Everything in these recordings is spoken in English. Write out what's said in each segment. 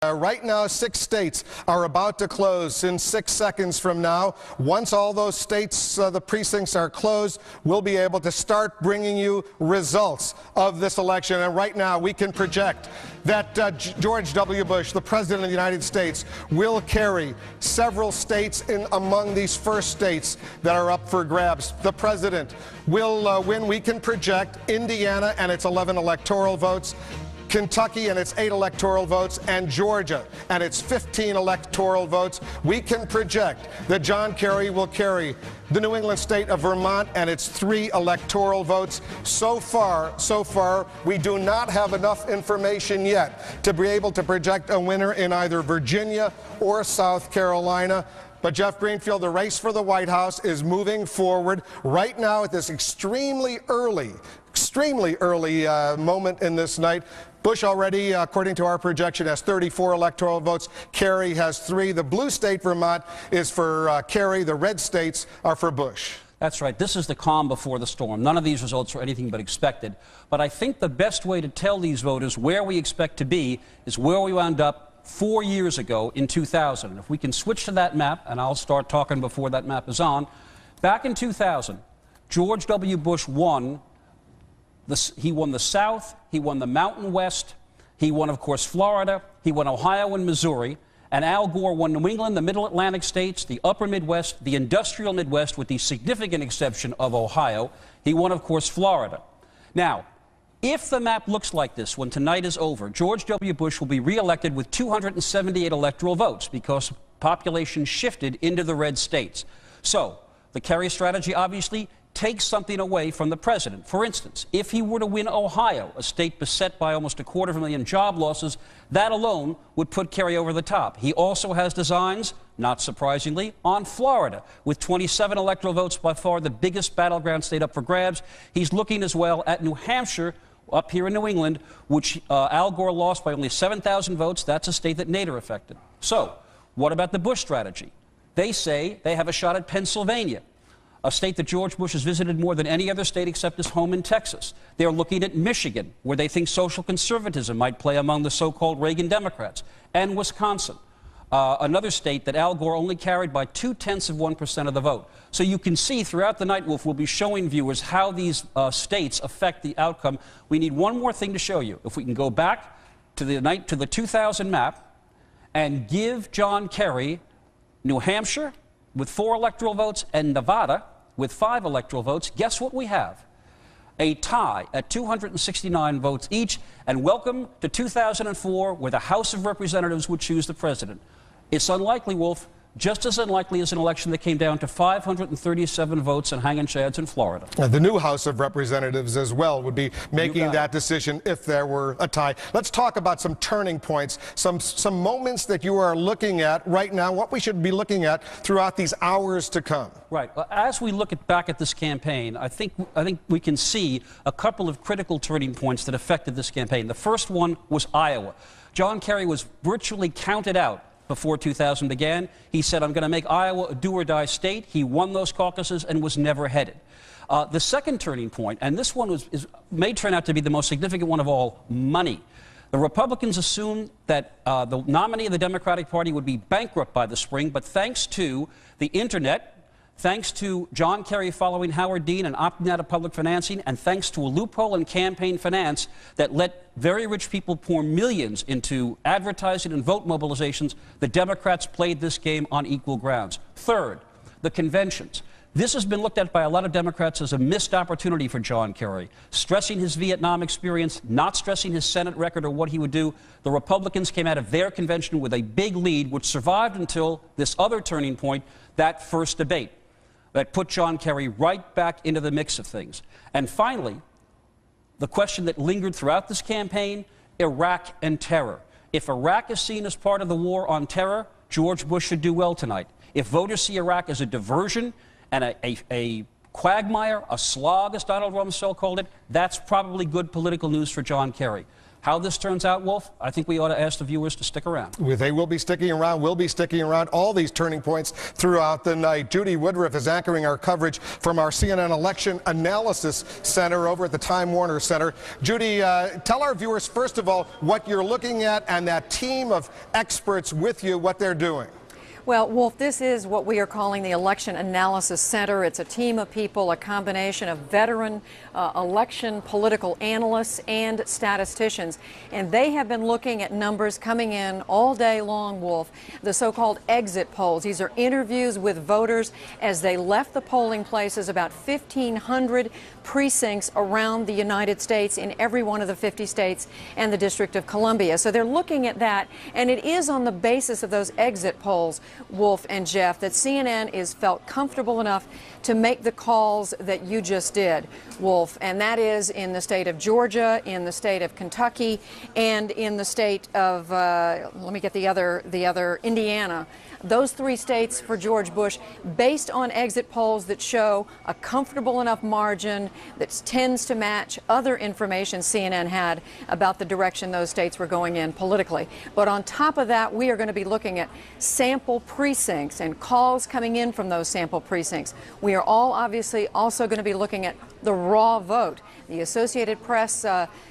Right now, 6 states are about to close in 6 seconds from now. Once all those states, the precincts are closed, we'll be able to start bringing you results of this election. And right now, we can project that George W. Bush, the President of the United States, will carry several states in among these first states that are up for grabs. The President will win. We can project Indiana and its 11 electoral votes, Kentucky and its 8 electoral votes, and Georgia and its 15 electoral votes. We can project that John Kerry will carry the New England state of Vermont and its 3 electoral votes. So far, we do not have enough information yet to be able to project a winner in either Virginia or South Carolina. But Jeff Greenfield, the race for the White House is moving forward right now at this extremely early moment in this night. Bush already, according to our projection, has 34 electoral votes. Kerry has 3. The blue state, Vermont, is for Kerry. The red states are for Bush. That's right. This is the calm before the storm. None of these results are anything but expected. But I think the best way to tell these voters where we expect to be is where we wound up 4 years ago in 2000. And if we can switch to that map, and I'll start talking before that map is on. Back in 2000, George W. Bush won. He won the South, he won the Mountain West, he won, of course, Florida, he won Ohio and Missouri, and Al Gore won New England, the Middle Atlantic states, the Upper Midwest, the Industrial Midwest, with the significant exception of Ohio. He won, of course, Florida. Now, if the map looks like this when tonight is over, George W. Bush will be reelected with 278 electoral votes because population shifted into the red states. So, the Kerry strategy, obviously, takes something away from the president. For instance, if he were to win Ohio, a state beset by almost 250,000 job losses, that alone would put Kerry over the top. He also has designs, not surprisingly, on Florida, with 27 electoral votes, by far the biggest battleground state up for grabs. He's looking as well at New Hampshire, up here in New England, which Al Gore lost by only 7,000 votes. That's a state that Nader affected. So, what about the Bush strategy? They say they have a shot at Pennsylvania, a state that George Bush has visited more than any other state except his home in Texas. They're looking at Michigan, where they think social conservatism might play among the so-called Reagan Democrats, and Wisconsin, another state that Al Gore only carried by 0.2% of the vote. So you can see throughout the night, Wolf, we'll be showing viewers how these states affect the outcome. We need one more thing to show you. If we can go back to the 2000 map and give John Kerry New Hampshire with 4 electoral votes and Nevada with 5 electoral votes, guess what we have? A tie at 269 votes each, and welcome to 2004, where the House of Representatives would choose the president. It's unlikely, Wolf, just as unlikely as an election that came down to 537 votes and hanging chads in Florida. The new House of Representatives as well would be making that decision if there were a tie. Let's talk about some turning points, some moments that you are looking at right now, what we should be looking at throughout these hours to come. Right. As we look back at this campaign, I think we can see a couple of critical turning points that affected this campaign. The first one was Iowa. John Kerry was virtually counted out before 2000 began. He said, I'm going to make Iowa a do-or-die state. He won those caucuses and was never headed. The second turning point, and this one may turn out to be the most significant one of all, money. The Republicans assumed that the nominee of the Democratic Party would be bankrupt by the spring, but thanks to the Internet, thanks to John Kerry following Howard Dean and opting out of public financing, and thanks to a loophole in campaign finance that let very rich people pour millions into advertising and vote mobilizations, the Democrats played this game on equal grounds. Third, the conventions. This has been looked at by a lot of Democrats as a missed opportunity for John Kerry, stressing his Vietnam experience, not stressing his Senate record or what he would do. The Republicans came out of their convention with a big lead, which survived until this other turning point, that first debate, that put John Kerry right back into the mix of things. And finally, the question that lingered throughout this campaign, Iraq and terror. If Iraq is seen as part of the war on terror, George Bush should do well tonight. If voters see Iraq as a diversion and a quagmire, a slog, as Donald Rumsfeld called it, that's probably good political news for John Kerry. How this turns out, Wolf, I think we ought to ask the viewers to stick around. They will be sticking around. We'll be sticking around all these turning points throughout the night. Judy Woodruff is anchoring our coverage from our CNN Election Analysis Center over at the Time Warner Center. Judy, tell our viewers, first of all, what you're looking at and that team of experts with you, what they're doing. Well, Wolf, this is what we are calling the Election Analysis Center. It's a team of people, a combination of veteran election political analysts and statisticians. And they have been looking at numbers coming in all day long, Wolf, the so-called exit polls. These are interviews with voters as they left the polling places, about 1,500 precincts around the United States in every one of the 50 states and the District of Columbia. So they're looking at that, and it is on the basis of those exit polls, Wolf and Jeff, that CNN is felt comfortable enough to make the calls that you just did, Wolf, and that is in the state of Georgia, in the state of Kentucky, and in the state of, let me get the other, Indiana. Those three states for George Bush, based on exit polls that show a comfortable enough margin that tends to match other information CNN had about the direction those states were going in politically. But on top of that, we are going to be looking at sample precincts and calls coming in from those sample precincts. We are all obviously also going to be looking at the raw vote. The Associated Press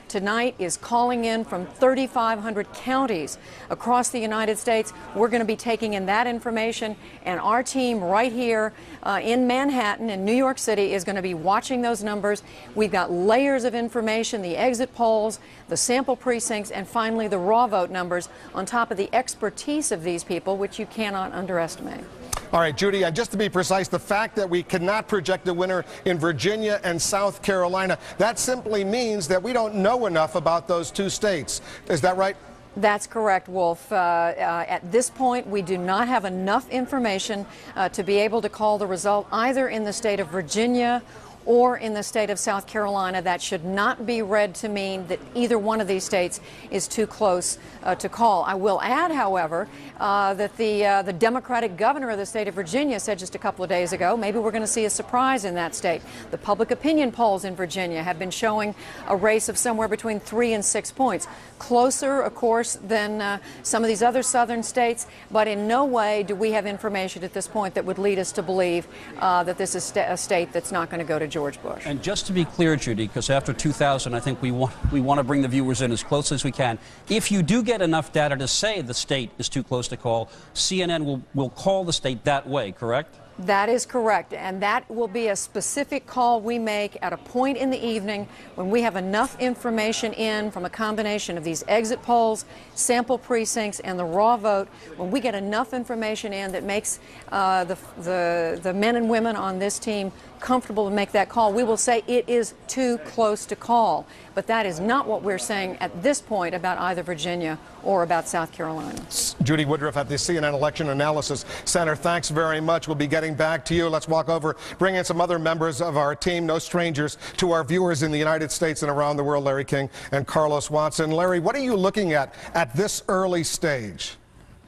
tonight is calling in from 3,500 counties across the United States. We're going to be taking in that information, and our team right here in Manhattan and New York City is going to be watching those numbers. We've got layers of information, the exit polls, the sample precincts, and finally the raw vote numbers on top of the expertise of these people, which you cannot underestimate. All right, Judy, and just to be precise, the fact that we cannot project a winner in Virginia and South Carolina, that simply means that we don't know enough about those two states. Is that right? That's correct, Wolf. At this point, we do not have enough information to be able to call the result either in the state of Virginia or in the state of South Carolina. That should not be read to mean that either one of these states is too close to call. I will add, however, that the Democratic governor of the state of Virginia said just a couple of days ago, maybe we're going to see a surprise in that state. The public opinion polls in Virginia have been showing a race of somewhere between 3 and 6 points. Closer, of course, than some of these other southern states, but in no way do we have information at this point that would lead us to believe that this is a state that's not going to go to George Bush. And just to be clear, Judy, because after 2000, I think we want to bring the viewers in as close as we can. If you do get enough data to say the state is too close to call, CNN will call the state that way, correct? That is correct, and that will be a specific call we make at a point in the evening when we have enough information in from a combination of these exit polls, sample precincts, and the raw vote. When we get enough information in that makes the men and women on this team comfortable to make that call, we will say it is too close to call. But that is not what we're saying at this point about either Virginia or about South Carolina. Judy Woodruff at the CNN Election Analysis Center, thanks very much. We'll be getting back to you. Let's walk over, bring in some other members of our team, no strangers to our viewers in the United States and around the world, Larry King and Carlos Watson. Larry, what are you looking at this early stage?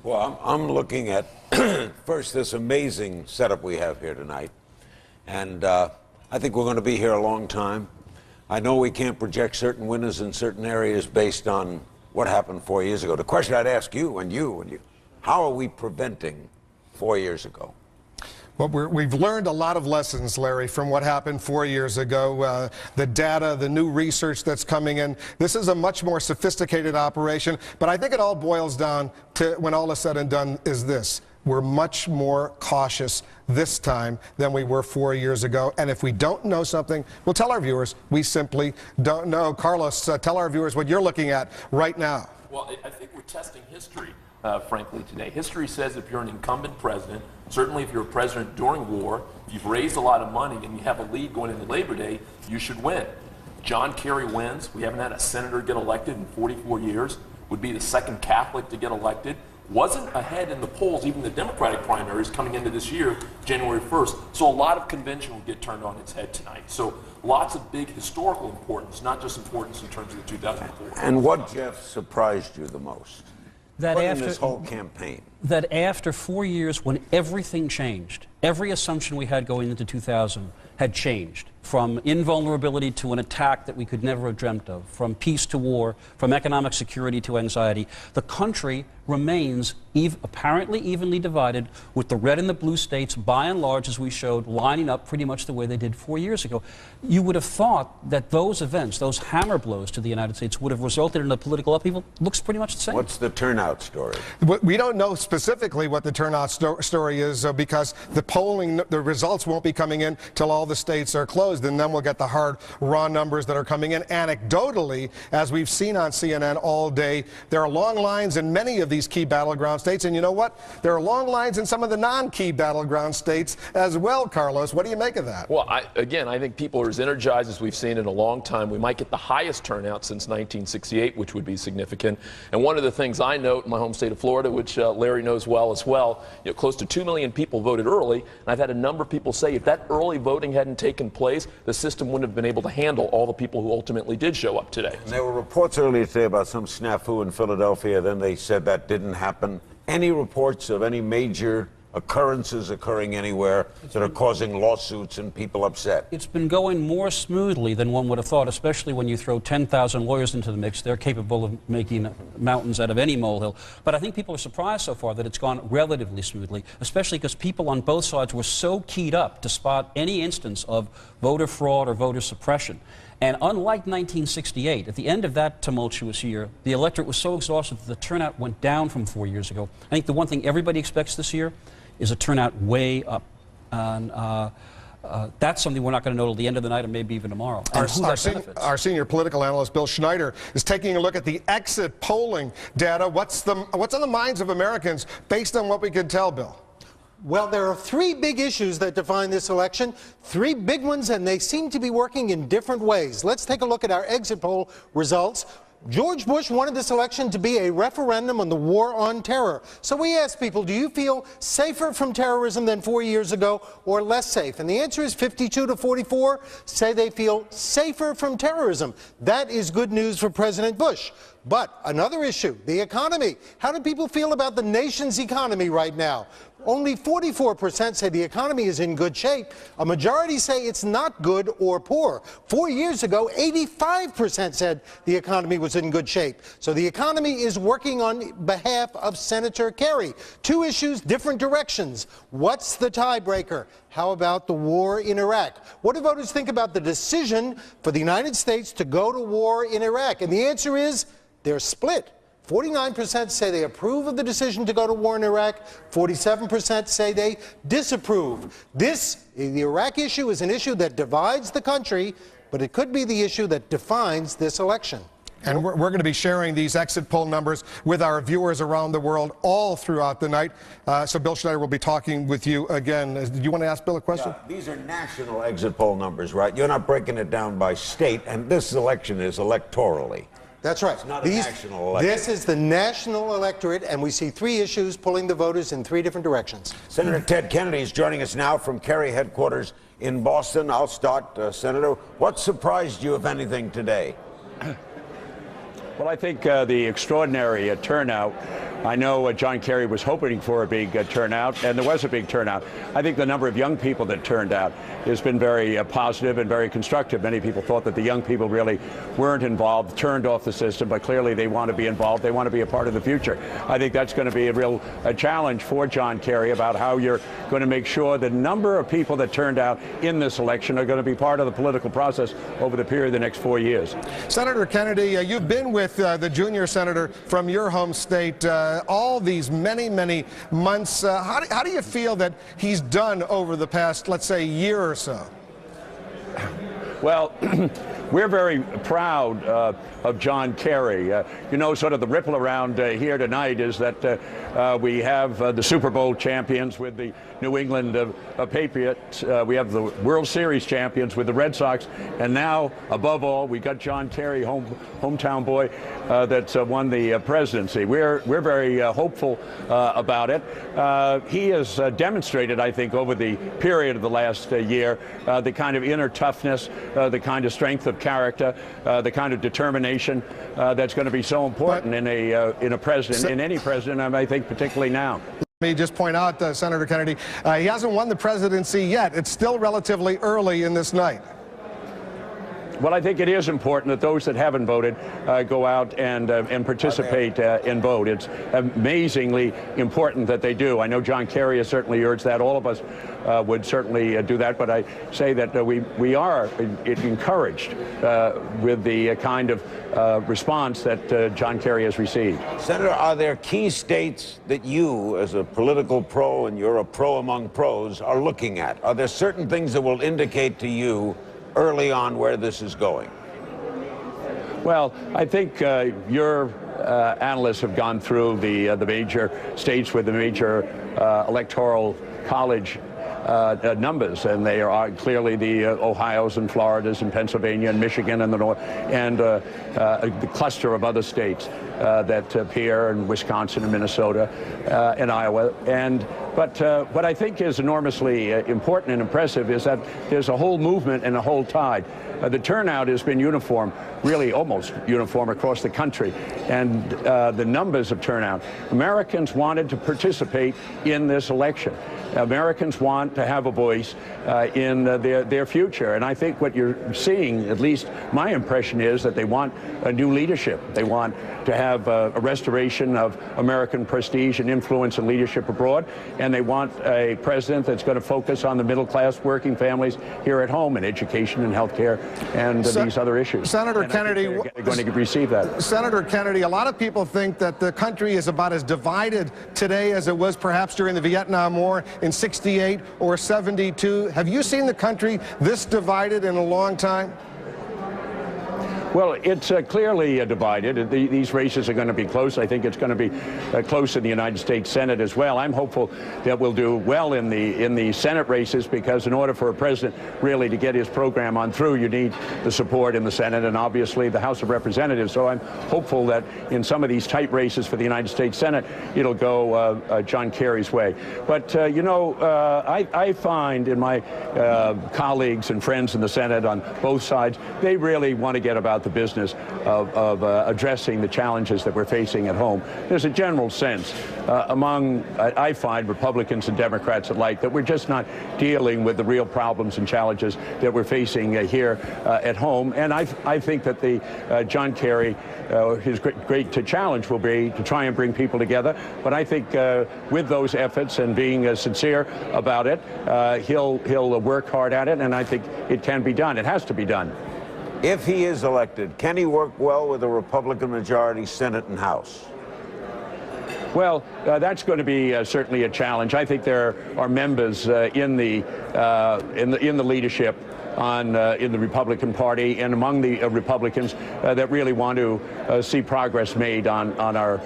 Well, I'm looking at, first, this amazing setup we have here tonight. And I think we're going to be here a long time. I know we can't project certain winners in certain areas based on what happened 4 years ago. The question I'd ask you and you, how are we preventing 4 years ago? Well, we've learned a lot of lessons, Larry, from what happened 4 years ago. The data, the new research that's coming in. This is a much more sophisticated operation, but I think it all boils down to, when all is said and done, is this. We're much more cautious this time than we were 4 years ago. And if we don't know something, we'll tell our viewers we simply don't know. Carlos, tell our viewers what you're looking at right now. Well, I think we're testing history, frankly, today. History says if you're an incumbent president, certainly if you're a president during war, if you've raised a lot of money and you have a lead going into Labor Day, you should win. John Kerry wins. We haven't had a senator get elected in 44 years. Would be the second Catholic to get elected. Wasn't ahead in the polls, even the Democratic primaries coming into this year, January 1st. So a lot of convention will get turned on its head tonight. So lots of big historical importance, not just importance in terms of the 2004. And what, Jeff, surprised you the most? That in after this whole campaign? That after 4 years, when everything changed, every assumption we had going into 2000 had changed. from invulnerability to an attack that we could never have dreamt of, from peace to war, from economic security to anxiety. The country remains apparently evenly divided, with the red and the blue states, by and large, as we showed, lining up pretty much the way they did 4 years ago. You would have thought that those events, those hammer blows to the United States, would have resulted in a political upheaval. Looks pretty much the same. What's the turnout story? We don't know specifically what the turnout story is because the polling, the results won't be coming in till all the states are closed, and then we'll get the hard, raw numbers that are coming in. Anecdotally, as we've seen on CNN all day, there are long lines in many of these key battleground states, and you know what? There are long lines in some of the non-key battleground states as well, Carlos. What do you make of that? Well, I think people are as energized as we've seen in a long time. We might get the highest turnout since 1968, which would be significant. And one of the things I note in my home state of Florida, which Larry knows well as well, close to 2 million people voted early, and I've had a number of people say if that early voting hadn't taken place, the system wouldn't have been able to handle all the people who ultimately did show up today. And there were reports earlier today about some snafu in Philadelphia. Then they said that didn't happen. Any reports of any major occurrences occurring anywhere that are causing lawsuits and people upset? It's been going more smoothly than one would have thought, especially when you throw 10,000 lawyers into the mix. They're capable of making mountains out of any molehill. But I think people are surprised so far that it's gone relatively smoothly, especially because people on both sides were so keyed up to spot any instance of voter fraud or voter suppression. And unlike 1968, at the end of that tumultuous year, the electorate was so exhausted that the turnout went down from 4 years ago. I think the one thing everybody expects this year is a turnout way up. And that's something we're not going to know till the end of the night or maybe even tomorrow. Our senior political analyst, Bill Schneider, is taking a look at the exit polling data. What's on the minds of Americans based on what we can tell, Bill? Well, there are three big issues that define this election, three big ones, and they seem to be working in different ways. Let's take a look at our exit poll results. George Bush wanted this election to be a referendum on the war on terror. So we asked people, do you feel safer from terrorism than 4 years ago or less safe? And the answer is 52 to 44 say they feel safer from terrorism. That is good news for President Bush. But another issue, the economy. How do people feel about the nation's economy right now? Only 44% say the economy is in good shape. A majority say it's not good or poor. 4 years ago, 85% said the economy was in good shape. So the economy is working on behalf of Senator Kerry. Two issues, different directions. What's the tiebreaker? How about the war in Iraq? What do voters think about the decision for the United States to go to war in Iraq? And the answer is they're split. 49% say they approve of the decision to go to war in Iraq. 47% say they disapprove. The Iraq issue is an issue that divides the country, but it could be the issue that defines this election. And we're going to be sharing these exit poll numbers with our viewers around the world all throughout the night. So Bill Schneider will be talking with you again. Do you want to ask Bill a question? Yeah, these are national exit poll numbers, right? You're not breaking it down by state, and this election is electorally. That's right. It's not a national election. This is the national electorate, and we see three issues pulling the voters in three different directions. Senator Ted Kennedy is joining us now from Kerry headquarters in Boston. I'll start, Senator. What surprised you, if anything, today? Well, I think the extraordinary turnout. I know John Kerry was hoping for a big turnout, and there was a big turnout. I think the number of young people that turned out has been very positive and very constructive. Many people thought that the young people really weren't involved, turned off the system, but clearly they want to be involved. They want to be a part of the future. I think that's going to be a real challenge for John Kerry about how you're going to make sure the number of people that turned out in this election are going to be part of the political process over the period of the next 4 years. Senator Kennedy, you've been with the junior senator from your home state all these many months. How do you feel that he's done over the past, let's say, year or so? Well, we're very proud of John Kerry. You know, sort of the ripple around here tonight is that we have the Super Bowl champions with the New England Patriots. We have the World Series champions with the Red Sox. And now, above all, we got John Kerry, hometown boy, that's won the presidency. We're very hopeful about it. He has demonstrated, I think, over the period of the last year, the kind of inner toughness, the kind of strength of character, the kind of determination that's going to be so important in a president, in any president, and I think particularly now. Let me just point out, Senator Kennedy, he hasn't won the presidency yet. It's still relatively early in this night. Well, I think it is important that those that haven't voted go out and participate and vote. It's amazingly important that they do. I know John Kerry has certainly urged that. All of us would certainly do that. But I say that we are encouraged with the kind of response that John Kerry has received. Senator, are there key states that you, as a political pro, and you're a pro among pros, are looking at? Are there certain things that will indicate to you early on where this is going? Well, I think your analysts have gone through the major states with the major electoral college numbers, and they are clearly the Ohio's and Florida's and Pennsylvania and Michigan and the North, and the cluster of other states that appear, in Wisconsin and Minnesota and Iowa. But what I think is enormously important and impressive is that there's a whole movement and a whole tide. The turnout has been uniform, really almost uniform across the country, and the numbers of turnout. Americans wanted to participate in this election. Americans want to have a voice in their future. And I think what you're seeing, at least my impression, is that they want a new leadership. They want to have a restoration of American prestige and influence and leadership abroad. And they want a president that's going to focus on the middle class working families here at home in education and health care and these other issues. Senator Kennedy, they're going to receive that. Senator Kennedy, a lot of people think that the country is about as divided today as it was perhaps during the Vietnam War in '68 or '72. Have you seen the country this divided in a long time? Well, it's clearly divided. These races are going to be close. I think it's going to be close in the United States Senate as well. I'm hopeful that we'll do well in the Senate races, because in order for a president really to get his program on through, you need the support in the Senate and obviously the House of Representatives. So I'm hopeful that in some of these tight races for the United States Senate, it'll go John Kerry's way. But, you know, I find in my colleagues and friends in the Senate on both sides, they really want to get about the business of addressing the challenges that we're facing at home. There's a general sense among, I find, Republicans and Democrats alike, that we're just not dealing with the real problems and challenges that we're facing here at home. And I think that the John Kerry, his great challenge will be to try and bring people together. But I think with those efforts and being sincere about it, he'll work hard at it, and I think it can be done. It has to be done. If he is elected, can he work well with a Republican majority Senate and House? Well, that's going to be certainly a challenge. I think there are members in the leadership in the Republican Party and among the Republicans that really want to see progress made on our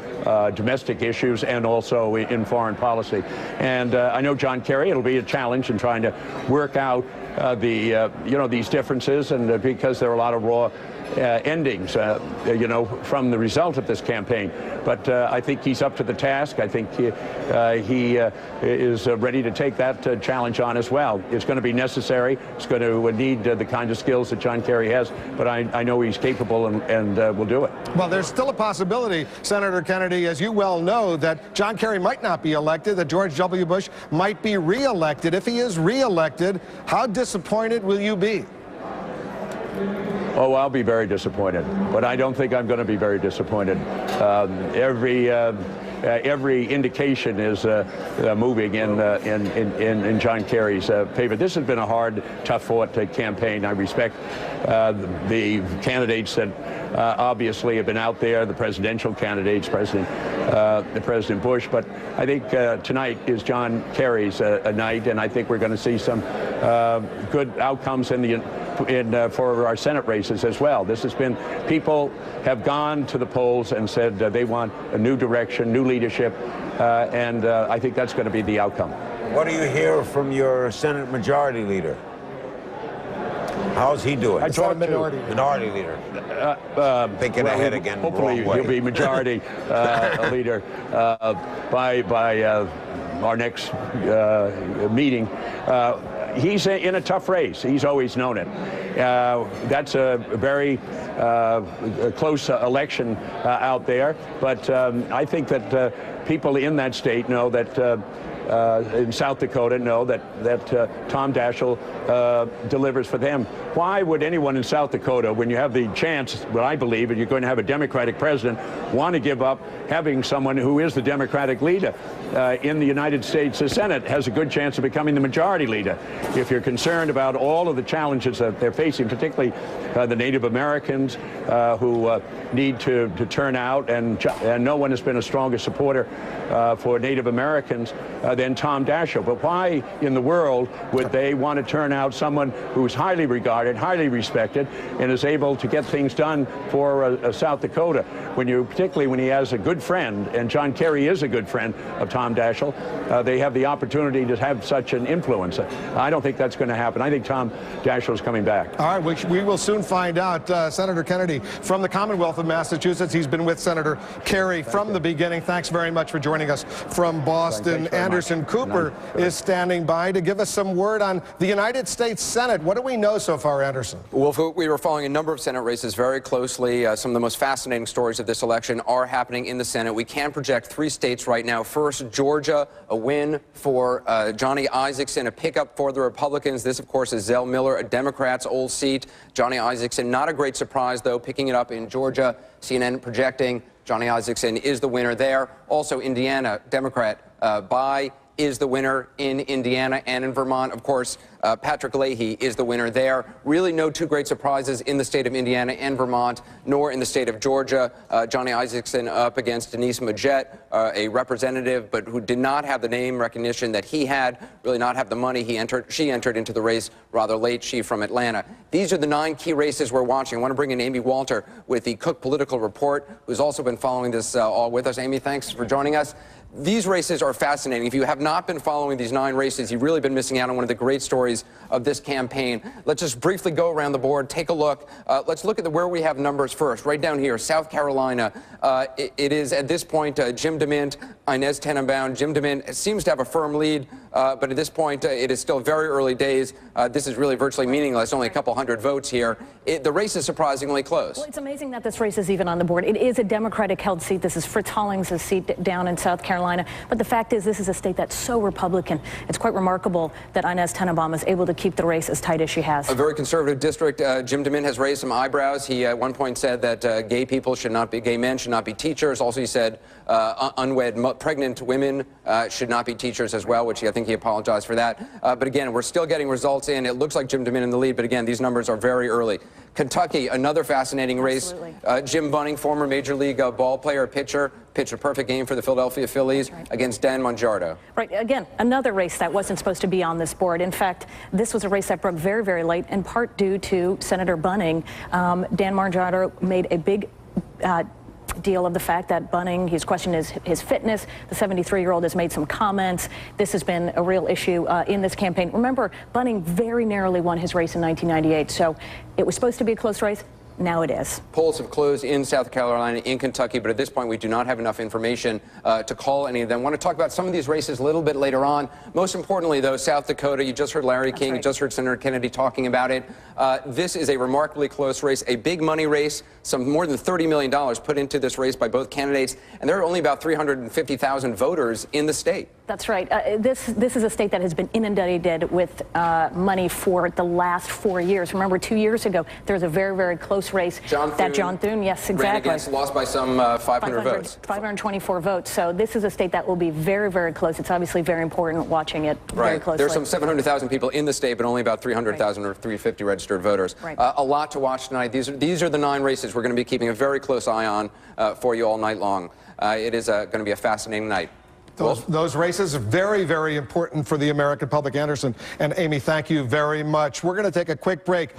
domestic issues and also in foreign policy. And I know John Kerry, it'll be a challenge in trying to work out these differences, and because there are a lot of raw endings, from the result of this campaign. But I think he's up to the task. I think he is ready to take that challenge on as well. It's going to be necessary. It's going to need the kind of skills that John Kerry has, but I know he's capable and will do it. Well, there's still a possibility, Senator Kennedy, as you well know, that John Kerry might not be elected, that George W. Bush might be re-elected. If he is re-elected, how disappointed will you be? Oh, I'll be very disappointed, but I don't think I'm going to be very disappointed. Every indication is moving in John Kerry's favor. This has been a hard, tough-fought campaign. I respect the candidates that obviously have been out there, the presidential candidates, President Bush. But I think tonight is John Kerry's night, and I think we're going to see some good outcomes for our Senate races as well. This has been, people have gone to the polls and said they want a new direction, new leadership, and I think that's going to be the outcome. What do you hear from your Senate Majority Leader? How's he doing? I talked to Minority Leader. Thinking ahead again. Hopefully he'll be Majority Leader by our next meeting. He's in a tough race. He's always known it. That's a very close election out there. But I think that people in that state know that in South Dakota know that Tom Daschle delivers for them. Why would anyone in South Dakota, when you have the chance, what I believe, and you're going to have a Democratic president, want to give up having someone who is the Democratic leader in the United States Senate, has a good chance of becoming the majority leader? If you're concerned about all of the challenges that they're facing, particularly the Native Americans who need to turn out, and no one has been a stronger supporter for Native Americans than Tom Daschle. But why in the world would they want to turn out someone who's highly regarded, highly respected, and is able to get things done for South Dakota, particularly when he has a good friend, and John Kerry is a good friend of Tom Daschle, they have the opportunity to have such an influence. I don't think that's going to happen. I think Tom Daschle is coming back. All right, we will soon find out. Senator Kennedy from the Commonwealth of Massachusetts. He's been with Senator Kerry from the beginning. Thanks very much for joining us from Boston. Anderson Cooper is standing by to give us some word on the United States Senate. What do we know so far, Anderson? Wolf, we were following a number of Senate races very closely. Some of the most fascinating stories of this election are happening in the Senate. We can project 3 states right now. First, Georgia, a win for Johnny Isakson, a pickup for the Republicans. This, of course, is Zell Miller, a Democrat's old seat. Johnny Isakson, not a great surprise, though, picking it up in Georgia. CNN projecting Johnny Isakson is the winner there. Also, Indiana, Democrat Bai is the winner in Indiana, and in Vermont, of course, Patrick Leahy is the winner there. Really no 2 great surprises in the state of Indiana and Vermont, nor in the state of Georgia. Johnny Isakson up against Denise Majette, a representative, but who did not have the name recognition that he had, really not have the money. She entered into the race rather late, she from Atlanta. These are the 9 key races we're watching. I want to bring in Amy Walter with the Cook Political Report, who's also been following this all with us. Amy, thanks for joining us. These races are fascinating. If you have not been following these 9 races, you've really been missing out on one of the great stories of this campaign. Let's just briefly go around the board, take a look. Let's look at where we have numbers first. Right down here, South Carolina. It is, at this point, Jim DeMint, Inez Tenenbaum. Jim DeMint seems to have a firm lead, but at this point, it is still very early days. This is really virtually meaningless, only a couple hundred votes here. The race is surprisingly close. Well, it's amazing that this race is even on the board. It is a Democratic-held seat. This is Fritz Hollings' seat down in South Carolina. But the fact is, this is a state that's so Republican. It's quite remarkable that Inez Tenenbaum is able to keep the race as tight as she has. A very conservative district. Jim DeMint has raised some eyebrows. He at one point said that gay men should not be teachers. Also, he said unwed pregnant women should not be teachers as well, which I think he apologized for that. But again, we're still getting results in. It looks like Jim DeMint in the lead, but again, these numbers are very early. Kentucky, another fascinating race. Jim Bunning, former Major League ball player, pitched a perfect game for the Philadelphia Phillies against Dan Monjardo. Right, again, another race that wasn't supposed to be on this board. In fact, this was a race that broke very, very late, in part due to Senator Bunning. Dan Monjardo made a big deal of the fact that Bunning, he's questioned his fitness. The 73-year-old has made some comments. This has been a real issue in this campaign. Remember, Bunning very narrowly won his race in 1998, so it was supposed to be a close race. Now it is. Polls have closed in South Carolina, in Kentucky, but at this point we do not have enough information to call any of them. I want to talk about some of these races a little bit later on. Most importantly, though, South Dakota, you just heard Larry King, you just heard Senator Kennedy talking about it. This is a remarkably close race, a big money race, some more than $30 million put into this race by both candidates, and there are only about 350,000 voters in the state. That's right. This is a state that has been inundated with money for the last 4 years. Remember, 2 years ago, there was a very, very close race. John Thune, yes, exactly. Lost by some 500 votes. 524 votes. So this is a state that will be very, very close. It's obviously very important watching it very closely. There's some 700,000 people in the state, but only about 300,000 or 350 registered voters. A lot to watch tonight. These are the 9 races we're going to be keeping a very close eye on for you all night long. It is going to be a fascinating night. Those races are very, very important for the American public. Anderson and Amy, thank you very much. We're going to take a quick break.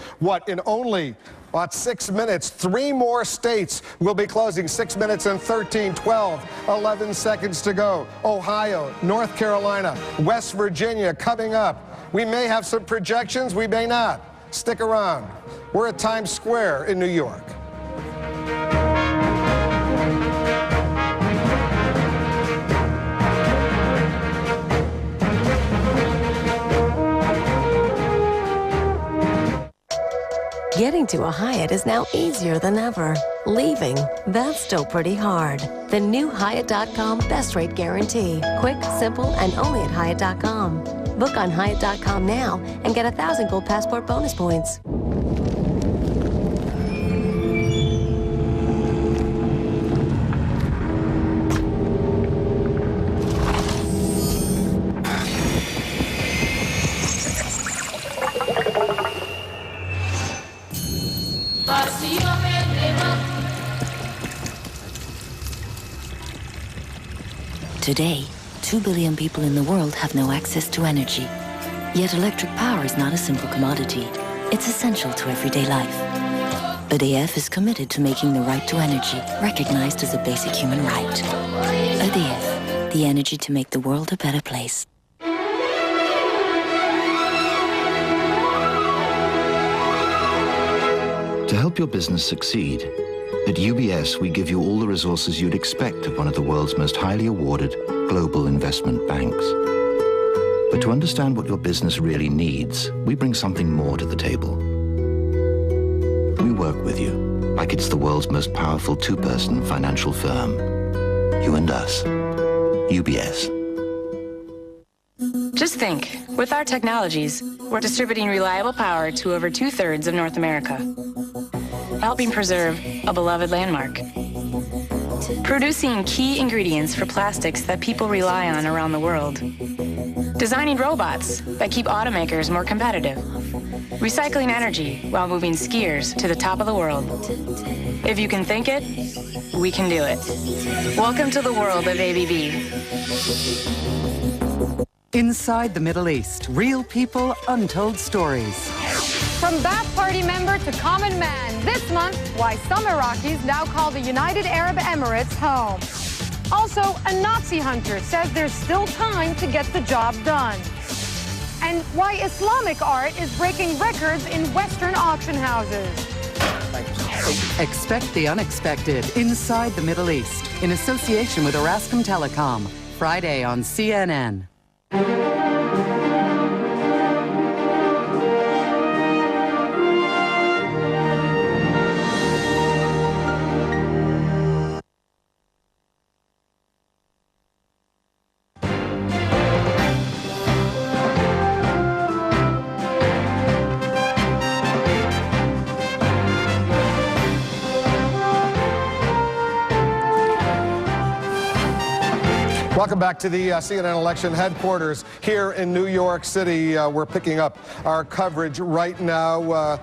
In only about 6 minutes, 3 more states will be closing. 6 minutes and 13, 12, 11 seconds to go. Ohio, North Carolina, West Virginia coming up. We may have some projections, we may not. Stick around. We're at Times Square in New York. Get Getting to a Hyatt is now easier than ever. Leaving, that's still pretty hard. The new Hyatt.com Best Rate Guarantee. Quick, simple, and only at Hyatt.com. Book on Hyatt.com now and get 1,000 Gold Passport bonus points. Today, 2 billion people in the world have no access to energy. Yet electric power is not a simple commodity. It's essential to everyday life. EDF is committed to making the right to energy recognized as a basic human right. EDF, the energy to make the world a better place. To help your business succeed, at UBS, we give you all the resources you'd expect of one of the world's most highly awarded global investment banks. But to understand what your business really needs, we bring something more to the table. We work with you, like it's the world's most powerful two-person financial firm. You and us. UBS. Just think, with our technologies, we're distributing reliable power to over 2/3 of North America, helping preserve a beloved landmark, producing key ingredients for plastics that people rely on around the world, designing robots that keep automakers more competitive, recycling energy while moving skiers to the top of the world. If you can think it, we can do it. Welcome to the world of ABB. Inside the Middle East, real people, untold stories. From Ba'ath Party member to common man, this month, why some Iraqis now call the United Arab Emirates home. Also, a Nazi hunter says there's still time to get the job done. And why Islamic art is breaking records in Western auction houses. Expect the unexpected inside the Middle East in association with Orascom Telecom. Friday on CNN. Welcome back to the CNN election headquarters here in New York City. We're picking up our coverage right now.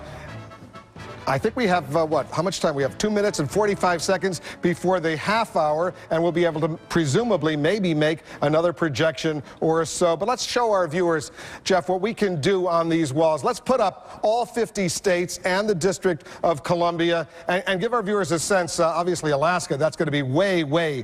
I think we have, how much time? We have 2 minutes and 45 seconds before the half hour, and we'll be able to presumably maybe make another projection or so. But let's show our viewers, Jeff, what we can do on these walls. Let's put up all 50 states and the District of Columbia and give our viewers a sense. Obviously, Alaska, that's going to be way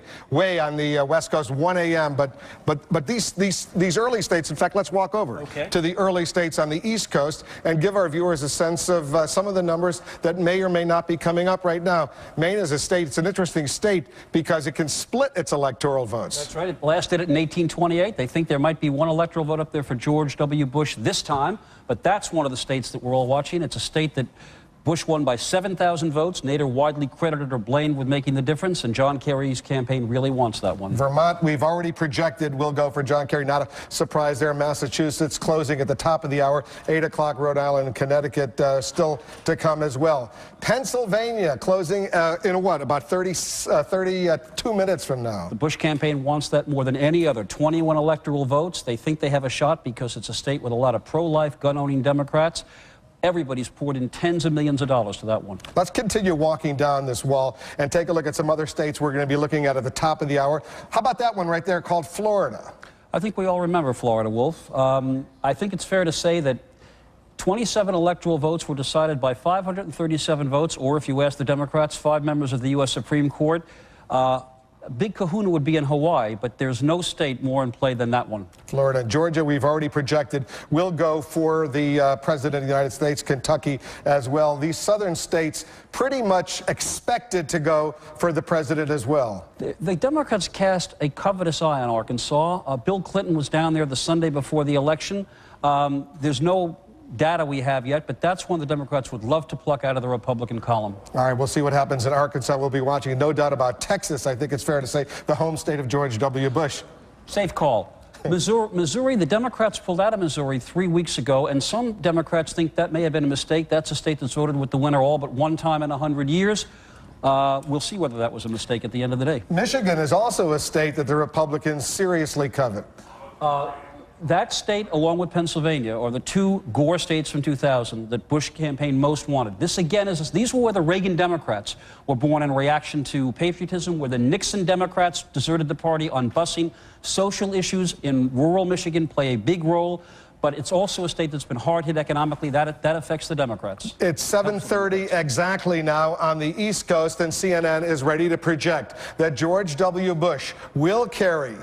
on the West Coast, 1 a.m. But these early states, in fact, let's walk over to the early states on the East Coast and give our viewers a sense of some of the numbers that may or may not be coming up right now. Maine is a state, it's an interesting state because it can split its electoral votes. That's right. It last did it in 1828. They think there might be one electoral vote up there for George W. Bush this time, but that's one of the states that we're all watching. It's a state that Bush won by 7,000 votes. Nader widely credited or blamed with making the difference, and John Kerry's campaign really wants that one. Vermont, we've already projected will go for John Kerry. Not a surprise there. Massachusetts closing at the top of the hour. 8 o'clock, Rhode Island and Connecticut still to come as well. Pennsylvania closing in what, about 32 minutes from now. The Bush campaign wants that more than any other. 21 electoral votes. They think they have a shot because it's a state with a lot of pro-life, gun-owning Democrats. Everybody's poured in tens of millions of dollars to that one. Let's continue walking down this wall and take a look at some other states we're going to be looking at the top of the hour. How about that one right there called Florida? I think we all remember Florida, Wolf. I think it's fair to say that 27 electoral votes were decided by 537 votes, or if you ask the Democrats, 5 members of the U.S. Supreme Court. A big kahuna would be in Hawaii, but there's no state more in play than that one. Florida. Georgia, we've already projected, will go for the President of the United States, Kentucky as well. These southern states pretty much expected to go for the President as well. The Democrats cast a covetous eye on Arkansas. Bill Clinton was down there the Sunday before the election. There's no data we have yet, but that's one the Democrats would love to pluck out of the Republican column. All right, we'll see what happens in Arkansas. We'll be watching. No doubt about Texas, I think it's fair to say, the home state of George W. Bush. Safe call. Missouri, the Democrats pulled out of Missouri 3 weeks ago, and some Democrats think that may have been a mistake. That's a state that's voted with the winner all but one time in 100 years. We'll see whether that was a mistake at the end of the day. Michigan is also a state that the Republicans seriously covet. That state, along with Pennsylvania, are the two Gore states from 2000 that Bush campaign most wanted. This, again, these were where the Reagan Democrats were born in reaction to patriotism, where the Nixon Democrats deserted the party on busing. Social issues in rural Michigan play a big role, but it's also a state that's been hard hit economically. That affects the Democrats. It's 7:30 exactly now on the East Coast, and CNN is ready to project that George W. Bush will carry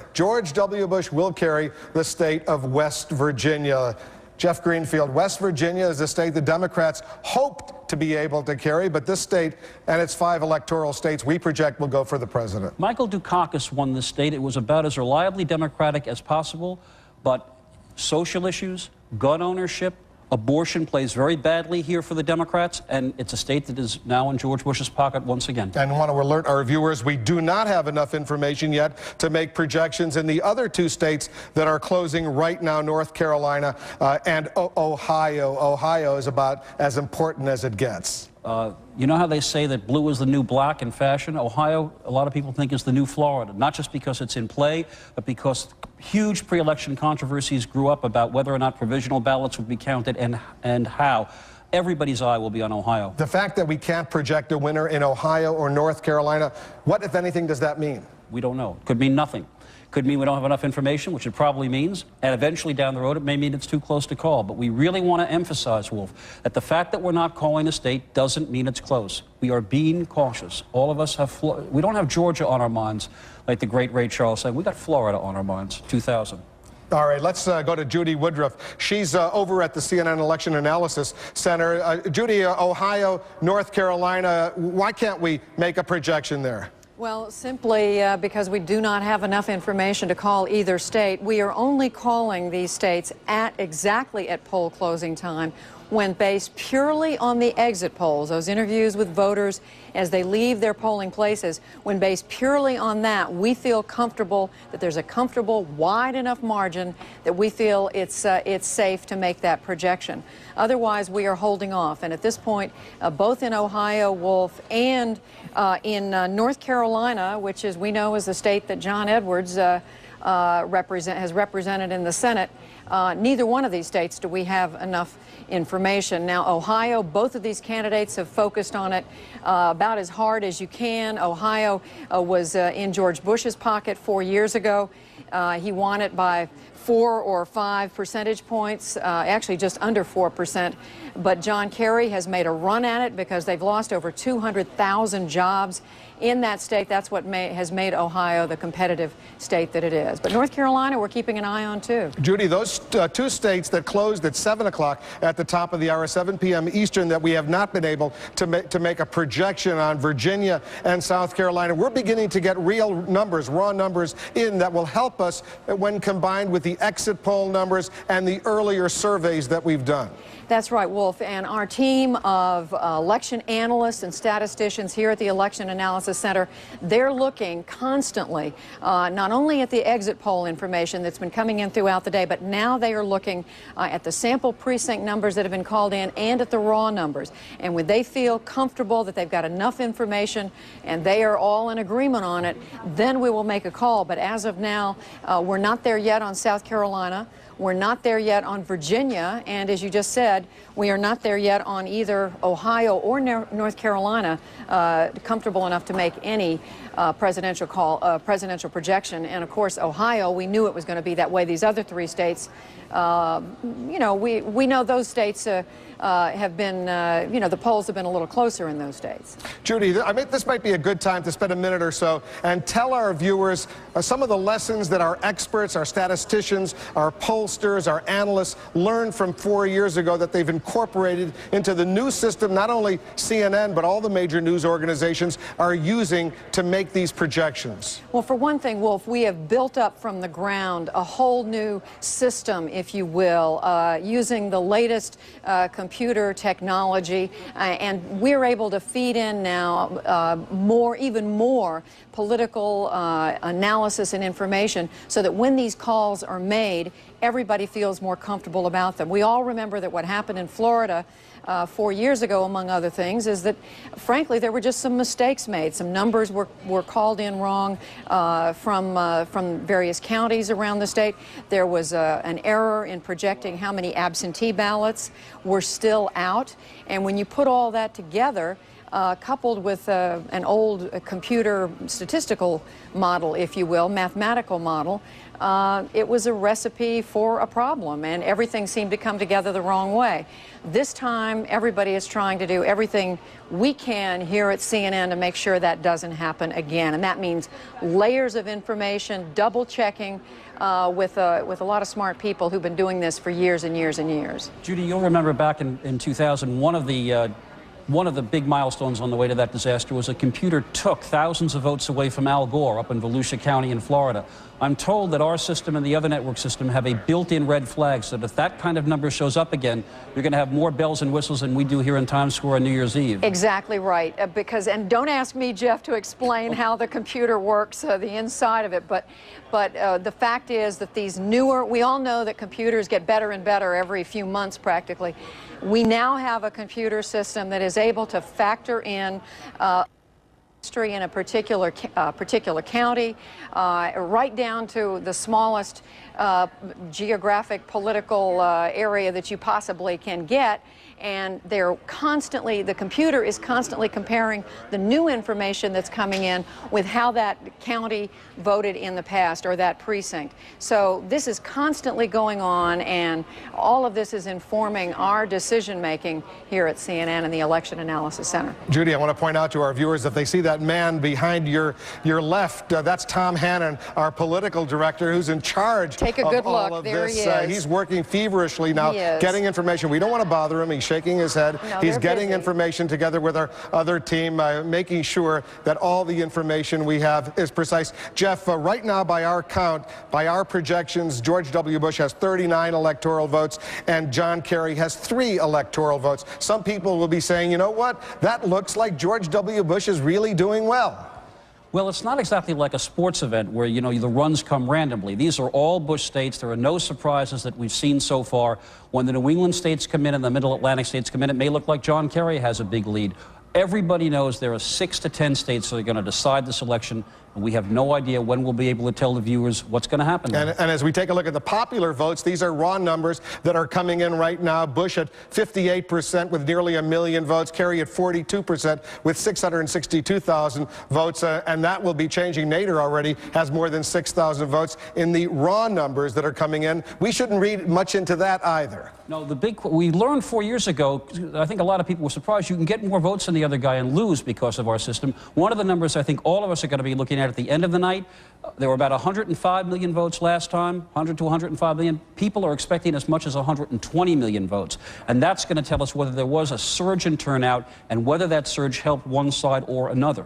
the state of West Virginia. Jeff Greenfield, West Virginia is a state the Democrats hoped to be able to carry, but this state and its 5 electoral states we project will go for the president. Michael Dukakis won this state. It was about as reliably Democratic as possible, but social issues, gun ownership, abortion plays very badly here for the Democrats, and it's a state that is now in George Bush's pocket once again. And I want to alert our viewers, we do not have enough information yet to make projections in the other 2 states that are closing right now, North Carolina and Ohio. Ohio is about as important as it gets. You know how they say that blue is the new black in fashion? Ohio, a lot of people think, is the new Florida, not just because it's in play, but because huge pre-election controversies grew up about whether or not provisional ballots would be counted and how. Everybody's eye will be on Ohio. The fact that we can't project a winner in Ohio or North Carolina, what, if anything, does that mean? We don't know. It could mean nothing. Could mean we don't have enough information, which it probably means, and eventually down the road it may mean it's too close to call. But we really want to emphasize, Wolf, that the fact that we're not calling a state doesn't mean it's close. We are being cautious. All of us have, we don't have Georgia on our minds, like the great Ray Charles said. We got Florida on our minds, 2000. All right, let's go to Judy Woodruff. She's over at the CNN Election Analysis Center. Judy, Ohio, North Carolina, why can't we make a projection there? Well, simply because we do not have enough information to call either state. We are only calling these states exactly at poll closing time, when based purely on the exit polls, those interviews with voters as they leave their polling places, when based purely on that, we feel comfortable that there's a comfortable, wide enough margin that we feel it's safe to make that projection. Otherwise, we are holding off. And at this point, both in Ohio, Wolf, and in North Carolina, which is, we know, is the state that John Edwards has represented in the Senate, neither one of these states do we have enough information. Now, Ohio, both of these candidates have focused on it about as hard as you can. Ohio was in George Bush's pocket 4 years ago. He won it by 4 or 5 percentage points, actually just under 4%. But John Kerry has made a run at it because they've lost over 200,000 jobs in that state. That's what has made Ohio the competitive state that it is. But North Carolina, we're keeping an eye on, too. Judy, those 2 states that closed at 7 o'clock at the top of the hour, 7 p.m. Eastern, that we have not been able to make a projection on, Virginia and South Carolina, we're beginning to get real numbers, raw numbers in that will help us when combined with the exit poll numbers and the earlier surveys that we've done. That's right, Wolf. And our team of election analysts and statisticians here at the Election Analysis Center, they're looking constantly not only at the exit poll information that's been coming in throughout the day, but now they are looking at the sample precinct numbers that have been called in and at the raw numbers. And when they feel comfortable that they've got enough information and they are all in agreement on it, then we will make a call. But as of now, we're not there yet on South Carolina. We're not there yet on Virginia, and as you just said, we are not there yet on either Ohio or North Carolina, comfortable enough to make any presidential projection. And of course, Ohio, we knew it was going to be that way. These other 3 states, you know, we know those states have been, you know, the polls have been a little closer in those states. Judy, I mean, this might be a good time to spend a minute or so and tell our viewers some of the lessons that our experts, our statisticians, our pollsters, our analysts learned from 4 years ago that they've incorporated into the new system not only CNN, but all the major news organizations are using to make make these projections? Well, for one thing, Wolf, we have built up from the ground a whole new system, if you will, using the latest computer technology, and we're able to feed in now even more political analysis and information so that when these calls are made, everybody feels more comfortable about them. We all remember that what happened in Florida 4 years ago, among other things, is that, frankly, there were just some mistakes made. Some numbers were called in wrong from various counties around the state. There was an error in projecting how many absentee ballots were still out. And when you put all that together, coupled with an old computer statistical model, if you will, mathematical model, it was a recipe for a problem, and everything seemed to come together the wrong way. This time, everybody is trying to do everything we can here at CNN to make sure that doesn't happen again, and that means layers of information, double-checking with a lot of smart people who've been doing this for years and years and years. Judy, you'll remember back in 2000, one of the big milestones on the way to that disaster was a computer took thousands of votes away from Al Gore up in Volusia County in Florida. I'm told that our system and the other network system have a built-in red flag, so that if that kind of number shows up again, you're going to have more bells and whistles than we do here in Times Square on New Year's Eve. Exactly right. And don't ask me, Jeff, to explain how the computer works, the inside of it, but the fact is that these newer, we all know that computers get better and better every few months practically. We now have a computer system that is able to factor in history in a particular county, right down to the smallest geographic political area that you possibly can get. And the computer is constantly comparing the new information that's coming in with how that county voted in the past, or that precinct. So this is constantly going on, and all of this is informing our decision making here at CNN and the Election Analysis Center. Judy, I want to point out to our viewers, if they see that man behind your left, that's Tom Hannon, our political director, who's in charge Take a good of all look. of There this. he is. He's working feverishly now, getting information. We don't want to bother him. He's shaking his head. No, he's getting busy. information together with our other team, making sure that all the information we have is precise. Jeff, right now, by our count, by our projections, George W. Bush has 39 electoral votes, and John Kerry has 3 electoral votes. Some people will be saying, you know what, that looks like George W. Bush is really doing well. Well, it's not exactly like a sports event where, you know, the runs come randomly. These are all Bush states. There are no surprises that we've seen so far. When the New England states come in and the Middle Atlantic states come in, it may look like John Kerry has a big lead. Everybody knows there are 6 to 10 states that are going to decide this election, and we have no idea when we'll be able to tell the viewers what's going to happen. And as we take a look at the popular votes, these are raw numbers that are coming in right now. Bush at 58% with nearly 1 million votes. Kerry at 42% with 662,000 votes. And that will be changing. Nader already has more than 6,000 votes in the raw numbers that are coming in. We shouldn't read much into that either. No, we learned 4 years ago, I think a lot of people were surprised, you can get more votes than the other guy and lose because of our system. One of the numbers I think all of us are going to be looking at the end of the night, there were about 105 million votes last time, 100 to 105 million. People are expecting as much as 120 million votes. And that's going to tell us whether there was a surge in turnout and whether that surge helped one side or another.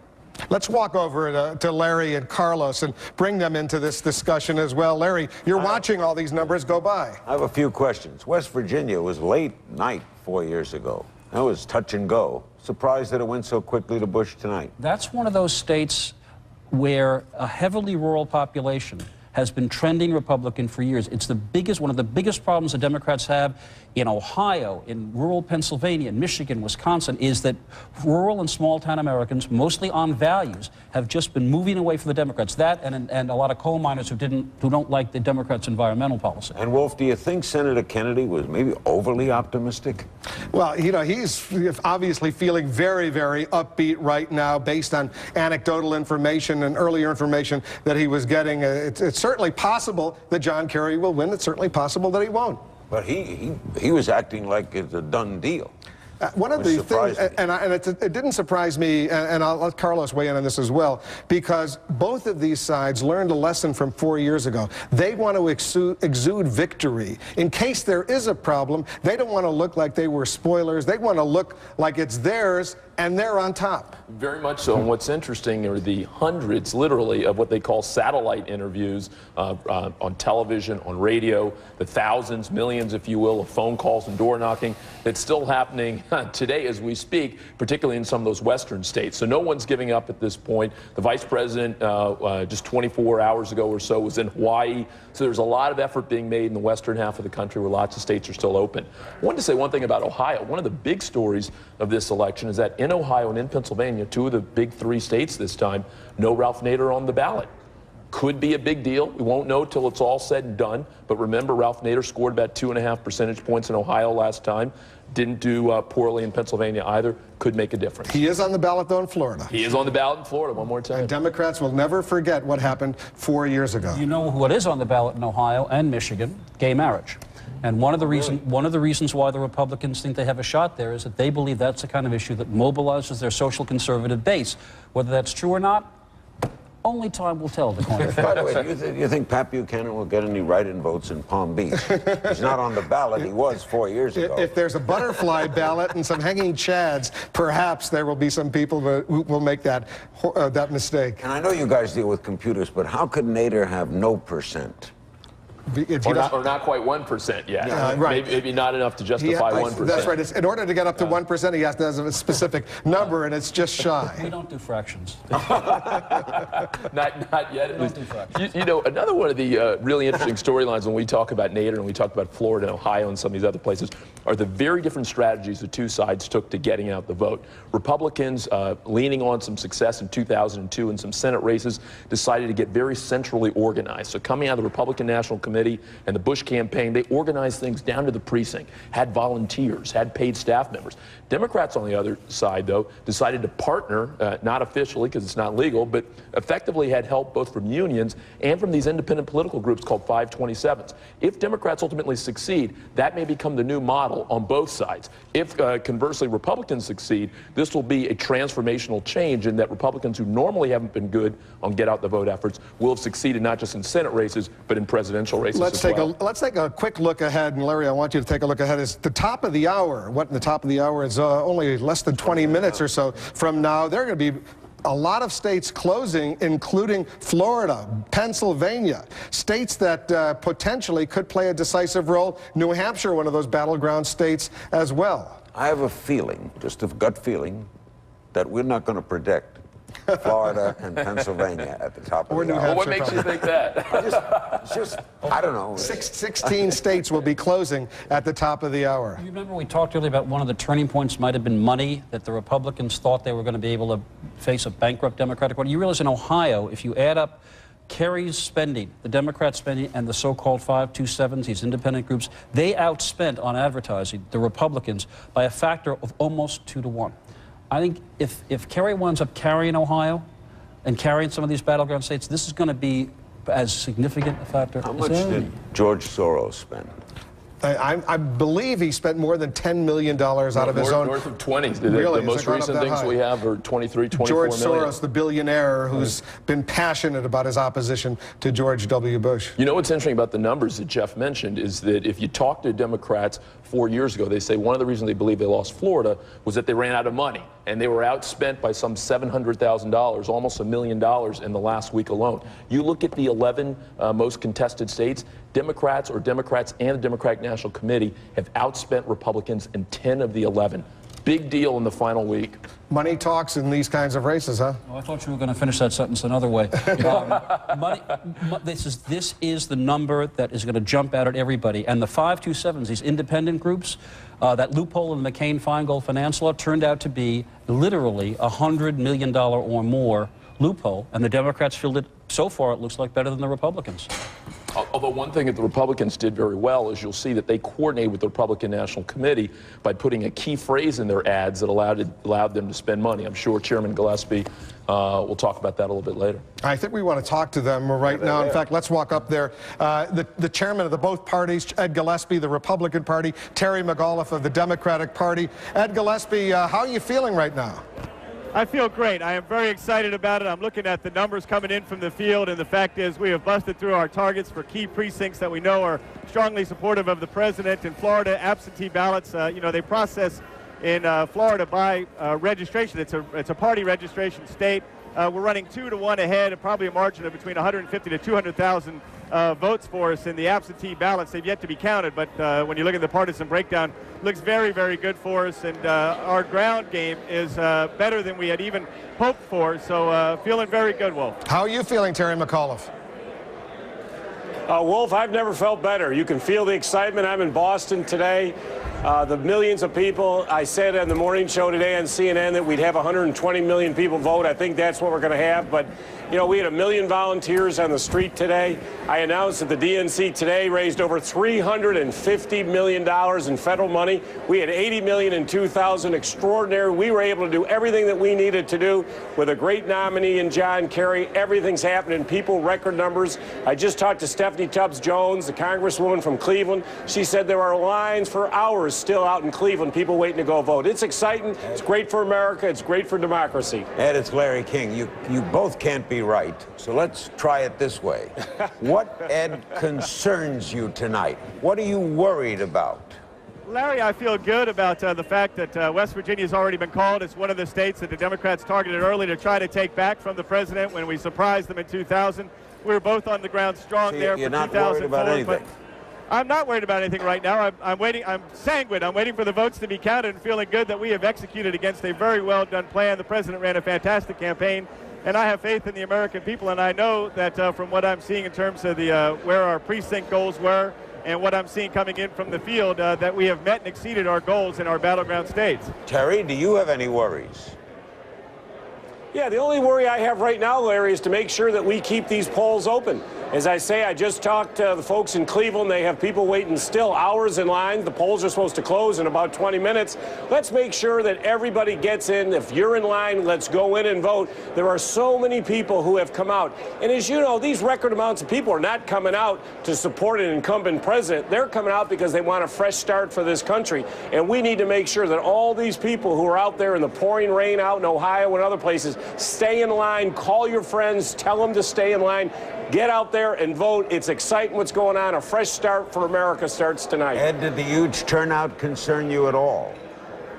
Let's walk over to Larry and Carlos and bring them into this discussion as well. Larry, you're watching all these numbers go by. I have a few questions. West Virginia was late night 4 years ago. That was touch and go. Surprised that it went so quickly to Bush tonight. That's one of those states where a heavily rural population has been trending Republican for years. It's one of the biggest problems the Democrats have in Ohio, in rural Pennsylvania, in Michigan, Wisconsin, is that rural and small-town Americans, mostly on values, have just been moving away from the Democrats. That and a lot of coal miners who don't like the Democrats' environmental policy. And Wolf, do you think Senator Kennedy was maybe overly optimistic? Well, you know, he's obviously feeling very, very upbeat right now based on anecdotal information and earlier information that he was getting. It's certainly possible that John Kerry will win. It's certainly possible that he won't. But he was acting like it's a done deal. One of the things, and it didn't surprise me, and I'll let Carlos weigh in on this as well, because both of these sides learned a lesson from 4 years ago. They want to exude victory. In case there is a problem, they don't want to look like they were spoilers. They want to look like it's theirs, and they're on top. Very much so. And what's interesting are the hundreds, literally, of what they call satellite interviews on television, on radio, the thousands, millions, if you will, of phone calls and door knocking that's still happening today as we speak, particularly in some of those western states. So no one's giving up at this point. The vice president, just 24 hours ago or so, was in Hawaii. So there's a lot of effort being made in the western half of the country where lots of states are still open. I wanted to say one thing about Ohio. One of the big stories of this election is that in Ohio and in Pennsylvania, two of the big three states this time, no Ralph Nader on the ballot. Could be a big deal. We won't know till it's all said and done. But remember, Ralph Nader scored about 2.5 percentage points in Ohio last time. Didn't do poorly in Pennsylvania either. Could make a difference. He is on the ballot, though, in Florida. He is on the ballot in Florida, one more time. And Democrats will never forget what happened 4 years ago. You know what is on the ballot in Ohio and Michigan? Gay marriage. And one of the reasons why the Republicans think they have a shot there is that they believe that's the kind of issue that mobilizes their social conservative base. Whether that's true or not, only time will tell. The coin. By the way, you think Pat Buchanan will get any write-in votes in Palm Beach? He's not on the ballot. He was 4 years ago. If there's a butterfly ballot and some hanging chads, perhaps there will be some people who will make that mistake. And I know you guys deal with computers, but how could Nader have no percent? Or not quite 1% yet. Yeah, right. Maybe not enough to justify 1%. That's right. In order to get up to 1%, he has to have a specific number, and it's just shy. We don't do fractions. not yet. We don't do fractions. You know, another one of the really interesting storylines when we talk about Nader and we talk about Florida and Ohio and some of these other places are the very different strategies the two sides took to getting out the vote. Republicans, leaning on some success in 2002 in some Senate races, decided to get very centrally organized. So coming out of the Republican National Committee and the Bush campaign, they organized things down to the precinct, had volunteers, had paid staff members. Democrats on the other side, though, decided to partner, not officially because it's not legal, but effectively had help both from unions and from these independent political groups called 527s. If Democrats ultimately succeed, that may become the new model on both sides. If, conversely, Republicans succeed, this will be a transformational change in that Republicans who normally haven't been good on get-out-the-vote efforts will have succeeded not just in Senate races, but in presidential races Let's take a quick look ahead, and Larry, I want you to take a look ahead. It's the top of the hour. What in the top of the hour is only less than 20 minutes or so from now. There are going to be a lot of states closing, including Florida, Pennsylvania, states that potentially could play a decisive role. New Hampshire, one of those battleground states as well. I have a feeling, just a gut feeling, that we're not going to predict Florida and Pennsylvania at the top of the hour. Well, what makes you think that? I don't know. 16 states will be closing at the top of the hour. You remember we talked earlier about one of the turning points might have been money, that the Republicans thought they were going to be able to face a bankrupt Democratic Party. You realize in Ohio, if you add up Kerry's spending, the Democrat spending, and the so-called 527s, these independent groups, they outspent on advertising the Republicans by a factor of almost 2 to 1. I think if Kerry winds up carrying Ohio and carrying some of these battleground states, this is going to be as significant a factor. How much did George Soros spend? I believe he spent more than $10 million out of his own. North of 20. Really, the most recent things we have are 23, 24 George million. Soros, the billionaire who's been passionate about his opposition to George W. Bush. You know what's interesting about the numbers that Jeff mentioned is that if you talk to Democrats 4 years ago, they say one of the reasons they believe they lost Florida was that they ran out of money. And they were outspent by some $700,000, almost $1 million in the last week alone. You look at the 11 most contested states, Democrats and the Democratic National Committee have outspent Republicans in 10 of the 11. Big deal in the final week. Money talks in these kinds of races, huh? Oh, I thought you were going to finish that sentence another way. This is the number that is going to jump out at everybody. And the 527s, these independent groups, that loophole in the McCain-Feingold finance law turned out to be literally $100 million or more loophole. And the Democrats filled it, so far, it looks like, better than the Republicans. Although one thing that the Republicans did very well is you'll see that they coordinated with the Republican National Committee by putting a key phrase in their ads that allowed them to spend money. I'm sure Chairman Gillespie will talk about that a little bit later. I think we want to talk to them right now. In fact, let's walk up there. The chairman of both parties, Ed Gillespie, the Republican Party, Terry McAuliffe of the Democratic Party. Ed Gillespie, how are you feeling right now? I feel great. I am very excited about it. I'm looking at the numbers coming in from the field, and the fact is we have busted through our targets for key precincts that we know are strongly supportive of the president. In Florida, absentee ballots, they process in Florida by registration. It's a party registration state. We're running 2-1 ahead, probably a margin of between 150 to 200,000 votes for us in the absentee ballots. They've yet to be counted, but when you look at the partisan breakdown, looks very, very good for us, and our ground game is better than we had even hoped for, so feeling very good, Wolf. How are you feeling, Terry McAuliffe? Wolf, I've never felt better. You can feel the excitement. I'm in Boston today. The millions of people, I said on the morning show today on CNN that we'd have 120 million people vote. I think that's what we're going to have. But, we had 1 million volunteers on the street today. I announced that the DNC today raised over $350 million in federal money. We had 80 million in 2000. Extraordinary. We were able to do everything that we needed to do with a great nominee in John Kerry. Everything's happening. People, record numbers. I just talked to Stephanie Tubbs-Jones, the congresswoman from Cleveland. She said there are lines for hours still out in Cleveland, people waiting to go vote. It's exciting. It's great for America. It's great for democracy. Ed, it's Larry King. You both can't be right, so let's try it this way. What, Ed, concerns you tonight? What are you worried about? Larry, I feel good about the fact that West Virginia has already been called as one of the states that the Democrats targeted early to try to take back from the president when we surprised them in 2000. We were both on the ground strong there for 2004. You're not worried about anything? I'm not worried about anything right now. I'm waiting. I'm sanguine. I'm waiting for the votes to be counted and feeling good that we have executed against a very well done plan. The president ran a fantastic campaign, and I have faith in the American people. And I know that from what I'm seeing in terms of the where our precinct goals were and what I'm seeing coming in from the field, that we have met and exceeded our goals in our battleground states. Terry, do you have any worries? Yeah, the only worry I have right now, Larry, is to make sure that we keep these polls open. As I say, I just talked to the folks in Cleveland. They have people waiting still hours in line. The polls are supposed to close in about 20 minutes. Let's make sure that everybody gets in. If you're in line, let's go in and vote. There are so many people who have come out. And as you know, these record amounts of people are not coming out to support an incumbent president. They're coming out because they want a fresh start for this country. And we need to make sure that all these people who are out there in the pouring rain out in Ohio and other places stay in line, call your friends, tell them to stay in line. Get out there and vote. It's exciting what's going on. A fresh start for America starts tonight. Ed, did the huge turnout concern you at all?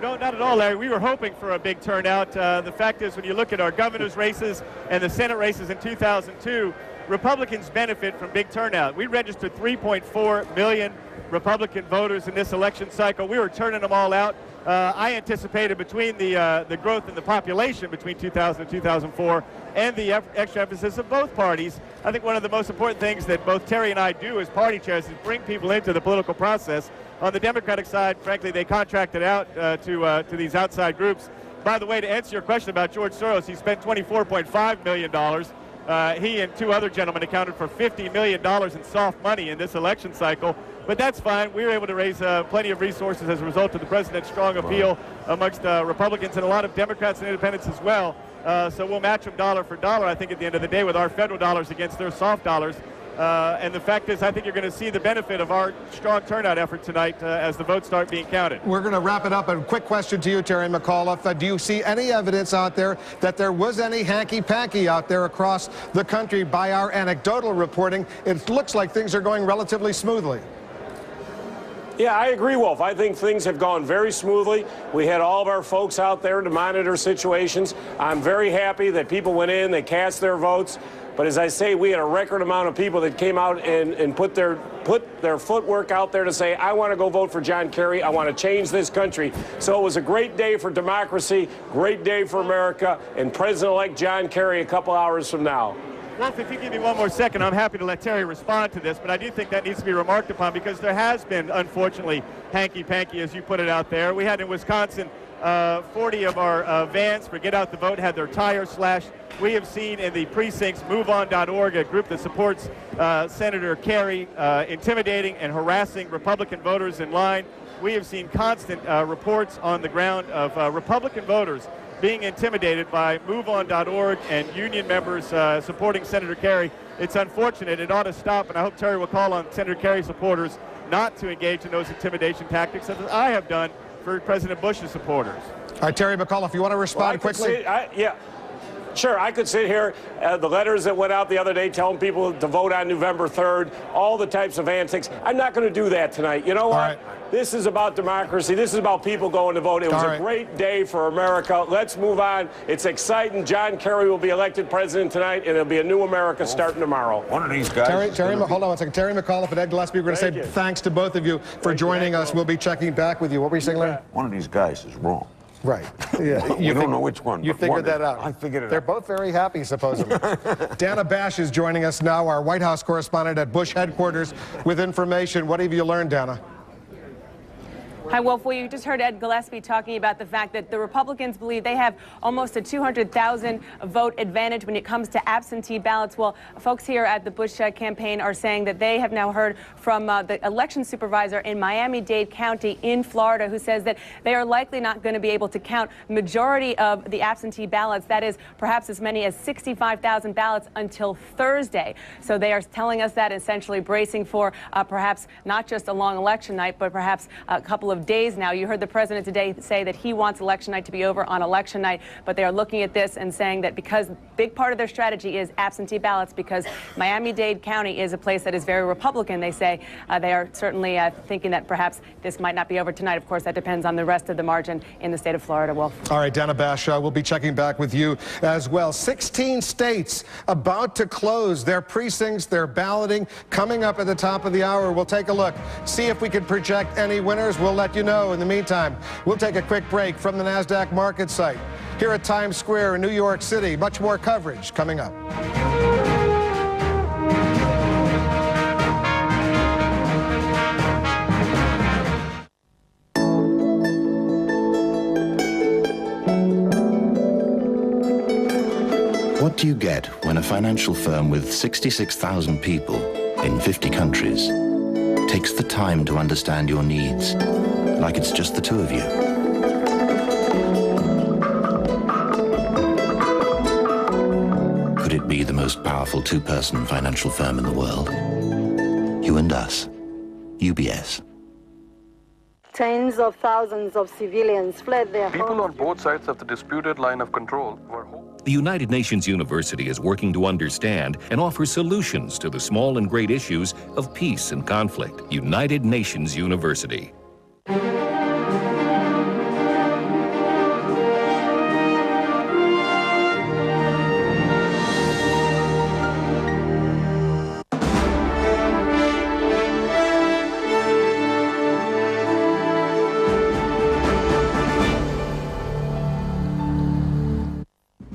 No, not at all, Larry. We were hoping for a big turnout. The fact is, when you look at our governor's races and the Senate races in 2002, Republicans benefit from big turnout. We registered 3.4 million Republican voters in this election cycle. We were turning them all out. I anticipated between the growth in the population between 2000 and 2004 and the extra emphasis of both parties, I think one of the most important things that both Terry and I do as party chairs is bring people into the political process. On the Democratic side, frankly, they contracted out to these outside groups. By the way, to answer your question about George Soros, he spent $24.5 million. He and two other gentlemen accounted for $50 million in soft money in this election cycle. But that's fine. We were able to raise plenty of resources as a result of the president's strong appeal amongst Republicans and a lot of Democrats and independents as well. So we'll match them dollar for dollar, I think, at the end of the day with our federal dollars against their soft dollars. And the fact is, I think you're going to see the benefit of our strong turnout effort tonight as the votes start being counted. We're going to wrap it up. A quick question to you, Terry McAuliffe. Do you see any evidence out there that there was any hanky-panky out there across the country? By our anecdotal reporting, it looks like things are going relatively smoothly. Yeah, I agree, Wolf. I think things have gone very smoothly. We had all of our folks out there to monitor situations. I'm very happy that people went in, they cast their votes. But as I say, we had a record amount of people that came out and put their footwork out there to say, I want to go vote for John Kerry. I want to change this country. So it was a great day for democracy, great day for America, and President-elect John Kerry a couple hours from now. Wolf, if you give me one more second, I'm happy to let Terry respond to this, but I do think that needs to be remarked upon because there has been, unfortunately, hanky-panky, as you put it out there. We had in Wisconsin 40 of our vans for Get Out the Vote had their tires slashed. We have seen in the precincts, MoveOn.org, a group that supports Senator Kerry, intimidating and harassing Republican voters in line. We have seen constant reports on the ground of Republican voters being intimidated by MoveOn.org and union members supporting Senator Kerry. It's unfortunate. It ought to stop, and I hope Terry will call on Senator Kerry supporters not to engage in those intimidation tactics, as I have done for President Bush's supporters. All right, Terry McAuliffe, if you want to respond quickly. Yeah. Sure, I could sit here, the letters that went out the other day telling people to vote on November 3rd, all the types of antics. I'm not going to do that tonight. You know what? Right. This is about democracy. This is about people going to vote. It was a great day for America. Let's move on. It's exciting. John Kerry will be elected president tonight, and it'll be a new America starting tomorrow. One of these guys. Terry, hold on one second. Terry McAuliffe and Ed Gillespie, we're going to say thanks to both of you for joining us. We'll be checking back with you. What were you saying, Larry? One of these guys is wrong. Right. Yeah. You don't know which one. You figured that out. I figured it out. They're both very happy, supposedly. Dana Bash is joining us now, our White House correspondent at Bush headquarters, with information. What have you learned, Dana? Hi, Wolf. Well, you just heard Ed Gillespie talking about the fact that the Republicans believe they have almost a 200,000 vote advantage when it comes to absentee ballots. Well, folks here at the Bush campaign are saying that they have now heard from the election supervisor in Miami-Dade County in Florida, who says that they are likely not going to be able to count majority of the absentee ballots. That is perhaps as many as 65,000 ballots until Thursday. So they are telling us that, essentially bracing for perhaps not just a long election night, but perhaps a couple of days now. You heard the president today say that he wants election night to be over on election night, but they are looking at this and saying that because a big part of their strategy is absentee ballots, because Miami-Dade County is a place that is very Republican, they say they are certainly thinking that perhaps this might not be over tonight. Of course, that depends on the rest of the margin in the state of Florida. Wolf. All right, Dana Bash, we'll be checking back with you as well. 16 states about to close their precincts, their balloting, coming up at the top of the hour. We'll take a look, see if we can project any winners. We'll let you know. In the meantime, we'll take a quick break from the NASDAQ market site here at Times Square in New York City. Much more coverage coming up. What do you get when a financial firm with 66,000 people in 50 countries takes the time to understand your needs, like it's just the two of you? Could it be the most powerful two-person financial firm in the world? You and us. UBS. Tens of thousands of civilians fled their People on both sides of the disputed line of control were The United Nations University is working to understand and offer solutions to the small and great issues of peace and conflict. United Nations University.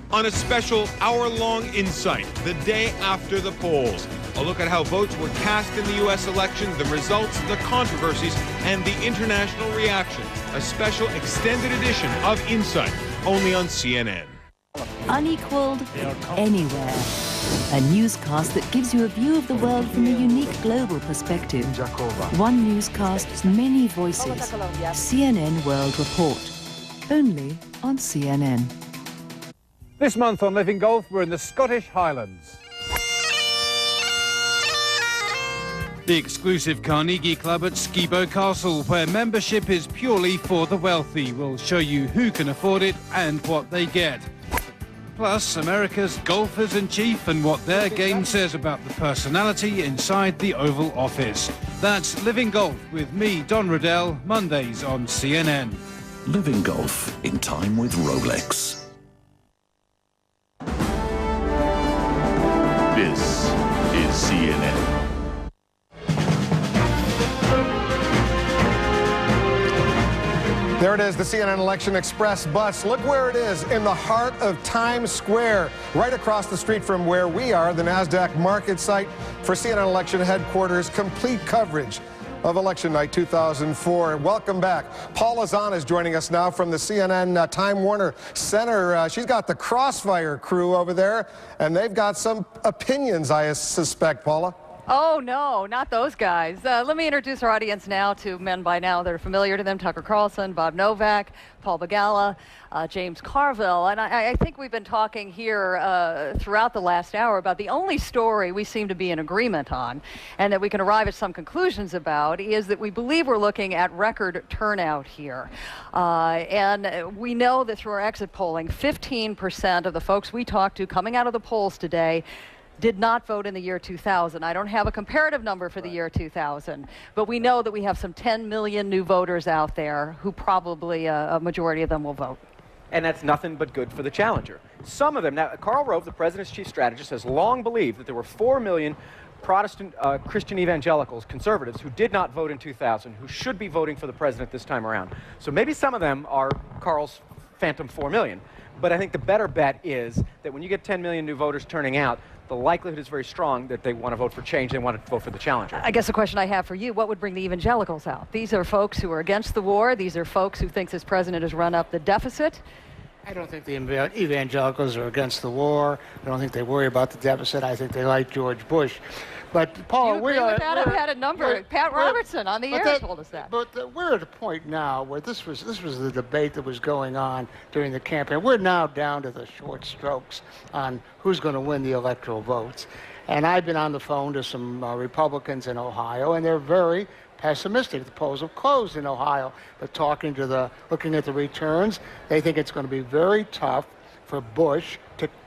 On a special hour-long insight the day after the polls. A look at how votes were cast in the U.S. election, the results, the controversies, and the international reaction. A special extended edition of Insight, only on CNN. Unequaled anywhere. A newscast that gives you a view of the world from a unique global perspective. One newscast, many voices. CNN World Report. Only on CNN. This month on Living Golf, we're in the Scottish Highlands. The exclusive Carnegie Club at Skibo Castle, where membership is purely for the wealthy. We'll show you who can afford it and what they get. Plus, America's golfers-in-chief and what their game says about the personality inside the Oval Office. That's Living Golf with me, Don Riddell, Mondays on CNN. Living Golf in time with Rolex. This is CNN. There it is, the CNN Election Express bus. Look where it is, in the heart of Times Square, right across the street from where we are, the NASDAQ market site for CNN Election headquarters. Complete coverage of election night 2004. Welcome back. Paula Zahn is joining us now from the CNN Time Warner Center. She's got the Crossfire crew over there, and they've got some opinions, I suspect, Paula. Oh, no, not those guys. Let me introduce our audience now to men by now that are familiar to them. Tucker Carlson, Bob Novak, Paul Begala, James Carville. And I think we've been talking here throughout the last hour about the only story we seem to be in agreement on and that we can arrive at some conclusions about is that we believe we're looking at record turnout here. And we know that through our exit polling, 15% of the folks we talked to coming out of the polls today did not vote in the year 2000. I don't have a comparative number for the year 2000, but we know that we have some 10 million new voters out there who probably a majority of them will vote. And that's nothing but good for the challenger. Some of them, now Karl Rove, the president's chief strategist, has long believed that there were 4 million Protestant Christian evangelicals, conservatives, who did not vote in 2000, who should be voting for the president this time around. So maybe some of them are Karl's phantom 4 million. But I think the better bet is that when you get 10 million new voters turning out, the likelihood is very strong that they want to vote for change. They want to vote for the challenger. I guess the question I have for you, what would bring the evangelicals out? These are folks who are against the war. These are folks who think this president has run up the deficit. I don't think the evangelicals are against the war. I don't think they worry about the deficit. I think they like George Bush. But, Paul, you agree with that? I've had a number. Pat Robertson on the air told us that. But we're at a point now where this was the debate that was going on during the campaign. We're now down to the short strokes on who's going to win the electoral votes. And I've been on the phone to some Republicans in Ohio, and they're very pessimistic. The polls have closed in Ohio, but looking at the returns, they think it's going to be very tough for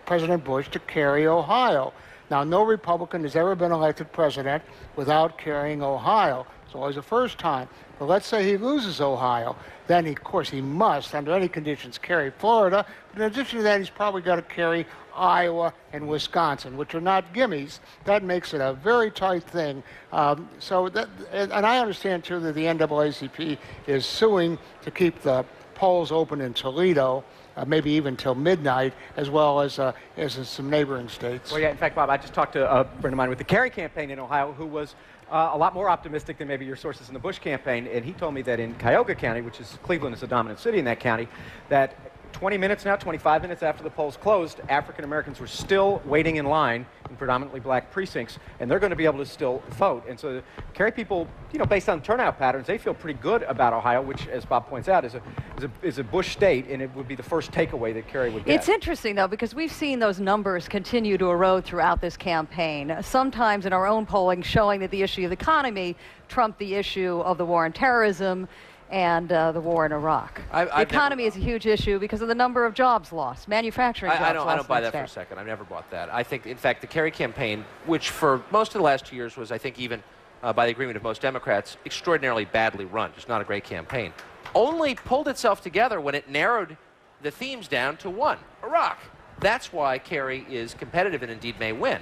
President Bush to carry Ohio. Now, no Republican has ever been elected president without carrying Ohio. It's always the first time. But let's say he loses Ohio. Then, of course, he must, under any conditions, carry Florida. But in addition to that, he's probably got to carry Iowa and Wisconsin, which are not gimmies. That makes it a very tight thing. And I understand, too, that the NAACP is suing to keep the polls open in Toledo, maybe even till midnight, as well as in some neighboring states. Well, yeah, in fact, Bob, I just talked to a friend of mine with the Kerry campaign in Ohio who was a lot more optimistic than maybe your sources in the Bush campaign, and he told me that in Cuyahoga County, which is Cleveland is a dominant city in that county, that 25 minutes after the polls closed, African Americans were still waiting in line in predominantly black precincts, and they're going to be able to still vote. And so the Kerry people, based on turnout patterns, they feel pretty good about Ohio, which, as Bob points out, is a Bush state, and it would be the first takeaway that Kerry would get. It's interesting, though, because we've seen those numbers continue to erode throughout this campaign, sometimes in our own polling showing that the issue of the economy trumped the issue of the war on terrorism and the war in Iraq. The economy is a huge issue because of the number of jobs lost, manufacturing jobs lost. I don't buy that for a second. I've never bought that. I think, in fact, the Kerry campaign, which for most of the last 2 years was, I think, even by the agreement of most Democrats, extraordinarily badly run, just not a great campaign, only pulled itself together when it narrowed the themes down to one, Iraq. That's why Kerry is competitive and indeed may win.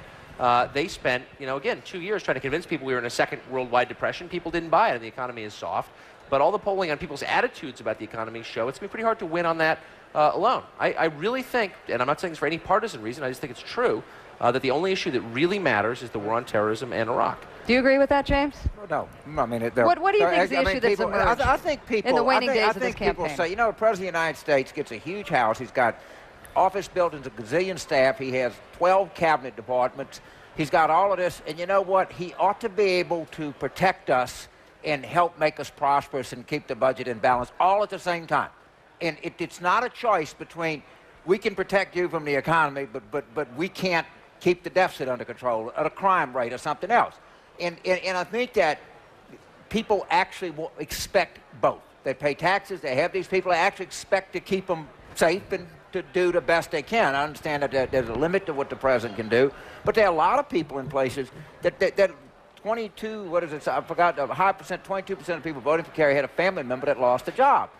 They spent, again, 2 years trying to convince people we were in a second worldwide depression. People didn't buy it, and the economy is soft. But all the polling on people's attitudes about the economy show it's going to be pretty hard to win on that alone. I really think, and I'm not saying this for any partisan reason, I just think it's true, that the only issue that really matters is the war on terrorism and Iraq. Do you agree with that, James? No. I mean, what do you think is the issue that's emerged I think people, in the waning days of this people campaign? say, the President of the United States gets a huge house. He's got office buildings, a gazillion staff. He has 12 cabinet departments. He's got all of this. And you know what? He ought to be able to protect us and help make us prosperous and keep the budget in balance all at the same time. And it's not a choice between we can protect you from the economy, but we can't keep the deficit under control at a crime rate or something else. And I think that people actually will expect both. They pay taxes, they have these people, they actually expect to keep them safe and to do the best they can. I understand that there's a limit to what the president can do, but there are a lot of people in places that 22, what is it? I forgot, a high percent, 22% of people voting for Kerry had a family member that lost a job.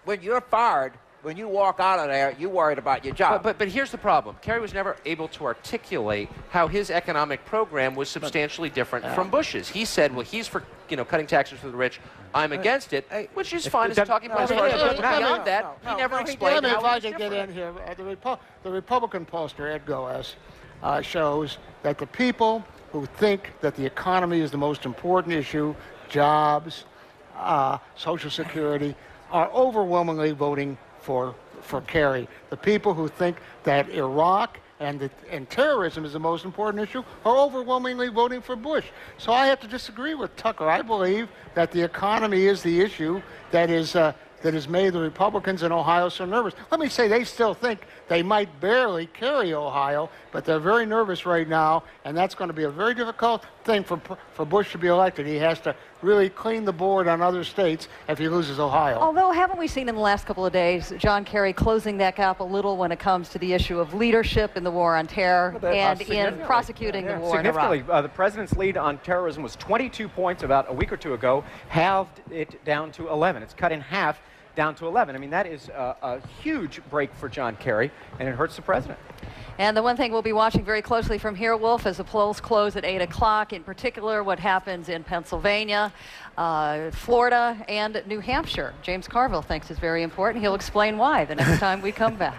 When you're fired, when you walk out of there, you're worried about your job. But here's the problem. Kerry was never able to articulate how his economic program was substantially different from Bush's. He said, well, he's for cutting taxes for the rich. I'm against it, which is fine as a talking point. Beyond that, he never explained how it was different. If I can get in here, the Republican pollster, Ed Goes, shows that the people who think that the economy is the most important issue, jobs, Social Security, are overwhelmingly voting for Kerry. The people who think that Iraq and terrorism is the most important issue are overwhelmingly voting for Bush. So I have to disagree with Tucker. I believe that the economy is the issue that has made the Republicans in Ohio so nervous. Let me say, they still think they might barely carry Ohio, but they're very nervous right now, and that's going to be a very difficult thing for Bush to be elected. He has to really clean the board on other states if he loses Ohio. Although, haven't we seen in the last couple of days John Kerry closing that gap a little when it comes to the issue of leadership in the war on terror and in prosecuting the war in Iraq? Significantly, the president's lead on terrorism was 22 points about a week or two ago, halved it down to 11. It's cut in half down to 11. I mean, that is a huge break for John Kerry, and it hurts the president. And the one thing we'll be watching very closely from here, Wolf, as the polls close at 8 o'clock, in particular what happens in Pennsylvania, Florida, and New Hampshire. James Carville thinks is very important. He'll explain why the next time we come back.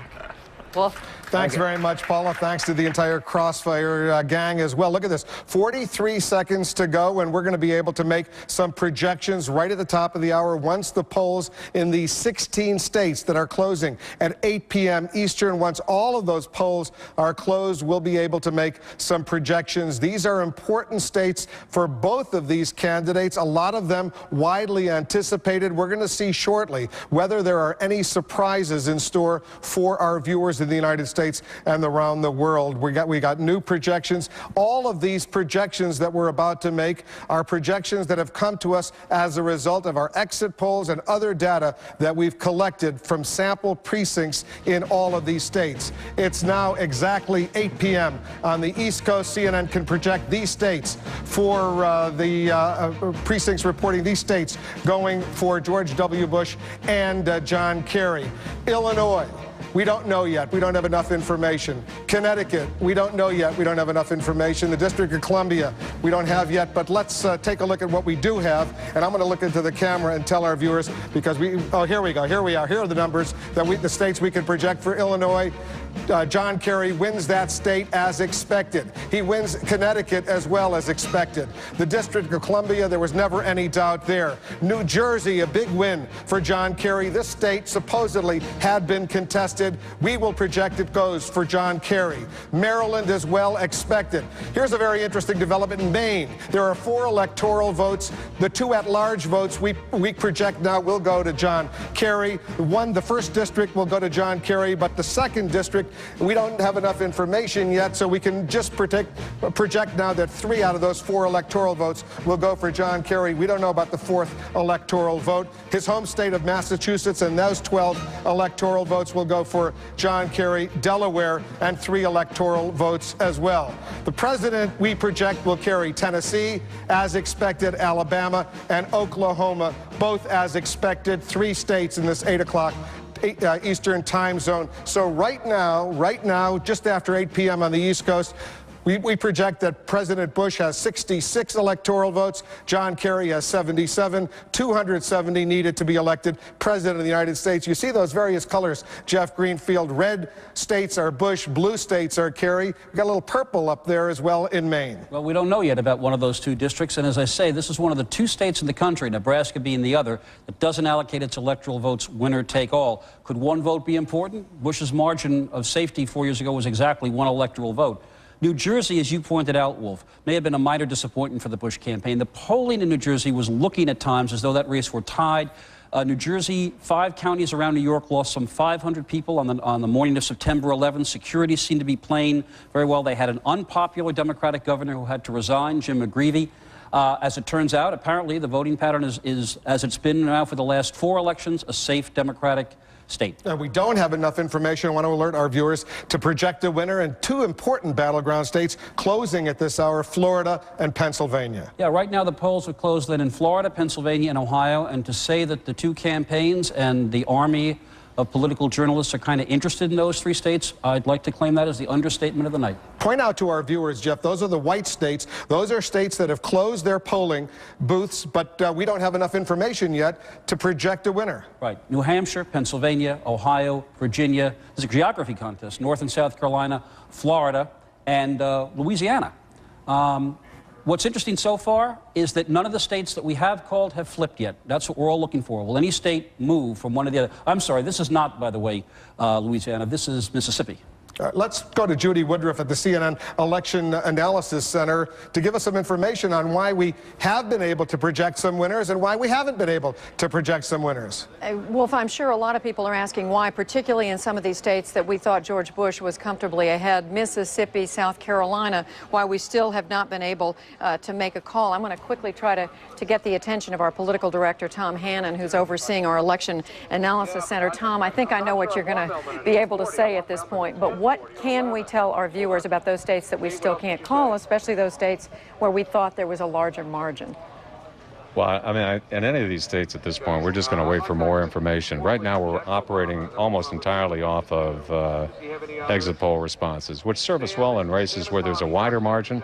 Wolf. Thanks very much, Paula. Thanks to the entire Crossfire gang as well. Look at this, 43 seconds to go, and we're going to be able to make some projections right at the top of the hour once the polls in the 16 states that are closing at 8 p.m. Eastern. Once all of those polls are closed, we'll be able to make some projections. These are important states for both of these candidates, a lot of them widely anticipated. We're going to see shortly whether there are any surprises in store for our viewers in the United States and around the world. We got new projections. All of these projections that we're about to make are projections that have come to us as a result of our exit polls and other data that we've collected from sample precincts in all of these states. It's now exactly 8 p.m. on the East Coast. CNN can project these states for the precincts reporting these states going for George W. Bush and John Kerry. Illinois, we don't know yet. We don't have enough information. Connecticut, we don't know yet. We don't have enough information. The District of Columbia, we don't have yet. But let's take a look at what we do have. And I'm going to look into the camera and tell our viewers, because here we go. Here we are. Here are the numbers that the states we can project for Illinois. John Kerry wins that state as expected. He wins Connecticut as well as expected. The District of Columbia, there was never any doubt there. New Jersey, a big win for John Kerry. This state supposedly had been contested. We will project it goes for John Kerry. Maryland as well expected. Here's a very interesting development in Maine. There are 4 electoral votes. The 2 at-large votes we project now will go to John Kerry. The first district will go to John Kerry, but the second district, we don't have enough information yet, so we can just project now that 3 out of those 4 electoral votes will go for John Kerry. We don't know about the 4th electoral vote. His home state of Massachusetts and those 12 electoral votes will go for John Kerry. Delaware, and 3 electoral votes as well. The president, we project, will carry Tennessee, as expected, Alabama, and Oklahoma, both as expected. 3 states in this 8 o'clock Eastern time zone. So right now, just after 8 p.m. on the East Coast, we project that President Bush has 66 electoral votes. John Kerry has 77. 270 needed to be elected President of the United States. You see those various colors, Jeff Greenfield. Red states are Bush, blue states are Kerry. We've got a little purple up there as well in Maine. Well, we don't know yet about one of those 2 districts. And as I say, this is one of the 2 states in the country, Nebraska being the other, that doesn't allocate its electoral votes winner take all. Could one vote be important? Bush's margin of safety 4 years ago was exactly 1 electoral vote. New Jersey, as you pointed out, Wolf, may have been a minor disappointment for the Bush campaign. The polling in New Jersey was looking at times as though that race were tied. New Jersey, 5 counties around New York lost some 500 people on the morning of September 11th. Security seemed to be playing very well. They had an unpopular Democratic governor who had to resign, Jim McGreevey. As it turns out, apparently the voting pattern is, as it's been now for the last 4 elections, a safe Democratic state. We don't have enough information. I want to alert our viewers to project a winner in 2 important battleground states closing at this hour, Florida and Pennsylvania. Yeah, right now the polls are closed then in Florida, Pennsylvania, and Ohio. And to say that the 2 campaigns and the army of political journalists are kind of interested in those 3 states, I'd like to claim that as the understatement of the night. Point out to our viewers, Jeff, those are the white states. Those are states that have closed their polling booths, but we don't have enough information yet to project a winner. Right. New Hampshire, Pennsylvania, Ohio, Virginia. There's a geography contest. North and South Carolina, Florida, and Louisiana. What's interesting so far is that none of the states that we have called have flipped yet. That's what we're all looking for. Will any state move from one or the other? I'm sorry, this is not, by the way, Louisiana. This is Mississippi. Let's go to Judy Woodruff at the CNN Election Analysis Center to give us some information on why we have been able to project some winners and why we haven't been able to project some winners. Wolf, I'm sure a lot of people are asking why, particularly in some of these states that we thought George Bush was comfortably ahead, Mississippi, South Carolina, why we still have not been able to make a call. I'm going to quickly try to get the attention of our political director, Tom Hannon, who's overseeing our Election Analysis Center. Tom, I think I know what you're going to be able to say at this point, but what can we tell our viewers about those states that we still can't call, especially those states where we thought there was a larger margin? Well, I mean, in any of these states at this point, we're just going to wait for more information. Right now, we're operating almost entirely off of exit poll responses, which serve us well in races where there's a wider margin.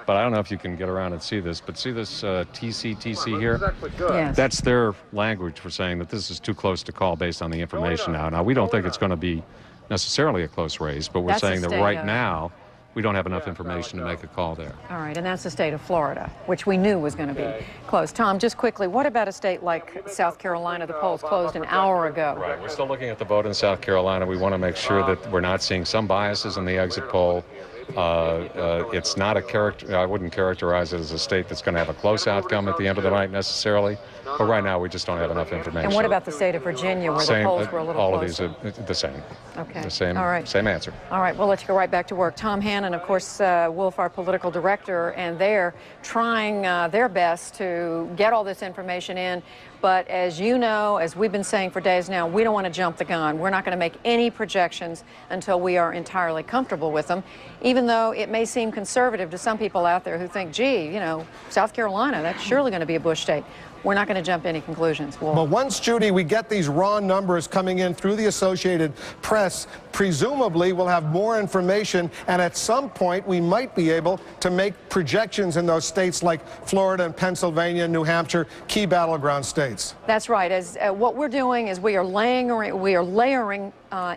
But I don't know if you can get around and see this, but see this TC here? Yes. That's their language for saying that this is too close to call based on the information now. Now, we don't think it's going to be necessarily a close race, but we're saying that right now we don't have enough information to make a call there. All right, and that's the state of Florida, which we knew was going to be close. Tom, just quickly, what about a state like South Carolina? The polls closed an hour ago. Right, we're still looking at the vote in South Carolina. We want to make sure that we're not seeing some biases in the exit poll. It's not a character, I wouldn't characterize it as a state that's going to have a close outcome at the end of the night necessarily, but right now we just don't have enough information. And what about the state of Virginia where the polls were a little all closer? of these are the same. Okay. The same, all right. Same answer. All right, well, let's go right back to work. Tom Hannon, of course, Wolf, our political director, and they're trying their best to get all this information in. But as you know, as we've been saying for days now, we don't want to jump the gun. We're not going to make any projections until we are entirely comfortable with them, even though it may seem conservative to some people out there who think, gee, you know, South Carolina, that's surely going to be a Bush state. We're not going to jump to any conclusions. But once, Judy, we get these raw numbers coming in through the Associated Press, presumably we'll have more information, and at some point we might be able to make projections in those states like Florida and Pennsylvania, New Hampshire, key battleground states. That's right. As what we're doing is we are layering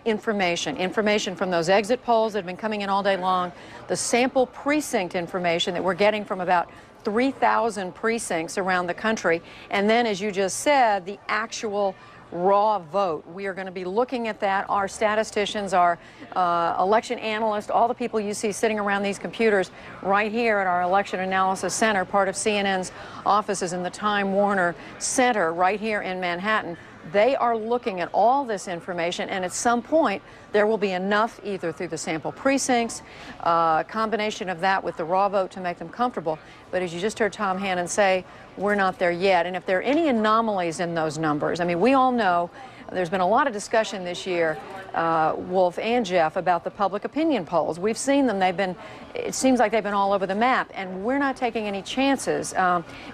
information from those exit polls that have been coming in all day long, the sample precinct information that we're getting from about 3,000 precincts around the country, and then, as you just said, the actual raw vote. We are going to be looking at that. Our statisticians, our election analysts, all the people you see sitting around these computers right here at our Election Analysis Center, part of CNN's offices in the Time Warner Center right here in Manhattan. They are looking at all this information, and at some point there will be enough, either through the sample precincts, combination of that with the raw vote, to make them comfortable. But as you just heard Tom Hannon say, we're not there yet. And if there are any anomalies in those numbers, I mean, we all know there's been a lot of discussion this year, Wolf and Jeff, about the public opinion polls. We've seen them. It seems like they've been all over the map, and we're not taking any chances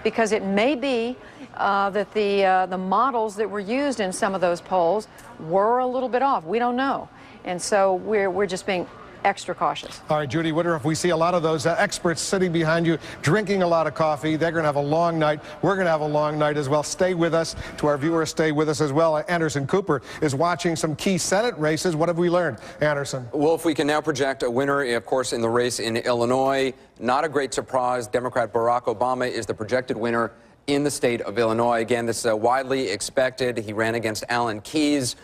because it may be that the models that were used in some of those polls were a little bit off. We don't know. And so we're just being extra cautious. All right, Judy Woodruff, we see a lot of those experts sitting behind you, drinking a lot of coffee. They're going to have a long night. We're going to have a long night as well. Stay with us. To our viewers, stay with us as well. Anderson Cooper is watching some key Senate races. What have we learned, Anderson? Wolf, we can now project a winner, of course, in the race in Illinois. Not a great surprise. Democrat Barack Obama is the projected winner in the state of Illinois. Again, this is widely expected. He ran against Alan Keyes,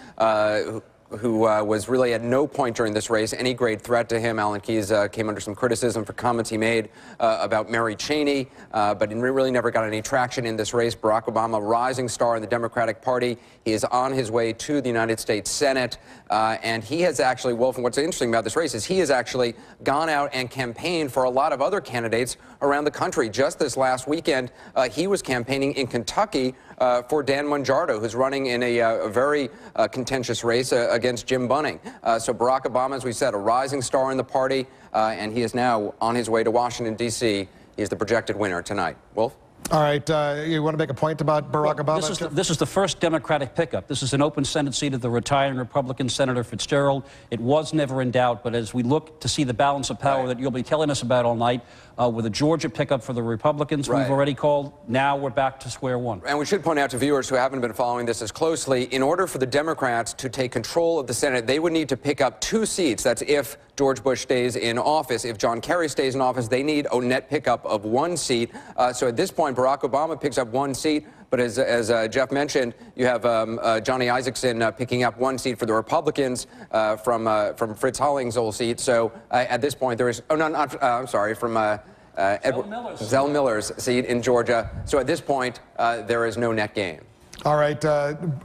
who was really at no point during this race any great threat to him. Alan Keyes came under some criticism for comments he made about Mary Cheney, but really never got any traction in this race. Barack Obama, rising star in the Democratic Party. He is on his way to the United States Senate, and he has actually, Wolf, and what's interesting about this race is he has actually gone out and campaigned for a lot of other candidates around the country. Just this last weekend, he was campaigning in Kentucky for Dan Monjardo, who's running in a very contentious race against Jim Bunning. So Barack Obama, as we said, a rising star in the party, and he is now on his way to Washington, D.C. He is the projected winner tonight. Wolf? All right, you want to make a point about Barack Obama? This is the first Democratic pickup. This is an open Senate seat of the retiring Republican Senator Fitzgerald. It was never in doubt, but as we look to see the balance of power that you'll be telling us about all night, with a Georgia pickup for the Republicans we've already called, now we're back to square one. And we should point out to viewers who haven't been following this as closely, in order for the Democrats to take control of the Senate, they would need to pick up 2 seats. That's if George Bush stays in office. If John Kerry stays in office, they need a net pickup of 1 seat. So at this point, Barack Obama picks up 1 seat. But as Jeff mentioned, you have Johnny Isakson picking up 1 seat for the Republicans from Fritz Holling's old seat. So at this point, there is, I'm sorry, from Zell Miller's seat in Georgia. So at this point, there is no net gain. All right,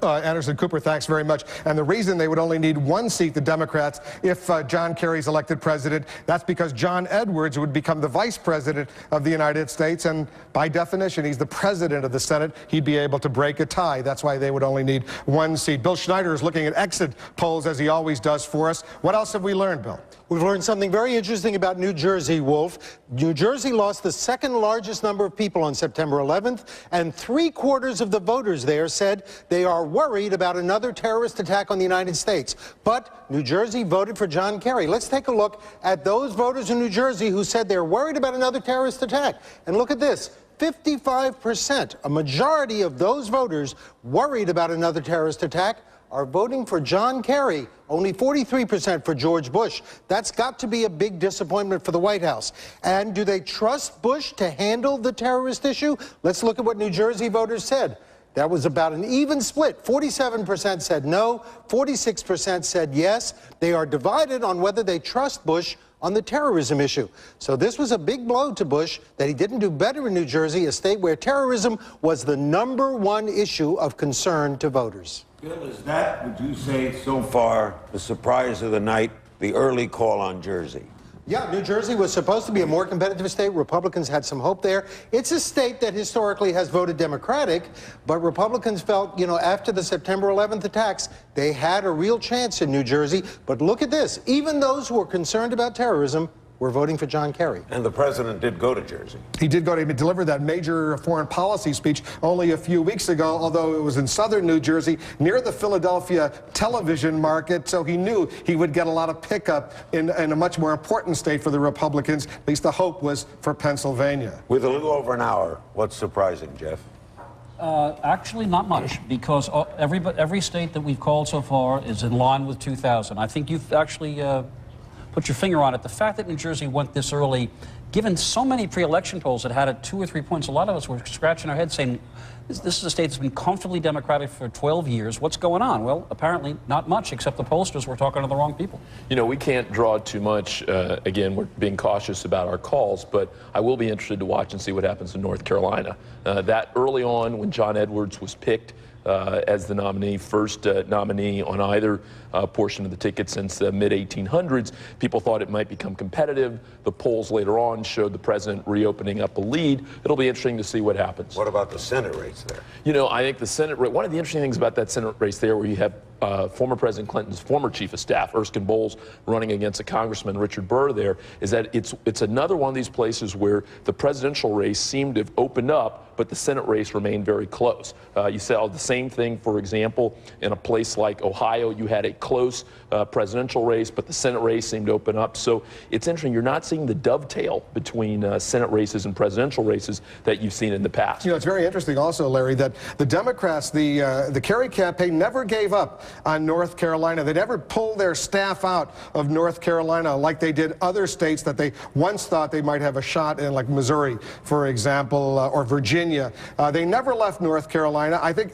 Anderson Cooper, thanks very much. And the reason they would only need 1 seat, the Democrats, if John Kerry's elected president, that's because John Edwards would become the vice president of the United States. And by definition, he's the president of the Senate. He'd be able to break a tie. That's why they would only need 1 seat. Bill Schneider is looking at exit polls, as he always does for us. What else have we learned, Bill? We've learned something very interesting about New Jersey, Wolf. New Jersey lost the 2nd largest number of people on September 11th, and 3/4 of the voters there said they are worried about another terrorist attack on the United States. But New Jersey voted for John Kerry. Let's take a look at those voters in New Jersey who said they're worried about another terrorist attack. And look at this. 55%, a majority of those voters worried about another terrorist attack, are voting for John Kerry, only 43% for George Bush. That's got to be a big disappointment for the White House. And do they trust Bush to handle the terrorist issue? Let's look at what New Jersey voters said. That was about an even split. 47% said no, 46% said yes. They are divided on whether they trust Bush on the terrorism issue. So this was a big blow to Bush that he didn't do better in New Jersey, a state where terrorism was the #1 issue of concern to voters. Bill, is that, would you say, so far, the surprise of the night, the early call on Jersey? Yeah, New Jersey was supposed to be a more competitive state. Republicans had some hope there. It's a state that historically has voted Democratic, but Republicans felt, you know, after the September 11th attacks, they had a real chance in New Jersey. But look at this. Even those who are concerned about terrorism were voting for John Kerry. And the president did go to Jersey. He did go to deliver that major foreign policy speech only a few weeks ago, although it was in southern New Jersey, near the Philadelphia television market, so he knew he would get a lot of pickup in a much more important state for the Republicans. At least the hope was for Pennsylvania. With a little over an hour, what's surprising, Jeff? Actually, not much, because every state that we've called so far is in line with 2000. I think you've actually put your finger on it. The fact that New Jersey went this early, given so many pre-election polls that had it 2 or 3 points, a lot of us were scratching our heads saying, this is a state that's been comfortably Democratic for 12 years. What's going on? Well, apparently not much, except the pollsters were talking to the wrong people. You know, we can't draw too much. Again, we're being cautious about our calls, but I will be interested to watch and see what happens in North Carolina. That early on, when John Edwards was picked as the nominee, first nominee on either portion of the ticket since the mid-1800s. People thought it might become competitive. The polls later on showed the president reopening up a lead. It'll be interesting to see what happens. What about the Senate race there? You know, I think the Senate race, one of the interesting things about that Senate race there, where you have former President Clinton's former chief of staff, Erskine Bowles, running against a Congressman, Richard Burr, there, is that it's another one of these places where the presidential race seemed to have opened up, but the Senate race remained very close. You saw the same thing, for example, in a place like Ohio. You had a close presidential race, but the Senate race seemed to open up. So it's interesting. You're not seeing the dovetail between Senate races and presidential races that you've seen in the past. You know, it's very interesting also, Larry, that the Democrats, the Kerry campaign never gave up on North Carolina. They never pulled their staff out of North Carolina like they did other states that they once thought they might have a shot in, like Missouri, for example, or Virginia. They never left North Carolina, I think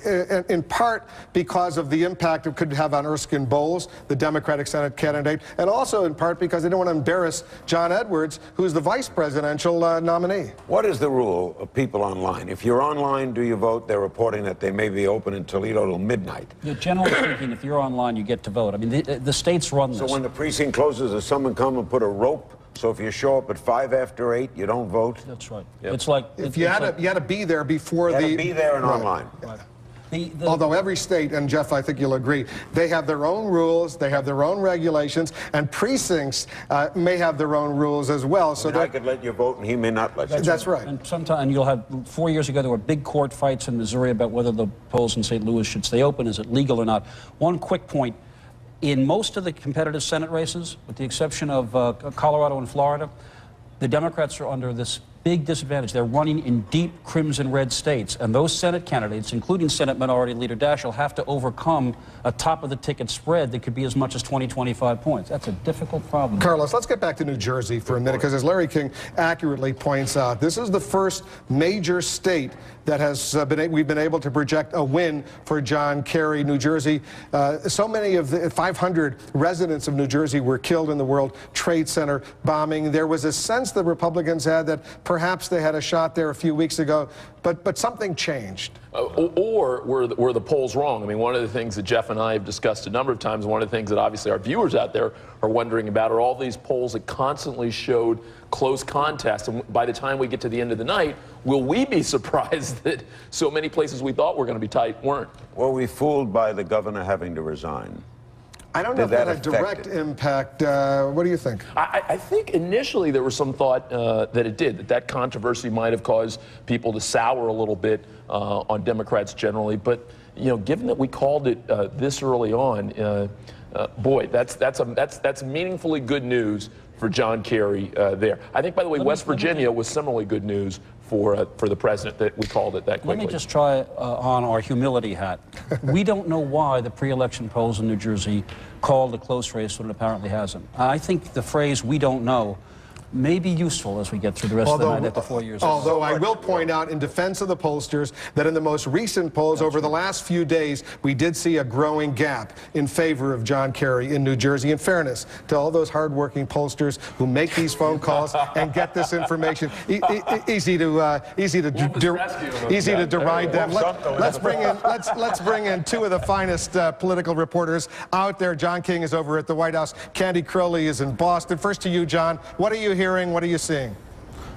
in part because of the impact it could have on Erskine Bowles, the Democratic Senate candidate, and also in part because they don't want to embarrass John Edwards, who's the vice presidential nominee. What is the rule of people online? If you're online, do you vote? They're reporting that they may be open in Toledo till midnight. Yeah, generally speaking, if you're online, you get to vote. I mean, the states run this. So when the precinct closes, does someone come and put a rope? So if you show up at 5 after 8, you don't vote? That's right. Yep. It's like if you had to be there before you had to be there and online. Right. Although every state, and Jeff, I think you'll agree, they have their own rules, they have their own regulations, and precincts may have their own rules as well. So I could let you vote, and he may not let you. That's right. And you'll have 4 years ago there were big court fights in Missouri about whether the polls in St. Louis should stay open. Is it legal or not? One quick point: in most of the competitive Senate races, with the exception of Colorado and Florida, the Democrats are under this big disadvantage. They're running in deep crimson red states, and those Senate candidates, including Senate Minority Leader Daschle, have to overcome a top-of-the-ticket spread that could be as much as 20, 25 points. That's a difficult problem. Carlos, let's get back to New Jersey for a minute, because as Larry King accurately points out, this is the first major state that has we've been able to project a win for John Kerry. New Jersey, so many of the 500 residents of New Jersey were killed in the World Trade Center bombing. There was a sense the Republicans had that perhaps they had a shot there a few weeks ago, but something changed. Or were the polls wrong? I mean, one of the things that Jeff and I have discussed a number of times, one of the things that obviously our viewers out there are wondering about are all these polls that constantly showed close contests. And by the time we get to the end of the night, will we be surprised that so many places we thought were going to be tight weren't? Were we fooled by the governor having to resign? I don't know if that had a direct impact. What do you think? I think initially there was some thought that it did, that controversy might have caused people to sour a little bit on Democrats generally. But, you know, given that we called it this early on, boy, that's meaningfully good news for John Kerry there. I think, by the way, West Virginia was similarly good news for the president that we called it that quickly. Let me just try on our humility hat. We don't know why the pre-election polls in New Jersey called a close race when it apparently hasn't. I think the phrase "we don't know" may be useful as we get through the rest of the night after 4 years. Although I will point out, in defense of the pollsters, that in the most recent polls over the last few days, we did see a growing gap in favor of John Kerry in New Jersey. In fairness to all those hardworking pollsters who make these phone calls and get this information, easy to deride them. Let's bring in two of the finest political reporters out there. John King is over at the White House. Candy Crowley is in Boston. First to you, John. What are you hearing? What are you seeing?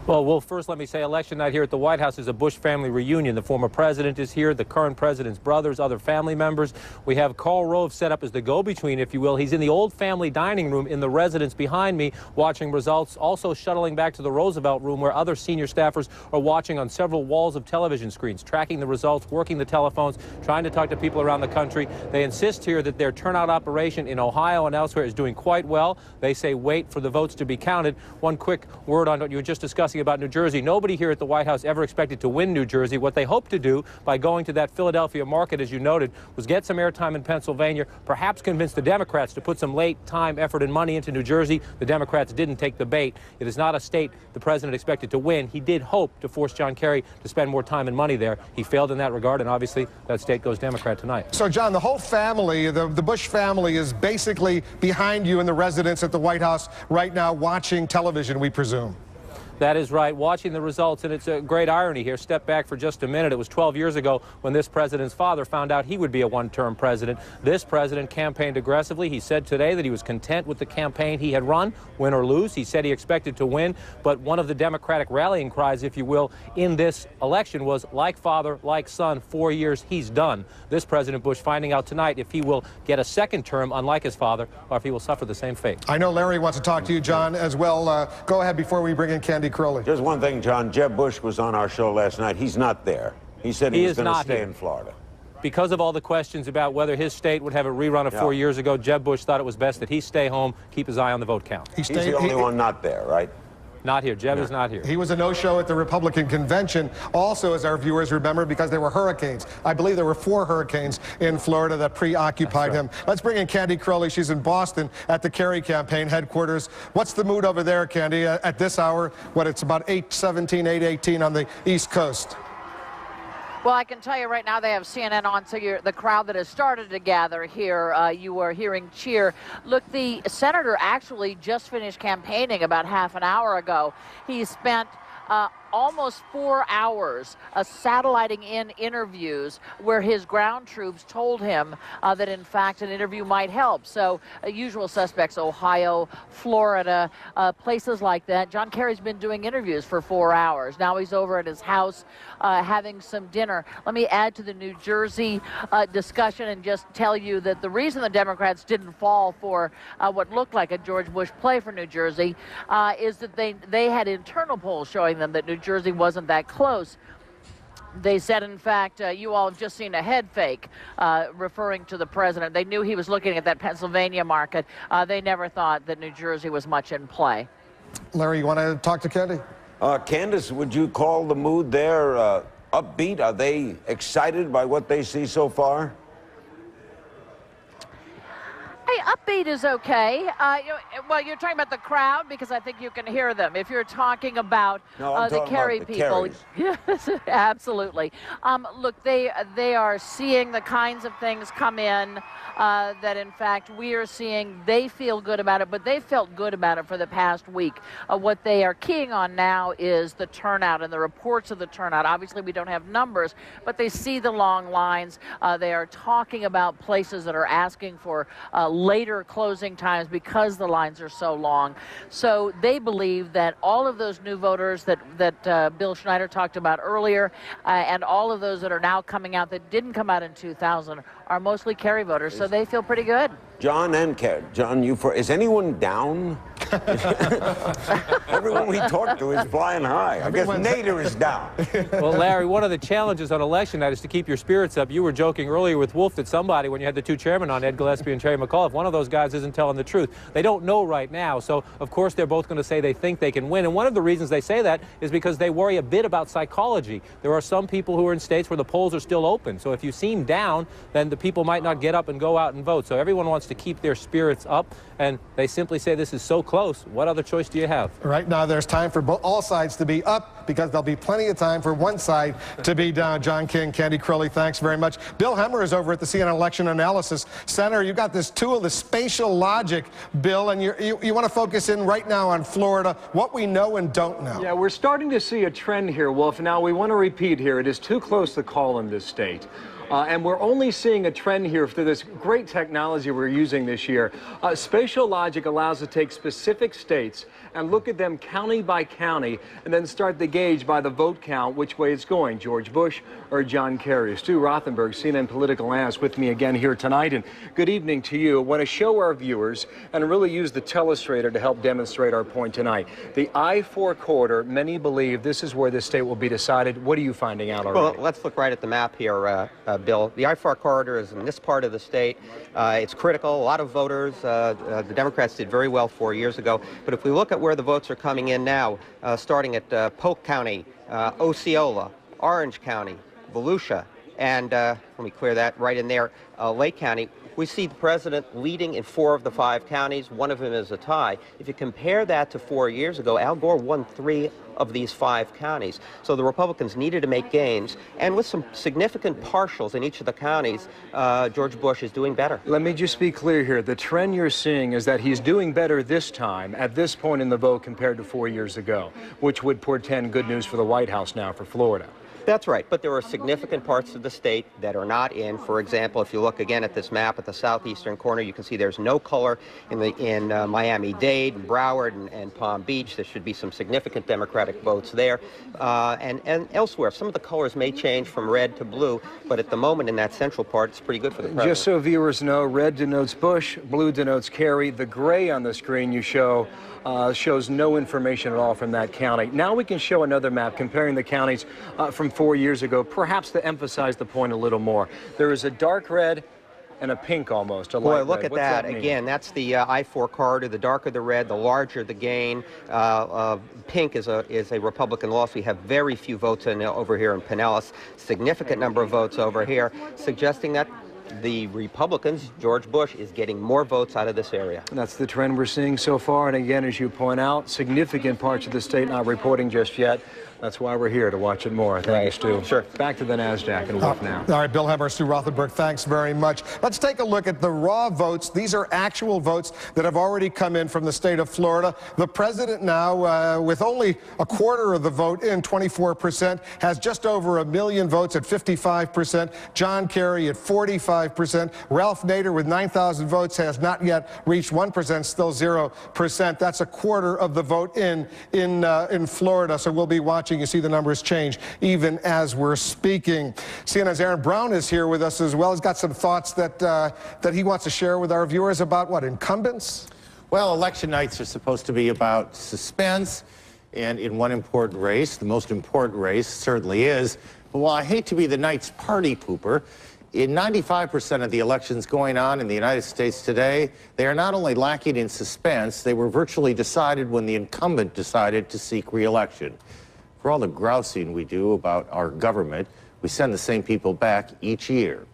Well, first let me say election night here at the White House is a Bush family reunion. The former president is here, the current president's brothers, other family members. We have Karl Rove set up as the go-between, if you will. He's in the old family dining room in the residence behind me watching results, also shuttling back to the Roosevelt room where other senior staffers are watching on several walls of television screens, tracking the results, working the telephones, trying to talk to people around the country. They insist here that their turnout operation in Ohio and elsewhere is doing quite well. They say wait for the votes to be counted. One quick word on what you were just discussing about New Jersey. Nobody here at the White House ever expected to win New Jersey. What they hoped to do by going to that Philadelphia market, as you noted, was get some airtime in Pennsylvania, perhaps convince the Democrats to put some late time, effort, and money into New Jersey. The Democrats didn't take the bait. It is not a state the president expected to win. He did hope to force John Kerry to spend more time and money there. He failed in that regard, and obviously that state goes Democrat tonight. So, John, the whole family, the Bush family, is basically behind you in the residence at the White House right now watching television, we presume. That is right, watching the results, and it's a great irony here. Step back for just a minute. It was 12 years ago when this president's father found out he would be a one-term president. This president campaigned aggressively. He said today that he was content with the campaign he had run, win or lose. He said he expected to win, but one of the Democratic rallying cries, if you will, in this election was, like father, like son, 4 years, he's done. This President Bush finding out tonight if he will get a second term, unlike his father, or if he will suffer the same fate. I know Larry wants to talk to you, John, as well. Go ahead before we bring in Candy Crowley. Just one thing, John. Jeb Bush was on our show last night. He's not there. He said he was going to stay in Florida. Because of all the questions about whether his state would have a rerun of 4 years ago, Jeb Bush thought it was best that he stay home, keep his eye on the vote count. He's the only one not there, right? Not here. Jeb is not here. He was a no-show at the Republican convention, also, as our viewers remember, because there were hurricanes. I believe there were 4 hurricanes in Florida that preoccupied him. Let's bring in Candy Crowley. She's in Boston at the Kerry campaign headquarters. What's the mood over there, Candy, at this hour? It's about 8:17, 8:18 on the East Coast. Well, I can tell you right now they have CNN on, so the crowd that has started to gather here, you are hearing cheer. Look, the senator actually just finished campaigning about half an hour ago. He spent almost 4 hours satelliting in interviews where his ground troops told him that, in fact, an interview might help. So usual suspects, Ohio, Florida, places like that. John Kerry's been doing interviews for 4 hours. Now he's over at his house having some dinner. Let me add to the New Jersey discussion and just tell you that the reason the Democrats didn't fall for what looked like a George Bush play for New Jersey is that they had internal polls showing them that New Jersey wasn't that close. They said, in fact, you all have just seen a head fake, referring to the president. They knew he was looking at that Pennsylvania market. They never thought that New Jersey was much in play. Larry, you want to talk to Candy? Candace, would you call the mood there upbeat? Are they excited by what they see so far? Hey, upbeat is okay. Well, you're talking about the crowd because I think you can hear them. If you're talking about the Kerry people, yes, absolutely. Look, they are seeing the kinds of things come in that, in fact, we are seeing. They feel good about it, but they felt good about it for the past week. What they are keying on now is the turnout and the reports of the turnout. Obviously, we don't have numbers, but they see the long lines. They are talking about places that are asking for later closing times because the lines are so long. So they believe that all of those new voters that Bill Schneider talked about earlier and all of those that are now coming out that didn't come out in 2000 are mostly Kerry voters, so they feel pretty good. John and Kerry. John, is anyone down? Everyone we talk to is flying high. I guess Nader is down. Well, Larry, one of the challenges on election night is to keep your spirits up. You were joking earlier with Wolf that somebody, when you had the two chairmen on, Ed Gillespie and Terry McAuliffe, one of those guys isn't telling the truth. They don't know right now, so of course they're both going to say they think they can win. And one of the reasons they say that is because they worry a bit about psychology. There are some people who are in states where the polls are still open, so if you seem down, then the people might not get up and go out and vote. So everyone wants to keep their spirits up, and they simply say this is so close. What other choice do you have? Right now, there's time for all sides to be up because there'll be plenty of time for one side to be down. John King, Candy Crowley, thanks very much. Bill Hemmer is over at the CNN Election Analysis Center. You've got this tool, the spatial logic, Bill, and you want to focus in right now on Florida, what we know and don't know. Yeah, we're starting to see a trend here, Wolf. Now, we want to repeat here, it is too close to call in this state. And we're only seeing a trend here through this great technology we're using this year. Spatial logic allows us to take specific states and look at them county by county and then start the gauge by the vote count which way it's going, George Bush or John Kerry. Stu Rothenberg, CNN political analyst, with me again here tonight. And good evening to you. I want to show our viewers and really use the telestrator to help demonstrate our point tonight. The I-4 corridor, many believe this is where this state will be decided. What are you finding out already? Well, let's look right at the map here, Bill. The I-4 corridor is in this part of the state. It's critical. A lot of voters, the Democrats did very well 4 years ago. But if we look at where the votes are coming in now, starting at Polk County, Osceola, Orange County, Volusia, and let me clear that right in there, Lake County, we see the president leading in 4 of the 5 counties. One of them is a tie. If you compare that to 4 years ago, Al Gore won 3 of these 5 counties. So the Republicans needed to make gains, and with some significant partials in each of the counties, George Bush is doing better. Let me just be clear here. The trend you're seeing is that he's doing better this time at this point in the vote compared to 4 years ago, which would portend good news for the White House now for Florida. That's right, but there are significant parts of the state that are not in. For example, if you look again at this map at the southeastern corner, you can see there's no color in Miami-Dade, and Broward, and Palm Beach. There should be some significant Democratic votes there. And elsewhere, some of the colors may change from red to blue, but at the moment in that central part, it's pretty good for the president. Just so viewers know, red denotes Bush, blue denotes Kerry. The gray on the screen you show shows no information at all from that county. Now we can show another map comparing the counties from 4 years ago, perhaps to emphasize the point a little more. There is a dark red and a pink almost, a light red. Boy, look at that. Again, that's the I-4 corridor. The darker the red, the larger the gain. Pink is a Republican loss. We have very few votes over here in Pinellas, significant number of votes over here, suggesting that the Republicans, George Bush, is getting more votes out of this area. And that's the trend we're seeing so far. And again, as you point out, significant parts of the state not reporting just yet. That's why we're here, to watch it more. Thank you, Stu. Sure. Back to the NASDAQ and Wolf now. All right, Bill Hemmer, Stu Rothenberg, thanks very much. Let's take a look at the raw votes. These are actual votes that have already come in from the state of Florida. The president now, with only a quarter of the vote in, 24%, has just over 1 million votes at 55%. John Kerry at 45%. Ralph Nader with 9,000 votes has not yet reached 1%, still 0%. That's a quarter of the vote in Florida. So we'll be watching. You see the numbers change even as we're speaking. CNN's Aaron Brown is here with us as well. He's got some thoughts that he wants to share with our viewers about what, incumbents? Well, election nights are supposed to be about suspense, and in one important race, the most important race certainly is. But while I hate to be the night's party pooper, in 95% of the elections going on in the United States today, they are not only lacking in suspense, they were virtually decided when the incumbent decided to seek re-election. For all the grousing we do about our government, we send the same people back each year.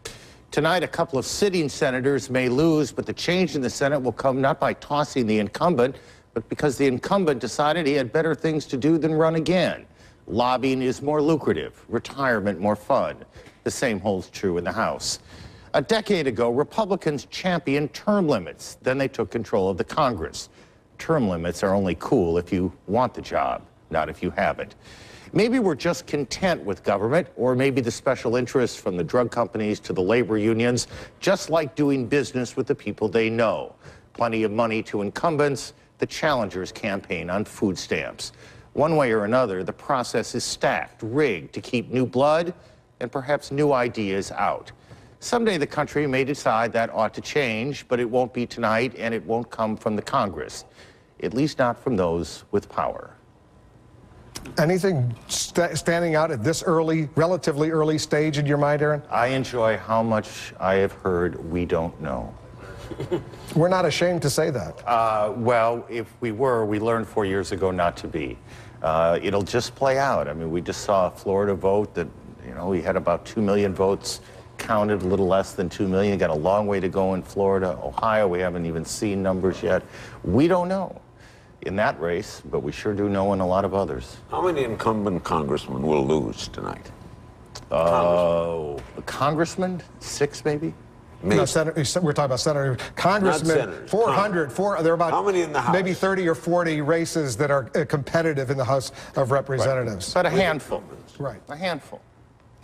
Tonight, a couple of sitting senators may lose, but the change in the Senate will come not by tossing the incumbent, but because the incumbent decided he had better things to do than run again. Lobbying is more lucrative, retirement more fun. The same holds true in the House. A decade ago, Republicans championed term limits. Then they took control of the Congress. Term limits are only cool if you want the job, not if you have it. Maybe we're just content with government, or maybe the special interests from the drug companies to the labor unions just like doing business with the people they know. Plenty of money to incumbents, the challengers campaign on food stamps. One way or another, the process is stacked, rigged to keep new blood and perhaps new ideas out. Someday the country may decide that ought to change, but it won't be tonight, and it won't come from the Congress, at least not from those with power. Anything standing out at this early, relatively early stage in your mind, Aaron? I enjoy how much I have heard we don't know. We're not ashamed to say that. Well, if we were, we learned 4 years ago not to be. It'll just play out. I mean, we just saw a Florida vote that, you know, we had about 2 million votes counted, a little less than 2 million. Got a long way to go in Florida. Ohio, we haven't even seen numbers yet. We don't know in that race, but we sure do know in a lot of others. How many incumbent congressmen will lose tonight? Congressman? 6, maybe? No, we're talking about Senator. Congressmen, 400. There are about how many in the House? Maybe 30 or 40 races that are competitive in the House of Representatives. But a handful. Right. A handful.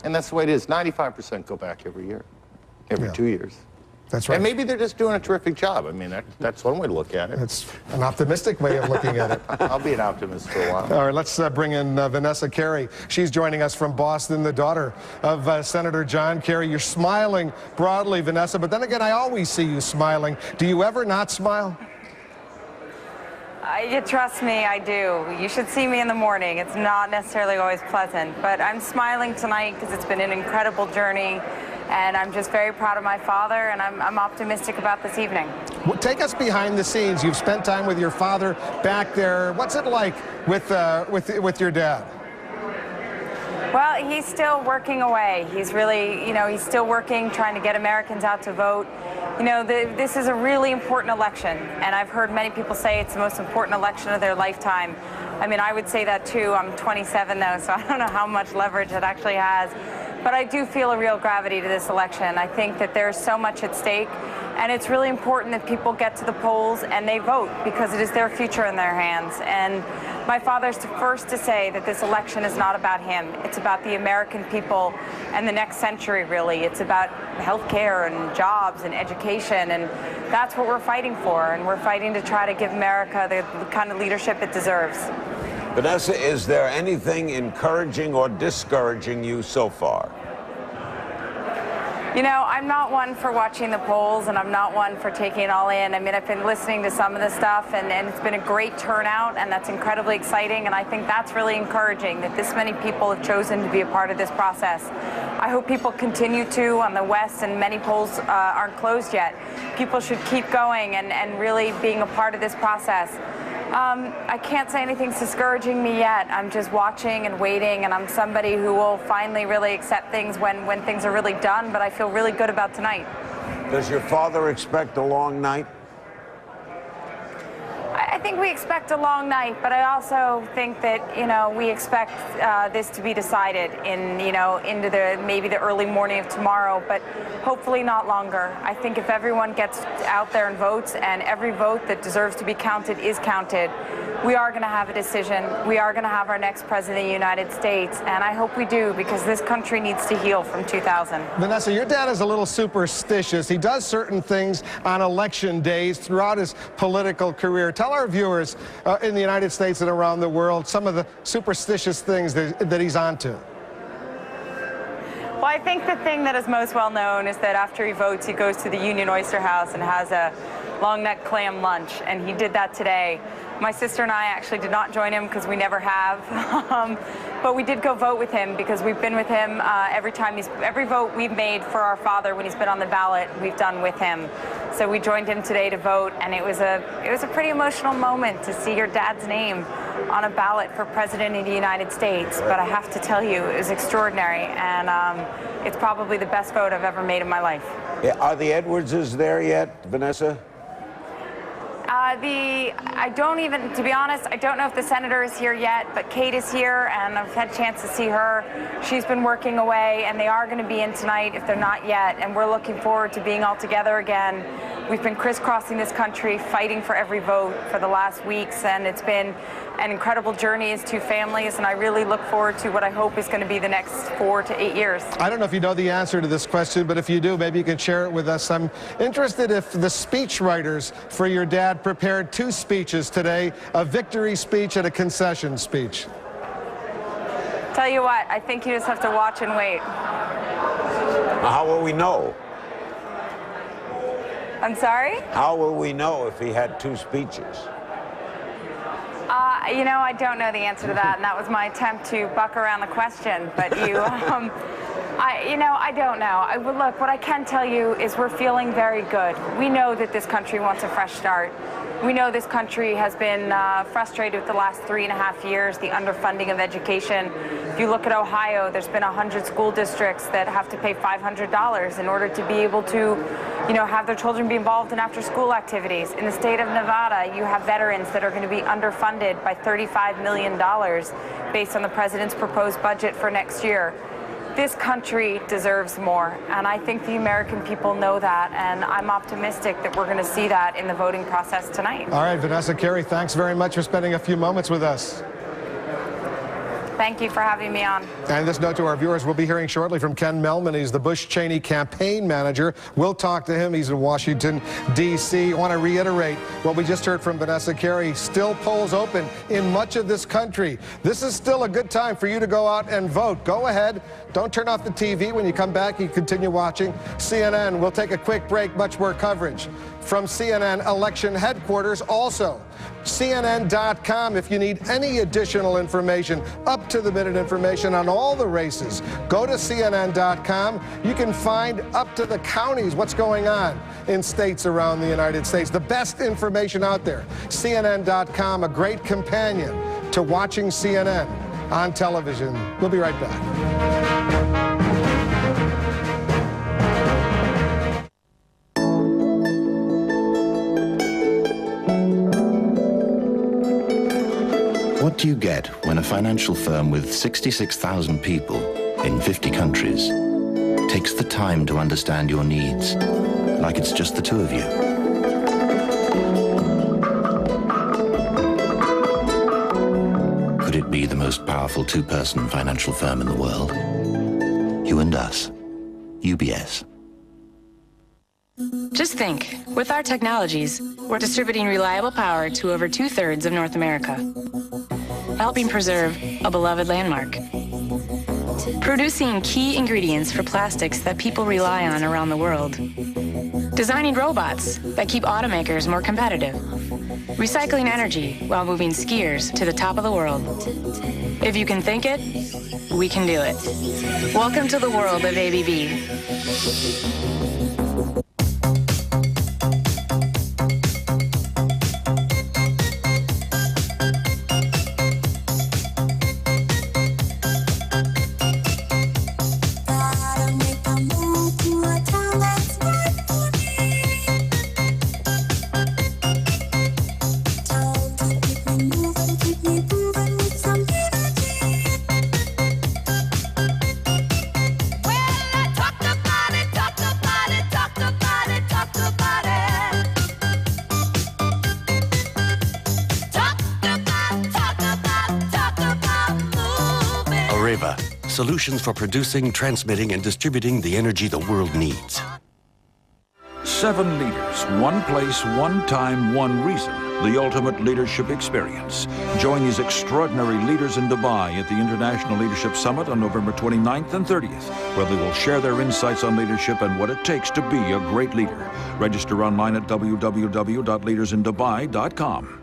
And that's the way it is. 95% go back every year, every 2 years. That's right. And maybe they're just doing a terrific job. I mean, that's one way to look at it. It's an optimistic way of looking at it. I'll be an optimist for a while. All right, let's bring in Vanessa Carey. She's joining us from Boston, the daughter of Senator John Kerry. You're smiling broadly, Vanessa, but then again, I always see you smiling. Do you ever not smile? You trust me, I do. You should see me in the morning. It's not necessarily always pleasant, but I'm smiling tonight because it's been an incredible journey. And I'm just very proud of my father, and I'm optimistic about this evening. Well, take us behind the scenes. You've spent time with your father back there. What's it like with your dad? Well, he's still working away. He's really, he's still working, trying to get Americans out to vote. This is a really important election, and I've heard many people say it's the most important election of their lifetime. I mean, I would say that too. I'm 27 though, so I don't know how much leverage it actually has. But I do feel a real gravity to this election. I think that there's so much at stake, and it's really important that people get to the polls and they vote because it is their future in their hands. And my father's the first to say that this election is not about him. It's about the American people and the next century, really. It's about health care and jobs and education, and that's what we're fighting for. And we're fighting to try to give America the kind of leadership it deserves. Vanessa, is there anything encouraging or discouraging you so far? I'm not one for watching the polls, and I'm not one for taking it all in. I mean, I've been listening to some of the stuff, and it's been a great turnout, and that's incredibly exciting, and I think that's really encouraging that this many people have chosen to be a part of this process. I hope people continue to on the West, and many polls aren't closed yet. People should keep going and really being a part of this process. I can't say anything's discouraging me yet. I'm just watching and waiting, and I'm somebody who will finally really accept things when things are really done, but I feel really good about tonight. Does your father expect a long night? I think think we expect a long night, but I also think that, you know, we expect this to be decided in, you know, into maybe the early morning of tomorrow, but hopefully not longer. I think if everyone gets out there and votes, and every vote that deserves to be counted is counted, we are going to have a decision. We are going to have our next president of the United States, and I hope we do, because this country needs to heal from 2000. Vanessa, your dad is a little superstitious. He does certain things on election days throughout his political career. Tell our viewers in the United States and around the world some of the superstitious things that he's onto. Well, I think the thing that is most well known is that after he votes, he goes to the Union Oyster House and has a long neck clam lunch, and he did that today. My sister and I actually did not join him because we never have, but we did go vote with him because we've been with him every vote we've made for our father when he's been on the ballot, we've done with him. So we joined him today to vote, and it was a pretty emotional moment to see your dad's name on a ballot for president of the United States. But I have to tell you, it was extraordinary, and it's probably the best vote I've ever made in my life. Yeah, are the Edwardses there yet, Vanessa? To be honest, I don't know if the senator is here yet, but Kate is here, and I've had a chance to see her. She's been working away, and they are going to be in tonight if they're not yet, and we're looking forward to being all together again. We've been crisscrossing this country, fighting for every vote for the last weeks, and it's been an incredible journey as two families, and I really look forward to what I hope is going to be the next 4 to 8 years. I don't know if you know the answer to this question, but if you do, maybe you can share it with us. I'm interested if the speech writers for your dad prepared 2 speeches today, a victory speech and a concession speech. Tell you what, I think you just have to watch and wait. How will we know? I'm sorry? How will we know if he had 2 speeches? You know, I don't know the answer to that, and that was my attempt to buck around the question, but you, I don't know. Look, what I can tell you is we're feeling very good. We know that this country wants a fresh start. We know this country has been frustrated with the last 3.5 years, the underfunding of education. If you look at Ohio, there's been 100 school districts that have to pay $500 in order to be able to, you know, have their children be involved in after-school activities. In the state of Nevada, you have veterans that are going to be underfunded by $35 million based on the president's proposed budget for next year. This country deserves more, and I think the American people know that, and I'm optimistic that we're going to see that in the voting process tonight. All right, Vanessa Carey, thanks very much for spending a few moments with us. Thank you for having me on. And this note to our viewers, we'll be hearing shortly from Ken Melman. He's the Bush-Cheney campaign manager. We'll talk to him. He's in Washington, D.C. I want to reiterate what we just heard from Vanessa Carey. Still polls open in much of this country. This is still a good time for you to go out and vote. Go ahead. Don't turn off the TV. When you come back, you continue watching CNN. We'll take a quick break. Much more coverage from CNN election headquarters. Also, CNN.com if you need any additional information, up-to-the-minute information on all the races. Go to CNN.com. You can find up to the counties what's going on in states around the United States. The best information out there. CNN.com, a great companion to watching CNN on television. We'll be right back. What do you get when a financial firm with 66,000 people in 50 countries takes the time to understand your needs, like it's just the two of you? Could it be the most powerful two-person financial firm in the world? You and us. UBS. Just think, with our technologies, we're distributing reliable power to over 2/3 of North America, helping preserve a beloved landmark, producing key ingredients for plastics that people rely on around the world, designing robots that keep automakers more competitive, recycling energy while moving skiers to the top of the world. If you can think it, we can do it. Welcome to the world of ABB. solutions for producing, transmitting, and distributing the energy the world needs. 7 leaders, one place, one time, one reason. The ultimate leadership experience. Join these extraordinary leaders in Dubai at the International Leadership Summit on November 29th and 30th, where they will share their insights on leadership and what it takes to be a great leader. Register online at www.leadersindubai.com.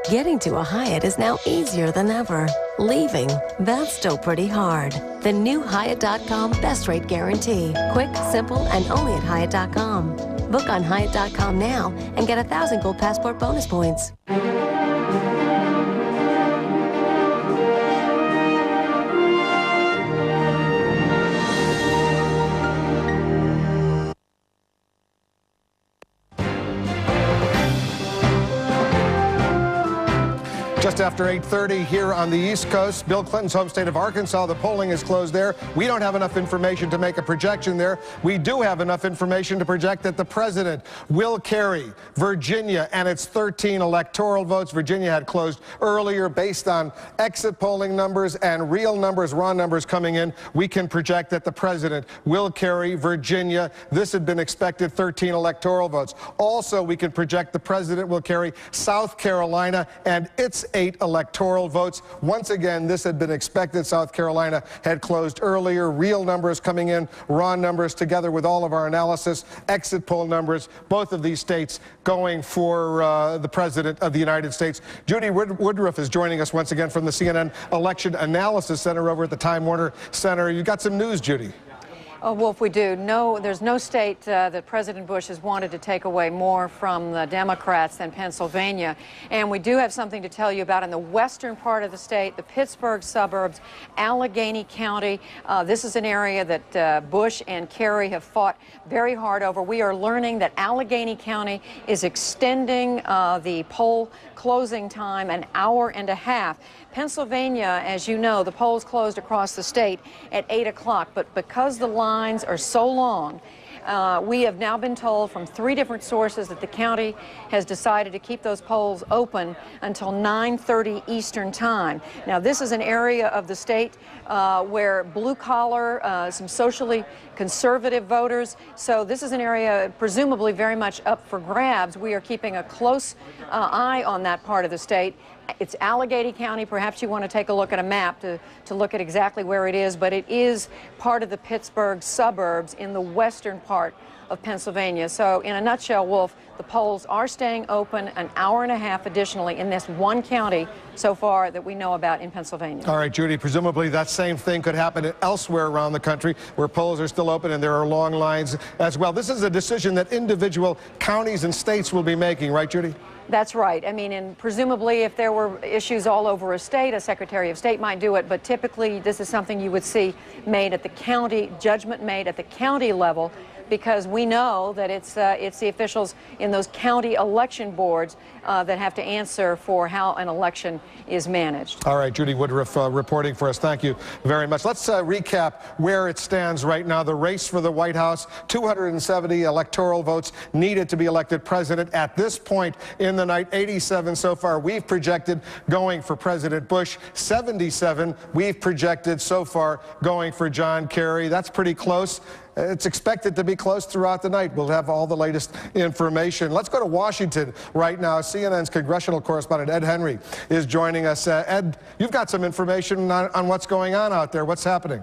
Getting to a Hyatt is now easier than ever. Leaving, that's still pretty hard. The new Hyatt.com Best Rate Guarantee. Quick, simple, and only at Hyatt.com. Book on Hyatt.com now and get 1,000 Gold Passport bonus points. Just after 8:30 here on the East Coast, Bill Clinton's home state of Arkansas, the polling is closed there. We don't have enough information to make a projection there. We do have enough information to project that the president will carry Virginia and its 13 electoral votes. Virginia had closed earlier based on exit polling numbers and real numbers, raw numbers coming in. We can project that the president will carry Virginia. This had been expected, 13 electoral votes. Also, we can project the president will carry South Carolina and its 8 electoral votes. Once again, this had been expected. South Carolina had closed earlier. Real numbers coming in, raw numbers together with all of our analysis, exit poll numbers, both of these states going for the President of the United States. Judy Woodruff is joining us once again from the CNN Election Analysis Center over at the Time Warner Center. You got some news, Judy. Oh, Wolf, we do. No, there's no state that President Bush has wanted to take away more from the Democrats than Pennsylvania. And we do have something to tell you about in the western part of the state, the Pittsburgh suburbs, Allegheny County. This is an area that Bush and Kerry have fought very hard over. We are learning that Allegheny County is extending the poll closing time an hour and a half. Pennsylvania, as you know, the polls closed across the state at 8 o'clock, but because the lines are so long, we have now been told from 3 different sources that the county has decided to keep those polls open until 9:30 Eastern Time. Now, this is an area of the state where blue-collar, some socially conservative voters, so this is an area presumably very much up for grabs. We are keeping a close eye on that part of the state. It's Allegheny County. Perhaps you want to take a look at a map to look at exactly where it is, but it is part of the Pittsburgh suburbs in the western part of Pennsylvania. So in a nutshell, Wolf, the polls are staying open an hour and a half additionally in this one county so far that we know about in Pennsylvania. All right, Judy, presumably that same thing could happen elsewhere around the country where polls are still open and there are long lines as well. This is a decision that individual counties and states will be making, right, Judy? That's right. I mean, and presumably if there were issues all over a state, a Secretary of State might do it, but typically this is something you would see made at the county, judgment made at the county level, because we know that it's the officials in those county election boards that have to answer for how an election is managed. All right, Judy Woodruff reporting for us. Thank you very much. Let's recap where it stands right now. The race for the White House, 270 electoral votes needed to be elected president. At this point in the night, 87 so far. We've projected going for President Bush. 77 we've projected so far going for John Kerry. That's pretty close. It's expected to be close throughout the night. We'll have all the latest information. Let's go to Washington right now. CNN's congressional correspondent Ed Henry is joining us. Ed, you've got some information on what's going on out there. What's happening?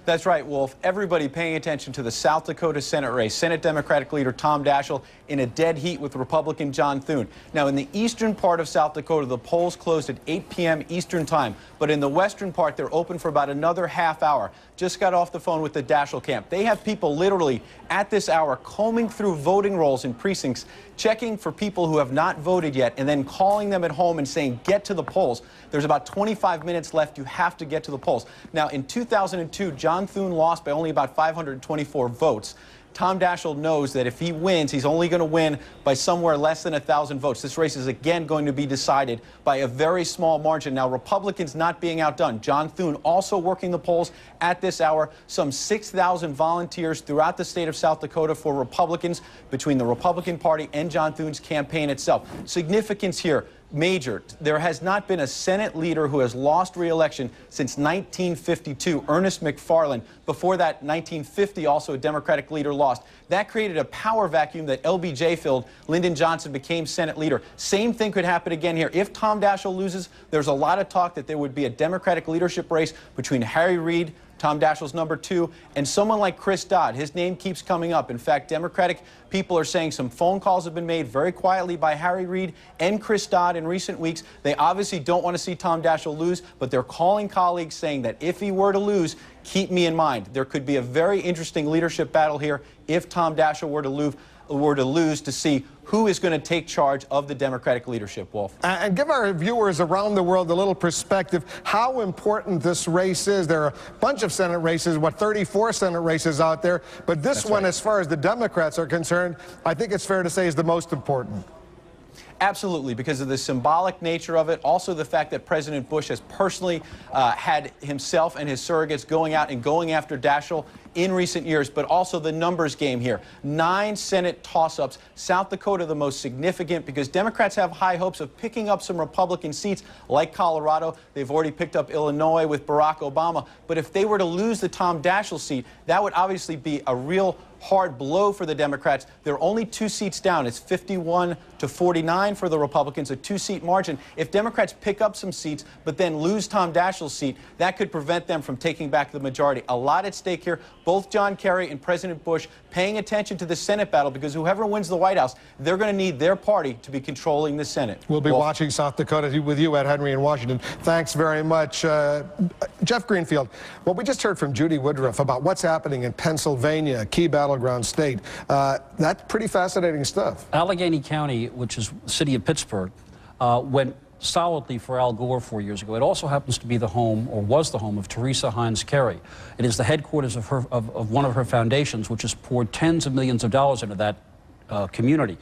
That's right, Wolf. Everybody paying attention to the South Dakota Senate race. Senate Democratic leader Tom Daschle in a dead heat with Republican John Thune. Now, in the eastern part of South Dakota, the polls closed at 8 p.m. Eastern time. But in the western part, they're open for about another half hour. Just got off the phone with the Daschle camp. They have people literally at this hour combing through voting rolls in precincts, checking for people who have not voted yet, and then calling them at home and saying, get to the polls. There's about 25 minutes left. You have to get to the polls. Now, in 2002, John Thune lost by only about 524 votes. Tom Daschle knows that if he wins, he's only going to win by somewhere less than 1,000 votes. This race is again going to be decided by a very small margin. Now, Republicans not being outdone. John Thune also working the polls at this hour. Some 6,000 volunteers throughout the state of South Dakota for Republicans between the Republican Party and John Thune's campaign itself. Significance here. major. There has not been a Senate leader who has lost re-election since 1952, Ernest McFarland. Before that, 1950, also a Democratic leader lost. That created a power vacuum that LBJ filled. Lyndon Johnson became Senate leader. Same thing could happen again here. If Tom Daschle loses, there's a lot of talk that there would be a Democratic leadership race between Harry Reid, Tom Daschle's #2, and someone like Chris Dodd. His name keeps coming up. In fact, Democratic people are saying some phone calls have been made very quietly by Harry Reid and Chris Dodd in recent weeks. They obviously don't want to see Tom Daschle lose, but they're calling colleagues saying that if he were to lose, keep me in mind. There could be a very interesting leadership battle here if Tom Daschle were to lose to see who is going to take charge of the Democratic leadership, Wolf. And give our viewers around the world a little perspective how important this race is. There are a bunch of Senate races, 34 Senate races out there, but this one, as far as the Democrats are concerned, I think it's fair to say is the most important. Absolutely, because of the symbolic nature of it. Also the fact that President Bush has personally had himself and his surrogates going out and going after Daschle in recent years, but also the numbers game here. 9 Senate toss-ups. South Dakota the most significant because Democrats have high hopes of picking up some Republican seats like Colorado. They've already picked up Illinois with Barack Obama. But if they were to lose the Tom Daschle seat, that would obviously be a real hard blow for the Democrats. They're only 2 seats down. It's 51 to 49 for the Republicans, a 2-seat margin. If Democrats pick up some seats but then lose Tom Daschle's seat, that could prevent them from taking back the majority. A lot at stake here. Both John Kerry and President Bush paying attention to the Senate battle because whoever wins the White House, they're going to need their party to be controlling the Senate. We'll be watching South Dakota with you, Ed Henry, in Washington. Thanks very much. Jeff Greenfield, well, we just heard from Judy Woodruff about what's happening in Pennsylvania, a key battleground state. That's pretty fascinating stuff. Allegheny County, which is the city of Pittsburgh, went solidly for Al Gore 4 years ago. It also happens to be the home, or was the home, of Teresa Heinz Kerry. It is the headquarters of one of her foundations, which has poured tens of millions of dollars into that community.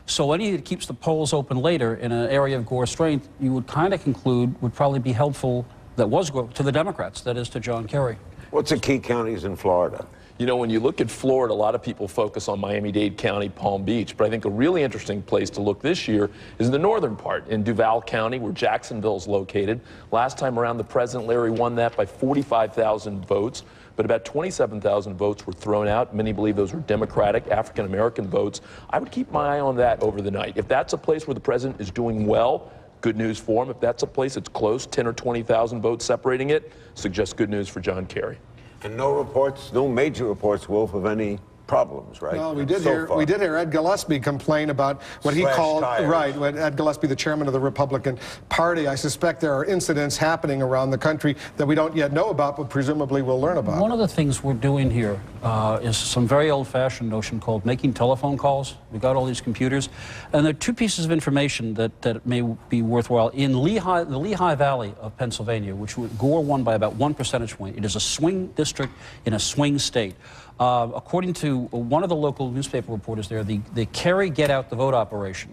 So anything that keeps the polls open later in an area of Gore's strength, you would kind of conclude would probably be helpful, that was to the Democrats, that is to John Kerry. What's the key counties in Florida? You know, when you look at Florida, a lot of people focus on Miami-Dade County, Palm Beach, but I think a really interesting place to look this year is the northern part, in Duval County, where Jacksonville's located. Last time around, the President Larry won that by 45,000 votes, but about 27,000 votes were thrown out. Many believe those were Democratic, African-American votes. I would keep my eye on that over the night. If that's a place where the president is doing well, good news for him. If that's a place that's close, 10 or 20,000 votes separating it, suggests good news for John Kerry. And no reports, no major reports, Wolf, of any problems, right? Well, we did hear Ed Gillespie complain about what he called, when Ed Gillespie, the chairman of the Republican Party. I suspect there are incidents happening around the country that we don't yet know about, but presumably we'll learn about. One of the things we're doing here is some very old-fashioned notion called making telephone calls. We've got all these computers, and there are 2 pieces of information that may be worthwhile. In the Lehigh Valley of Pennsylvania, which Gore won by about 1 percentage point, it is a swing district in a swing state. According to one of the local newspaper reporters there, the Kerry Get Out the Vote operation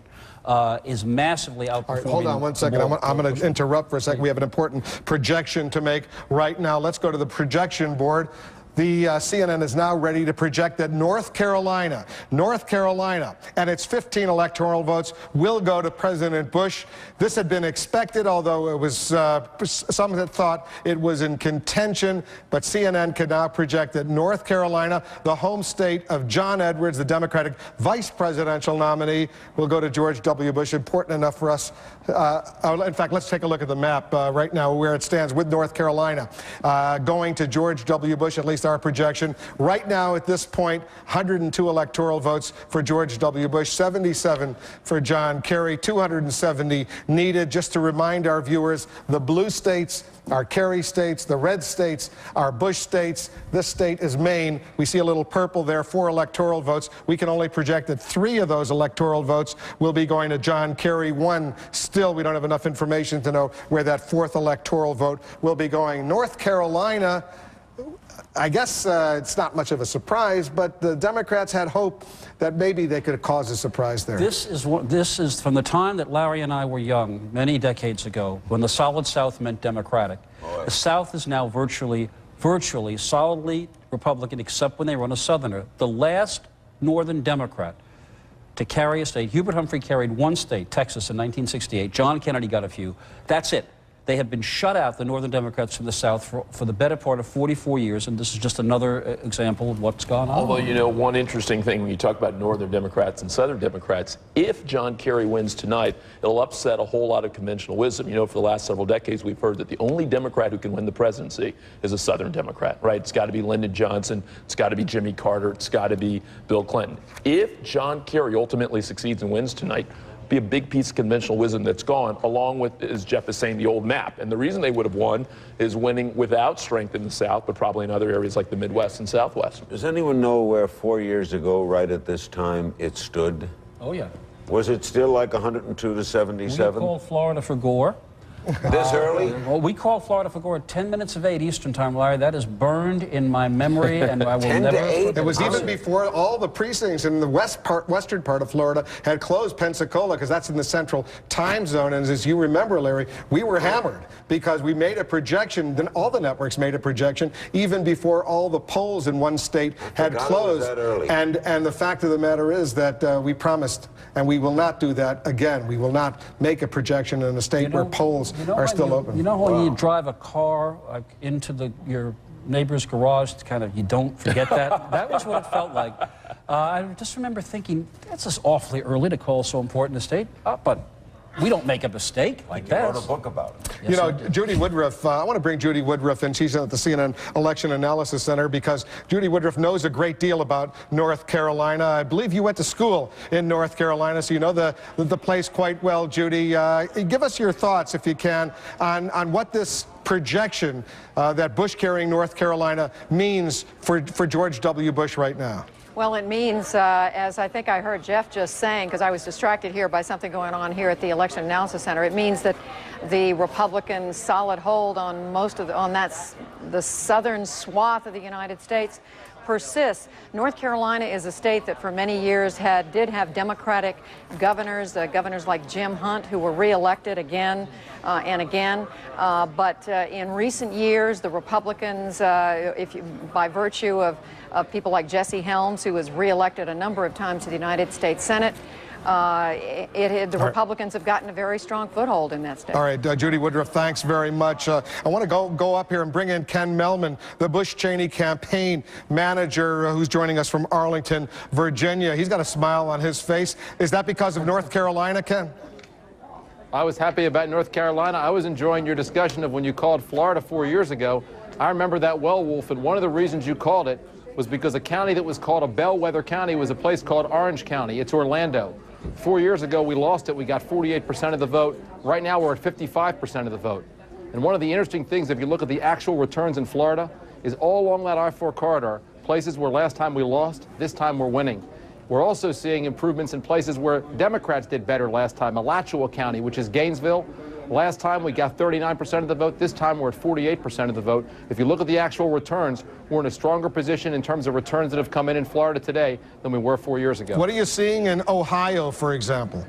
is massively outperforming. All right, hold on one second. I'm going to interrupt for a second. We have an important projection to make right now. Let's go to the projection board. The CNN is now ready to project that North Carolina, and its 15 electoral votes will go to President Bush. This had been expected, although it was some that thought it was in contention. But CNN can now project that North Carolina, the home state of John Edwards, the Democratic vice presidential nominee, will go to George W. Bush. Important enough for us. In fact, let's take a look at the map right now, where it stands with North Carolina going to George W. Bush, at least our projection. Right now, at this point, 102 electoral votes for George W. Bush, 77 for John Kerry, 270 needed. Just to remind our viewers, the blue states are Kerry states, the red states are Bush states. This state is Maine. We see a little purple there, 4 electoral votes. We can only project that 3 of those electoral votes will be going to John Kerry. 1, still, we don't have enough information to know where that 4th electoral vote will be going. North Carolina, I guess it's not much of a surprise, but the Democrats had hope that maybe they could cause a surprise there. This is from the time that Larry and I were young, many decades ago, when the solid South meant Democratic. The South is now virtually solidly Republican, except when they run a Southerner. The last Northern Democrat to carry a state. Hubert Humphrey carried one state, Texas, in 1968. John Kennedy got a few. That's it. They have been shut out, the Northern Democrats from the South, for the better part of 44 years, and this is just another example of what's gone on. Although, you know, one interesting thing when you talk about Northern Democrats and Southern Democrats, if John Kerry wins tonight, it'll upset a whole lot of conventional wisdom. You know, for the last several decades, we've heard that the only Democrat who can win the presidency is a Southern Democrat, right? It's got to be Lyndon Johnson, it's got to be Jimmy Carter, it's got to be Bill Clinton. If John Kerry ultimately succeeds and wins tonight, be a big piece of conventional wisdom that's gone, along with, as Jeff is saying, the old map. And the reason they would have won is winning without strength in the South, but probably in other areas like the Midwest and Southwest. Does anyone know where 4 years ago, right at this time, it stood? Oh, yeah. Was it still like 102 to 77? We called Florida for Gore. This early? Well, we called Florida for Gore at 10 minutes of 8 Eastern time, Larry. That is burned in my memory, and I will 10 never... to 8? It was even before all the precincts in the western part of Florida had closed Pensacola, because that's in the central time zone. And as you remember, Larry, we were hammered because we made a projection, then all the networks made a projection, even before all the polls in one state had closed. That early. And the fact of the matter is that we promised, and we will not do that again. We will not make a projection in a state where polls are still open. You know when you drive a car into your neighbor's garage, it's kind of, you don't forget that? That was what it felt like. I just remember thinking, that's just awfully early to call so important a state, but we don't make a mistake like that. You wrote a book about it. You know, Judy Woodruff, I want to bring Judy Woodruff in. She's at the CNN Election Analysis Center because Judy Woodruff knows a great deal about North Carolina. I believe you went to school in North Carolina, so you know the place quite well, Judy. Give us your thoughts, if you can, on what this projection that Bush-carrying North Carolina means for George W. Bush right now. Well, it means, as I think I heard Jeff just saying, because I was distracted here by something going on here at the Election Analysis Center, it means that the Republican solid hold on the southern swath of the United States persists. North Carolina is a state that for many years did have Democratic governors, governors like Jim Hunt, who were reelected again and again. But in recent years, the Republicans, by virtue of people like Jesse Helms, who was reelected a number of times to the United States Senate, the Republicans have gotten a very strong foothold in that state. All right, Judy Woodruff, thanks very much. I want to go up here and bring in Ken Melman, the Bush-Cheney campaign manager, who's joining us from Arlington, Virginia. He's got a smile on his face. Is that because of North Carolina, Ken? I was happy about North Carolina. I was enjoying your discussion of when you called Florida 4 years ago. I remember that well, Wolf, and one of the reasons you called it was because a county that was called a bellwether county was a place called Orange County. It's Orlando. 4 years ago, we lost it. We got 48% of the vote. Right now, we're at 55% of the vote. And one of the interesting things, if you look at the actual returns in Florida, is all along that I-4 corridor, places where last time we lost, this time we're winning. We're also seeing improvements in places where Democrats did better last time. Alachua County, which is Gainesville. Last time we got 39% of the vote. This time we're at 48% of the vote. If you look at the actual returns, we're in a stronger position in terms of returns that have come in Florida today than we were 4 years ago. What are you seeing in Ohio, for example?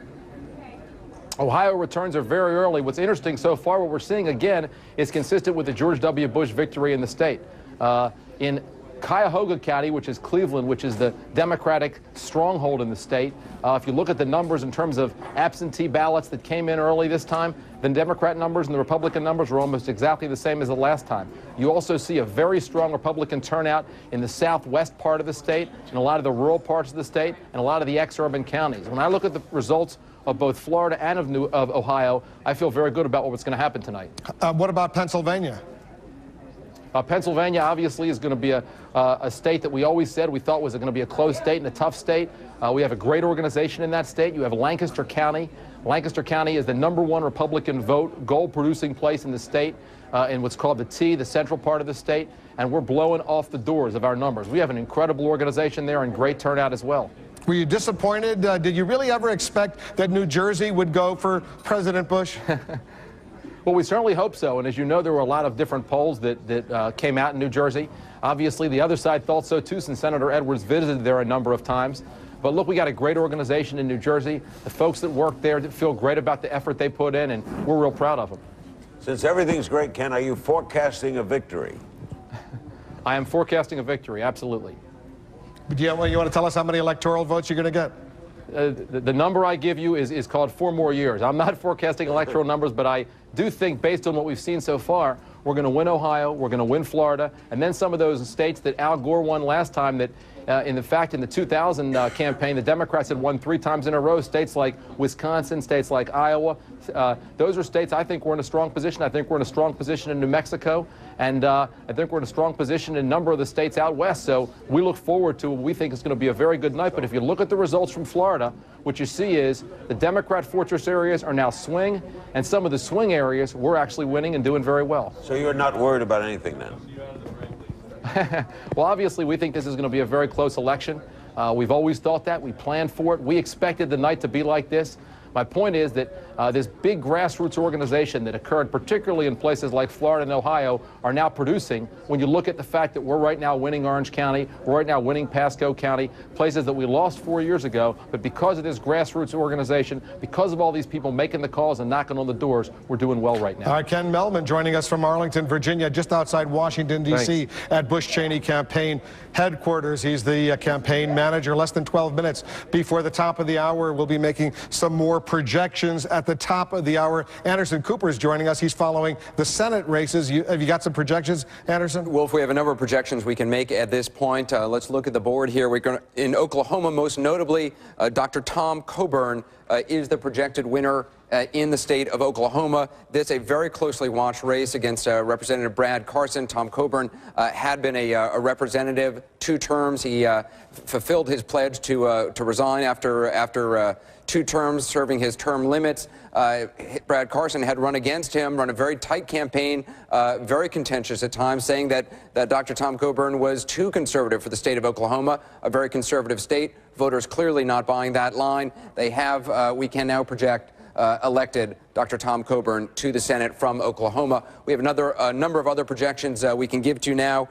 Ohio returns are very early. What's interesting so far, what we're seeing again, is consistent with the George W. Bush victory in the state. In Cuyahoga County, which is Cleveland, which is the Democratic stronghold in the state, if you look at the numbers in terms of absentee ballots that came in early this time, the Democrat numbers and the Republican numbers were almost exactly the same as the last time. You also see a very strong Republican turnout in the southwest part of the state, in a lot of the rural parts of the state, and a lot of the ex-urban counties. When I look at the results of both Florida and of Ohio, I feel very good about what's going to happen tonight. What about Pennsylvania? Pennsylvania obviously is going to be a state that we always said we thought was going to be a close state and a tough state. We have a great organization in that state. You have Lancaster County. Lancaster County is the #1 Republican vote, gold-producing place in the state in what's called the T, the central part of the state, and we're blowing off the doors of our numbers. We have an incredible organization there and great turnout as well. Were you disappointed? Did you really ever expect that New Jersey would go for President Bush? Well, we certainly hope so. And as you know, there were a lot of different polls that came out in New Jersey. Obviously, the other side thought so too, since Senator Edwards visited there a number of times. But look, we got a great organization in New Jersey. The folks that work there feel great about the effort they put in, and we're real proud of them. Since everything's great, Ken, are you forecasting a victory? I am forecasting a victory, absolutely. Do you want to tell us how many electoral votes you're going to get? the number I give you is called 4 more years. I'm not forecasting electoral numbers, but I do think, based on what we've seen so far, we're going to win Ohio, we're going to win Florida, and then some of those states that Al Gore won last time that, in the 2000 campaign, the Democrats had won 3 times in a row, states like Wisconsin, states like Iowa. Those are states I think we're in a strong position. I think we're in a strong position in New Mexico, and I think we're in a strong position in a number of the states out west. So we look forward to what we think is going to be a very good night. But if you look at the results from Florida, what you see is the Democrat fortress areas are now swing, and some of the swing areas we're actually winning and doing very well. So you're not worried about anything then? Well, obviously, we think this is going to be a very close election. We've always thought that. We planned for it. We expected the night to be like this. My point is that this big grassroots organization that occurred particularly in places like Florida and Ohio are now producing. When you look at the fact that we're right now winning Orange County, we're right now winning Pasco County, places that we lost 4 years ago, but because of this grassroots organization, because of all these people making the calls and knocking on the doors, we're doing well right now. Ken Mehlman joining us from Arlington, Virginia, just outside Washington, D.C. at Bush Cheney campaign headquarters. He's the campaign manager. Less than 12 minutes before the top of the hour, we'll be making some more projections at the top of the hour. Anderson Cooper is joining us. He's following the Senate races. Have you got some projections, Anderson? Wolf, we have a number of projections we can make at this point. Let's look at the board here. We're going in Oklahoma, most notably, Dr. Tom Coburn is the projected winner in the state of Oklahoma. This is a very closely watched race against Representative Brad Carson. Tom Coburn had been a representative 2 terms. He fulfilled his pledge to resign after 2 terms, serving his term limits. Brad Carson had run against him, run a very tight campaign, very contentious at times, saying that Dr. Tom Coburn was too conservative for the state of Oklahoma, a very conservative state. Voters clearly not buying that line. They have, we can now project, elected Dr. Tom Coburn to the Senate from Oklahoma. We have a number of other projections we can give to you now.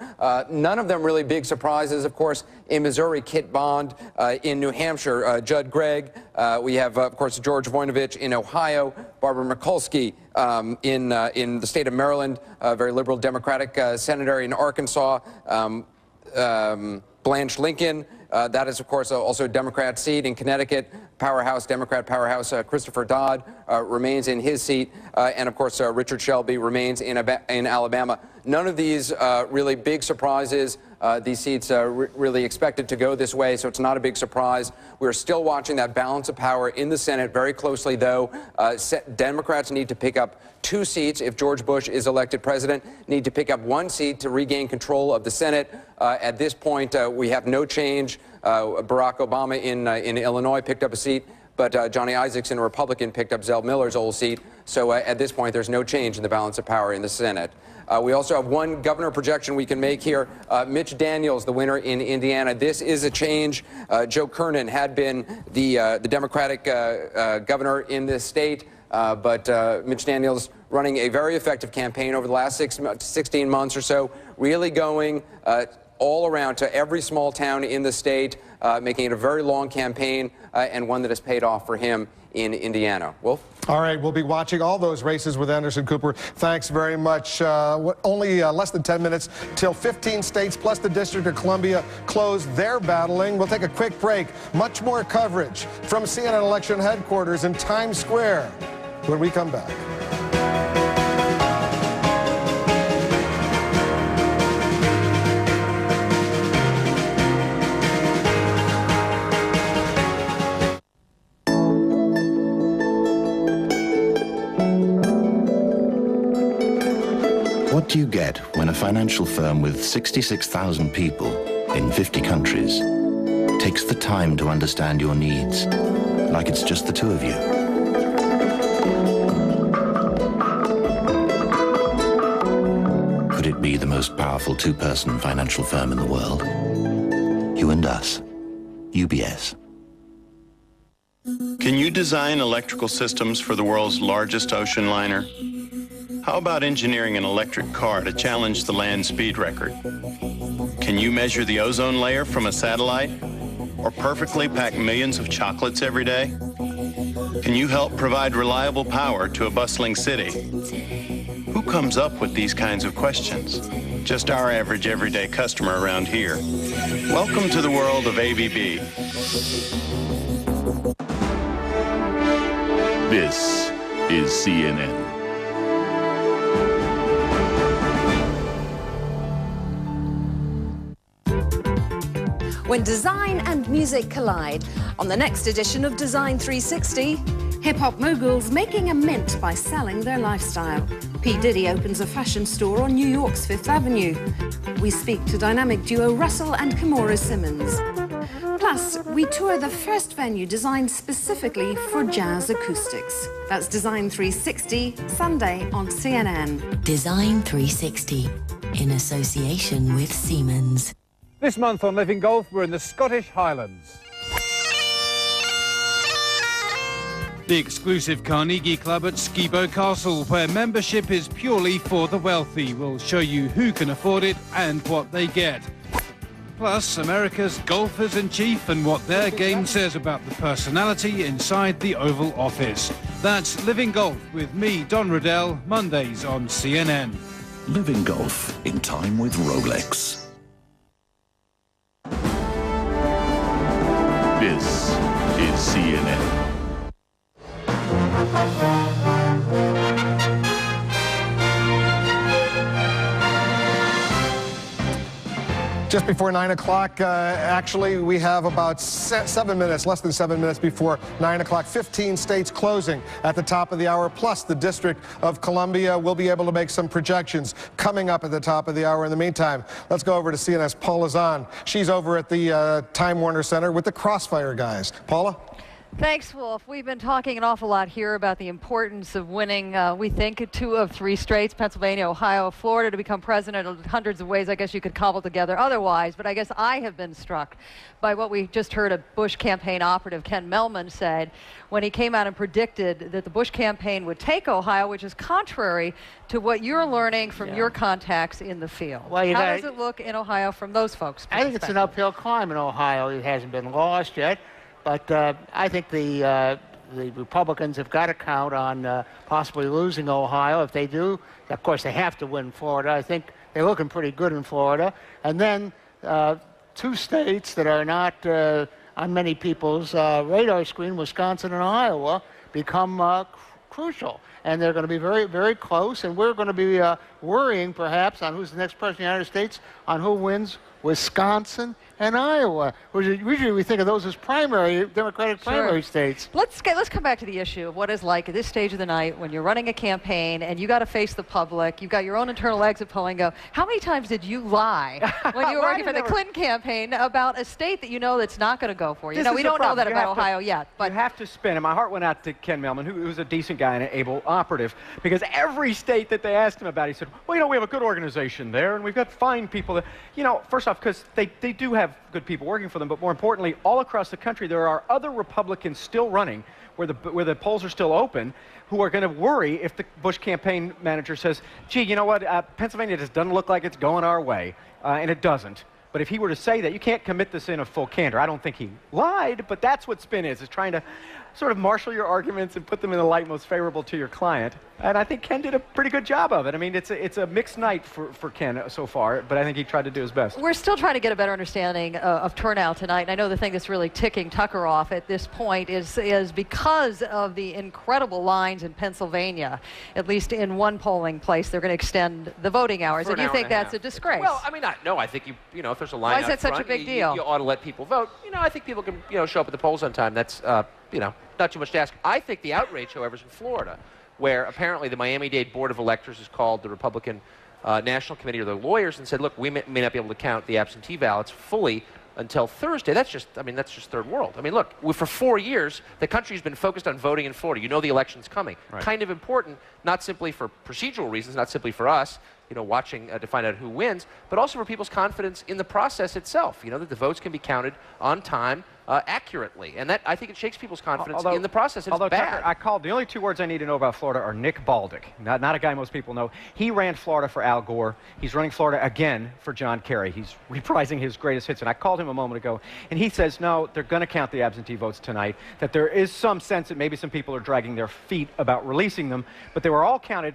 None of them really big surprises. Of course, in Missouri, Kit Bond. In New Hampshire, Judd Gregg. We have, of course, George Voinovich in Ohio. Barbara Mikulski in the state of Maryland, a very liberal Democratic senator. In Arkansas, Blanche Lincoln. That is, of course, also a Democrat seat. In Connecticut, Democrat powerhouse Christopher Dodd remains in his seat. And, of course, Richard Shelby remains in Alabama. None of these really big surprises. These seats are really expected to go this way, so it's not a big surprise. We're still watching that balance of power in the Senate very closely, though. Democrats need to pick up 2 seats if George Bush is elected president, need to pick up 1 seat to regain control of the Senate. At this point, we have no change. Barack Obama in Illinois picked up a seat, but Johnny Isakson, a Republican, picked up Zell Miller's old seat. So at this point, there's no change in the balance of power in the Senate. We also have 1 governor projection we can make here. Mitch Daniels, the winner in Indiana. This is a change. Joe Kernan had been the Democratic governor in this state, but Mitch Daniels running a very effective campaign over the last 16 months or so, really going all around to every small town in the state, making it a very long campaign and one that has paid off for him in Indiana. Wolf? All right, we'll be watching all those races with Anderson Cooper. Thanks very much. Only less than 10 minutes till 15 states plus the District of Columbia close their battling. We'll take a quick break. Much more coverage from CNN election headquarters in Times Square when we come back. What do you get when a financial firm with 66,000 people in 50 countries takes the time to understand your needs, like it's just the 2 of you? Could it be the most powerful 2-person financial firm in the world? You and us. UBS. Can you design electrical systems for the world's largest ocean liner? How about engineering an electric car to challenge the land speed record? Can you measure the ozone layer from a satellite? Or perfectly pack millions of chocolates every day? Can you help provide reliable power to a bustling city? Who comes up with these kinds of questions? Just our average everyday customer around here. Welcome to the world of ABB. This is CNN. When design and music collide. On the next edition of Design 360, hip-hop moguls making a mint by selling their lifestyle. P. Diddy opens a fashion store on New York's Fifth Avenue. We speak to dynamic duo Russell and Kimora Simmons. Plus, we tour the first venue designed specifically for jazz acoustics. That's Design 360, Sunday on CNN. Design 360, in association with Siemens. This month on Living Golf, we're in the Scottish Highlands. The exclusive Carnegie Club at Skibo Castle, where membership is purely for the wealthy. We'll show you who can afford it and what they get. Plus, America's golfers-in-chief and what their game says about the personality inside the Oval Office. That's Living Golf with me, Don Riddell, Mondays on CNN. Living Golf in time with Rolex. This is CNN. Just before 9 o'clock, actually, we have about 7 minutes, less than 7 minutes before 9 o'clock. 15 states closing at the top of the hour, plus the District of Columbia. We'll be able to make some projections coming up at the top of the hour. In the meantime, let's go over to CNN's Paula Zahn. She's over at the Time Warner Center with the Crossfire guys. Paula? Thanks, Wolf. We've been talking an awful lot here about the importance of winning, we think, 2 of 3 states, Pennsylvania, Ohio, Florida, to become president. Hundreds of ways I guess you could cobble together otherwise, but I guess I have been struck by what we just heard a Bush campaign operative, Ken Mellman, said when he came out and predicted that the Bush campaign would take Ohio, which is contrary to what you're learning from your contacts in the field. Well, How does it look in Ohio from those folks' perspective? I think it's an uphill climb in Ohio. It hasn't been lost yet. But I think the Republicans have got to count on possibly losing Ohio. If they do, of course, they have to win Florida. I think they're looking pretty good in Florida. And then 2 states that are not on many people's radar screen, Wisconsin and Iowa, become crucial. And they're going to be very, very close. And we're going to be worrying, perhaps, on who's the next president of the United States, on who wins Wisconsin and Iowa. Usually we think of those as primary, Democratic primary states. Let's come back to the issue of what it's like at this stage of the night when you're running a campaign and you got to face the public. You've got your own internal exit polling go. How many times did you lie when you were working for the Clinton campaign about a state that you know that's not going to go for you? Now, we don't know that about Ohio yet. But you have to spin, and my heart went out to Ken Mellman, who was a decent guy and an able operative, because every state that they asked him about, he said, well, you know, we have a good organization there, and we've got fine people. That, you know, first off, because they do have good people working for them, but more importantly, all across the country, there are other Republicans still running where the polls are still open who are going to worry if the Bush campaign manager says, gee, you know what, Pennsylvania just doesn't look like it's going our way, and it doesn't. But if he were to say that, you can't commit this in a full candor. I don't think he lied, but that's what spin is trying to sort of marshal your arguments and put them in the light most favorable to your client. And I think Ken did a pretty good job of it. I mean, it's a mixed night for Ken so far, but I think he tried to do his best. We're still trying to get a better understanding of turnout tonight. And I know the thing that's really ticking Tucker off at this point is because of the incredible lines in Pennsylvania, at least in one polling place, they're going to extend the voting hours. And you think that's a disgrace? Well, I mean, no, I think if there's a line Why is that out such front, a big deal? You ought to let people vote. I think people can, show up at the polls on time. That's, not too much to ask. I think the outrage, however, is in Florida, where apparently the Miami-Dade Board of Electors has called the Republican National Committee or their lawyers and said, look, we may not be able to count the absentee ballots fully until Thursday. That's just third world. I mean, look, for 4 years, the country's been focused on voting in Florida. You know the election's coming. Right. Kind of important, not simply for procedural reasons, not simply for us, watching to find out who wins, but also for people's confidence in the process itself. That the votes can be counted on time, accurately, and that I think it shakes people's confidence in the process. It's bad. Tucker, I called. The only 2 words I need to know about Florida are Nick Baldick, not a guy most people know. He ran Florida for Al Gore. He's running Florida again for John Kerry. He's reprising his greatest hits, and I called him a moment ago, and he says no, they're going to count the absentee votes tonight. That there is some sense that maybe some people are dragging their feet about releasing them, but they were all counted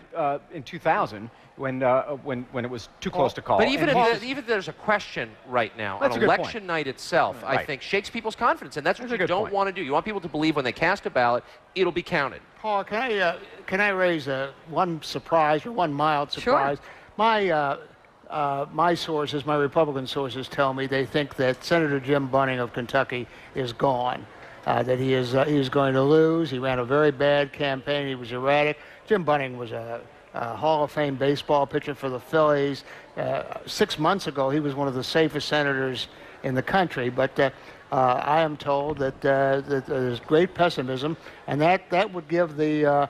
in 2000. When it was too close to call. But even if there's a question right now on election night itself, I think shakes people's confidence. confidence in. That's what you don't want to do. You want people to believe when they cast a ballot, it'll be counted. Paul, can I raise one surprise or one mild surprise? Sure. My sources, my Republican sources, tell me they think that Senator Jim Bunning of Kentucky is gone. That he is going to lose. He ran a very bad campaign. He was erratic. Jim Bunning was a Hall of Fame baseball pitcher for the Phillies. 6 months ago, he was one of the safest senators in the country. But I am told that there's great pessimism, and that would give the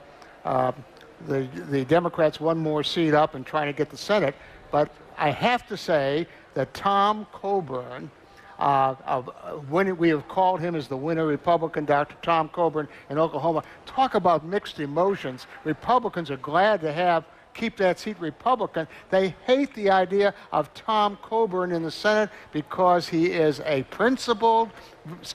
Democrats one more seat up in trying to get the Senate. But I have to say that Tom Coburn, when we have called him as the winner Republican, Dr. Tom Coburn in Oklahoma. Talk about mixed emotions. Republicans are glad to keep that seat Republican. They hate the idea of Tom Coburn in the Senate because he is a principled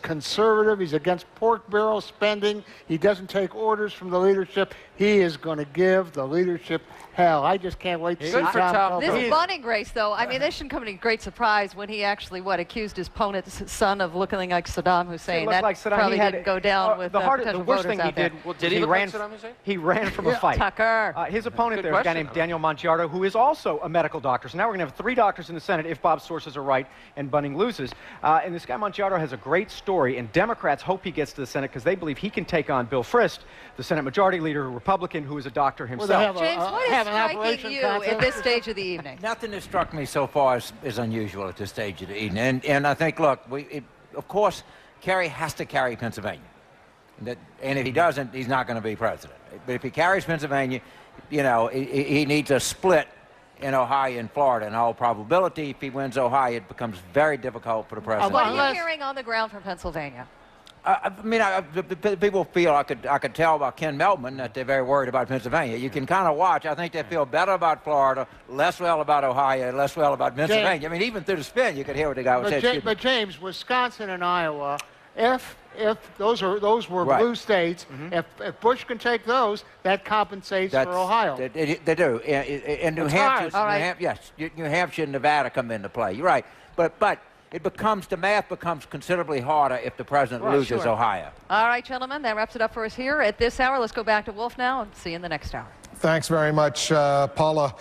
conservative. He's against pork barrel spending. He doesn't take orders from the leadership. He is going to give the leadership hell. I just can't wait to see Tom Coburn. This Bunning race, though, I mean, this shouldn't come as a great surprise when he actually, accused his opponent's son of looking like Saddam Hussein. That like Saddam. probably didn't go down with the worst thing he did. Well, did he look like Saddam Hussein? He ran from a fight. Tucker. His opponent there is a guy named Daniel Mongiardo, who is also a medical doctor. So now we're going to have 3 doctors in the Senate if Bob's sources are right and Bunning loses. And this guy Mongiardo has a great story, and Democrats hope he gets to the Senate because they believe he can take on Bill Frist, the Senate Majority Leader, a Republican who is a doctor himself. James, what is striking you at this stage of the evening? Nothing that struck me so far is unusual at this stage of the evening. And I think, look, of course, Kerry has to carry Pennsylvania. And if he doesn't, he's not going to be president. But if he carries Pennsylvania, you know, he needs a split in Ohio and Florida. In all probability, if he wins Ohio, it becomes very difficult for the president. What are you hearing on the ground from Pennsylvania? I mean, people feel I could tell by Ken Meltman that they're very worried about Pennsylvania. You can kind of watch. I think they feel better about Florida, less well about Ohio, less well about Pennsylvania. I mean, even through the spin, you could hear what the guy was saying. But James, Wisconsin and Iowa, if those were blue states, if Bush can take those, that compensates for Ohio. They do. And New Hampshire and Nevada come into play. You're right. But the math becomes considerably harder if the president loses Ohio. All right, gentlemen, that wraps it up for us here at this hour. Let's go back to Wolf now and see you in the next hour. Thanks very much, Paula.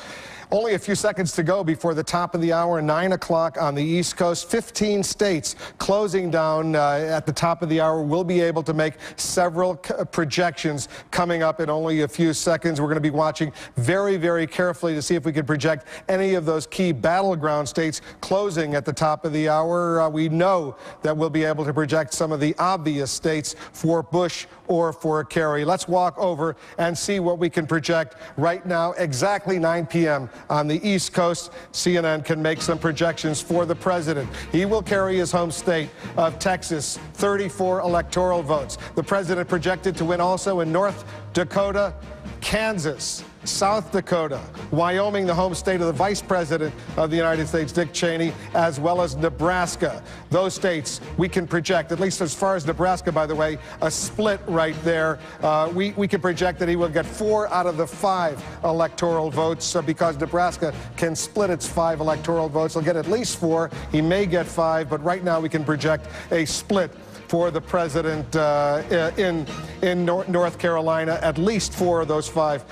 Only a few seconds to go before the top of the hour, 9 o'clock on the East Coast. 15 states closing down at the top of the hour. We'll be able to make several projections coming up in only a few seconds. We're going to be watching very, very carefully to see if we can project any of those key battleground states closing at the top of the hour. We know that we'll be able to project some of the obvious states for Bush or for Kerry. Let's walk over and see what we can project right now, exactly 9 p.m. on the East Coast. CNN can make some projections for the president. He will carry his home state of Texas, 34 electoral votes. The president projected to win also in North Dakota, Kansas, South Dakota, Wyoming, the home state of the Vice President of the United States, Dick Cheney, as well as Nebraska. Those states we can project, at least as far as Nebraska, by the way, a split right there. We can project that he will get 4 out of the 5 electoral votes because Nebraska can split its 5 electoral votes. He'll get at least 4. He may get 5, but right now we can project a split for the president in North Carolina, at least 4 of those 5,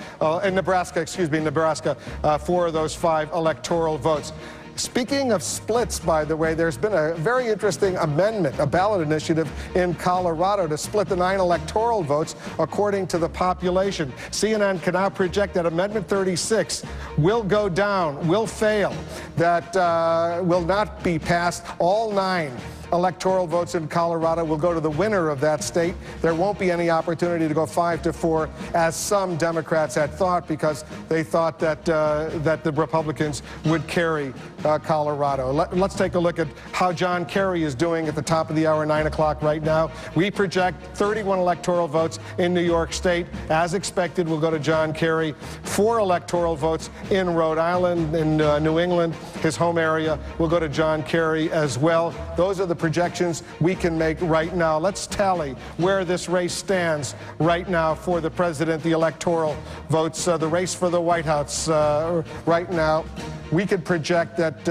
in Nebraska, 4 of those 5 electoral votes. Speaking of splits, by the way, there's been a very interesting amendment, a ballot initiative in Colorado to split the 9 electoral votes according to the population. CNN can now project that Amendment 36 will go down, will fail, that will not be passed. All 9 electoral votes in Colorado will go to the winner of that state. There won't be any opportunity to go 5-4, as some Democrats had thought, because they thought that the Republicans would carry Colorado. Let's take a look at how John Kerry is doing at the top of the hour, 9 o'clock right now. We project 31 electoral votes in New York State. As expected, will go to John Kerry. 4 electoral votes in Rhode Island, in New England, his home area, will go to John Kerry as well. Those are the projections we can make right now. Let's tally where this race stands right now for the president, the electoral votes, the race for the White House right now. we could project that,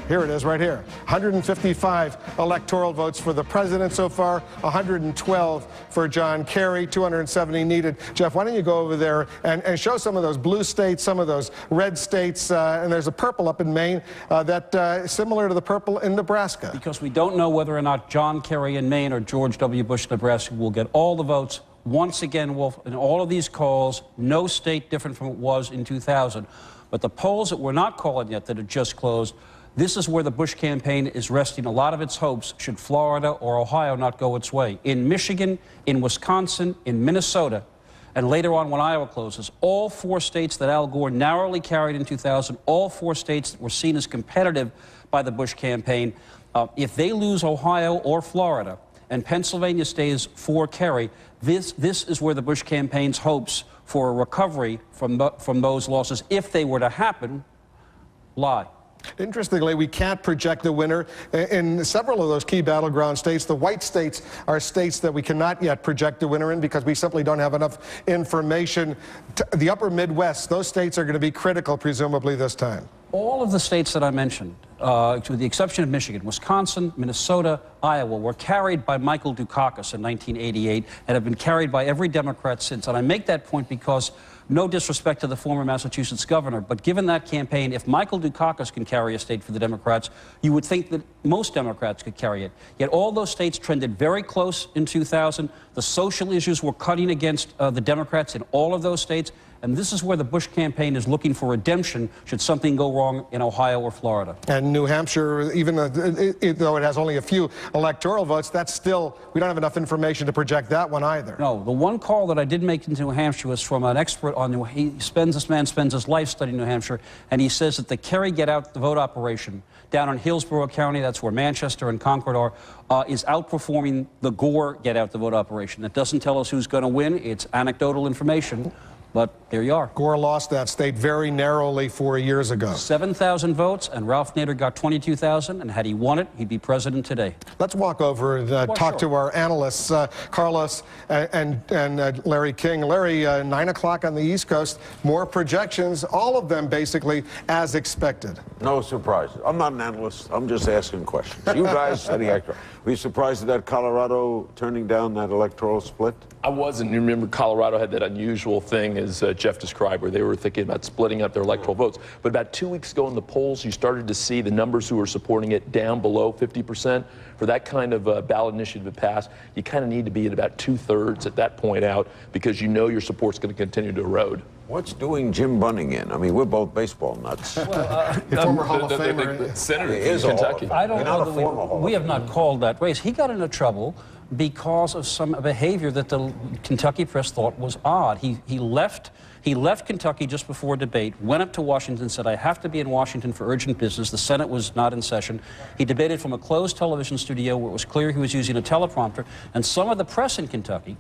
here it is right here, 155 electoral votes for the president so far, 112 for John Kerry, 270 needed. Jeff, why don't you go over there and show some of those blue states, some of those red states, and there's a purple up in Maine that similar to the purple in Nebraska. Because we don't know whether or not John Kerry in Maine or George W. Bush, Nebraska, will get all the votes. Once again, Wolf, in all of these calls, no state different from it was in 2000. But the polls that we're not calling yet, that have just closed, this is where the Bush campaign is resting a lot of its hopes should Florida or Ohio not go its way. In Michigan, in Wisconsin, in Minnesota, and later on when Iowa closes, all 4 states that Al Gore narrowly carried in 2000, all 4 states that were seen as competitive by the Bush campaign, if they lose Ohio or Florida, and Pennsylvania stays for Kerry, this is where the Bush campaign's hopes for a recovery from those losses, if they were to happen, lie. Interestingly, we can't project the winner in several of those key battleground states. The white states are states that we cannot yet project the winner in because we simply don't have enough information. The upper Midwest, those states are going to be critical, presumably, this time. All of the states that I mentioned, to the exception of Michigan, Wisconsin, Minnesota, Iowa, were carried by Michael Dukakis in 1988 and have been carried by every Democrat since. And I make that point because, no disrespect to the former Massachusetts governor, but given that campaign, if Michael Dukakis can carry a state for the Democrats, you would think that most Democrats could carry it. Yet all those states trended very close in 2000. The social issues were cutting against the Democrats in all of those states. And this is where the Bush campaign is looking for redemption should something go wrong in Ohio or Florida. And New Hampshire, even though it has only a few electoral votes, that's still, we don't have enough information to project that one either. No, the one call that I did make into New Hampshire was from an expert on this man spends his life studying New Hampshire, and he says that the Kerry Get Out the Vote operation down in Hillsborough County, that's where Manchester and Concord are, is outperforming the Gore Get Out the Vote operation. That doesn't tell us who's going to win. It's anecdotal information. But there you are. Gore lost that state very narrowly 4 years ago. 7,000 votes, and Ralph Nader got 22,000, and had he won it, he'd be president today. Let's walk over and talk to our analysts, Carlos and Larry King. Larry, 9 o'clock on the East Coast, more projections, all of them basically as expected. No surprise. I'm not an analyst. I'm just asking questions. You guys study electoral. Were you surprised at that Colorado turning down that electoral split? I wasn't. You remember Colorado had that unusual thing, as Jeff described, where they were thinking about splitting up their electoral votes. But about 2 weeks ago in the polls, you started to see the numbers who were supporting it down below 50%. For that kind of ballot initiative to pass, you kind of need to be at about 2/3 at that point out, because you know your support's going to continue to erode. What's doing Jim Bunning in? I mean, we're both baseball nuts. Former Hall of Famer. Senator from Kentucky. I don't know that we have not called that race. He got into trouble because of some behavior that the Kentucky press thought was odd. He left Kentucky just before debate, went up to Washington, said, I have to be in Washington for urgent business. The Senate was not in session. He debated from a closed television studio where it was clear he was using a teleprompter, and some of the press in Kentucky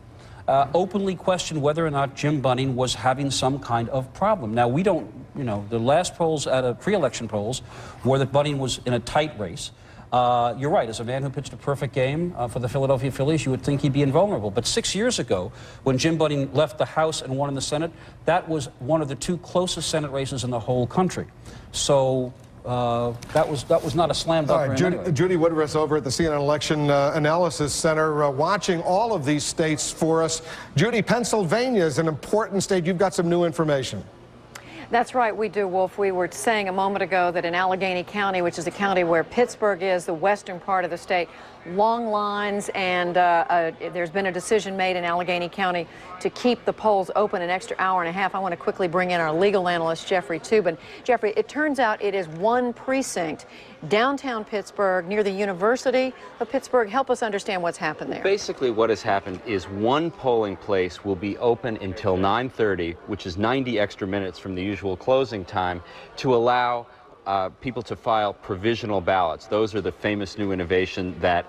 openly questioned whether or not Jim Bunning was having some kind of problem. Now, we don't, the last polls at pre-election polls were that Bunning was in a tight race. You're right, as a man who pitched a perfect game for the Philadelphia Phillies, you would think he'd be invulnerable. But 6 years ago, when Jim Bunning left the House and won in the Senate, that was one of the 2 closest Senate races in the whole country. So that was not a slam dunk. All right, Judy Woodruff over at the CNN Election Analysis Center watching all of these states for us. Judy, Pennsylvania is an important state. You've got some new information. That's right, we do, Wolf. We were saying a moment ago that in Allegheny County, which is the county where Pittsburgh is, the western part of the state, long lines, and there's been a decision made in Allegheny County to keep the polls open an extra hour and a half. I want to quickly bring in our legal analyst, Jeffrey Toobin. Jeffrey, it turns out it is one precinct, downtown Pittsburgh, near the University of Pittsburgh. Help us understand what's happened there. Basically, what has happened is one polling place will be open until 9:30, which is 90 extra minutes from the usual closing time, to allow people to file provisional ballots. Those are the famous new innovation that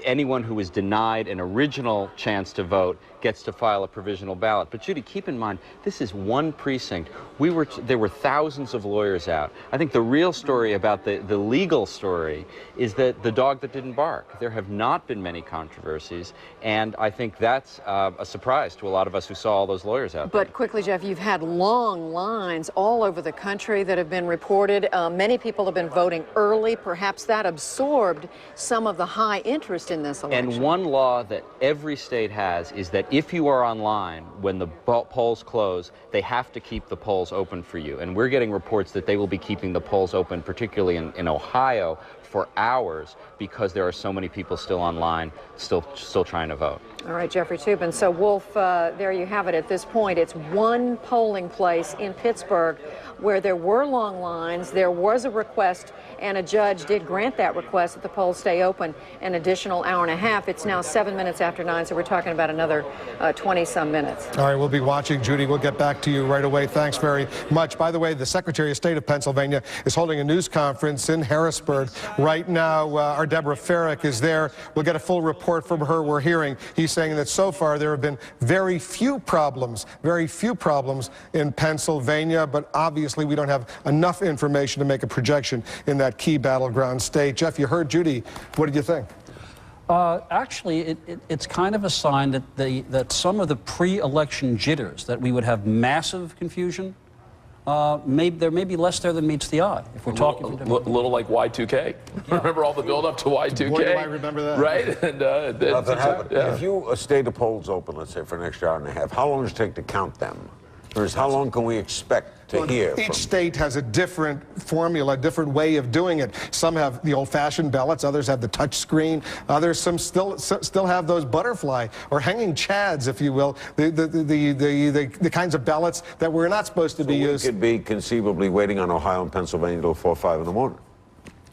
anyone who is denied an original chance to vote gets to file a provisional ballot. But Judy, keep in mind, this is one precinct. There were thousands of lawyers out. I think the real story about the legal story is that the dog that didn't bark. There have not been many controversies, and I think that's a surprise to a lot of us who saw all those lawyers out there. But quickly, Jeff, you've had long lines all over the country that have been reported. Many people have been voting early. Perhaps that absorbed some of the high interest in this election. And one law that every state has is that if you are online when the polls close, they have to keep the polls open for you. And we're getting reports that they will be keeping the polls open, particularly in Ohio, for hours because there are so many people still online, still trying to vote. All right, Jeffrey Toobin. So, Wolf, there you have it at this point. It's one polling place in Pittsburgh where there were long lines, there was a request, and a judge did grant that request that the polls stay open an additional hour and a half. It's now 7 minutes after 9, so we're talking about another 20-some minutes. All right, we'll be watching, Judy. We'll get back to you right away. Thanks very much. By the way, the Secretary of State of Pennsylvania is holding a news conference in Harrisburg right now. Our Deborah Farrick is there. We'll get a full report from her. We're hearing he's saying that so far there have been very few problems in Pennsylvania, but obviously we don't have enough information to make a projection in that key battleground state. Jeff, you heard Judy. What did you think? Actually, it's kind of a sign that that some of the pre-election jitters, that we would have massive confusion, there may be less there than meets the eye. If we're talking a little like Y2K. Yeah. Remember all the build-up to Y2K? Boy, do I remember that. Right? And nothing happened. Yeah. If you stay the polls open, let's say, for an extra hour and a half, how long does it take to count them? Or how long can we expect to hear? Each state has a different formula, a different way of doing it. Some have the old-fashioned ballots, others have the touch screen, others still have those butterfly or hanging chads, if you will, the kinds of ballots that we're not supposed to be used. We could be conceivably waiting on Ohio and Pennsylvania until 4 or 5 in the morning.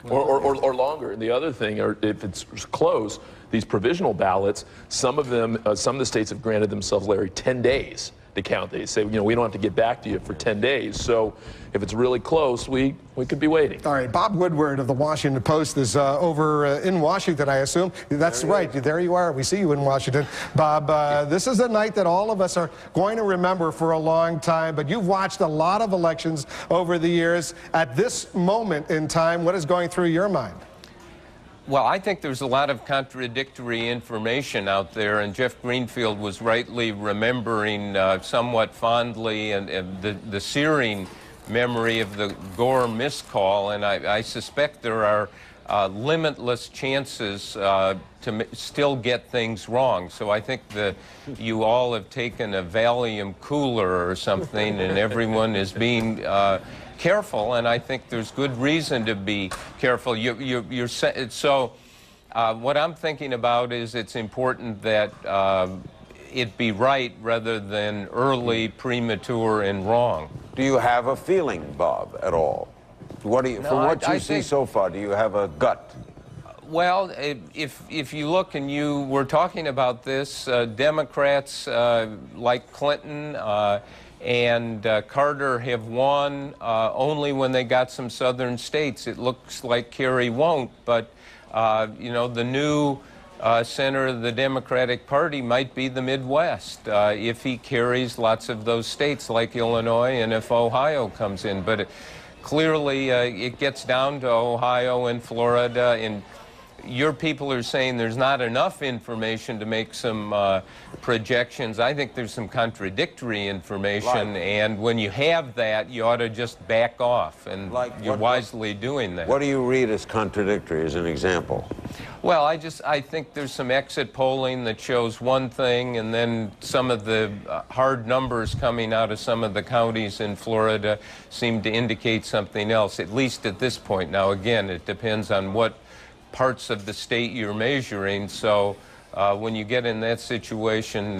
Or longer. And the other thing, or if it's close, these provisional ballots, some of the states have granted themselves, Larry, 10 days to count. They say, we don't have to get back to you for 10 days. So if it's really close, we could be waiting. All right, Bob Woodward of the Washington Post is over in Washington, I assume. That's right. There you are. We see you in Washington. Bob, this is a night that all of us are going to remember for a long time, but you've watched a lot of elections over the years. At this moment in time, what is going through your mind? Well, I think there's a lot of contradictory information out there, and Jeff Greenfield was rightly remembering somewhat fondly and the searing memory of the Gore miscall, and I suspect there are limitless chances to still get things wrong. So I think that you all have taken a Valium cooler or something, and everyone is being careful, and I think there's good reason to be careful. So what I'm thinking about is it's important that it be right rather than early, premature, and wrong. Do you have a feeling, Bob, at all? From what you see so far, do you have a gut? Well, if you look, and you were talking about this, Democrats like Clinton and Carter have won only when they got some southern states. It looks like Kerry won't, but the new center of the Democratic Party might be the Midwest if he carries lots of those states like Illinois and if Ohio comes in. But clearly it gets down to Ohio and Florida, and your people are saying there's not enough information to make some projections. I think there's some contradictory information, and when you have that, you ought to just back off, and you're wisely doing that. What do you read as contradictory, as an example? Well, I think there's some exit polling that shows one thing, and then some of the hard numbers coming out of some of the counties in Florida seem to indicate something else, at least at this point. Now, again, it depends on what parts of the state you're measuring. So when you get in that situation,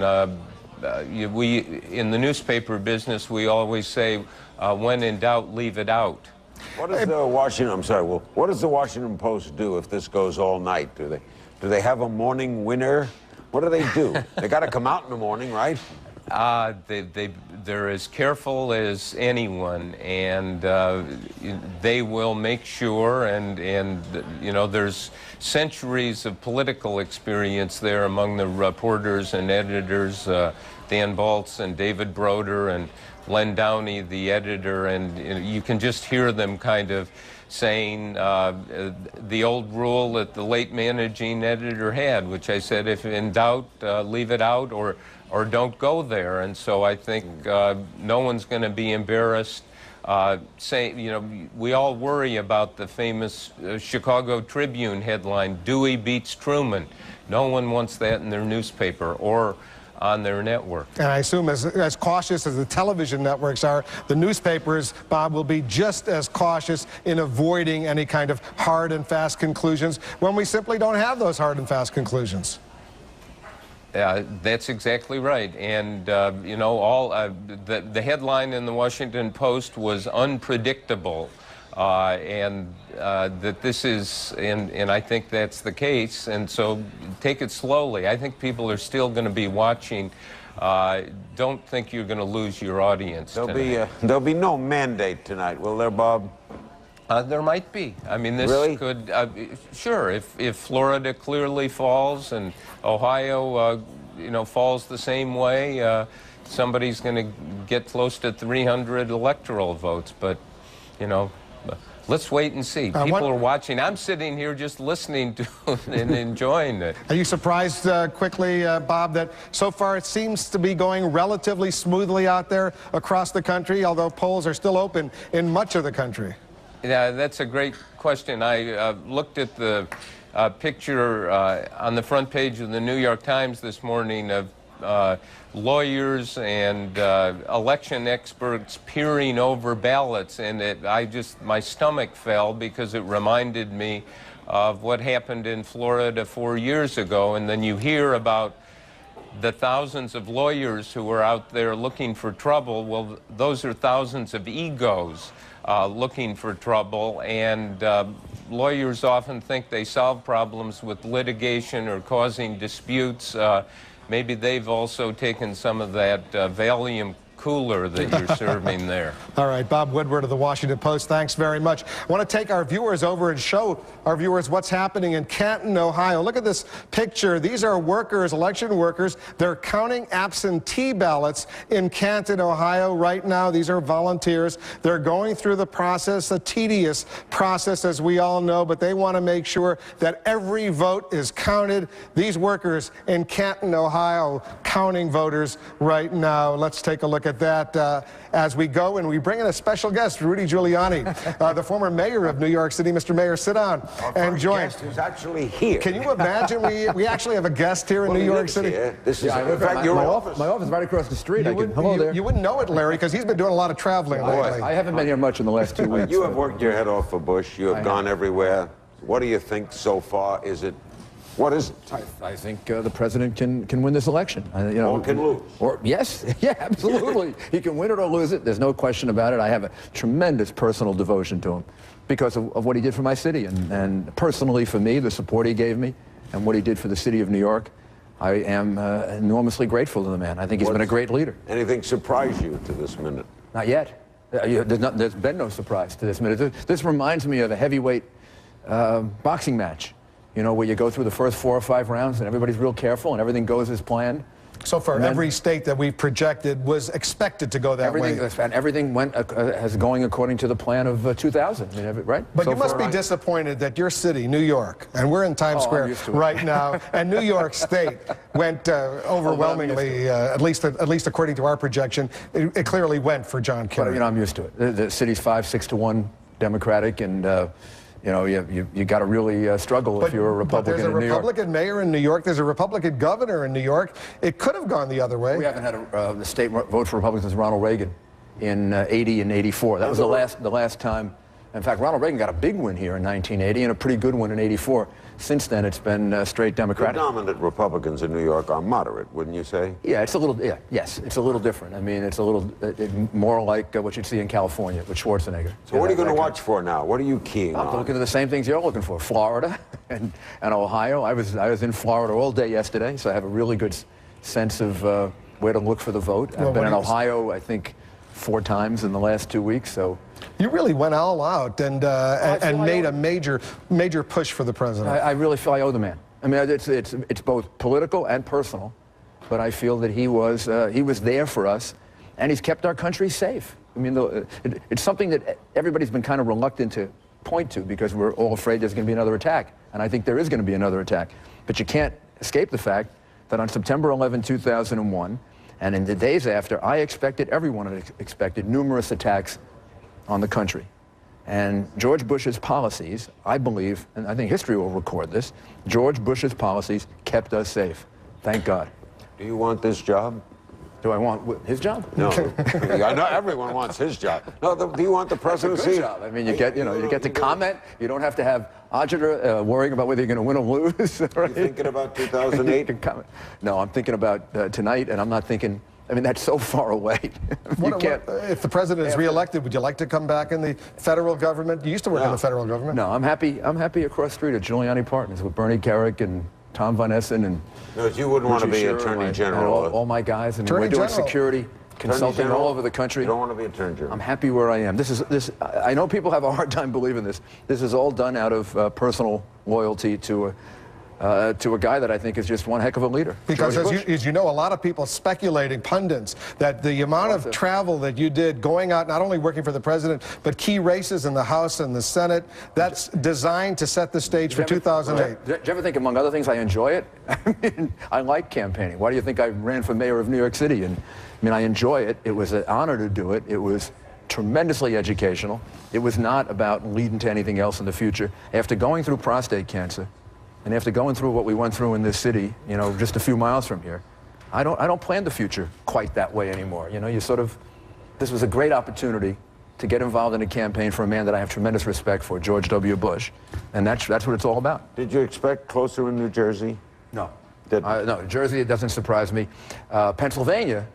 we in the newspaper business, we always say, when in doubt, leave it out. What does the what does the Washington Post do if this goes all night? Do they have a morning winner? What do? They got to come out in the morning, right? They're as careful as anyone, and they will make sure, and you know, there's centuries of political experience there among the reporters and editors, Dan Baltz and David Broder and Len Downey, the editor, and you can just hear them kind of saying the old rule that the late managing editor had, which I said, if in doubt, leave it out or don't go there. And so I think no one's going to be embarrassed. Saying, you know, we all worry about the famous Chicago Tribune headline, Dewey beats Truman. No one wants that in their newspaper or on their network. And I assume as cautious as the television networks are, the newspapers, Bob, will be just as cautious in avoiding any kind of hard and fast conclusions when we simply don't have those hard and fast conclusions. That's exactly right. And, you know, the headline in the Washington Post was unpredictable. And that this is, and I think that's the case, and so take it slowly. I think people are still going to be watching. Don't think you're going to lose your audience tonight. There'll be no mandate tonight, will there, Bob? There might be. I mean, this really? could, sure, if Florida clearly falls and Ohio, you know, falls the same way, somebody's going to get close to 300 electoral votes, but, you know, let's wait and see. People are watching. I'm sitting here just listening to it and enjoying it. Are you surprised quickly, Bob, that so far it seems to be going relatively smoothly out there across the country, although polls are still open in much of the country? Yeah, that's a great question. I looked at the picture on the front page of the New York Times this morning of lawyers and election experts peering over ballots, and my stomach fell because it reminded me of what happened in Florida 4 years ago. And then you hear about the thousands of lawyers who are out there looking for trouble. Well, those are thousands of egos looking for trouble, and lawyers often think they solve problems with litigation or causing disputes. Maybe they've also taken some of that Valium cooler that you're serving there. All right, Bob Woodward of the Washington Post, thanks very much. I want to take our viewers over and show our viewers what's happening in Canton, Ohio. Look at this picture. These are workers, election workers. They're counting absentee ballots in Canton, Ohio right now. These are volunteers. They're going through the process, a tedious process, as we all know, but they want to make sure that every vote is counted. These workers in Canton, Ohio, counting voters right now. Let's take a look at that as we go, and we bring in a special guest, Rudy Giuliani, the former mayor of New York City. Mr. Mayor, sit down and join. Our guest is actually here. Can you imagine we actually have a guest here in New York City? This is, in fact, your office. My office is right across the street. Hello there. You wouldn't know it, Larry, because he's been doing a lot of traveling lately. I haven't been here much in the last 2 weeks. You have worked your head off for Bush. You have gone everywhere. What do you think so far? What is it? I think the president can win this election. Or can lose. Yes, yeah, absolutely. He can win it or lose it. There's no question about it. I have a tremendous personal devotion to him because of what he did for my city. And personally for me, the support he gave me and what he did for the city of New York, I am enormously grateful to the man. I think he's been a great leader. Anything surprise you to this minute? Not yet. There's been no surprise to this minute. This reminds me of a heavyweight boxing match. You know, where you go through the first 4 or 5 rounds and everybody's real careful and everything goes as planned. So far, every state that we've projected was expected to go that way. And everything went as going according to the plan of 2000, right? But so you must be disappointed that your city, New York, and we're in Times Square right now, and New York State went overwhelmingly, at least according to our projection, it clearly went for John Kerry. But, you know, I'm used to it. The city's 5-6 to 1 Democratic, and you know, you got to really struggle if you're a Republican in New York. There's a Republican mayor in New York. There's a Republican governor in New York. It could have gone the other way. We haven't had the state vote for Republicans since Ronald Reagan in 80 and 84. That was the last time. In fact, Ronald Reagan got a big win here in 1980 and a pretty good one in 84. Since then, it's been straight Democratic. The dominant Republicans in New York are moderate, wouldn't you say? Yeah, it's a little. Yeah, yes, it's a little different. I mean, it's a little more like what you'd see in California with Schwarzenegger. So, what are you going to watch for now? What are you keying on? I'm looking at the same things you're looking for: Florida and Ohio. I was in Florida all day yesterday, so I have a really good sense of where to look for the vote. I've been in Ohio, I think, 4 times in the last 2 weeks. So you really went all out and made a major push for the president. I really feel I owe the man. I mean, it's both political and personal, but I feel that he was there for us, and he's kept our country safe. I mean, it's something that everybody's been kind of reluctant to point to because we're all afraid there's going to be another attack, and I think there is going to be another attack. But you can't escape the fact that on September 11, 2001, and in the days after, I expected, everyone expected, numerous attacks on the country. And George Bush's policies, I believe, and I think history will record this, George Bush's policies kept us safe. Thank God. Do you want this job? Do I want his job? No. I know everyone wants his job. No, do you want the presidency? That's a good job. I mean, you get to comment. You don't have to have agita worrying about whether you're going to win or lose. Right? Are you thinking about 2008? No, I'm thinking about tonight, and I'm not thinking. I mean, that's so far away. If the president is reelected, would you like to come back in the federal government? You used to work in the federal government. No, I'm happy across the street at Giuliani Partners with Bernie Kerik and Tom Von Essen and. No, you wouldn't want to be Attorney General. And all my guys, and we're doing security consulting all over the country. You don't want to be Attorney General. I'm happy where I am. I know people have a hard time believing this. This is all done out of personal loyalty to a guy that I think is just one heck of a leader. Because as you know, a lot of people speculating, pundits, that the amount of travel that you did going out, not only working for the president, but key races in the House and the Senate, that's designed to set the stage for 2008. Did you ever think, among other things, I enjoy it? I mean, I like campaigning. Why do you think I ran for mayor of New York City? And I mean, I enjoy it. It was an honor to do it. It was tremendously educational. It was not about leading to anything else in the future. After going through prostate cancer, and after going through what we went through in this city, you know, just a few miles from here, I don't plan the future quite that way anymore. You know, this was a great opportunity to get involved in a campaign for a man that I have tremendous respect for, George W. Bush, and that's what it's all about. Did you expect closer in New Jersey? No. No, Jersey, it doesn't surprise me. Pennsylvania,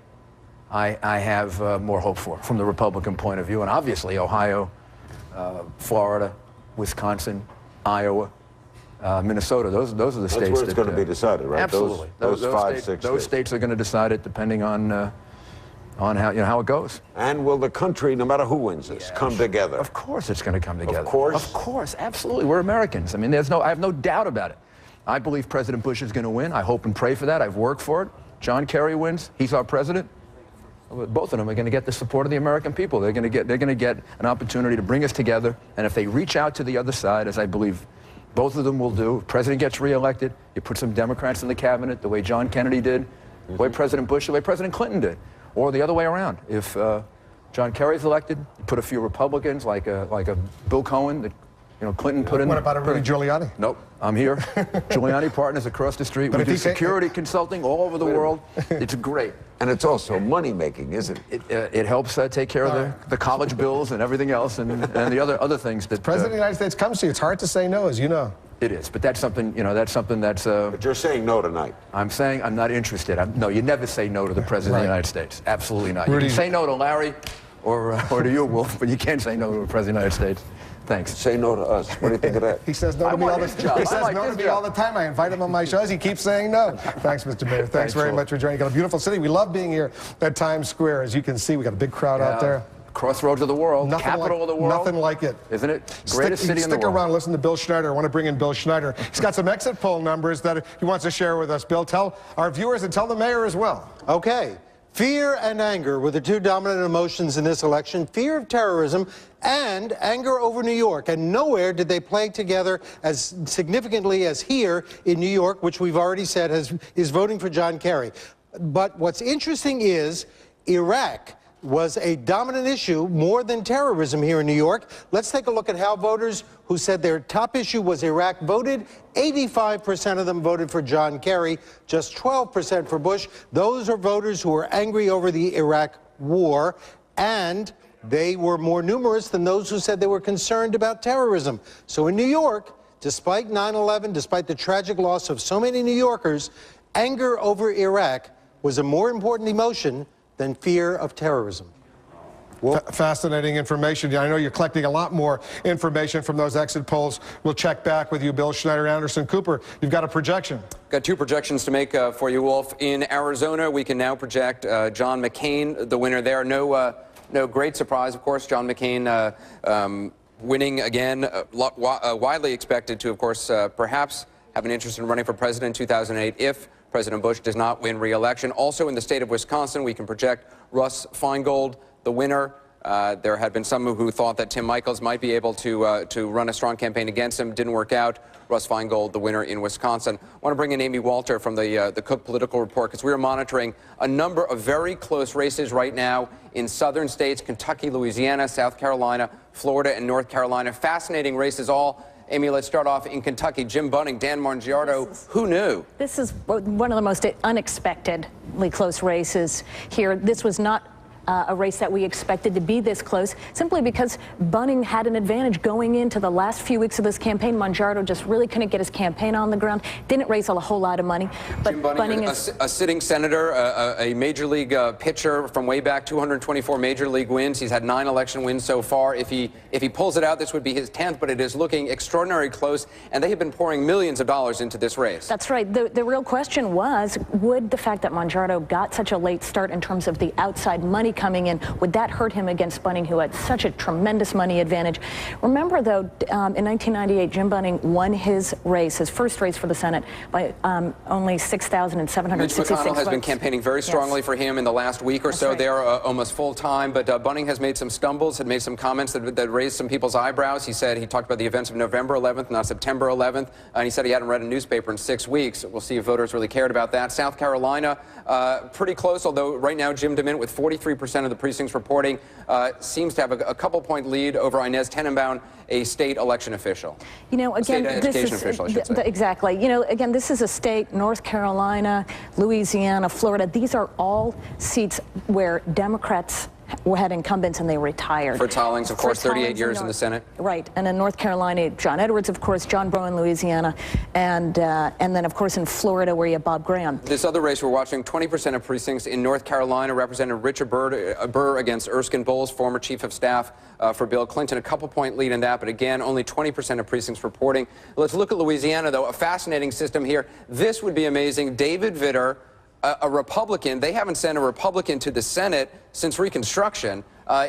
I have more hope for, from the Republican point of view, and obviously Ohio, Florida, Wisconsin, Iowa, Minnesota, those are the states. That's where it's going to be decided, right? Absolutely. Those states are going to decide it depending on how it goes. And will the country, no matter who wins this, come together? Of course it's going to come together. Of course? Of course, absolutely. We're Americans. I mean, I have no doubt about it. I believe President Bush is going to win. I hope and pray for that. I've worked for it. John Kerry wins. He's our president. Both of them are going to get the support of the American people. They're going to get an opportunity to bring us together. And if they reach out to the other side, as I believe both of them will do. If the president gets reelected, you put some Democrats in the cabinet, the way John Kennedy did, the way President Bush, the way President Clinton did, or the other way around. If John Kerry's elected, you put a few Republicans like a Bill Cohen that Clinton put in. What about a Rudy Giuliani? Nope, I'm here. Giuliani Partners across the street. We do security consulting all over the world. It's great. And it's also money-making, isn't it? It helps take care of the college bills and everything else and the other things that... The President of the United States comes to you. It's hard to say no, as you know. It is, but that's something, that's... But you're saying no tonight. I'm saying I'm not interested. No, you never say no to the President of the United States. Absolutely not. You can say no to Larry or to you, Wolf, but you can't say no to the President of the United States. Thanks. Say no to us. What do you think of that? He says no to me all the time. He says no to me all the time. I invite him on my shows. He keeps saying no. Thanks, Mr. Mayor. Thanks very much for joining. Got a beautiful city. We love being here at Times Square. As you can see, we got a big crowd out there. Crossroads of the world, capital of the world. Nothing like it. Isn't it? Greatest city in the world. Stick around, listen to Bill Schneider. I want to bring in Bill Schneider. He's got some exit poll numbers that he wants to share with us. Bill, tell our viewers and tell the mayor as well. Okay. Fear and anger were the two dominant emotions in this election. Fear of terrorism and anger over New York. And nowhere did they play together as significantly as here in New York, which we've already said is voting for John Kerry. But what's interesting is Iraq was a dominant issue more than terrorism here in New York. Let's take a look at how voters who said their top issue was Iraq voted. 85% of them voted for John Kerry, just 12% for Bush. Those are voters who are angry over the Iraq war, and they were more numerous than those who said they were concerned about terrorism. So in New York, despite 9/11, despite the tragic loss of so many New Yorkers, anger over Iraq was a more important emotion than fear of terrorism. Fascinating information. I know you're collecting a lot more information from those exit polls. We'll check back with you, Bill Schneider. Anderson Cooper, you've got a projection. Got two projections to make for you, Wolf. In Arizona, we can now project John McCain, the winner there. No great surprise, of course. John McCain winning again, widely expected to, of course, perhaps have an interest in running for president in 2008 if President Bush does not win re-election. Also in the state of Wisconsin, we can project Russ Feingold, the winner. There had been some who thought that Tim Michels might be able to run a strong campaign against him. Didn't work out. Russ Feingold, the winner in Wisconsin. I want to bring in Amy Walter from the Cook Political Report, because we are monitoring a number of very close races right now in southern states: Kentucky, Louisiana, South Carolina, Florida, and North Carolina. Fascinating races all. Amy, let's start off in Kentucky. Jim Bunning, Dan Margiardo, who knew? This is one of the most unexpectedly close races here. This was not a race that we expected to be this close, simply because Bunning had an advantage going into the last few weeks of this campaign. Margiardo just really couldn't get his campaign on the ground, didn't raise a whole lot of money. But Jim Bunning is a sitting senator, a major league pitcher from way back, 224 major league wins. He's had 9 election wins so far. If he pulls it out, this would be his 10th, but it is looking extraordinarily close, and they have been pouring millions of dollars into this race. That's right. The real question was, would the fact that Margiardo got such a late start in terms of the outside money coming in, would that hurt him against Bunning, who had such a tremendous money advantage? Remember, though, in 1998, Jim Bunning won his race, his first race for the Senate, by only 6,766 Mitch McConnell has votes. been campaigning very strongly for him in the last week or so. Right. They're almost full time, but Bunning has made some stumbles, had made some comments that raised some people's eyebrows. He talked about the events of November 11th, not September 11th, and he said he hadn't read a newspaper in 6 weeks. We'll see if voters really cared about that. South Carolina, pretty close, although right now Jim DeMint, with 43% of the precincts reporting, seems to have a couple-point lead over Inez Tenenbaum, a state election official. You know, again, this is official, I should say. Exactly. You know, again, this is a state, North Carolina, Louisiana, Florida. These are all seats where Democrats had incumbents and they retired. Fritz Hollings, of course, 38 years in the Senate. Right. And in North Carolina, John Edwards, of course, John Breaux in Louisiana, and then, of course, in Florida, where you have Bob Graham. This other race we're watching, 20% of precincts in North Carolina, Representative Richard Burr against Erskine Bowles, former chief of staff for Bill Clinton. A couple-point lead in that, but again, only 20% of precincts reporting. Let's look at Louisiana, though. A fascinating system here. This would be amazing. David Vitter, a Republican. They haven't sent a Republican to the Senate since Reconstruction.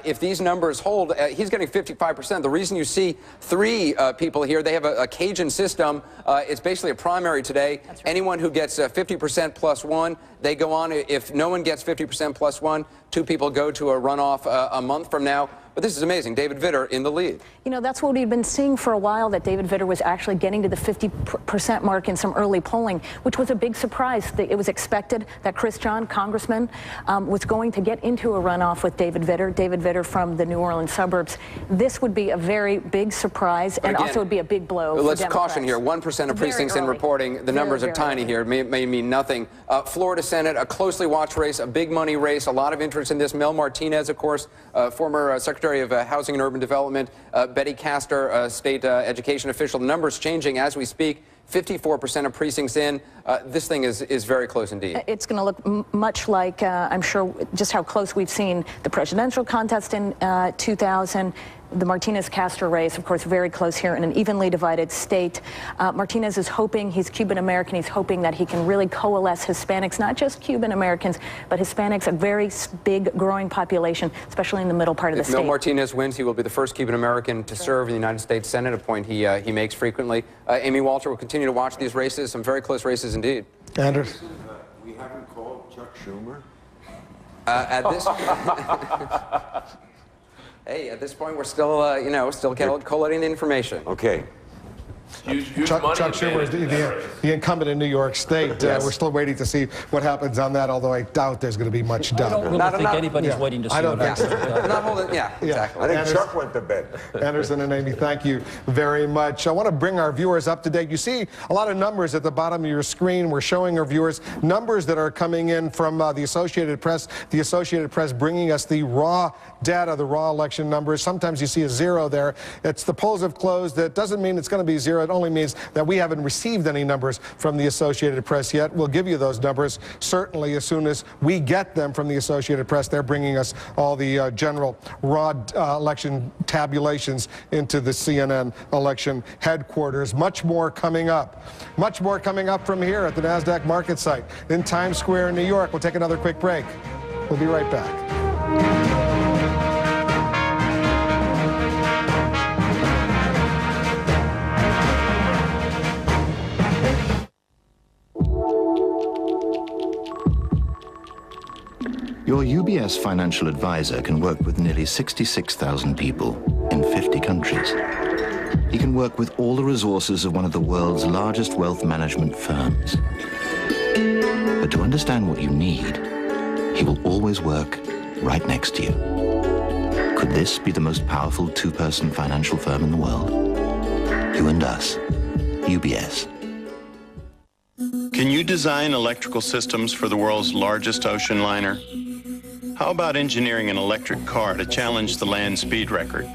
If these numbers hold, he's getting 55%. The reason you see 3 people here, they have a Cajun system. It's basically a primary today. Right. Anyone who gets 50% plus 1, they go on. If no one gets 50% plus 1, 2 people go to a runoff a month from now. But this is amazing. David Vitter in the lead. You know, that's what we've been seeing for a while, that David Vitter was actually getting to the 50% mark in some early polling, which was a big surprise. It was expected that Chris John, congressman, was going to get into a runoff with David Vitter. David Vitter from the New Orleans suburbs. This would be a very big surprise, and again, also would be a big blow for Democrats. Caution here. 1% of precincts in reporting. The numbers are tiny here. It may mean nothing. Florida Senate, a closely watched race, a big money race, a lot of interest in this. Mel Martinez, of course, former Secretary of Housing and Urban Development, Betty Castor, state education official. The numbers changing as we speak. 54% of precincts in. This thing is very close indeed. It's going to look much like, I'm sure, just how close we've seen the presidential contest in 2000. The Martinez-Castor race, of course, very close here in an evenly divided state. Martinez is hoping, he's Cuban-American, he's hoping that he can really coalesce Hispanics, not just Cuban-Americans, but Hispanics, a very big growing population, especially in the middle part of the state. If Mel Martinez wins, he will be the first Cuban-American to serve in the United States Senate, a point he makes frequently. Amy Walter will continue to watch these races, some very close races indeed. Anders? We haven't called Chuck Schumer? At this Hey, at this point, we're still, still collating the information. Okay. Chuck Schumer is the incumbent in New York State. Yes. We're still waiting to see what happens on that, although I doubt there's going to be much done. I don't really think anybody's waiting to see what happens. Not holding, exactly. I think Chuck went to bed. Anderson and Amy, thank you very much. I want to bring our viewers up to date. You see a lot of numbers at the bottom of your screen. We're showing our viewers numbers that are coming in from the Associated Press. The Associated Press bringing us the raw data, the raw election numbers. Sometimes you see a 0 there. The polls have closed. That doesn't mean it's going to be 0. here. It only means that we haven't received any numbers from the Associated Press yet. We'll give you those numbers certainly as soon as we get them from the Associated Press. They're bringing us all the general raw election tabulations into the CNN election headquarters. Much more coming up. Much more coming up from here at the NASDAQ market site in Times Square in New York. We'll take another quick break. We'll be right back. Your UBS financial advisor can work with nearly 66,000 people in 50 countries. He can work with all the resources of one of the world's largest wealth management firms. But to understand what you need, he will always work right next to you. Could this be the most powerful two-person financial firm in the world? You and us. UBS. Can you design electrical systems for the world's largest ocean liner? How about engineering an electric car to challenge the land speed record?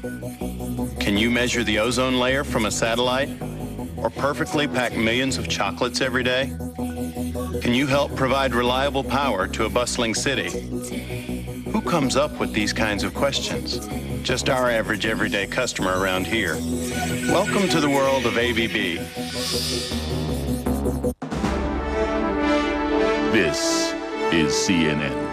Can you measure the ozone layer from a satellite? Or perfectly pack millions of chocolates every day? Can you help provide reliable power to a bustling city? Who comes up with these kinds of questions? Just our average everyday customer around here. Welcome to the world of ABB. This is CNN.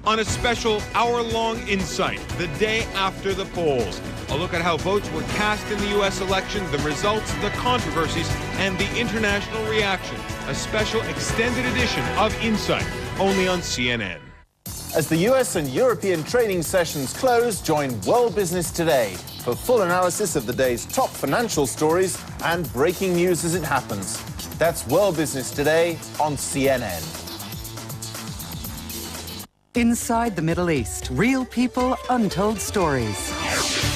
On a special hour-long insight the day after the polls. A look at how votes were cast in the U.S. election, the results, the controversies, and the international reaction. A special extended edition of Insight, only on CNN. As the US and European trading sessions close, join World Business Today for full analysis of the day's top financial stories and breaking news as it happens. That's World Business Today on CNN. Inside the Middle East, real people, untold stories.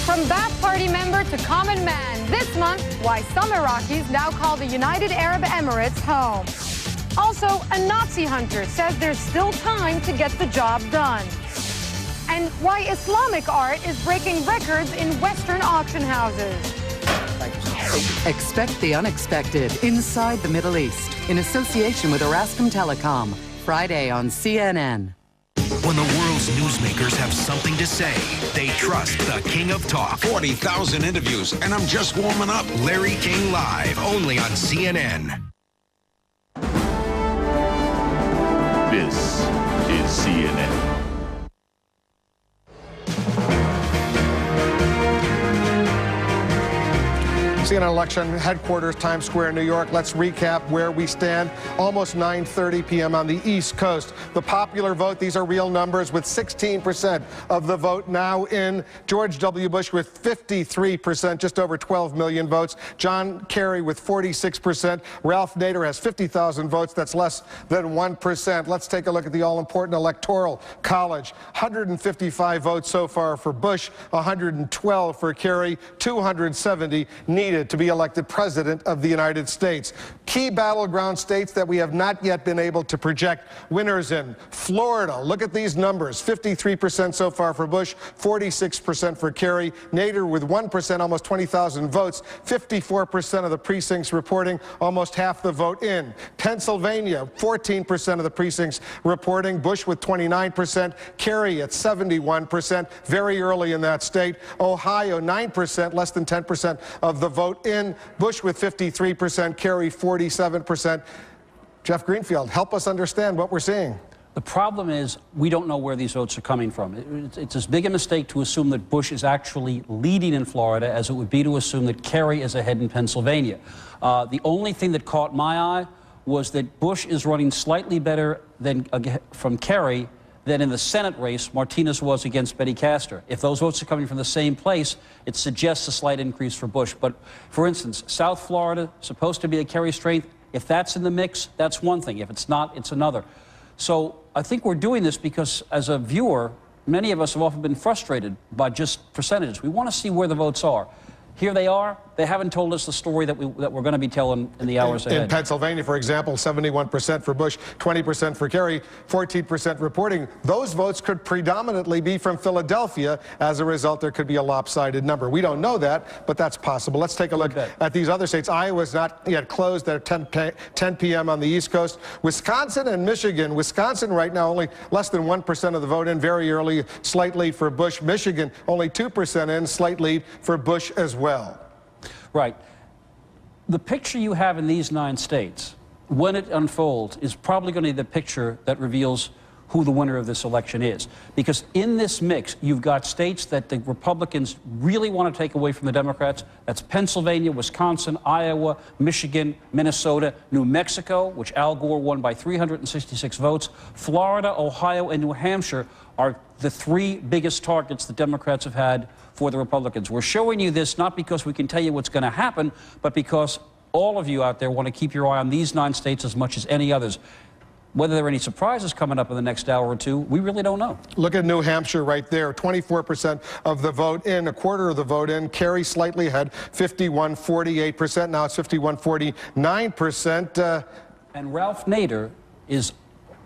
From Ba'ath Party member to common man, this month, why some Iraqis now call the United Arab Emirates home. Also, a Nazi hunter says there's still time to get the job done. And why Islamic art is breaking records in Western auction houses. Expect the unexpected inside the Middle East in association with Erascom Telecom. Friday on CNN. When the world's newsmakers have something to say, they trust the King of Talk. 40,000 interviews, and I'm just warming up. Larry King Live, only on CNN. This is CNN. CNN election headquarters, Times Square, New York. Let's recap where we stand. Almost 9:30 p.m. on the East Coast. The popular vote, these are real numbers, with 16% of the vote now in. George W. Bush with 53%, just over 12 million votes. John Kerry with 46%. Ralph Nader has 50,000 votes. That's less than 1%. Let's take a look at the all-important Electoral College. 155 votes so far for Bush, 112 for Kerry, 270 needed to be elected president of the United States. Key battleground states that we have not yet been able to project winners in. Florida, look at these numbers. 53% so far for Bush, 46% for Kerry. Nader with 1%, almost 20,000 votes. 54% of the precincts reporting almost half the vote in. Pennsylvania, 14% of the precincts reporting. Bush with 29%. Kerry at 71%, very early in that state. Ohio, 9%, less than 10% of the vote in. Bush with 53%, Kerry 47%. Jeff Greenfield, help us understand what we're seeing. The problem is we don't know where these votes are coming from. It's as big a mistake to assume that Bush is actually leading in Florida as it would be to assume that Kerry is ahead in Pennsylvania. The only thing that caught my eye was that Bush is running slightly better than from Kerry than in the Senate race Martinez was against Betty Castor. If those votes are coming from the same place, it suggests a slight increase for Bush. But, for instance, South Florida, supposed to be a Kerry strength, if that's in the mix, that's one thing. If it's not, it's another. So I think we're doing this because, as a viewer, many of us have often been frustrated by just percentages. We want to see where the votes are. Here they are. they haven't told us the story that we're going to be telling in the hours ahead. In Pennsylvania, for example, 71% for Bush, 20% for Kerry, 14% reporting. Those votes could predominantly be from Philadelphia. As a result, there could be a lopsided number. We don't know that, but that's possible. Let's take a look at these other states. Iowa's not yet closed. They're 10 p.m. on the East Coast. Wisconsin and Michigan. Wisconsin right now only less than 1% of the vote in, very early, slight lead for Bush. Michigan only 2% in, slight lead for Bush as well. Right. The picture you have in these 9 states, when it unfolds, is probably going to be the picture that reveals who the winner of this election is. Because in this mix, you've got states that the Republicans really want to take away from the Democrats. That's Pennsylvania, Wisconsin, Iowa, Michigan, Minnesota, New Mexico, which Al Gore won by 366 votes. Florida, Ohio, and New Hampshire are the 3 biggest targets the Democrats have had for the Republicans. We're showing you this not because we can tell you what's going to happen, but because all of you out there want to keep your eye on these 9 states as much as any others. Whether there are any surprises coming up in the next hour or two, we really don't know. Look at New Hampshire right there. 24% of the vote in, a quarter of the vote in. Kerry slightly ahead, 51.48%. Now it's 51.49%. And Ralph Nader is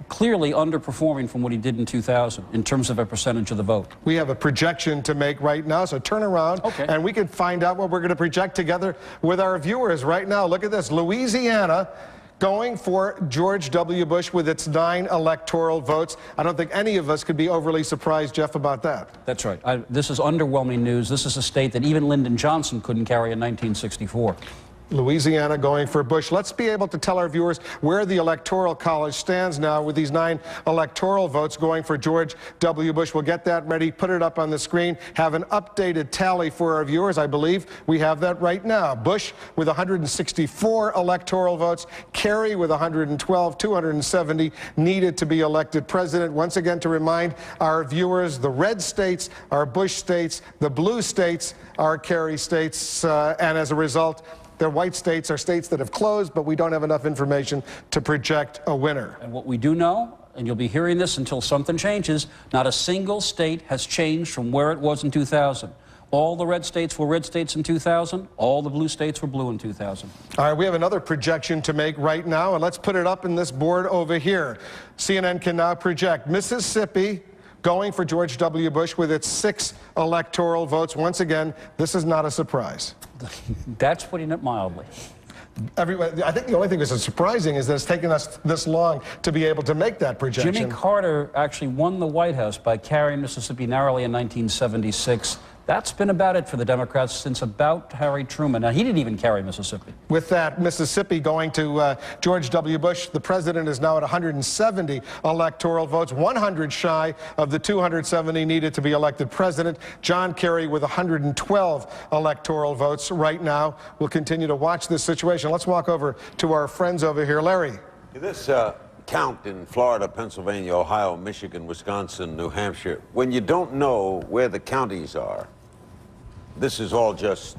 clearly underperforming from what he did in 2000 in terms of a percentage of the vote. We have a projection to make right now, so turn around and we can find out what we're going to project together with our viewers right now. Look at this. Louisiana going for George W. Bush with its 9 electoral votes. I don't think any of us could be overly surprised, Jeff, about that. That's right. This is underwhelming news. This is a state that even Lyndon Johnson couldn't carry in 1964. Louisiana going for Bush. Let's be able to tell our viewers where the Electoral College stands now with these 9 electoral votes going for George W. Bush. We'll get that ready, put it up on the screen, have an updated tally for our viewers. I believe we have that right now. Bush with 164 electoral votes, Kerry with 112, 270 needed to be elected president. Once again, to remind our viewers, the red states are Bush states, the blue states are Kerry states, and as a result, the white states are states that have closed, but we don't have enough information to project a winner. And what we do know, and you'll be hearing this until something changes, not a single state has changed from where it was in 2000. All the red states were red states in 2000. All the blue states were blue in 2000. All right, we have another projection to make right now, and let's put it up in this board over here. CNN can now project Mississippi going for George W. Bush with its 6 electoral votes. Once again, this is not a surprise. That's putting it mildly. I think the only thing that's surprising is that it's taken us this long to be able to make that projection. Jimmy Carter actually won the White House by carrying Mississippi narrowly in 1976. That's been about it for the Democrats since about Harry Truman. Now, he didn't even carry Mississippi. With that, Mississippi going to George W. Bush, the president is now at 170 electoral votes, 100 shy of the 270 needed to be elected president. John Kerry with 112 electoral votes right now. We'll continue to watch this situation. Let's walk over to our friends over here. Larry. This count in Florida, Pennsylvania, Ohio, Michigan, Wisconsin, New Hampshire, when you don't know where the counties are, this is all just,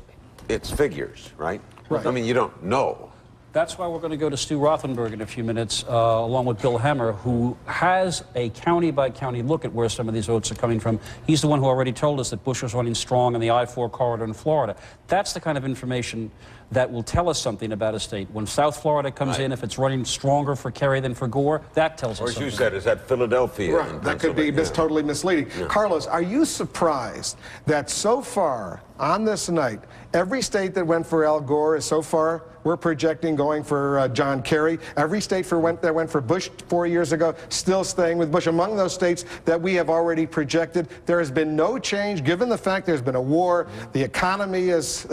it's figures, right? I mean, you don't know. That's why we're going to go to Stu Rothenberg in a few minutes, along with Bill Hemmer, who has a county-by-county look at where some of these votes are coming from. He's the one who already told us that Bush was running strong in the I-4 corridor in Florida. That's the kind of information that will tell us something about a state. When South Florida comes in, if it's running stronger for Kerry than for Gore, that tells us something. Or as you said, is that Philadelphia? Right, that could be totally misleading. Yeah. Carlos, are you surprised that so far on this night, every state that went for Al Gore is so far, we're projecting going for John Kerry. Every state that went for Bush 4 years ago, still staying with Bush. Among those states that we have already projected, there has been no change, given the fact there's been a war, the economy has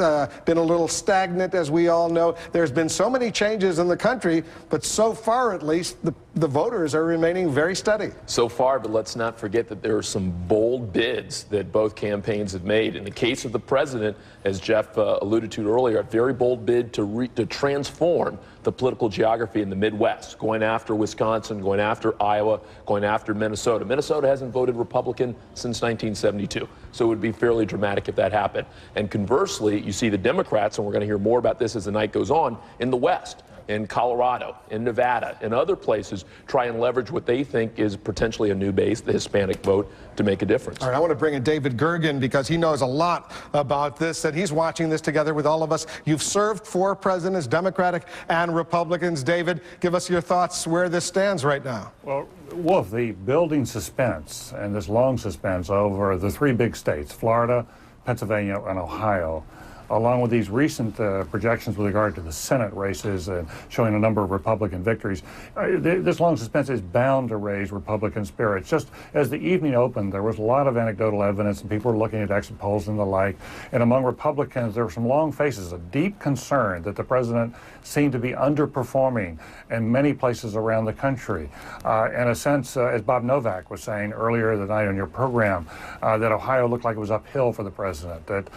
been a little stagnant, as we all know. There's been so many changes in the country, but so far, at least, the voters are remaining very steady. So far, but let's not forget that there are some bold bids that both campaigns have made. In the case of the president, as Jeff alluded to earlier, a very bold bid to transform the political geography in the Midwest, going after Wisconsin, going after Iowa, going after Minnesota. Minnesota hasn't voted Republican since 1972, so it would be fairly dramatic if that happened. And conversely, you see the Democrats, and we're going to hear more about this as the night goes on, in the West. in Colorado, in Nevada, and other places try and leverage what they think is potentially a new base, the Hispanic vote, to make a difference. All right, I want to bring in David Gergen because he knows a lot about this, and he's watching this together with all of us. You've served 4 presidents, Democratic and Republicans. David, give us your thoughts where this stands right now. Well, Wolf, the building suspense and this long suspense over the 3 big states, Florida, Pennsylvania, and Ohio, along with these recent projections with regard to the Senate races and showing a number of Republican victories, this long suspense is bound to raise Republican spirits. Just as the evening opened, there was a lot of anecdotal evidence, and people were looking at exit polls and the like. And among Republicans, there were some long faces of deep concern that the president seemed to be underperforming in many places around the country. In a sense, as Bob Novak was saying earlier tonight on your program, that Ohio looked like it was uphill for the president, that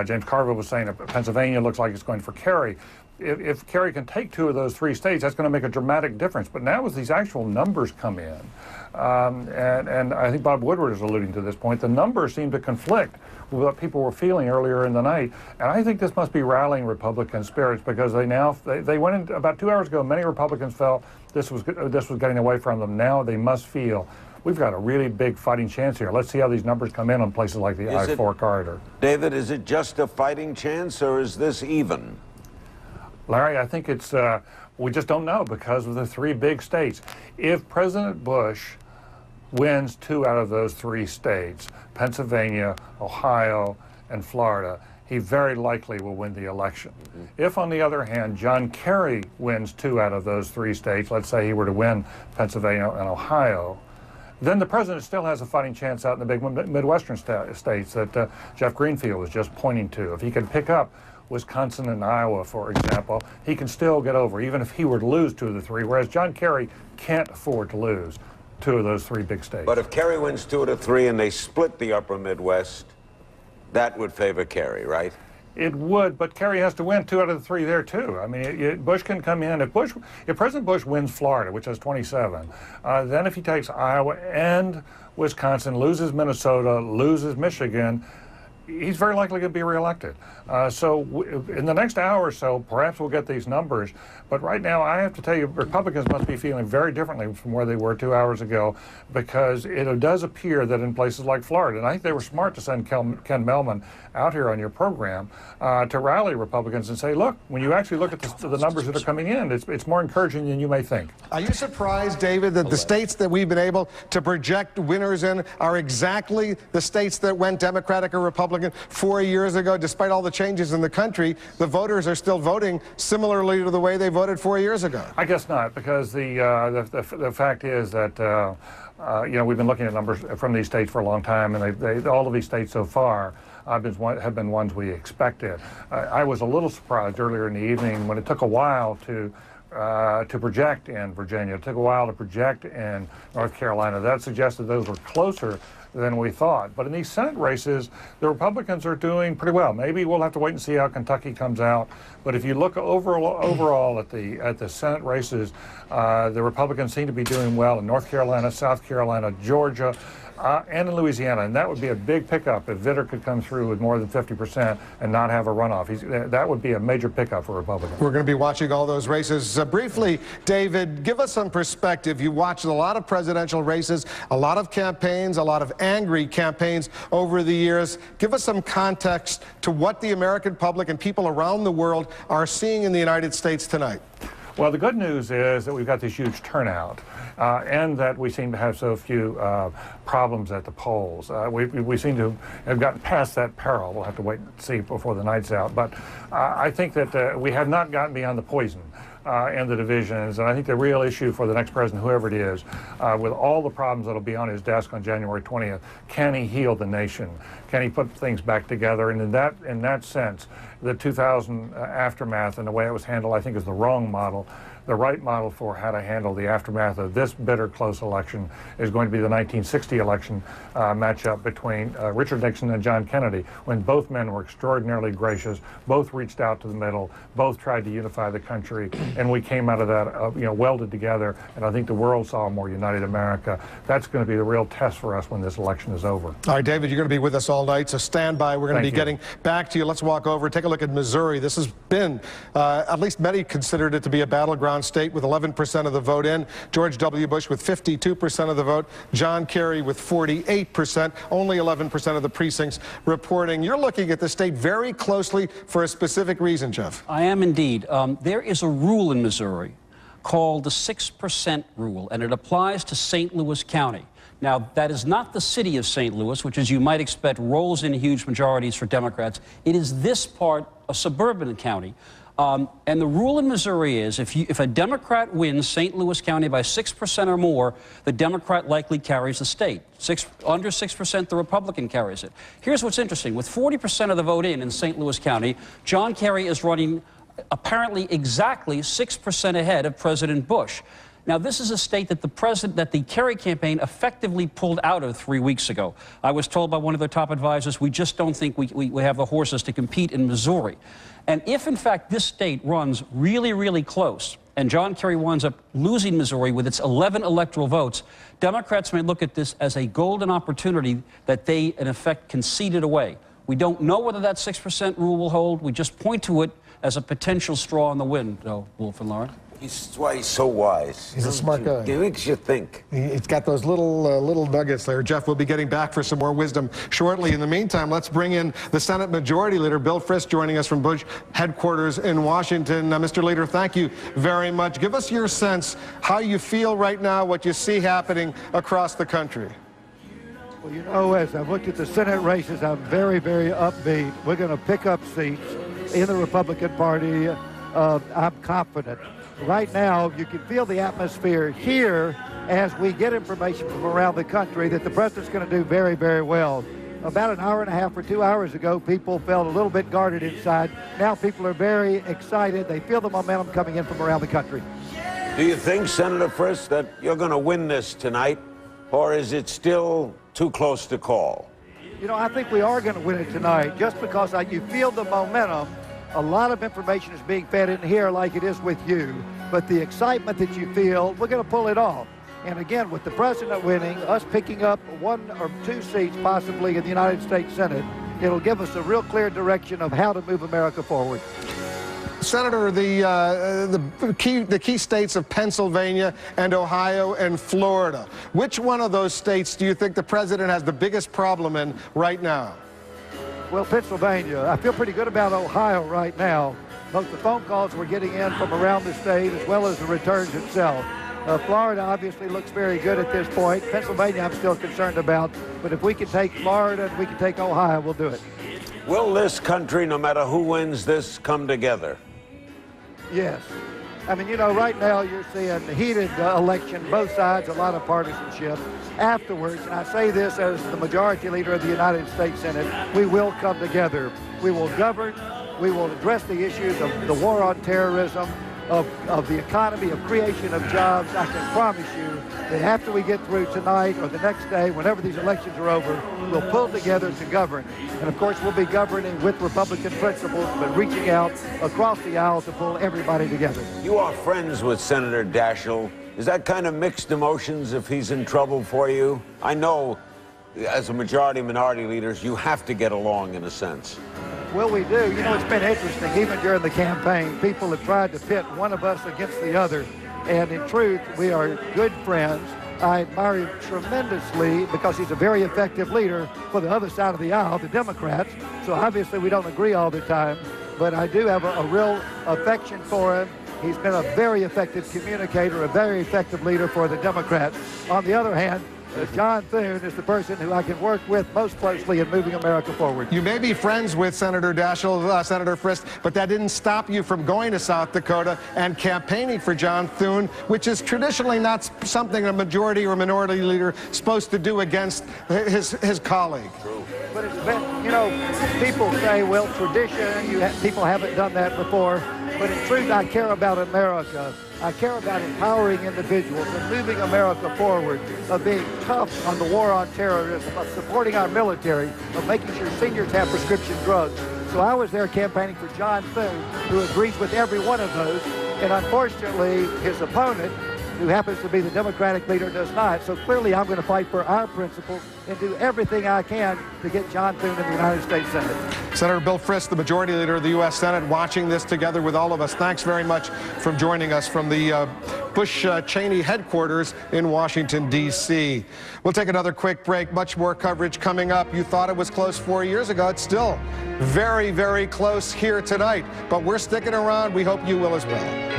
James Carville was saying Pennsylvania looks like it's going for Kerry. If Kerry can take 2 of those 3 states, that's going to make a dramatic difference. But now as these actual numbers come in, and I think Bob Woodward is alluding to this point, the numbers seem to conflict with what people were feeling earlier in the night. And I think this must be rallying Republican spirits because they went in about 2 hours ago. Many Republicans felt this was getting away from them. Now they must feel we've got a really big fighting chance here. Let's see how these numbers come in on places like the I-4 corridor. David, is it just a fighting chance or is this even? Larry, I think it's, we just don't know because of the 3 big states. If President Bush wins 2 out of those 3 states, Pennsylvania, Ohio, and Florida, he very likely will win the election. If, on the other hand, John Kerry wins 2 out of those 3 states, let's say he were to win Pennsylvania and Ohio, then the president still has a fighting chance out in the big Midwestern states that Jeff Greenfield was just pointing to. If he can pick up Wisconsin and Iowa, for example, he can still get over, even if he were to lose 2 of the 3, whereas John Kerry can't afford to lose 2 of those 3 big states. But if Kerry wins 2 out of 3 and they split the upper Midwest, that would favor Kerry, right? It would, but Kerry has to win 2 out of the 3 there too. I mean, Bush can come in. If President Bush wins Florida, which has 27, then if he takes Iowa and Wisconsin, loses Minnesota, loses Michigan, he's very likely going to be reelected. So in the next hour or so, perhaps we'll get these numbers. But right now, I have to tell you, Republicans must be feeling very differently from where they were 2 hours ago, because it does appear that in places like Florida, and I think they were smart to send Ken Melman out here on your program to rally Republicans and say, look, when you actually look at the numbers that are coming in, it's more encouraging than you may think. Are you surprised, David, that the states that we've been able to project winners in are exactly the states that went Democratic or Republican 4 years ago? Despite all the changes in the country, the voters are still voting similarly to the way they voted 4 years ago. I guess not, because the fact is that you know, we've been looking at numbers from these states for a long time, and all of these states so far have been ones we expected. I was a little surprised earlier in the evening when it took a while to project in Virginia. It took a while to project in North Carolina. That suggested those were closer than we thought. But in these Senate races, the Republicans are doing pretty well. Maybe we'll have to wait and see how Kentucky comes out. But if you look overall at the Senate races, the Republicans seem to be doing well in North Carolina, South Carolina, Georgia, and in Louisiana, and that would be a big pickup if Vitter could come through with more than 50% and not have a runoff. That would be a major pickup for Republicans. We're going to be watching all those races. Briefly, David, give us some perspective. You watched a lot of presidential races, a lot of campaigns, a lot of angry campaigns over the years. Give us some context to what the American public and people around the world are seeing in the United States tonight. Well, the good news is that we've got this huge turnout, and that we seem to have so few problems at the polls. We seem to have gotten past that peril. We'll have to wait and see before the night's out. But I think that we have not gotten beyond the poison and the divisions. And I think the real issue for the next president, whoever it is, with all the problems that will be on his desk on January 20th, can he heal the nation? Can he put things back together? And in that sense, the 2000 aftermath and the way it was handled, I think, is the wrong model. The right model for how to handle the aftermath of this bitter, close election is going to be the 1960 election matchup between Richard Nixon and John Kennedy, when both men were extraordinarily gracious, both reached out to the middle, both tried to unify the country, and we came out of that welded together, and I think the world saw a more united America. That's going to be the real test for us when this election is over. All right, David, you're going to be with us all night, so stand by. We're going to be getting back to you. Let's walk over, take a a look at Missouri. This has been, at least many considered it to be a battleground state with 11% of the vote in. George W. Bush with 52% of the vote. John Kerry with 48%. Only 11% of the precincts reporting. You're looking at the state very closely for a specific reason, Jeff. I am indeed. There is a rule in Missouri called the 6% rule, and it applies to St. Louis County. Now, that is not the city of St. Louis, which, as you might expect, rolls in huge majorities for Democrats. It is this part, a suburban county. And the rule in Missouri is if a Democrat wins St. Louis County by 6% or more, the Democrat likely carries the state. Under 6%, the Republican carries it. Here's what's interesting. With 40% of the vote in St. Louis County, John Kerry is running apparently exactly 6% ahead of President Bush. Now, this is a state that the Kerry campaign effectively pulled out of 3 weeks ago. I was told by one of their top advisors, we just don't think we have the horses to compete in Missouri. And if, in fact, this state runs really, really close, and John Kerry winds up losing Missouri with its 11 electoral votes, Democrats may look at this as a golden opportunity that they, in effect, conceded away. We don't know whether that 6% rule will hold. We just point to it as a potential straw in the wind, Wolf and Laura. That's why he's so wise. He's a smart guy. He makes you think. It's got those little nuggets there. Jeff, we'll be getting back for some more wisdom shortly. In the meantime, let's bring in the Senate Majority Leader, Bill Frist, joining us from Bush headquarters in Washington. Mr. Leader, thank you very much. Give us your sense, how you feel right now, what you see happening across the country. Well, you know, as I've looked at the Senate races, I'm very, very upbeat. We're going to pick up seats in the Republican Party. I'm confident. Right now, you can feel the atmosphere here as we get information from around the country that the president's going to do very, very well. About an hour and a half or 2 hours ago, people felt a little bit guarded inside. Now people are very excited. They feel the momentum coming in from around the country. Do you think, Senator Frist, that you're going to win this tonight, or is it still too close to call? You know, I think we are going to win it tonight just because you feel the momentum. A lot of information is being fed in here like it is with you, but the excitement that you feel, we're going to pull it off. And again, with the president winning, us picking up 1 or 2 seats possibly in the United States Senate, it'll give us a real clear direction of how to move America forward. Senator, the key states of Pennsylvania and Ohio and Florida, which one of those states do you think the president has the biggest problem in right now? Well, Pennsylvania. I feel pretty good about Ohio right now. Both the phone calls we're getting in from around the state as well as the returns itself. Florida obviously looks very good at this point. Pennsylvania I'm still concerned about. But if we can take Florida and we can take Ohio, we'll do it. Will this country, no matter who wins this, come together? Yes. I mean, you know, right now you're seeing a heated election, both sides, a lot of partisanship. Afterwards, and I say this as the majority leader of the United States Senate, we will come together. We will govern. We will address the issues of the war on terrorism, of the economy, of creation of jobs. I can promise you that after we get through tonight or the next day, whenever these elections are over, we'll pull together to govern. And of course, we'll be governing with Republican principles, but reaching out across the aisle to pull everybody together. You are friends with Senator Daschle. Is that kind of mixed emotions if he's in trouble for you? I know, as a minority leaders, you have to get along in a sense. Well, we do. You know, it's been interesting. Even during the campaign, people have tried to pit one of us against the other. And in truth, we are good friends. I admire him tremendously because he's a very effective leader for the other side of the aisle, the Democrats. So obviously we don't agree all the time, but I do have a real affection for him. He's been a very effective communicator, a very effective leader for the Democrats. On the other hand, John Thune is the person who I can work with most closely in moving America forward. You may be friends with Senator Daschle, Senator Frist, but that didn't stop you from going to South Dakota and campaigning for John Thune, which is traditionally not something a majority or minority leader is supposed to do against his colleague. True. But it's been, you know, people say, well, tradition, people haven't done that before. But in truth, I care about America. I care about empowering individuals and moving America forward, of being tough on the war on terrorism, of supporting our military, of making sure seniors have prescription drugs. So I was there campaigning for John Thune, who agrees with every one of those. And unfortunately, his opponent who happens to be the Democratic leader, does not. So clearly I'm going to fight for our principles and do everything I can to get John Thune in the United States Senate. Senator Bill Frist, the Majority Leader of the U.S. Senate, watching this together with all of us. Thanks very much for joining us from the Bush-Cheney headquarters in Washington, D.C. We'll take another quick break. Much more coverage coming up. You thought it was close 4 years ago. It's still very, very close here tonight. But we're sticking around. We hope you will as well.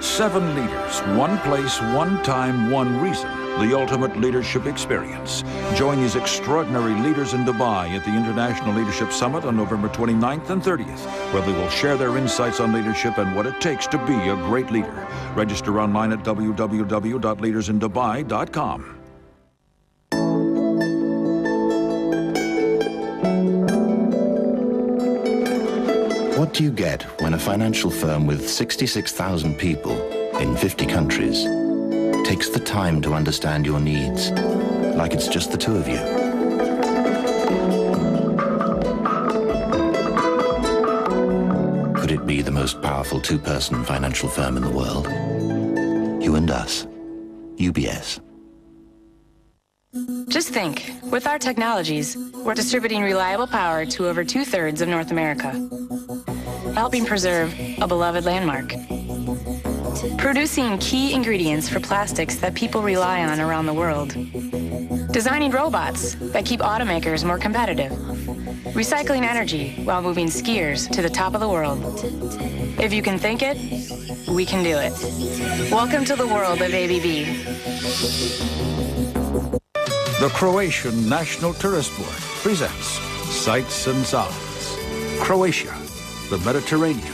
7 leaders, one place, one time, one reason. The ultimate leadership experience. Join these extraordinary leaders in Dubai at the International Leadership Summit on November 29th and 30th, where they will share their insights on leadership and what it takes to be a great leader. Register online at www.leadersindubai.com. What do you get when a financial firm with 66,000 people in 50 countries takes the time to understand your needs, like it's just the two of you? Could it be the most powerful two-person financial firm in the world? You and us. UBS. Just think, with our technologies, we're distributing reliable power to over 2/3 of North America, helping preserve a beloved landmark, producing key ingredients for plastics that people rely on around the world, designing robots that keep automakers more competitive, recycling energy while moving skiers to the top of the world. If you can think it, we can do it. Welcome to the world of ABB. The Croatian National Tourist Board presents Sights and Sounds. Croatia, the Mediterranean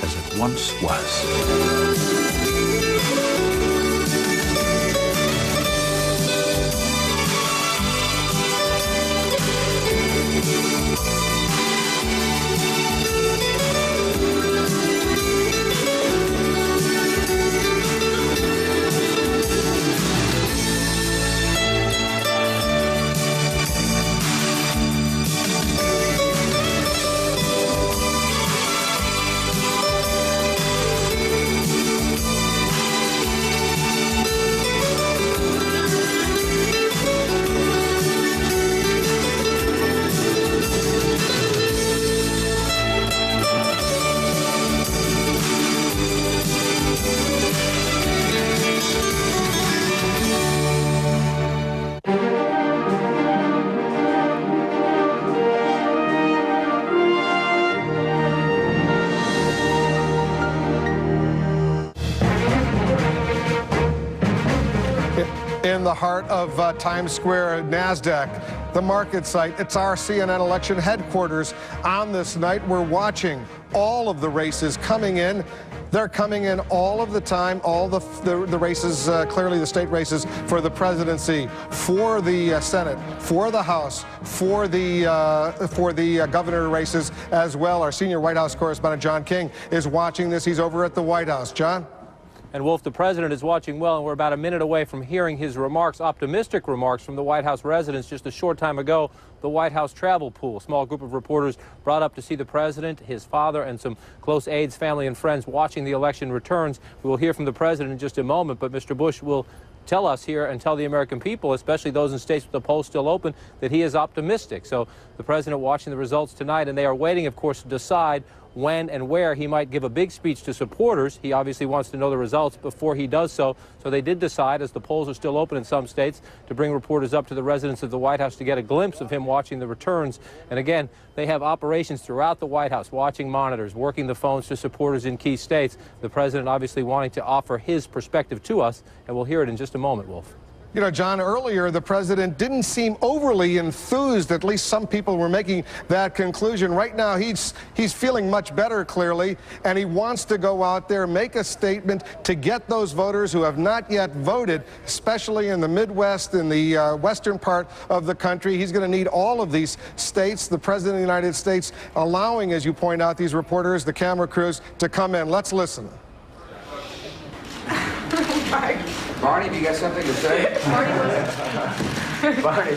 as it once was. In the heart of Times Square, NASDAQ, the market site. It's our CNN election headquarters. On this night, we're watching all of the races coming in. They're coming in all of the time, all the races, clearly the state races for the presidency, for the Senate, for the House, for the governor races as well. Our senior White House correspondent, John King, is watching this. He's over at the White House. John? And Wolf, the president is watching well, and we're about a minute away from hearing his remarks, optimistic remarks from the White House residents. Just a short time ago, the White House travel pool, a small group of reporters brought up to see the president, his father, and some close aides, family, and friends watching the election returns. We will hear from the president in just a moment, but Mr. Bush will tell us here and tell the American people, especially those in states with the polls still open, that he is optimistic. So the president watching the results tonight, and they are waiting, of course, to decide when and where he might give a big speech to supporters. He obviously wants to know the results before he does so. So they did decide, as the polls are still open in some states, to bring reporters up to the residence of the White House to get a glimpse of him watching the returns. And again, they have operations throughout the White House, watching monitors, working the phones to supporters in key states. The president obviously wanting to offer his perspective to us, and we'll hear it in just a moment, Wolf. You know, John, earlier the president didn't seem overly enthused. At least some people were making that conclusion. Right now, he's feeling much better, clearly, and he wants to go out there, make a statement to get those voters who have not yet voted, especially in the Midwest, in the western part of the country. He's going to need all of these states, the president of the United States, allowing, as you point out, these reporters, the camera crews, to come in. Let's listen. Barney, have you got something to say? Barney.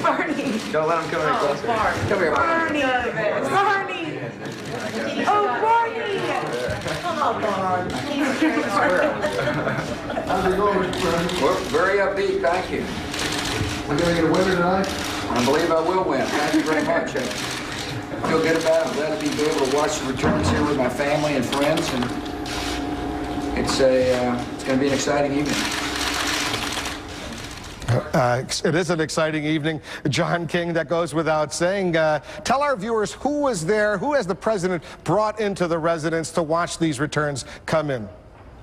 Don't let him come any closer. Barney. Come here, Barney. Barney. Oh, Barney! Come on, Barney. How's it going, Mr. President? Well, very upbeat, thank you. We're going to get a winner tonight? I believe I will win. Thank you very much. I feel good about it. I'm glad to be able to watch the returns here with my family and friends, and it's going to be an exciting evening. It is an exciting evening, John King, that goes without saying. Tell our viewers who was there, who has the president brought into the residence to watch these returns come in?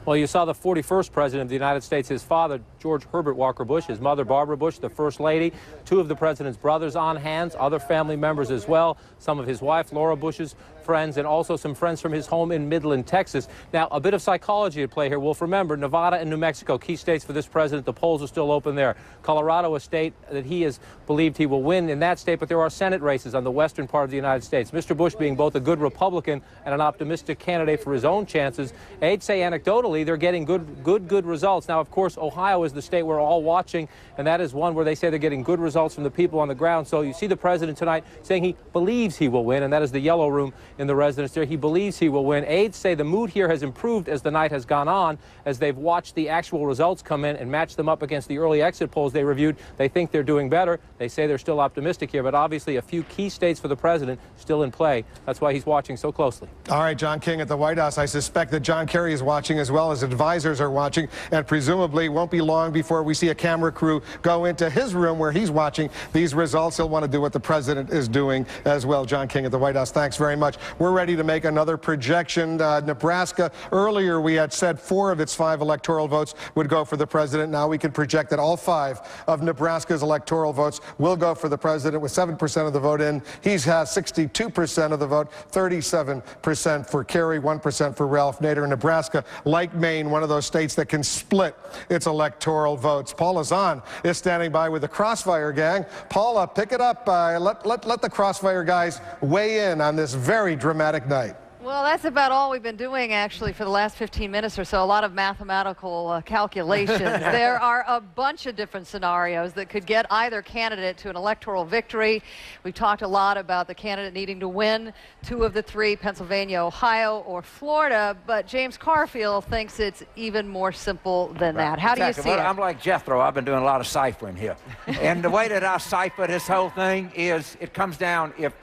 Well, you saw the 41st president of the United States, his father, George Herbert Walker Bush, his mother, Barbara Bush, the first lady, two of the president's brothers on hand, other family members as well, some of his wife, Laura Bush's friends, and also some friends from his home in Midland, Texas. Now, a bit of psychology at play here. Wolf, remember, Nevada and New Mexico, key states for this president, the polls are still open there. Colorado, a state that he has believed he will win in that state, but there are Senate races on the western part of the United States. Mr. Bush being both a good Republican and an optimistic candidate for his own chances, I'd say anecdotally they're getting good results. Now, of course, Ohio is the state we're all watching, and that is one where they say they're getting good results from the people on the ground. So you see the president tonight saying he believes he will win, and that is the yellow room in the residence there. He believes he will win. Aides say the mood here has improved as the night has gone on, as they've watched the actual results come in and matched them up against the early exit polls they reviewed. They think they're doing better. They say they're still optimistic here, but obviously a few key states for the president still in play. That's why he's watching so closely. All right, John King at the White House. I suspect that John Kerry is watching as well as advisors are watching, and presumably won't be long before we see a camera crew go into his room where he's watching these results. He'll want to do what the president is doing as well. John King at the White House, thanks very much. We're ready to make another projection. Nebraska, earlier we had said 4 of its 5 electoral votes would go for the president. Now we can project that all 5 of Nebraska's electoral votes will go for the president, with 7% of the vote in. He has 62% of the vote, 37% for Kerry, 1% for Ralph Nader. Nebraska, like Maine, one of those states that can split its electoral votes. Paul Azan is standing by with the Crossfire gang. Paula, pick it up. Let the Crossfire guys weigh in on this very dramatic night. Well, that's about all we've been doing, actually, for the last 15 minutes or so. A lot of mathematical calculations. There are a bunch of different scenarios that could get either candidate to an electoral victory. We've talked a lot about the candidate needing to win 2 of the 3, Pennsylvania, Ohio, or Florida, but James Carfield thinks it's even more simple than that. How do you see it? I'm like Jethro. I've been doing a lot of ciphering here. And the way that I cipher this whole thing is it comes down, if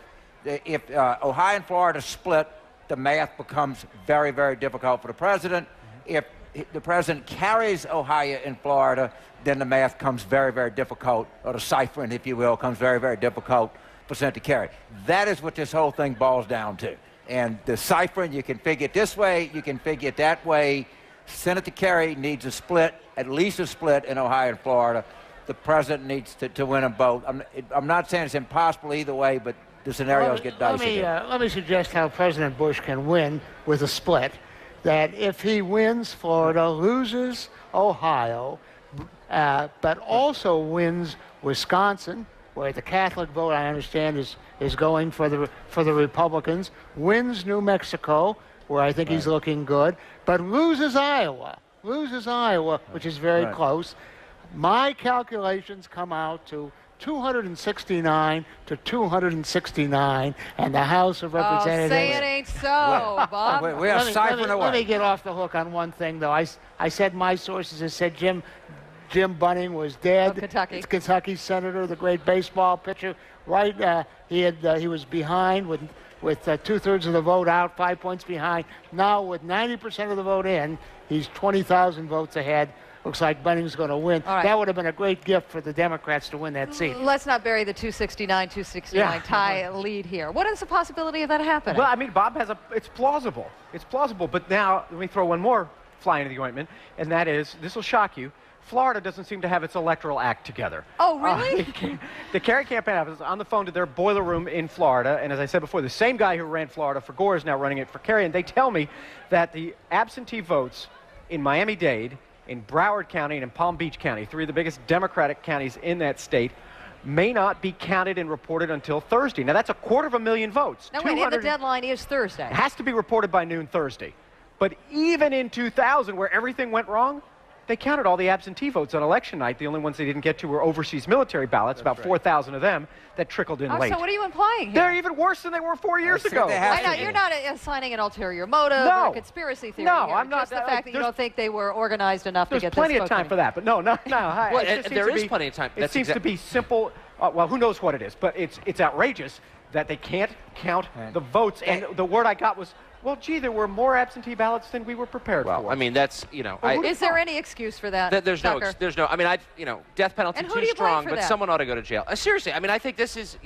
Ohio and Florida split, the math becomes very, very difficult for the president. If the president carries Ohio and Florida, then the math comes very, very difficult, or the ciphering, if you will, comes very, very difficult for Senator Kerry. That is what this whole thing boils down to. And the ciphering, you can figure it this way, you can figure it that way. Senator Kerry needs a split, at least a split in Ohio and Florida. The president needs to win them both. I'm not saying it's impossible either way, but the scenarios get dicey. Let me suggest how President Bush can win with a split. That if he wins Florida, loses Ohio, but also wins Wisconsin, where the Catholic vote, I understand, is going for the Republicans, wins New Mexico, where I think he's looking good, but loses Iowa, which is very close. My calculations come out to 269 to 269, and the House of Representatives. Oh, say it ain't so, Bob. We are ciphering away. Let me get off the hook on one thing, though. I said my sources have said Jim Bunning was dead. Kentucky. Kentucky senator, the great baseball pitcher. Right, he was behind with 2/3 of the vote out, 5 points behind. Now with 90% of the vote in, he's 20,000 votes ahead. Looks like Bunning's going to win. Right. That would have been a great gift for the Democrats to win that seat. Let's not bury the 269 tie lead here. What is the possibility of that happening? Well, I mean, Bob has it's plausible. It's plausible. But now, let me throw one more fly into the ointment, and that is, this will shock you, Florida doesn't seem to have its electoral act together. Oh, really? The Kerry campaign, I was on the phone to their boiler room in Florida, and as I said before, the same guy who ran Florida for Gore is now running it for Kerry, and they tell me that the absentee votes in Miami-Dade, in Broward County, and in Palm Beach County, 3 of the biggest Democratic counties in that state, may not be counted and reported until Thursday. Now, that's 250,000 votes. No, wait, and the deadline is Thursday. It has to be reported by noon Thursday. But even in 2000, where everything went wrong, they counted all the absentee votes on election night. The only ones they didn't get to were overseas military ballots, about 4,000 of them that trickled in late. So what are you implying here? They're even worse than they were 4 years ago. I know, you're not assigning an ulterior motive or a conspiracy theory No, here. I'm not. Just the fact that you don't think they were organized enough to get this There's plenty of vote time coming. for that, but no. Well, there is plenty of time. It seems to be simple. Well, who knows what it is, but it's outrageous that they can't count the votes. And the word I got was, well, gee, there were more absentee ballots than we were prepared for. I mean, that's, you know. Is there any excuse for that? There's no, I mean, death penalty too strong, but someone ought to go to jail. Seriously, I mean, I think this is,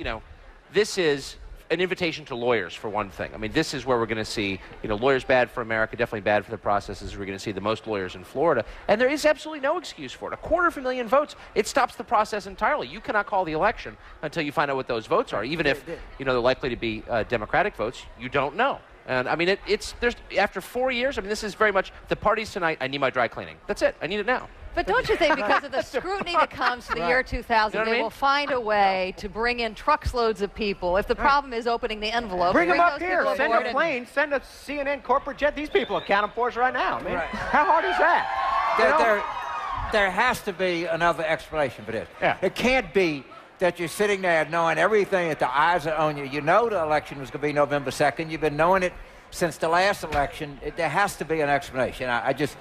this is an invitation to lawyers, for one thing. I mean, this is where we're going to see, lawyers bad for America, definitely bad for the processes. We're going to see the most lawyers in Florida. And there is absolutely no excuse for it. 250,000 votes, it stops the process entirely. You cannot call the election until you find out what those votes are. Even if, they're likely to be Democratic votes, you don't know. And I mean, there's after 4 years, I mean, this is very much the parties tonight. I need my dry cleaning. That's it. I need it now. But don't you think because of the scrutiny that comes to the year 2000, they will find a way to bring in truckloads of people? If the problem is opening the envelope, bring them up those here. people Send aboard a plane. Send a CNN corporate jet. These people are counting for us right now. I mean, how hard is that? There has to be another explanation for this. Yeah. It can't be that you're sitting there knowing everything, that the eyes are on you. You know the election was going to be November 2nd. You've been knowing it since the last election. There has to be an explanation. I just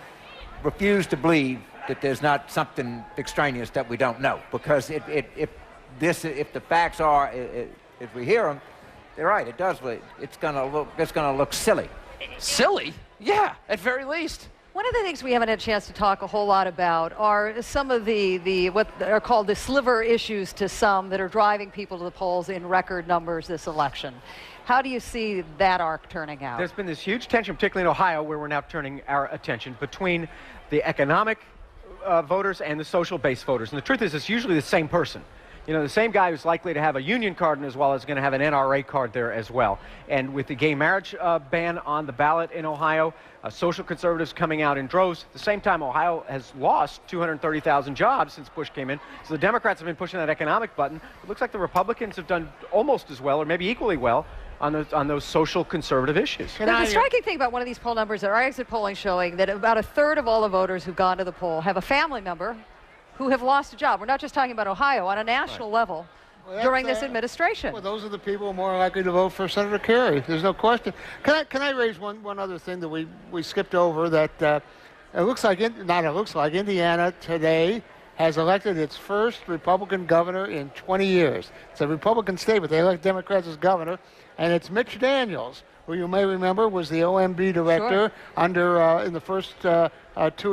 refuse to believe that there's not something extraneous that we don't know. Because if the facts are, if we hear them, they're right. It does. It's going to look silly. Silly? Yeah, at very least. One of the things we haven't had a chance to talk a whole lot about are some of the what are called the sliver issues to some that are driving people to the polls in record numbers this election. How do you see that arc turning out? There's been this huge tension, particularly in Ohio, where we're now turning our attention between the economic voters and the social-based voters. And the truth is, it's usually the same person. The same guy who's likely to have a union card as well as going to have an NRA card there as well. And with the gay marriage ban on the ballot in Ohio, social conservatives coming out in droves. At the same time, Ohio has lost 230,000 jobs since Bush came in. So the Democrats have been pushing that economic button. It looks like the Republicans have done almost as well, or maybe equally well, on those social conservative issues. The striking thing about one of these poll numbers, our exit polling showing that about a third of all the voters who've gone to the poll have a family member who have lost a job. We're not just talking about Ohio, on a national level during this administration. Well, those are the people more likely to vote for Senator Kerry. There's no question. Can I raise one other thing that we skipped over? That it looks like Indiana today has elected its first Republican governor in 20 years. It's a Republican state, but they elect Democrats as governor, and it's Mitch Daniels, who you may remember was the OMB director under in the first 2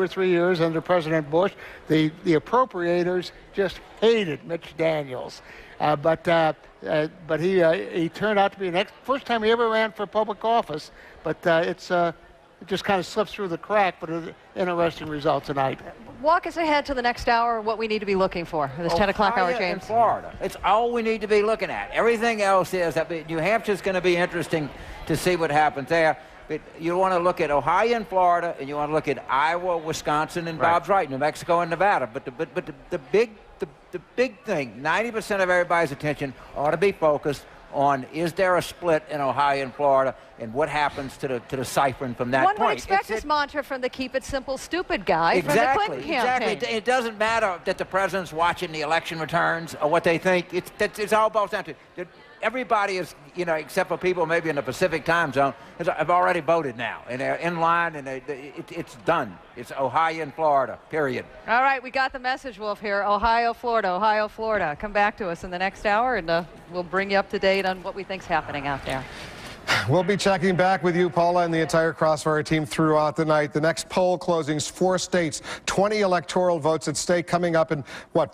or 3 years under President Bush. The appropriators just hated Mitch Daniels, but he turned out to be the first time he ever ran for public office. But it just kind of slips through the crack, but an interesting result tonight. Walk us ahead to the next hour, what we need to be looking for, this 10 o'clock hour, James. In Florida. It's all we need to be looking at. Everything else is, New Hampshire's going to be interesting to see what happings there. But you want to look at Ohio and Florida, and you want to look at Iowa, Wisconsin, and Bob's right, New Mexico and Nevada. But the big thing, 90% of everybody's attention ought to be focused on, is there a split in Ohio and Florida, and what happens to the ciphering from that point? One would expect this mantra from the keep it simple, stupid guy from the Clinton campaign. Exactly. It doesn't matter that the president's watching the election returns or what they think. It's all boils down to everybody is, except for people maybe in the Pacific time zone, have already voted now, and they're in line, and it's done. It's Ohio and Florida, period. All right, we got the message, Wolf, here. Ohio, Florida. Come back to us in the next hour, and we'll bring you up to date on what we think's happening out there. We'll be checking back with you, Paula, and the entire Crossfire team throughout the night. The next poll closings, 4 states, 20 electoral votes at stake coming up in,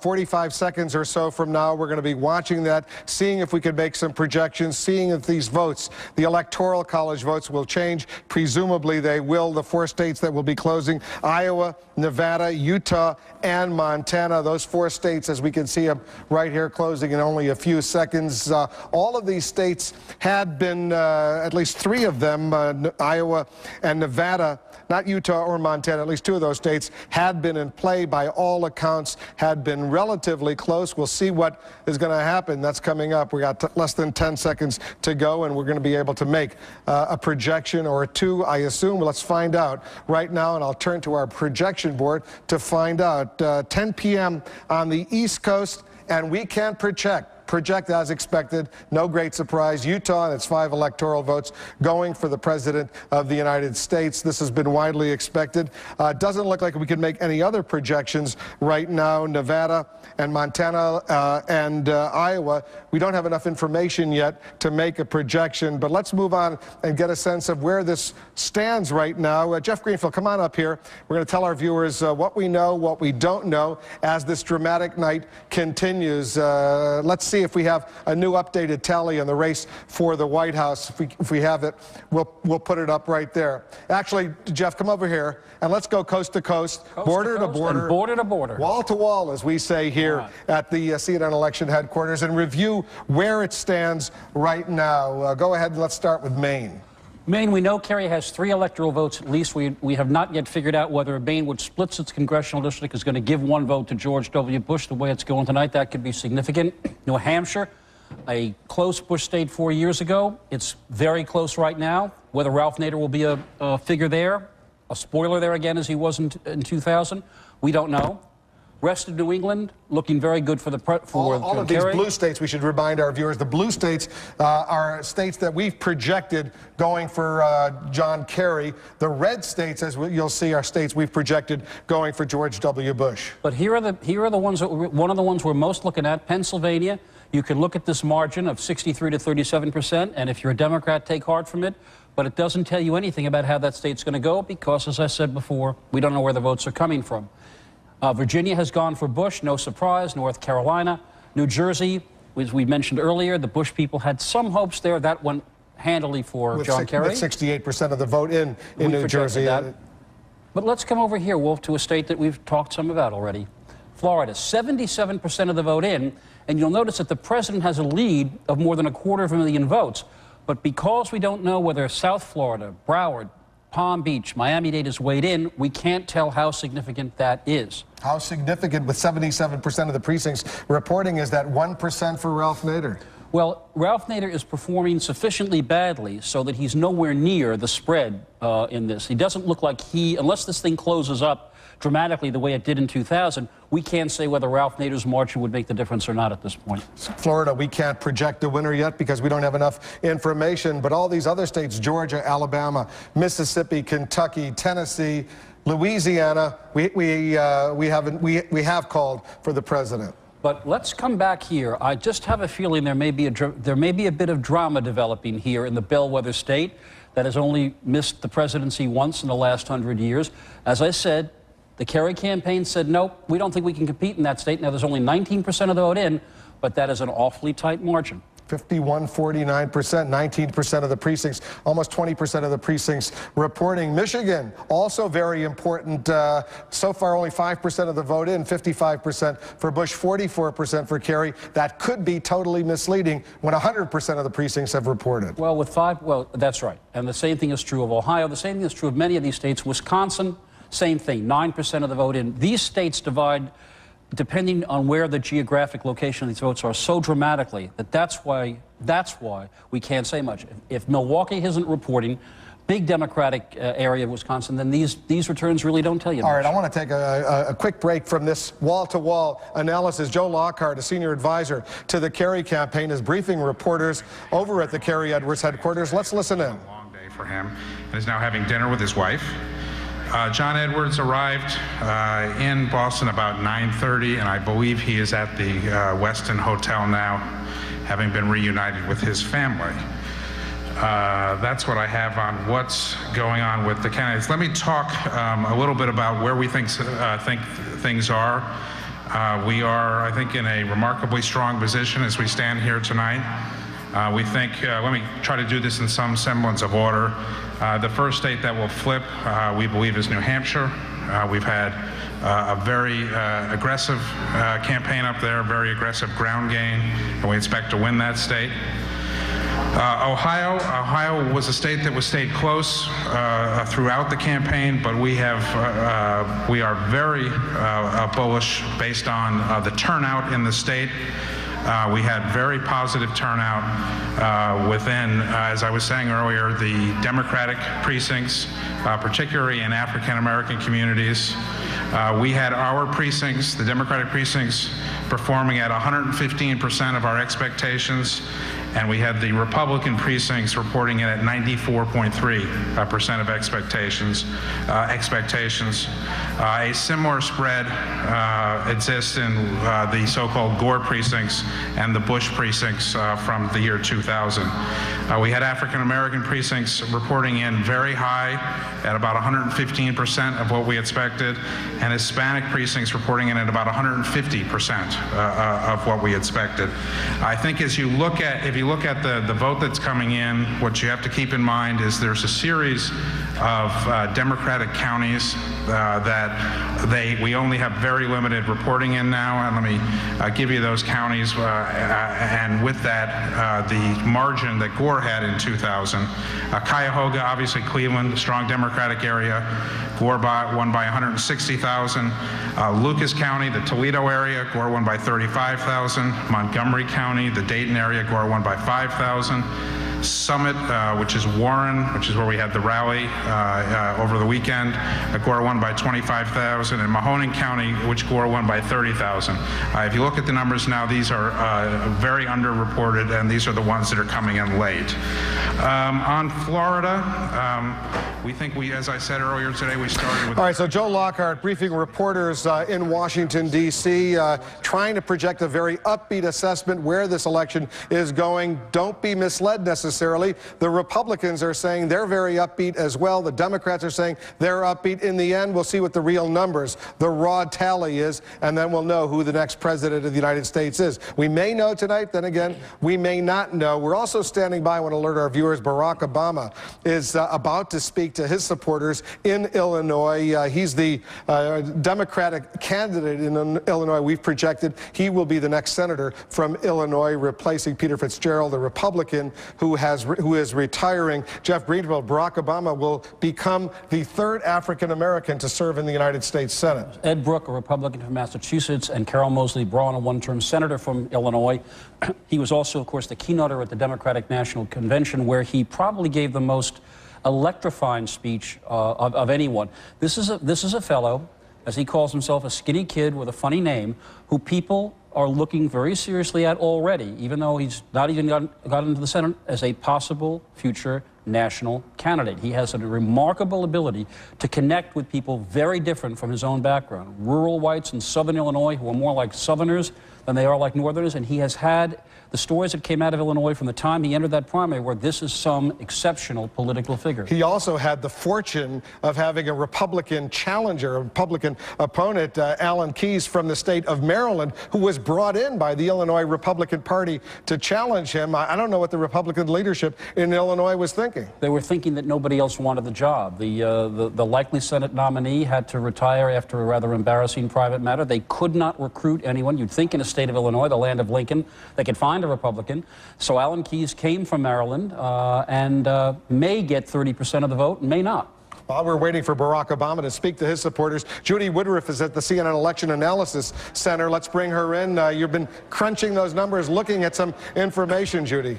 45 seconds or so from now. We're going to be watching that, seeing if we can make some projections, seeing if these votes, the Electoral College votes, will change. Presumably they will. The 4 states that will be closing, Iowa, Nevada, Utah, and Montana. Those 4 states, as we can see them right here, closing in only a few seconds. All of these states had been, at least 3 of them, Iowa and Nevada, not Utah or Montana, at least two of those states had been in play by all accounts, had been relatively close. We'll see what is going to happen. That's coming up. We got less than 10 seconds to go, and we're going to be able to make a projection or two, I assume. Let's find out right now, and I'll turn to our projection board to find out. 10 p.m. on the East Coast, and we can't project as expected. No great surprise. Utah and its 5 electoral votes going for the President of the United States. This has been widely expected. Doesn't look like we can make any other projections right now. Nevada and Montana and Iowa, we don't have enough information yet to make a projection, but let's move on and get a sense of where this stands right now. Jeff Greenfield, come on up here. We're going to tell our viewers what we know, what we don't know as this dramatic night continues. Let's see if we have a new updated tally in the race for the White House. If we have it, we'll put it up right there. Actually, Jeff, come over here and let's go coast to coast, border to border, border to border, wall to wall, as we say here at the CNN election headquarters, and review where it stands right now. Go ahead and let's start with Maine. Maine, we know Kerry has 3 electoral votes at least. We have not yet figured out whether Maine, which splits its congressional district, is going to give 1 vote to George W. Bush. The way it's going tonight, that could be significant. New Hampshire, a close Bush state 4 years ago. It's very close right now. Whether Ralph Nader will be a figure there, a spoiler there again as he was in 2000, we don't know. Rest of New England looking very good for all of these blue states. We should remind our viewers the blue states are states that we've projected going for John Kerry. The red states, as you'll see, are states we've projected going for George W. Bush. But here are the ones that one of the ones we're most looking at. Pennsylvania. You can look at this margin of 63 to 37%, and if you're a Democrat, take heart from it. But it doesn't tell you anything about how that state's going to go because, as I said before, we don't know where the votes are coming from. Virginia has gone for Bush, no surprise. North Carolina, New Jersey, as we mentioned earlier, the Bush people had some hopes there. That went handily for John Kerry. With 68% of the vote in New Jersey. But let's come over here, Wolf, to a state that we've talked some about already. Florida, 77% of the vote in, and you'll notice that the president has a lead of more than 250,000 votes. But because we don't know whether South Florida, Broward, Palm Beach, Miami-Dade is weighed in, we can't tell how significant that is. How significant, with 77% of the precincts reporting, is that 1% for Ralph Nader? Well, Ralph Nader is performing sufficiently badly so that he's nowhere near the spread in this. He doesn't look like unless this thing closes up dramatically the way it did in 2000, we can't say whether Ralph Nader's margin would make the difference or not at this point. Florida, we can't project a winner yet because we don't have enough information, but all these other states, Georgia, Alabama, Mississippi, Kentucky, Tennessee, Louisiana, we have called for the president. But let's come back here. I just have a feeling there may be a bit of drama developing here in the bellwether state that has only missed the presidency once in the last 100 years. As I said, the Kerry campaign said, nope, we don't think we can compete in that state. Now, there's only 19% of the vote in, but that is an awfully tight margin. 51-49%, 19% of the precincts, almost 20% of the precincts reporting. Michigan, also very important. So far, only 5% of the vote in, 55% for Bush, 44% for Kerry. That could be totally misleading when 100% of the precincts have reported. Well, well, that's right. And the same thing is true of Ohio. The same thing is true of many of these states. Wisconsin, same thing, 9% of the vote in. These states divide, depending on where the geographic location of these votes are, so dramatically that that's why we can't say much. If Milwaukee isn't reporting, big Democratic area of Wisconsin, then these returns really don't tell you much. All right, I want to take a quick break from this wall-to-wall analysis. Joe Lockhart, a senior advisor to the Kerry campaign, is briefing reporters over at the Kerry Edwards headquarters. Let's listen in. A long day for him, and is now having dinner with his wife. John Edwards arrived in Boston about 9:30, and I believe he is at the Westin Hotel now, having been reunited with his family. That's what I have on what's going on with the candidates. Let me talk a little bit about where we think things are. We are, I think, in a remarkably strong position as we stand here tonight. We think, let me try to do this in some semblance of order. The first state that will flip, we believe, is New Hampshire. We've had a very aggressive campaign up there, very aggressive ground game, and we expect to win that state. Ohio was a state that stayed close throughout the campaign, but we are very bullish based on the turnout in the state. We had very positive turnout within, as I was saying earlier, the Democratic precincts, particularly in African American communities. We had our precincts, the Democratic precincts, performing at 115% of our expectations, and we had the Republican precincts reporting it at 94.3% of expectations. A similar spread exists in the so-called Gore precincts and the Bush precincts from the year 2000. We had African American precincts reporting in very high at about 115% of what we expected, and Hispanic precincts reporting in at about 150% of what we expected. I think if you look at the vote that's coming in, what you have to keep in mind is there's a series of Democratic counties that we only have very limited reporting in now, and let me give you those counties, and with that, the margin that Gore had in 2000. Cuyahoga, obviously Cleveland, a strong Democratic area. Gore won by 160,000. Lucas County, the Toledo area, Gore won by 35,000. Montgomery County, the Dayton area, Gore won by 5,000. Summit, which is Warren, which is where we had the rally over the weekend, Gore won by 25,000, and Mahoning County, which Gore won by 30,000. If you look at the numbers now, these are very underreported, and these are the ones that are coming in late. On Florida, we think as I said earlier today, we started with... All right, so Joe Lockhart briefing reporters in Washington, D.C., trying to project a very upbeat assessment where this election is going. Don't be misled necessarily. The Republicans are saying they're very upbeat as well. The Democrats are saying they're upbeat. In the end, we'll see what the real numbers, the raw tally is, and then we'll know who the next president of the United States is. We may know tonight, then again, we may not know. We're also standing by, I want to alert our viewers, Barack Obama is about to speak to his supporters in Illinois. He's the Democratic candidate in Illinois. We've projected he will be the next senator from Illinois, replacing Peter Fitzgerald, the Republican who is retiring. Jeff Greenfield, Barack Obama will become the third African American to serve in the United States Senate. Ed Brooke, a Republican from Massachusetts, and Carol Moseley Braun, a one-term senator from Illinois. He was also, of course, the keynoter at the Democratic National Convention, where he probably gave the most electrifying speech of anyone. This is a fellow, as he calls himself, a skinny kid with a funny name, who people are looking very seriously at already, even though he's not even got into the Senate, as a possible future national candidate. He has a remarkable ability to connect with people very different from his own background. Rural whites in southern Illinois who are more like Southerners than they are like Northerners, and he has had the stories that came out of Illinois from the time he entered that primary where this is some exceptional political figure. He also had the fortune of having a Republican challenger, a Republican opponent, Alan Keyes from the state of Maryland, who was brought in by the Illinois Republican Party to challenge him. I don't know what the Republican leadership in Illinois was thinking. They were thinking that nobody else wanted the job. The likely Senate nominee had to retire after a rather embarrassing private matter. They could not recruit anyone. You'd think in the state of Illinois, the land of Lincoln, they could find a Republican. So Alan Keyes came from Maryland and may get 30% of the vote and may not. While we're waiting for Barack Obama to speak to his supporters, Judy Woodruff is at the CNN Election Analysis Center. Let's bring her in. You've been crunching those numbers, looking at some information, Judy.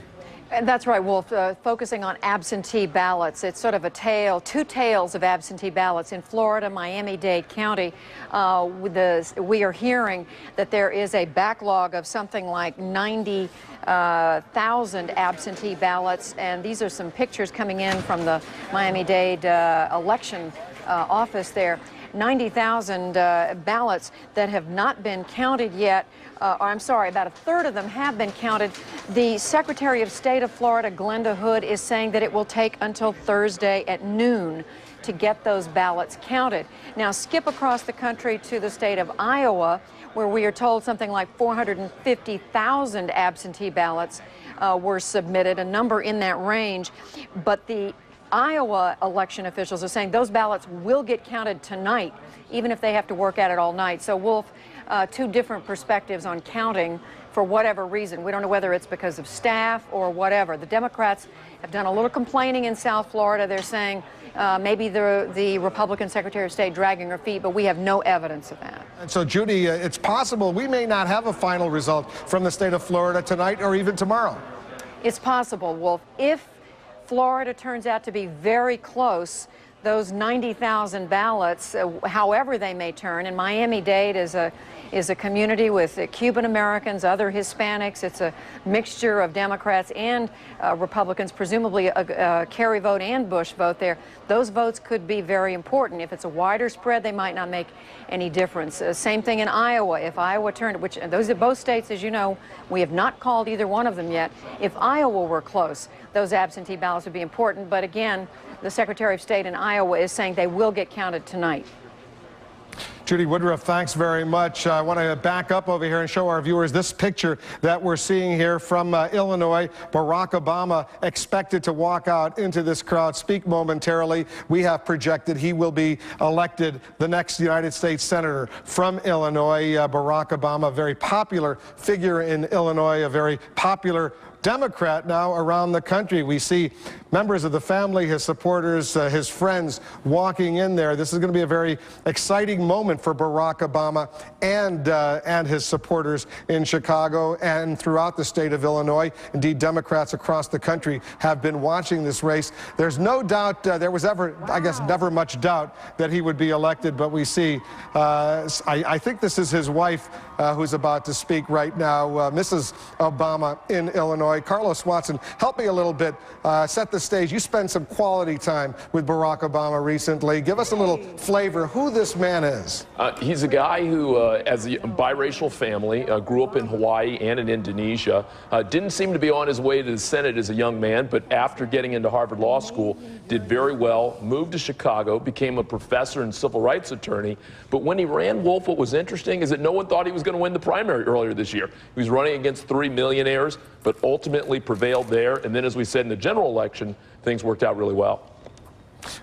And that's right, Wolf, focusing on absentee ballots. It's sort of a tale, two tales of absentee ballots. In Florida, Miami-Dade County, we are hearing that there is a backlog of something like 90,000 absentee ballots. And these are some pictures coming in from the Miami-Dade election office there. 90,000 ballots that have not been counted yet. I'm sorry, about a third of them have been counted. The Secretary of State of Florida, Glenda Hood, is saying that it will take until Thursday at noon to get those ballots counted. Now, skip across the country to the state of Iowa, where we are told something like 450,000 absentee ballots were submitted, a number in that range. But the Iowa election officials are saying those ballots will get counted tonight, even if they have to work at it all night. So, Wolf, two different perspectives on counting for whatever reason. We don't know whether it's because of staff or whatever. The Democrats have done a little complaining in South Florida. They're saying maybe the Republican Secretary of State dragging her feet, but we have no evidence of that. And so, Judy, it's possible we may not have a final result from the state of Florida tonight or even tomorrow. It's possible, Wolf. If Florida turns out to be very close, those 90,000 ballots, however they may turn, and Miami-Dade is a community with Cuban Americans, other Hispanics. It's a mixture of Democrats and Republicans, presumably a Kerry vote and Bush vote there. Those votes could be very important. If it's a wider spread, they might not make any difference. Same thing in Iowa. If Iowa turned, which those are both states, as you know, we have not called either one of them yet. If Iowa were close, those absentee ballots would be important. But again, the Secretary of State in Iowa is saying they will get counted tonight. Judy Woodruff, thanks very much. I want to back up over here and show our viewers this picture that we're seeing here from Illinois. Barack Obama expected to walk out into this crowd, speak momentarily. We have projected he will be elected the next United States Senator from Illinois. Barack Obama, a very popular figure in Illinois, a very popular Democrat now around the country. We see members of the family, his supporters, his friends walking in there. This is going to be a very exciting moment for Barack Obama and his supporters in Chicago and throughout the state of Illinois. Indeed, Democrats across the country have been watching this race. There's no doubt, there was ever, I guess, never much doubt that he would be elected, but we see, I think this is his wife who's about to speak right now, Mrs. Obama in Illinois. Carlos Watson, help me a little bit, set the stage. You spent some quality time with Barack Obama recently. Give us a little flavor who this man is. He's a guy who, as a biracial family, grew up in Hawaii and in Indonesia. Didn't seem to be on his way to the Senate as a young man, but after getting into Harvard Law School, did very well, moved to Chicago, became a professor and civil rights attorney. But when he ran, Wolf, what was interesting is that no one thought he was going to win the primary earlier this year. He was running against 3 millionaires, but ultimately prevailed there. And then, as we said in the general election, things worked out really well.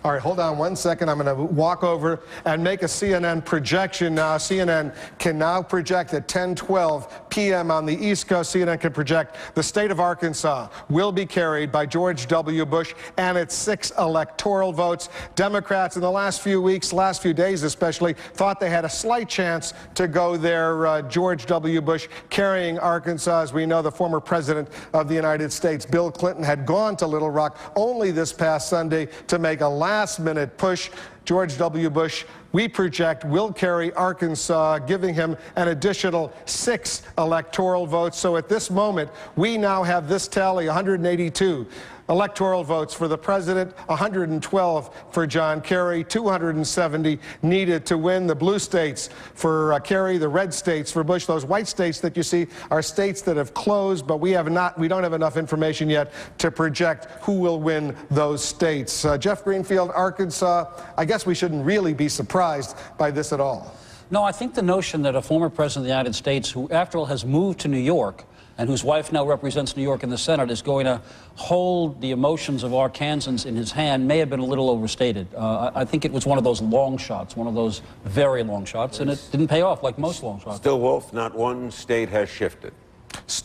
All right, hold on one second. I'm going to walk over and make a CNN projection now. CNN can now project at 10:12 p.m. on the East Coast. CNN can project the state of Arkansas will be carried by George W. Bush and its 6 electoral votes. Democrats in the last few weeks, last few days especially, thought they had a slight chance to go there. George W. Bush carrying Arkansas. As we know, the former president of the United States, Bill Clinton, had gone to Little Rock only this past Sunday to make a last-minute push. George W. Bush, we project, will carry Arkansas, giving him an additional 6 electoral votes. So at this moment, we now have this tally, 182 electoral votes for the president, 112 for John Kerry, 270 needed to win. The blue states for Kerry, the red states for Bush. Those white states that you see are states that have closed, but we don't have enough information yet to project who will win those states. Jeff Greenfield, Arkansas, I guess we shouldn't really be surprised by this at all. No, I think the notion that a former president of the United States, who after all has moved to New York, and whose wife now represents New York in the Senate, is going to hold the emotions of Arkansans in his hand may have been a little overstated. I think it was one of those long shots, one of those very long shots, and it didn't pay off like most long shots. Still, Wolf, not one state has shifted.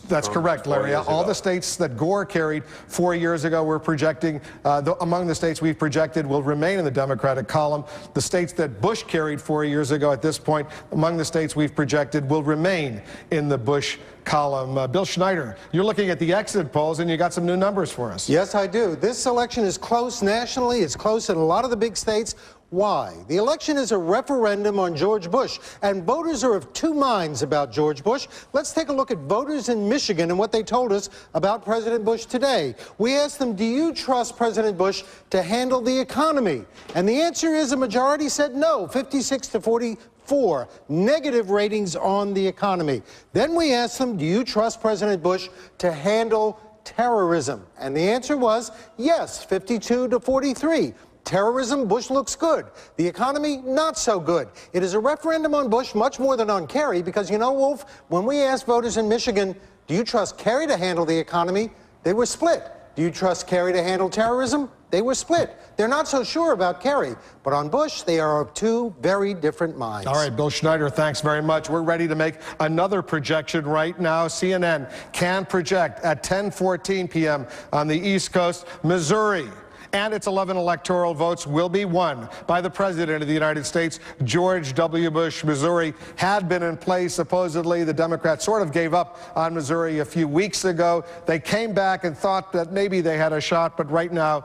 That's correct, Larry. All the states that Gore carried 4 years ago, we're projecting, among the states we've projected will remain in the Democratic column. The states that Bush carried 4 years ago at this point, among the states we've projected, will remain in the Bush column. Bill Schneider, you're looking at the exit polls, and you got some new numbers for us. Yes, I do. This election is close nationally. It's close in a lot of the big states. Why? The election is a referendum on George Bush, and voters are of two minds about George Bush. Let's take a look at voters in Michigan and what they told us about President Bush today. We asked them, do you trust President Bush to handle the economy? And the answer is a majority said no, 56 to 44. Negative ratings on the economy. Then we asked them, do you trust President Bush to handle terrorism? And the answer was yes, 52 to 43. Terrorism, Bush looks good. The economy, not so good. It is a referendum on Bush much more than on Kerry because, you know, Wolf, when we asked voters in Michigan, do you trust Kerry to handle the economy, they were split. Do you trust Kerry to handle terrorism? They were split. They're not so sure about Kerry, but on Bush, they are of two very different minds. All right, Bill Schneider, thanks very much. We're ready to make another projection right now. CNN can project at 10:14 p.m. on the East Coast, Missouri and its 11 electoral votes will be won by the President of the United States, George W. Bush. Missouri had been in place. Supposedly, the Democrats sort of gave up on Missouri a few weeks ago. They came back and thought that maybe they had a shot, but right now,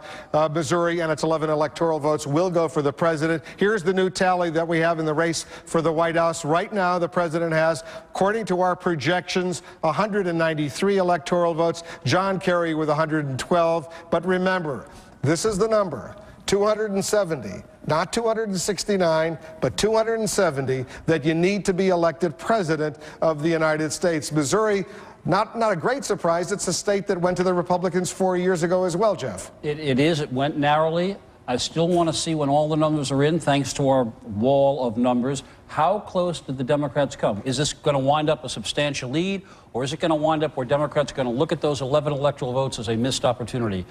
Missouri and its 11 electoral votes will go for the President. Here's the new tally that we have in the race for the White House. Right now, the President has, according to our projections, 193 electoral votes. John Kerry with 112. But remember, this is the number, 270, not 269, but 270, that you need to be elected President of the United States. Missouri, not a great surprise. It's a state that went to the Republicans 4 years ago as well, Jeff. It is. It went narrowly. I still want to see when all the numbers are in, thanks to our wall of numbers, how close did the Democrats come? Is this going to wind up a substantial lead, or is it going to wind up where Democrats are going to look at those 11 electoral votes as a missed opportunity?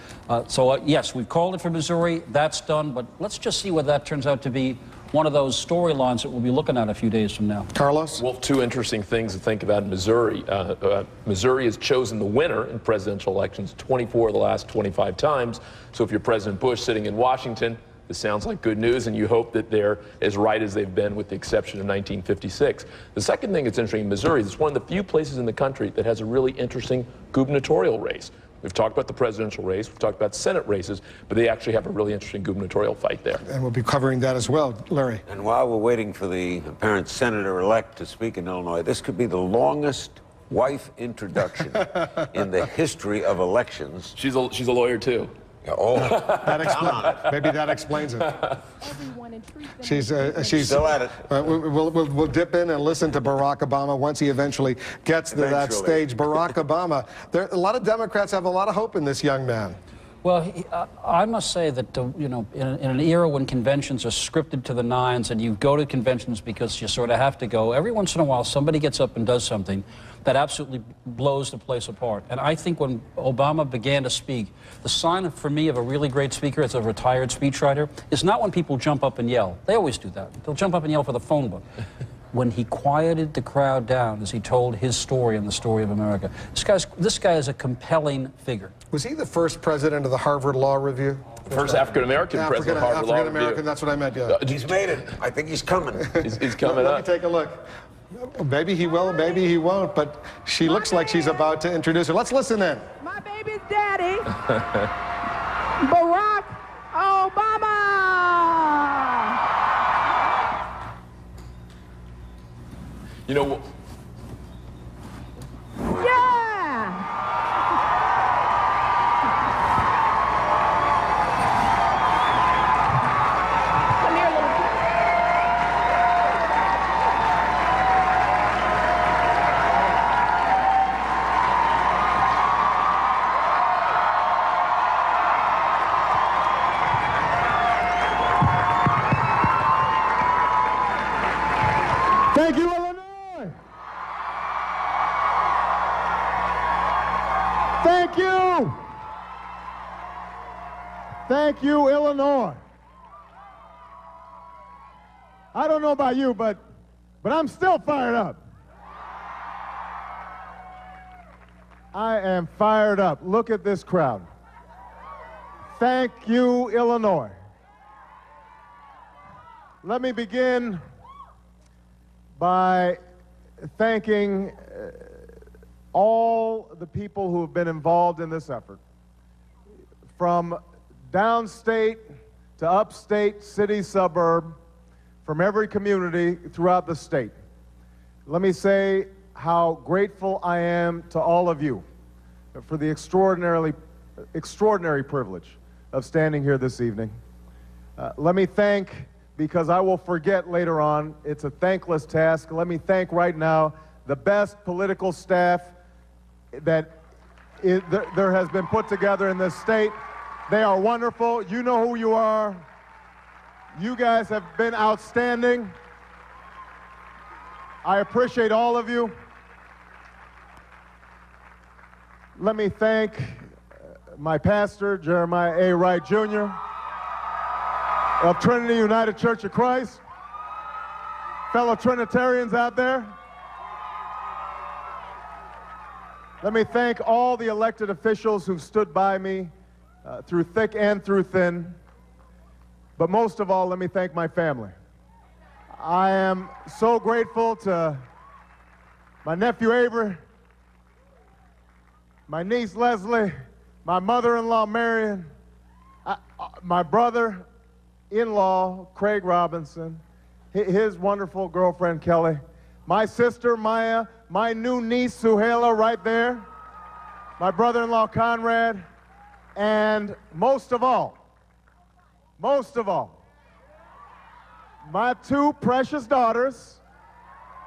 Yes, we've called it for Missouri. That's done. But let's just see whether that turns out to be one of those storylines that we'll be looking at a few days from now. Carlos? Well, two interesting things to think about in Missouri. Missouri has chosen the winner in presidential elections 24 of the last 25 times. So if you're President Bush sitting in Washington, this sounds like good news, and you hope that they're as right as they've been, with the exception of 1956. The second thing that's interesting in Missouri is it's one of the few places in the country that has a really interesting gubernatorial race. We've talked about the presidential race, we've talked about Senate races, but they actually have a really interesting gubernatorial fight there. And we'll be covering that as well. Larry? And while we're waiting for the apparent senator-elect to speak in Illinois, this could be the longest wife introduction in the history of elections. She's a lawyer, too. Oh, maybe that explains it. She's still at it. We'll dip in and listen to Barack Obama once he eventually gets to that stage. Barack Obama. A lot of Democrats have a lot of hope in this young man. Well, I must say that, you know, in an era when conventions are scripted to the nines and you go to conventions because you sort of have to go, every once in a while somebody gets up and does something that absolutely blows the place apart. And I think when Obama began to speak, the sign for me of a really great speaker as a retired speechwriter is not when people jump up and yell. They always do that. They'll jump up and yell for the phone book. When he quieted the crowd down as he told his story and the story of America. This guy is a compelling figure. Was he the first president of the Harvard Law Review? First African-American president of Harvard Law Review. African-American, that's what I meant, yeah. He's made it. I think he's coming. He's coming up. Let me take a look. Maybe he will, maybe he won't, but she looks like she's about to introduce her. Let's listen in. My baby's daddy, Barack Obama. You know, yeah. Come here, little kid. Thank you, Illinois. Thank you. Thank you, Illinois. I don't know about you, but I'm still fired up. I am fired up. Look at this crowd. Thank you, Illinois. Let me begin by thanking all the people who have been involved in this effort, from downstate to upstate, city, suburb, from every community throughout the state. Let me say how grateful I am to all of you for the extraordinary privilege of standing here this evening. Let me thank, because I will forget later on, it's a thankless task, let me thank right now the best political staff that there has been put together in this state. They are wonderful. You know who you are. You guys have been outstanding. I appreciate all of you. Let me thank my pastor, Jeremiah A. Wright, Jr., of Trinity United Church of Christ, fellow Trinitarians out there. Let me thank all the elected officials who stood by me through thick and through thin. But most of all, let me thank my family. I am so grateful to my nephew Avery, my niece Leslie, my mother-in-law Marion, my brother-in-law Craig Robinson, his wonderful girlfriend Kelly, my sister Maya, my new niece Suhaila right there, my brother-in-law Conrad, and most of all, my two precious daughters,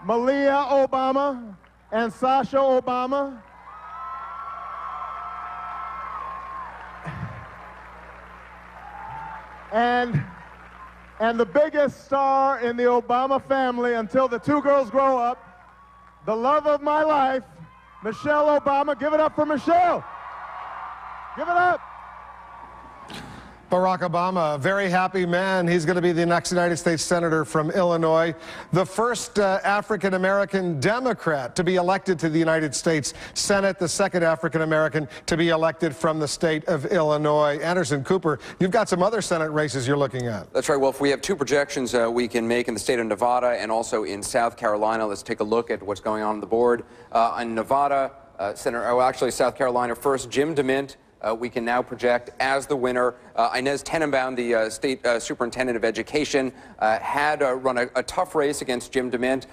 Malia Obama and Sasha Obama. And the biggest star in the Obama family until the two girls grow up, the love of my life, Michelle Obama. Give it up for Michelle. Give it up. Barack Obama, a very happy man. He's going to be the next United States Senator from Illinois, the first African-American Democrat to be elected to the United States Senate, the second African-American to be elected from the state of Illinois. Anderson Cooper, you've got some other Senate races you're looking at. That's right, Wolf. We have two projections we can make in the state of Nevada and also in South Carolina. Let's take a look at what's going on the board. In Nevada, South Carolina first, Jim DeMint. We can now project as the winner. Inez Tenenbaum, the state superintendent of education, had run a tough race against Jim DeMint.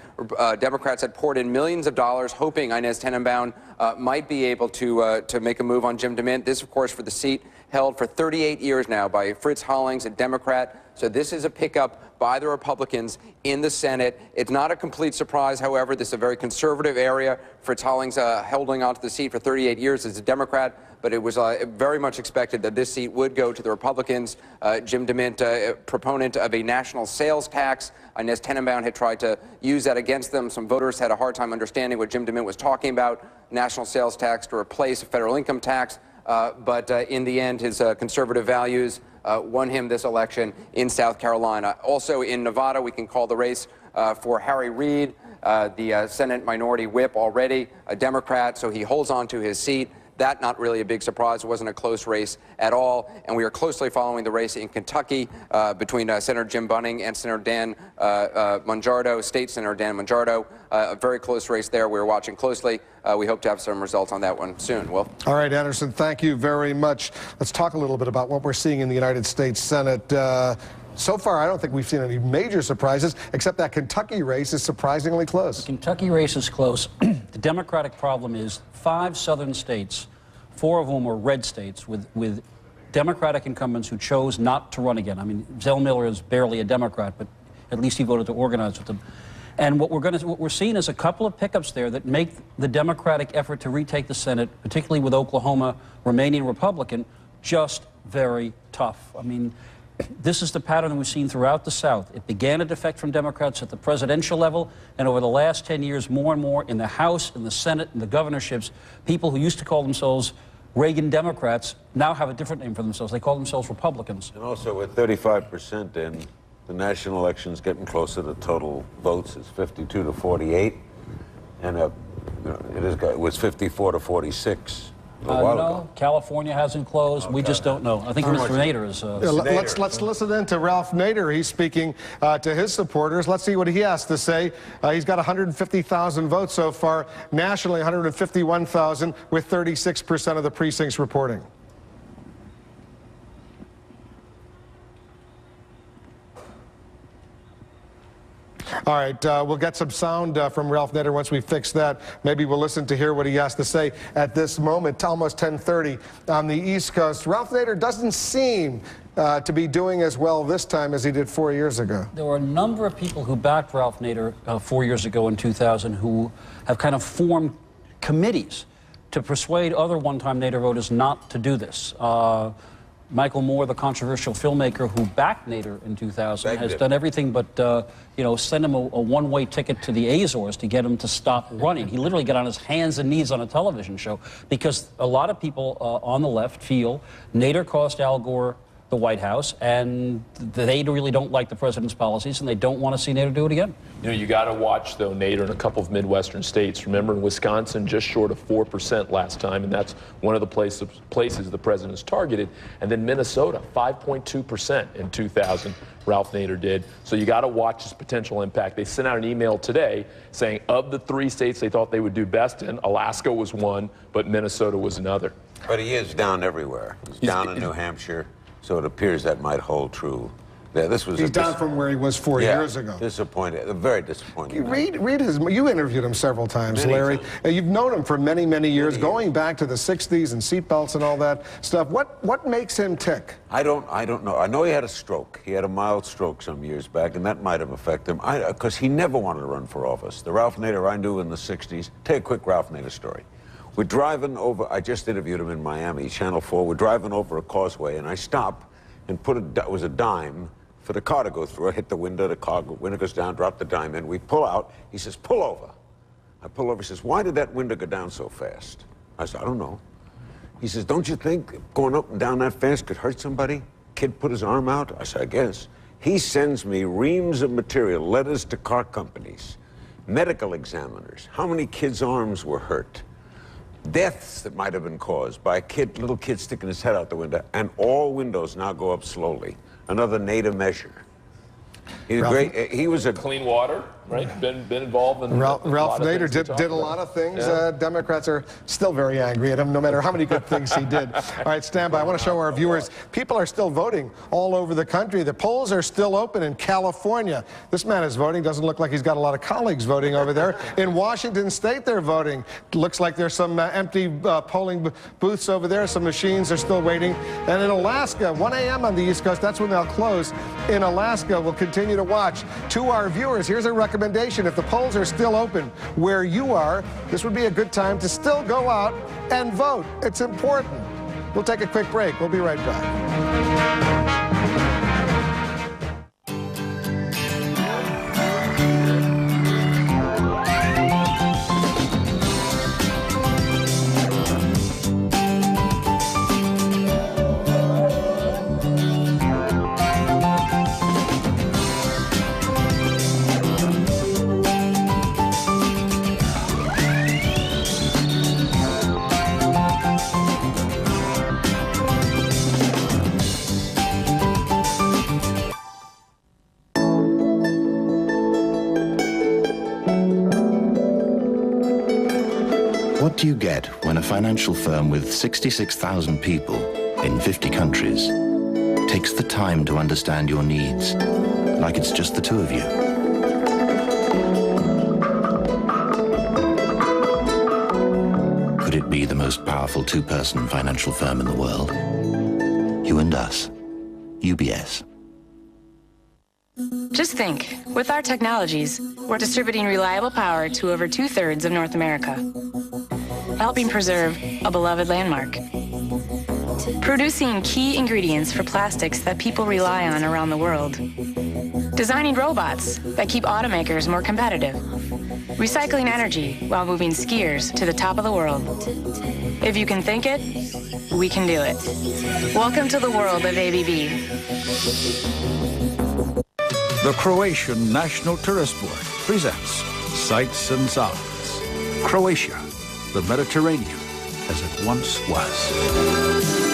Democrats had poured in millions of dollars hoping Inez Tenenbaum might be able to make a move on Jim DeMint. This, of course, for the seat held for 38 years now by Fritz Hollings, a Democrat. So this is a pickup by the Republicans in the Senate. It's not a complete surprise, however. This is a very conservative area. Fritz Hollings holding on to the seat for 38 years as a Democrat, but it was very much expected that this seat would go to the Republicans. Jim DeMint, proponent of a national sales tax. Inez Tenenbaum had tried to use that against them. Some voters had a hard time understanding what Jim DeMint was talking about, national sales tax to replace a federal income tax. But in the end, his conservative values won him this election in South Carolina. Also in Nevada, we can call the race for Harry Reid, the Senate Minority Whip, already a Democrat, so he holds on to his seat. That not really a big surprise. It wasn't a close race at all. And we are closely following the race in Kentucky between Senator Jim Bunning and Senator Dan Monjardo, State Senator Dan Monjardo. A very close race there. We're watching closely. We hope to have some results on that one soon. Will? All right, Anderson, thank you very much. Let's talk a little bit about what we're seeing in the United States Senate. So far, I don't think we've seen any major surprises, except that Kentucky race is surprisingly close. The Kentucky race is close. The Democratic problem is 5 southern states, 4 of whom were red states, with Democratic incumbents who chose not to run again. I mean, Zell Miller is barely a Democrat, but at least he voted to organize with them. And what we're seeing is a couple of pickups there that make the Democratic effort to retake the Senate, particularly with Oklahoma remaining Republican, just very tough. I mean, this is the pattern that we've seen throughout the South. It began a defect from Democrats at the presidential level, and over the last 10 years, more and more in the House, in the Senate, in the governorships, people who used to call themselves Reagan Democrats now have a different name for themselves. They call themselves Republicans. And also with 35% in the national elections getting closer to total votes, is 52 to 48, and it was 54 to 46. No, California hasn't closed. Okay. We just don't know. I think Mr. Nader is... Let's listen in to Ralph Nader. He's speaking to his supporters. Let's see what he has to say. He's got 150,000 votes so far. Nationally, 151,000, with 36% of the precincts reporting. All right, we'll get some sound from Ralph Nader once we fix that. Maybe we'll listen to hear what he has to say at this moment. Almost 10:30 on the East Coast. Ralph Nader doesn't seem to be doing as well this time as he did 4 years ago. There were a number of people who backed Ralph Nader 4 years ago in 2000 who have kind of formed committees to persuade other one-time Nader voters not to do this. Michael Moore, the controversial filmmaker who backed Nader in 2000, has done everything but, send him a one-way ticket to the Azores to get him to stop running. He literally got on his hands and knees on a television show because a lot of people on the left feel Nader cost Al Gore the White House, and they really don't like the president's policies, and they don't want to see Nader do it again. You know, you got to watch, though, Nader in a couple of Midwestern states. Remember, in Wisconsin, just short of 4% last time, and that's one of the places the president's targeted. And then Minnesota, 5.2% in 2000, Ralph Nader did. So you got to watch his potential impact. They sent out an email today saying of the 3 states they thought they would do best in, Alaska was one, but Minnesota was another. But he is down everywhere. He's down in New Hampshire. So it appears that might hold true. Yeah, this was He's down from where he was 4 years ago. Disappointed, very disappointing. Read his. You interviewed him several times, Larry. You've known him for many, many years, going back to the '60s and seatbelts and all that stuff. What makes him tick? I don't know. I know he had a stroke. He had a mild stroke some years back, and that might have affected him. Because he never wanted to run for office. The Ralph Nader I knew in the '60s. Take a quick Ralph Nader story. We're driving over. I just interviewed him in Miami, Channel 4. We're driving over a causeway, and I stop and it was a dime for the car to go through. I hit the window, window goes down, drop the dime in. We pull out. He says, pull over. I pull over. He says, why did that window go down so fast? I said, I don't know. He says, don't you think going up and down that fast could hurt somebody? Kid put his arm out. I said, I guess. He sends me reams of material, letters to car companies, medical examiners. How many kids' arms were hurt? Deaths that might have been caused by a little kid sticking his head out the window, and all windows now go up slowly. Another Nader measure. He's great. He was a clean water, right? Been involved in Ralph Nader did a lot of things. Yeah. Democrats are still very angry at him, no matter how many good things he did. All right, stand by. I want to show our viewers. People are still voting all over the country. The polls are still open in California. This man is voting. Doesn't look like he's got a lot of colleagues voting over there. In Washington State, they're voting. Looks like there's some empty polling booths over there. Some machines are still waiting. And in Alaska, 1 a.m. on the East Coast, that's when they'll close. In Alaska, we'll continue to watch. To our viewers, here's a recommendation. If the polls are still open where you are, this would be a good time to still go out and vote. It's important. We'll take a quick break. We'll be right back. What do you get when a financial firm with 66,000 people in 50 countries takes the time to understand your needs, like it's just the two of you? Could it be the most powerful two-person financial firm in the world? You and us. UBS. Just think, with our technologies, we're distributing reliable power to over 2/3 of North America, helping preserve a beloved landmark, producing key ingredients for plastics that people rely on around the world, designing robots that keep automakers more competitive, recycling energy while moving skiers to the top of the world. If you can think it, we can do it. Welcome to the world of ABB. The Croatian National Tourist Board presents Sights and Sounds. Croatia, the Mediterranean as it once was.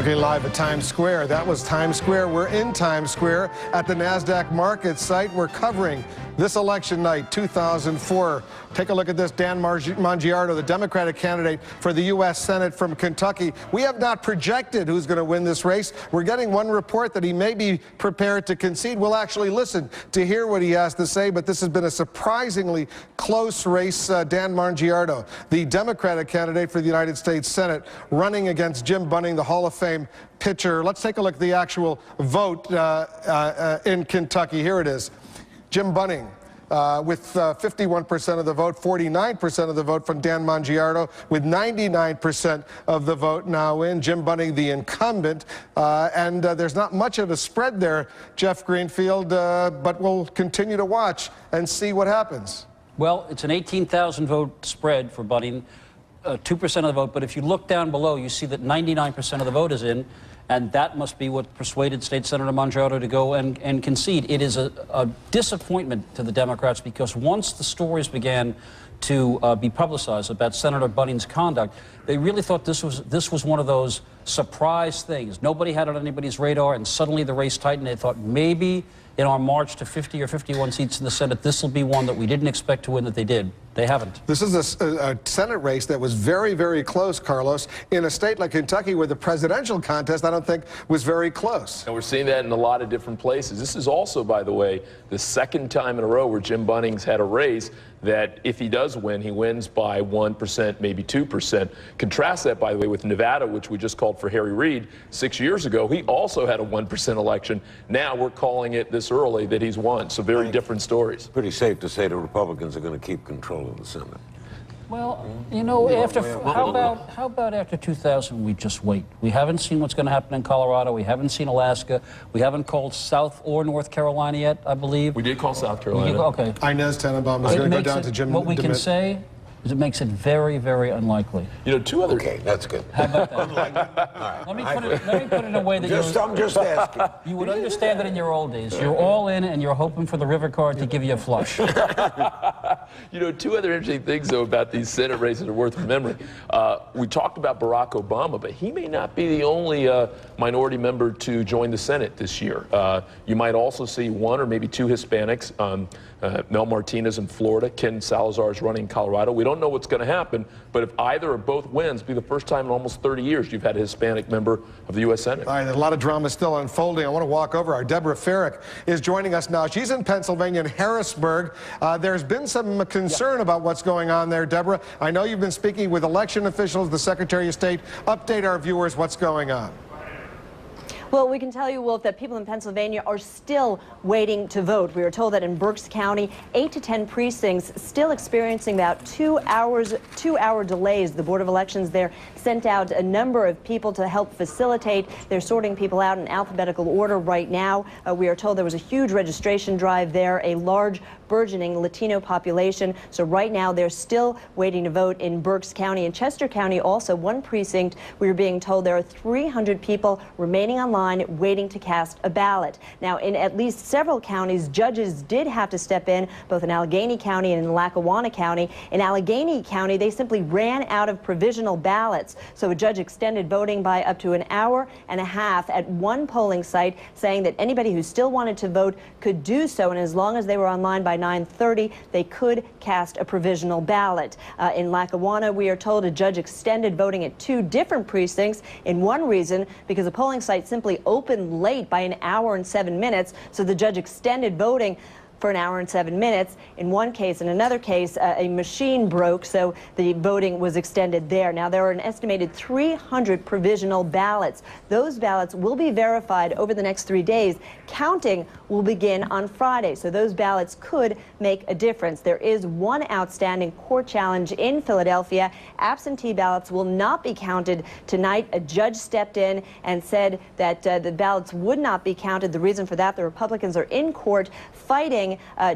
Looking live at Times Square. That was Times Square. We're in Times Square at the NASDAQ market site. We're covering this election night, 2004. Take a look at this. Dan Mangiardo, the Democratic candidate for the U.S. Senate from Kentucky. We have not projected who's going to win this race. We're getting one report that he may be prepared to concede. We'll actually listen to hear what he has to say, but this has been a surprisingly close race. Dan Mangiardo, the Democratic candidate for the United States Senate, running against Jim Bunning, the Hall of Fame pitcher. Let's take a look at the actual vote in Kentucky. Here it is. Jim Bunning with 51% of the vote, 49% of the vote from Dan Mangiardo, with 99% of the vote now in. Jim Bunning, the incumbent, and there's not much of a spread there, Jeff Greenfield, but we'll continue to watch and see what happens. Well, it's an 18,000 vote spread for Bunning, 2% of the vote, but if you look down below, you see that 99% of the vote is in, and that must be what persuaded State Senator Mangiardo to go and concede. It is a disappointment to the Democrats because once the stories began to be publicized about Senator Bunning's conduct, they really thought this was one of those surprise things. Nobody had it on anybody's radar, and suddenly the race tightened. They thought maybe in our march to 50 or 51 seats in the Senate, this will be one that we didn't expect to win that they did. They haven't. This is a Senate race that was very, very close, Carlos, in a state like Kentucky where the presidential contest, I don't think, was very close. And we're seeing that in a lot of different places. This is also, by the way, the second time in a row where Jim Bunning's had a race that if he does win, he wins by 1%, maybe 2%. Contrast that, by the way, with Nevada, which we just called for Harry Reid 6 years ago. He also had a 1% election. Now we're calling it this early that he's won. So very different stories. Pretty safe to say the Republicans are going to keep control of the Senate. Well, you know, how about after 2000 we just wait? We haven't seen what's going to happen in Colorado. We haven't seen Alaska. We haven't called South or North Carolina yet, I believe. We did call South Carolina. Okay. Inez Tannenbaum is going to go down to Jim. What we can say is it makes it very, very unlikely. You know, two other... Okay, that's good. How about that? Let me put it in a way that I'm just asking. You would understand that in your old days. You're all in and you're hoping for the river card to give you a flush. You know, two other interesting things, though, about these Senate races are worth remembering. We talked about Barack Obama, but he may not be the only minority member to join the Senate this year. You might also see one or maybe two Hispanics. Mel Martinez in Florida, Ken Salazar is running in Colorado. We don't know what's going to happen, but if either or both wins, it'll be the first time in almost 30 years you've had a Hispanic member of the U.S. Senate. All right, a lot of drama still unfolding. I want to walk over. Our Deborah Farrick is joining us now. She's in Pennsylvania, in Harrisburg. There's been some concern about what's going on there, Deborah. I know you've been speaking with election officials, the Secretary of State. Update our viewers what's going on. Well, we can tell you, Wolf, that people in Pennsylvania are still waiting to vote. We were told that in Berks County, 8 to 10 precincts still experiencing about 2-hour delays. The Board of Elections there sent out a number of people to help facilitate. They're sorting people out in alphabetical order right now. We are told there was a huge registration drive there, a large burgeoning Latino population. So right now they're still waiting to vote in Berks County. In Chester County, also one precinct, we were being told there are 300 people remaining online waiting to cast a ballot. Now, in at least several counties, judges did have to step in, both in Allegheny County and in Lackawanna County. In Allegheny County, they simply ran out of provisional ballots. So a judge extended voting by up to an hour and a half at one polling site, saying that anybody who still wanted to vote could do so, and as long as they were online by 9:30, they could cast a provisional ballot. In Lackawanna, we are told a judge extended voting at 2 different precincts. In one reason, because the polling site simply opened late by an hour and 7 minutes, so the judge extended voting for an hour and 7 minutes. In one case, in another case, a machine broke, so the voting was extended there. Now, there are an estimated 300 provisional ballots. Those ballots will be verified over the next 3 days. Counting will begin on Friday, so those ballots could make a difference. There is one outstanding court challenge in Philadelphia. Absentee ballots will not be counted tonight. A judge stepped in and said that the ballots would not be counted. The reason for that, the Republicans are in court fighting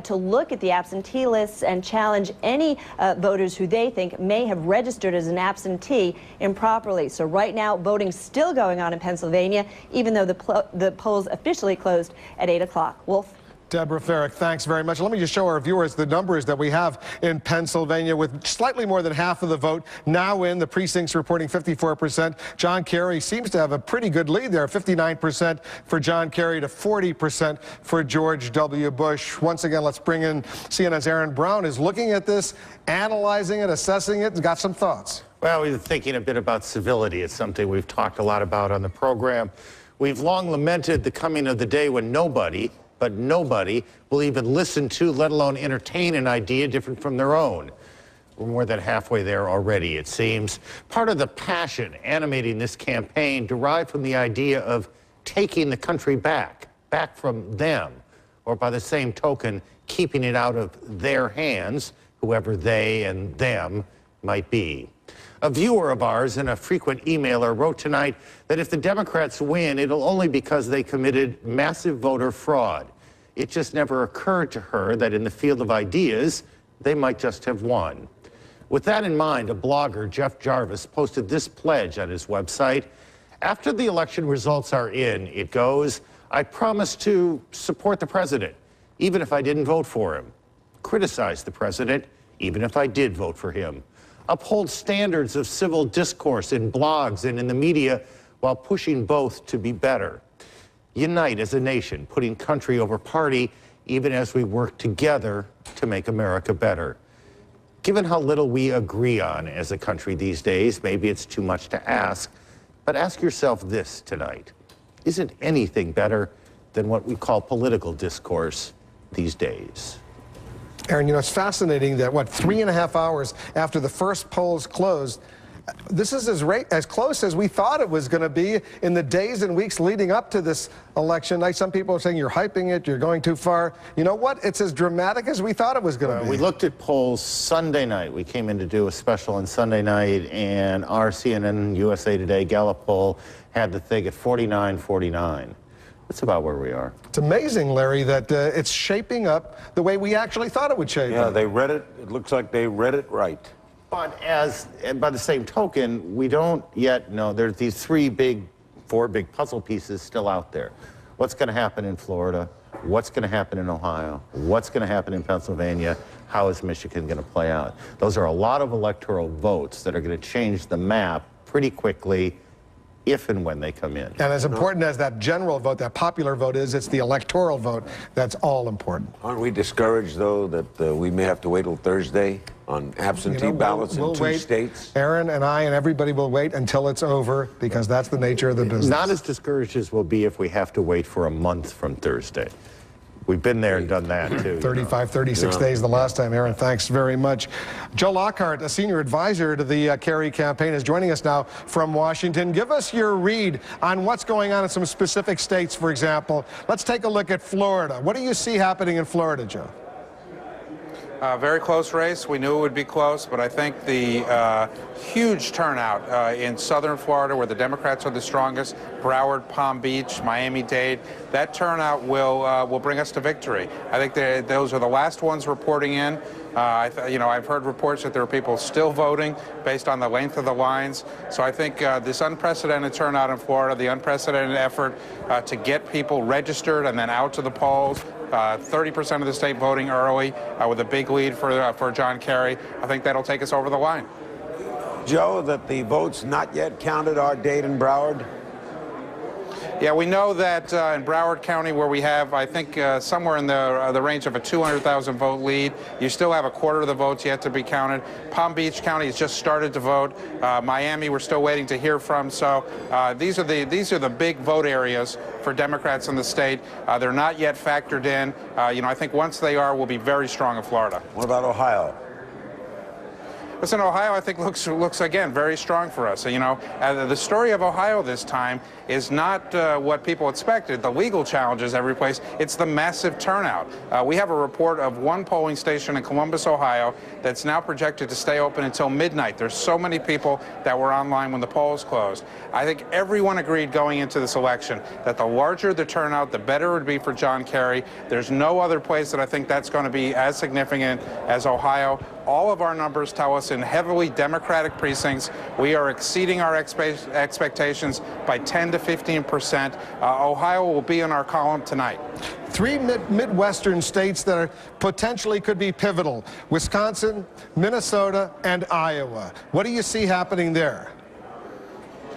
to look at the absentee lists and challenge any voters who they think may have registered as an absentee improperly. So right now, voting's still going on in Pennsylvania, even though the polls officially closed at 8 o'clock. Wolf? Deborah Farrick, thanks very much. Let me just show our viewers the numbers that we have in Pennsylvania, with slightly more than half of the vote now in. The precincts reporting 54%. John Kerry seems to have a pretty good lead there, 59% for John Kerry to 40% for George W. Bush. Once again, let's bring in CNN's Aaron Brown, is looking at this, analyzing it, assessing it, and got some thoughts. Well, we're thinking a bit about civility. It's something we've talked a lot about on the program. We've long lamented the coming of the day when nobody will even listen to, let alone entertain, an idea different from their own. We're more than halfway there already, it seems. Part of the passion animating this campaign derived from the idea of taking the country back from them, or by the same token, keeping it out of their hands, whoever they and them might be. A viewer of ours and a frequent emailer wrote tonight that if the Democrats win, it'll only because they committed massive voter fraud. It just never occurred to her that in the field of ideas, they might just have won. With that in mind, a blogger, Jeff Jarvis, posted this pledge on his website. After the election results are in, it goes, I promise to support the president, even if I didn't vote for him. Criticize the president, even if I did vote for him. Uphold standards of civil discourse in blogs and in the media while pushing both to be better. Unite as a nation, putting country over party, even as we work together to make America better. Given how little we agree on as a country these days, maybe it's too much to ask, but ask yourself this tonight. Isn't anything better than what we call political discourse these days? Aaron, you know, it's fascinating that, 3.5 hours after the first polls closed, this is as close as we thought it was going to be in the days and weeks leading up to this election night. Some people are saying you're hyping it, you're going too far. You know what? It's as dramatic as we thought it was going to be. We looked at polls Sunday night. We came in to do a special on Sunday night, and our CNN USA Today Gallup poll had the thing at 49-49. That's about where we are. It's amazing, Larry, that it's shaping up the way we actually thought it would shape up. Yeah, they read it. It looks like they read it right. But by the same token, we don't yet know. There's these four big puzzle pieces still out there. What's going to happen in Florida? What's going to happen in Ohio? What's going to happen in Pennsylvania? How is Michigan going to play out? Those are a lot of electoral votes that are going to change the map pretty quickly, if and when they come in. And as important as that general vote, that popular vote is, it's the electoral vote that's all important. Aren't we discouraged, though, that we may have to wait till Thursday on absentee ballots in two states? Aaron and I and everybody will wait until it's over, because that's the nature of the business. Not as discouraged as we'll be if we have to wait for a month from Thursday. We've been there and done that, too. 35, 36 days the last time. Aaron, thanks very much. Joe Lockhart, a senior advisor to the Kerry campaign, is joining us now from Washington. Give us your read on what's going on in some specific states, for example. Let's take a look at Florida. What do you see happening in Florida, Joe? Very close race. We knew it would be close, but I think the huge turnout in southern Florida, where the Democrats are the strongest, Broward, Palm Beach, Miami-Dade, that turnout will bring us to victory. I think those are the last ones reporting in. I've heard reports that there are people still voting based on the length of the lines. So I think this unprecedented turnout in Florida, the unprecedented effort to get people registered and then out to the polls, 30% of the state voting early with a big lead for John Kerry. I think that'll take us over the line. Joe, that the votes not yet counted are Dade and Broward? Yeah, we know that in Broward County, where we have, I think, somewhere in the range of a 200,000 vote lead, you still have a quarter of the votes yet to be counted. Palm Beach County has just started to vote. Miami, we're still waiting to hear from. So these are the big vote areas for Democrats in the state. They're not yet factored in. I think once they are, we'll be very strong in Florida. What about Ohio? Listen, Ohio, I think, looks again very strong for us. The story of Ohio this time is not what people expected, the legal challenges every place. It's the massive turnout. We have a report of one polling station in Columbus, Ohio, that's now projected to stay open until midnight. There's so many people that were online when the polls closed. I think everyone agreed going into this election that the larger the turnout, the better it would be for John Kerry. There's no other place that I think that's going to be as significant as Ohio. All of our numbers tell us in heavily Democratic precincts, we are exceeding our expectations by 10 to 15%. Ohio will be in our column tonight. three Midwestern states that are potentially could be pivotal: Wisconsin, Minnesota, and Iowa. What do you see happening there?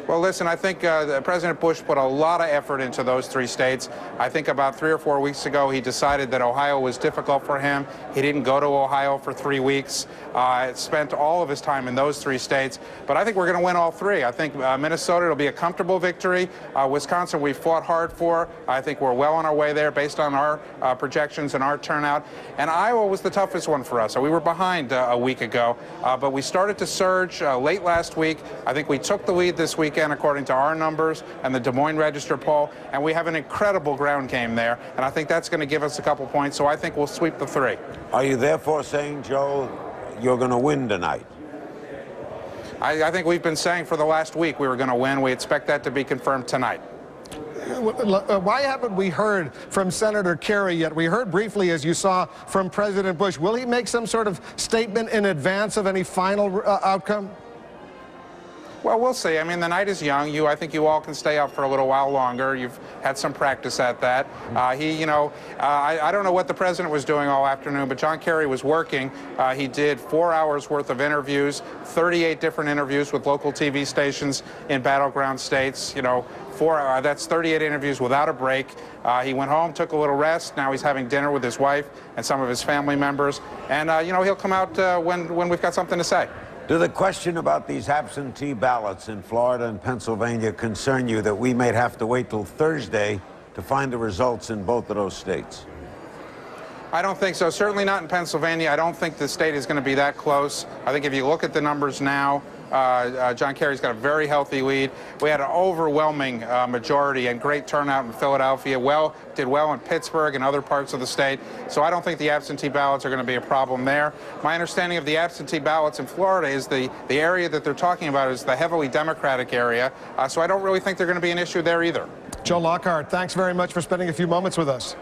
Well, listen, I think President Bush put a lot of effort into those three states. I think about 3 or 4 weeks ago, he decided that Ohio was difficult for him. He didn't go to Ohio for 3 weeks. Spent all of his time in those three states. But I think we're going to win all three. I think Minnesota, it'll be a comfortable victory. Wisconsin, we fought hard for. I think we're well on our way there based on our projections and our turnout. And Iowa was the toughest one for us. So we were behind a week ago. But we started to surge late last week. I think we took the lead this weekend, according to our numbers and the Des Moines Register poll, and we have an incredible ground game there, and I think that's going to give us a couple points, so I think we'll sweep the three. Are you therefore saying, Joe, you're going to win tonight? I think we've been saying for the last week we were going to win. We expect that to be confirmed tonight. Why haven't we heard from Senator Kerry yet? We heard briefly, as you saw, from President Bush. Will he make some sort of statement in advance of any final outcome? Well, we'll see. I mean, the night is young. I think you all can stay up for a little while longer. You've had some practice at that. I don't know what the president was doing all afternoon, but John Kerry was working. He did 4 hours worth of interviews, 38 different interviews with local TV stations in battleground states. That's 38 interviews without a break. He went home, took a little rest. Now he's having dinner with his wife and some of his family members. And, he'll come out when we've got something to say. Do the question about these absentee ballots in Florida and Pennsylvania concern you, that we may have to wait till Thursday to find the results in both of those states? I don't think so. Certainly not in Pennsylvania. I don't think the state is going to be that close. I think if you look at the numbers now, John Kerry's got a very healthy lead. We had an overwhelming majority and great turnout in Philadelphia. Did well in Pittsburgh and other parts of the state. So I don't think the absentee ballots are going to be a problem there. My understanding of the absentee ballots in Florida is the area that they're talking about is the heavily Democratic area. So I don't really think they're going to be an issue there either. Joe Lockhart, thanks very much for spending a few moments with us.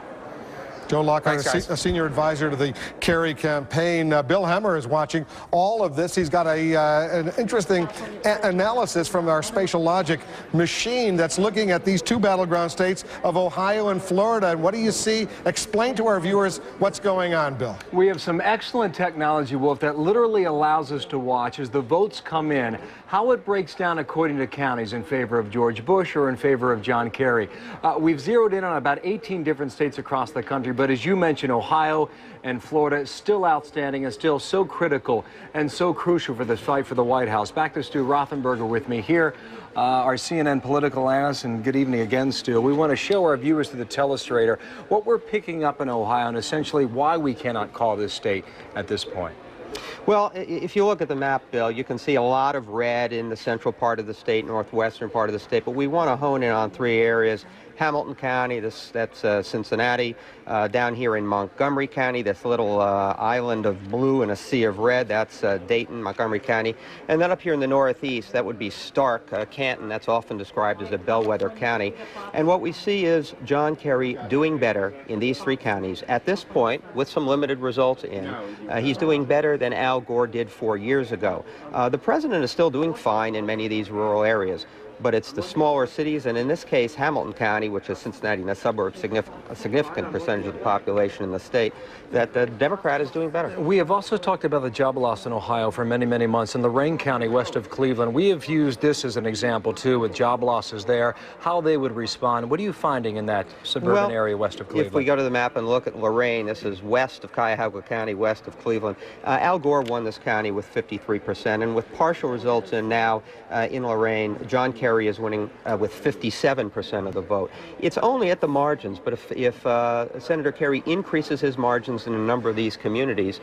Joe Lockhart, a senior advisor to the Kerry campaign. Bill Hemmer is watching all of this. He's got an interesting analysis from our spatial logic machine that's looking at these two battleground states of Ohio and Florida. And what do you see? Explain to our viewers what's going on, Bill. We have some excellent technology, Wolf, that literally allows us to watch as the votes come in, how it breaks down according to counties in favor of George Bush or in favor of John Kerry. We've zeroed in on about 18 different states across the country, but as you mentioned, Ohio and Florida still outstanding and still so critical and so crucial for this fight for the White House. Back to Stu Rothenberger with me here, our CNN political analyst, and good evening again, Stu. We want to show our viewers through the telestrator what we're picking up in Ohio and essentially why we cannot call this state at this point. Well, if you look at the map, Bill, you can see a lot of red in the central part of the state, northwestern part of the state, but we want to hone in on three areas. Hamilton County, that's Cincinnati. Down here in Montgomery County, this little island of blue and a sea of red, that's Dayton, Montgomery County. And then up here in the northeast, that would be Stark, Canton. That's often described as a bellwether county. And what we see is John Kerry doing better in these three counties. At this point, with some limited results in, he's doing better than Al Gore did 4 years ago. The president is still doing fine in many of these rural areas, but it's the smaller cities, and in this case, Hamilton County, which is Cincinnati and a suburb, a significant percentage of the population in the state, that the Democrat is doing better. We have also talked about the job loss in Ohio for many, many months. In Lorain County, west of Cleveland, we have used this as an example, too, with job losses there, how they would respond. What are you finding in that suburban area west of Cleveland? If we go to the map and look at Lorain, this is west of Cuyahoga County, west of Cleveland. Al Gore won this county with 53%, and with partial results in now in Lorain, John Kerry is winning with 57% of the vote. It's only at the margins, but if Senator Kerry increases his margins in a number of these communities,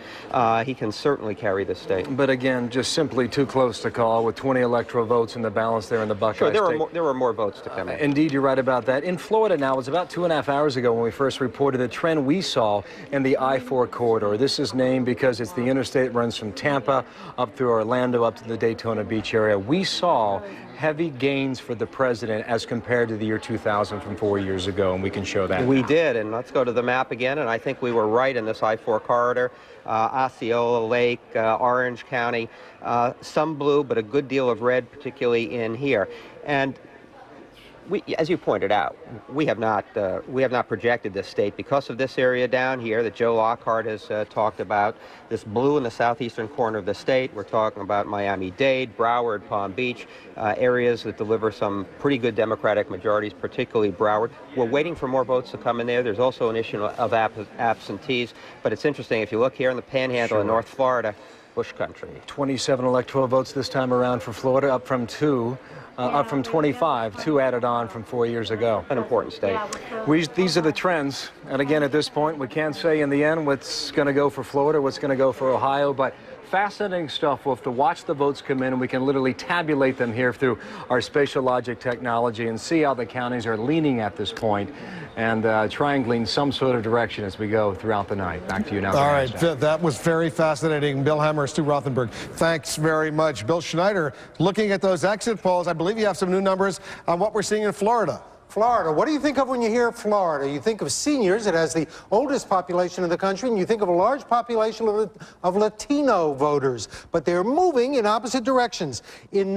he can certainly carry the state. But again, just simply too close to call with 20 electoral votes in the balance there in the Buckeye State. There were more votes to come in. Indeed, you're right about that. In Florida now, it was about 2.5 hours ago when we first reported the trend we saw in the I-4 corridor. This is named because it's the interstate that runs from Tampa up through Orlando up to the Daytona Beach area. We saw heavy gains for the president as compared to the year 2000 from 4 years ago, and we can show that. We did, and let's go to the map again, and I think we were right in this I-4 corridor. Osceola Lake, Orange County, some blue, but a good deal of red, particularly in here. And as you pointed out, we have not projected this state because of this area down here that Joe Lockhart has talked about. This blue in the southeastern corner of the state. We're talking about Miami-Dade, Broward, Palm Beach, areas that deliver some pretty good Democratic majorities, particularly Broward. We're waiting for more votes to come in there. There's also an issue of absentees. But it's interesting, if you look here in the Panhandle in North Florida, Bush country. 27 electoral votes this time around for Florida, up from 25, 2 added on from 4 years ago. An important state. These are the trends, and again, at this point, we can't say in the end what's going to go for Florida, what's going to go for Ohio, but fascinating stuff. We'll have to watch the votes come in, and we can literally tabulate them here through our spatial logic technology and see how the counties are leaning at this point, and try and glean some sort of direction as we go throughout the night. Back to you now. All right, that was very fascinating. Bill Hemmer, Stu Rothenberg, thanks very much. Bill Schneider, looking at those exit polls, I believe you have some new numbers on what we're seeing in Florida. Florida. What do you think of when you hear Florida? You think of seniors. It has the oldest population in the country, and you think of a large population of Latino voters. But they're moving in opposite directions. In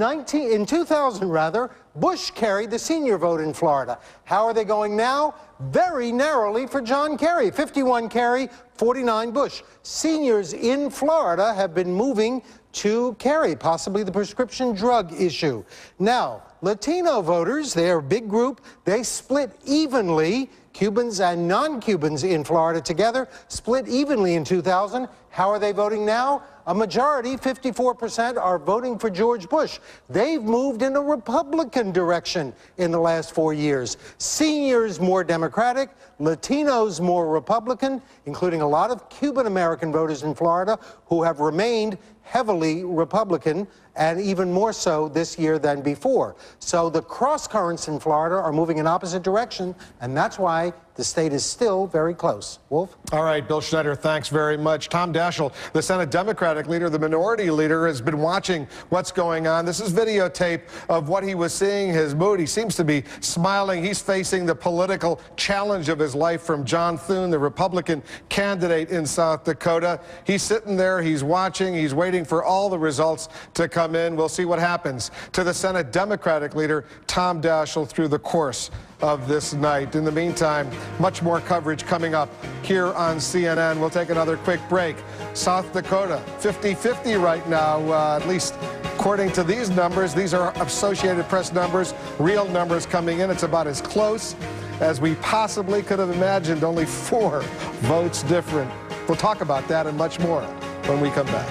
2000, Bush carried the senior vote in Florida. How are they going now? Very narrowly for John Kerry. 51 Kerry, 49 Bush. Seniors in Florida have been moving to Kerry, possibly the prescription drug issue. Now, Latino voters, they're a big group. They split evenly. Cubans and non-Cubans in Florida together split evenly in 2000. How are they voting now? A majority, 54%, are voting for George Bush. They've moved in a Republican direction in the last 4 years. Seniors more Democratic, Latinos more Republican, including a lot of Cuban-American voters in Florida who have remained heavily Republican, and even more so this year than before. So the cross currents in Florida are moving in opposite direction, and that's why the state is still very close. Wolf? All right, Bill Schneider, thanks very much. Tom Daschle, the Senate Democratic leader, the minority leader, has been watching what's going on. This is videotape of what he was seeing, his mood. He seems to be smiling. He's facing the political challenge of his life from John Thune, the Republican candidate in South Dakota. He's sitting there, he's watching, he's waiting for all the results to come in. We'll see what happens to the Senate Democratic leader, Tom Daschle, through the course of this night. In the meantime, much more coverage coming up here on CNN. We'll take another quick break. South Dakota, 50-50 right now, at least according to these numbers. These are Associated Press numbers, real numbers coming in. It's about as close as we possibly could have imagined, only 4 votes different. We'll talk about that and much more when we come back.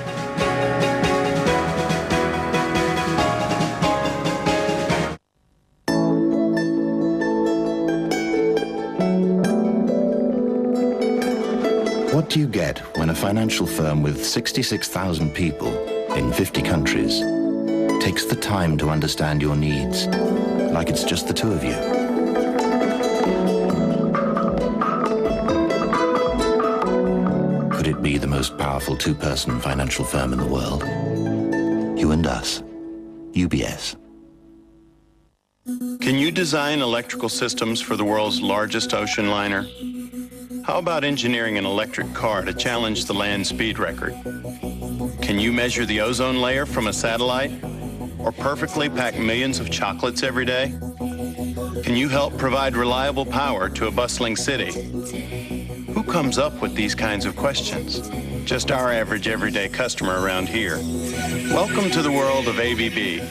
What do you get when a financial firm with 66,000 people in 50 countries takes the time to understand your needs, like it's just the two of you? Could it be the most powerful two-person financial firm in the world? You and us. UBS. Can you design electrical systems for the world's largest ocean liner? How about engineering an electric car to challenge the land speed record? Can you measure the ozone layer from a satellite? Or perfectly pack millions of chocolates every day? Can you help provide reliable power to a bustling city? Who comes up with these kinds of questions? Just our average everyday customer around here. Welcome to the world of ABB.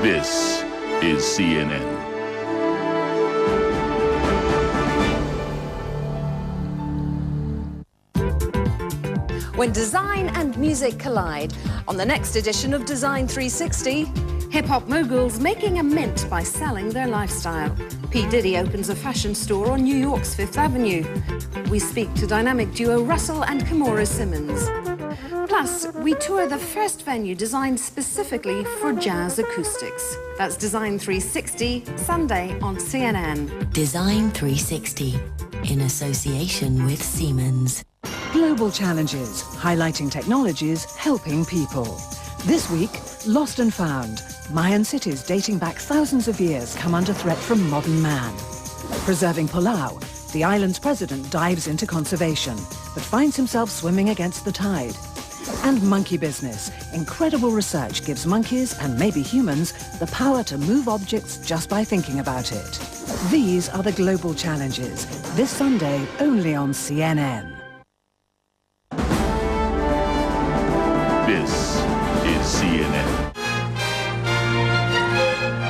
This is CNN. When design and music collide. On the next edition of Design 360, hip-hop moguls making a mint by selling their lifestyle. P. Diddy opens a fashion store on New York's Fifth Avenue. We speak to dynamic duo Russell and Kimora Simmons. Plus, we tour the first venue designed specifically for jazz acoustics. That's Design 360, Sunday on CNN. Design 360, in association with Siemens. Global challenges, highlighting technologies, helping people. This week, Lost and Found. Mayan cities dating back thousands of years come under threat from modern man. Preserving Palau, the island's president dives into conservation, but finds himself swimming against the tide. And monkey business. Incredible research gives monkeys, and maybe humans, the power to move objects just by thinking about it. These are the global challenges. This Sunday, only on CNN. This is CNN.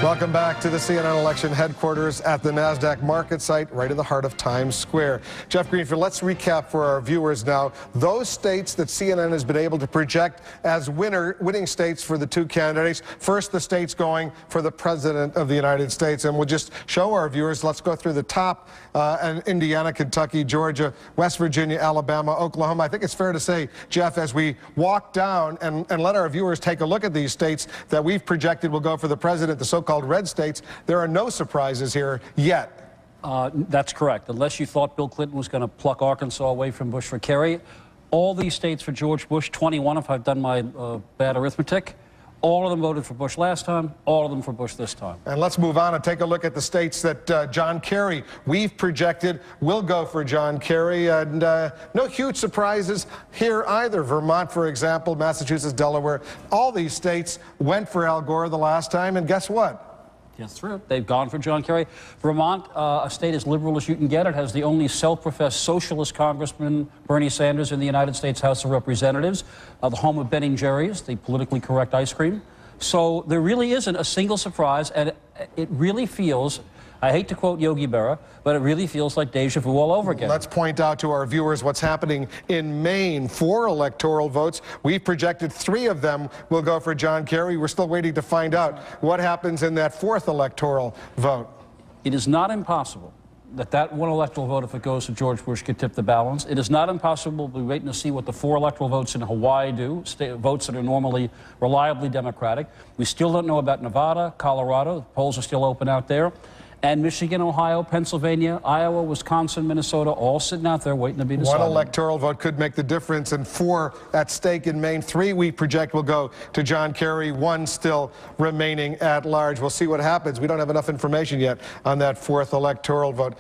Welcome back to the CNN election headquarters at the NASDAQ market site right in the heart of Times Square. Jeff Greenfield, let's recap for our viewers now. Those states that CNN has been able to project as winning states for the two candidates. First, the states going for the President of the United States. And we'll just show our viewers, let's go through the top, and Indiana, Kentucky, Georgia, West Virginia, Alabama, Oklahoma. I think it's fair to say, Jeff, as we walk down and let our viewers take a look at these states that we've projected will go for the President, the so-called red states, there are no surprises here yet. That's correct. Unless you thought Bill Clinton was going to pluck Arkansas away from Bush for Kerry, all these states for George Bush, 21 if I've done my bad arithmetic, all of them voted for Bush last time, all of them for Bush this time. And let's move on and take a look at the states that John Kerry, we've projected, will go for John Kerry. And no huge surprises here either. Vermont, for example, Massachusetts, Delaware, all these states went for Al Gore the last time. And guess what? Yes, true. They've gone for John Kerry. Vermont, a state as liberal as you can get it, has the only self-professed socialist congressman, Bernie Sanders, in the United States House of Representatives, the home of Ben & Jerry's, the politically correct ice cream. So there really isn't a single surprise, and it really feels, I hate to quote Yogi Berra, but it really feels like deja vu all over again. Let's point out to our viewers what's happening in Maine. 4 electoral votes. We've projected 3 of them will go for John Kerry. We're still waiting to find out what happens in that 4th electoral vote. It is not impossible that one electoral vote, if it goes to George Bush, could tip the balance. It is not impossible. We're waiting to see what the 4 electoral votes in Hawaii do, votes that are normally reliably Democratic. We still don't know about Nevada, Colorado. The polls are still open out there. And Michigan, Ohio, Pennsylvania, Iowa, Wisconsin, Minnesota, all sitting out there waiting to be decided. 1 electoral vote could make the difference, and 4 at stake in Maine. 3 we project will go to John Kerry, 1 still remaining at large. We'll see what happens. We don't have enough information yet on that 4th electoral vote.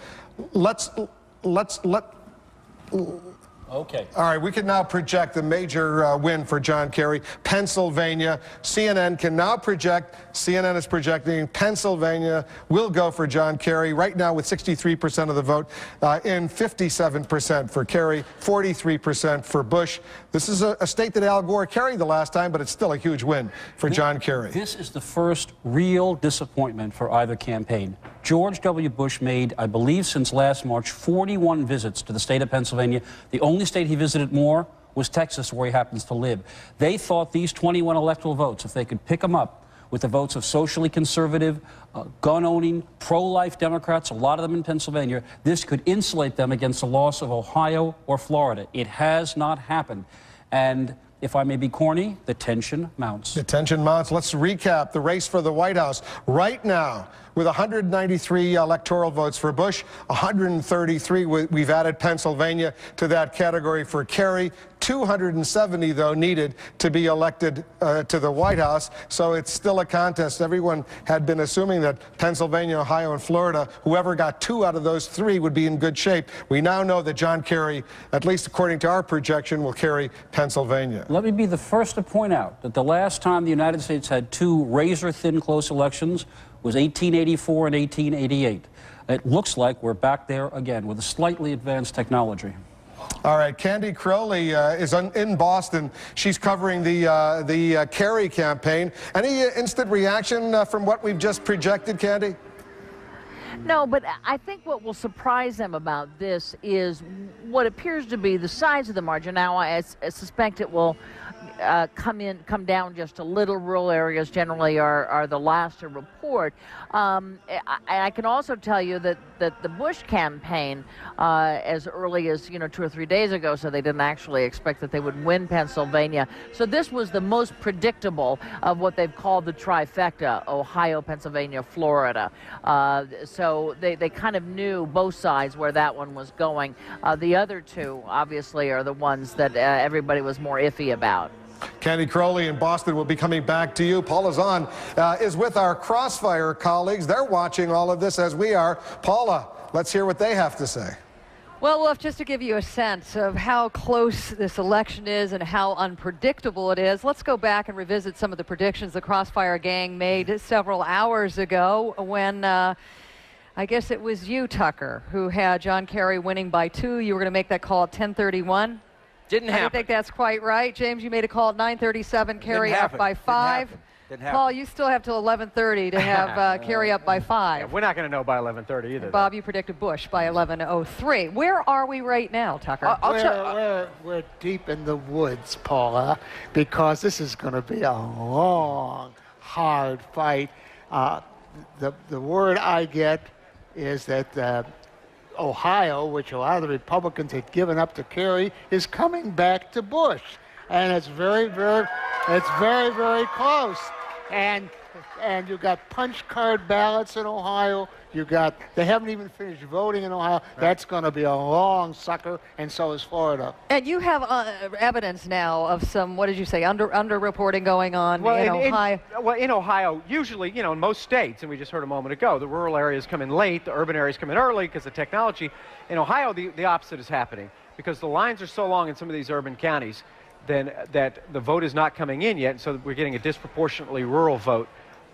Okay. All right, we can now project the major win for John Kerry. Pennsylvania, CNN can now project, CNN is projecting Pennsylvania will go for John Kerry right now with 63% of the vote, in 57% for Kerry, 43% for Bush. This is a state that Al Gore carried the last time, but it's still a huge win for John Kerry. This is the first real disappointment for either campaign. George W. Bush made, I believe since last March, 41 visits to the state of Pennsylvania. The only state he visited more was Texas, where he happens to live. They thought these 21 electoral votes, if they could pick them up with the votes of socially conservative, gun-owning, pro-life Democrats, a lot of them in Pennsylvania, this could insulate them against the loss of Ohio or Florida. It has not happened. And if I may be corny, the tension mounts. The tension mounts. Let's recap the race for the White House right now. With 193 electoral votes for Bush, 133 we've added Pennsylvania to that category for Kerry. 270, though, needed to be elected to the White House. So it's still a contest. Everyone had been assuming that Pennsylvania, Ohio, and Florida, whoever got 2 out of those 3 would be in good shape. We now know that John Kerry, at least according to our projection, will carry Pennsylvania. Let me be the first to point out that the last time the United States had 2 razor-thin close elections was 1884 and 1888. It looks like we're back there again with a slightly advanced technology. All right, Candy Crowley is in Boston. She's covering the Kerry campaign. Any instant reaction from what we've just projected, Candy? No, but I think what will surprise them about this is what appears to be the size of the margin. Now, I suspect it will come down just a little. Rural areas generally are the last to report. I can also tell you that the Bush campaign, as early as 2 or 3 days ago, so they didn't actually expect that they would win Pennsylvania. So this was the most predictable of what they've called the trifecta: Ohio, Pennsylvania, Florida. So they kind of knew both sides where that one was going. The other 2, obviously, are the ones that everybody was more iffy about. Candy Crowley in Boston will be coming back to you. Paula Zahn is with our Crossfire colleagues. They're watching all of this as we are. Paula, let's hear what they have to say. Well, Wolf, just to give you a sense of how close this election is and how unpredictable it is, let's go back and revisit some of the predictions the Crossfire Gang made several hours ago when I guess it was you, Tucker, who had John Kerry winning by 2. You were going to make that call at 10:31. Didn't happen. I don't think that's quite right. James, you made a call at 9:37, Kerry up by 5. Paul, you still have till 11:30 to have Kerry up by 5. Yeah, we're not going to know by 11:30 either. And Bob, you predicted Bush by 11:03. Where are we right now, Tucker? We're deep in the woods, Paula, because this is going to be a long, hard fight. The word I get is that Ohio, which a lot of the Republicans had given up to Kerry, is coming back to Bush. And it's very, very close. And you've got punch card ballots in Ohio. They haven't even finished voting in Ohio. That's going to be a long sucker, and so is Florida. And you have evidence now of some, what did you say, under-reporting going on in Ohio? In Ohio, usually, in most states, and we just heard a moment ago, the rural areas come in late, the urban areas come in early because of technology. In Ohio, the opposite is happening because the lines are so long in some of these urban counties then that the vote is not coming in yet, so we're getting a disproportionately rural vote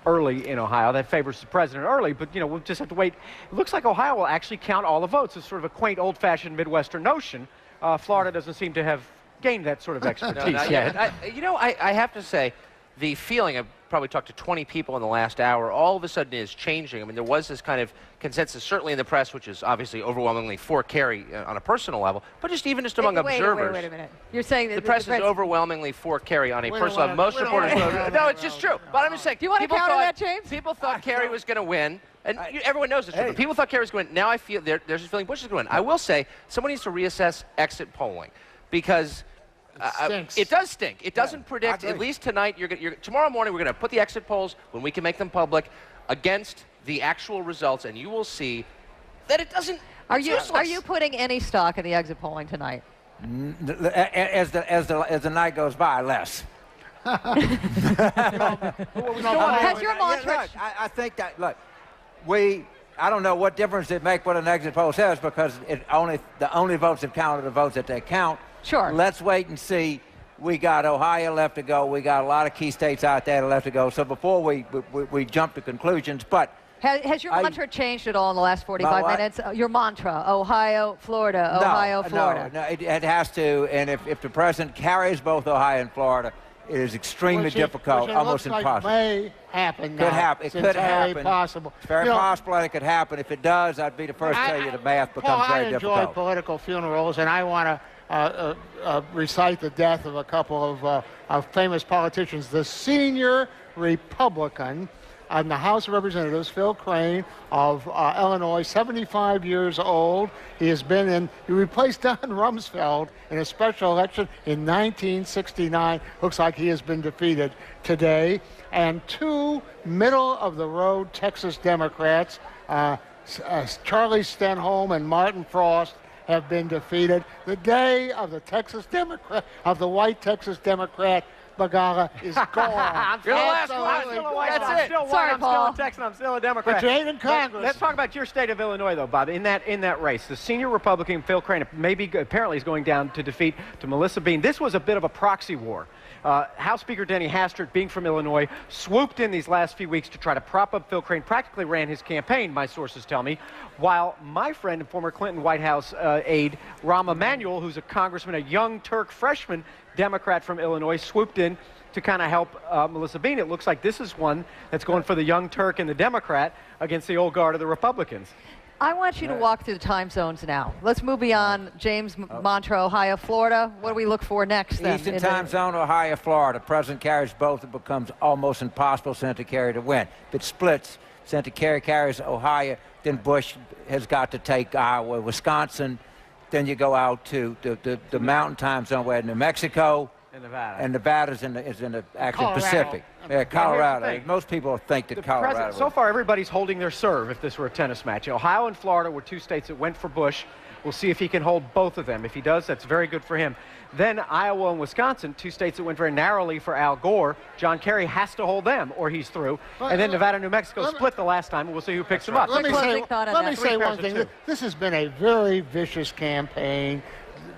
early in Ohio. That favors the president early, but we'll just have to wait. It looks like Ohio will actually count all the votes. It's sort of a quaint, old-fashioned Midwestern notion. Florida doesn't seem to have gained that sort of expertise yet. I have to say, the feeling, I've probably talked to 20 people in the last hour, all of a sudden is changing. I mean, there was this kind of consensus, certainly in the press, which is obviously overwhelmingly for Kerry on a personal level, but just among observers. Wait a minute. You're saying that the press is overwhelmingly for Kerry on a personal level. Most reporters no, it's just true. But I'm just saying, do you want to counter that, James? People thought Kerry was going to win. And everyone knows this. But people thought Kerry was going to win. Now I feel there's this feeling Bush is going to win. I will say, someone needs to reassess exit polling because it does stink. It doesn't predict, at least tonight, tomorrow morning we're going to put the exit polls, when we can make them public, against the actual results, and you will see that it doesn't. Are you putting any stock in the exit polling tonight? As the night goes by, less. Has your mantra? Look, I think that, look, I don't know what difference it makes what an exit poll says because the only votes that count are the votes that they count. Sure. Let's wait and see. We got Ohio left to go. We got a lot of key states out there left to go. So before we jump to conclusions, but has your mantra changed at all in the last 45 minutes? Your mantra, Ohio, Florida, Ohio, Florida. No, it has to. And if the president carries both Ohio and Florida, it is extremely difficult, almost impossible. May happen. Could happen. It could happen. Possible. It's very possible that it could happen. If it does, I'd be the first to tell you the math becomes very difficult. I enjoy political funerals, and I want to recite the death of a couple of famous politicians. The senior Republican in the House of Representatives, Phil Crane of Illinois, 75 years old. He replaced Don Rumsfeld in a special election in 1969. Looks like he has been defeated today. And 2 middle-of-the-road Texas Democrats, Charlie Stenholm and Martin Frost, have been defeated. The day of the white Texas Democrat Bagala is gone. You're the last one. I'm still a white. I'm still white. I'm still a Texan. I'm still a Democrat. But you ain't in Congress. Let's talk about your state of Illinois, though, Bob. In that race, the senior Republican Phil Crane apparently is going down to defeat Melissa Bean. This was a bit of a proxy war. House Speaker Denny Hastert, being from Illinois, swooped in these last few weeks to try to prop up Phil Crane, practically ran his campaign, my sources tell me, while my friend and former Clinton White House aide, Rahm Emanuel, who's a congressman, a young Turk freshman Democrat from Illinois, swooped in to kind of help Melissa Bean. It looks like this is one that's going for the young Turk and the Democrat against the old guard of the Republicans. I want you to walk through the time zones now. Let's move beyond James' mantra, Ohio, Florida. What do we look for next then? Eastern time zone, Ohio, Florida. President carries both. It becomes almost impossible for Senator Kerry to win. If it splits, Senator Kerry carries Ohio, then Bush has got to take Iowa, Wisconsin. Then you go out to the mountain time zone where New Mexico and Nevada's in the actual Pacific. Yeah, Colorado. Most people think that Colorado. So far, everybody's holding their serve if this were a tennis match. Ohio and Florida were 2 states that went for Bush. We'll see if he can hold both of them. If he does, that's very good for him. Then Iowa and Wisconsin, two states that went very narrowly for Al Gore. John Kerry has to hold them or he's through. And then Nevada, New Mexico split the last time, and we'll see who picks them up. Let me say one thing. This has been a very vicious campaign,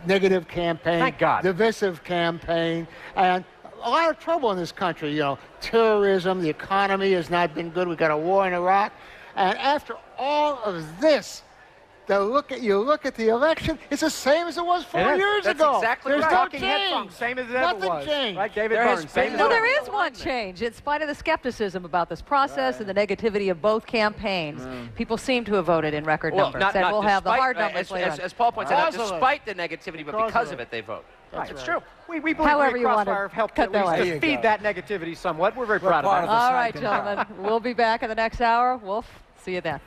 negative campaign, Thank God. divisive campaign, and a lot of trouble in this country. You know, terrorism, the economy has not been good. We've got a war in Iraq. And after all of this, you look at the election, it's the same as it was 4 years That's ago. Exactly There's right. no Talking head change. funk, same as it ever Nothing was. changed. Right, David Burns. Well, there is one change. In spite of the skepticism about this process and the negativity of both campaigns, people seem to have voted in record numbers. And we'll have the hard numbers later on. As Paul points out, despite the negativity, but because of it, they vote. Right, it's true. We believe However Great you want to Crossfire have helped cut at least that to way. feed that negativity somewhat. We're very proud of that. All right, gentlemen. We'll be back in the next hour. We'll see you then.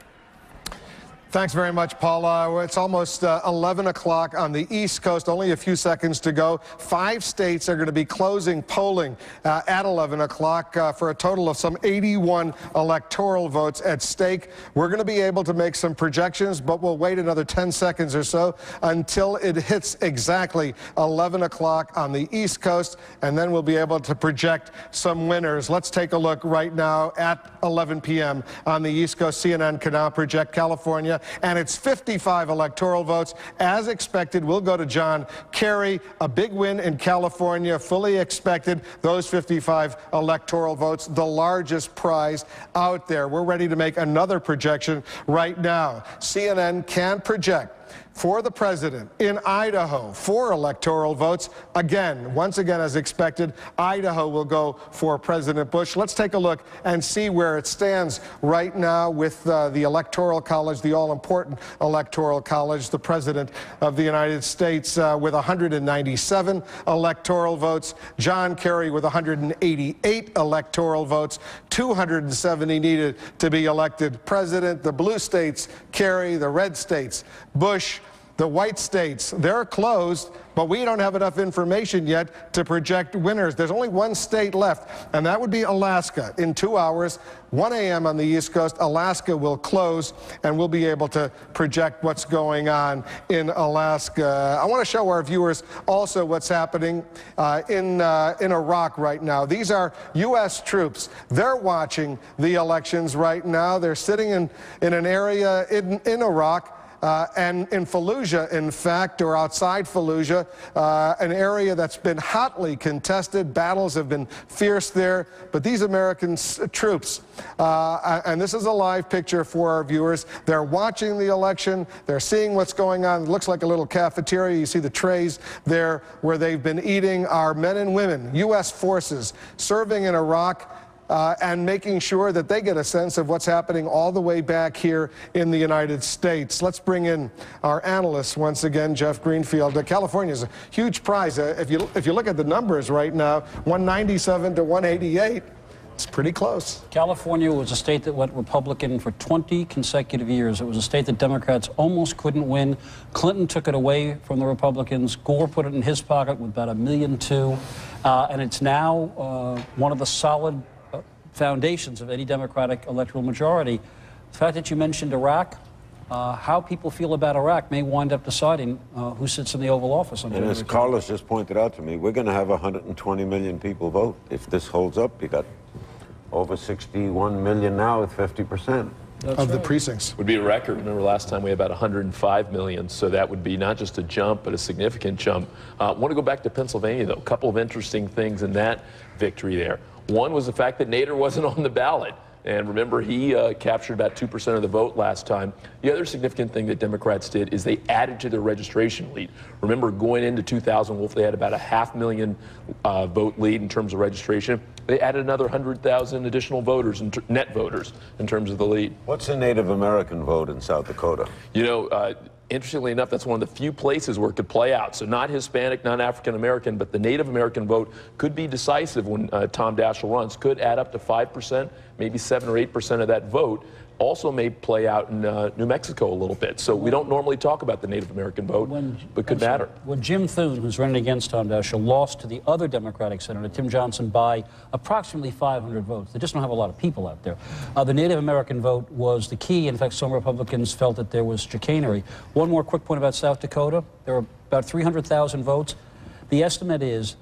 Thanks very much, Paula. It's almost 11 o'clock on the East Coast. Only a few seconds to go. 5 states are going to be closing polling at 11 o'clock for a total of some 81 electoral votes at stake. We're going to be able to make some projections, but we'll wait another 10 seconds or so until it hits exactly 11 o'clock on the East Coast, and then we'll be able to project some winners. Let's take a look right now at 11 p.m. on the East Coast. CNN can now project California, and it's 55 electoral votes. As expected, we'll go to John Kerry. A big win in California, fully expected. Those 55 electoral votes, the largest prize out there. We're ready to make another projection right now. CNN can project for the president in Idaho, 4 electoral votes. Again, once again, as expected, Idaho will go for President Bush. Let's take a look and see where it stands right now with the Electoral College, the all-important Electoral College, the President of the United States with 197 electoral votes, John Kerry with 188 electoral votes, 270 needed to be elected president. The blue states, Kerry; the red states, Bush. The white states, they're closed, but we don't have enough information yet to project winners. There's only one state left, and that would be Alaska. In 2 hours, 1 a.m. on the East Coast, Alaska will close, and we'll be able to project what's going on in Alaska. I want to show our viewers also what's happening in Iraq right now. These are U.S. troops. They're watching the elections right now. They're sitting in an area in Iraq. And in Fallujah, in fact, or outside Fallujah, an area that's been hotly contested. Battles have been fierce there. But these American troops, and this is a live picture for our viewers, they're watching the election. They're seeing what's going on. It looks like a little cafeteria. You see the trays there where they've been eating. Our men and women, U.S. forces, serving in Iraq, and making sure that they get a sense of what's happening all the way back here in the United States. Let's bring in our analyst once again, Jeff Greenfield. California is a huge prize. If you look at the numbers right now, 197 to 188. It's pretty close. California was a state that went Republican for 20 consecutive years. It was a state that Democrats almost couldn't win. Clinton took it away from the Republicans. Gore put it in his pocket with about $1.2 million. And it's now one of the solid foundations of any Democratic electoral majority. The fact that you mentioned Iraq, how people feel about Iraq may wind up deciding who sits in the Oval Office. And as Carlos just pointed out to me, we're going to have 120 million people vote. If this holds up, you got over 61 million now with 50%. Of the precincts. Would be a record. Remember last time we had about 105 million, so that would be not just a jump, but a significant jump. I want to go back to Pennsylvania, though. A couple of interesting things in that victory there. One was the fact that Nader wasn't on the ballot. And remember, he captured about 2% of the vote last time. The other significant thing that Democrats did is they added to their registration lead. Remember, going into 2000, Wolf, they had about a 500,000 vote lead in terms of registration. They added another 100,000 additional voters, net voters, in terms of the lead. What's the Native American vote in South Dakota? You know, interestingly enough, that's one of the few places where it could play out. So not Hispanic, not African American, but the Native American vote could be decisive when Tom Daschle runs. Could add up to 5%, maybe 7 or 8% of that vote. also may play out in New Mexico a little bit. So we don't normally talk about the Native American vote, but could matter. When Jim Thune, who's running against Tom Daschle, lost to the other Democratic Senator, Tim Johnson, by approximately 500 votes, they just don't have a lot of people out there. The Native American vote was the key. In fact, some Republicans felt that there was chicanery. One more quick point about South Dakota. There are about 300,000 votes. The estimate is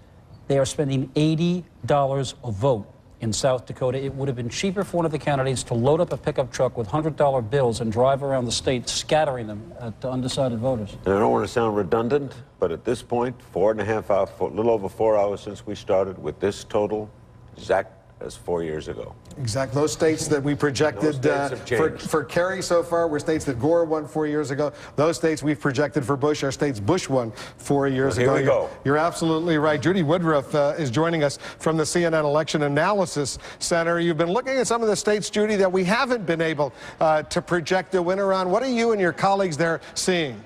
they are spending $80 a vote in South Dakota. It would have been cheaper for one of the candidates to load up a pickup truck with $100 bills and drive around the state scattering them at undecided voters. And I don't want to sound redundant, but at this point, 4.5 hours, a little over 4 hours since we started with this total, exact as 4 years ago. Exactly. Those states that we projected for Kerry so far were states that Gore won 4 years ago. Those states we've projected for Bush are states Bush won 4 years ago. Here we go. You're absolutely right. Judy Woodruff is joining us from the CNN Election Analysis Center. You've been looking at some of the states, Judy, that we haven't been able to project a winner on. What are you and your colleagues there seeing?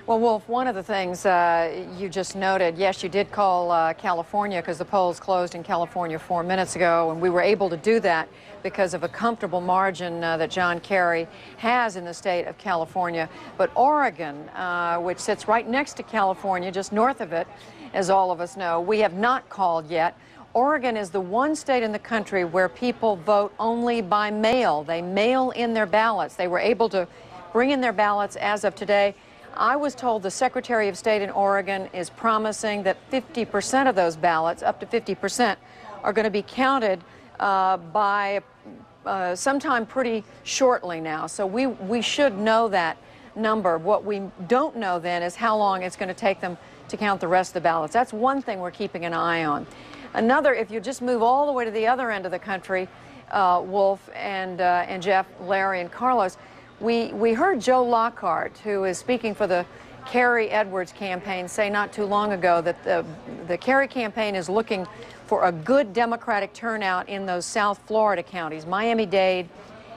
Well, Wolf, one of the things you just noted, yes, you did call California because the polls closed in California 4 minutes ago, and we were able to do that because of a comfortable margin that John Kerry has in the state of California. But Oregon, which sits right next to California, just north of it, as all of us know, we have not called yet. Oregon is the one state in the country where people vote only by mail. They mail in their ballots. They were able to bring in their ballots as of today. I was told the Secretary of State in Oregon is promising that 50% of those ballots, up to 50%, are going to be counted by sometime pretty shortly now. So we should know that number. What we don't know then is how long it's going to take them to count the rest of the ballots. That's one thing we're keeping an eye on. Another, if you just move all the way to the other end of the country, Wolf and Jeff, Larry, and Carlos, we heard Joe Lockhart, who is speaking for the Kerry Edwards campaign, say not too long ago that the Kerry campaign is looking for a good Democratic turnout in those South Florida counties, Miami-Dade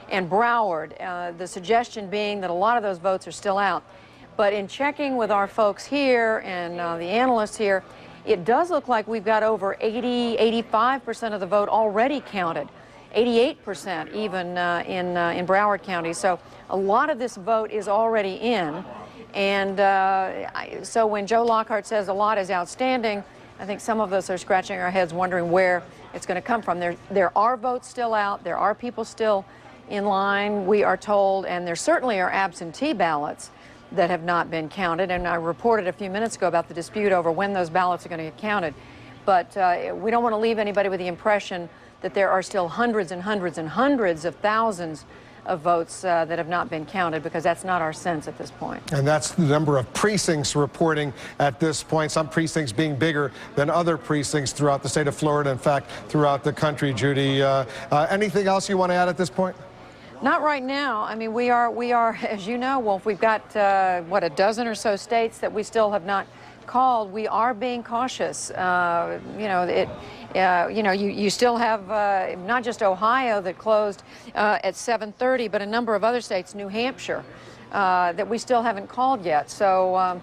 and Broward, the suggestion being that a lot of those votes are still out. But in checking with our folks here and the analysts here, it does look like we've got over 85% of the vote already counted. 88% even in Broward County. So a lot of this vote is already in. And so when Joe Lockhart says a lot is outstanding, I think some of us are scratching our heads wondering where it's going to come from. There are votes still out. There are people still in line, we are told, and there certainly are absentee ballots that have not been counted. And I reported a few minutes ago about the dispute over when those ballots are going to get counted. But we don't want to leave anybody with the impression that there are still hundreds and hundreds and hundreds of thousands of votes that have not been counted, because that's not our sense at this point. And that's the number of precincts reporting at this point, some precincts being bigger than other precincts throughout the state of Florida, in fact, throughout the country. Judy, anything else you want to add at this point? Not right now. I mean, we are, as you know, Wolf, we've got, what, a dozen or so states that we still have not called. We are being cautious. You still have not just Ohio that closed at 7:30, but a number of other states, New Hampshire, that we still haven't called yet. So,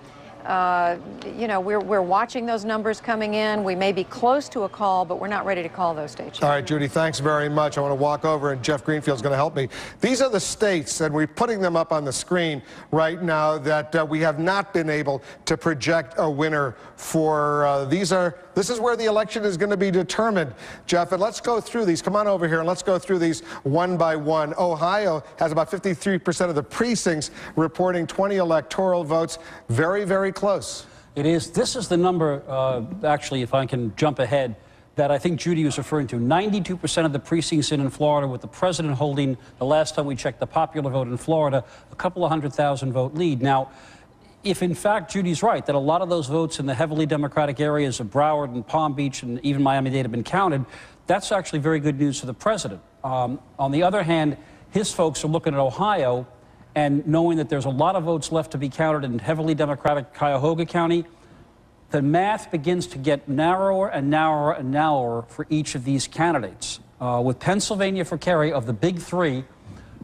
we're watching those numbers coming in. We may be close to a call, but we're not ready to call those states yet. All right, Judy, thanks very much. I want to walk over, and Jeff Greenfield's going to help me. These are the states, and we're putting them up on the screen right now, that we have not been able to project a winner for. This is where the election is going to be determined, Jeff, and let's go through these. Come on over here, and let's go through these one by one. Ohio has about 53% of the precincts reporting 20 electoral votes. Very, very close. It is. This is the number, actually, if I can jump ahead, that I think Judy was referring to. 92% of the precincts in Florida, with the president holding, the last time we checked the popular vote in Florida, a couple of 100,000 vote lead. Now, if in fact Judy's right, that a lot of those votes in the heavily Democratic areas of Broward and Palm Beach and even Miami-Dade have been counted, that's actually very good news for the president. On the other hand, his folks are looking at Ohio and knowing that there's a lot of votes left to be counted in heavily Democratic Cuyahoga County. The math begins to get narrower and narrower and narrower for each of these candidates. With Pennsylvania for Kerry, of the big three,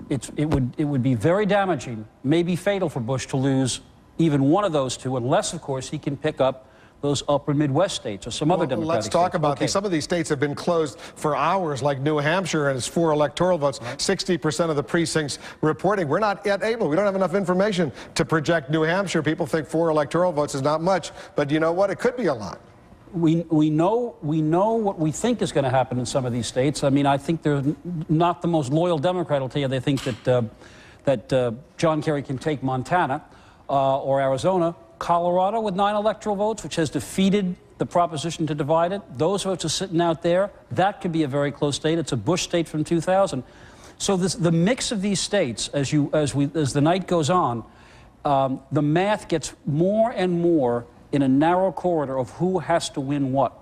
it would be very damaging, maybe fatal for Bush to lose even one of those two, unless, of course, he can pick up those upper Midwest states or some other Democratic Let's talk states. about these. Some of these states have been closed for hours, like New Hampshire, and it's 4 electoral votes. 60% of the precincts reporting. We're not yet able. We don't have enough information to project New Hampshire. People think 4 electoral votes is not much, but you know what? It could be a lot. We know what we think is going to happen in some of these states. I mean, I think they're not the most loyal Democrat will tell you they think that John Kerry can take Montana or Arizona. Colorado with 9 electoral votes, which has defeated the proposition to divide it. Those votes are sitting out there. That could be a very close state. It's a Bush state from 2000. So the mix of these states, as the night goes on, the math gets more and more in a narrow corridor of who has to win what.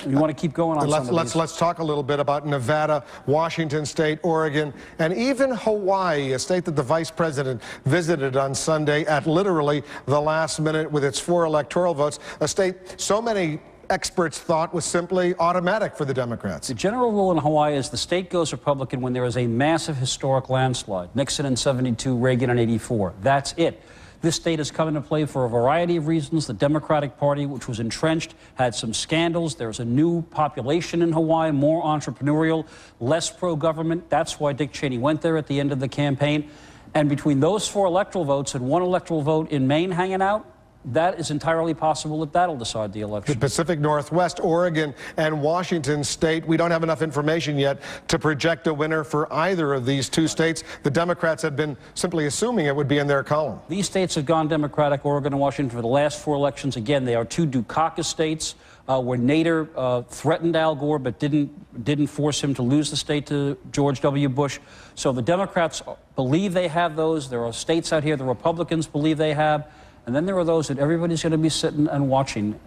You want to keep going on some of these. Let's talk a little bit about Nevada, Washington State, Oregon, and even Hawaii, a state that the vice president visited on Sunday at literally the last minute with its 4 electoral votes, a state so many experts thought was simply automatic for the Democrats. The general rule in Hawaii is the state goes Republican when there is a massive historic landslide. Nixon in 72, Reagan in 84. That's it. This state has come into play for a variety of reasons. The Democratic Party, which was entrenched, had some scandals. There's a new population in Hawaii, more entrepreneurial, less pro-government. That's why Dick Cheney went there at the end of the campaign. And between those 4 electoral votes and 1 electoral vote in Maine hanging out, that is entirely possible that that'll decide the election. The Pacific Northwest, Oregon, and Washington State, we don't have enough information yet to project a winner for either of these 2 states. The Democrats had been simply assuming it would be in their column. These states have gone Democratic, Oregon and Washington, for the last 4 elections. Again, they are 2 Dukakis states where Nader threatened Al Gore but didn't force him to lose the state to George W. Bush. So the Democrats believe they have those. There are states out here the Republicans believe they have. And then there are those that everybody's going to be sitting and watching.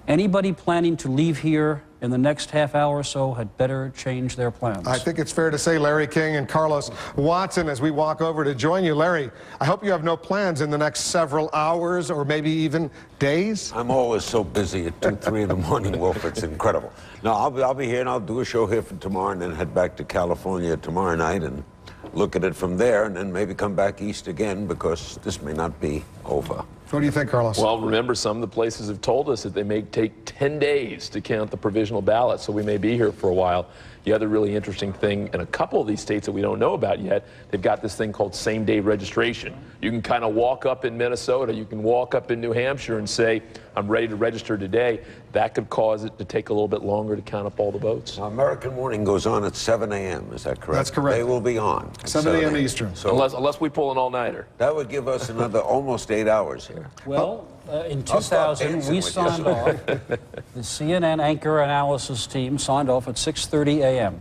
Anybody planning to leave here in the next half hour or so had better change their plans. I think it's fair to say Larry King and Carlos Watson as we walk over to join you. Larry, I hope you have no plans in the next several hours or maybe even days. I'm always so busy at 2, 3 in the morning, Wolf. It's incredible. No, I'll be here and I'll do a show here for tomorrow and then head back to California tomorrow night and look at it from there and then maybe come back east again because this may not be over. What do you think, Carlos? Well, remember, some of the places have told us that they may take 10 days to count the provisional ballots, so we may be here for a while. The other really interesting thing in a couple of these states that we don't know about yet, they've got this thing called same-day registration. You can kind of walk up in Minnesota, you can walk up in New Hampshire and say, I'm ready to register today. That could cause it to take a little bit longer to count up all the votes. Now, American Morning goes on at 7 a.m., is that correct? That's correct. They will be on. 7 a.m. Eastern. So unless we pull an all-nighter. That would give us another almost 8 hours here. Well, in 2000, we signed off, the CNN anchor analysis team signed off at 6:30 a.m.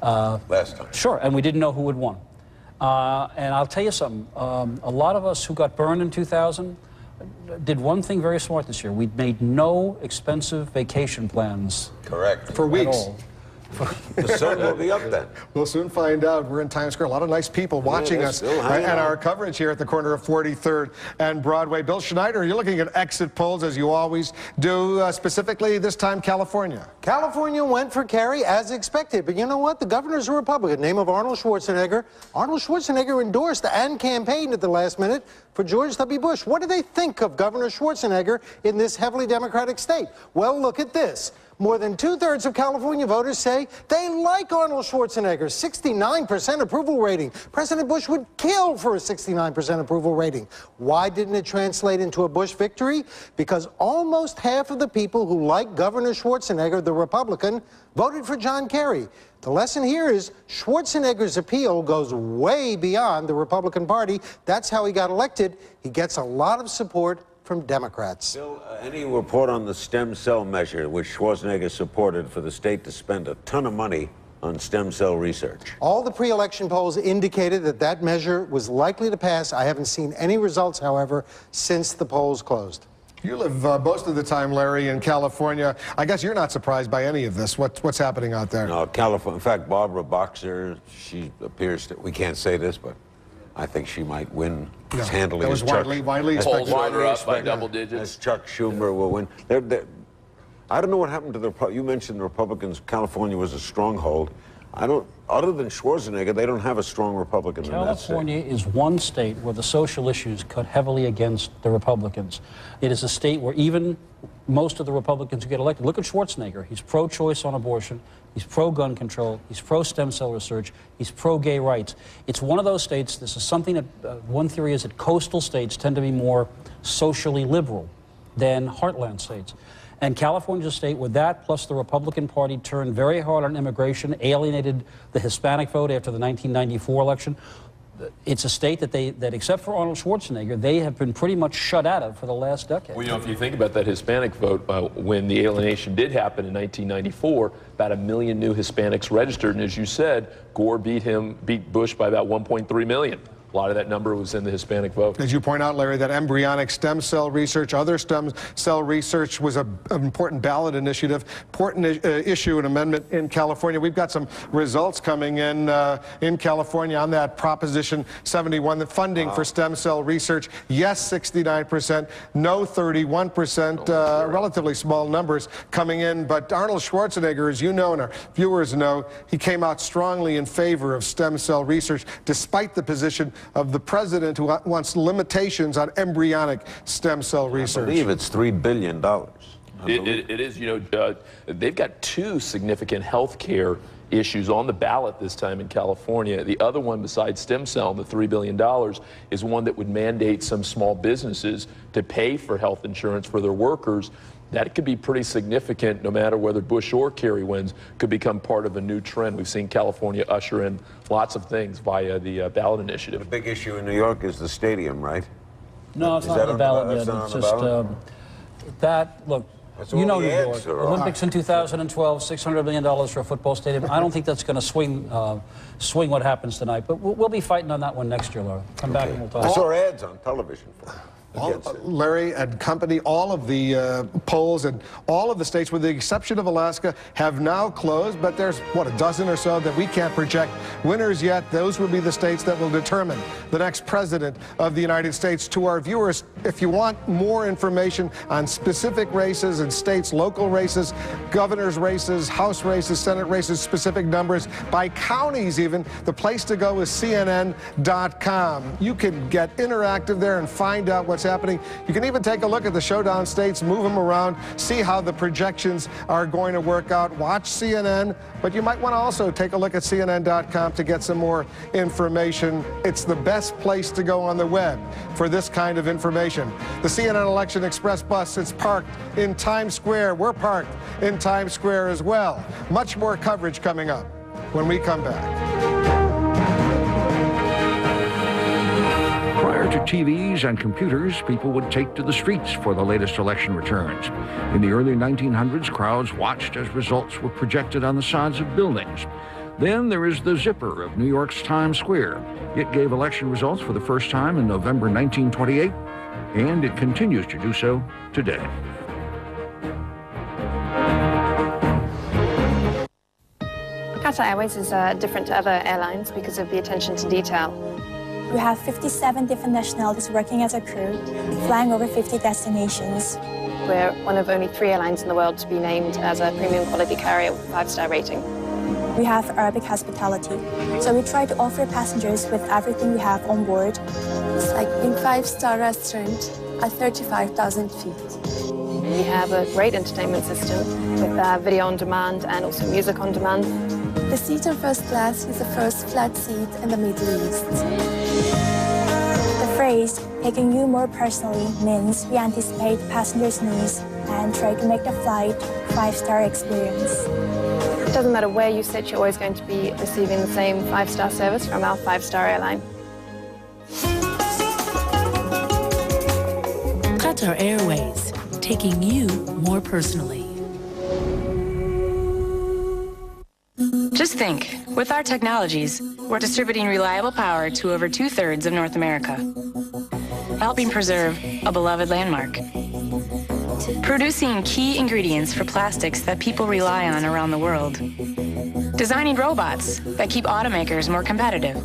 Last time. Sure, and we didn't know who had won. And I'll tell you something, a lot of us who got burned in 2000 did one thing very smart this year. We made no expensive vacation plans. Correct. For weeks. At all. The sun will be up then. We'll soon find out. We're in Times Square. A lot of nice people watching us and our coverage here at the corner of 43rd and Broadway. Bill Schneider, you're looking at exit polls as you always do, specifically this time California. California went for Kerry as expected, but you know what? The governor's a Republican, name of Arnold Schwarzenegger. Arnold Schwarzenegger endorsed and campaigned at the last minute for George W. Bush. What do they think of Governor Schwarzenegger in this heavily Democratic state? Well, look at this. More than 2/3 of California voters say they like Arnold Schwarzenegger. 69% approval rating. President Bush would kill for a 69% approval rating. Why didn't it translate into a Bush victory? Because almost half of the people who like Governor Schwarzenegger, the Republican, voted for John Kerry. The lesson here is Schwarzenegger's appeal goes way beyond the Republican Party. That's how he got elected. He gets a lot of support from Democrats. Bill, any report on the stem cell measure, which Schwarzenegger supported for the state to spend a ton of money on stem cell research? All the pre-election polls indicated that that measure was likely to pass. I haven't seen any results, however, since the polls closed. You live most of the time, Larry, in California. I guess you're not surprised by any of this. What's happening out there? No, California. In fact, Barbara Boxer, she appears to, we can't say this, but I think she might win as handily that was as Chuck. widely expected. Wind up by double digits. As Chuck Schumer will win. I don't know what happened to the, you mentioned the Republicans, California was a stronghold. other than Schwarzenegger, they don't have a strong Republican in that state. California is one state where the social issues cut heavily against the Republicans. It is a state where even most of the Republicans who get elected, look at Schwarzenegger. He's pro-choice on abortion. He's pro-gun control. He's pro-stem cell research. He's pro-gay rights. It's one of those states, this is something that, one theory is that coastal states tend to be more socially liberal than heartland states. And California's a state where that, plus the Republican Party, turned very hard on immigration, alienated the Hispanic vote after the 1994 election. It's a state that except for Arnold Schwarzenegger, they have been pretty much shut out of for the last decade. Well, you know, if you think about that Hispanic vote, when the alienation did happen in 1994, about 1 million new Hispanics registered, and as you said, Gore beat Bush by about 1.3 million. A lot of that number was in the Hispanic vote. As you point out, Larry, that embryonic stem cell research, other stem cell research was an important ballot initiative, important issue, an amendment in California. We've got some results coming in California on that Proposition 71, the funding for stem cell research. Yes, 69%, no 31%, relatively small numbers coming in. But Arnold Schwarzenegger, as you know and our viewers know, he came out strongly in favor of stem cell research, despite the position of the president who wants limitations on embryonic stem cell research. I believe it's $3 billion. It is, you know, they've got two significant health care issues on the ballot this time in California. The other one, besides stem cell, the $3 billion, is one that would mandate some small businesses to pay for health insurance for their workers. That could be pretty significant, no matter whether Bush or Kerry wins, could become part of a new trend. We've seen California usher in lots of things via the ballot initiative. The big issue in New York is the stadium, right? No, it's not on the ballot yet. It's just look, you know New York. Olympics in 2012, $600 million for a football stadium. I don't think that's going to swing what happens tonight, but we'll be fighting on that one next year, Laura. Come back and we'll talk. I saw ads on television for it. Larry and company, all of the polls and all of the states, with the exception of Alaska, have now closed. But there's, what, a dozen or so that we can't project winners yet. Those will be the states that will determine the next president of the United States. To our viewers, if you want more information on specific races and states, local races, governor's races, House races, Senate races, specific numbers, by counties even, the place to go is CNN.com. You can get interactive there and find out what's happening. You can even take a look at the showdown states, move them around, see how the projections are going to work out. Watch CNN, but you might want to also take a look at CNN.com to get some more information. It's the best place to go on the web for this kind of information. The CNN Election Express bus is parked in Times Square. We're parked in Times Square as well. Much more coverage coming up when we come back. Prior to TVs and computers, people would take to the streets for the latest election returns. In the early 1900s, crowds watched as results were projected on the sides of buildings. Then there is the zipper of New York's Times Square. It gave election results for the first time in November 1928, and it continues to do so today. Qatar Airways is different to other airlines because of the attention to detail. We have 57 different nationalities working as a crew, flying over 50 destinations. We're one of only 3 airlines in the world to be named as a premium quality carrier with a 5-star rating. We have Arabic hospitality, so we try to offer passengers with everything we have on board. It's like in a 5-star restaurant at 35,000 feet. We have a great entertainment system with video on demand and also music on demand. The seat in first class is the first flat seat in the Middle East. The phrase, taking you more personally, means we anticipate passengers' needs and try to make the flight a 5-star experience. It doesn't matter where you sit, you're always going to be receiving the same 5-star service from our 5-star airline. Qatar Airways, taking you more personally. Just think, with our technologies, we're distributing reliable power to over 2/3 of North America, helping preserve a beloved landmark, producing key ingredients for plastics that people rely on around the world, designing robots that keep automakers more competitive,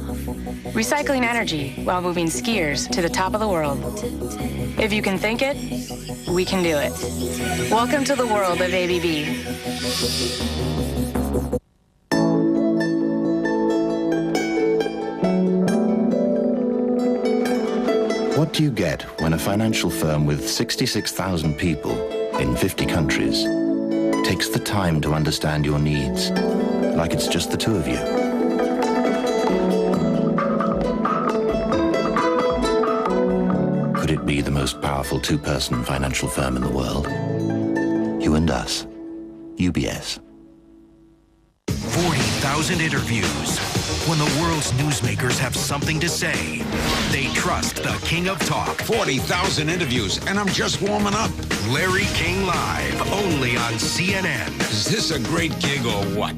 recycling energy while moving skiers to the top of the world. If you can think it, we can do it. Welcome to the world of ABB. What do you get when a financial firm with 66,000 people in 50 countries takes the time to understand your needs, like it's just the two of you? Could it be the most powerful two-person financial firm in the world? You and us. UBS. 40,000 interviews. When the world's newsmakers have something to say, they trust the King of Talk. 40,000 interviews, and I'm just warming up. Larry King Live, only on CNN. Is this a great gig or what?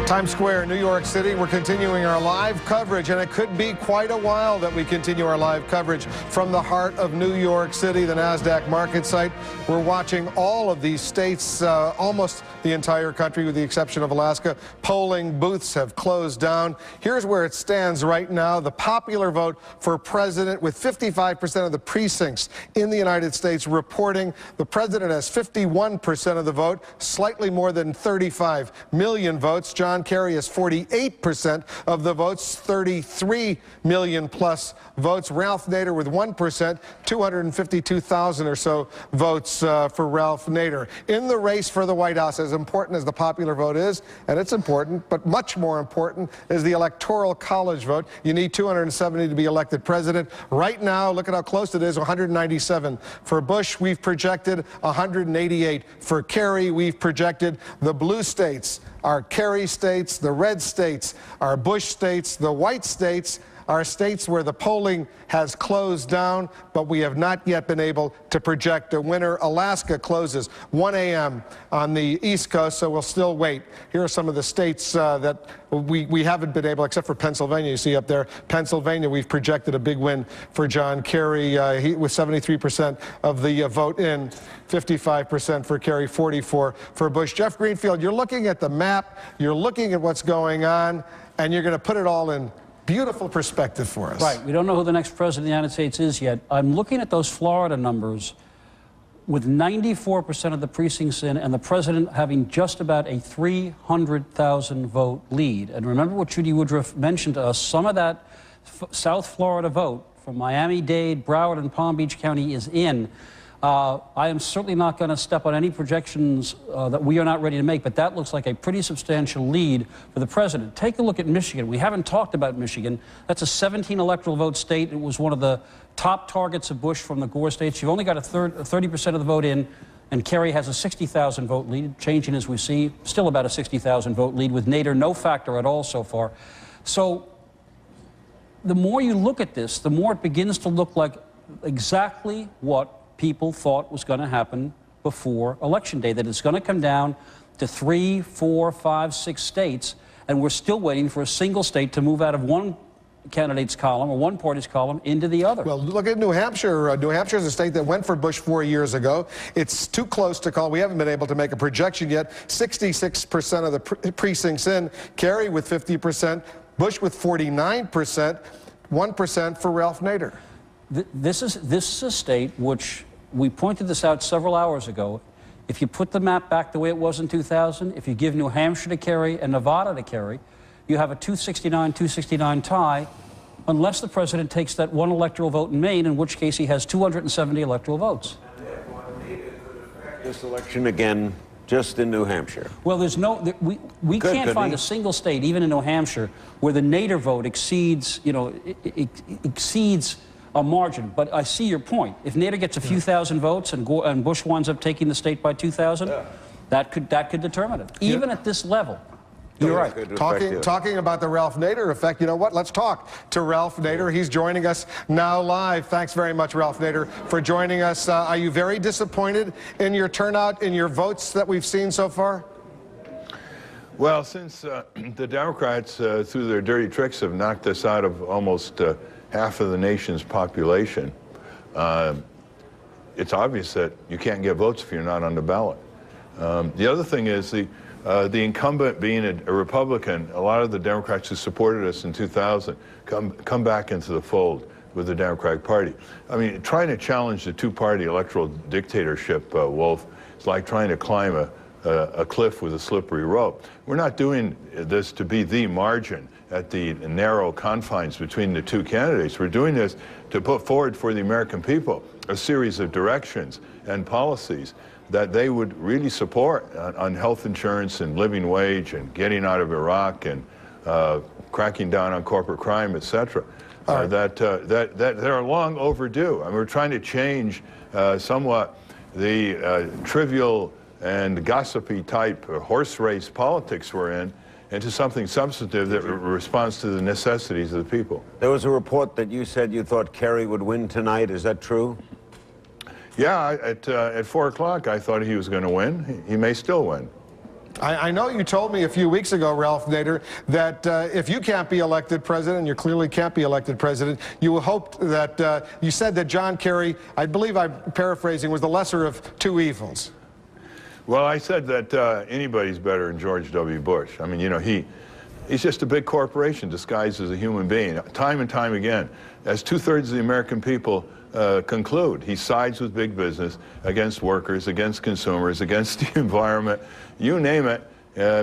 Times Square, New York City. We're continuing our live coverage, and it could be quite a while that we continue our live coverage from the heart of New York City, the NASDAQ market site. We're watching all of these states, almost the entire country with the exception of Alaska. Polling booths have closed down. Here's where it stands right now. The popular vote for president, with 55% of the precincts in the United States reporting the president has 51% of the vote, slightly more than 35 million votes. John Kerry has 48% of the votes, 33 million plus votes. Ralph Nader with 1%, 252,000 or so votes for Ralph Nader. In the race for the White House, as important as the popular vote is, and it's important, but much more important is the Electoral College vote. You need 270 to be elected president. Right now, look at how close it is, 197 for Bush. We've projected 188 for Kerry. We've projected the blue states are Kerry states, the red states are Bush states, the white states are states where the polling has closed down, but we have not yet been able to project a winner. Alaska closes 1 a.m. on the East Coast, so we'll still wait. Here are some of the states that we haven't been able, except for Pennsylvania, you see up there. Pennsylvania, we've projected a big win for John Kerry with 73% of the vote in, 55% for Kerry, 44% for Bush. Jeff Greenfield, you're looking at the map, you're looking at what's going on, and you're going to put it all in beautiful perspective for us. Right. We don't know who the next president of the United States is yet. I'm looking at those Florida numbers with 94% of the precincts in and the president having just about a 300,000 vote lead. And remember what Judy Woodruff mentioned to us, some of that South Florida vote from Miami-Dade, Broward, and Palm Beach County is in. I am certainly not going to step on any projections that we are not ready to make, but that looks like a pretty substantial lead for the president. Take a look at Michigan. We haven't talked about Michigan. That's a 17 electoral vote state. It was one of the top targets of Bush from the Gore states. You've only got 30% of the vote in, and Kerry has a 60,000 vote lead, changing as we see, still about a 60,000 vote lead, with Nader no factor at all so far. So the more you look at this, the more it begins to look like exactly what people thought was going to happen before Election Day, that it's going to come down to 3, 4, 5, 6 states, and we're still waiting for a single state to move out of one candidate's column or one party's column into the other. Well, look at New Hampshire. New Hampshire is a state that went for Bush 4 years ago. It's too close to call. We haven't been able to make a projection yet. 66% of the precincts in. Kerry with 50%, Bush with 49%, 1% for Ralph Nader. This is a state which, we pointed this out several hours ago. If you put the map back the way it was in 2000, if you give New Hampshire to Kerry and Nevada to Kerry, you have a 269-269 tie, unless the president takes that one electoral vote in Maine, in which case he has 270 electoral votes. This election again, just in New Hampshire. Well, there's no, we can't find a single state, even in New Hampshire, where the Nader vote exceeds, exceeds a margin. But I see your point. If Nader gets a few thousand votes and Bush winds up taking the state by 2,000, that could determine it. Even at this level. You're right. Talking about the Ralph Nader effect, you know what? Let's talk to Ralph Nader. He's joining us now live. Thanks very much, Ralph Nader, for joining us. Are you very disappointed in your turnout, in your votes that we've seen so far? Well, since the Democrats, through their dirty tricks, have knocked us out of almost half of the nation's population, it's obvious that you can't get votes if you're not on the ballot. The other thing is The incumbent being a Republican, a lot of the Democrats who supported us in 2000 come back into the fold with the Democratic Party. I mean, trying to challenge the two-party electoral dictatorship, Wolf, is like trying to climb a cliff with a slippery rope. We're not doing this to be the margin at the narrow confines between the two candidates. We're doing this to put forward for the American people a series of directions and policies that they would really support on health insurance and living wage and getting out of Iraq and cracking down on corporate crime, et cetera. That are long overdue. I mean, we're trying to change somewhat the trivial and gossipy type horse race politics we're in into something substantive that responds to the necessities of the people. There was a report that you said you thought Kerry would win tonight. Is that true? Yeah, at 4 o'clock I thought he was going to win. He may still win. I know you told me a few weeks ago, Ralph Nader, that if you can't be elected president, and you clearly can't be elected president, you hoped that, you said that John Kerry, I believe I'm paraphrasing, was the lesser of two evils. Well, I said that anybody's better than George W. Bush. I mean, you know, he's just a big corporation disguised as a human being. Time and time again, as 2/3 of the American people conclude, he sides with big business against workers, against consumers, against the environment. You name it,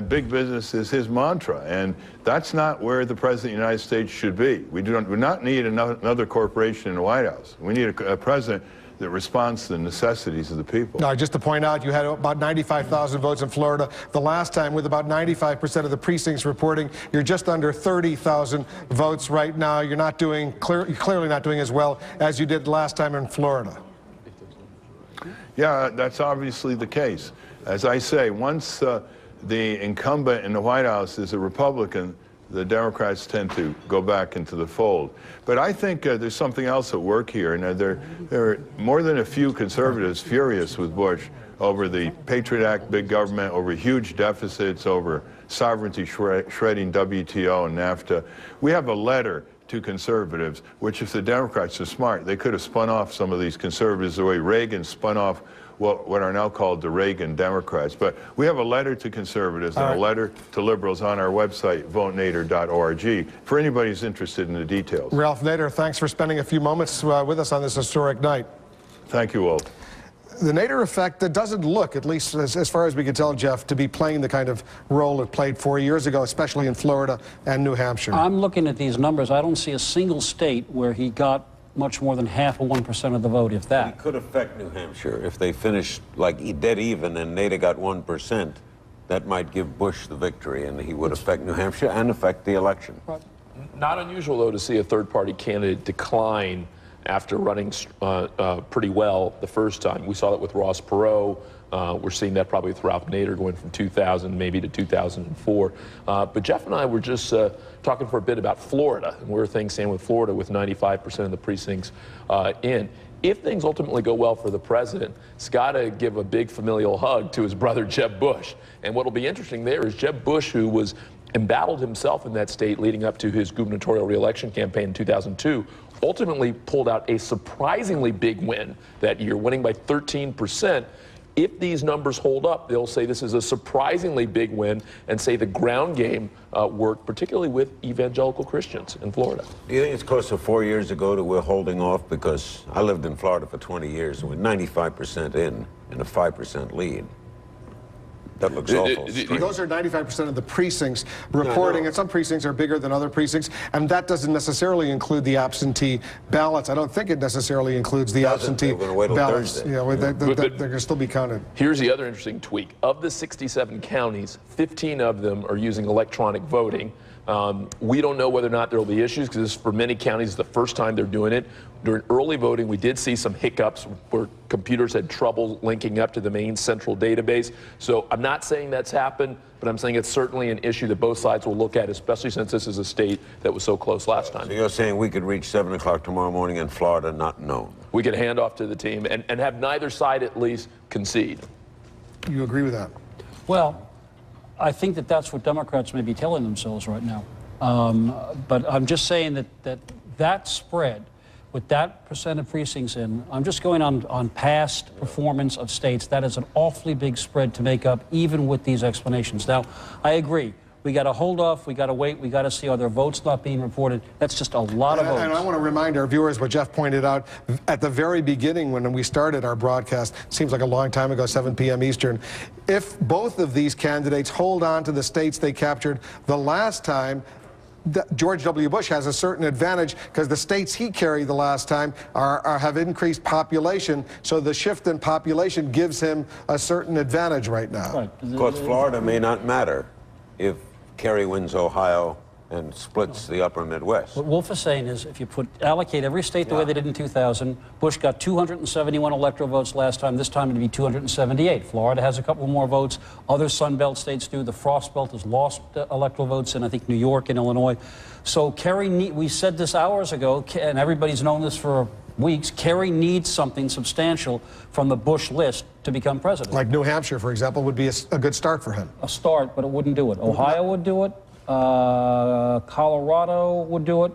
big business is his mantra, and that's not where the President of the United States should be. We do not need another corporation in the White House. We need a president that responds to the necessities of the people. Now, just to point out, you had about 95,000 votes in Florida the last time, with about 95% of the precincts reporting. You're just under 30,000 votes right now. You're not doing, clearly not doing as well as you did last time in Florida. Yeah, that's obviously the case. As I say, once the incumbent in the White House is a Republican, the Democrats tend to go back into the fold. But I think there's something else at work here, and there are more than a few conservatives furious with Bush over the Patriot Act, big government, over huge deficits, over sovereignty shredding WTO and NAFTA. We have a letter to conservatives, which if the Democrats are smart, they could have spun off some of these conservatives the way Reagan spun off what are now called the Reagan Democrats. But we have a letter to conservatives and a letter to liberals on our website, votenader.org, for anybody who's interested in the details. Ralph Nader, thanks for spending a few moments with us on this historic night. Thank you, Walt. The Nader effect doesn't look, at least as far as we can tell, Jeff, to be playing the kind of role it played 4 years ago, especially in Florida and New Hampshire. I'm looking at these numbers. I don't see a single state where he got much more than half of 1% of the vote, if that. It could affect New Hampshire. If they finished like dead even and Nader got 1%, that might give Bush the victory, and he would affect New Hampshire and affect the election. Right. Not unusual, though, to see a third-party candidate decline after running pretty well the first time. We saw that with Ross Perot. We're seeing that probably with Ralph Nader going from 2000 maybe to 2004. But Jeff and I were just talking for a bit about Florida and where things stand with Florida with 95% of the precincts in. If things ultimately go well for the president, he's got to give a big familial hug to his brother Jeb Bush. And what will be interesting there is Jeb Bush, who was embattled himself in that state leading up to his gubernatorial reelection campaign in 2002, ultimately pulled out a surprisingly big win that year, winning by 13%. If these numbers hold up, they'll say this is a surprisingly big win and say the ground game worked, particularly with evangelical Christians in Florida. Do you think it's close to 4 years ago that we're holding off? Because I lived in Florida for 20 years, and with 95% in a 5% lead. That looks awful. Those are 95% of the precincts reporting, and some precincts are bigger than other precincts, and that doesn't necessarily include the absentee ballots. I don't think it necessarily includes the absentee ballots. Yeah, they're going to still be counted. Here's the other interesting tweak. Of the 67 counties, 15 of them are using electronic voting. We don't know whether or not there will be issues, because for many counties, the first time they're doing it. During early voting, we did see some hiccups where computers had trouble linking up to the main central database. So I'm not saying that's happened, but I'm saying it's certainly an issue that both sides will look at, especially since this is a state that was so close last time. So you're saying we could reach 7 o'clock tomorrow morning in Florida not known? We could hand off to the team and have neither side at least concede. You agree with that? Well, I think that that's what Democrats may be telling themselves right now. But I'm just saying that spread, with that percent of precincts in, I'm just going on past performance of states. That is an awfully big spread to make up, even with these explanations. Now, I agree. We got to hold off. We got to wait. We got to see, are there votes not being reported? That's just a lot of votes. And I want to remind our viewers what Jeff pointed out at the very beginning when we started our broadcast. Seems like a long time ago, 7 p.m. Eastern. If both of these candidates hold on to the states they captured the last time, George W. Bush has a certain advantage because the states he carried the last time have increased population, so the shift in population gives him a certain advantage right now. Right. Of course, Florida may not matter if Kerry wins Ohio and splits the upper Midwest. What Wolf is saying is if you allocate every state the way they did in 2000, Bush got 271 electoral votes last time. This time it'd be 278. Florida has a couple more votes. Other Sun Belt states do. The Frost Belt has lost electoral votes in, I think, New York and Illinois. So Kerry, we said this hours ago, and everybody's known this for weeks, Kerry needs something substantial from the Bush list to become president. Like New Hampshire, for example, would be a good start for him. A start, but it wouldn't do it. Ohio would do it. Colorado would do it.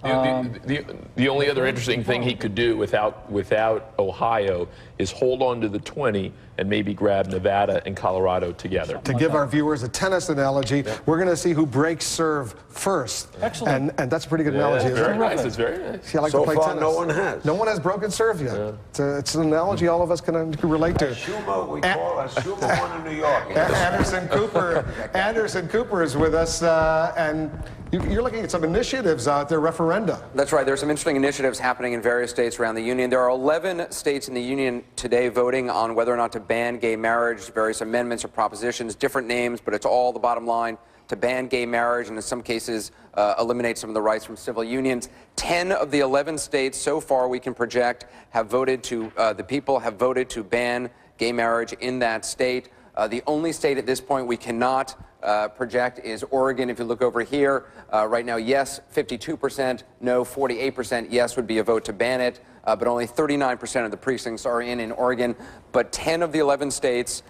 The only other interesting thing he could do without Ohio is hold on to the 20 and maybe grab Nevada and Colorado together. To give our viewers a tennis analogy, we're going to see who breaks serve first. Excellent. And that's a pretty good analogy. It's very nice. It's very nice. See, I like So to play far, tennis. no one has. No one has broken serve yet. Yeah. It's an analogy all of us can relate to. Schumer, we call a Schumer one in New York. Anderson Cooper is with us, and you're looking at some initiatives out there, referenda. That's right. There are some interesting initiatives happening in various states around the union. There are 11 states in the union today voting on whether or not to ban gay marriage, various amendments or propositions, different names, but it's all the bottom line to ban gay marriage and in some cases eliminate some of the rights from civil unions. 10 of the 11 states so far we can project have voted to, the people have voted to ban gay marriage in that state. The only state at this point we cannot project is Oregon. If you look over here, right now, yes, 52%, no, 48%, yes would be a vote to ban it, but only 39% of the precincts are in Oregon. But 10 of the 11 states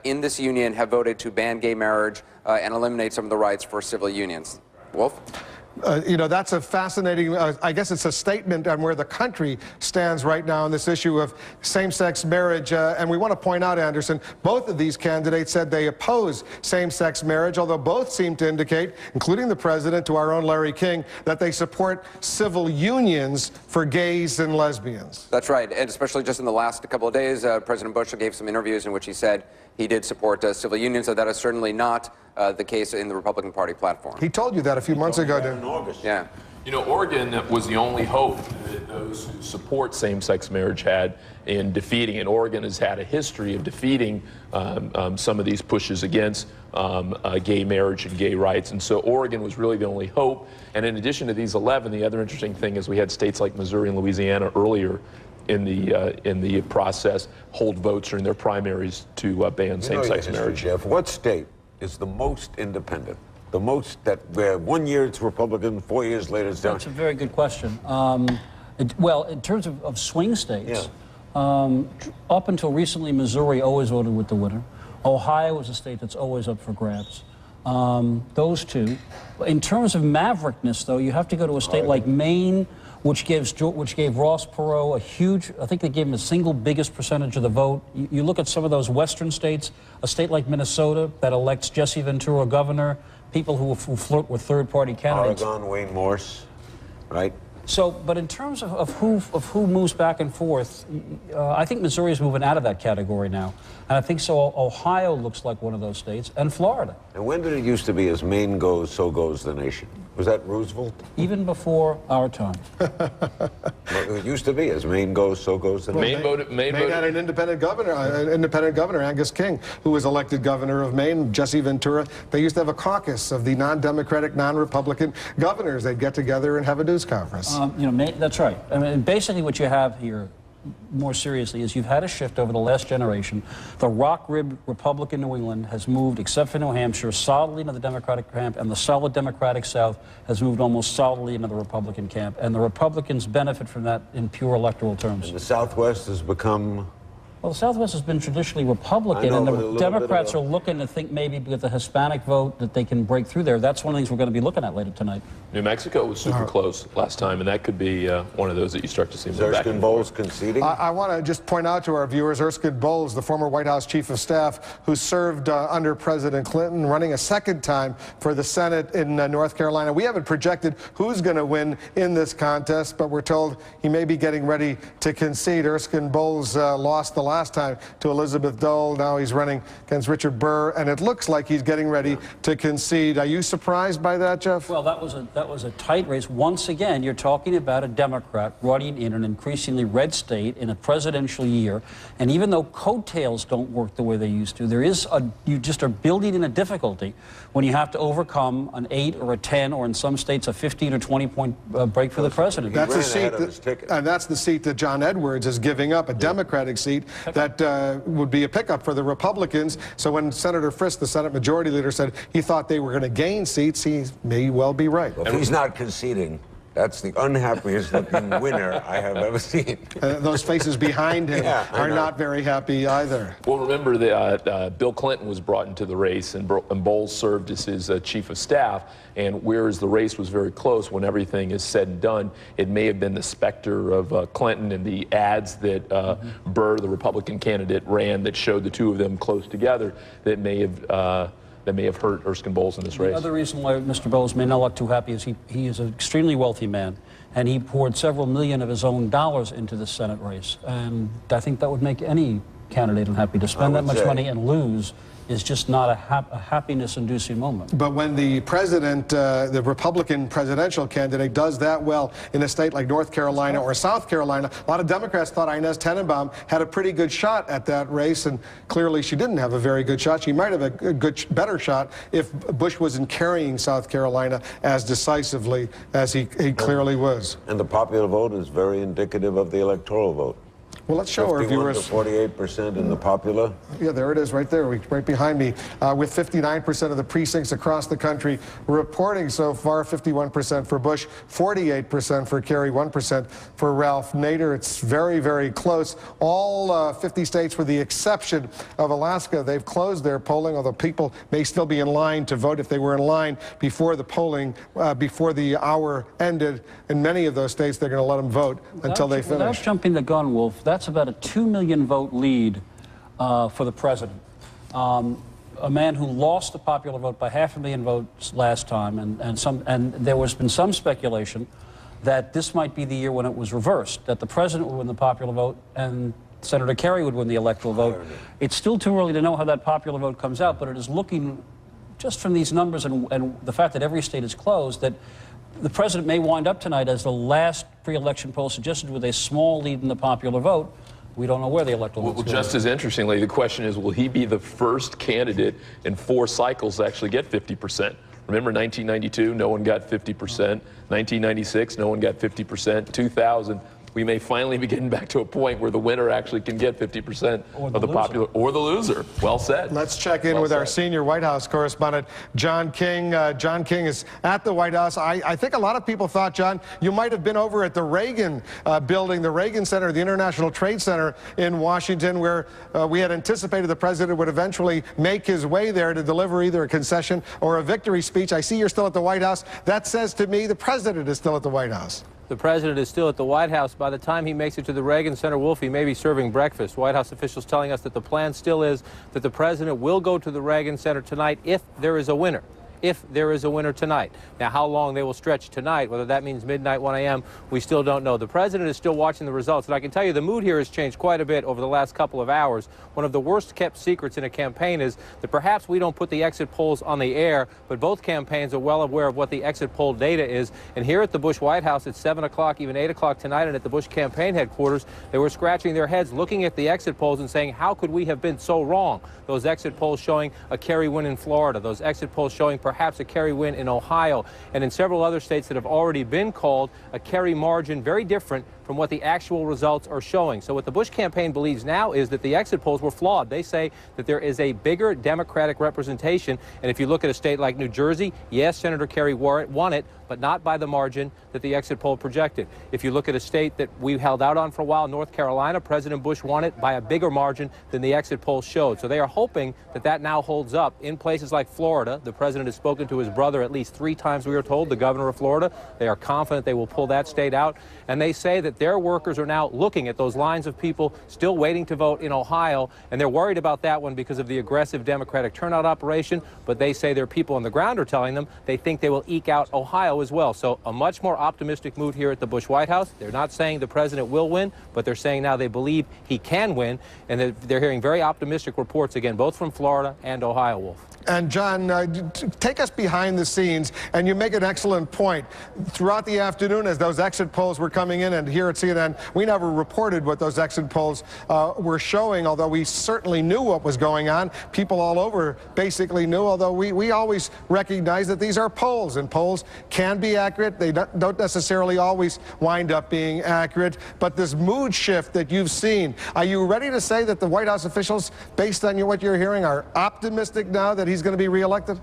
in this union have voted to ban gay marriage and eliminate some of the rights for civil unions. Wolf? You know, that's a fascinating, I guess it's a statement on where the country stands right now on this issue of same-sex marriage. And we want to point out, Anderson, both of these candidates said they oppose same-sex marriage, although both seem to indicate, including the president, to our own Larry King, that they support civil unions for gays and lesbians. That's right, and especially just in the last couple of days, President Bush gave some interviews in which he said he did support civil unions, so that is certainly not the case in the Republican Party platform. He told you that a few months ago. In August. Yeah. You know, Oregon was the only hope that those who support same-sex marriage had in defeating it. Oregon has had a history of defeating some of these pushes against gay marriage and gay rights, and so Oregon was really the only hope. And in addition to these 11, the other interesting thing is we had states like Missouri and Louisiana earlier in the process hold votes during their primaries to ban same-sex marriage. Jeff, what state is the most independent? The most that where 1 year it's Republican, 4 years later it's Democrat? That's a very good question. Well, in terms of swing states, up until recently, Missouri always voted with the winner. Ohio is a state that's always up for grabs. Those two. In terms of maverickness, though, you have to go to a state like Maine, which gave Ross Perot a huge, I think they gave him the single biggest percentage of the vote. You look at some of those western states, a state like Minnesota that elects Jesse Ventura governor, people who flirt with third-party candidates. Oregon, Wayne Morse, right? So, but in terms of who moves back and forth, I think Missouri is moving out of that category now. And I think so Ohio looks like one of those states, and Florida. And when did it used to be as Maine goes, so goes the nation? Was that Roosevelt? Even before our time. It used to be as Maine goes, so goes the nation. Maine had an independent governor, Angus King, who was elected governor of Maine, Jesse Ventura. They used to have a caucus of the non-Democratic, non-Republican governors. They'd get together and have a news conference. You know, that's right. I mean, basically what you have here, more seriously, is you've had a shift over the last generation. The rock-ribbed Republican New England has moved, except for New Hampshire, solidly into the Democratic camp, and the solid Democratic South has moved almost solidly into the Republican camp. And the Republicans benefit from that in pure electoral terms. And the Southwest has become Well, the Southwest has been traditionally Republican, and the Democrats are looking to think maybe with the Hispanic vote that they can break through there. That's one of the things we're going to be looking at later tonight. New Mexico was super close last time, and that could be one of those that you start to see move back. Erskine Bowles conceding? I want to just point out to our viewers, Erskine Bowles, the former White House Chief of Staff, who served under President Clinton, running a second time for the Senate in North Carolina. We haven't projected who's going to win in this contest, but we're told he may be getting ready to concede. Erskine Bowles lost the last time to Elizabeth Dole. Now he's running against Richard Burr, and it looks like he's getting ready to concede. Are you surprised by that, Jeff? Well, that was a tight race. Once again, you're talking about a Democrat running in an increasingly red state in a presidential year, and even though coattails don't work the way they used to, you just are building in a difficulty when you have to overcome an 8 or a 10 or in some states a 15 or 20 point break for the president. That's the seat and that's the seat that John Edwards is giving up, a Democratic seat that would be a pickup for the Republicans. So when Senator Frist, the Senate Majority Leader, said he thought they were going to gain seats, he may well be right. Well, if he's not conceding, that's the unhappiest looking winner I have ever seen. Those faces behind him are not very happy either. Well, remember that Bill Clinton was brought into the race, and Bowles served as his chief of staff. And whereas the race was very close, when everything is said and done, it may have been the specter of Clinton and the ads that Burr, the Republican candidate, ran that showed the two of them close together that may have hurt Erskine Bowles in this race. The other reason why Mr. Bowles may not look too happy is he is an extremely wealthy man, and he poured several million of his own dollars into the Senate race. And I think that would make any candidate unhappy. To spend that much money and lose is just not a happiness-inducing moment. But when the president, the Republican presidential candidate, does that well in a state like North Carolina or South Carolina, a lot of Democrats thought Inez Tenenbaum had a pretty good shot at that race, and clearly she didn't have a very good shot. She might have a better shot if Bush wasn't carrying South Carolina as decisively as he clearly was. And the popular vote is very indicative of the electoral vote. Well, let's show our viewers. 48% in the popular. Yeah, there it is right there, right behind me, with 59% of the precincts across the country reporting so far, 51% for Bush, 48% for Kerry, 1% for Ralph Nader. It's very, very close. All 50 states, with the exception of Alaska, they've closed their polling, although people may still be in line to vote if they were in line before the polling, before the hour ended. In many of those states, they're going to let them vote until they finish. Without jumping the gun, Wolf, that's about a 2 million vote lead for the president. A man who lost the popular vote by 500,000 votes last time, and there has been some speculation that this might be the year when it was reversed, that the president would win the popular vote and Senator Kerry would win the electoral vote. It's still too early to know how that popular vote comes out, but it is looking, just from these numbers and the fact that every state is closed, that the president may wind up tonight, as the last pre-election poll suggested, with a small lead in the popular vote. We don't know where the electoral vote is. Well, just as interestingly, the question is, will he be the first candidate in 4 cycles to actually get 50%? Remember 1992, no one got 50%. 1996, no one got 50%. 2000, we may finally be getting back to a point where the winner actually can get 50% of the popular, or the loser. Well said. Let's check in with our senior White House correspondent, John King. John King is at the White House. I think a lot of people thought, John, you might have been over at the Reagan building, the Reagan Center, the International Trade Center in Washington, where we had anticipated the president would eventually make his way there to deliver either a concession or a victory speech. I see you're still at the White House. That says to me the president is still at the White House. The president is still at the White House. By the time he makes it to the Reagan Center, Wolf, he may be serving breakfast. White House officials telling us that the plan still is that the president will go to the Reagan Center tonight if there is a winner. If there is a winner tonight. Now, how long they will stretch tonight, whether that means midnight, 1 a.m., we still don't know. The president is still watching the results, and I can tell you the mood here has changed quite a bit over the last couple of hours. One of the worst kept secrets in a campaign is that perhaps we don't put the exit polls on the air, but both campaigns are well aware of what the exit poll data is. And here at the Bush White House at 7 o'clock, even 8 o'clock tonight, and at the Bush campaign headquarters, they were scratching their heads looking at the exit polls and saying, how could we have been so wrong? Those exit polls showing a Kerry win in Florida, those exit polls showing perhaps a Kerry win in Ohio, and in several other states that have already been called, a Kerry margin very different from what the actual results are showing. So what the Bush campaign believes now is that the exit polls were flawed. They say that there is a bigger Democratic representation, and if you look at a state like New Jersey, yes, Senator Kerry won it, but not by the margin that the exit poll projected. If you look at a state that we held out on for a while, North Carolina, President Bush won it by a bigger margin than the exit polls showed. So they are hoping that that now holds up. In places like Florida, the president has spoken to his brother at least 3 times, we are told, the governor of Florida. They are confident they will pull that state out. And they say that their workers are now looking at those lines of people still waiting to vote in Ohio, and they're worried about that one because of the aggressive Democratic turnout operation. But they say their people on the ground are telling them they think they will eke out Ohio as well. So a much more optimistic mood here at the Bush White House. They're not saying the president will win, but they're saying now they believe he can win, and they're hearing very optimistic reports, again, both from Florida and Ohio, Wolf. And John, take us behind the scenes, and you make an excellent point. Throughout the afternoon, as those exit polls were coming in, and here at CNN, we never reported what those exit polls were showing, although we certainly knew what was going on. People all over basically knew, although we always recognize that these are polls, and polls can be accurate. They don't necessarily always wind up being accurate. But this mood shift that you've seen, are you ready to say that the White House officials, based on what you're hearing, are optimistic now that he's going to be reelected?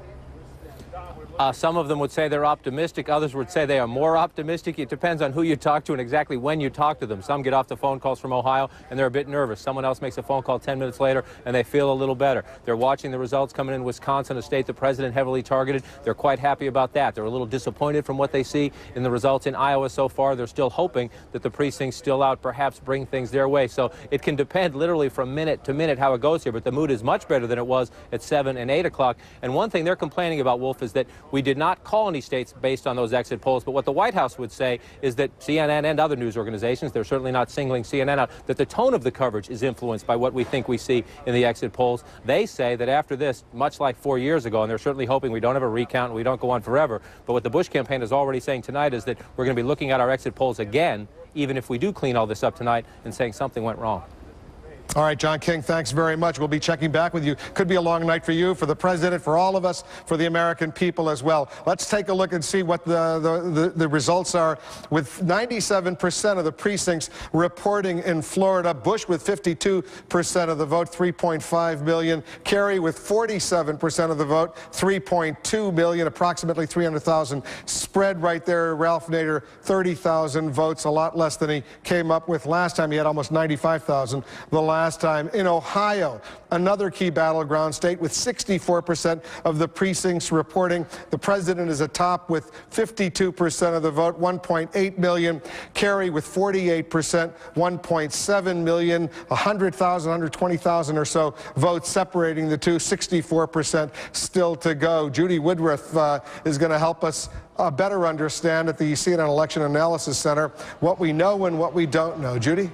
Some of them would say they're optimistic. Others would say they are more optimistic. It depends on who you talk to and exactly when you talk to them. Some get off the phone calls from Ohio and they're a bit nervous. Someone else makes a phone call 10 minutes later and they feel a little better. They're watching the results coming in Wisconsin, a state the president heavily targeted. They're quite happy about that. They're a little disappointed from what they see in the results in Iowa so far. They're still hoping that the precincts still out perhaps bring things their way. So it can depend literally from minute to minute how it goes here. But the mood is much better than it was at 7 and 8 o'clock. And one thing they're complaining about, Wolf, is that we did not call any states based on those exit polls. But what the White House would say is that CNN and other news organizations, they're certainly not singling CNN out, that the tone of the coverage is influenced by what we think we see in the exit polls. They say that after this, much like 4 years ago, and they're certainly hoping we don't have a recount and we don't go on forever, but what the Bush campaign is already saying tonight is that we're going to be looking at our exit polls again, even if we do clean all this up tonight, and saying something went wrong. All right, John King, thanks very much. We'll be checking back with you. Could be a long night for you, for the president, for all of us, for the American people as well. Let's take a look and see what the results are. With 97% of the precincts reporting in Florida, Bush with 52% of the vote, 3.5 million. Kerry with 47% of the vote, 3.2 million, approximately 300,000. Spread right there. Ralph Nader, 30,000 votes, a lot less than he came up with last time. He had almost 95,000 the last time. In Ohio, another key battleground state with 64% of the precincts reporting. The president is atop with 52% of the vote, 1.8 million. Kerry with 48%, 1.7 million, 100,000, 120,000 or so votes separating the two, 64% still to go. Judy Woodruff is going to help us better understand at the CNN Election Analysis Center what we know and what we don't know. Judy?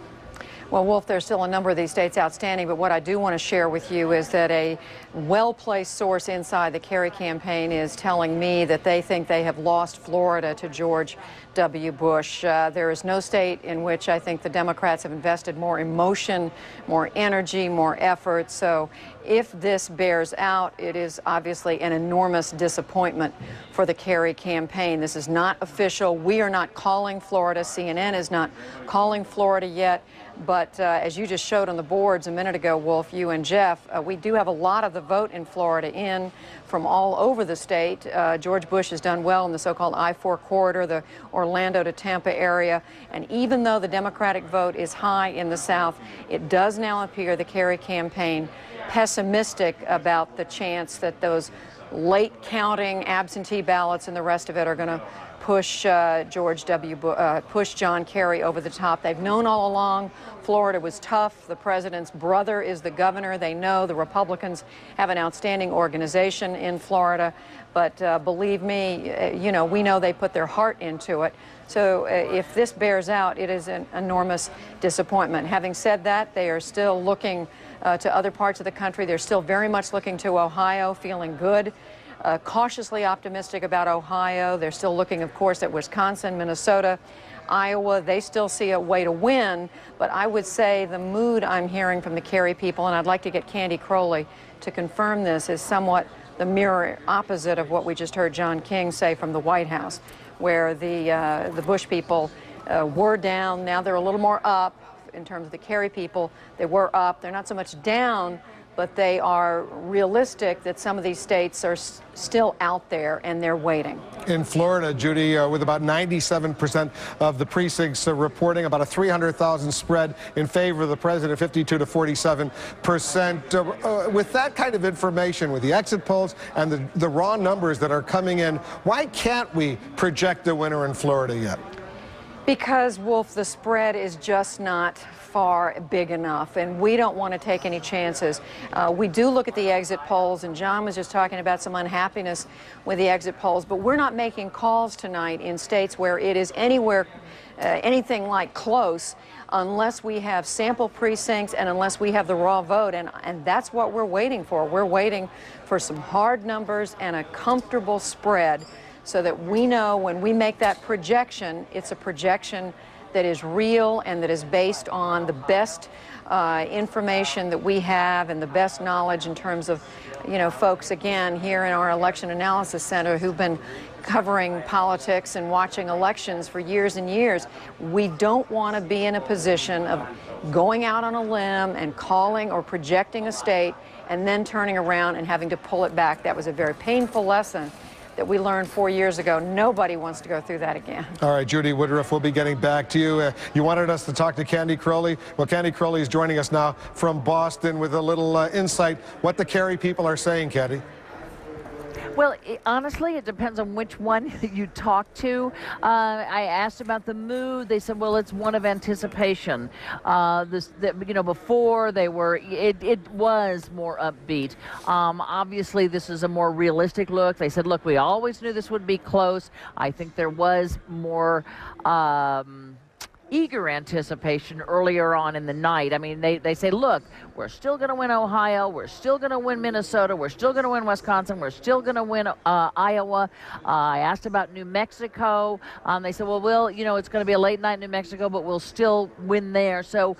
Well, Wolf, there's still a number of these states outstanding, but what I do want to share with you is that a well-placed source inside the Kerry campaign is telling me that they think they have lost Florida to George W. Bush. There is no state in which I think the Democrats have invested more emotion, more energy, more effort. So if this bears out, it is obviously an enormous disappointment for the Kerry campaign. This is not official. We are not calling Florida. CNN is not calling Florida yet. But as you just showed on the boards a minute ago, Wolf, you and Jeff, we do have a lot of the vote in Florida in from all over the state. George Bush has done well in the so-called I-4 corridor, the Orlando to Tampa area. And even though the Democratic vote is high in the South, it does now appear the Kerry campaign pessimistic about the chance that those late counting absentee ballots and the rest of it are going to push push John Kerry over the top. They've known all along Florida was tough. The president's brother is the governor. They know the Republicans have an outstanding organization in Florida. But believe me, you know, we know they put their heart into it. So if this bears out, it is an enormous disappointment. Having said that, they are still looking to other parts of the country. They're still very much looking to Ohio, feeling good. Cautiously optimistic about Ohio. They're still looking, of course, at Wisconsin, Minnesota, Iowa. They still see a way to win, but I would say the mood I'm hearing from the Kerry people, and I'd like to get Candy Crowley to confirm this, is somewhat the mirror opposite of what we just heard John King say from the White House, where the Bush people were down. Now they're a little more up in terms of the Kerry people. They were up. They're not so much down, but they are realistic that some of these states are still out there and they're waiting. In Florida, Judy, with about 97% of the precincts reporting about a 300,000 spread in favor of the president, 52 to 47%. With that kind of information, with the exit polls and the raw numbers that are coming in, why can't we project a winner in Florida yet? Because, Wolf, the spread is just not far big enough, and we don't want to take any chances. We do look at the exit polls, and John was just talking about some unhappiness with the exit polls, but we're not making calls tonight in states where it is anywhere, anything like close, unless we have sample precincts and unless we have the raw vote, and that's what we're waiting for. We're waiting for some hard numbers and a comfortable spread, so that we know when we make that projection, it's a projection that is real and that is based on the best information that we have and the best knowledge in terms of, you know, folks, again, here in our Election Analysis Center who've been covering politics and watching elections for years and years. We don't want to be in a position of going out on a limb and calling or projecting a state and then turning around and having to pull it back. That was a very painful lesson that we learned 4 years ago. Nobody wants to go through that again. All right, Judy Woodruff, we'll be getting back to you. You wanted us to talk to Candy Crowley. Well, Candy Crowley is joining us now from Boston with a little insight. What the Kerry people are saying, Candy. Well, honestly, it depends on which one you talk to. I asked about the mood. They said, well, it's one of anticipation. Before they were, it was more upbeat. Obviously, this is a more realistic look. They said, look, we always knew this would be close. I think there was more eager anticipation earlier on in the night. I mean, they say, look, we're still going to win Ohio, we're still going to win Minnesota, we're still going to win Wisconsin, we're still going to win Iowa. I asked about New Mexico. They said, well, it's going to be a late night in New Mexico, but we'll still win there. So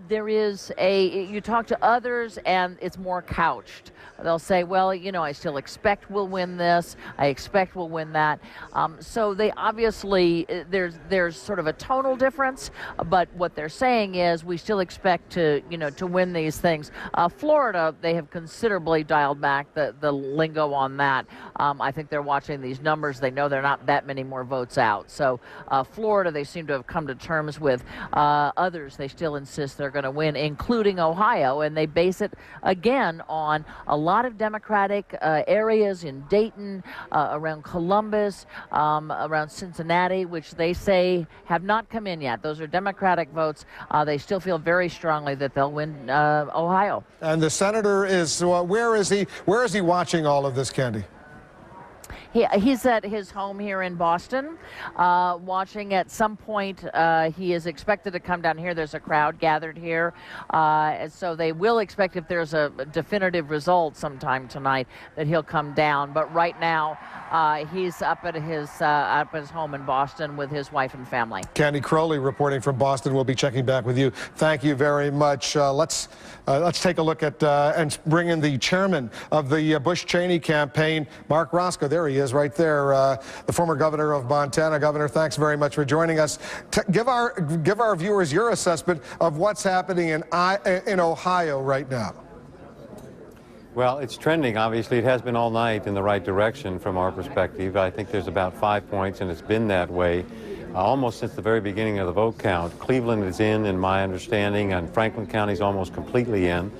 there is you talk to others and it's more couched. They'll say, well, I still expect we'll win this. I expect we'll win that. So they obviously, there's sort of a tonal difference, but what they're saying is we still expect to win these things. Florida, they have considerably dialed back the lingo on that. I think they're watching these numbers. They know there are not that many more votes out. So Florida, they seem to have come to terms with. Others, they still insist they're going to win, including Ohio, and they base it, again, on a lot of Democratic areas in Dayton, around Columbus, around Cincinnati, which they say have not come in yet. Those are Democratic votes. They still feel very strongly that they'll win Ohio. And the senator is, where is he watching all of this, Candy? He's at his home here in Boston, watching. At some point. He is expected to come down here. There's a crowd gathered here, and so they will expect, if there's a definitive result sometime tonight, that he'll come down. But right now, he's up at his home in Boston with his wife and family. Candy Crowley reporting from Boston. We'll be checking back with you. Thank you very much. Let's take a look at and bring in the chairman of the Bush-Cheney campaign, Mark Roscoe. There he is, right there, the former governor of Montana. Governor, thanks very much for joining us. Give our viewers your assessment of what's happening in Ohio right now. Well, it's trending. Obviously, it has been all night in the right direction from our perspective. I think there's about 5 points, and it's been that way almost since the very beginning of the vote count. Cleveland is in my understanding, and Franklin County is almost completely in.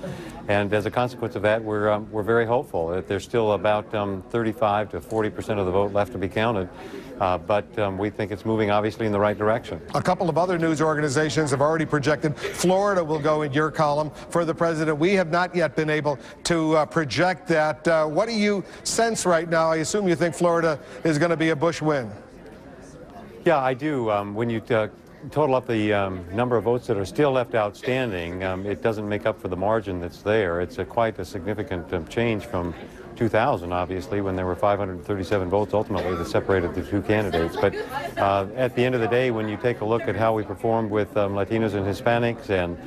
And as a consequence of that, we're very hopeful that there's still about 35 to 40% of the vote left to be counted. But we think it's moving, obviously, in the right direction. A couple of other news organizations have already projected Florida will go in your column for the president. We have not yet been able to project that. What do you sense right now? I assume you think Florida is going to be a Bush win. Yeah, I do. When you total up the number of votes that are still left outstanding, it doesn't make up for the margin that's there. It's quite a significant change from 2000, obviously, when there were 537 votes ultimately that separated the two candidates. But at the end of the day, when you take a look at how we performed with Latinos and Hispanics and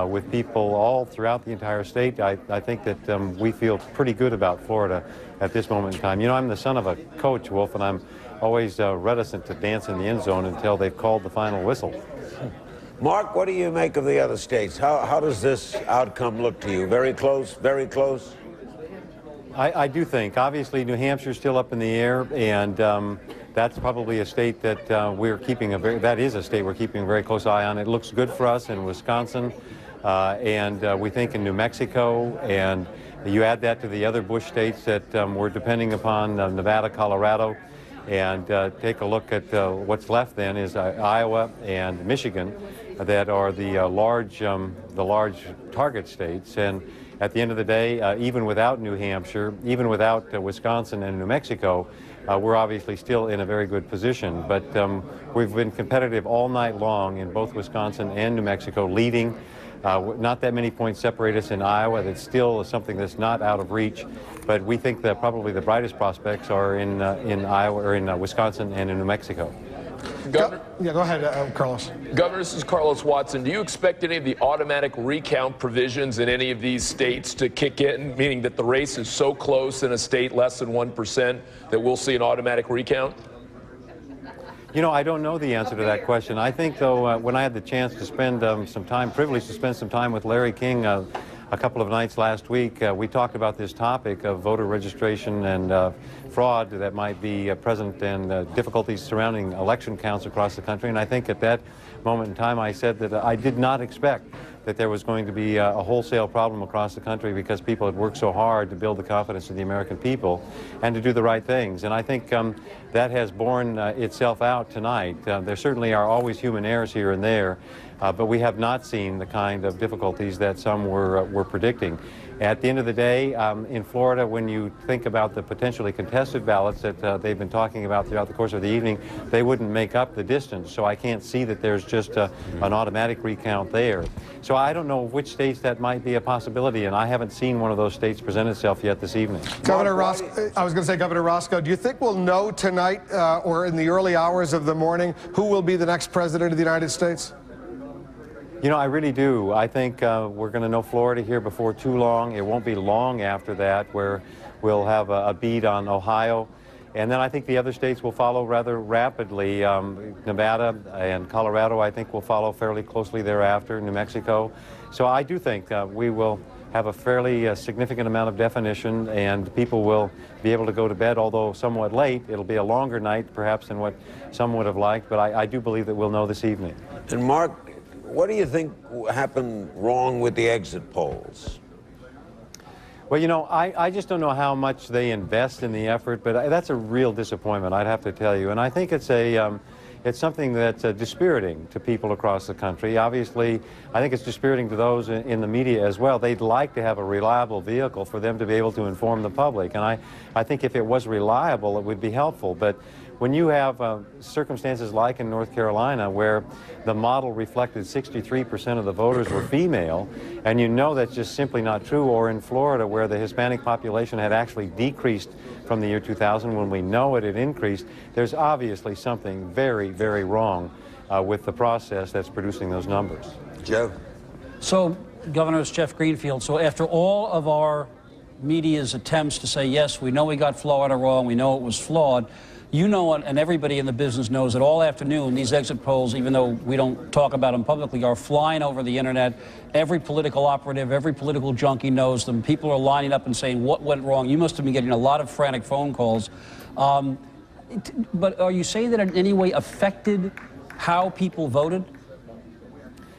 with people all throughout the entire state. I think that we feel pretty good about Florida at this moment in time. You know, I'm the son of a coach, Wolf, and I'm always reticent to dance in the end zone until they've called the final whistle. Mark, what do you make of the other states? How does this outcome look to you? Very close? Very close? I do think. Obviously, New Hampshire's still up in the air, and that's probably a state that we're keeping that is a state we're keeping a very close eye on. It looks good for us in Wisconsin, and we think in New Mexico, and you add that to the other Bush states that we're depending upon, Nevada, Colorado, and take a look at what's left then is Iowa and Michigan that are the large target states. And at the end of the day, even without New Hampshire, even without Wisconsin and New Mexico, we're obviously still in a very good position. But we've been competitive all night long in both Wisconsin and New Mexico, leading. Not that many points separate us in Iowa. That's still something that's not out of reach. But we think that probably the brightest prospects are in Iowa or in Wisconsin and in New Mexico. Go ahead, Carlos. Governor, this is Carlos Watson. Do you expect any of the automatic recount provisions in any of these states to kick in, meaning that the race is so close in a state less than 1% that we'll see an automatic recount? You know, I don't know the answer to that question. I think, though, when I had the chance to spend privileged to spend some time with Larry King a couple of nights last week, we talked about this topic of voter registration and fraud that might be present and difficulties surrounding election counts across the country. And I think at that moment in time I said that I did not expect that there was going to be a wholesale problem across the country because people had worked so hard to build the confidence of the American people and to do the right things. And I think that has borne itself out tonight. There certainly are always human errors here and there, but we have not seen the kind of difficulties that some were predicting. At the end of the day, in Florida, when you think about the potentially contested ballots that they've been talking about throughout the course of the evening, they wouldn't make up the distance. So I can't see that there's just an automatic recount there. So I don't know which states that might be a possibility, and I haven't seen one of those states present itself yet this evening. Governor Roscoe, I was going to say, Governor Roscoe, do you think we'll know tonight or in the early hours of the morning who will be the next president of the United States? You know, I really do. I think we're going to know Florida here before too long. It won't be long after that where we'll have a bead on Ohio. And then I think the other states will follow rather rapidly. Nevada and Colorado, I think, will follow fairly closely thereafter, New Mexico. So I do think we will have a fairly significant amount of definition, and people will be able to go to bed, although somewhat late. It'll be a longer night, perhaps, than what some would have liked, but I do believe that we'll know this evening. And Mark, what do you think happened wrong with the exit polls? Well, you know, I just don't know how much they invest in the effort, but that's a real disappointment, I'd have to tell you. And I think it's something that's dispiriting to people across the country. Obviously, I think it's dispiriting to those in the media as well. They'd like to have a reliable vehicle for them to be able to inform the public. And I think if it was reliable, it would be helpful. But when you have circumstances like in North Carolina where the model reflected 63% of the voters were female, and you know that's just simply not true, or in Florida where the Hispanic population had actually decreased from the year 2000 when we know it had increased, there's obviously something very, very wrong with the process that's producing those numbers. Joe? So, Governor, it's Jeff Greenfield. So after all of our media's attempts to say, yes, we know we got Florida wrong, we know it was flawed, you know, and everybody in the business knows that all afternoon these exit polls, even though we don't talk about them publicly, are flying over the internet. Every political operative, every political junkie knows them. People are lining up and saying, what went wrong? You must have been getting a lot of frantic phone calls. But are you saying that it in any way affected how people voted?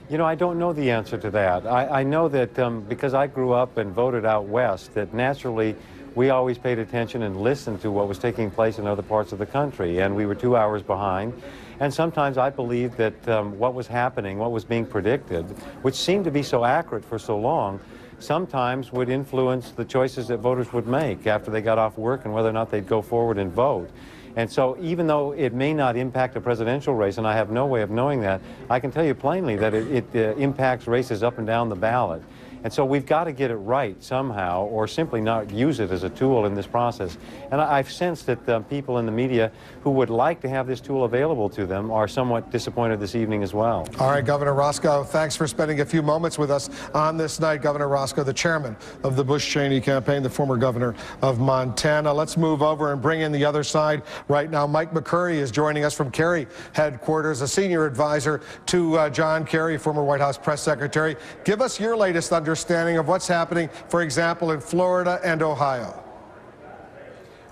You know, I don't know the answer to that. I know that because I grew up and voted out west, that naturally we always paid attention and listened to what was taking place in other parts of the country, and we were 2 hours behind. And sometimes I believed that what was happening, what was being predicted, which seemed to be so accurate for so long, sometimes would influence the choices that voters would make after they got off work and whether or not they'd go forward and vote. And so even though it may not impact a presidential race, and I have no way of knowing that, I can tell you plainly that it impacts races up and down the ballot. And so we've got to get it right somehow, or simply not use it as a tool in this process. And I've sensed that people in the media who would like to have this tool available to them are somewhat disappointed this evening as well. All right, Governor Roscoe, thanks for spending a few moments with us on this night. Governor Roscoe, the chairman of the Bush-Cheney campaign, the former governor of Montana. Let's move over and bring in the other side right now. Mike McCurry is joining us from Kerry headquarters, a senior advisor to John Kerry, former White House press secretary. Give us your latest understanding of what's happening, for example, in Florida and Ohio.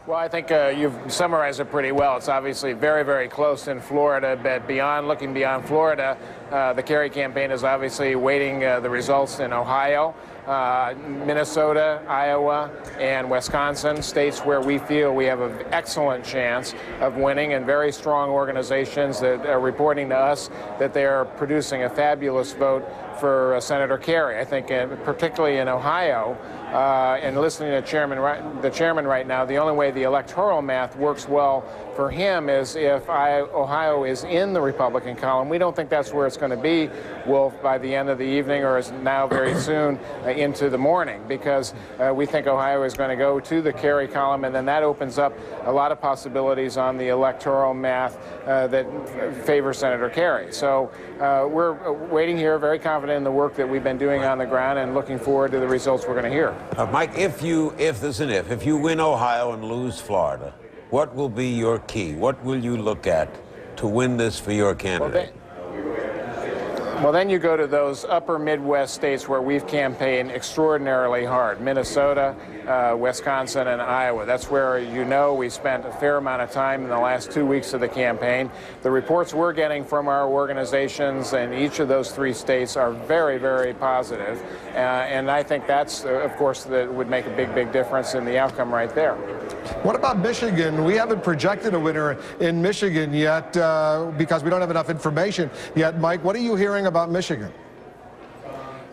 Well, I think you've summarized it pretty well. It's obviously very, very close in Florida, but looking beyond Florida, the Kerry campaign is obviously waiting the results in Ohio, Minnesota, Iowa, and Wisconsin, states where we feel we have an excellent chance of winning, and very strong organizations that are reporting to us that they are producing a fabulous vote for Senator Kerry. I think particularly in Ohio, and listening to the chairman right now, the only way the electoral math works well for him is if Ohio is in the Republican column. We don't think that's where it's going to be, Wolf, by the end of the evening, or is now very soon into the morning, because we think Ohio is going to go to the Kerry column, and then that opens up a lot of possibilities on the electoral math that favor Senator Kerry. So we're waiting here, very confident in the work that we've been doing on the ground, and looking forward to the results we're going to hear. Mike, if you win Ohio and lose Florida, what will be your key? What will you look at to win this for your candidate? Well, then you go to those upper Midwest states where we've campaigned extraordinarily hard. Minnesota, Wisconsin, and Iowa. That's where, we spent a fair amount of time in the last 2 weeks of the campaign. The reports we're getting from our organizations in each of those three states are very, very positive. And I think that's, of course, that would make a big, big difference in the outcome right there. What about Michigan? We haven't projected a winner in Michigan yet because we don't have enough information yet. Mike, what are you hearing about Michigan?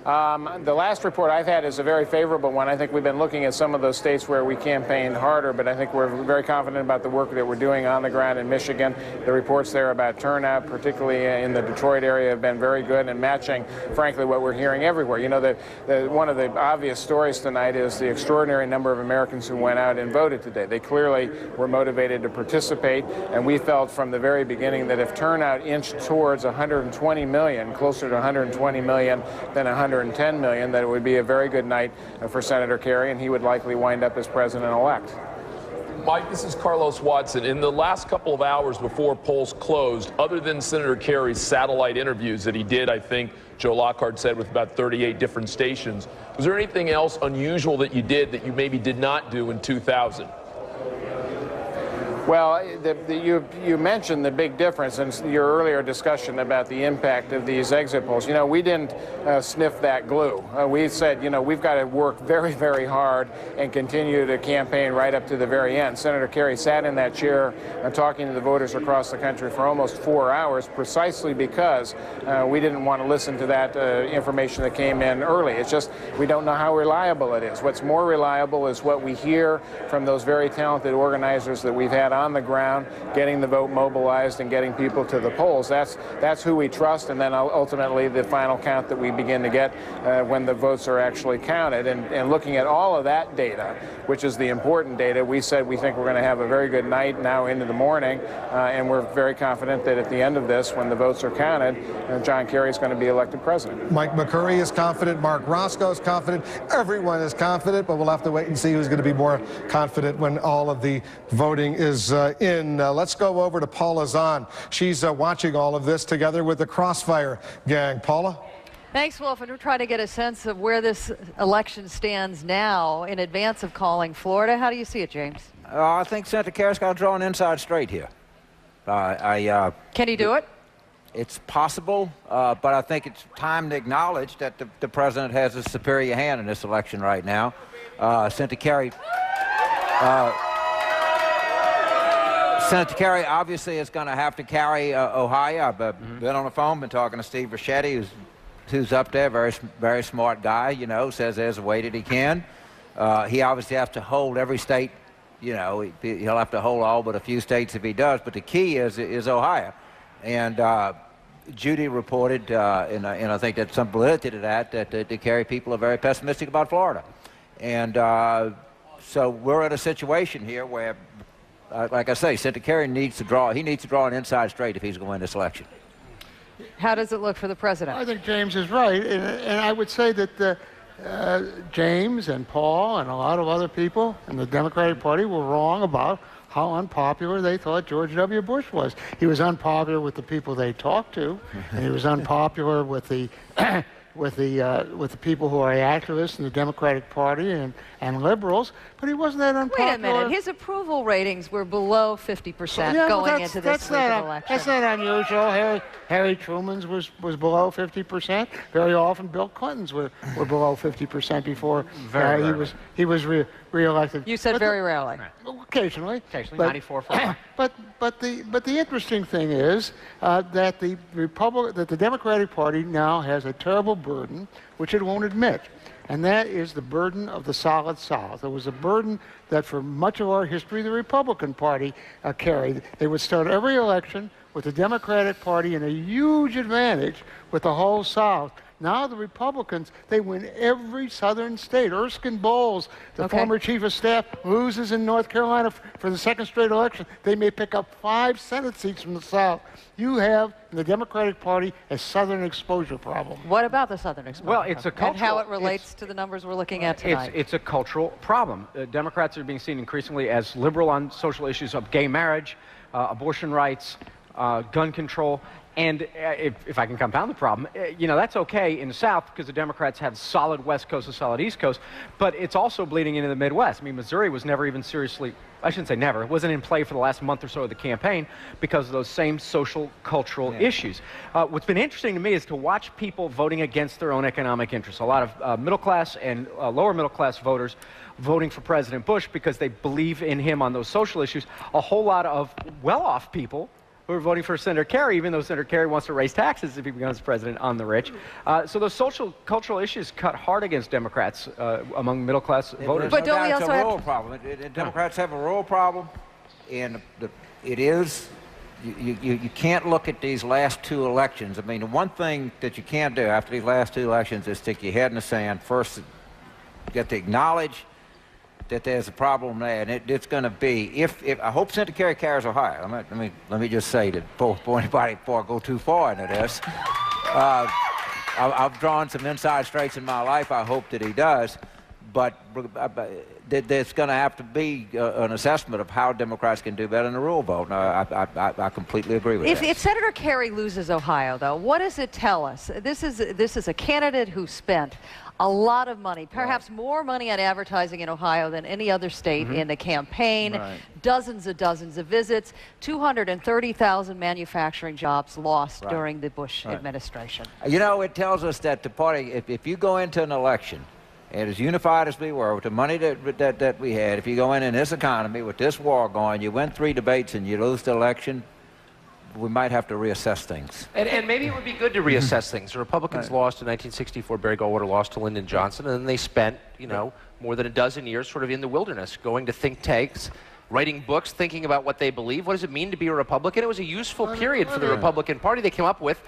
The last report I've had is a very favorable one. I think we've been looking at some of those states where we campaigned harder, but I think we're very confident about the work that we're doing on the ground in Michigan. The reports there about turnout, particularly in the Detroit area, have been very good and matching, frankly, what we're hearing everywhere. One of the obvious stories tonight is the extraordinary number of Americans who went out and voted today. They clearly were motivated to participate, and we felt from the very beginning that if turnout inched towards 120 million, closer to 120 million than 110 million, that it would be a very good night for Senator Kerry, and he would likely wind up as president-elect. Mike, this is Carlos Watson. In the last couple of hours before polls closed, other than Senator Kerry's satellite interviews that he did, I think Joe Lockhart said, with about 38 different stations, was there anything else unusual that you did that you maybe did not do in 2000? Well, you mentioned the big difference in your earlier discussion about the impact of these exit polls. We didn't sniff that glue. We said, we've got to work very, very hard and continue to campaign right up to the very end. Senator Kerry sat in that chair talking to the voters across the country for almost 4 hours, precisely because we didn't want to listen to that information that came in early. It's just we don't know how reliable it is. What's more reliable is what we hear from those very talented organizers that we've had on the ground, getting the vote mobilized and getting people to the polls. That's who we trust, and then ultimately the final count that we begin to get when the votes are actually counted. And looking at all of that data, which is the important data, we said we think we're going to have a very good night now into the morning, and we're very confident that at the end of this, when the votes are counted, John Kerry is going to be elected president. Mike McCurry is confident, Mark Roscoe is confident, everyone is confident, but we'll have to wait and see who's going to be more confident when all of the voting is in. Let's go over to Paula Zahn. She's watching all of this together with the Crossfire gang. Paula? Thanks, Wolf. And we're trying to get a sense of where this election stands now in advance of calling Florida. How do you see it, James? I think Senator Kerry's got to draw an inside straight here. Can he do it? It's possible, but I think it's time to acknowledge that the president has a superior hand in this election right now. Senator Kerry obviously is going to have to carry Ohio. I've been on the phone, been talking to Steve Ricchetti, who's up there, very smart guy, says there's a way that he can. He obviously has to hold every state, he'll have to hold all but a few states if he does, but the key is Ohio. And Judy reported, and I think there's some validity to that, that the Kerry people are very pessimistic about Florida. And so we're in a situation here where, like I say, Senator Kerry needs to draw an inside straight if he's going to win this election. How does it look for the president? I think James is right, and I would say that James and Paul and a lot of other people in the Democratic Party were wrong about how unpopular they thought George W. Bush was. He was unpopular with the people they talked to, and he was unpopular with the with the people who are activists in the Democratic Party and liberals, but he wasn't that unpopular. Wait a minute. His approval ratings were below 50% going into this week of election. That's not unusual. Harry Truman's was below 50%. Very often Bill Clinton's were below 50% before he was re-elected. You said very rarely. Occasionally. Occasionally, 94 for But the interesting thing is that the Democratic Party now has a terrible burden, which it won't admit, and that is the burden of the Solid South. It was a burden that for much of our history the Republican Party carried. They would start every election with the Democratic Party in a huge advantage with the whole South. Now the Republicans, they win every southern state. Erskine Bowles, the former chief of staff, loses in North Carolina for the second straight election. They may pick up 5 Senate seats from the South. You have, in the Democratic Party, a southern exposure problem. What about the southern exposure Well, it's a cultural... and how it relates to the numbers we're looking at tonight. It's a cultural problem. Democrats are being seen increasingly as liberal on social issues of gay marriage, abortion rights, gun control. And if I can compound the problem, that's okay in the South because the Democrats have solid West Coast and solid East Coast, but it's also bleeding into the Midwest. I mean, Missouri was never even seriously, I shouldn't say never, it wasn't in play for the last month or so of the campaign because of those same social, cultural issues. What's been interesting to me is to watch people voting against their own economic interests. A lot of middle class and lower middle class voters voting for President Bush because they believe in him on those social issues. A whole lot of well-off people who are voting for Senator Kerry, even though Senator Kerry wants to raise taxes if he becomes president on the rich. So those social, cultural issues cut hard against Democrats among middle-class voters. But don't we also have a rural problem? Democrats have a rural problem, and it is, you can't look at these last 2 elections. I mean, the one thing that you can't do after these last 2 elections is stick your head in the sand. First, you have to acknowledge that there's a problem there, and it's going to be if I hope Senator Kerry carries Ohio. Let me just say that before I go too far into this, I've drawn some inside straights in my life. I hope that he does, but there's going to have to be an assessment of how Democrats can do better in the rural vote. I completely agree with that. If Senator Kerry loses Ohio, though, what does it tell us? This is a candidate who spent a lot of money, perhaps more money on advertising in Ohio than any other state in the campaign, dozens of visits, 230,000 manufacturing jobs lost during the Bush administration. It tells us that the party, if you go into an election, and as unified as we were, with the money that we had, if you go in this economy, with this war going, you win 3 debates and you lose the election, we might have to reassess things. And maybe it would be good to reassess things. The Republicans lost in 1964. Barry Goldwater lost to Lyndon Johnson, and then they spent, more than a dozen years sort of in the wilderness, going to think tanks, writing books, thinking about what they believe. What does it mean to be a Republican? It was a useful period for the Republican Party. They came up with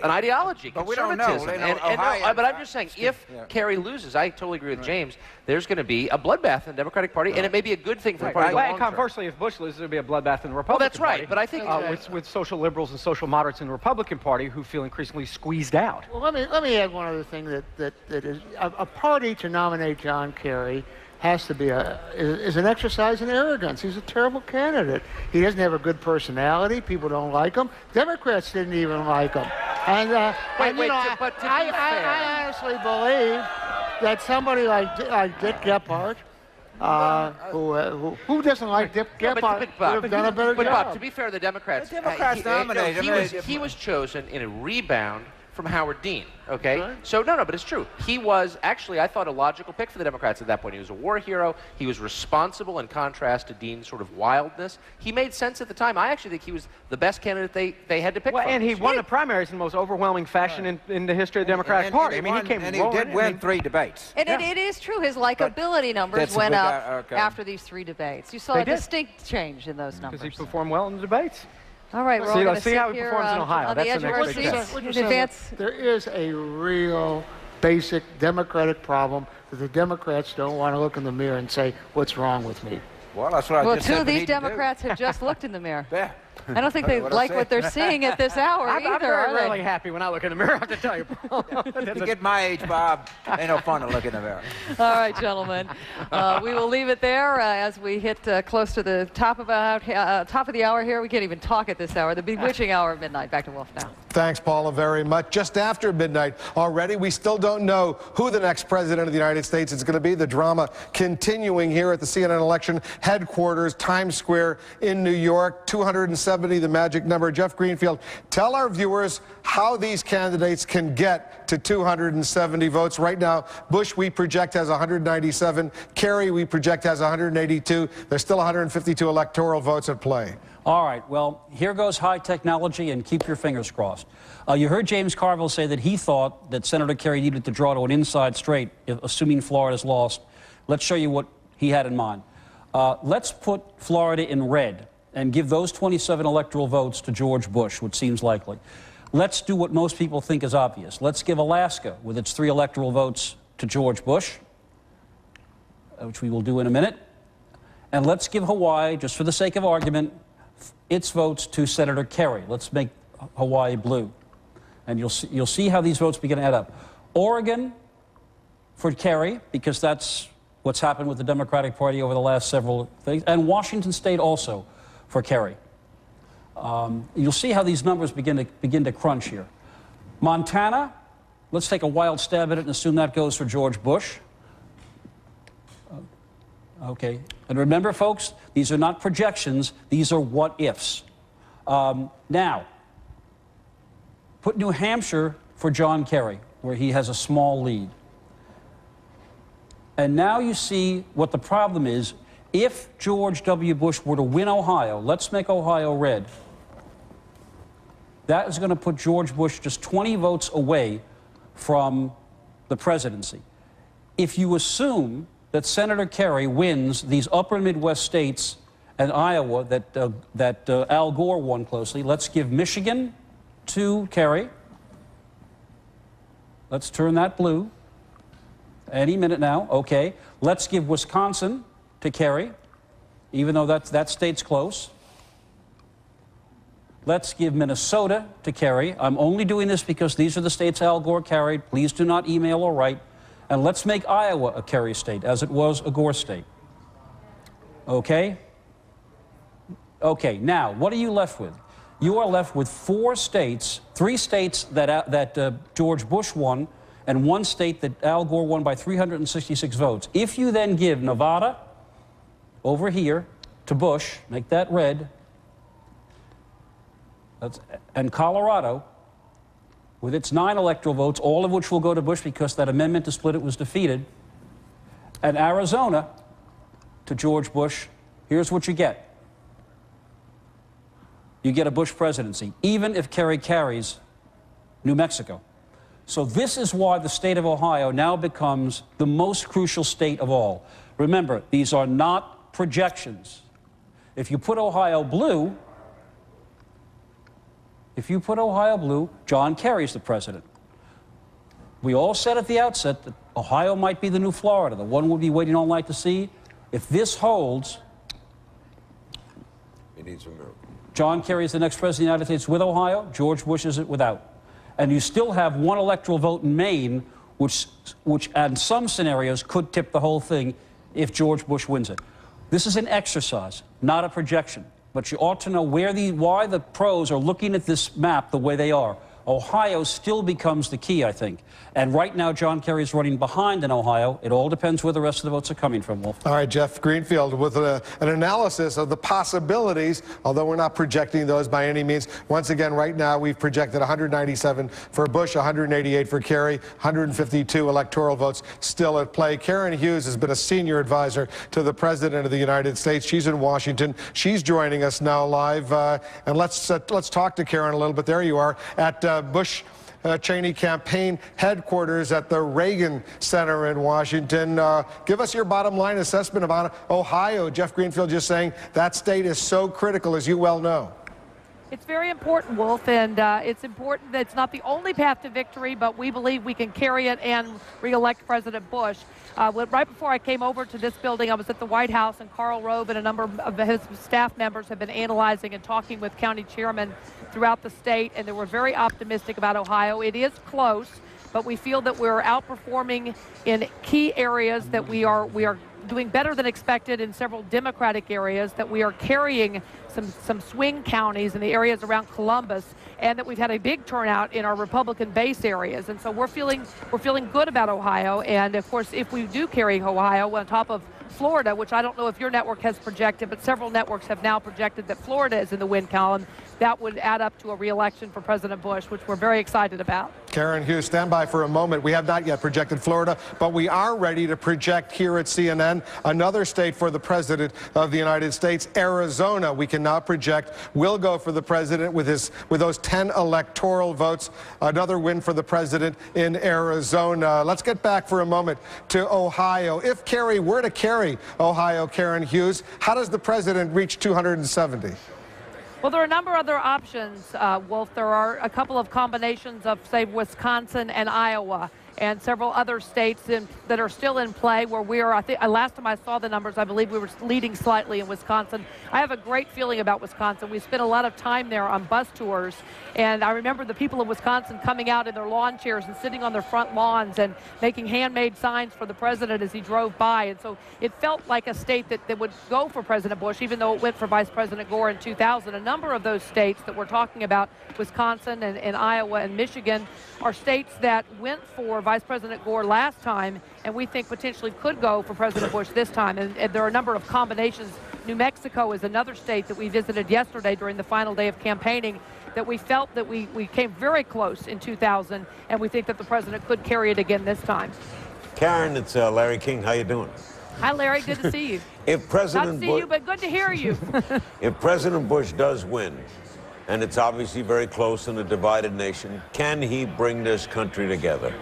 an ideology, but we don't know. But I'm just saying, if Kerry loses, I totally agree with James, there's going to be a bloodbath in the Democratic Party, and it may be a good thing for the party. Conversely, if Bush loses, there'll be a bloodbath in the Republican Party. Well, that's right, but I think with social liberals and social moderates in the Republican Party who feel increasingly squeezed out. Well, let me add one other thing that is a party to nominate John Kerry has to be is an exercise in arrogance. He's a terrible candidate. He doesn't have a good personality. People don't like him. Democrats didn't even like him. And I honestly believe that somebody like Dick Gephardt, who doesn't like Dick Gephardt, would have done a better job. But to be fair, the Democrats nominated him. He was chosen in a rebound from Howard Dean, okay? So, no, but it's true. He was actually, I thought, a logical pick for the Democrats at that point. He was a war hero. He was responsible in contrast to Dean's sort of wildness. He made sense at the time. I actually think he was the best candidate they had to pick from. And he won the primaries in the most overwhelming fashion in the history of the Democratic Party. He did win 3 debates. And it is true. His likability numbers went up after these 3 debates. You saw a distinct change in those numbers. Because he performed well in the debates. All right, we're all going to see how he performs in Ohio. That's the next big test. There is a real basic Democratic problem that the Democrats don't want to look in the mirror and say, what's wrong with me? Well, that's what I just said. Well, two of these we need to do. Democrats have just looked in the mirror. Yeah. I don't think they like what they're seeing at this hour I'm either, very are they? rarely happy when I look in the mirror, I have to tell you. You get my age, Bob, ain't no fun to look in the mirror. All right, gentlemen. We will leave it there as we hit close to the top of the hour here. We can't even talk at this hour. The bewitching hour of midnight. Back to Wolf now. Thanks, Paula, very much. Just after midnight already, we still don't know who the next president of the United States is going to be. The drama continuing here at the CNN election headquarters, Times Square in New York. 270, the magic number. Jeff Greenfield, tell our viewers how these candidates can get to 270 votes. Right now, Bush, we project, has 197. Kerry, we project, has 182. There's still 152 electoral votes at play. All right, well, here goes high technology, and keep your fingers crossed. You heard James Carville say that he thought that Senator Kerry needed to draw to an inside straight, assuming Florida's lost. Let's show you what he had in mind. Let's put Florida in red and give those 27 electoral votes to George Bush, which seems likely. Let's do what most people think is obvious. Let's give Alaska, with its 3 electoral votes, to George Bush, which we will do in a minute. And let's give Hawaii, just for the sake of argument, its votes to Senator Kerry. Let's make Hawaii blue. And you'll see how these votes begin to add up. Oregon for Kerry, because that's what's happened with the Democratic Party over the last several things. And Washington State also for Kerry. You'll see how these numbers begin to crunch here. Montana, let's take a wild stab at it and assume that goes for George Bush. Okay. And remember, folks, these are not projections. These are what-ifs. Now, put New Hampshire for John Kerry, where he has a small lead. And now you see what the problem is. If George W. Bush were to win Ohio, let's make Ohio red, that is going to put George Bush just 20 votes away from the presidency. If you assume that Senator Kerry wins these upper Midwest states and Iowa that Al Gore won closely, let's give Michigan to Kerry. Let's turn that blue. Any minute now. Okay. Let's give Wisconsin to Kerry, even though that state's close. Let's give Minnesota to Kerry. I'm only doing this because these are the states Al Gore carried. Please do not email or write. And let's make Iowa a Kerry state, as it was a Gore state. Okay? Okay, now, what are you left with? You are left with 4 states, 3 states that George Bush won, and 1 state that Al Gore won by 366 votes. If you then give Nevada over here to Bush, make that red, and Colorado, with its 9 electoral votes, all of which will go to Bush because that amendment to split it was defeated, and Arizona to George Bush, here's what you get. You get a Bush presidency, even if Kerry carries New Mexico. So this is why the state of Ohio now becomes the most crucial state of all. Remember, these are not projections. If you put Ohio blue, John Kerry's the president. We all said at the outset that Ohio might be the new Florida, the one we'll be waiting all night to see. If this holds, It needs a miracle. John Kerry is the next president of the United States with Ohio, George Bush is it without. And you still have 1 electoral vote in Maine, which in some scenarios could tip the whole thing if George Bush wins it. This is an exercise, not a projection. But you ought to know why the pros are looking at this map the way they are. Ohio still becomes the key, I think. And right now, John Kerry is running behind in Ohio. It all depends where the rest of the votes are coming from, Wolf. All right, Jeff Greenfield with an analysis of the possibilities, although we're not projecting those by any means. Once again, right now, we've projected 197 for Bush, 188 for Kerry, 152 electoral votes still at play. Karen Hughes has been a senior advisor to the President of the United States. She's in Washington. She's joining us now live. And let's talk to Karen a little bit. There you are at Bush Cheney campaign headquarters at the Reagan Center in Washington. Give us your bottom line assessment about Ohio. Jeff Greenfield just saying that state is so critical, as you well know. It's very important, Wolf, and it's important that it's not the only path to victory, but we believe we can carry it and re-elect President Bush. Right before I came over to this building, I was at the White House, and Karl Rove and a number of his staff members have been analyzing and talking with county chairmen throughout the state, and they were very optimistic about Ohio. It is close, but we feel that we're outperforming in key areas, that we are doing better than expected in several Democratic areas, that we are carrying some swing counties in the areas around Columbus, and that we've had a big turnout in our Republican base areas. And so we're feeling good about Ohio. And of course, if we do carry Ohio on top of Florida, which I don't know if your network has projected, but several networks have now projected that Florida is in the win column, that would add up to a re-election for President Bush, which we're very excited about. Karen Hughes, stand by for a moment. We have not yet projected Florida, but we are ready to project here at CNN another state for the President of the United States, Arizona. We can now project will go for the President with those 10 electoral votes. Another win for the President in Arizona. Let's get back for a moment to Ohio. If Kerry were to carry Ohio, Karen Hughes, how does the President reach 270? Well, there are a number of other options, Wolf. There are a couple of combinations of, say, Wisconsin and Iowa, and several other states that are still in play, where we are, I think, last time I saw the numbers, I believe we were leading slightly in Wisconsin. I have a great feeling about Wisconsin. We spent a lot of time there on bus tours, and I remember the people of Wisconsin coming out in their lawn chairs and sitting on their front lawns and making handmade signs for the president as he drove by. And so it felt like a state that would go for President Bush, even though it went for Vice President Gore in 2000. A number of those states that we're talking about, Wisconsin and Iowa and Michigan, are states that went for Vice President Gore last time, and we think potentially could go for President Bush this time. And there are a number of combinations. New Mexico is another state that we visited yesterday during the final day of campaigning, that we felt that we came very close in 2000, and we think that the president could carry it again this time. Karen, it's Larry King. How you doing? Hi, Larry. Good to see you. If President Not to see you, but good to hear you. If President Bush does win, and it's obviously very close in a divided nation, can he bring this country together?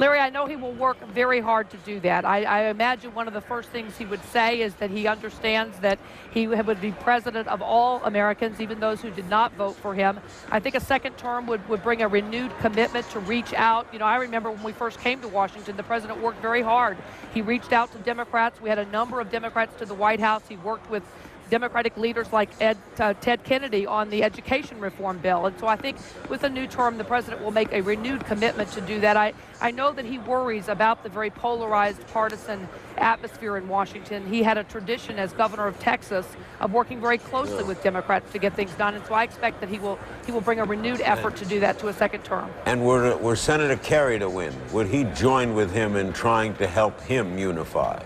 Larry, I know he will work very hard to do that. I imagine one of the first things he would say is that he understands that he would be president of all Americans, even those who did not vote for him. I think a second term would bring a renewed commitment to reach out. You know, I remember when we first came to Washington, the president worked very hard. He reached out to Democrats. We had a number of Democrats to the White House. He worked with Democratic leaders like Ted Kennedy on the education reform bill. And so I think with a new term, the president will make a renewed commitment to do that. I know that he worries about the very polarized partisan atmosphere in Washington. He had a tradition as governor of Texas of working very closely with Democrats to get things done. And so I expect that he will bring a renewed effort to do that to a second term. And were Senator Kerry to win, would he join with him in trying to help him unify?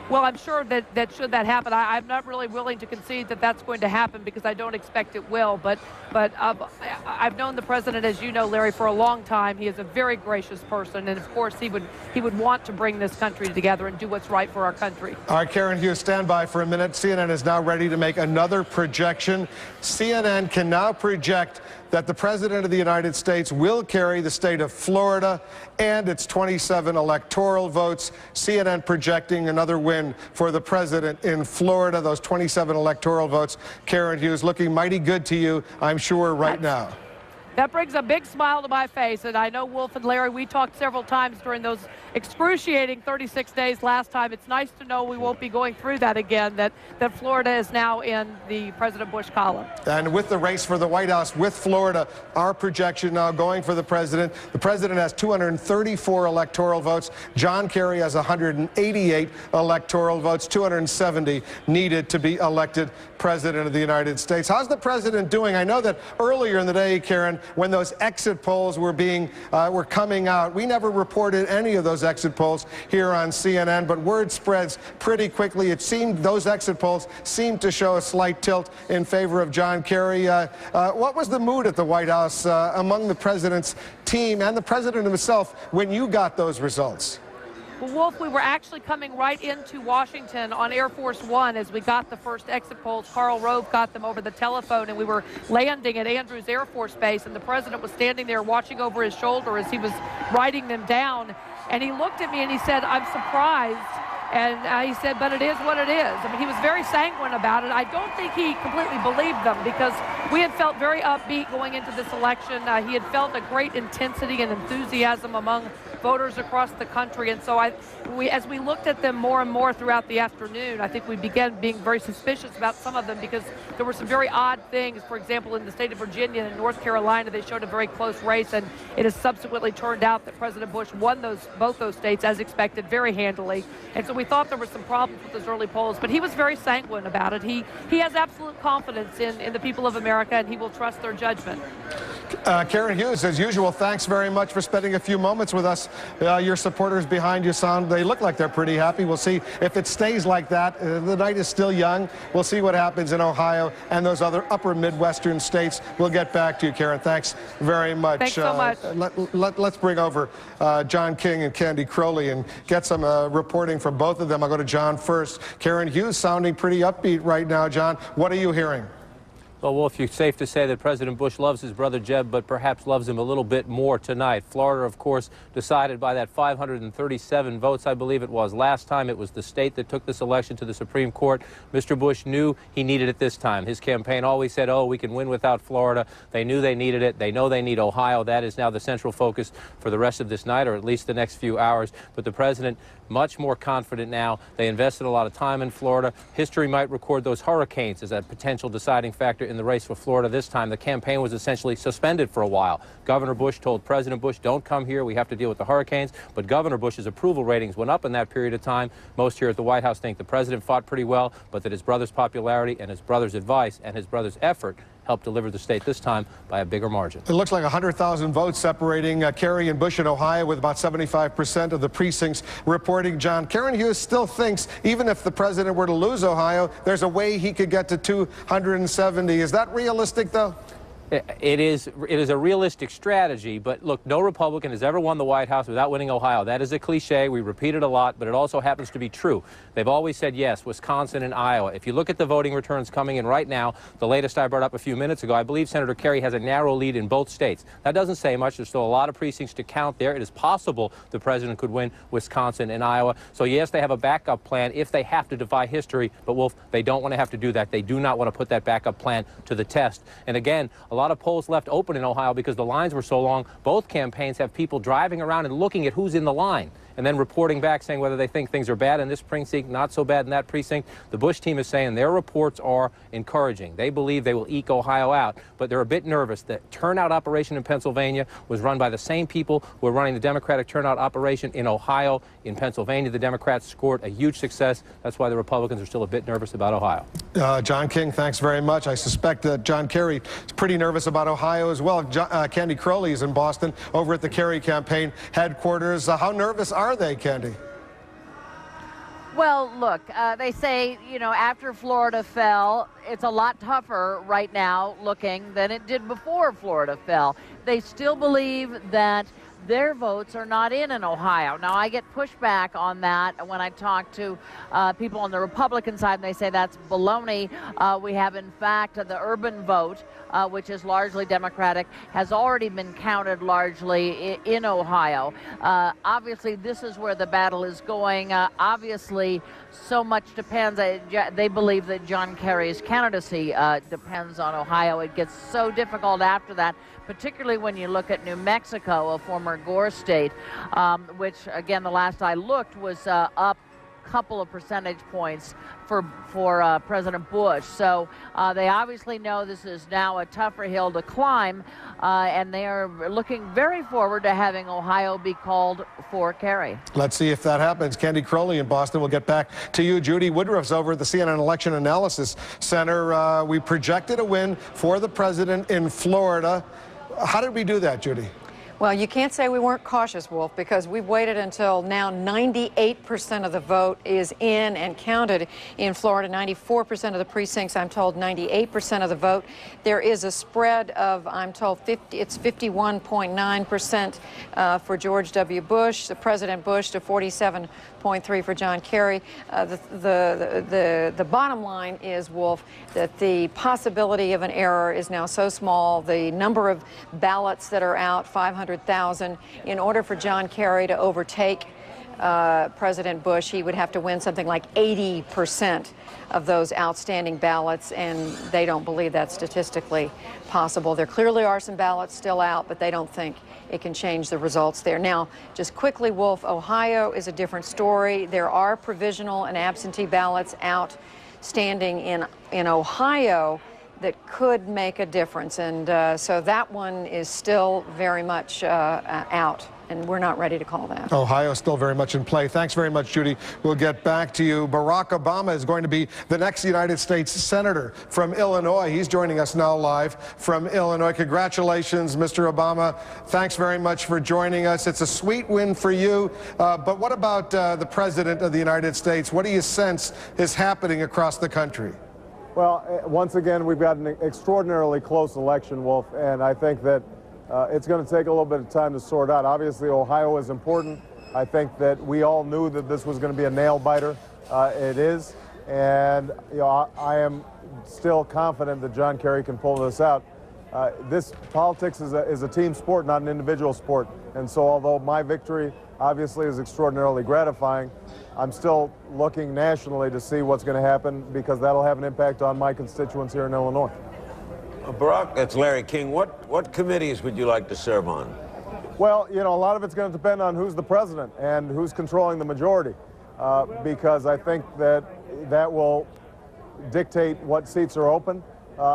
Well, I'm sure that should that happen, I'm not really willing to concede that that's going to happen, because I don't expect it will. But I've known the president, as you know, Larry, for a long time. He is a very gracious person, and of course he would want to bring this country together and do what's right for our country. All right, Karen Hughes, stand by for a minute. CNN is now ready to make another projection. CNN can now project that the President of the United States will carry the state of Florida and its 27 electoral votes. CNN projecting another win for the President in Florida, those 27 electoral votes. Karen Hughes, looking mighty good to you, I'm sure, right now. That brings a big smile to my face, and I know Wolf and Larry, we talked several times during those excruciating 36 days last time. It's nice to know we won't be going through that again, that Florida is now in the President Bush column. And with the race for the White House with Florida, our projection now going for the president has 234 electoral votes. John Kerry has 188 electoral votes, 270 needed to be elected President of the United States. How's the president doing? I know that earlier in the day, Karen, when those exit polls were coming out, we never reported any of those exit polls here on CNN, but word spreads pretty quickly. It seemed those exit polls seemed to show a slight tilt in favor of John Kerry. What was the mood at the White House among the president's team and the president himself when you got those results? Well, Wolf, we were actually coming right into Washington on Air Force One as we got the first exit polls. Karl Rove got them over the telephone, and we were landing at Andrews Air Force Base, and the president was standing there watching over his shoulder as he was writing them down. And he looked at me and he said, "I'm surprised And he said, but it is what it is. I mean, he was very sanguine about it. I don't think he completely believed them because we had felt very upbeat going into this election. He had felt a great intensity and enthusiasm among voters across the country. And so as we looked at them more and more throughout the afternoon, I think we began being very suspicious about some of them because there were some very odd things. For example, in the state of Virginia and North Carolina, they showed a very close race, and it has subsequently turned out that President Bush won both those states as expected very handily. And so we thought there were some problems with those early polls, but he was very sanguine about it. He has absolute confidence in the people of America, and he will trust their judgment. Karen Hughes, as usual, thanks very much for spending a few moments with us. Your supporters behind you they look like they're pretty happy. We'll see if it stays like that. The night is still young. We'll see what happens in Ohio and those other upper Midwestern states. We'll get back to you, Karen. Thanks very much. Thanks so much. Let's bring over John King and Candy Crowley and get some reporting from both of them. I'll go to John first. Karen Hughes sounding pretty upbeat right now. John, what are you hearing? Well, Wolf, it's safe to say that President Bush loves his brother Jeb, but perhaps loves him a little bit more tonight. Florida, of course, decided by that 537 votes, I believe it was. Last time it was the state that took this election to the Supreme Court. Mr. Bush knew he needed it this time. His campaign always said, oh, we can win without Florida. They knew they needed it. They know they need Ohio. That is now the central focus for the rest of this night, or at least the next few hours. But the president, much more confident now. They invested a lot of time in Florida. History might record those hurricanes as a potential deciding factor in the race for Florida this time. The campaign was essentially suspended for a while. Governor Bush told President Bush, don't come here. We have to deal with the hurricanes. But Governor Bush's approval ratings went up in that period of time. Most here at the White House think the president fought pretty well, but that his brother's popularity and his brother's advice and his brother's effort helped deliver the state this time by a bigger margin. It looks like 100,000 votes separating Kerry and Bush in Ohio, with about 75% of the precincts reporting John. Karen Hughes still thinks even if the president were to lose Ohio, there's a way he could get to 270. Is that realistic, though? It is a realistic strategy, but look, no Republican has ever won the White House without winning Ohio. That is a cliche. We repeat it a lot, but it also happens to be true. They've always said yes, Wisconsin and Iowa. If you look at the voting returns coming in right now, the latest I brought up a few minutes ago, I believe Senator Kerry has a narrow lead in both states. That doesn't say much. There's still a lot of precincts to count there. It is possible the president could win Wisconsin and Iowa. So yes, they have a backup plan if they have to defy history, but Wolf, they don't want to have to do that. They do not want to put that backup plan to the test. And again, a lot of polls left open in Ohio because the lines were so long. Both campaigns have people driving around and looking at who's in the line and then reporting back saying whether they think things are bad in this precinct, not so bad in that precinct. The Bush team is saying their reports are encouraging. They believe they will eke Ohio out, but they're a bit nervous. The turnout operation in Pennsylvania was run by the same people who are running the Democratic turnout operation in Ohio. In Pennsylvania, the Democrats scored a huge success. That's why the Republicans are still a bit nervous about Ohio. John King, thanks very much. I suspect that John Kerry is pretty nervous about Ohio as well. Candy Crowley is in Boston over at the Kerry campaign headquarters. How nervous are they, Candy? Well, look, they say, you know, after Florida fell, it's a lot tougher right now looking than it did before Florida fell. They still believe that their votes are not in Ohio. Now, I get pushback on that when I talk to people on the Republican side, and they say that's baloney. We have, in fact, the urban vote, which is largely Democratic, has already been counted largely in Ohio. Obviously, this is where the battle is going. Obviously, so much depends. They believe that John Kerry's candidacy depends on Ohio. It gets so difficult after that, particularly when you look at New Mexico, a former Gore state, which, again, the last I looked was up a couple of percentage points for President Bush. So they obviously know this is now a tougher hill to climb, and they are looking very forward to having Ohio be called for Kerry. Let's see if that happens. Candy Crowley in Boston. We'll get back to you. Judy Woodruff's over at the CNN Election Analysis Center. We projected a win for the president in Florida. How did we do that, Judy? Well, you can't say we weren't cautious, Wolf, because we've waited until now 98% of the vote is in and counted in Florida. 94% of the precincts, I'm told 98% of the vote. There is a spread of, I'm told, it's 51.9% for George W. Bush, the President Bush, to 47.3% for John Kerry. The bottom line is, Wolf, that the possibility of an error is now so small. The number of ballots that are out, 500,000, in order for John Kerry to overtake President Bush, he would have to win something like 80% of those outstanding ballots, and they don't believe that's statistically possible. There clearly are some ballots still out, but they don't think it can change the results there. Now, just quickly, Wolf, Ohio is a different story. There are provisional and absentee ballots outstanding in Ohio that could make a difference, and so that one is still very much out, and we're not ready to call that. Ohio still very much in play. Thanks very much, Judy. We'll get back to you. Barack Obama is going to be the next United States Senator from Illinois. He's joining us now live from Illinois. Congratulations, Mr. Obama. Thanks very much for joining us. It's a sweet win for you, but what about the President of the United States? What do you sense is happening across the country? Well, once again, we've got an extraordinarily close election, Wolf, and I think that it's going to take a little bit of time to sort out. Obviously, Ohio is important. I think that we all knew that this was going to be a nail-biter. It is, and you know, I am still confident that John Kerry can pull this out. This politics is a team sport, not an individual sport, and so although my victory obviously is extraordinarily gratifying, I'm still looking nationally to see what's going to happen, because that'll have an impact on my constituents here in Illinois. Barack, that's Larry King. What committees would you like to serve on? Well, you know, a lot of it's going to depend on who's the president and who's controlling the majority, because I think that will dictate what seats are open.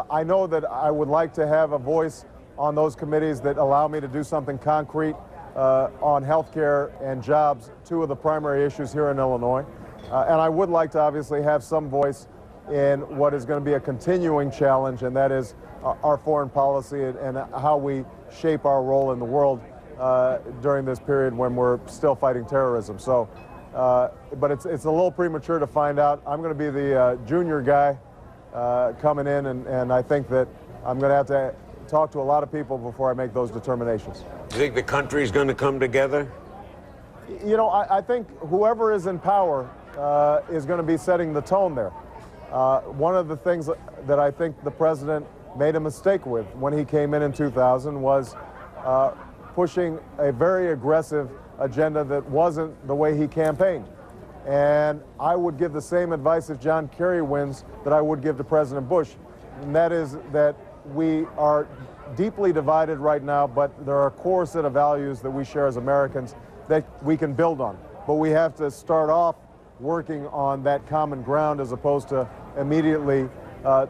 I know that I would like to have a voice on those committees that allow me to do something concrete on health care and jobs, two of the primary issues here in Illinois. And I would like to obviously have some voice in what is going to be a continuing challenge, and that is our foreign policy and how we shape our role in the world during this period when we're still fighting terrorism. So, but it's a little premature to find out. I'm going to be the junior guy coming in, and I think that I'm going to have to talk to a lot of people before I make those determinations. Do you think the country's going to come together? You know, I think whoever is in power is going to be setting the tone there. One of the things that I think the president made a mistake with when he came in 2000 was pushing a very aggressive agenda that wasn't the way he campaigned. And I would give the same advice if John Kerry wins that I would give to President Bush, and that is that we are deeply divided right now, but there are a core set of values that we share as Americans that we can build on. But we have to start off working on that common ground as opposed to immediately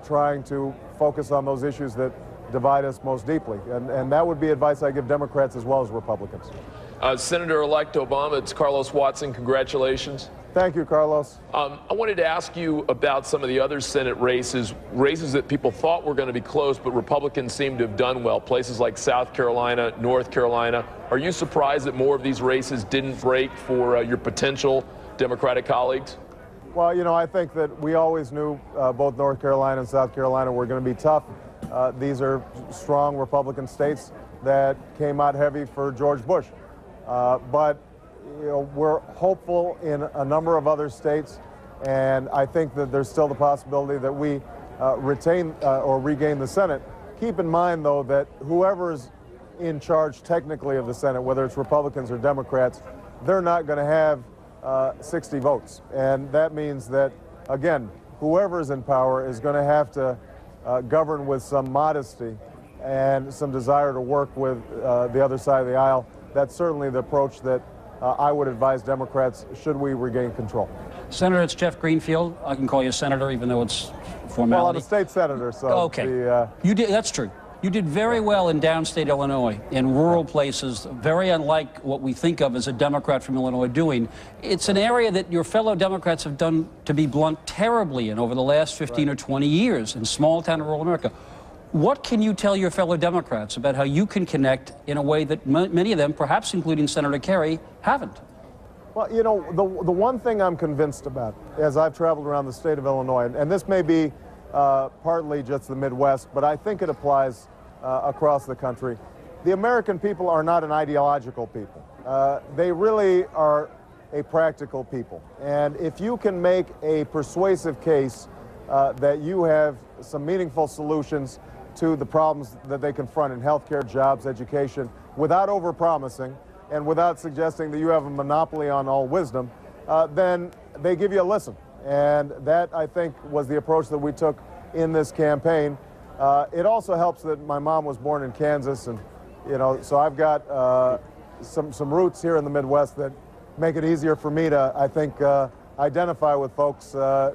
trying to focus on those issues that divide us most deeply. And that would be advice I give Democrats as well as Republicans. Senator-elect Obama, it's Carlos Watson. Congratulations. Thank you, Carlos. I wanted to ask you about some of the other Senate races that people thought were going to be close, but Republicans seem to have done well. Places like South Carolina, North Carolina. Are you surprised that more of these races didn't break for your potential Democratic colleagues? Well, you know, I think that we always knew both North Carolina and South Carolina were going to be tough. These are strong Republican states that came out heavy for George Bush. But you know, we're hopeful in a number of other states, and I think that there's still the possibility that we retain or regain the Senate. Keep in mind, though, that whoever's in charge technically of the Senate, whether it's Republicans or Democrats, they're not going to have 60 votes. And that means that, again, whoever's in power is going to have to govern with some modesty and some desire to work with the other side of the aisle. That's certainly the approach that I would advise Democrats should we regain control. Senator, it's Jeff Greenfield. I can call you Senator, even though it's formality. Well, I'm a state senator, so... Okay. You did, that's true. You did very well in downstate Illinois, in rural places, very unlike what we think of as a Democrat from Illinois doing. It's an area that your fellow Democrats have done, to be blunt, terribly in over the last 15 or 20 years in small-town rural America. What can you tell your fellow Democrats about how you can connect in a way that many of them, perhaps including Senator Kerry, haven't? Well, you know, the one thing I'm convinced about as I've traveled around the state of Illinois, and this may be partly just the Midwest, but I think it applies across the country. The American people are not an ideological people. They really are a practical people. And if you can make a persuasive case that you have some meaningful solutions to the problems that they confront in healthcare, jobs, education, without overpromising, and without suggesting that you have a monopoly on all wisdom, then they give you a listen. And that, I think, was the approach that we took in this campaign. It also helps that my mom was born in Kansas, and so I've got some roots here in the Midwest that make it easier for me to, I think, identify with folks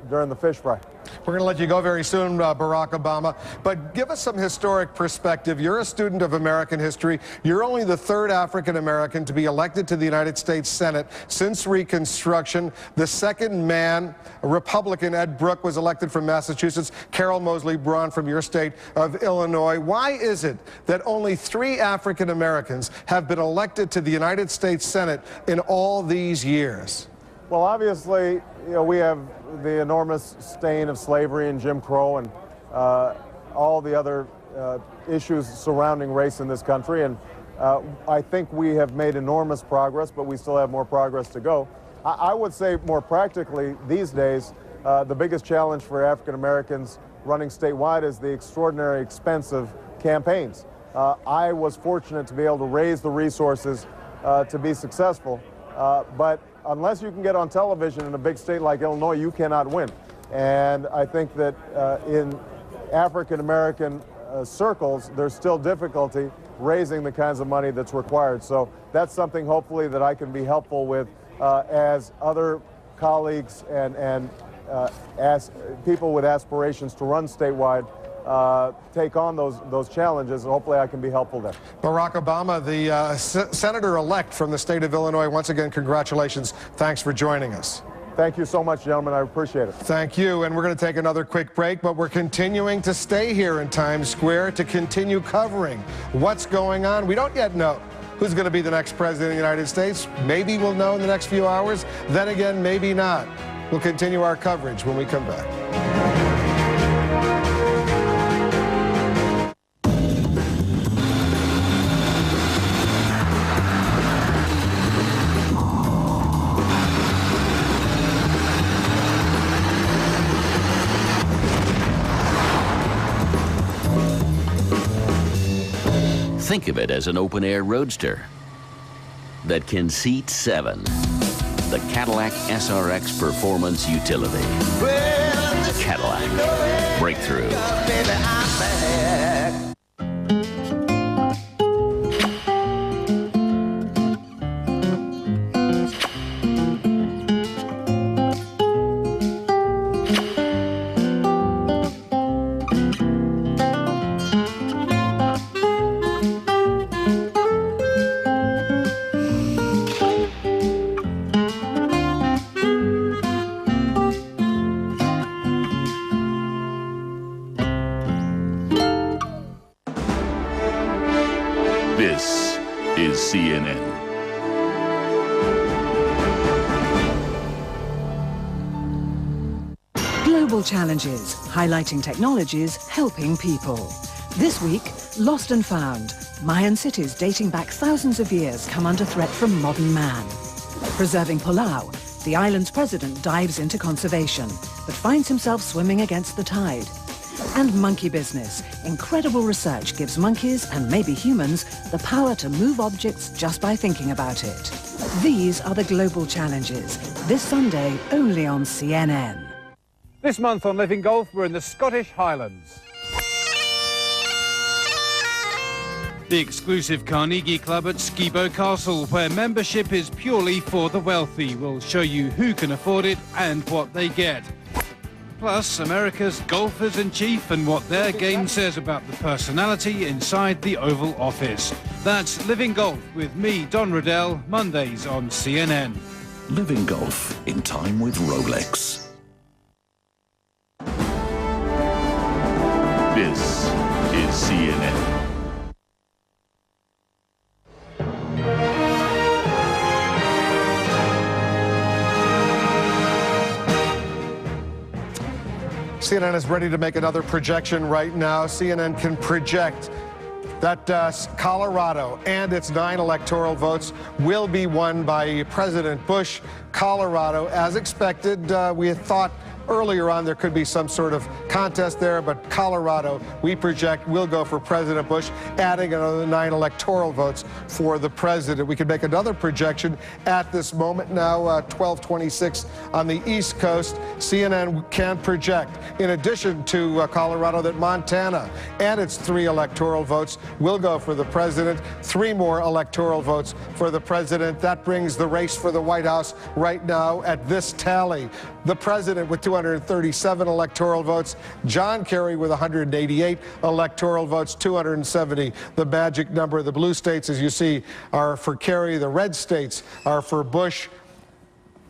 during the fish fry. We're going to let you go very soon, Barack Obama, but give us some historic perspective. You're a student of American history. You're only the third African American to be elected to the United States Senate since Reconstruction. The second man, a Republican, Ed Brooke, was elected from Massachusetts. Carol Moseley Braun from your state of Illinois. Why is it that only 3 African Americans have been elected to the United States Senate in all these years? Well, obviously, we have the enormous stain of slavery and Jim Crow and all the other issues surrounding race in this country. And I think we have made enormous progress, but we still have more progress to go. I would say more practically these days, the biggest challenge for African Americans running statewide is the extraordinary expense of campaigns. I was fortunate to be able to raise the resources to be successful, but unless you can get on television in a big state like Illinois, you cannot win. And I think that in African-American circles, there's still difficulty raising the kinds of money that's required. So that's something hopefully that I can be helpful with as other colleagues and as people with aspirations to run statewide take on those challenges, and hopefully I can be helpful there. Barack Obama, the senator-elect from the state of Illinois, once again, congratulations. Thanks for joining us. Thank you so much, gentlemen. I appreciate it. Thank you. And we're going to take another quick break, but we're continuing to stay here in Times Square to continue covering what's going on. We don't yet know who's going to be the next president of the United States. Maybe we'll know in the next few hours. Then again, maybe not. We'll continue our coverage when we come back. Think of it as an open-air roadster that can seat 7. The Cadillac SRX Performance Utility. Cadillac Breakthrough. This is CNN. Global challenges, highlighting technologies, helping people. This week, Lost and Found. Mayan cities dating back thousands of years come under threat from modern man. Preserving Palau, the island's president dives into conservation, but finds himself swimming against the tide. And monkey business. Incredible research gives monkeys, and maybe humans, the power to move objects just by thinking about it. These are the global challenges. This Sunday, only on CNN. This month on Living Golf, we're in the Scottish Highlands. The exclusive Carnegie Club at Skibo Castle, where membership is purely for the wealthy. We'll show you who can afford it and what they get. Plus, America's golfers-in-chief and what their game says about the personality inside the Oval Office. That's Living Golf with me, Don Riddell, Mondays on CNN. Living Golf in time with Rolex. This is CNN. CNN is ready to make another projection right now. CNN can project that Colorado and its 9 electoral votes will be won by President Bush. Colorado, as expected, we had thought earlier on there could be some sort of contest there, but Colorado, we project, will go for President Bush, adding another 9 electoral votes for the president. We could make another projection at this moment now, 12:26 on the East Coast. CNN can project, in addition to Colorado, that Montana and its 3 electoral votes will go for the president. 3 more electoral votes for the president. That brings the race for the White House right now at this tally. The president with 237 electoral votes, John Kerry with 188 electoral votes, 270. The magic number. The blue states, as you see, are for Kerry. The red states are for Bush.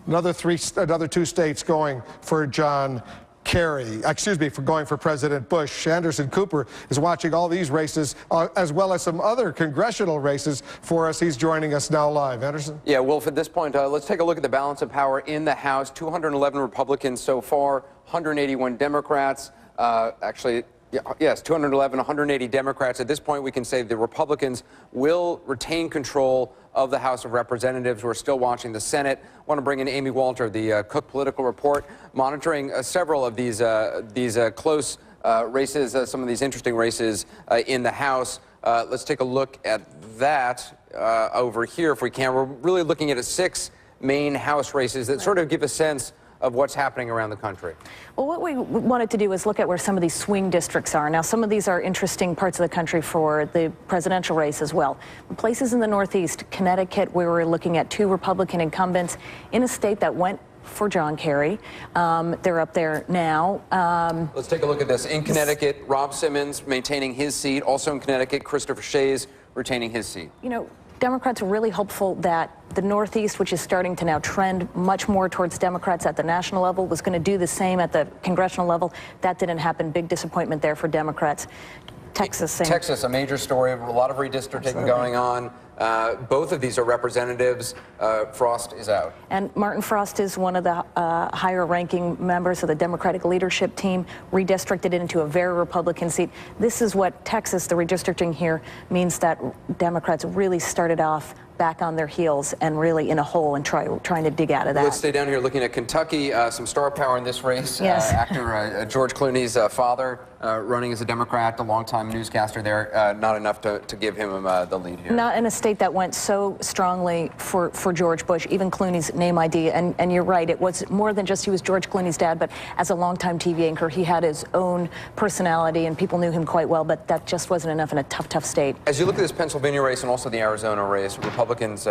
Another 2 states going for John Kerry, for going for President Bush. Anderson Cooper is watching all these races, as well as some other congressional races for us. He's joining us now live. Anderson? Yeah, Wolf, at this point, let's take a look at the balance of power in the House. 211 Republicans so far, 181 Democrats. Yes, 211, 180 Democrats. At this point, we can say the Republicans will retain control of the House of Representatives. We're still watching the Senate. I want to bring in Amy Walter, the Cook Political Report, monitoring several of these close races, some of these interesting races in the House. Let's take a look at that over here if we can. We're really looking at 6 main House races that sort of give a sense of what's happening around the country. Well, what we wanted to do is look at where some of these swing districts are. Now, some of these are interesting parts of the country for the presidential race as well. Places in the Northeast, Connecticut, where we're looking at 2 Republican incumbents in a state that went for John Kerry. They're up there now. Let's take a look at this. In Connecticut, Rob Simmons maintaining his seat. Also in Connecticut, Christopher Shays retaining his seat. You know, Democrats are really hopeful that the Northeast, which is starting to now trend much more towards Democrats at the national level, was going to do the same at the congressional level. That didn't happen. Big disappointment there for Democrats. Texas, same. Texas, a major story, a lot of redistricting going on. Both of these are representatives. Frost is out. And Martin Frost is one of the higher-ranking members of the Democratic leadership team, redistricted into a very Republican seat. This is what Texas, the redistricting here, means that Democrats really started off back on their heels and really in a hole and trying to dig out of that. Let's stay down here looking at Kentucky. Some star power in this race. Yes. Actor George Clooney's father running as a Democrat, a longtime newscaster there. Not enough to give him the lead here. Not in a state that went so strongly for George Bush, even Clooney's name ID. And you're right, it was more than just he was George Clooney's dad, but as a longtime TV anchor, he had his own personality and people knew him quite well, but that just wasn't enough in a tough, tough state. As you look at this Pennsylvania race and also the Arizona race, Republicans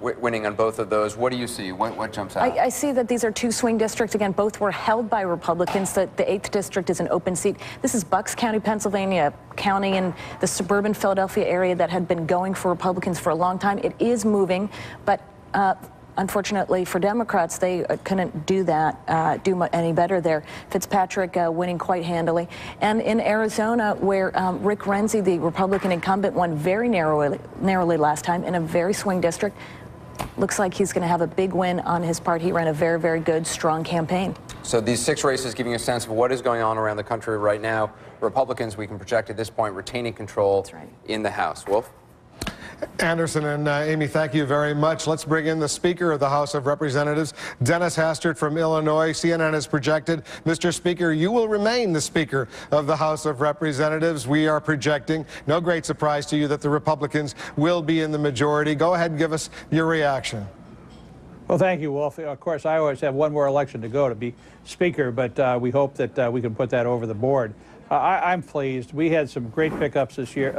winning on both of those, what do you see? What jumps out? I see that these are 2 swing districts. Again, both were held by Republicans. The 8th district is an open seat. This is Bucks County, Pennsylvania, county in the suburban Philadelphia area that had been going for Republicans for a long time. It is moving, but unfortunately for Democrats, they couldn't do that, any better there. Fitzpatrick winning quite handily. And in Arizona, where Rick Renzi, the Republican incumbent, won very narrowly last time in a very swing district, looks like he's going to have a big win on his part. He ran a very, very good, strong campaign. So these 6 races giving you a sense of what is going on around the country right now. Republicans, we can project at this point, retaining control in the House. Wolf? Anderson and Amy, thank you very much. Let's bring in the Speaker of the House of Representatives, Dennis Hastert from Illinois. CNN has projected, Mr. Speaker, you will remain the Speaker of the House of Representatives. We are projecting, no great surprise to you, that the Republicans will be in the majority. Go ahead and give us your reaction. Well, thank you, Wolf. Of course, I always have one more election to go to be Speaker, but we hope that we can put that over the board. I'm pleased. We had some great pickups this year,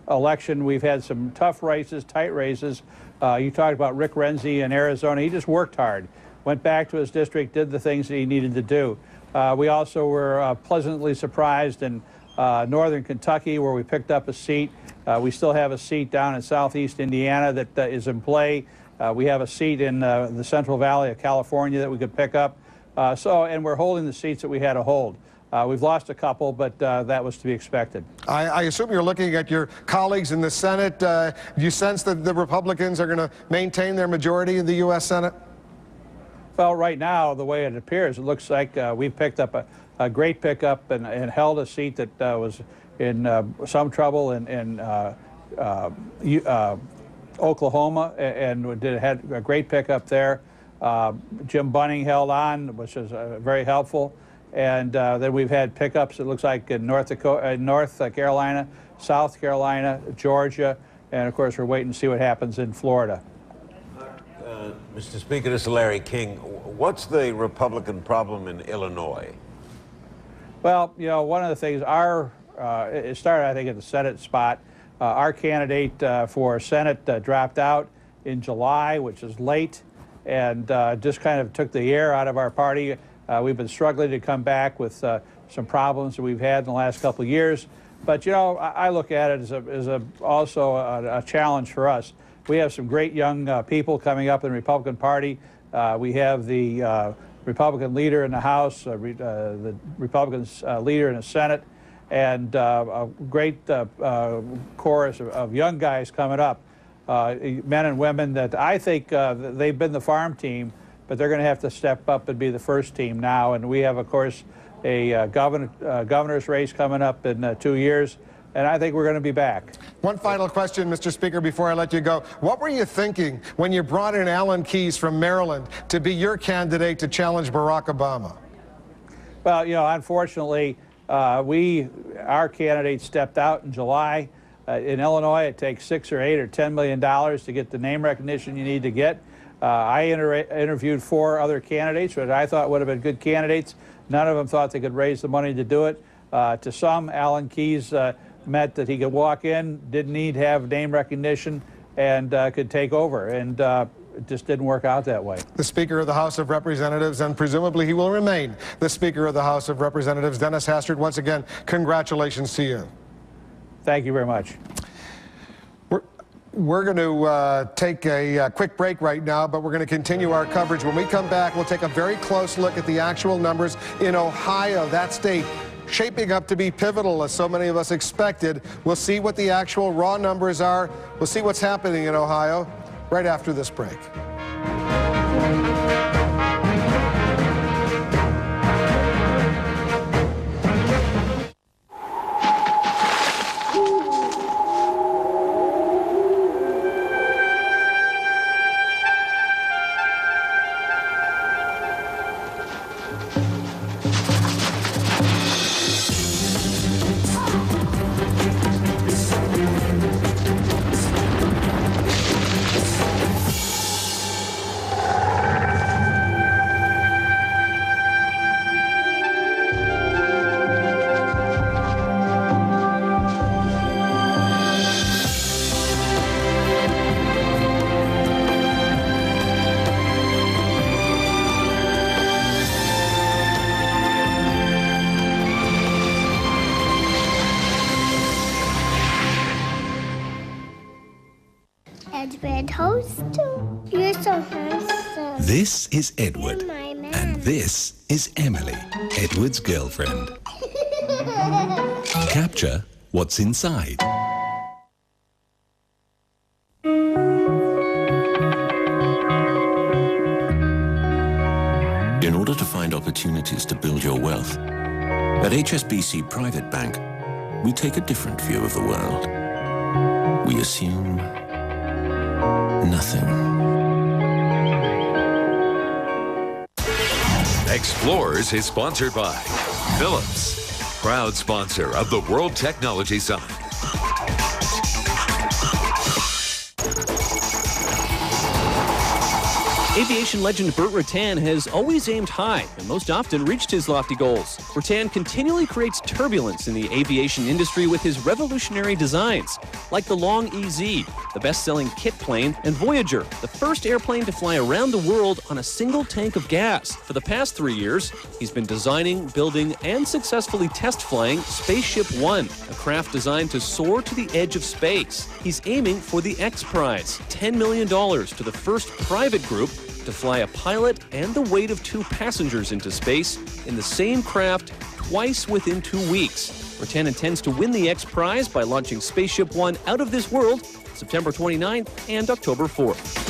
election. We've had some tough races, tight races. You talked about Rick Renzi in Arizona. He just worked hard, went back to his district, did the things that he needed to do. We also were pleasantly surprised in northern Kentucky, where we picked up a seat. We still have a seat down in southeast Indiana that is in play. We have a seat in the Central Valley of California that we could pick up. And we're holding the seats that we had to hold. We've lost a couple, but that was to be expected. I assume you're looking at your colleagues in the Senate. Do you sense that the Republicans are going to maintain their majority in the U.S. Senate? Well, right now, the way it appears, it looks like we've picked up a great pickup and held a seat that was in some trouble in Oklahoma, and had a great pickup there. Jim Bunning held on, which was very helpful. And then we've had pickups, it looks like, in North Carolina, South Carolina, Georgia, and of course we're waiting to see what happens in Florida. Mr. Speaker, this is Larry King. What's the Republican problem in Illinois? Well, you know, one of the things, it started, I think, at the Senate spot. Our candidate for Senate dropped out in July, which is late, and just kind of took the air out of our party. We've been struggling to come back with some problems that we've had in the last couple of years. But, you know, I look at it as also a challenge for us. We have some great young people coming up in the Republican Party. We have the Republican leader in the House, the Republican leader in the Senate, and a great chorus of young guys coming up, men and women that I think they've been the farm team, but they're going to have to step up and be the first team now. And we have, of course, a governor's race coming up in 2 years. And I think we're going to be back. One final question, Mr. Speaker, before I let you go. What were you thinking when you brought in Alan Keyes from Maryland to be your candidate to challenge Barack Obama? Well, you know, unfortunately, our candidate stepped out in July. In Illinois, it takes $6 or $8 or $10 million to get the name recognition you need to get. I interviewed 4 other candidates that I thought would have been good candidates. None of them thought they could raise the money to do it. To some, Alan Keyes meant that he could walk in, didn't need to have name recognition, and could take over. And it just didn't work out that way. The Speaker of the House of Representatives, and presumably he will remain the Speaker of the House of Representatives, Dennis Hastert. Once again, congratulations to you. Thank you very much. We're going to take a quick break right now, but we're going to continue our coverage. When we come back, we'll take a very close look at the actual numbers in Ohio, that state shaping up to be pivotal, as so many of us expected. We'll see what the actual raw numbers are. We'll see what's happening in Ohio right after this break. Edward Toaster, you're so handsome. This is Edward, and this is Emily, Edward's girlfriend. Capture what's inside. In order to find opportunities to build your wealth, at HSBC Private Bank, we take a different view of the world. We assume nothing. Explorers is sponsored by Philips, proud sponsor of the World Technology Summit. Aviation legend Burt Rutan has always aimed high and most often reached his lofty goals. Rutan continually creates turbulence in the aviation industry with his revolutionary designs, like the Long EZ, the best-selling kit plane, and Voyager, the first airplane to fly around the world on a single tank of gas. For the past 3 years, he's been designing, building, and successfully test flying Spaceship One, a craft designed to soar to the edge of space. He's aiming for the X Prize, $10 million to the first private group to fly a pilot and the weight of 2 passengers into space in the same craft twice within 2 weeks. Rutan intends to win the X Prize by launching Spaceship One out of this world September 29th and October 4th.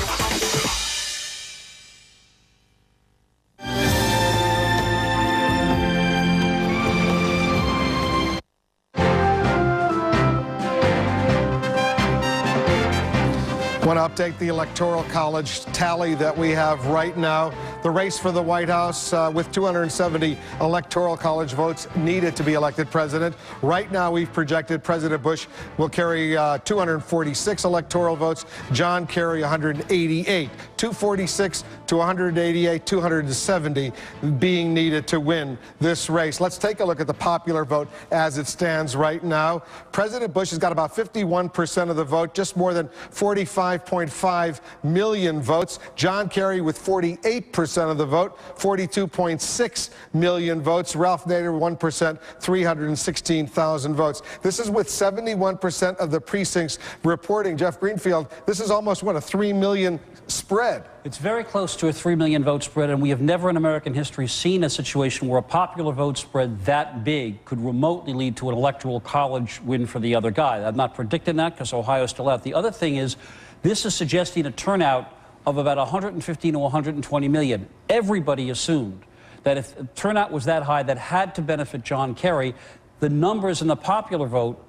Want to update the Electoral College tally that we have right now. The race for the White House with 270 Electoral College votes needed to be elected president. Right now, we've projected President Bush will carry 246 electoral votes, John Kerry 188. 246 to 188, 270 being needed to win this race. Let's take a look at the popular vote as it stands right now. President Bush has got about 51% of the vote, just more than 45.5 million votes. John Kerry with 48% of the vote, 42.6 million votes. Ralph Nader, 1%, 316,000 votes. This is with 71% of the precincts reporting. Jeff Greenfield, this is almost, what, a 3 million spread? It's very close to a 3 million vote spread, and we have never in American history seen a situation where a popular vote spread that big could remotely lead to an electoral college win for the other guy. I'm not predicting that because Ohio's still out. The other thing is, this is suggesting a turnout of about 115 to 120 million. Everybody assumed that if turnout was that high, that had to benefit John Kerry. The numbers in the popular vote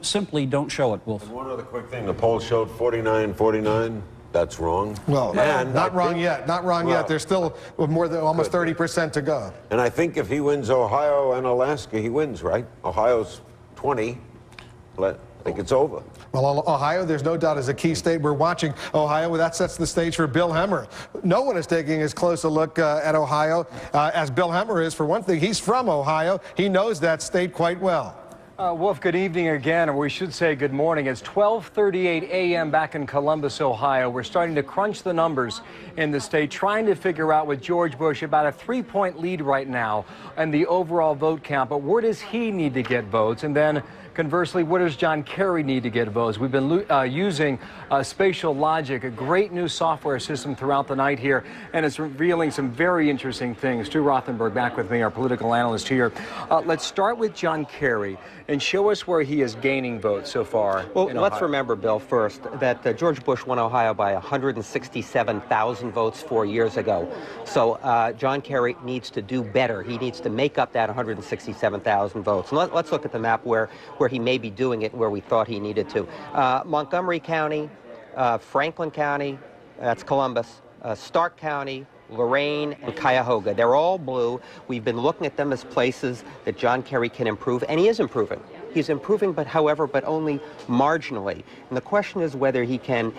simply don't show it, Wolf. And one other quick thing, the poll showed 49-49. That's wrong. Well, not wrong yet. Not wrong yet. There's still more than almost 30% to go. And I think if he wins Ohio and Alaska, he wins, right? Ohio's 20. I think it's over. Well, Ohio, there's no doubt, is a key state. We're watching Ohio. That sets the stage for Bill Hemmer. No one is taking as close a look at Ohio as Bill Hemmer is. For one thing, he's from Ohio. He knows that state quite well. Wolf, good evening again, or we should say good morning. It's 12:38 a.m. back in Columbus, Ohio. We're starting to crunch the numbers in the state, trying to figure out with George Bush about a 3-point lead right now and the overall vote count. But where does he need to get votes? And then conversely, where does John Kerry need to get votes? We've been using spatial logic, a great new software system throughout the night here, and it's revealing some very interesting things. Stu Rothenberg back with me, our political analyst here. Let's start with John Kerry and show us where he is gaining votes so far. Well, let's remember, Bill, first, that George Bush won Ohio by 167,000 votes 4 years ago. So John Kerry needs to do better. He needs to make up that 167,000 votes. And let's look at the map where he may be doing it and where we thought he needed to. Montgomery County, Franklin County, that's Columbus, Stark County, Lorain, and Cuyahoga. They're all blue. We've been looking at them as places that John Kerry can improve, and he is improving. He's improving, but only marginally. And the question is whether he can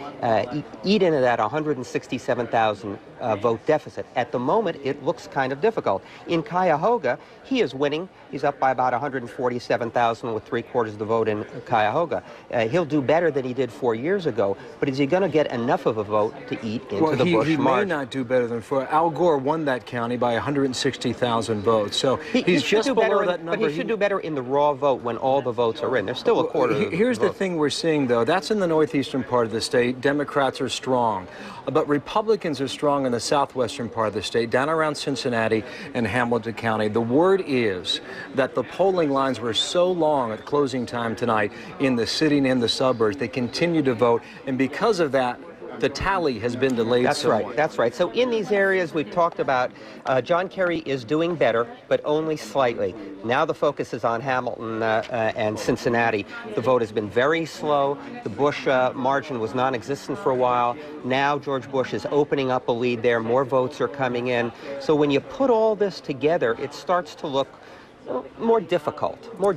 eat into that 167,000 vote deficit. At the moment, it looks kind of difficult. In Cuyahoga, he is winning. He's up by about 147,000 with 3/4 of the vote in Cuyahoga. He'll do better than he did 4 years ago, but is he going to get enough of a vote to eat into the Bush he margin? May not do better than Al Gore won that county by 160,000 votes. So he's just below that number. But he should do better in the raw vote when all the votes are in. There's still a quarter of the Here's vote. the thing we're seeing, though. That's in the northeastern part of the state. Democrats are strong. But Republicans are strong in the southwestern part of the state, down around Cincinnati and Hamilton County. The word is that the polling lines were so long at closing time tonight in the city and in the suburbs. They continue to vote. And because of that, the tally has been delayed somewhat. That's right. So in these areas we've talked about, John Kerry is doing better, but only slightly. Now the focus is on Hamilton and Cincinnati. The vote has been very slow. The Bush margin was non-existent for a while. Now George Bush is opening up a lead there. More votes are coming in. So when you put all this together, it starts to look more difficult for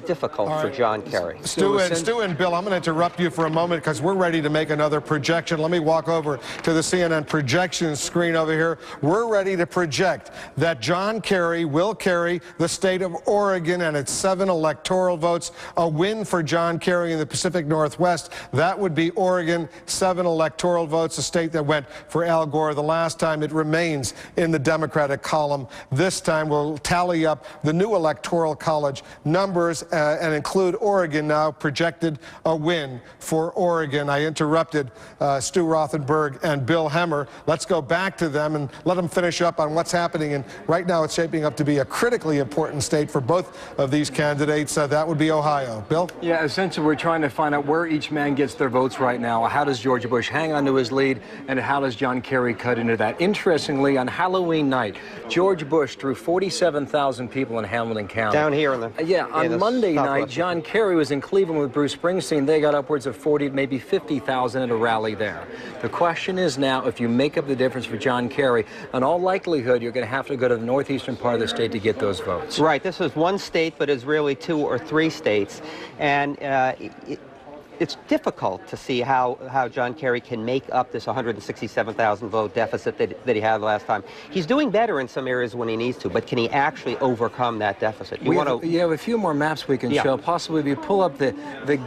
John Kerry. Stu and Bill, I'm going to interrupt you for a moment because we're ready to make another projection. Let me walk over to the CNN projection screen over here. We're ready to project that John Kerry will carry the state of Oregon and its 7 electoral votes. A win for John Kerry in the Pacific Northwest. That would be Oregon, 7 electoral votes, a state that went for Al Gore the last time. It remains in the Democratic column. This time we'll tally up the new electoral college numbers and include Oregon now, projected a win for Oregon. I interrupted Stu Rothenberg and Bill Hemmer. Let's go back to them and let them finish up on what's happening. And right now it's shaping up to be a critically important state for both of these candidates. That would be Ohio. Bill? Yeah, essentially we're trying to find out where each man gets their votes right now. How does George Bush hang on to his lead, and how does John Kerry cut into that? Interestingly, on Halloween night, George Bush drew 47,000 people in Hamilton County. County. Down here in the yeah, on Monday night, southwest. John Kerry was in Cleveland with Bruce Springsteen. They got upwards of 40, maybe 50,000 at a rally there. The question is now, if you make up the difference for John Kerry, in all likelihood, you're going to have to go to the northeastern part of the state to get those votes. Right. This is one state, but is really 2 or 3 states, and it's difficult to see how John Kerry can make up this 167,000 vote deficit that he had last time. He's doing better in some areas when he needs to, but can he actually overcome that deficit? You have a few more maps we can show. Possibly if you pull up the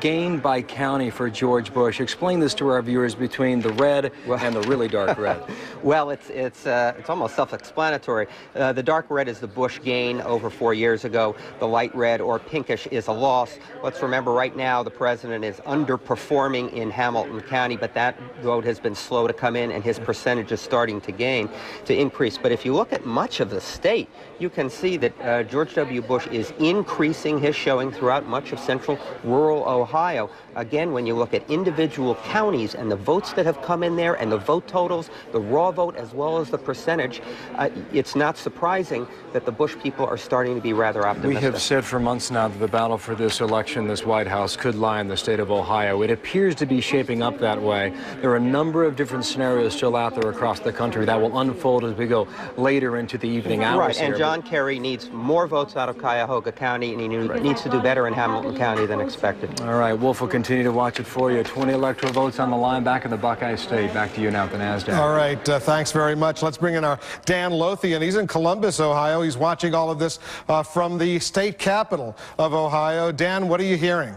gain by county for George Bush. Explain this to our viewers between the red and the really dark red. Well, it's almost self-explanatory. The dark red is the Bush gain over 4 years ago. The light red or pinkish is a loss. Let's remember right now the president is underperforming in Hamilton County, but that vote has been slow to come in, and his percentage is starting to increase. But if you look at much of the state, you can see that George W. Bush is increasing his showing throughout much of central rural Ohio. Again, when you look at individual counties and the votes that have come in there and the vote totals, the raw vote as well as the percentage, it's not surprising that the Bush people are starting to be rather optimistic. We have said for months now that the battle for this election, this White House, could lie in the state of Ohio. It appears to be shaping up that way. There are a number of different scenarios still out there across the country that will unfold as we go later into the evening hours. Right, and John Kerry needs more votes out of Cuyahoga County, and he needs to do better in Hamilton County than expected. All right, Wolf will continue to watch it for you. 20 electoral votes on the line back in the Buckeye State. Back to you now at the NASDAQ. All right, thanks very much. Let's bring in our Dan Lothian. He's in Columbus, Ohio. He's watching all of this from the state capital of Ohio. Dan, what are you hearing?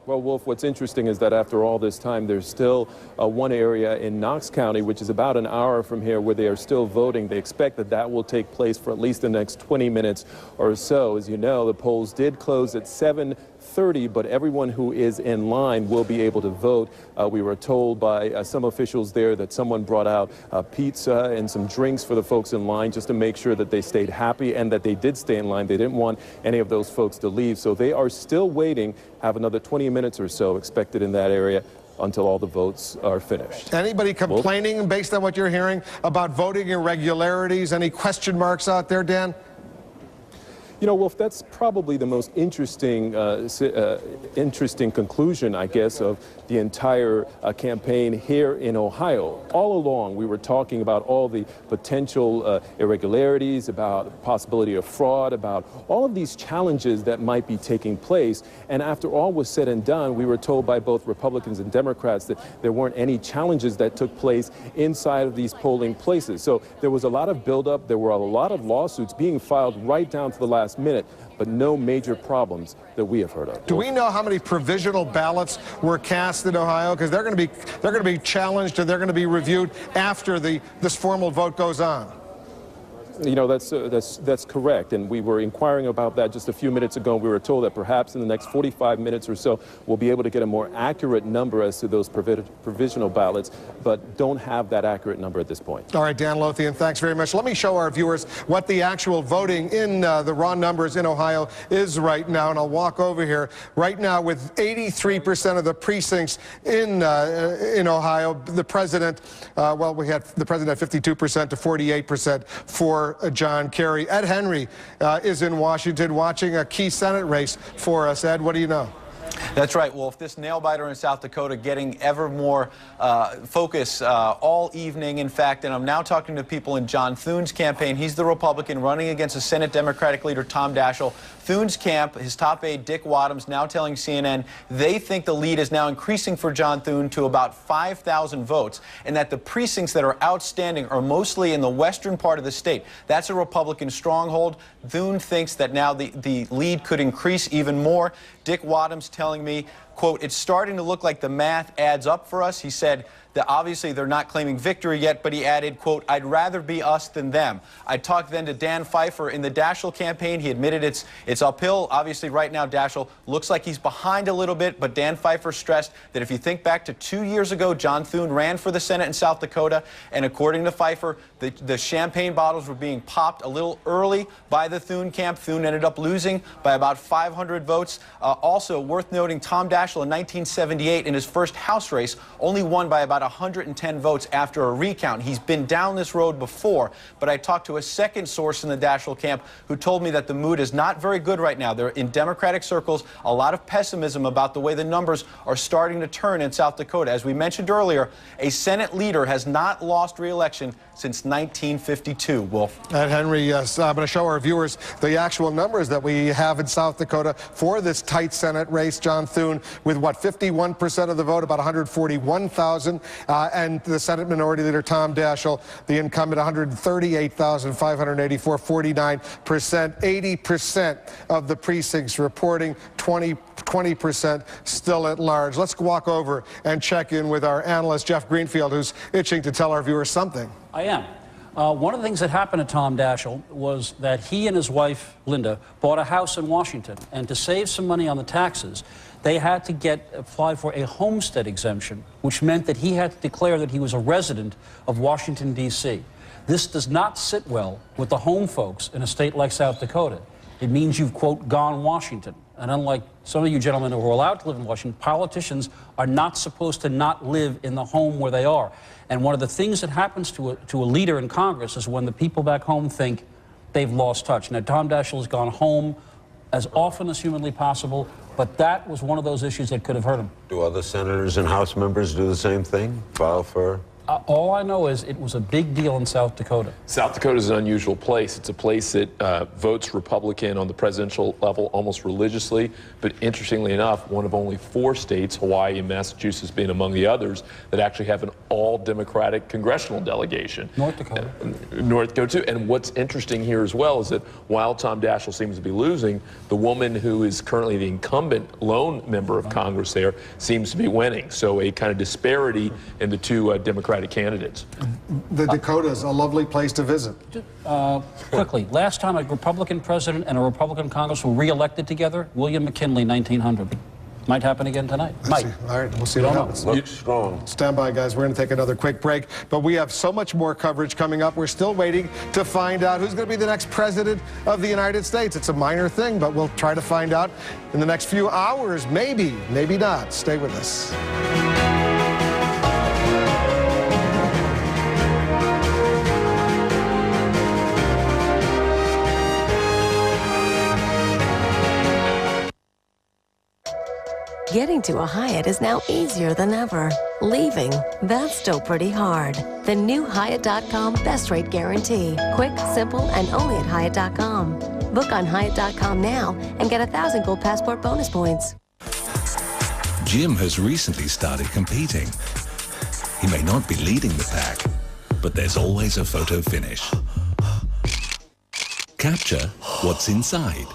Well, Wolf, what's interesting is that after all this time, there's still one area in Knox County, which is about an hour from here, where they are still voting. They expect that will take place for at least the next 20 minutes or so. As you know, the polls did close at 7:30, but everyone who is in line will be able to vote. We were told by some officials there that someone brought out pizza and some drinks for the folks in line just to make sure that they stayed happy and that they did stay in line. They didn't want any of those folks to leave. So they are still waiting, have another 20 minutes or so expected in that area until all the votes are finished. Anybody complaining, based on what you're hearing, about voting irregularities? Any question marks out there, Dan? You know, Wolf, that's probably the most interesting conclusion, I guess, of the entire campaign here in Ohio. All along, we were talking about all the potential irregularities, about the possibility of fraud, about all of these challenges that might be taking place. And after all was said and done, we were told by both Republicans and Democrats that there weren't any challenges that took place inside of these polling places. So there was a lot of buildup. There were a lot of lawsuits being filed right down to the last minute, but no major problems that we have heard of. Do we know how many provisional ballots were cast in Ohio? Because they're going to be challenged and they're going to be reviewed after this formal vote goes on. You know, that's correct, and we were inquiring about that just a few minutes ago. We were told that perhaps in the next 45 minutes or so we'll be able to get a more accurate number as to those provisional ballots, but don't have that accurate number at this point. All right, Dan Lothian, thanks very much. Let me show our viewers what the actual voting in the raw numbers in Ohio is right now, and I'll walk over here. Right now, with 83% of the precincts in Ohio, the president, we had the president at 52% to 48% for John Kerry. Ed Henry is in Washington watching a key Senate race for us. Ed, what do you know? That's right, Wolf. This nail-biter in South Dakota getting ever more focus all evening, in fact. And I'm now talking to people in John Thune's campaign. He's the Republican running against the Senate Democratic leader, Tom Daschle. Thune's camp, his top aide, Dick Wadhams, now telling CNN they think the lead is now increasing for John Thune to about 5,000 votes, and that the precincts that are outstanding are mostly in the western part of the state. That's a Republican stronghold. Thune thinks that now the lead could increase even more. Dick Wadhams telling me, quote, "It's starting to look like the math adds up for us." He said that obviously they're not claiming victory yet, but he added, quote, "I'd rather be us than them." I talked then to Dan Pfeiffer in the Daschle campaign. He admitted it's uphill. Obviously right now Daschle looks like he's behind a little bit, but Dan Pfeiffer stressed that if you think back to 2 years ago, John Thune ran for the Senate in South Dakota, and according to Pfeiffer, the champagne bottles were being popped a little early by the Thune camp. Thune ended up losing by about 500 votes. Also worth noting, Tom Daschle in 1978 in his first House race only won by about about 110 votes after a recount. He's been down this road before, but I talked to a second source in the Daschle camp who told me that the mood is not very good right now. There in Democratic circles a lot of pessimism about the way the numbers are starting to turn in South Dakota. As we mentioned earlier, a Senate leader has not lost re-election since 1952. Wolf. And Henry, yes, I'm going to show our viewers the actual numbers that we have in South Dakota for this tight Senate race. John Thune with, what, 51% of the vote, about 141,000. And the Senate Minority Leader Tom Daschle, the incumbent, 138,584, 49%. 80% of the precincts reporting, 20% still at large. Let's walk over and check in with our analyst, Jeff Greenfield, who's itching to tell our viewers something. I am. One of the things that happened to Tom Daschle was that he and his wife, Linda, bought a house in Washington. And to save some money on the taxes, they had to apply for a homestead exemption, which meant that he had to declare that he was a resident of Washington, D.C. This does not sit well with the home folks in a state like South Dakota. It means you've, quote, gone Washington. And unlike some of you gentlemen who are allowed to live in Washington, politicians are not supposed to not live in the home where they are. And one of the things that happens to a leader in Congress is when the people back home think they've lost touch. Now, Tom Daschle has gone home as often as humanly possible, but that was one of those issues that could have hurt him. Do other senators and House members do the same thing? File for... All I know is it was a big deal in South Dakota. South Dakota is an unusual place. It's a place that votes Republican on the presidential level almost religiously. But interestingly enough, one of only 4 states, Hawaii and Massachusetts being among the others, that actually have an all-Democratic congressional delegation. North Dakota. North Dakota, too. And what's interesting here as well is that while Tom Daschle seems to be losing, the woman who is currently the incumbent lone member of Congress there seems to be winning. So a kind of disparity in the two Democratic candidates. The Dakotas, a lovely place to visit. Quickly, last time a Republican president and a Republican Congress were re-elected together, William McKinley, 1900. Might happen again tonight. Might. All right, we'll see what happens. Looks strong. Stand by, guys. We're going to take another quick break, but we have so much more coverage coming up. We're still waiting to find out who's going to be the next president of the United States. It's a minor thing, but we'll try to find out in the next few hours. Maybe, maybe not. Stay with us. Getting to a Hyatt is now easier than ever. Leaving, that's still pretty hard. The new Hyatt.com Best Rate Guarantee. Quick, simple, and only at Hyatt.com. Book on Hyatt.com now and get 1,000 Gold Passport bonus points. Jim has recently started competing. He may not be leading the pack, but there's always a photo finish. Capture what's inside.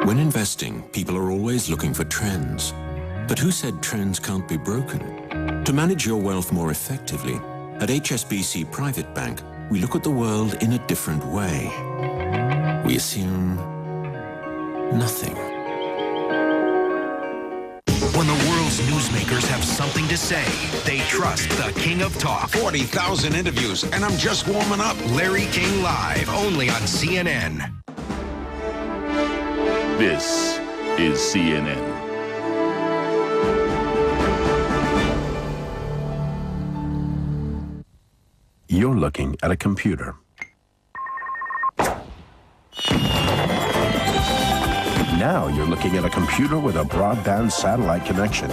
When investing, people are always looking for trends. But who said trends can't be broken? To manage your wealth more effectively, at HSBC Private Bank, we look at the world in a different way. We assume nothing. When the world's newsmakers have something to say, they trust the King of Talk. 40,000 interviews, and I'm just warming up. Larry King Live, only on CNN. This is CNN. You're looking at a computer. Now you're looking at a computer with a broadband satellite connection.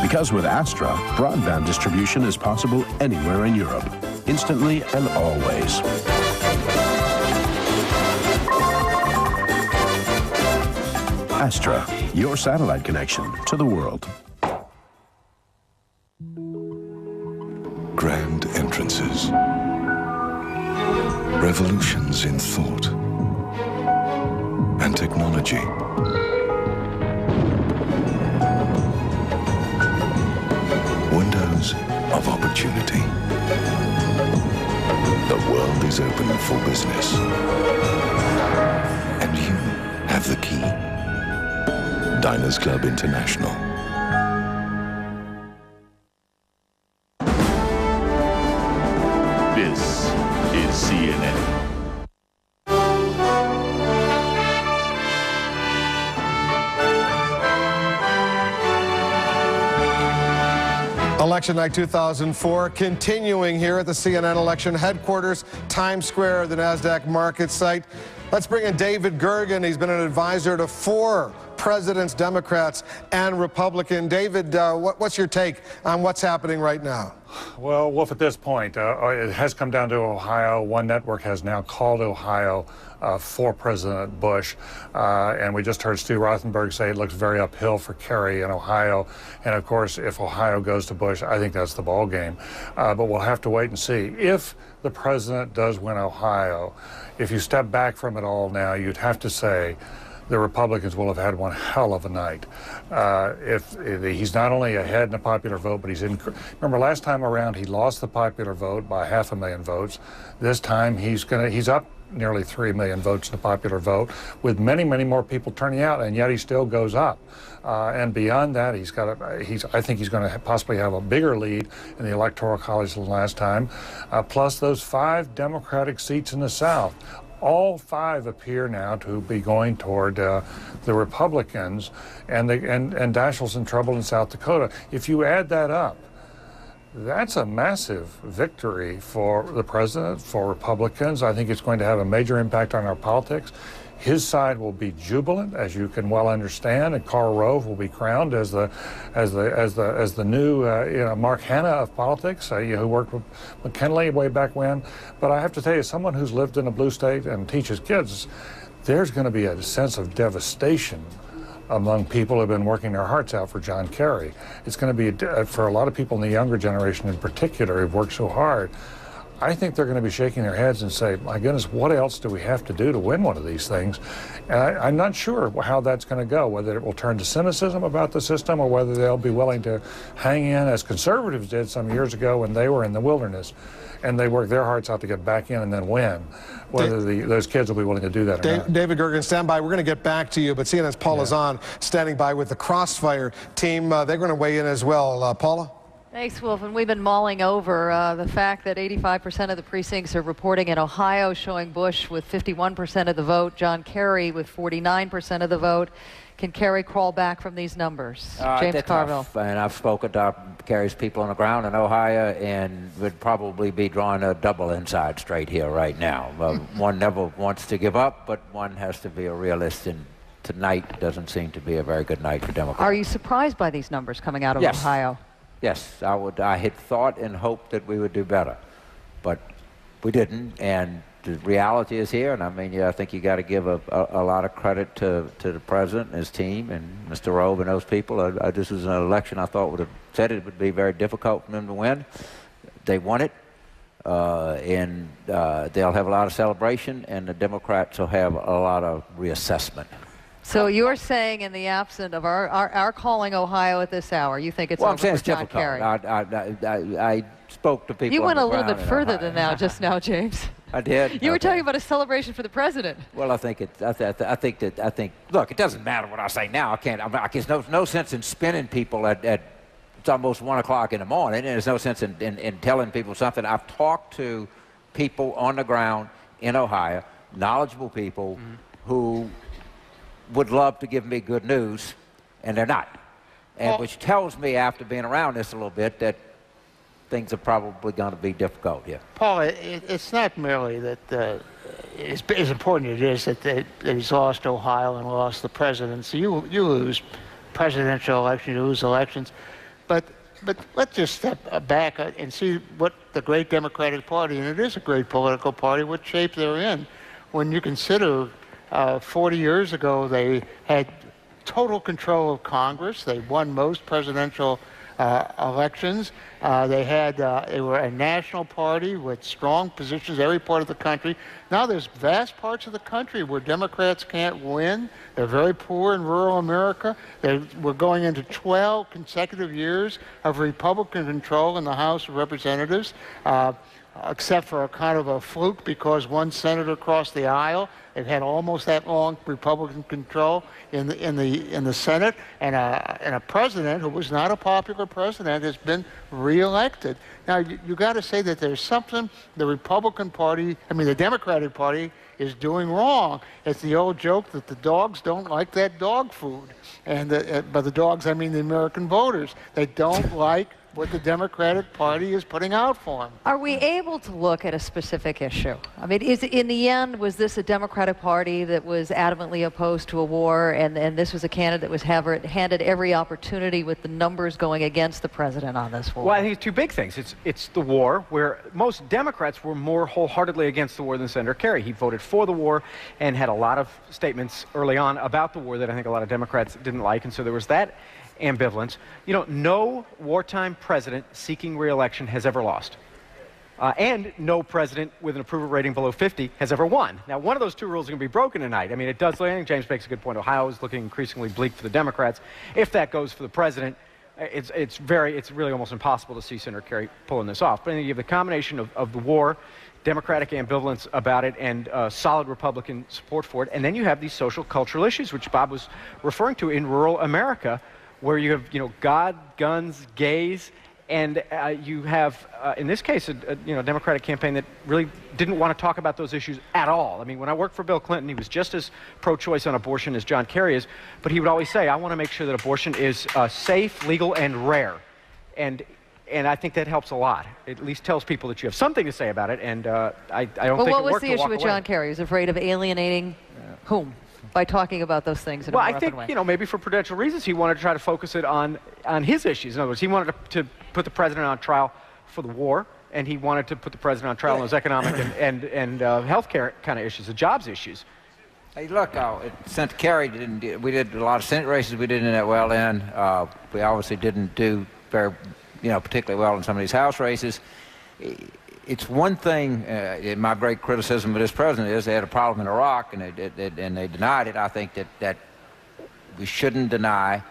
Because with Astra, broadband distribution is possible anywhere in Europe, instantly and always. Astra, your satellite connection to the world. Grand entrances. Revolutions in thought and technology. Windows of opportunity. The world is open for business. And you have the key. Diners Club International. This is CNN. Election night 2004 continuing here at the CNN election headquarters, Times Square, the NASDAQ market site. Let's bring in David Gergen. He's been an advisor to 4 presidents, Democrats and Republican. David, what's your take on what's happening right now? Well, Wolf, at this point, it has come down to Ohio. One network has now called Ohio for President Bush. And we just heard Stu Rothenberg say it looks very uphill for Kerry in Ohio. And, of course, if Ohio goes to Bush, I think that's the ball game. But we'll have to wait and see. If the president does win Ohio, if you step back from it all now, you'd have to say the Republicans will have had one hell of a night. If he's not only ahead in the popular vote, but he's in. Remember, last time around he lost the popular vote by 500,000 votes. This time he's up nearly 3 million votes in the popular vote, with many, many more people turning out, and yet he still goes up. And beyond that, I think he's going to possibly have a bigger lead in the Electoral College than last time. Plus those 5 Democratic seats in the South. All 5 appear now to be going toward the Republicans, and Daschle's in trouble in South Dakota. If you add that up, that's a massive victory for the president, for Republicans. I think it's going to have a major impact on our politics. His side will be jubilant, as you can well understand, and Karl Rove will be crowned as the new Mark Hanna of politics, who worked with McKinley way back when. But I have to tell you, someone who's lived in a blue state and teaches kids, there's going to be a sense of devastation among people who have been working their hearts out for John Kerry. It's going to be, for a lot of people in the younger generation in particular who've worked so hard, I think they're going to be shaking their heads and say, my goodness, what else do we have to do to win one of these things? And I'm not sure how that's going to go, whether it will turn to cynicism about the system or whether they'll be willing to hang in, as conservatives did some years ago when they were in the wilderness, and they worked their hearts out to get back in and then win. Whether those kids will be willing to do that or not. David Gergen, stand by. We're going to get back to you, but CNN's Paula Zahn standing by with the Crossfire team. They're going to weigh in as well. Paula? Thanks, Wolf. And we've been mulling over the fact that 85% of the precincts are reporting in Ohio showing Bush with 51% of the vote, John Kerry with 49% of the vote. Can Kerry crawl back from these numbers? James Carville. And I've spoken to Kerry's people on the ground in Ohio, and would probably be drawing a double inside straight here right now. One never wants to give up, but one has to be a realist, and tonight doesn't seem to be a very good night for Democrats. Are you surprised by these numbers coming out of Ohio? Yes, I had thought and hoped that we would do better, but we didn't, and the reality is here, and I mean, I think you got to give a lot of credit to the president and his team and Mr. Rove and those people. This was an election I thought would have said it would be very difficult for them to win. They won it, and they'll have a lot of celebration, and the Democrats will have a lot of reassessment. So you're saying, in the absence of our calling Ohio at this hour, you think it's over for John Kerry? I spoke to people. You went on a the little bit ground further than that just now, James. I did. You were talking about a celebration for the president. Well, I think. Look, it doesn't matter what I say now. There's no sense in spinning people at it's almost 1 o'clock in the morning, and there's no sense in telling people something. I've talked to people on the ground in Ohio, knowledgeable people who would love to give me good news, and they're not. And which tells me, after being around this a little bit, that things are probably going to be difficult here. Paul, it's not merely that as important it is that he's lost Ohio and lost the presidency. You lose presidential elections, you lose elections, but let's just step back and see what the great Democratic Party, and it is a great political party, what shape they're in. When you consider 40 years ago, they had total control of Congress. They won most presidential elections. They were a national party with strong positions in every part of the country. Now there's vast parts of the country where Democrats can't win. They're very poor in rural America. We're going into 12 consecutive years of Republican control in the House of Representatives, except for a kind of a fluke because one senator crossed the aisle. They've had almost that long Republican control in the Senate, and a president who was not a popular president has been reelected. Now you got to say that there's something the Republican Party, the Democratic Party, is doing wrong. It's the old joke that the dogs don't like that dog food, and by the dogs I mean the American voters. They don't like what the Democratic Party is putting out for him. Are we able to look at a specific issue? I mean, in the end, was this a Democratic Party that was adamantly opposed to a war, and this was a candidate that was handed every opportunity with the numbers going against the president on this war? Well, I think it's two big things. It's the war, where most Democrats were more wholeheartedly against the war than Senator Kerry. He voted for the war and had a lot of statements early on about the war that I think a lot of Democrats didn't like, and so there was that ambivalence. You know, no wartime president seeking re-election has ever lost. And no president with an approval rating below 50 has ever won. Now, one of those two rules is going to be broken tonight. I mean, it does, I think James makes a good point. Ohio is looking increasingly bleak for the Democrats. If that goes for the president, it's really almost impossible to see Senator Kerry pulling this off. But I think you have the combination of the war, Democratic ambivalence about it, and solid Republican support for it. And then you have these social cultural issues, which Bob was referring to in rural America, where you have, you know, God, guns, gays, and you have, in this case, a Democratic campaign that really didn't want to talk about those issues at all. I mean, when I worked for Bill Clinton, he was just as pro-choice on abortion as John Kerry is, but he would always say, I want to make sure that abortion is safe, legal, and rare. And I think that helps a lot. It at least tells people that you have something to say about it, and I don't think it worked to walk away. Well, what was the issue with John Kerry? He was afraid of alienating whom? By talking about those things in a more open way. Well, I think, you know, maybe for prudential reasons, he wanted to try to focus it on his issues. In other words, he wanted to put the president on trial for the war, and he wanted to put the president on trial on those economic and health care kind of issues, the jobs issues. Hey, look, Senator Kerry we did a lot of Senate races we didn't do that well in. We obviously didn't do very, particularly well in some of these House races. It's one thing, my great criticism of this president is they had a problem in Iraq and they denied it. I think that we shouldn't deny.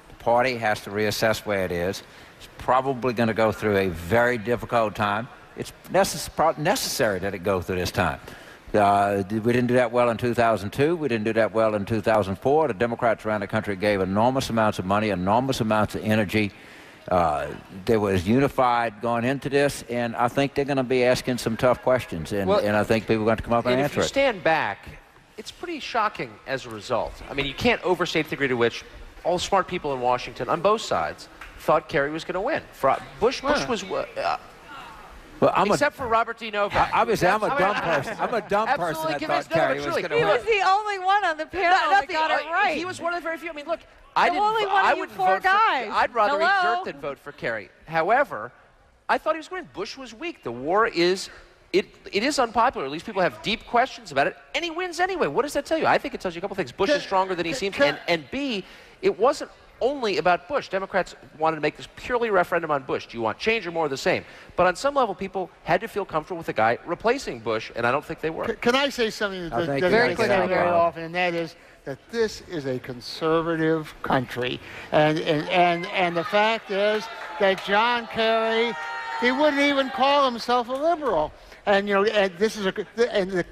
The party has to reassess where it is. It's probably going to go through a very difficult time. It's necessary that it go through this time. We didn't do that well in 2002. We didn't do that well in 2004. The Democrats around the country gave enormous amounts of money, enormous amounts of energy. They was unified going into this, and I think they're going to be asking some tough questions, and I think people are going to come up and answer it. If you stand back, it's pretty shocking as a result. I mean, you can't overstate the degree to which all smart people in Washington, on both sides, thought Kerry was going to win. Bush was... except for Robert D. Novak. Obviously, I'm a dumb person. I'm a dumb person that thought Kerry was going to win. He was the only one on the panel that got it right. He was one of the very few. I mean, look, I wouldn't vote guys. I'd rather eat dirt than vote for Kerry. However, I thought he was going to win. Bush was weak. The war is... It is unpopular. At least people have deep questions about it, and he wins anyway. What does that tell you? I think it tells you a couple things. Bush is stronger than he seems, and B, it wasn't only about Bush. Democrats wanted to make this purely a referendum on Bush. Do you want change or more of the same? But on some level, people had to feel comfortable with a guy replacing Bush, and I don't think they were. Can I say something that doesn't get said very often, and that is that this is a conservative country, and the fact is that John Kerry, he wouldn't even call himself a liberal. And and the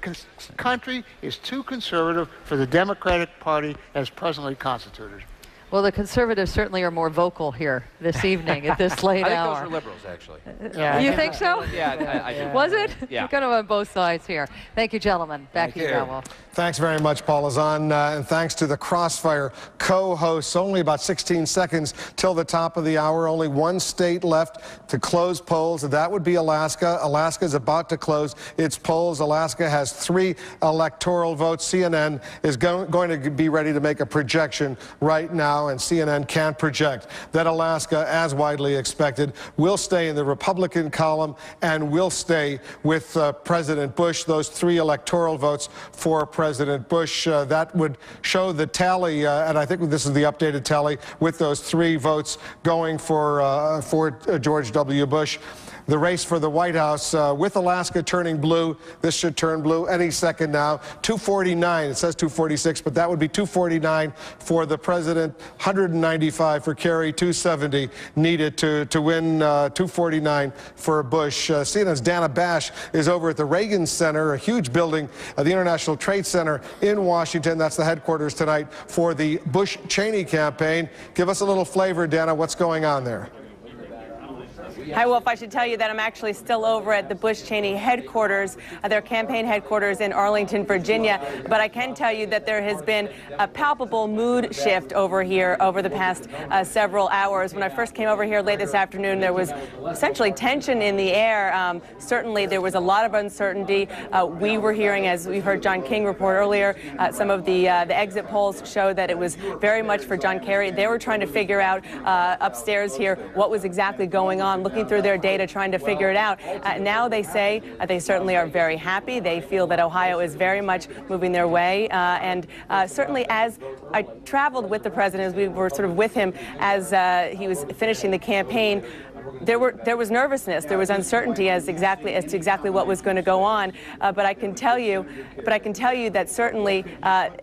country is too conservative for the Democratic Party as presently constituted. Well, the conservatives certainly are more vocal here this evening at this late hour. I think those were liberals, actually. Yeah, you think so? Yeah, I do. Was it? Yeah. You're kind of on both sides here. Thank you, gentlemen. Back to you now, Wolf. Thanks very much, Paul Azan, and thanks to the Crossfire co-hosts. Only about 16 seconds till the top of the hour. Only one state left to close polls. That would be Alaska. Alaska is about to close its polls. Alaska has 3 electoral votes. CNN is going to be ready to make a projection right now, and CNN can't project that Alaska, as widely expected, will stay in the Republican column and will stay with President Bush. Those 3 electoral votes for President Bush, that would show the tally, and I think this is the updated tally, with those 3 votes going for George W. Bush. The race for the White House, with Alaska turning blue, this should turn blue any second now. 249, it says 246, but that would be 249 for the president, 195 for Kerry, 270 needed to win, 249 for Bush. CNN's Dana Bash is over at the Reagan Center, a huge building, the International Trade Center in Washington. That's the headquarters tonight for the Bush-Cheney campaign. Give us a little flavor, Dana, what's going on there? Hi, Wolf. I should tell you that I'm actually still over at the Bush-Cheney headquarters, their campaign headquarters in Arlington, Virginia. But I can tell you that there has been a palpable mood shift over here over the past several hours. When I first came over here late this afternoon, there was essentially tension in the air. Certainly, there was a lot of uncertainty. We were hearing, as we heard John King report earlier, some of the exit polls show that it was very much for John Kerry. They were trying to figure out upstairs here what was exactly going on, looking through their data, trying to figure it out. Now they say they certainly are very happy. They feel that Ohio is very much moving their way. And certainly, as I traveled with the president, as we were sort of with him as he was finishing the campaign, there was nervousness, there was uncertainty as to exactly what was going to go on. But I can tell you that certainly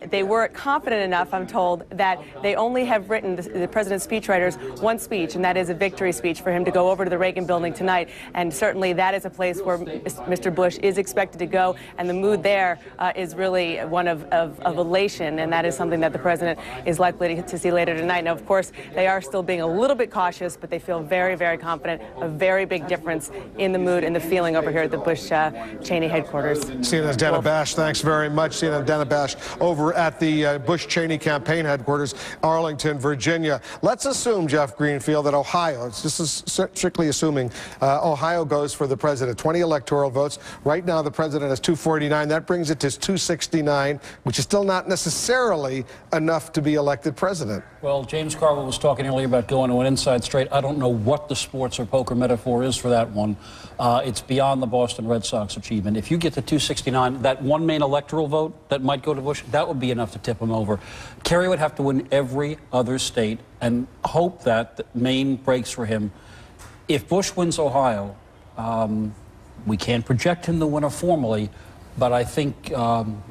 they were confident enough, I'm told, that they only have written, the president's speechwriters, one speech, and that is a victory speech for him to go over to the Reagan Building tonight. And certainly that is a place where Mr. Bush is expected to go, and the mood there is really one of elation, and that is something that the president is likely to see later tonight. Now, of course, they are still being a little bit cautious, but they feel very, very confident. A very big difference in the mood and the feeling over here at the Bush-Cheney headquarters. CNN's Dana Bash, thanks very much. CNN Dana Bash over at the Bush-Cheney campaign headquarters, Arlington, Virginia. Let's assume, Jeff Greenfield, that Ohio, this is strictly assuming, Ohio goes for the president. 20 electoral votes. Right now, the president has 249. That brings it to 269, which is still not necessarily enough to be elected president. Well, James Carville was talking earlier about going to an inside straight. I don't know what the sports or poker metaphor is for that one. It's beyond the Boston Red Sox achievement. If you get to 269, that one main electoral vote that might go to Bush, that would be enough to tip him over. Kerry would have to win every other state and hope that Maine breaks for him. If Bush wins Ohio, we can't project him the winner formally, but I think,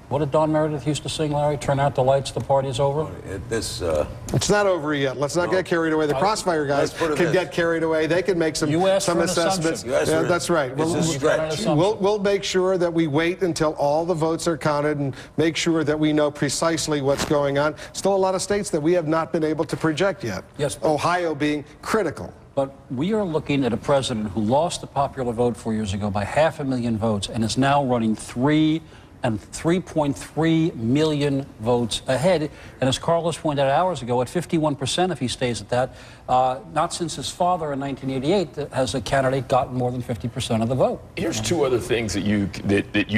what did Don Meredith used to sing, Larry? Turn out the lights, the party's over? It's not over yet. Let's not get carried away. The Crossfire guys can get carried away. They can make some assessments. Yeah, that's right. We'll make sure that we wait until all the votes are counted and make sure that we know precisely what's going on. Still a lot of states that we have not been able to project yet. Yes. Ohio being critical. But we are looking at a president who lost the popular vote 4 years ago by 500,000 votes and is now running 3.3 million votes ahead. And as Carlos pointed out hours ago, at 51%, if he stays at that, not since his father in 1988 has a candidate gotten more than 50% of the vote. Here's two other things that you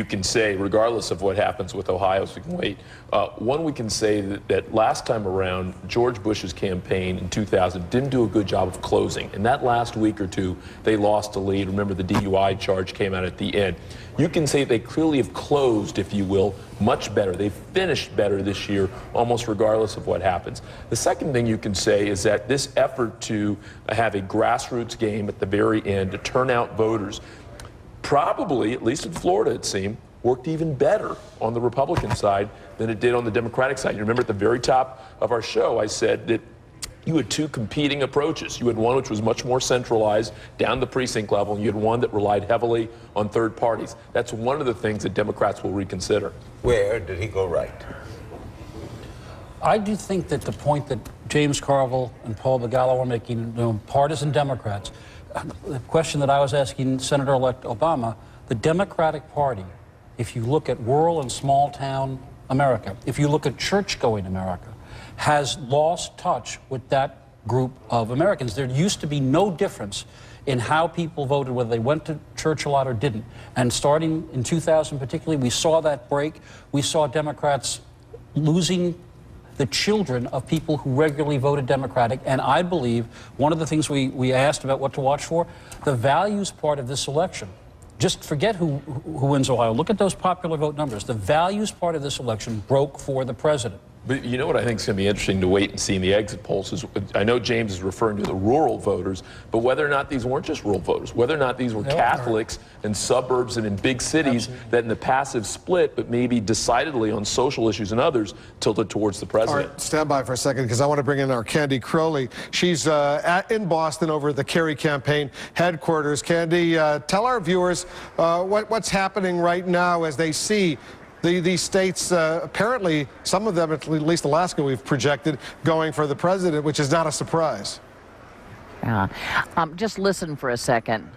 can say, regardless of what happens with Ohio, so we can wait. One, we can say that last time around, George Bush's campaign in 2000 didn't do a good job of closing. In that last week or two, they lost the lead. Remember, the DUI charge came out at the end. You can say they clearly have closed, if you will, much better. They've finished better this year, almost regardless of what happens. The second thing you can say is that this effort to have a grassroots game at the very end to turn out voters probably, at least in Florida it seemed, worked even better on the Republican side than it did on the Democratic side. You remember at the very top of our show, I said that you had two competing approaches. You had one which was much more centralized down the precinct level, and you had one that relied heavily on third parties. That's one of the things that Democrats will reconsider. Where did he go right? I do think that the point that James Carville and Paul Begala were making, partisan Democrats, the question that I was asking Senator-elect Obama, the Democratic Party, if you look at rural and small-town America, if you look at church-going America, has lost touch with that group of Americans. There used to be no difference in how people voted, whether they went to church a lot or didn't. And starting in 2000 particularly, we saw that break. We saw Democrats losing the children of people who regularly voted Democratic. And I believe one of the things we asked about what to watch for, the values part of this election. Just forget who wins Ohio. Look at those popular vote numbers. The values part of this election broke for the president. But you know what I think is going to be interesting to wait and see in the exit polls is, I know James is referring to the rural voters, but whether or not these weren't just rural voters, whether or not these were Catholics in suburbs and in big cities that in the passive split, but maybe decidedly on social issues and others, tilted towards the president. All right, stand by for a second because I want to bring in our Candy Crowley. She's in Boston over at the Kerry campaign headquarters. Candy, tell our viewers what's happening right now as they see these states, apparently, some of them, at least Alaska, we've projected, going for the president, which is not a surprise. Just listen for a second.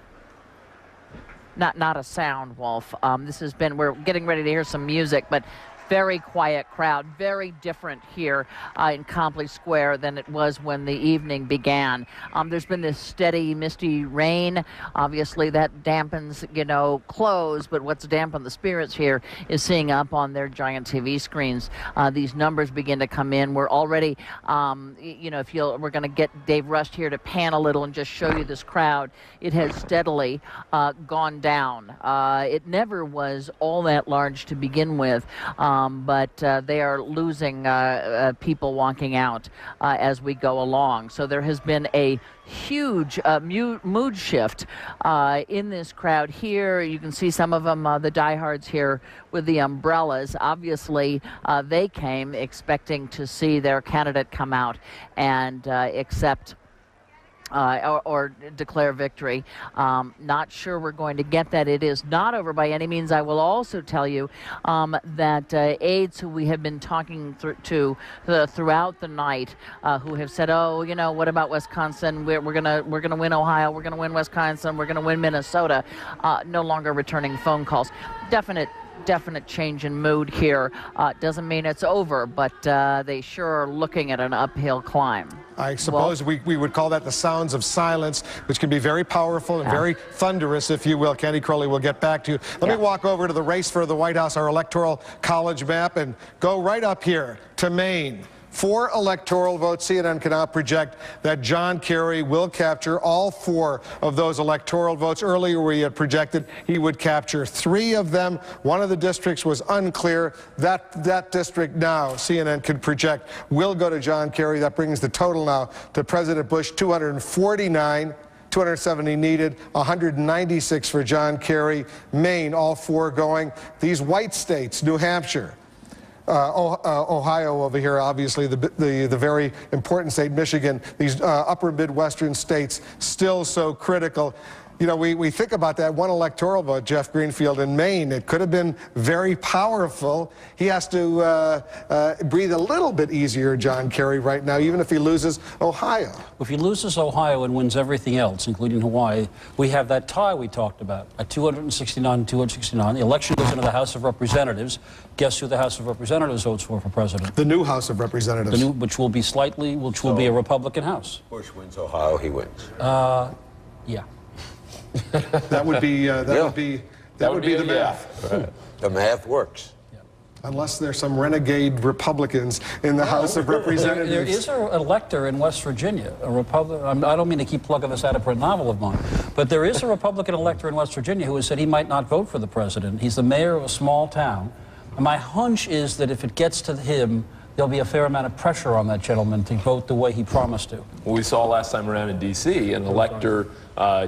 Not a sound, Wolf. This has been, we're getting ready to hear some music, but very quiet crowd, very different here in Copley Square than it was when the evening began. There's been this steady, misty rain. Obviously, that dampens, clothes, but what's dampened the spirits here is seeing up on their giant TV screens. These numbers begin to come in. We're already, we're going to get Dave Rust here to pan a little and just show you this crowd. It has steadily gone down. It never was all that large to begin with. But they are losing people walking out as we go along. So there has been a huge mood shift in this crowd here. You can see some of them, the diehards here with the umbrellas. Obviously, they came expecting to see their candidate come out and accept or declare victory. Not sure we're going to get that. It is not over by any means. I will also tell you that aides who we have been talking to throughout the night, who have said, "Oh, what about Wisconsin? We're gonna win Ohio. We're gonna win Wisconsin. We're gonna win Minnesota." No longer returning phone calls. Definite change in mood here. Doesn't mean it's over, but they sure are looking at an uphill climb. I suppose we would call that the sounds of silence, which can be very powerful and very thunderous, if you will. Candy Crowley, we'll get back to you. Let me walk over to the race for the White House, our Electoral College map, and go right up here to Maine. 4 electoral votes. CNN can now project that John Kerry will capture all 4 of those electoral votes. Earlier we had projected he would capture 3 of them. One of the districts was unclear. That district now, CNN can project, will go to John Kerry. That brings the total now to President Bush, 249. 270 needed, 196 for John Kerry. Maine, all 4 going. These white states, New Hampshire, Ohio over here, obviously the very important state, Michigan, these upper Midwestern states still so critical. We think about that one electoral vote, Jeff Greenfield, in Maine. It could have been very powerful. He has to breathe a little bit easier, John Kerry, right now, even if he loses Ohio. If he loses Ohio and wins everything else, including Hawaii, we have that tie we talked about at 269 and 269. The election goes into the House of Representatives. Guess who the House of Representatives votes for president? The new House of Representatives. Which will be a Republican House. Bush wins Ohio, he wins. Yeah. That would be the math. Right. The math works. Unless there's some renegade Republicans in the House of Representatives. There is an elector in West Virginia, a Republican. I don't mean to keep plugging this out of a novel of mine, but there is a Republican elector in West Virginia who has said he might not vote for the president. He's the mayor of a small town. And my hunch is that if it gets to him, there'll be a fair amount of pressure on that gentleman to vote the way he promised to. Well, we saw last time around in D.C. an elector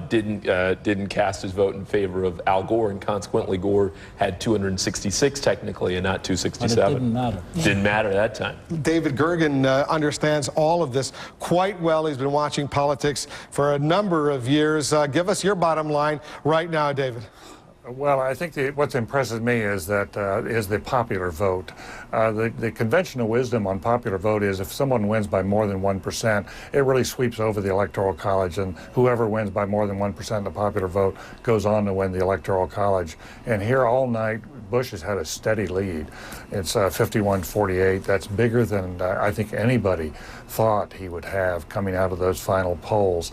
didn't cast his vote in favor of Al Gore, and consequently Gore had 266 technically and not 267. But it didn't matter. Didn't matter that time. David Gergen understands all of this quite well. He's been watching politics for a number of years. Give us your bottom line right now, David. Well, I think what impresses me is that is the popular vote. The conventional wisdom on popular vote is if someone wins by more than 1%, it really sweeps over the Electoral College, and whoever wins by more than 1% of the popular vote goes on to win the Electoral College. And here all night, Bush has had a steady lead. It's 51-48. That's bigger than I think anybody thought he would have coming out of those final polls.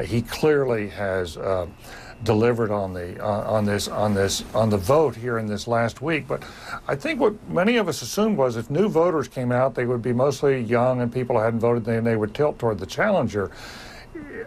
He clearly has delivered on the vote here in this last week. But I think what many of us assumed was if new voters came out, they would be mostly young and people who hadn't voted, and they would tilt toward the challenger.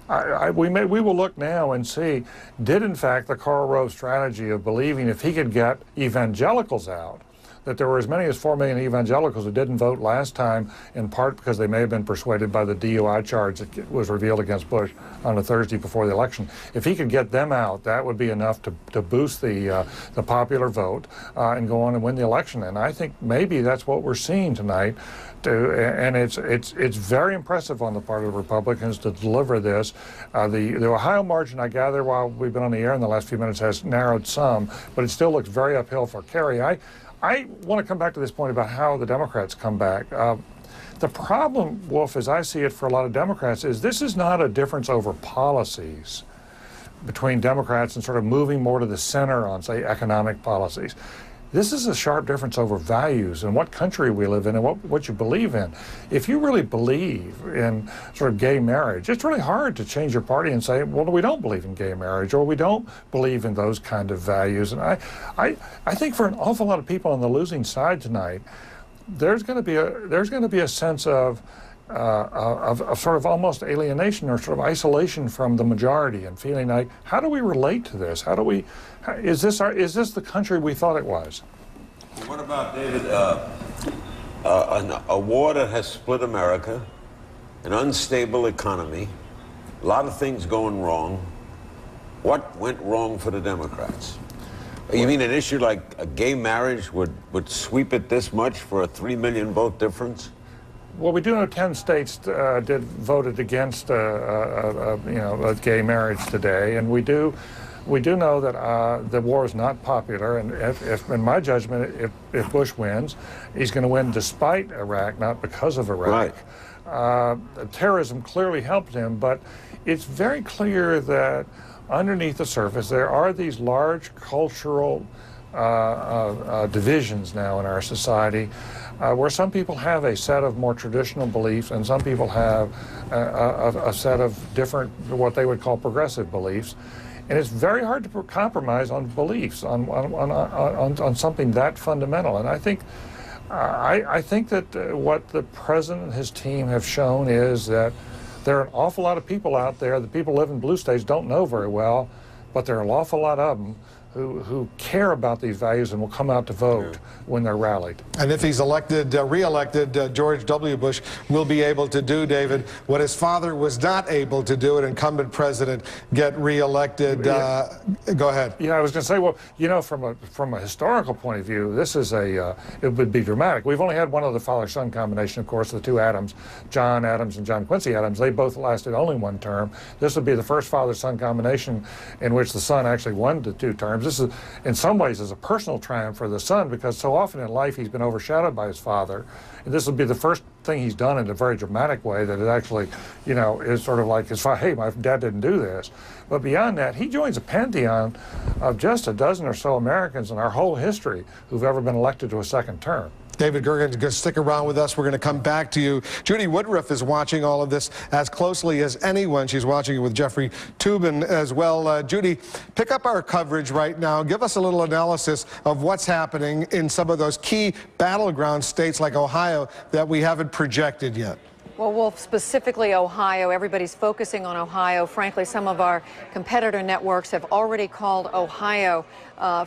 We will look now and see, did in fact the Karl Rove strategy of believing if he could get evangelicals out, that there were as many as 4 million evangelicals who didn't vote last time, in part because they may have been persuaded by the DUI charge that was revealed against Bush on a Thursday before the election. If he could get them out, that would be enough to boost the popular vote and go on and win the election. And I think maybe that's what we're seeing tonight. And it's very impressive on the part of the Republicans to deliver this. The Ohio margin, I gather, while we've been on the air in the last few minutes, has narrowed some, but it still looks very uphill for Kerry. I want to come back to this point about how the Democrats come back. The problem, Wolf, as I see it for a lot of Democrats, is this is not a difference over policies between Democrats and sort of moving more to the center on, say, economic policies. This is a sharp difference over values and what country we live in and what you believe in. If you really believe in sort of gay marriage, it's really hard to change your party and say, well, we don't believe in gay marriage, or we don't believe in those kind of values. And I think for an awful lot of people on the losing side tonight, there's going to be a sense of sort of almost alienation or sort of isolation from the majority, and feeling like, how do we relate to this? How do we? Is this the country we thought it was? What about, David, a war that has split America, an unstable economy, a lot of things going wrong? What went wrong for the Democrats? You mean an issue like a gay marriage would sweep it this much for a 3 million vote difference? Well, we do know 10 states voted against gay marriage today, and we do know that the war is not popular. And if in my judgment, if Bush wins, he's going to win despite Iraq, not because of Iraq. Right. Terrorism clearly helped him, but it's very clear that underneath the surface there are these large cultural divisions now in our society, where some people have a set of more traditional beliefs and some people have a set of different, what they would call progressive beliefs. And it's very hard to compromise on beliefs, on something that fundamental. And I think that what the president and his team have shown is that there are an awful lot of people out there, the people who live in blue states don't know very well, but there are an awful lot of them who care about these values and will come out to vote when they're rallied. And if he's elected, re-elected, George W. Bush will be able to do, David, what his father was not able to do, an incumbent president get re-elected. Go ahead. Yeah, I was going to say, well, you know, from a historical point of view, this is it would be dramatic. We've only had one other father-son combination, of course, the two Adams, John Adams and John Quincy Adams. They both lasted only one term. This would be the first father-son combination in which the son actually won the 2 terms. This is, in some ways, is a personal triumph for the son, because so often in life he's been overshadowed by his father. And this will be the first thing he's done in a very dramatic way that it actually, you know, is sort of like his father, hey, my dad didn't do this. But beyond that, he joins a pantheon of just a dozen or so Americans in our whole history who've ever been elected to a second term. David Gergen is going to stick around with us. We're going to come back to you. Judy Woodruff is watching all of this as closely as anyone. She's watching it with Jeffrey Toobin as well. Judy, pick up our coverage right now. Give us a little analysis of what's happening in some of those key battleground states like Ohio that we haven't projected yet. Well, Wolf, specifically Ohio, everybody's focusing on Ohio. Frankly, some of our competitor networks have already called Ohio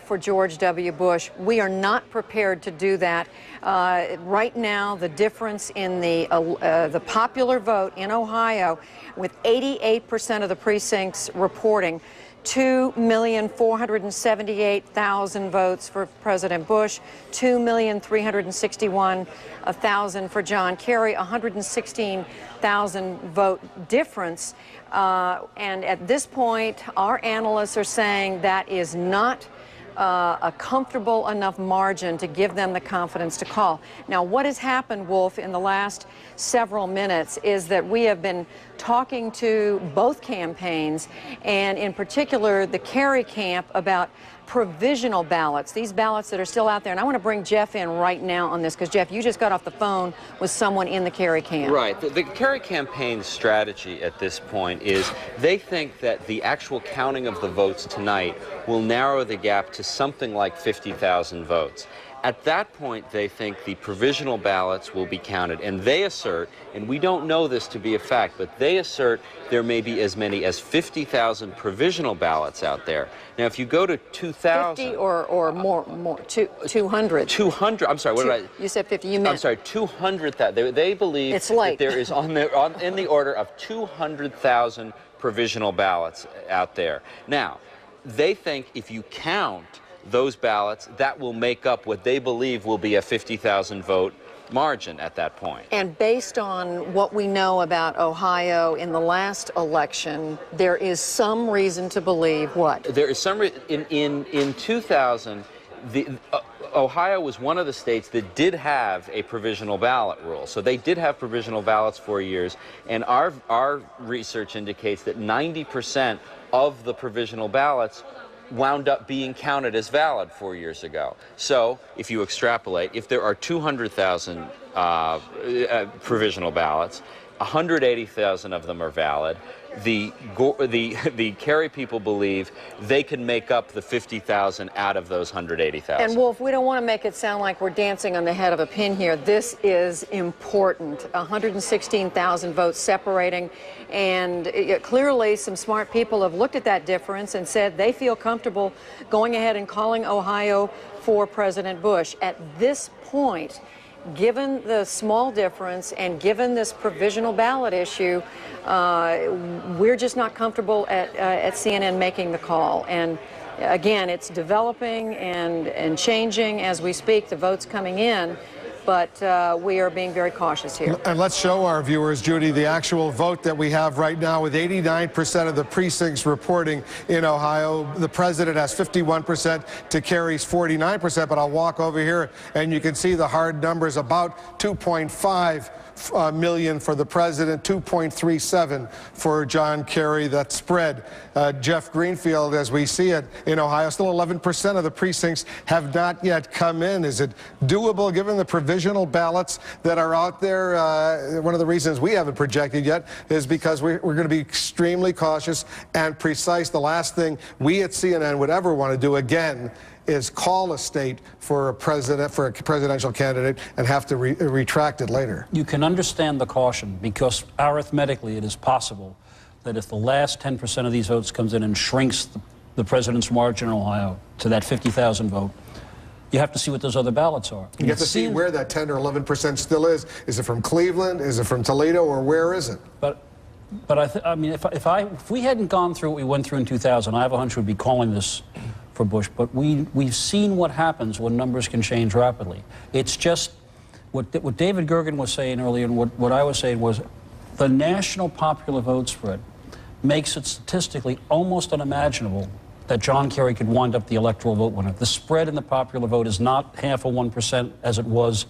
for George W. Bush. We are not prepared to do that. Right now, the difference in the popular vote in Ohio, with 88% of the precincts reporting 2,478,000 votes for President Bush, 2,361,000 for John Kerry, 116,000 vote difference. And at this point, our analysts are saying that is not a comfortable enough margin to give them the confidence to call. Now, what has happened, Wolf, in the last several minutes is that we have been talking to both campaigns, and in particular the Kerry camp, about provisional ballots, these ballots that are still out there. And I want to bring Jeff in right now on this, because, Jeff, you just got off the phone with someone in the Kerry camp. Right. The Kerry campaign's strategy at this point is they think that the actual counting of the votes tonight will narrow the gap to something like 50,000 votes. At that point, they think the provisional ballots will be counted, and they assert, and we don't know this to be a fact, but they assert there may be as many as 50,000 provisional ballots out there. Now, if you go to 2,000... 50 or more, 200. 200, I'm sorry, what did I... You said 50, you meant... I'm sorry, 200,000. They believe it's late. That there is in the order of 200,000 provisional ballots out there. Now, they think if you count those ballots, that will make up what they believe will be a 50,000 vote margin at that point. And based on what we know about Ohio in the last election, there is some reason to believe what? There is some in 2000, Ohio was one of the states that did have a provisional ballot rule. So they did have provisional ballots for years, and our research indicates that 90% of the provisional ballots wound up being counted as valid 4 years ago. So if you extrapolate, if there are 200,000 provisional ballots, 180,000 of them are valid. The Kerry people believe they can make up the 50,000 out of those 180,000. And Wolf, we don't want to make it sound like we're dancing on the head of a pin here. This is important. 116,000 votes separating, and clearly some smart people have looked at that difference and said they feel comfortable going ahead and calling Ohio for President Bush. At this point, given the small difference and given this provisional ballot issue, we're just not comfortable at CNN making the call. And again, it's developing and changing as we speak, the votes coming in, but we are being very cautious here. And let's show our viewers, Judy, the actual vote that we have right now, with 89% of the precincts reporting in Ohio. The president has 51% to Kerry's 49%, but I'll walk over here and you can see the hard numbers, about 2.5 million for the president, 2.37 for John Kerry. That spread, Jeff Greenfield, as we see it in Ohio, still 11% of the precincts have not yet come in. Is it doable given the provisional ballots that are out there? One of the reasons we haven't projected yet is because we're going to be extremely cautious and precise. The last thing we at CNN would ever want to do again is call a state for a presidential candidate and have to retract it later. You can understand the caution because arithmetically it is possible that if the last 10% of these votes comes in and shrinks the president's margin in Ohio to that 50,000 vote, you have to see what those other ballots are. You have to see where that 10 or 11% still is. Is it from Cleveland? Is it from Toledo? Or where is it? But I mean, if we hadn't gone through what we went through in 2000, I have a hunch we'd be calling this for Bush. But we've seen what happens when numbers can change rapidly. It's just what David Gergen was saying earlier, and what I was saying was the national popular vote spread makes it statistically almost unimaginable that John Kerry could wind up the electoral vote winner. The spread in the popular vote is not half of 1% as it was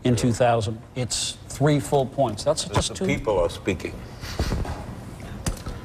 in 2000. It's 3 full points. That's just the people are speaking.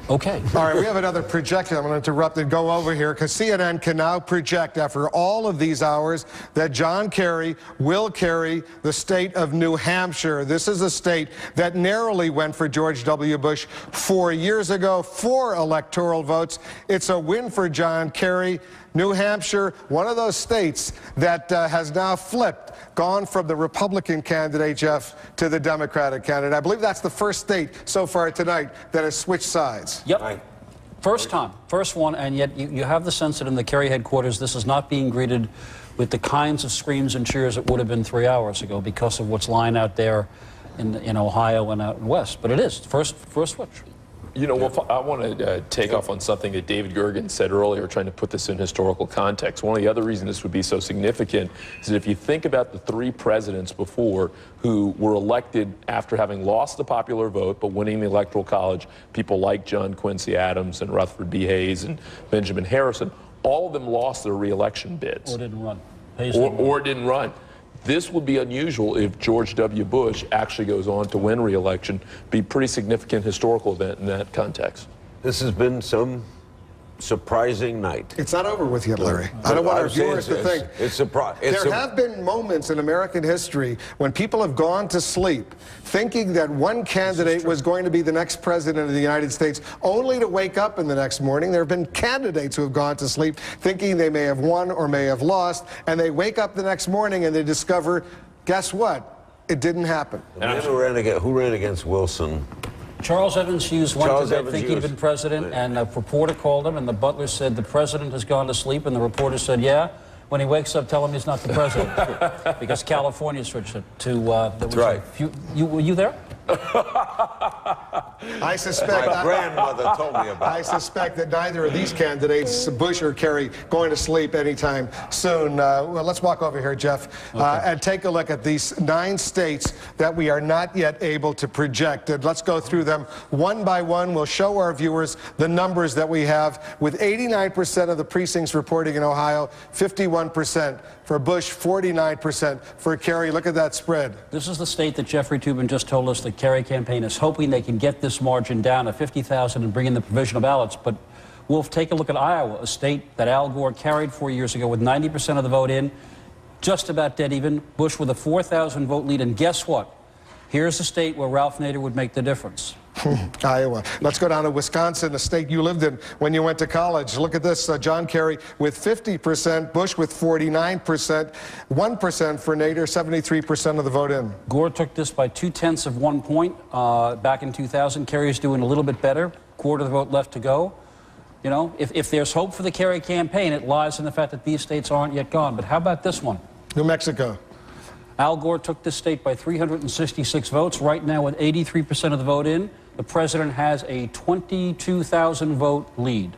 Okay. All right, we have another projection. I'm going to interrupt and go over here because CNN can now project after all of these hours that John Kerry will carry the state of New Hampshire. This is a state that narrowly went for George W. Bush 4 years ago, 4 electoral votes. It's a win for John Kerry. New Hampshire, one of those states that has now flipped, gone from the Republican candidate, Jeff, to the Democratic candidate. I believe that's the first state so far tonight that has switched sides. Yep. Right. First time, first one, and yet you have the sense that in the Kerry headquarters, this is not being greeted with the kinds of screams and cheers it would have been 3 hours ago because of what's lying out there in Ohio and out west. But it is, first switch. You know, Wolf, I want to take off on something that David Gergen said earlier, trying to put this in historical context. One of the other reasons this would be so significant is that if you think about the 3 presidents before who were elected after having lost the popular vote but winning the Electoral College, people like John Quincy Adams and Rutherford B. Hayes and Benjamin Harrison, all of them lost their re-election bids. Or didn't run. Or didn't run. This would be unusual if George W. Bush actually goes on to win re-election. Be a pretty significant historical event in that context. This has been some surprising night. It's not over with yet, Larry. I don't want our viewers to think. There have been moments in American history when people have gone to sleep thinking that one candidate was going to be the next president of the United States, only to wake up in the next morning. There have been candidates who have gone to sleep thinking they may have won or may have lost, and they wake up the next morning and they discover, guess what? It didn't happen. The man who ran against Wilson. Charles Evans Hughes went to bed thinking he'd been president, and a reporter called him, and the butler said, the president has gone to sleep, and the reporter said, yeah. When he wakes up, tell him he's not the president. Because California switched it to... That's right. Were you there? I suspect my grandmother told me about. I suspect that neither of these candidates, Bush or Kerry, going to sleep anytime soon. Well, let's walk over here, Jeff, and take a look at these 9 states that we are not yet able to project. And let's go through them one by one. We'll show our viewers the numbers that we have, with 89% of the precincts reporting in Ohio, 51% for Bush, 49% for Kerry. Look at that spread. This is the state that Jeffrey Toobin just told us the Kerry campaign is hoping they can get this margin down to 50,000 and bring in the provisional ballots. But Wolf, take a look at Iowa, a state that Al Gore carried 4 years ago with 90% of the vote in, just about dead even. Bush with a 4,000 vote lead. And guess what? Here's a state where Ralph Nader would make the difference. Iowa. Let's go down to Wisconsin, the state you lived in when you went to college. Look at this. John Kerry with 50%, Bush with 49%, 1% for Nader, 73% of the vote in. Gore took this by 0.2 of 1 point back in 2000. Kerry's doing a little bit better. Quarter of the vote left to go. You know, if there's hope for the Kerry campaign, it lies in the fact that these states aren't yet gone. But how about this one? New Mexico. Al Gore took this state by 366 votes. Right now, with 83% of the vote in, the president has a 22,000 vote lead.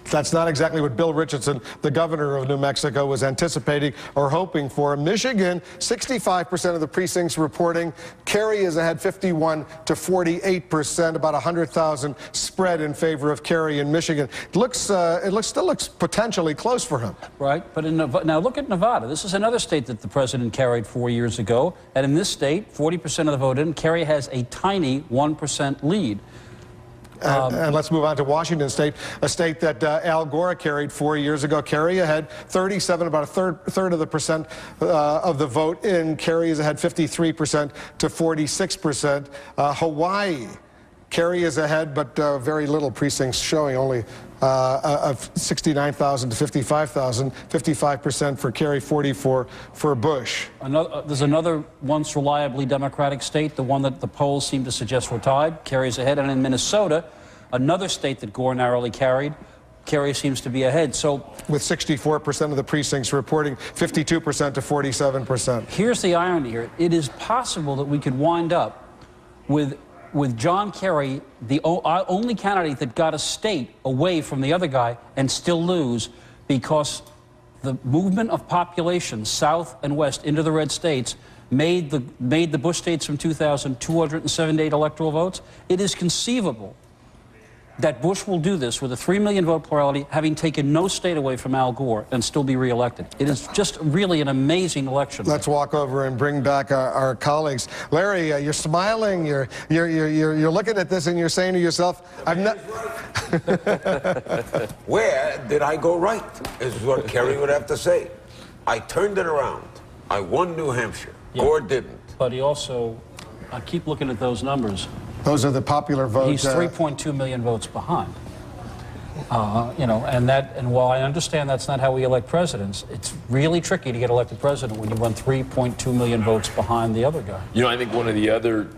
That's not exactly what Bill Richardson, the governor of New Mexico, was anticipating or hoping for. Michigan, 65% of the precincts reporting. Kerry is ahead 51 to 48%, about 100,000 spread in favor of Kerry in Michigan. It still looks potentially close for him. Right, but now look at Nevada. This is another state that the president carried 4 years ago. And in this state, 40% of the vote in, Kerry has a tiny 1% lead. And let's move on to Washington State, a state that Al Gore carried 4 years ago. Kerry ahead 37, about a third of the percent of the vote in. Kerry is ahead 53% to 46%. Hawaii, Kerry is ahead, but very little precincts showing, only of 69,000 to 55,000, 55% for Kerry, 44 for Bush. There's another once reliably Democratic state, the one that the polls seem to suggest we're tied. Kerry's ahead. And in Minnesota, another state that Gore narrowly carried, Kerry seems to be ahead. So, with 64% of the precincts reporting 52% to 47%. Here's the irony here. It is possible that we could wind up with John Kerry, the only candidate that got a state away from the other guy, and still lose, because the movement of population south and west into the red states made the Bush states from 2000 278 electoral votes. It is conceivable that Bush will do this with a 3 million vote plurality, having taken no state away from Al Gore, and still be reelected. It is just really an amazing election. Let's walk over and bring back our colleagues. Larry, you're smiling. You're looking at this and you're saying to yourself, "I'm not." Where did I go right? Is what Kerry would have to say. I turned it around. I won New Hampshire. Yeah. Gore didn't. But he also, I keep looking at those numbers. Those are the popular votes. He's 3.2 million votes behind. You know, and while I understand that's not how we elect presidents, it's really tricky to get elected president when you run 3.2 million votes behind the other guy. You know, I think one of the other,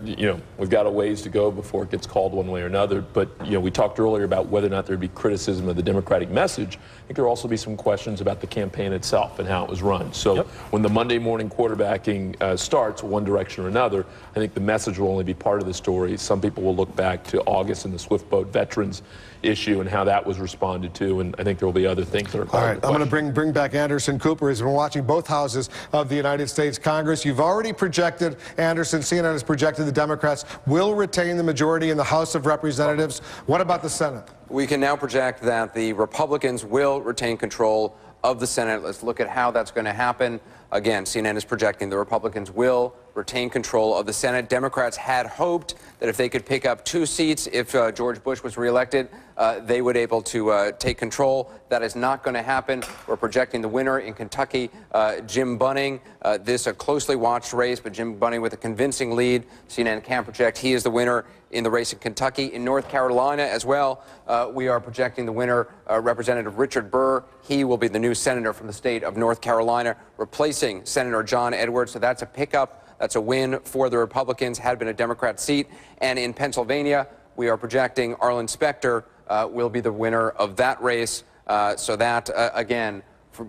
we've got a ways to go before it gets called one way or another, but, we talked earlier about whether or not there'd be criticism of the Democratic message. I think there'll also be some questions about the campaign itself and how it was run. So when the Monday morning quarterbacking starts, one direction or another, I think the message will only be part of the story. Some people will look back to August and the Swift Boat veterans issue and how that was responded to, and I think there will be other things that are called. All right, I'm going to bring back Anderson Cooper. He's been watching both houses of the United States Congress. You've already projected, Anderson, CNN has projected the Democrats will retain the majority in the House of Representatives. What about the Senate? We can now project that the Republicans will retain control of the Senate. Let's look at how that's going to happen. Again, CNN is projecting the Republicans will retain control of the Senate. Democrats had hoped that if they could pick up 2 seats, if George Bush was reelected, they would be able to take control. That is not going to happen. We're projecting the winner in Kentucky, Jim Bunning. This a closely watched race, but Jim Bunning with a convincing lead. CNN can project he is the winner in the race in Kentucky. In North Carolina as well, we are projecting the winner, Representative Richard Burr. He will be the new senator from the state of North Carolina, replacing Senator John Edwards. So that's a pickup. That's a win for the Republicans, had been a Democrat seat. And in Pennsylvania, we are projecting Arlen Specter will be the winner of that race. So that, again,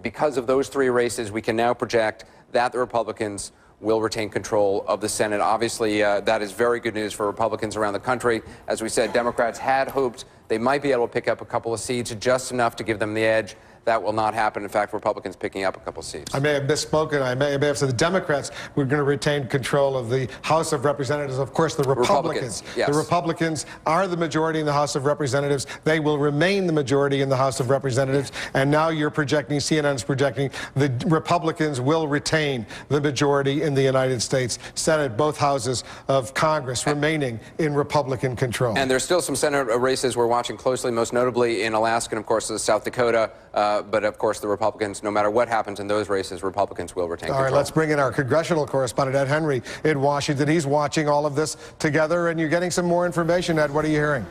because of those 3 races, we can now project that the Republicans will retain control of the Senate. Obviously, that is very good news for Republicans around the country. As we said, Democrats had hoped they might be able to pick up a couple of seats, just enough to give them the edge. That will not happen. In fact, Republicans picking up a couple seats. I may have misspoken. I may have said the Democrats were going to retain control of the House of Representatives. Of course, the Republicans. Yes. The Republicans are the majority in the House of Representatives. They will remain the majority in the House of Representatives. And now you're projecting, CNN's projecting, the Republicans will retain the majority in the United States Senate, both houses of Congress remaining in Republican control. And there's still some Senate races we're watching closely, most notably in Alaska and, of course, South Dakota. But, of course, the Republicans, no matter what happens in those races, Republicans will retain control. All right, let's bring in our congressional correspondent, Ed Henry, in Washington. He's watching all of this together, and you're getting some more information. Ed, what are you hearing?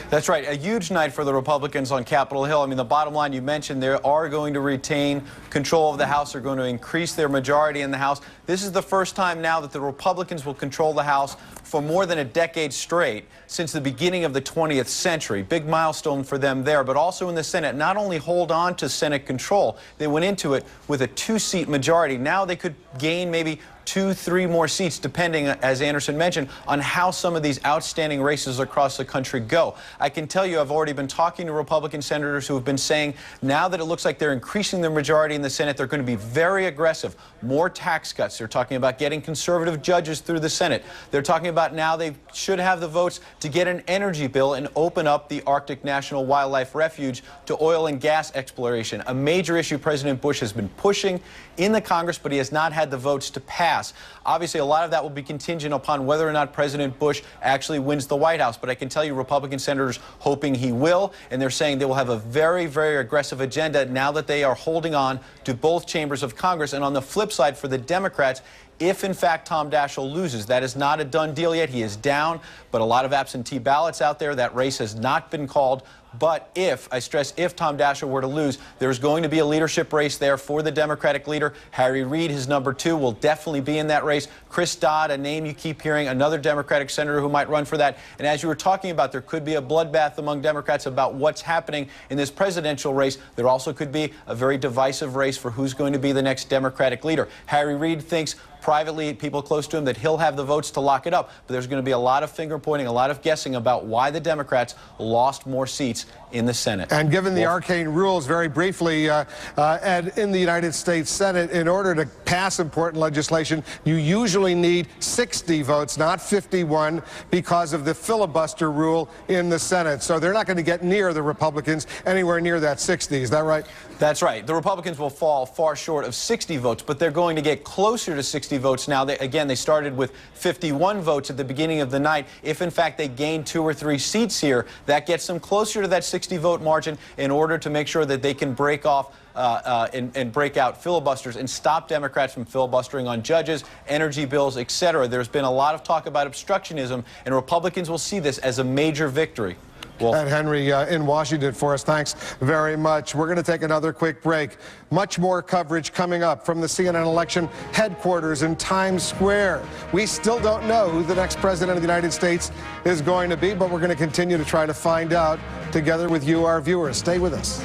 That's right. A huge night for the Republicans on Capitol Hill. I mean, the bottom line, you mentioned, they are going to retain control of the House. They're going to increase their majority in the House. This is the first time now that the Republicans will control the House for more than a decade straight, since the beginning of the 20th century. Big milestone for them there, but also in the Senate. Not only hold on to Senate control, they went into it with a 2-seat majority. Now they could gain maybe 2, 3 more seats, depending, as Anderson mentioned, on how some of these outstanding races across the country go. I can tell you, I've already been talking to Republican senators who have been saying now that it looks like they're increasing their majority in the Senate, they're going to be very aggressive. More tax cuts. They're talking about getting conservative judges through the Senate. They're talking about now they should have the votes to get an energy bill and open up the Arctic National Wildlife Refuge to oil and gas exploration, a major issue President Bush has been pushing in the Congress, but he has not had the votes to pass. Obviously, a lot of that will be contingent upon whether or not President Bush actually wins the White House. But I can tell you Republican senators hoping he will, and they're saying they will have a very, very aggressive agenda now that they are holding on to both chambers of Congress. And on the flip side, for the Democrats, if, in fact, Tom Daschle loses, that is not a done deal yet. He is down, but a lot of absentee ballots out there. That race has not been called. But if, I stress, if Tom Daschle were to lose, there's going to be a leadership race there for the Democratic leader. Harry Reid, his number 2, will definitely be in that race. Chris Dodd, a name you keep hearing, another Democratic senator who might run for that. And as you were talking about, there could be a bloodbath among Democrats about what's happening in this presidential race. There also could be a very divisive race for who's going to be the next Democratic leader. Harry Reid thinks privately, people close to him, that he'll have the votes to lock it up. But there's going to be a lot of finger pointing, a lot of guessing about why the Democrats lost more seats in the Senate. And given the arcane rules, very briefly, Ed, in the United States Senate, in order to pass important legislation, you usually need 60 votes, not 51, because of the filibuster rule in the Senate. So they're not going to get near the Republicans anywhere near that 60. Is that right? That's right. The Republicans will fall far short of 60 votes, but they're going to get closer to 60 votes now. Again, they started with 51 votes at the beginning of the night. If, in fact, they gain 2 or 3 seats here, that gets them closer to that 60-vote margin in order to make sure that they can break off and break out filibusters and stop Democrats from filibustering on judges, energy bills, etc. There's been a lot of talk about obstructionism, and Republicans will see this as a major victory. Ed Henry in Washington for us. Thanks very much. We're going to take another quick break. Much more coverage coming up from the CNN election headquarters in Times Square. We still don't know who the next president of the United States is going to be, but we're going to continue to try to find out together with you, our viewers. Stay with us.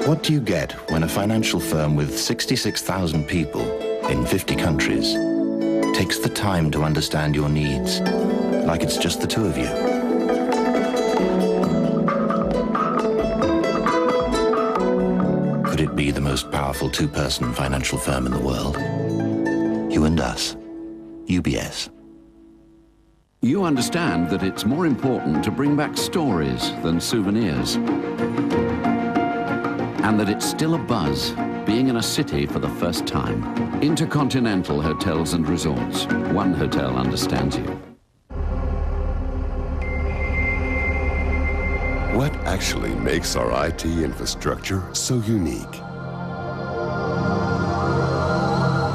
What do you get when a financial firm with 66,000 people in 50 countries takes the time to understand your needs, like it's just the two of you? Could it be the most powerful two-person financial firm in the world? You and us. UBS. You understand that it's more important to bring back stories than souvenirs. And that it's still a buzz being in a city for the first time. Intercontinental Hotels and Resorts. One hotel understands you. What actually makes our IT infrastructure so unique?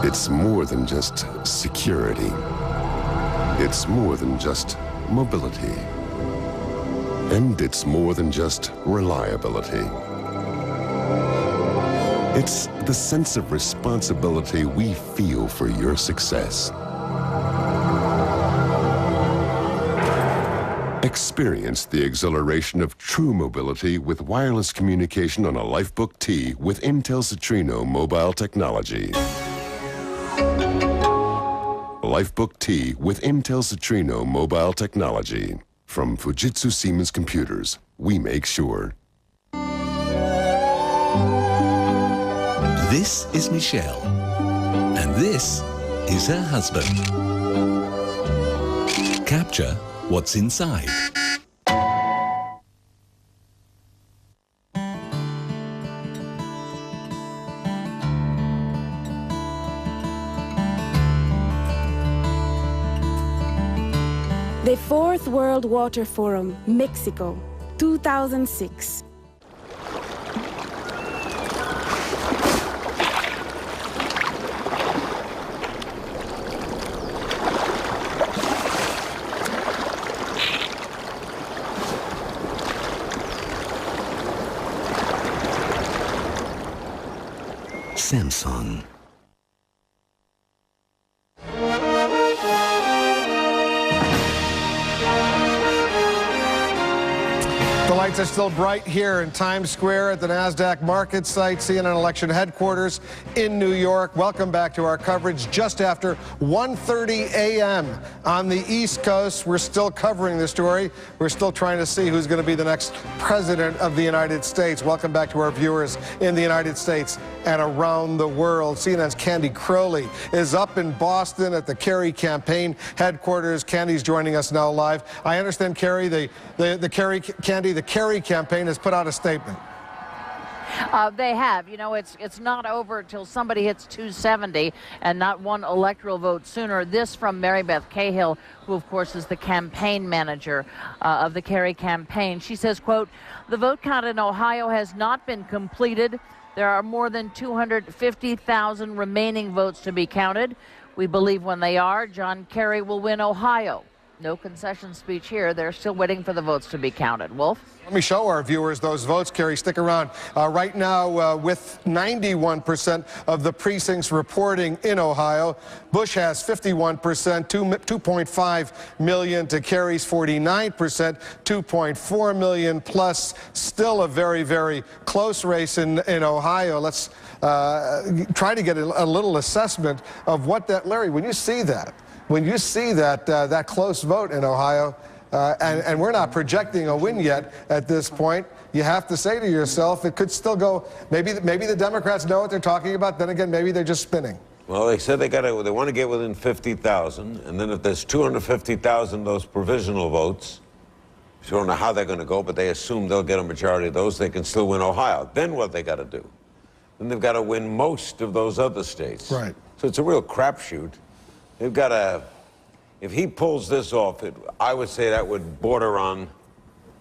It's more than just security. It's more than just mobility. And it's more than just reliability. It's the sense of responsibility we feel for your success. Experience the exhilaration of true mobility with wireless communication on a Lifebook T with Intel Citrino mobile technology. Lifebook T with Intel Citrino mobile technology. From Fujitsu Siemens Computers, we make sure. This is Michelle, and this is her husband. Capture what's inside. The Fourth World Water Forum, Mexico, 2006. Samsung. The lights are still bright here in Times Square at the NASDAQ market site, CNN election headquarters in New York. Welcome back to our coverage just after 1:30 a.m. on the East Coast. We're still covering the story. We're still trying to see who's going to be the next president of the United States. Welcome back to our viewers in the United States and around the world. CNN's Candy Crowley is up in Boston at the Kerry campaign headquarters. Candy's joining us now live. I understand, Kerry, the Kerry campaign has put out a statement. They have. You know, it's not over until somebody hits 270 and not one electoral vote sooner. This from Mary Beth Cahill, who, of course, is the campaign manager of the Kerry campaign. She says, quote, "The vote count in Ohio has not been completed. There are more than 250,000 remaining votes to be counted. We believe when they are, John Kerry will win Ohio." No concession speech here. They're still waiting for the votes to be counted. Wolf? Let me show our viewers those votes, Kerry. Stick around. Right now, with 91% of the precincts reporting in Ohio, Bush has 51%, 2.5 million to Kerry's 49%, 2.4 million plus. Still a very, very close race in Ohio. Let's try to get a little assessment of what that, Larry, when you see that, that close vote in Ohio, and we're not projecting a win yet at this point, you have to say to yourself, it could still go, maybe the Democrats know what they're talking about, then again, maybe they're just spinning. Well, they said they want to get within 50,000, and then if there's 250,000 those provisional votes, we don't know how they're going to go, but they assume they'll get a majority of those, they can still win Ohio. Then what they got to do? Then they've got to win most of those other states. Right. So it's a real crapshoot. They've got to, if he pulls this off, I would say that would border on,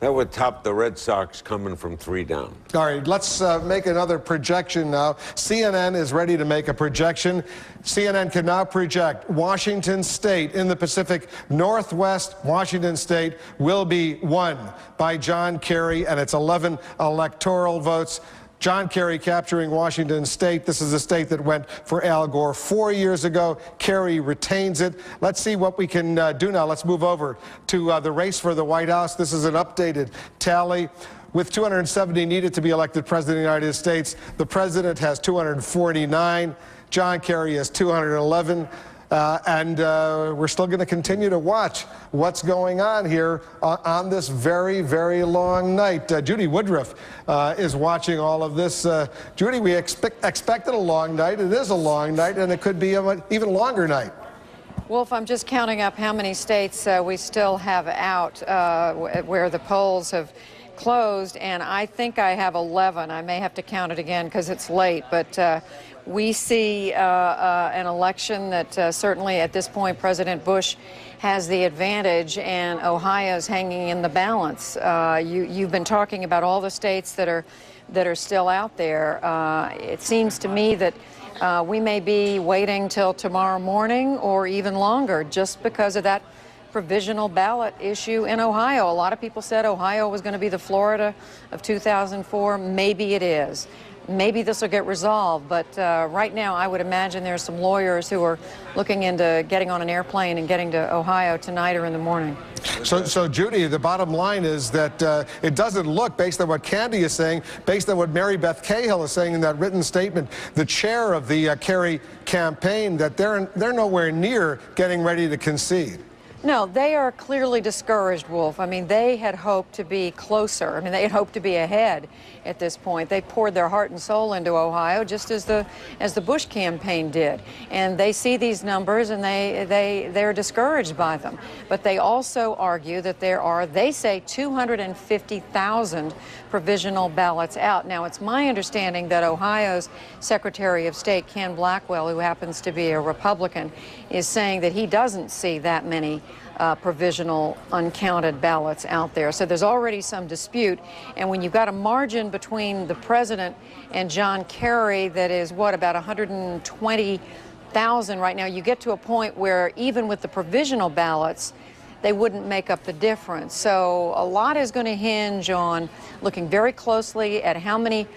that would top the Red Sox coming from 3 down. All right, let's make another projection now. CNN is ready to make a projection. CNN can now project Washington State in the Pacific Northwest. Washington State will be won by John Kerry, and it's 11 electoral votes. John Kerry capturing Washington State. This is a state that went for Al Gore 4 years ago. Kerry retains it. Let's see what we can do now. Let's move over to the race for the White House. This is an updated tally. With 270 needed to be elected president of the United States, the president has 249. John Kerry has 211. And we're still going to continue to watch what's going on here on this very, very long night. Judy Woodruff is watching all of this. Judy, we expected a long night. It is a long night, and it could be an even longer night. Wolf, I'm just counting up how many states we still have out where the polls have closed, and I think I have 11. I may have to count it again because it's late, but we see an election that certainly at this point President Bush has the advantage, and Ohio's hanging in the balance. You've been talking about all the states that are still out there. It seems to me that we may be waiting till tomorrow morning or even longer just because of that provisional ballot issue in Ohio. A lot of people said Ohio was going to be the Florida of 2004. Maybe it is. maybe this will get resolved. But right now, I would imagine there's some lawyers who are looking into getting on an airplane and getting to Ohio tonight or in the morning. So Judy, the bottom line is that it doesn't look, based on what Candy is saying, based on what Mary Beth Cahill is saying in that written statement, the chair of the Kerry campaign, that they're nowhere near getting ready to concede. No, they are clearly discouraged, Wolf. I mean, they had hoped to be closer. I mean, they had hoped to be ahead at this point. They poured their heart and soul into Ohio, just as the Bush campaign did. And they see these numbers, and they're discouraged by them. But they also argue that there are, they say, 250,000 provisional ballots out. Now, it's my understanding that Ohio's Secretary of State, Ken Blackwell, who happens to be a Republican, is saying that he doesn't see that many provisional uncounted ballots out there. So there's already some dispute. And when you've got a margin between the president and John Kerry that is, what, about 120,000 right now, you get to a point where even with the provisional ballots, they wouldn't make up the difference. So a lot is going to hinge on looking very closely at how many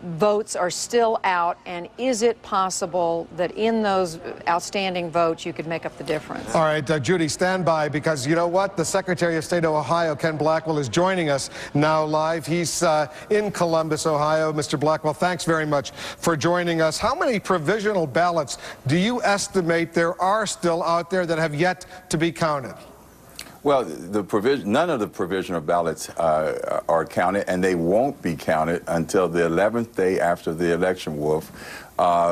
votes are still out, and is it possible that in those outstanding votes you could make up the difference? All right, Judy, stand by, because you know what? The Secretary of State of Ohio, Ken Blackwell, is joining us now live. He's in Columbus, Ohio. Mr. Blackwell, thanks very much for joining us. How many provisional ballots do you estimate there are still out there that have yet to be counted? Well, none of the provisional ballots are counted, and they won't be counted until the 11th day after the election, Wolf.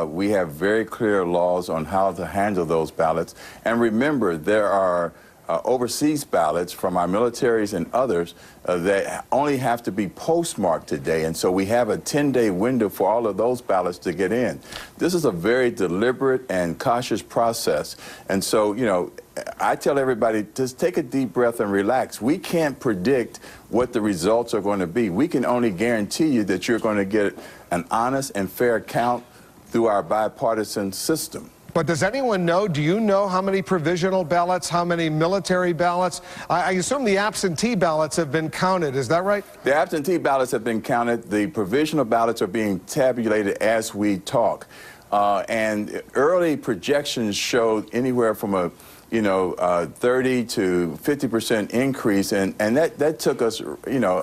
We have very clear laws on how to handle those ballots. And remember, there are overseas ballots from our militaries and others that only have to be postmarked today, and so we have a 10-day window for all of those ballots to get in. This is a very deliberate and cautious process, and so, you know, I tell everybody, just take a deep breath and relax. We can't predict what the results are going to be. We can only guarantee you that you're going to get an honest and fair count through our bipartisan system. But does anyone know, do you know how many provisional ballots, how many military ballots? I assume the absentee ballots have been counted, is that right? The absentee ballots have been counted. The provisional ballots are being tabulated as we talk. And early projections showed anywhere from a 30 to 50% increase, and that took us,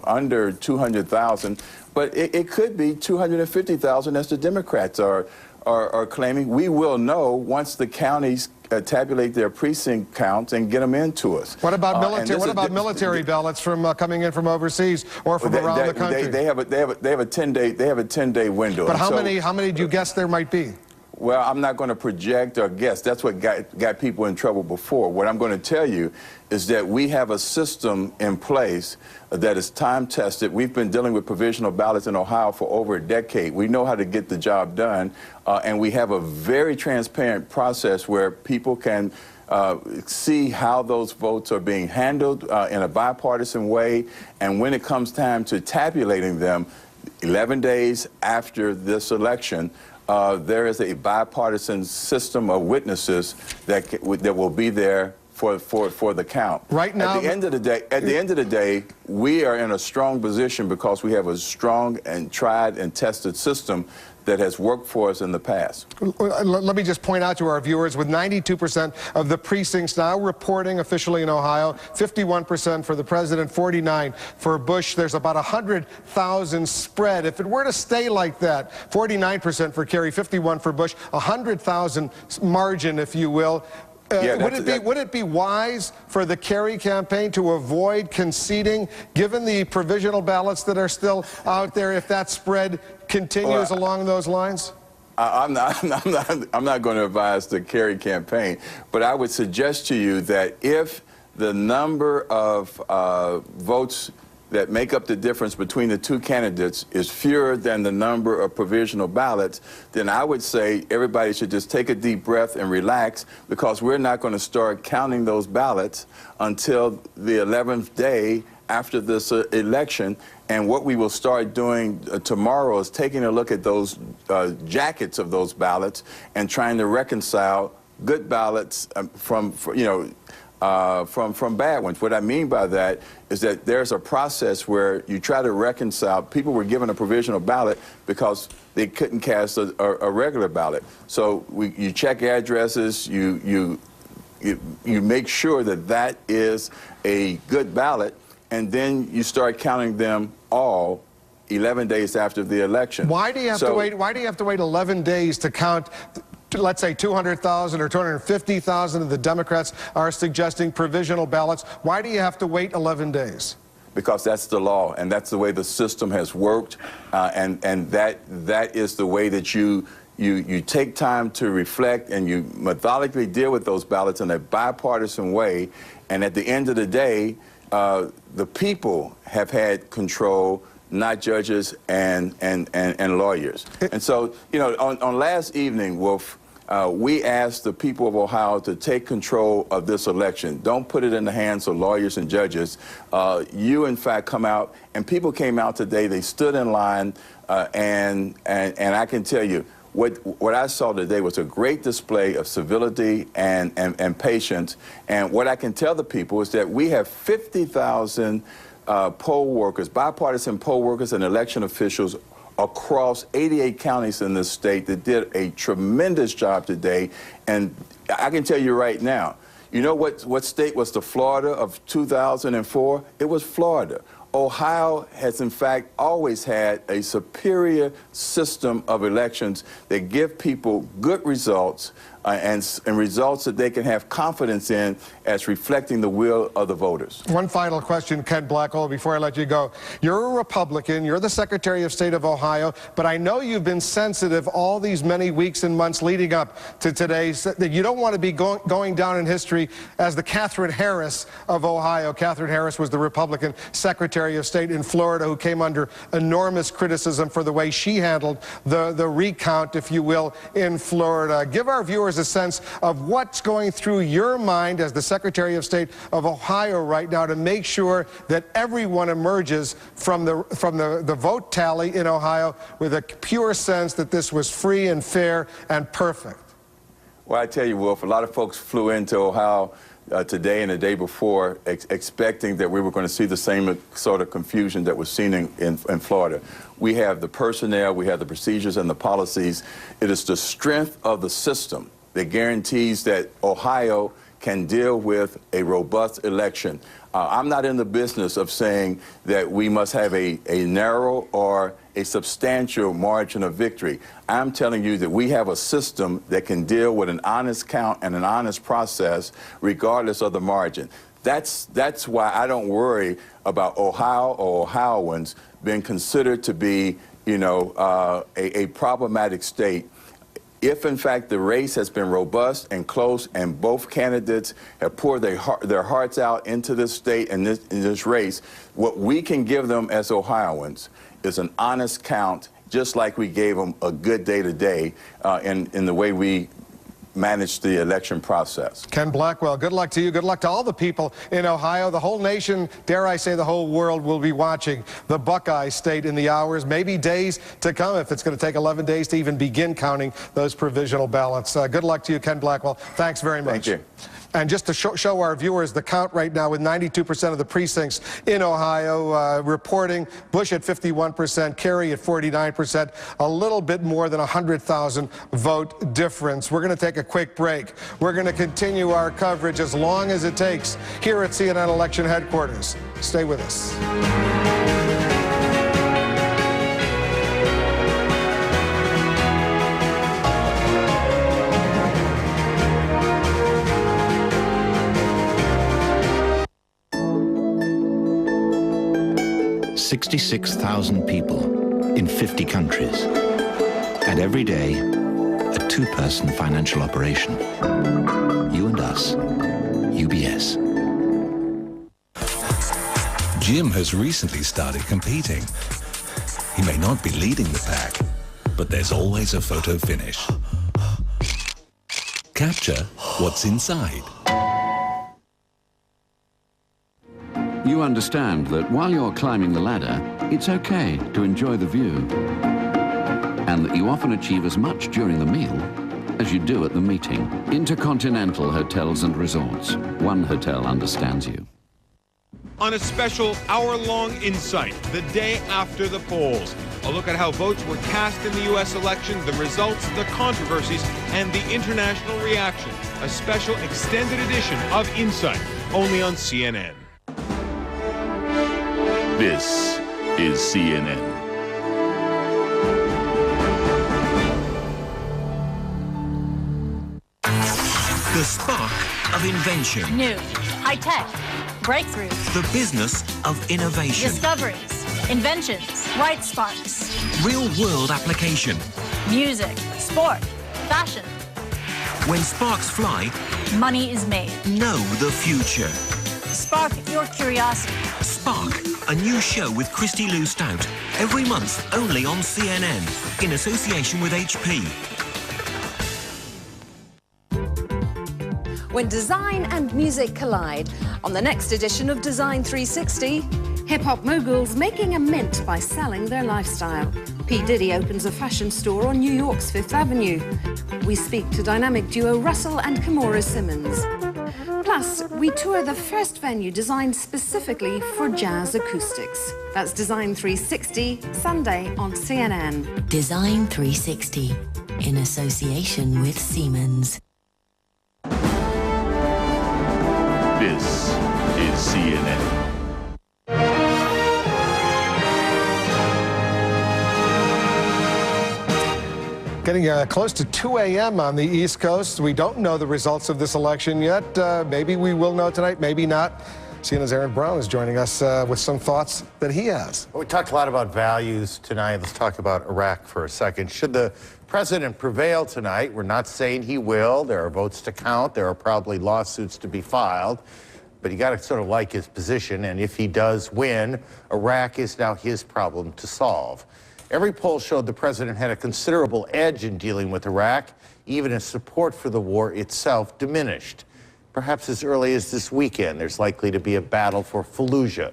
under 200,000. But it could be 250,000 as the Democrats are claiming. We will know once the counties tabulate their precinct counts and get them into us. What about military? What about military ballots from coming in from overseas or from around the country? They have a 10-day window. But how many do you guess there might be? Well, I'm not going to project or guess. That's what got people in trouble before. What I'm going to tell you is that we have a system in place that is time-tested. We've been dealing with provisional ballots in Ohio for over a decade. We know how to get the job done, and we have a very transparent process where people can see how those votes are being handled in a bipartisan way. And when it comes time to tabulating them, 11 days after this election, there is a bipartisan system of witnesses that will be there for the count. Right now, at the end of the day, we are in a strong position because we have a strong and tried and tested system that has worked for us in the past. Let me just point out to our viewers, with 92% of the precincts now reporting officially in Ohio, 51% for the president, 49% for Bush. There's about 100,000 spread. If it were to stay like that, 49% for Kerry, 51% for Bush, 100,000 margin, if you will. Would it be wise for the Kerry campaign to avoid conceding, given the provisional ballots that are still out there, if that spread continues along those lines? I'm not going to advise the Kerry campaign, but I would suggest to you that if the number of votes that make up the difference between the two candidates is fewer than the number of provisional ballots, then I would say everybody should just take a deep breath and relax, because we're not going to start counting those ballots until the 11th day after this election. And what we will start doing tomorrow is taking a look at those jackets of those ballots and trying to reconcile good ballots from from bad ones. What I mean by that is that there's a process where you try to reconcile. People were given a provisional ballot because they couldn't cast a regular ballot. So you check addresses, you make sure that that is a good ballot, and then you start counting them all 11 days after the election. Why do you have to wait? Why do you have to wait 11 days to count? Let's say 200,000 or 250,000 of the Democrats are suggesting provisional ballots. Why do you have to wait 11 days? Because that's the law, and that's the way the system has worked, and that is the way that you take time to reflect and you methodically deal with those ballots in a bipartisan way, and at the end of the day, the people have had control, not judges and lawyers. And so, you know, on last evening, Wolf, we asked the people of Ohio to take control of this election. Don't put it in the hands of lawyers and judges. You, in fact, come out, and people came out today. They stood in line, and I can tell you, what I saw today was a great display of civility and patience. And what I can tell the people is that we have 50,000 poll workers, bipartisan poll workers and election officials across 88 counties in this state that did a tremendous job today. And I can tell you right now, you know what state was the Florida of 2004? It was Florida. Ohio has, in fact, always had a superior system of elections that give people good results and results that they can have confidence in as reflecting the will of the voters. One final question, Ken Blackwell, before I let you go. You're a Republican, you're the Secretary of State of Ohio, but I know you've been sensitive all these many weeks and months leading up to today, that you don't want to be going down in history as the Katherine Harris of Ohio. Katherine Harris was the Republican Secretary of State in Florida who came under enormous criticism for the way she handled the recount, if you will, in Florida. Give our viewers a sense of what's going through your mind as the Secretary of State of Ohio right now to make sure that everyone emerges from the vote tally in Ohio with a pure sense that this was free and fair and perfect. Well, I tell you, Wolf, a lot of folks flew into Ohio today and the day before expecting that we were going to see the same sort of confusion that was seen in Florida. We have the personnel, we have the procedures and the policies. It is the strength of the system that guarantees that Ohio can deal with a robust election. I'm not in the business of saying that we must have a narrow or a substantial margin of victory. I'm telling you that we have a system that can deal with an honest count and an honest process regardless of the margin. That's why I don't worry about Ohio or Ohioans being considered to be, you know, a problematic state. If, in fact, the race has been robust and close and both candidates have poured their hearts out into this state and in this race, what we can give them as Ohioans is an honest count, just like we gave them a good day today in the way we manage the election process. Ken Blackwell, good luck to you. Good luck to all the people in Ohio. The whole nation, dare I say the whole world, will be watching the Buckeye State in the hours, maybe days to come, if it's going to take 11 days to even begin counting those provisional ballots. Good luck to you, Ken Blackwell. Thanks very much. Thank you. And just to show our viewers the count right now, with 92% of the precincts in Ohio reporting, Bush at 51%, Kerry at 49%, a little bit more than 100,000 vote difference. We're going to take a quick break. We're going to continue our coverage as long as it takes here at CNN Election Headquarters. Stay with us. 66,000 people in 50 countries. And every day, a two-person financial operation. You and us. UBS. Jim has recently started competing. He may not be leading the pack, but there's always a photo finish. Capture what's inside. You understand that while you're climbing the ladder, it's okay to enjoy the view, and that you often achieve as much during the meal as you do at the meeting. Intercontinental Hotels and Resorts. One hotel understands you. On a special hour-long insight the day after the polls. A look at how votes were cast in the U.S. election, the results, the controversies, and the international reaction. A special extended edition of Insight, only on CNN. This is CNN. The spark of invention. New, high-tech, breakthroughs. The business of innovation. Discoveries, inventions, bright sparks. Real-world application. Music, sport, fashion. When sparks fly, money is made. Know the future. Spark your curiosity. Spark, a new show with Christy Lou Stout. Every month, only on CNN, in association with HP. When design and music collide. On the next edition of Design 360, hip-hop moguls making a mint by selling their lifestyle. P. Diddy opens a fashion store on New York's Fifth Avenue. We speak to dynamic duo Russell and Kimora Simmons. Plus, we tour the first venue designed specifically for jazz acoustics. That's Design 360, Sunday on CNN. Design 360, in association with Siemens. This is CNN. Getting close to 2 a.m. on the East Coast. We don't know the results of this election yet. Maybe we will know tonight, maybe not. CNN's Aaron Brown is joining us with some thoughts that he has. Well, we talked a lot about values tonight. Let's talk about Iraq for a second. Should the president prevail tonight, we're not saying he will. There are votes to count. There are probably lawsuits to be filed. But you got to sort of like his position. And if he does win, Iraq is now his problem to solve. Every poll showed the president had a considerable edge in dealing with Iraq, even as support for the war itself diminished. Perhaps as early as this weekend, there's likely to be a battle for Fallujah.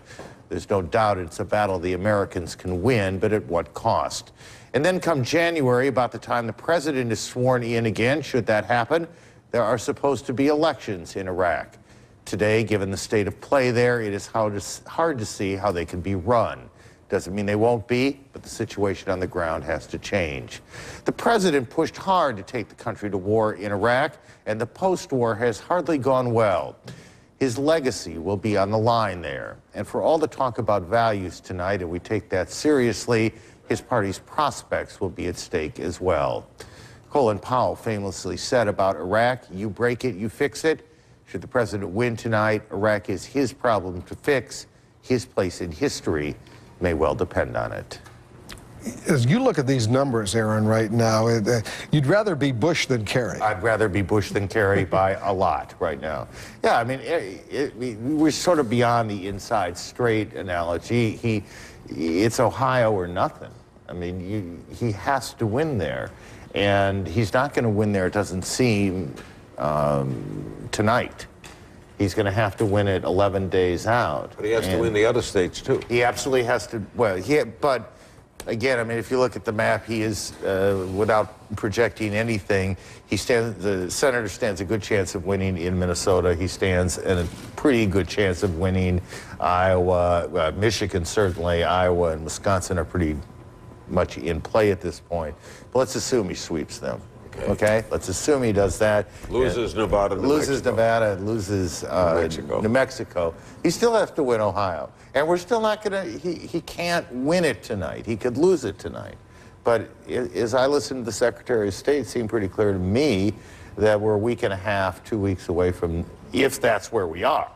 There's no doubt it's a battle the Americans can win, but at what cost? And then come January, about the time the president is sworn in again, should that happen, there are supposed to be elections in Iraq. Today, given the state of play there, it is hard to see how they can be run. Doesn't mean they won't be, but the situation on the ground has to change. The president pushed hard to take the country to war in Iraq, and the post-war has hardly gone well. His legacy will be on the line there. And for all the talk about values tonight, and we take that seriously, his party's prospects will be at stake as well. Colin Powell famously said about Iraq, you break it, you fix it. Should the president win tonight, Iraq is his problem to fix. His place in history may well depend on it. As you look at these numbers, Aaron, right now, you'd rather be Bush than Kerry. I'd rather be Bush than Kerry by a lot right now. Yeah, I mean, we're sort of beyond the inside straight analogy. It's Ohio or nothing. I mean, he has to win there. And he's not going to win there, it doesn't seem, tonight. He's going to have to win it 11 days out. But he has to win the other states, too. He absolutely has to. Well, but again, I mean, if you look at the map, he is, without projecting anything, the senator stands a good chance of winning in Minnesota. He stands a pretty good chance of winning Iowa. Michigan, certainly. Iowa and Wisconsin are pretty much in play at this point. But let's assume he sweeps them. Okay, let's assume he does that. Loses Nevada, loses Nevada, loses New Mexico. He still has to win Ohio. And we're still not going to, he can't win it tonight. He could lose it tonight. But as I listened to the Secretary of State, it seemed pretty clear to me that we're a week and a half, 2 weeks away from, if that's where we are,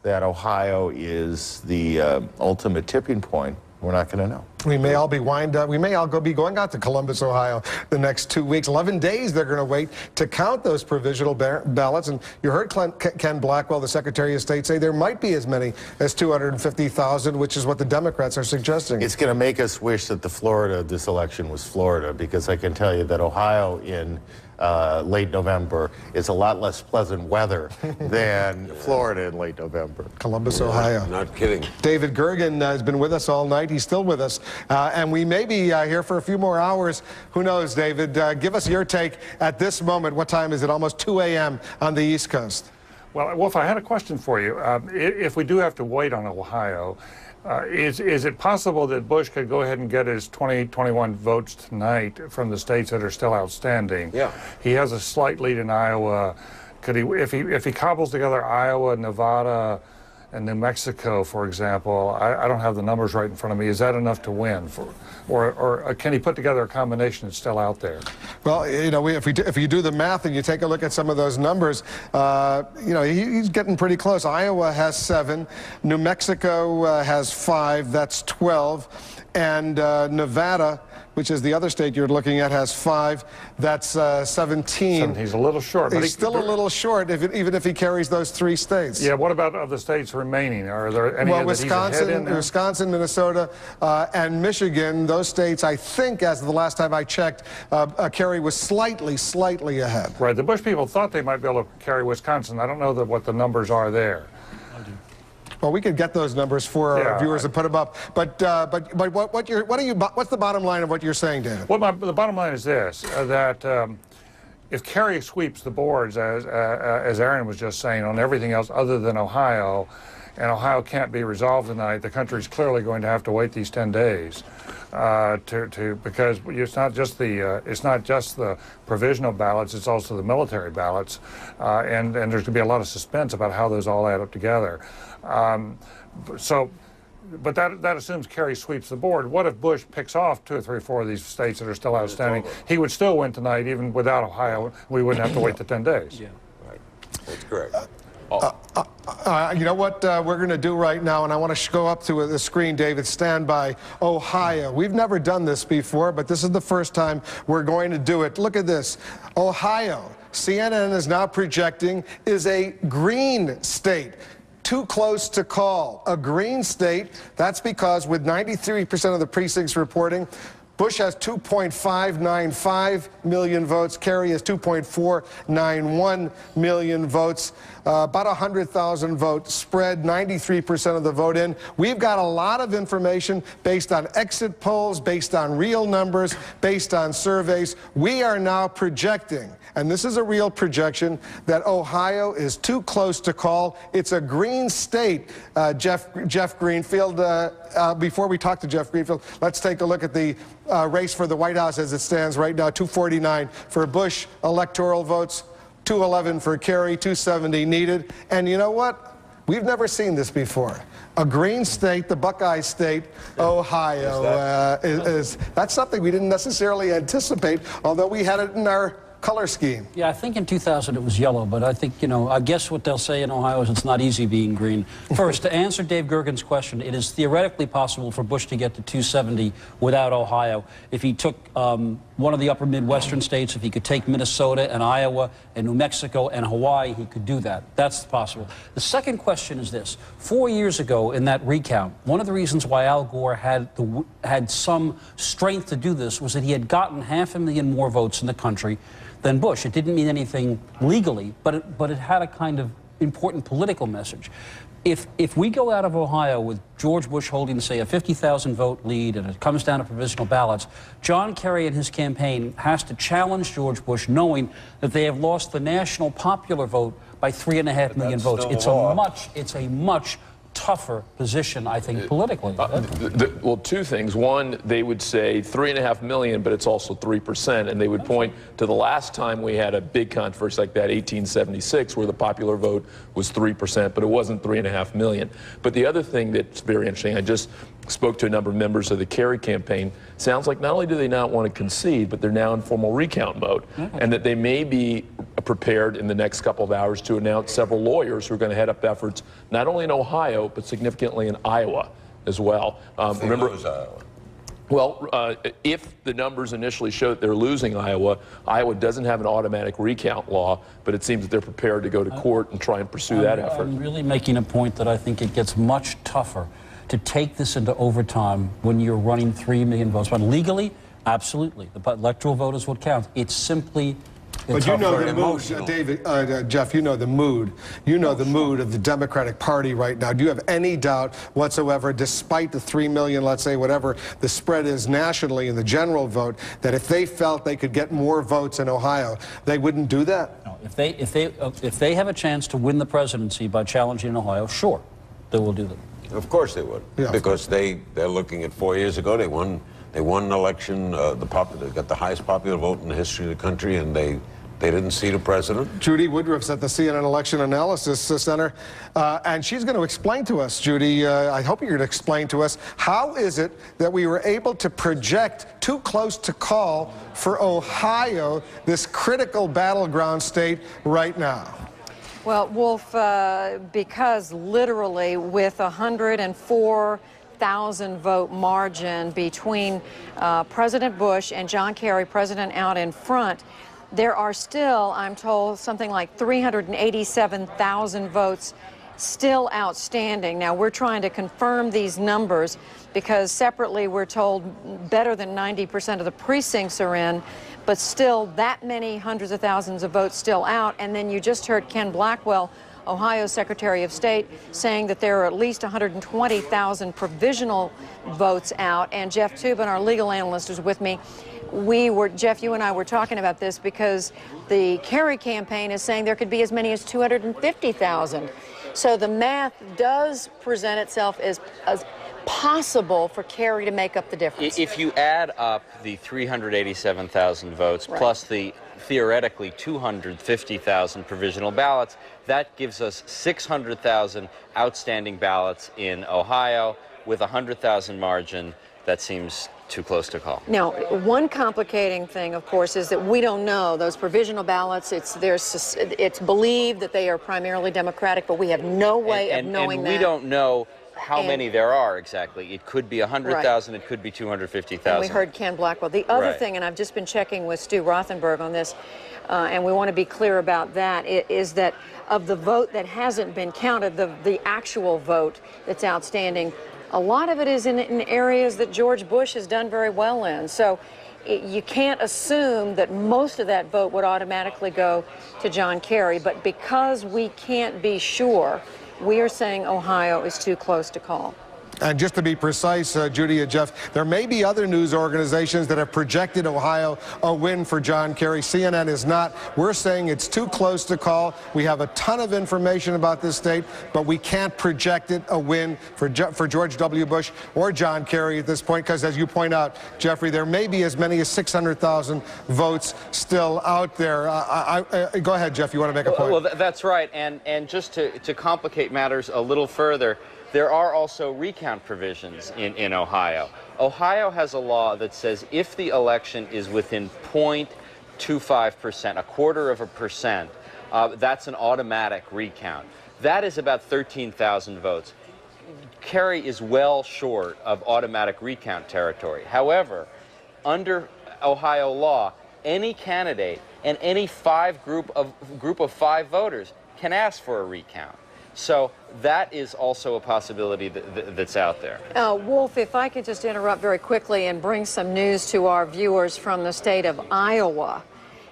that Ohio is the ultimate tipping point. We're not going to know. We may all be we may all be going out to Columbus, Ohio the next 2 weeks. 11 days they're going to wait to count those provisional ballots. And you heard Ken Blackwell, the Secretary of State, say there might be as many as 250,000, which is what the Democrats are suggesting. It's going to make us wish that this election was Florida, because I can tell you that Ohio in late November is a lot less pleasant weather than Florida in late November. Columbus, Ohio. Not kidding. David Gergen has been with us all night. He's still with us And we may be here for a few more hours. Who knows, David? Give us your take at this moment. What time is it? Almost 2 a.m. on the East Coast. Well, Wolf, I had a question for you. If we do have to wait on Ohio, is it possible that Bush could go ahead and get his 2021 votes tonight from the states that are still outstanding? Yeah. He has a slight lead in Iowa. Could he, if he cobbles together Iowa, Nevada, and New Mexico, for example, I don't have the numbers right in front of me. Is that enough to win? Or can he put together a combination that's still out there? Well, you know, if you do the math and you take a look at some of those numbers, you know, he's getting pretty close. Iowa has 7, New Mexico has 5, that's 12, and Nevada, which is the other state you're looking at, has 5, that's 17. He's a little short. He's still a little short, even if he carries those 3 states. Yeah, what about of the states remaining? Are there any that he's ahead in there? Wisconsin, Minnesota, and Michigan, those states, I think, as of the last time I checked, Kerry was slightly ahead. Right, the Bush people thought they might be able to carry Wisconsin. I don't know what the numbers are there. Well, we could get those numbers for our viewers and put them up. But what's the bottom line of what you're saying, David? Well, the bottom line is this: that if Kerry sweeps the boards, as Aaron was just saying, on everything else other than Ohio, and Ohio can't be resolved tonight, the country's clearly going to have to wait these 10 days because it's not just the provisional ballots, it's also the military ballots, and there's going to be a lot of suspense about how those all add up together. But that assumes Kerry sweeps the board. What if Bush picks off 2 or 3 or 4 of these states that are still outstanding? He would still win tonight, even without Ohio. We wouldn't have to wait the 10 days. Yeah, right. That's correct. You know what we're going to do right now, and I want to go up to the screen, David. Stand by. Ohio. We've never done this before, but this is the first time we're going to do it. Look at this. Ohio, CNN is now projecting, is a green state. Too close to call. A green state, that's because with 93% of the precincts reporting, Bush has 2.595 million votes. Kerry has 2.491 million votes. About 100,000 vote spread, 93% of the vote in. We've got a lot of information based on exit polls, based on real numbers, based on surveys. We are now projecting, and this is a real projection, that Ohio is too close to call. It's a green state, Jeff Greenfield. Before we talk to Jeff Greenfield, let's take a look at the race for the White House as it stands right now. 249 for Bush electoral votes, 211 for Kerry, 270 needed. And you know what? We've never seen this before. A green state, the Buckeye state, Ohio, that's something we didn't necessarily anticipate, although we had it in our color scheme. Yeah, I think in 2000 it was yellow, but I think, you know, I guess what they'll say in Ohio is it's not easy being green. First, to answer Dave Gergen's question, it is theoretically possible for Bush to get to 270 without Ohio. If he took one of the upper Midwestern states, if he could take Minnesota and Iowa and New Mexico and Hawaii, he could do that. That's possible. The second question is this. 4 years ago in that recount, one of the reasons why Al Gore had some strength to do this was that he had gotten 500,000 more votes in the country than Bush. It didn't mean anything legally, but it had a kind of important political message. If we go out of Ohio with George Bush holding, say, a 50,000 vote lead and it comes down to provisional ballots, John Kerry and his campaign has to challenge George Bush knowing that they have lost the national popular vote by 3.5 million votes. It's a much tougher position, I think, politically. Well, 2 things. One, they would say 3.5 million, but it's also 3%, and they would point to the last time we had a big controversy like that, 1876, where the popular vote was 3%, but it wasn't 3.5 million. But the other thing that's very interesting, I just spoke to a number of members of the Kerry campaign. Sounds like not only do they not want to concede, but they're now in formal recount mode, and that they may be prepared in the next couple of hours to announce several lawyers who are going to head up efforts not only in Ohio, but significantly in Iowa as well. Remember, Iowa. Well, if the numbers initially show that they're losing Iowa, Iowa doesn't have an automatic recount law, but it seems that they're prepared to go to court and try and pursue that effort. I'm really making a point that I think it gets much tougher to take this into overtime when you're running 3 million votes. But legally, absolutely. The electoral vote is what counts. It's simply But you know tougher, the mood, emotional. David, Jeff, you know the mood. You know the mood of the Democratic Party right now. Do you have any doubt whatsoever, despite the 3 million, let's say, whatever the spread is nationally in the general vote, that if they felt they could get more votes in Ohio, they wouldn't do that? No, if they have a chance to win the presidency by challenging in Ohio, sure, they will do that. Of course they would, because they're looking at 4 years ago. They won an election. They got the highest popular vote in the history of the country, and they didn't seat a president. Judy Woodruff's at the CNN Election Analysis Center, and she's going to explain to us, Judy, I hope you're going to explain to us, how is it that we were able to project too close to call for Ohio, this critical battleground state right now? Well, Wolf, because literally with 104,000 vote margin between President Bush and John Kerry, president out in front, there are still, I'm told, something like 387,000 votes still outstanding. Now, we're trying to confirm these numbers because separately we're told better than 90% of the precincts are in, but still that many hundreds of thousands of votes still out. And then you just heard Ken Blackwell, Ohio Secretary of State, saying that there are at least 120,000 provisional votes out. And Jeff Toobin, our legal analyst, is with me. Jeff, you and I were talking about this because the Kerry campaign is saying there could be as many as 250,000. So the math does present itself as possible for Kerry to make up the difference. If you add up the 387,000 votes plus the theoretically 250,000 provisional ballots, that gives us 600,000 outstanding ballots in Ohio with a 100,000 margin. That seems too close to call. Now, one complicating thing, of course, is that we don't know those provisional ballots. It's believed that they are primarily Democratic, but we have no way of knowing that. And we don't know how many there are exactly. It could be 100,000, it could be 250,000. And we heard Ken Blackwell. The other thing, and I've just been checking with Stu Rothenberg on this, and we want to be clear about that, is that of the vote that hasn't been counted, the actual vote that's outstanding, a lot of it is in areas that George Bush has done very well in. So you can't assume that most of that vote would automatically go to John Kerry. But because we can't be sure, we are saying Ohio is too close to call. And just to be precise, Judy and Jeff, there may be other news organizations that have projected Ohio a win for John Kerry. CNN is not. We're saying it's too close to call. We have a ton of information about this state, but we can't project it a win for George W. Bush or John Kerry at this point, because as you point out, Jeffrey, there may be as many as 600,000 votes still out there. Go ahead, Jeff, you want to make a point? Well, that's right. And just to complicate matters a little further, there are also recount provisions in Ohio. Ohio has a law that says if the election is within 0.25%, a quarter of a percent, that's an automatic recount. That is about 13,000 votes. Kerry is well short of automatic recount territory. However, under Ohio law, any candidate and any group of 5 voters can ask for a recount. So that is also a possibility that's out there. Wolf, if I could just interrupt very quickly and bring some news to our viewers from the state of Iowa.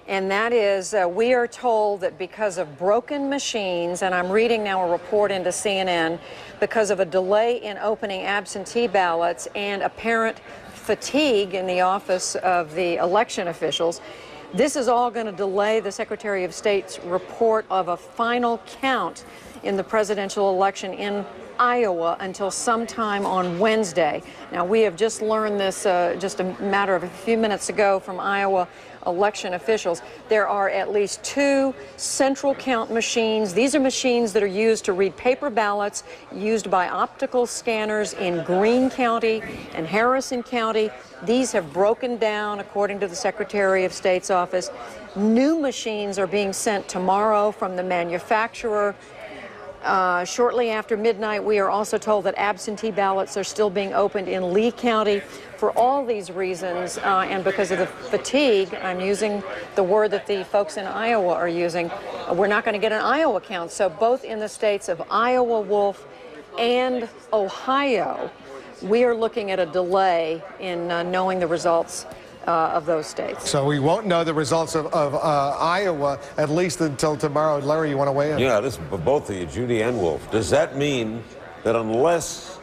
And that is, we are told that because of broken machines, and I'm reading now a report into CNN, because of a delay in opening absentee ballots and apparent fatigue in the office of the election officials, this is all going to delay the Secretary of State's report of a final count in the presidential election in Iowa until sometime on Wednesday. Now, we have just learned this just a matter of a few minutes ago from Iowa election officials. There are at least 2 central count machines. These are machines that are used to read paper ballots used by optical scanners in Greene County and Harrison County. These have broken down, according to the Secretary of State's office. New machines are being sent tomorrow from the manufacturer. Shortly after midnight, we are also told that absentee ballots are still being opened in Lee County. For all these reasons, and because of the fatigue, I'm using the word that the folks in Iowa are using, we're not going to get an Iowa count. So both in the states of Iowa, Wolf, and Ohio, we are looking at a delay in knowing the results of those states. So we won't know the results of Iowa at least until tomorrow. Larry, you want to weigh in? Yeah, this is for both of you, Judy and Wolf. Does that mean that unless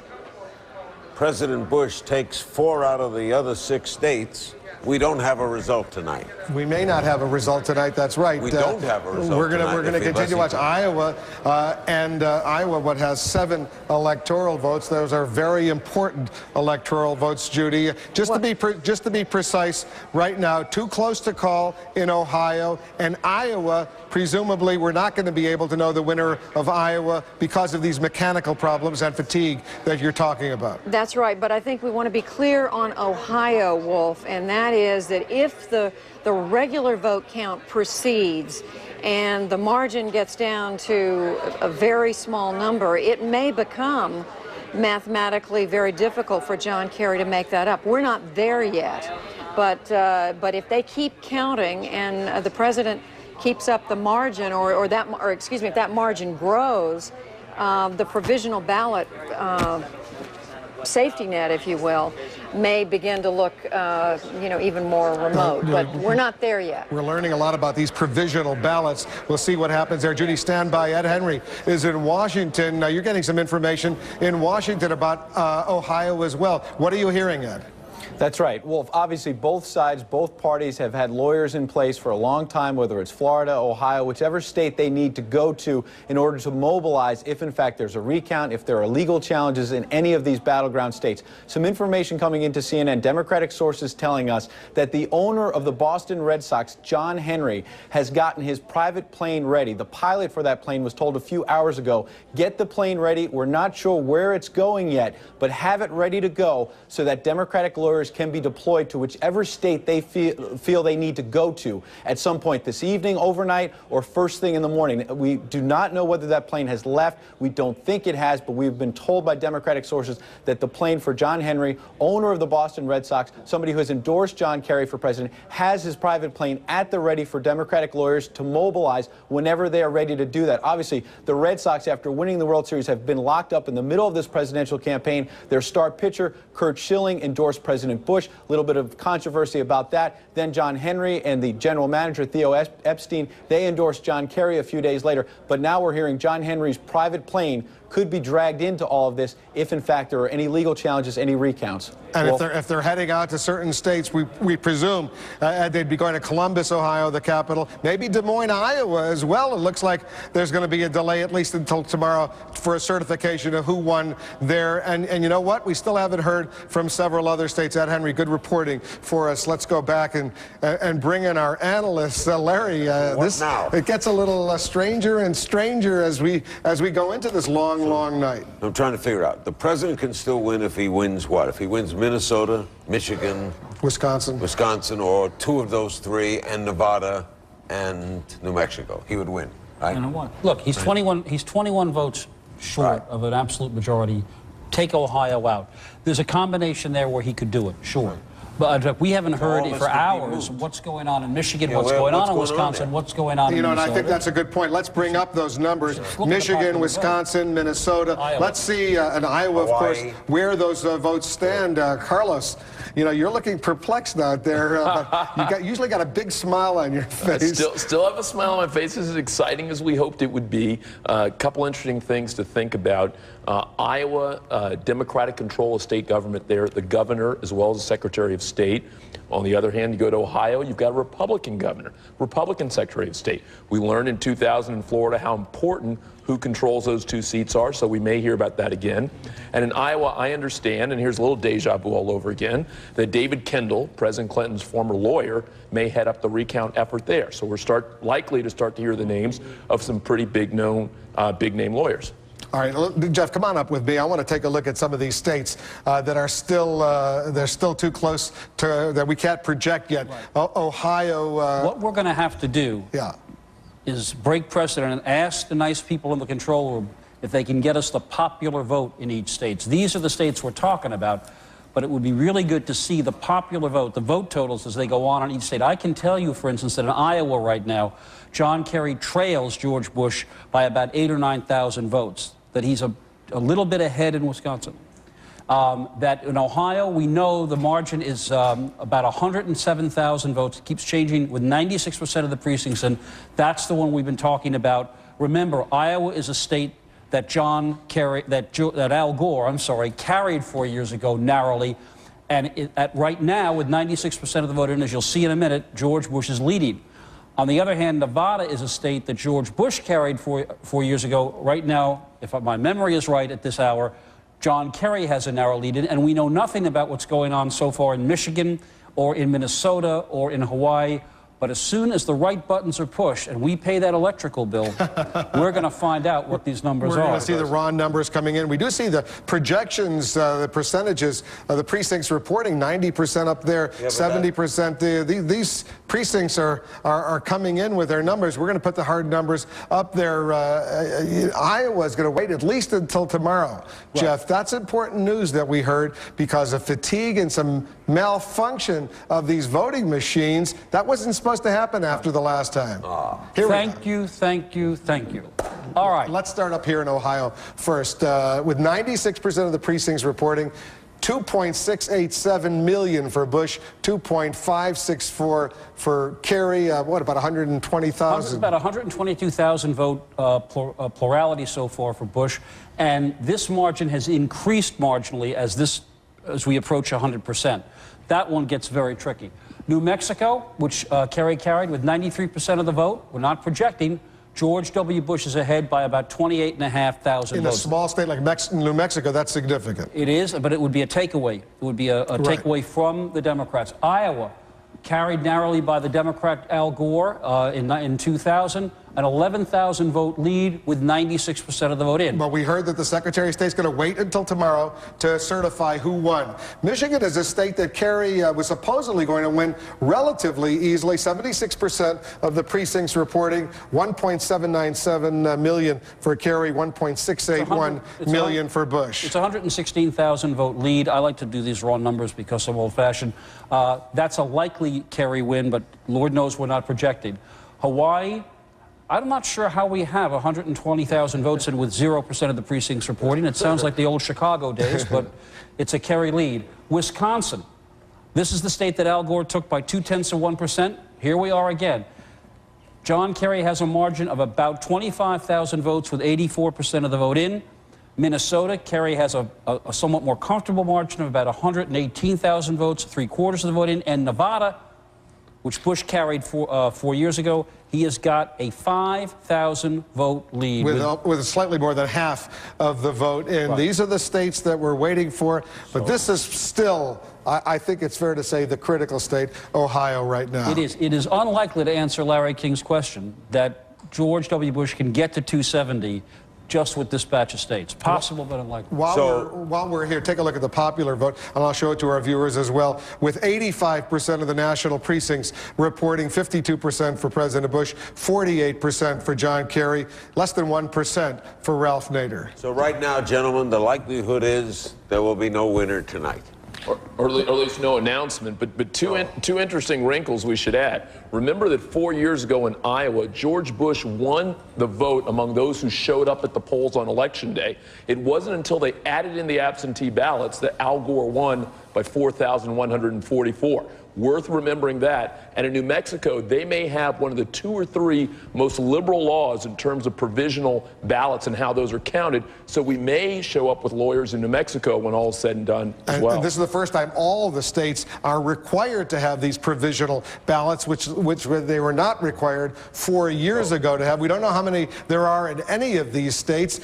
President Bush takes 4 out of the other 6 states, we don't have a result tonight? We may not have a result tonight. That's right. We don't have a result. We're going to continue to watch Iowa, and Iowa, what has 7 electoral votes. Those are very important electoral votes, Judy. Just to be precise, right now, too close to call in Ohio and Iowa. Presumably, we're not going to be able to know the winner of Iowa because of these mechanical problems and fatigue that you're talking about. That's right, but I think we want to be clear on Ohio, Wolf, and that is that if the regular vote count proceeds and the margin gets down to a very small number, it may become mathematically very difficult for John Kerry to make that up. We're not there yet, but if they keep counting and the president keeps up the margin, or excuse me, if that margin grows, the provisional ballot safety net, if you will, may begin to look, even more remote. But we're not there yet. We're learning a lot about these provisional ballots. We'll see what happens there. Judy, stand by. Ed Henry is in Washington. Now, you're getting some information in Washington about Ohio as well. What are you hearing, Ed? That's right. Wolf, obviously both sides, both parties have had lawyers in place for a long time, whether it's Florida, Ohio, whichever state they need to go to in order to mobilize if, in fact, there's a recount, if there are legal challenges in any of these battleground states. Some information coming into CNN, Democratic sources telling us that the owner of the Boston Red Sox, John Henry, has gotten his private plane ready. The pilot for that plane was told a few hours ago, get the plane ready. We're not sure where it's going yet, but have it ready to go so that Democratic lawyers can be deployed to whichever state they feel they need to go to at some point this evening, overnight, or first thing in the morning. We do not know whether that plane has left. We don't think it has, but we've been told by Democratic sources that the plane for John Henry, owner of the Boston Red Sox, somebody who has endorsed John Kerry for president, has his private plane at the ready for Democratic lawyers to mobilize whenever they are ready to do that. Obviously, the Red Sox, after winning the World Series, have been locked up in the middle of this presidential campaign. Their star pitcher, Curt Schilling, endorsed President Bush. A little bit of controversy about that. Then John Henry and the general manager, Theo Epstein, they endorsed John Kerry a few days later. But now we're hearing John Henry's private plane could be dragged into all of this if, in fact, there are any legal challenges, any recounts. And if they're heading out to certain states, we presume they'd be going to Columbus, Ohio, the capital, maybe Des Moines, Iowa as well. It looks like there's going to be a delay at least until tomorrow for a certification of who won there. And you know what? We still haven't heard from several other states. Ed Henry, good reporting for us. Let's go back and bring in our analysts. Larry, it gets a little stranger and stranger as we go into this long night. I'm trying to figure out. The president can still win if he wins what? If he wins Minnesota, Michigan, Wisconsin, or 2 of those 3, and Nevada and New Mexico, he would win, right? You know what? Look, he's 21. He's 21 votes short of an absolute majority. Take Ohio out. There's a combination there where he could do it. Sure. But we haven't heard for hours what's going on in Michigan, what's going on in Wisconsin, what's going on in Minnesota. And I think that's a good point. Let's bring up those numbers. Michigan, Wisconsin, Minnesota. Let's see, and Iowa, of course, where those votes stand. Carlos, you're looking perplexed out there. But usually got a big smile on your face. Still have a smile on my face. This is as exciting as we hoped it would be. A couple interesting things to think about. Iowa, Democratic control of state government there, the governor as well as the Secretary of State. On the other hand, you go to Ohio, you've got a Republican governor, Republican Secretary of State. We learned in 2000 in Florida how important who controls those 2 seats are, so we may hear about that again. And in Iowa, I understand, and here's a little deja vu all over again, that David Kendall, President Clinton's former lawyer, may head up the recount effort there. So we're likely to start to hear the names of some pretty big name lawyers. All right, Jeff, come on up with me. I want to take a look at some of these states that are still they're still too close to that we can't project yet. Right. Ohio. What we're going to have to do is break precedent and ask the nice people in the control room if they can get us the popular vote in each state. These are the states we're talking about, but it would be really good to see the popular vote, the vote totals as they go on in each state. I can tell you, for instance, that in Iowa right now, John Kerry trails George Bush by about 8,000 or 9,000 votes, that he's a little bit ahead in Wisconsin. that in Ohio, we know the margin is about 107,000 votes. It keeps changing with 96% of the precincts, and that's the one we've been talking about. Remember, Iowa is a state that Al Gore, I'm sorry, carried 4 years ago narrowly. And right now, with 96% of the vote in, as you'll see in a minute, George Bush is leading. On the other hand, Nevada is a state that George Bush carried 4 years ago. Right now, if my memory is right at this hour, John Kerry has a narrow lead in, and we know nothing about what's going on so far in Michigan or in Minnesota or in Hawaii. But as soon as the right buttons are pushed and we pay that electrical bill, we're going to find out what these numbers are. We're going to see the raw numbers coming in. We do see the projections, the percentages of the precincts reporting 90% up there, 70%. These precincts are coming in with their numbers. We're going to put the hard numbers up there. Iowa is going to wait at least until tomorrow. Right. Jeff, that's important news that we heard because of fatigue and some malfunction of these voting machines. That wasn't supposed to happen after the last time. Thank you, thank you, thank you. All right. Let's start up here in Ohio first. With 96% of the precincts reporting, 2.687 million for Bush, 2.564 for Kerry. What, about 120,000? About 122,000 vote plurality so far for Bush. And this margin has increased marginally as we approach 100%. That one gets very tricky. New Mexico, which Kerry carried with 93% of the vote, we're not projecting. George W. Bush is ahead by about 28,500 votes. In a small state like New Mexico, that's significant. It is, but it would be a takeaway. It would be a takeaway from the Democrats. Iowa, carried narrowly by the Democrat Al Gore in 2000. An 11,000 vote lead with 96% of the vote in. But we heard that the Secretary of State's going to wait until tomorrow to certify who won. Michigan is a state that Kerry was supposedly going to win relatively easily. 76% of the precincts reporting 1.797 million for Kerry, 1.681 million for Bush. It's 116,000 vote lead. I like to do these raw numbers because I'm old-fashioned. That's a likely Kerry win, but Lord knows we're not projecting. Hawaii, I'm not sure how we have 120,000 votes in with 0% of the precincts reporting. It sounds like the old Chicago days, but it's a Kerry lead. Wisconsin, this is the state that Al Gore took by 0.2%. Here we are again. John Kerry has a margin of about 25,000 votes with 84% of the vote in. Minnesota, Kerry has a somewhat more comfortable margin of about 118,000 votes, 3/4 of the vote in. And Nevada, which Bush carried 4 years ago, he has got a 5,000 vote lead. With slightly more than half of the vote in. Right. These are the states that we're waiting for, but this is still, I think it's fair to say, the critical state, Ohio, right now. It is. It is unlikely to answer Larry King's question that George W. Bush can get to 270 just with this batch of states. Possible, but unlikely. While we're here, take a look at the popular vote, and I'll show it to our viewers as well. With 85% of the national precincts reporting 52% for President Bush, 48% for John Kerry, less than 1% for Ralph Nader. So right now, gentlemen, the likelihood is there will be no winner tonight. Or at least no announcement, but two interesting wrinkles we should add. Remember that 4 years ago in Iowa, George Bush won the vote among those who showed up at the polls on Election Day. It wasn't until they added in the absentee ballots that Al Gore won by 4,144. Worth remembering that. And in New Mexico, they may have one of the 2 or 3 most liberal laws in terms of provisional ballots and how those are counted. So we may show up with lawyers in New Mexico when all is said and done as well. And this is the first time all the states are required to have these provisional ballots, which they were not required 4 years ago to have. We don't know how many there are in any of these states.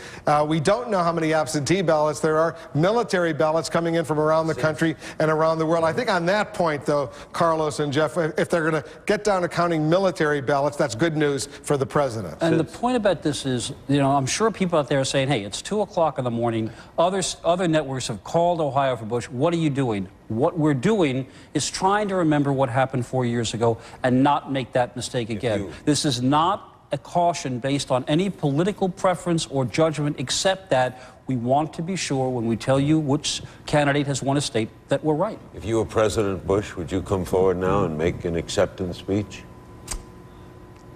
We don't know how many absentee ballots there are. Military ballots coming in from around the country and around the world. I think on that point, though, Carlos and Jeff, if they're going to get down to counting military ballots, that's good news for the president. And the point about this is, you know, I'm sure people out there are saying, hey, it's 2 o'clock in the morning. Other networks have called Ohio for Bush. What are you doing? What we're doing is trying to remember what happened 4 years ago and not make that mistake again. This is not a caution based on any political preference or judgment, except that we want to be sure when we tell you which candidate has won a state that we're right. If you were President Bush, would you come forward now and make an acceptance speech?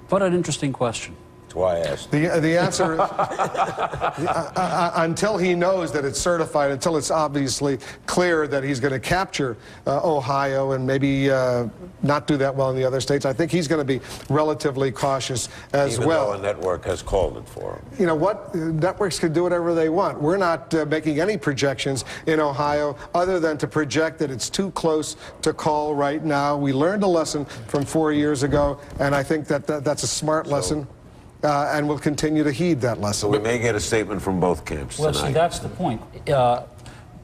What an interesting question. That's why I asked. The answer is until he knows that it's certified, until it's obviously clear that he's going to capture Ohio and maybe not do that well in the other states, I think he's going to be relatively cautious as Even well. though a network has called it for him. You know what? Networks can do whatever they want. We're not making any projections in Ohio other than to project that it's too close to call right now. We learned a lesson from 4 years ago, and I think that's a smart lesson. And we'll continue to heed that lesson. So we may get a statement from both camps tonight. Well, see, that's the point.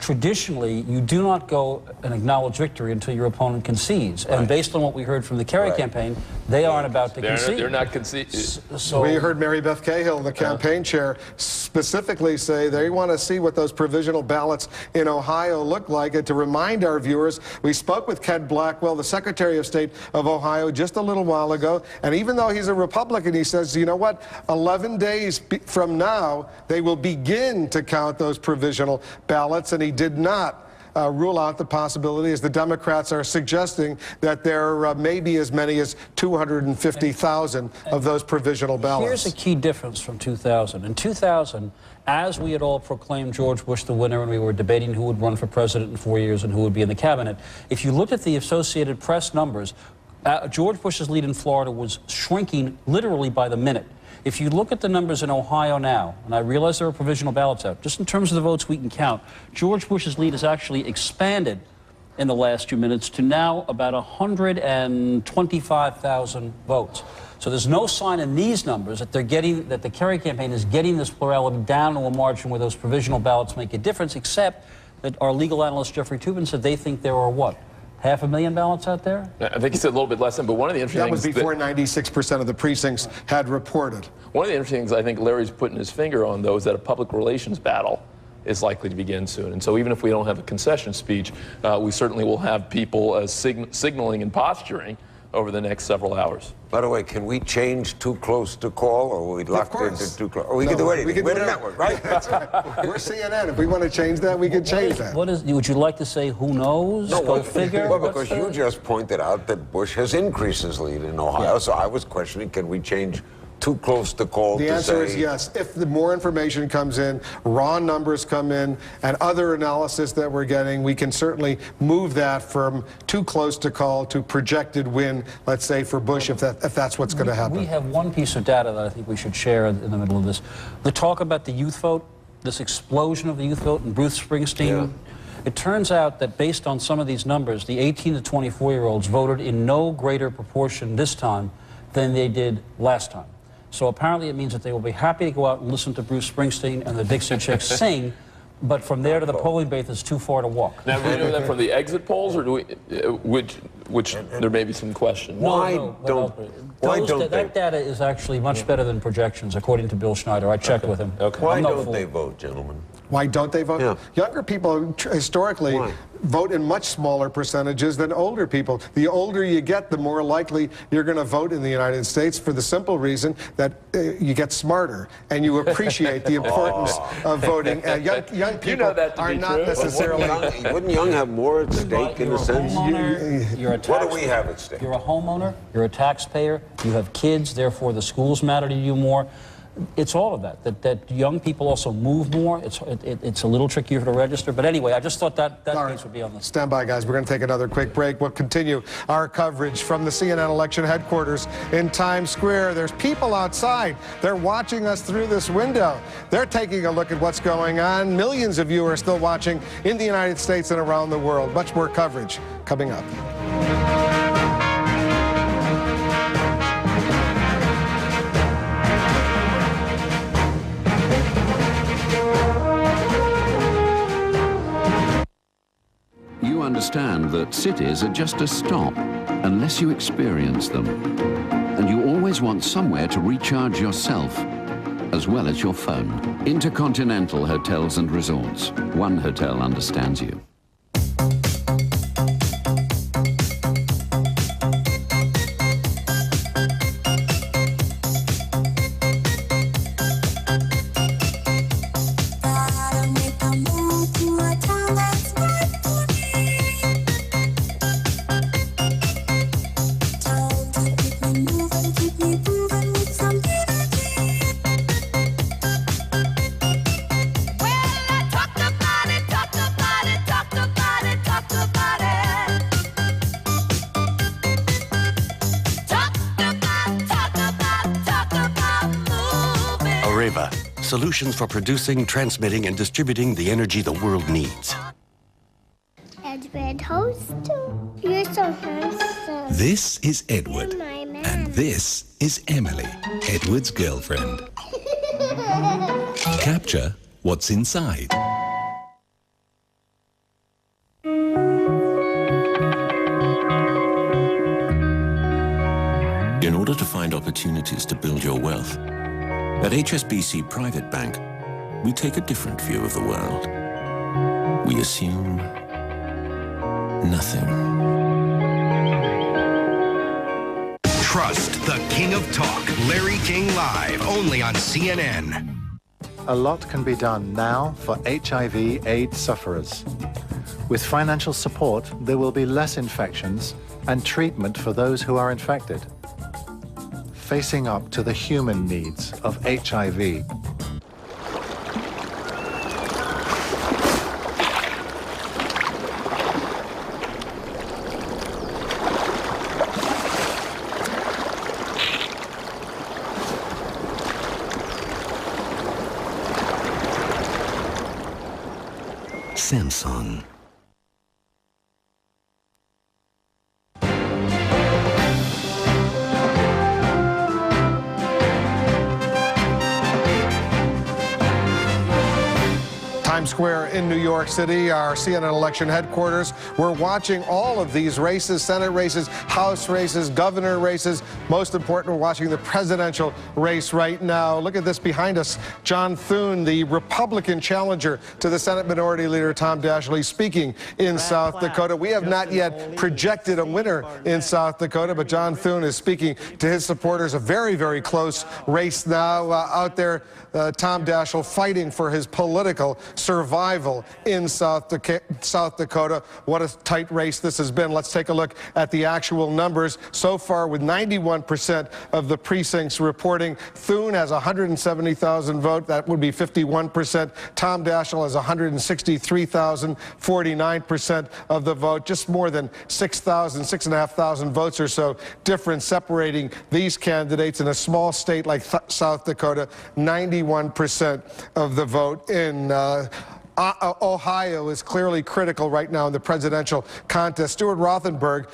Traditionally, you do not go and acknowledge victory until your opponent concedes. And based on what we heard from the Kerry campaign, they aren't about to concede. They're not conceding. So we heard Mary Beth Cahill, the campaign chair, specifically say they want to see what those provisional ballots in Ohio look like. And to remind our viewers, we spoke with Ken Blackwell, the Secretary of State of Ohio, just a little while ago. And even though he's a Republican, he says, you know what, 11 days from now, they will begin to count those provisional ballots. And he did not rule out the possibility, as the Democrats are suggesting, that there may be as many as 250,000 of those provisional ballots. Here's a key difference from 2000. In 2000, as we had all proclaimed George Bush the winner and we were debating who would run for president in 4 years and who would be in the cabinet, if you looked at the Associated Press numbers, George Bush's lead in Florida was shrinking literally by the minute. If you look at the numbers in Ohio now, and I realize there are provisional ballots out, just in terms of the votes we can count, George Bush's lead has actually expanded in the last few minutes to now about 125,000 votes. So there's no sign in these numbers that that the Kerry campaign is getting this plurality down to a margin where those provisional ballots make a difference, except that our legal analyst Jeffrey Toobin said they think there are what? 500,000 ballots out there? I think he said a little bit less than, but one of the interesting things... That was before 96% of the precincts had reported. One of the interesting things I think Larry's putting his finger on, though, is that a public relations battle is likely to begin soon. And so even if we don't have a concession speech, we certainly will have people signaling and posturing over the next several hours. By the way, can we change too close to call, or are we locked into too close? We can do anything. We're the network, right? We're CNN. If we want to change that, we can change that. Would you like to say who knows? No, Go figure? Well, because you just pointed out that Bush has increased his lead in Ohio, so I was questioning, can we change too close to call the answer is yes. If the more information comes in, raw numbers come in, and other analysis that we're getting, we can certainly move that from too close to call to projected win, let's say, for Bush, if that's what's going to happen. We have one piece of data that I think we should share in the middle of this. The talk about the youth vote, this explosion of the youth vote, and Bruce Springsteen. It turns out that based on some of these numbers, the 18 to 24-year-olds voted in no greater proportion this time than they did last time. So apparently it means that they will be happy to go out and listen to Bruce Springsteen and the Dixie Chicks sing, but from there to the polling booth is too far to walk. Now, do we know that from the exit polls, or do we, which there may be some question? Why don't they? That data is actually much better than projections, according to Bill Schneider. I checked with him. Why don't they vote, gentlemen? Why don't they vote? Younger people historically vote in much smaller percentages than older people. The older you get, the more likely you're going to vote in the United States, for the simple reason that you get smarter and you appreciate the importance of voting. Young people are not necessarily... Wouldn't young have more at stake in a sense? You're a what do we have at stake? You're a homeowner, you're a taxpayer, you have kids, therefore the schools matter to you more. It's all of that young people also move more. It's a little trickier to register. But anyway, I just thought that piece would be on the... Stand by, guys. We're going to take another quick break. We'll continue our coverage from the CNN election headquarters in Times Square. There's people outside. They're watching us through this window. They're taking a look at what's going on. Millions of you are still watching in the United States and around the world. Much more coverage coming up. You understand that cities are just a stop unless you experience them. And you always want somewhere to recharge yourself as well as your phone. Intercontinental Hotels and Resorts. One hotel understands you. Areva, solutions for producing, transmitting, and distributing the energy the world needs. Edward Host, you're so handsome. This is Edward, and this is Emily, Edward's girlfriend. Capture what's inside. In order to find opportunities to build your wealth, at HSBC Private Bank, we take a different view of the world. We assume nothing. Trust the King of Talk, Larry King, live only on CNN. A lot can be done now for HIV/AIDS sufferers. With financial support, there will be less infections and treatment for those who are infected. Facing up to the human needs of HIV. Samsung. Times Square in New York City, our CNN election headquarters. We're watching all of these races, Senate races, House races, governor races. Most important, we're watching the presidential race right now. Look at this behind us. John Thune, the Republican challenger to the Senate Minority Leader Tom Daschle, speaking in South Dakota. We have not yet projected a winner in South Dakota, but John Thune is speaking to his supporters. A very, very close race now out there. Tom Daschle fighting for his political survival in South Dakota. What a tight race this has been. Let's take a look at the actual numbers. So far, with 91% of the precincts reporting, Thune has 170,000 votes. That would be 51%. Tom Daschle has 163,000, 49% of the vote. Just more than 6,500 votes or so difference separating these candidates in a small state like South Dakota. 91% of the vote in Ohio is clearly critical right now in the presidential contest. Stuart Rothenberg,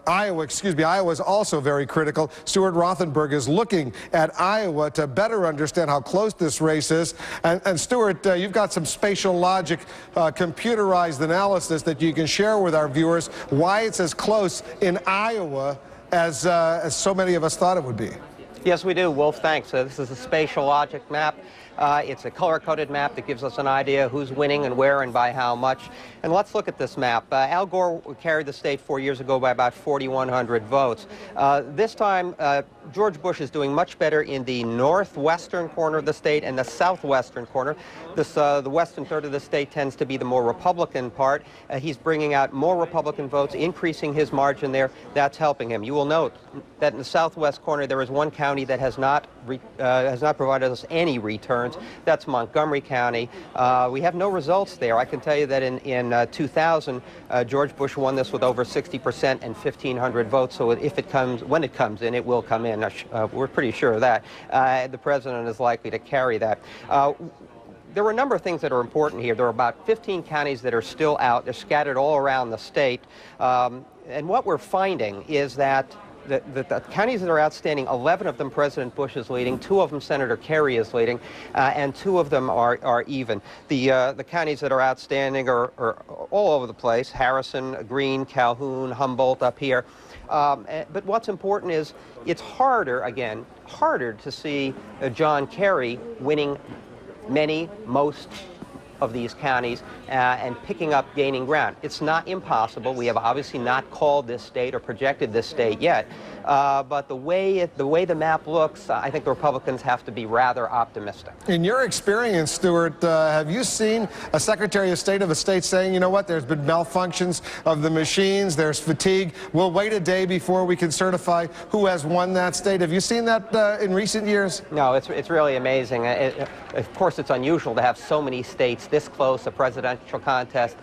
Iowa is also very critical. Stuart Rothenberg is looking at Iowa to better understand how close this race is. And Stuart, you've got some spatial logic, computerized analysis that you can share with our viewers why it's as close in Iowa as so many of us thought it would be. Yes, we do, Wolf. Thanks. This is a spatial logic map. It's a color-coded map that gives us an idea who's winning and where and by how much. And let's look at this map. Al Gore carried the state 4 years ago by about 4,100 votes. This time, George Bush is doing much better in the northwestern corner of the state and the southwestern corner. The western third of the state tends to be the more Republican part. He's bringing out more Republican votes, increasing his margin there. That's helping him. You will note that in the southwest corner, there is one county that has not provided us any returns. That's Montgomery County. We have no results there. I can tell you that in 2000, George Bush won this with over 60% and 1,500 votes. So when it comes in, it will come in. We're pretty sure of that. The president is likely to carry that. There are a number of things that are important here. There are about 15 counties that are still out. They're scattered all around the state. And what we're finding is that the counties that are outstanding, 11 of them President Bush is leading, 2 of them Senator Kerry is leading, and 2 of them are even. The counties that are outstanding are all over the place: Harrison, Greene, Calhoun, Humboldt up here. But what's important is it's harder to see John Kerry winning most of these counties and gaining ground. It's not impossible. We have obviously not called this state or projected this state yet, but the way the map looks, I think the Republicans have to be rather optimistic. In your experience, Stuart, have you seen a Secretary of State of a state saying, you know what, there's been malfunctions of the machines, there's fatigue, we'll wait a day before we can certify who has won that state? Have you seen that in recent years? No, it's really amazing. Of course, it's unusual to have so many states this close, a presidential contest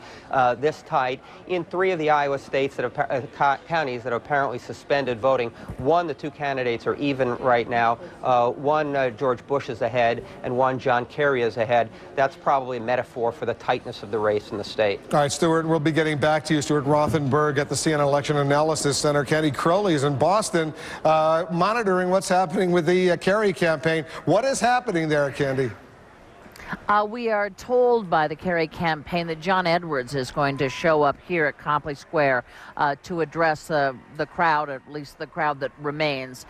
this tight. In 3 of the Iowa states that have counties that have apparently suspended voting, One, the two candidates are even right now. One, George Bush is ahead, and one, John Kerry is ahead. That's probably a metaphor for the tightness of the race in the state. All right, Stuart, we'll be getting back to you. Stuart Rothenberg at the CNN Election Analysis Center. Candy Crowley is in Boston, monitoring what's happening with the Kerry campaign. What is happening there, Candy? We are told by the Kerry campaign that John Edwards is going to show up here at Copley Square to address the crowd, at least the crowd that remains.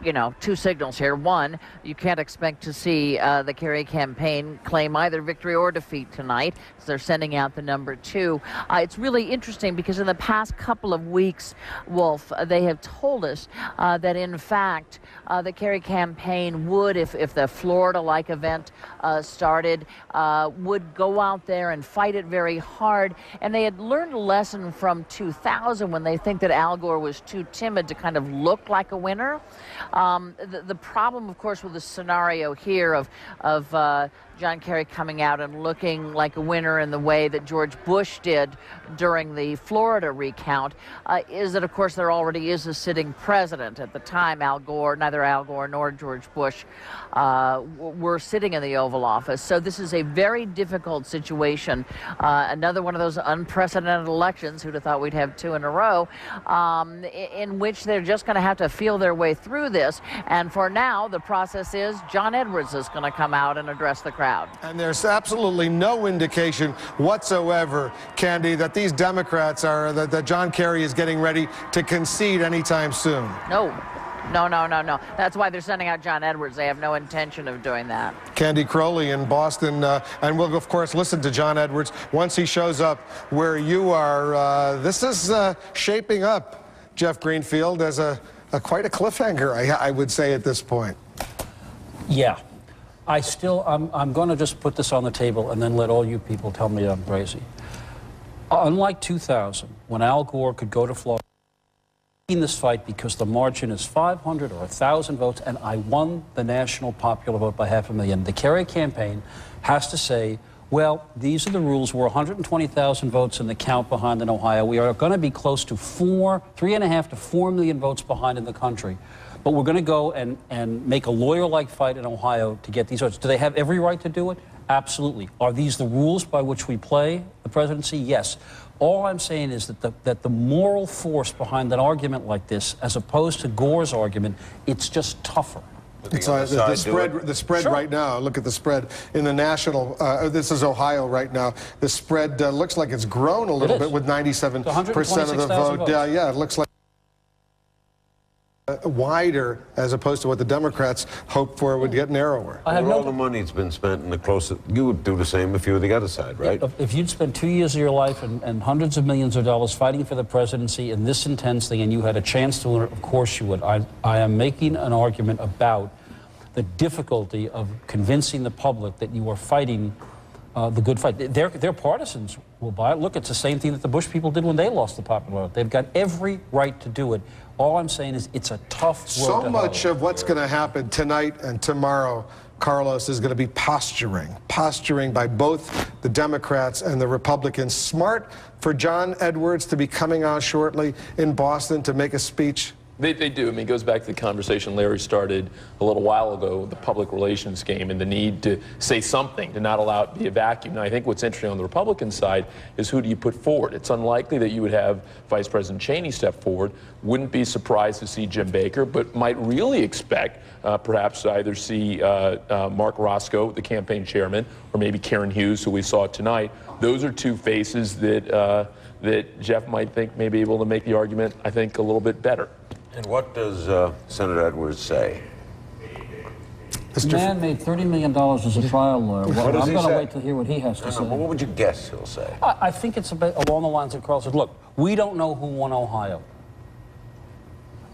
You know, two signals here. One, you can't expect to see the Kerry campaign claim either victory or defeat tonight, so they're sending out the number two. It's really interesting because in the past couple of weeks, Wolf, they have told us that in fact the Kerry campaign would, if the Florida-like event started, would go out there and fight it very hard. And they had learned a lesson from 2000 when they think that Al Gore was too timid to kind of look like a winner. The problem, of course, with the scenario here of John Kerry coming out and looking like a winner in the way that George Bush did during the Florida recount is that, of course, there already is a sitting president. At the time, neither Al Gore nor George Bush were sitting in the Oval Office. So this is a very difficult situation. Another one of those unprecedented elections, who'd have thought we'd have two in a row, in which they're just going to have to feel their way through this. And for now, the process is John Edwards is going to come out and address the crowd. And there's absolutely no indication whatsoever, Candy, that these Democrats that John Kerry is getting ready to concede anytime soon. No. That's why they're sending out John Edwards. They have no intention of doing that. Candy Crowley in Boston, and we'll, of course, listen to John Edwards once he shows up where you are. This is shaping up, Jeff Greenfield, as quite a cliffhanger, I would say, at this point. Yeah. I'm going to just put this on the table and then let all you people tell me I'm crazy. Unlike 2000, when Al Gore could go to Florida, in this fight because the margin is 500 or 1,000 votes, and I won the national popular vote by 500,000. The Kerry campaign has to say, well, these are the rules. We're 120,000 votes in the count behind in Ohio. We are going to be close to 3.5 to 4 million votes behind in the country. But we're going to go and make a lawyer-like fight in Ohio to get these votes. Do they have every right to do it? Absolutely. Are these the rules by which we play the presidency? Yes. All I'm saying is that the moral force behind an argument like this, as opposed to Gore's argument, it's just tougher. It's the spread sure. Right now, look at the spread in the national, this is Ohio right now. The spread looks like it's grown a little bit with 97% of the vote. Yeah, it looks like wider as opposed to what the Democrats hoped for would get narrower. All the money's been spent in the closest, you would do the same if you were the other side, right? If you'd spent 2 years of your life and hundreds of millions of dollars fighting for the presidency in this intense thing and you had a chance to win it, of course you would. I am making an argument about the difficulty of convincing the public that you are fighting the good fight. Their partisans will buy it. Look, it's the same thing that the Bush people did when they lost the popular vote. They've got every right to do it. All I'm saying is it's a tough road So much of what's going to happen tonight and tomorrow, Carlos, is going to be posturing by both the Democrats and the Republicans. Smart for John Edwards to be coming out shortly in Boston to make a speech. They do. I mean, it goes back to the conversation Larry started a little while ago, the public relations game and the need to say something, to not allow it to be a vacuum. Now, I think what's interesting on the Republican side is who do you put forward? It's unlikely that you would have Vice President Cheney step forward. Wouldn't be surprised to see Jim Baker, but might really expect perhaps to either see Mark Roscoe, the campaign chairman, or maybe Karen Hughes, who we saw tonight. Those are two faces that, that Jeff might think may be able to make the argument, I think, a little bit better. And what does Senator Edwards say? The man made $30 million as a trial lawyer. Well, I'm going to wait to hear what he has to say. What would you guess he'll say? I think it's a bit along the lines that Carl said. Look, we don't know who won Ohio.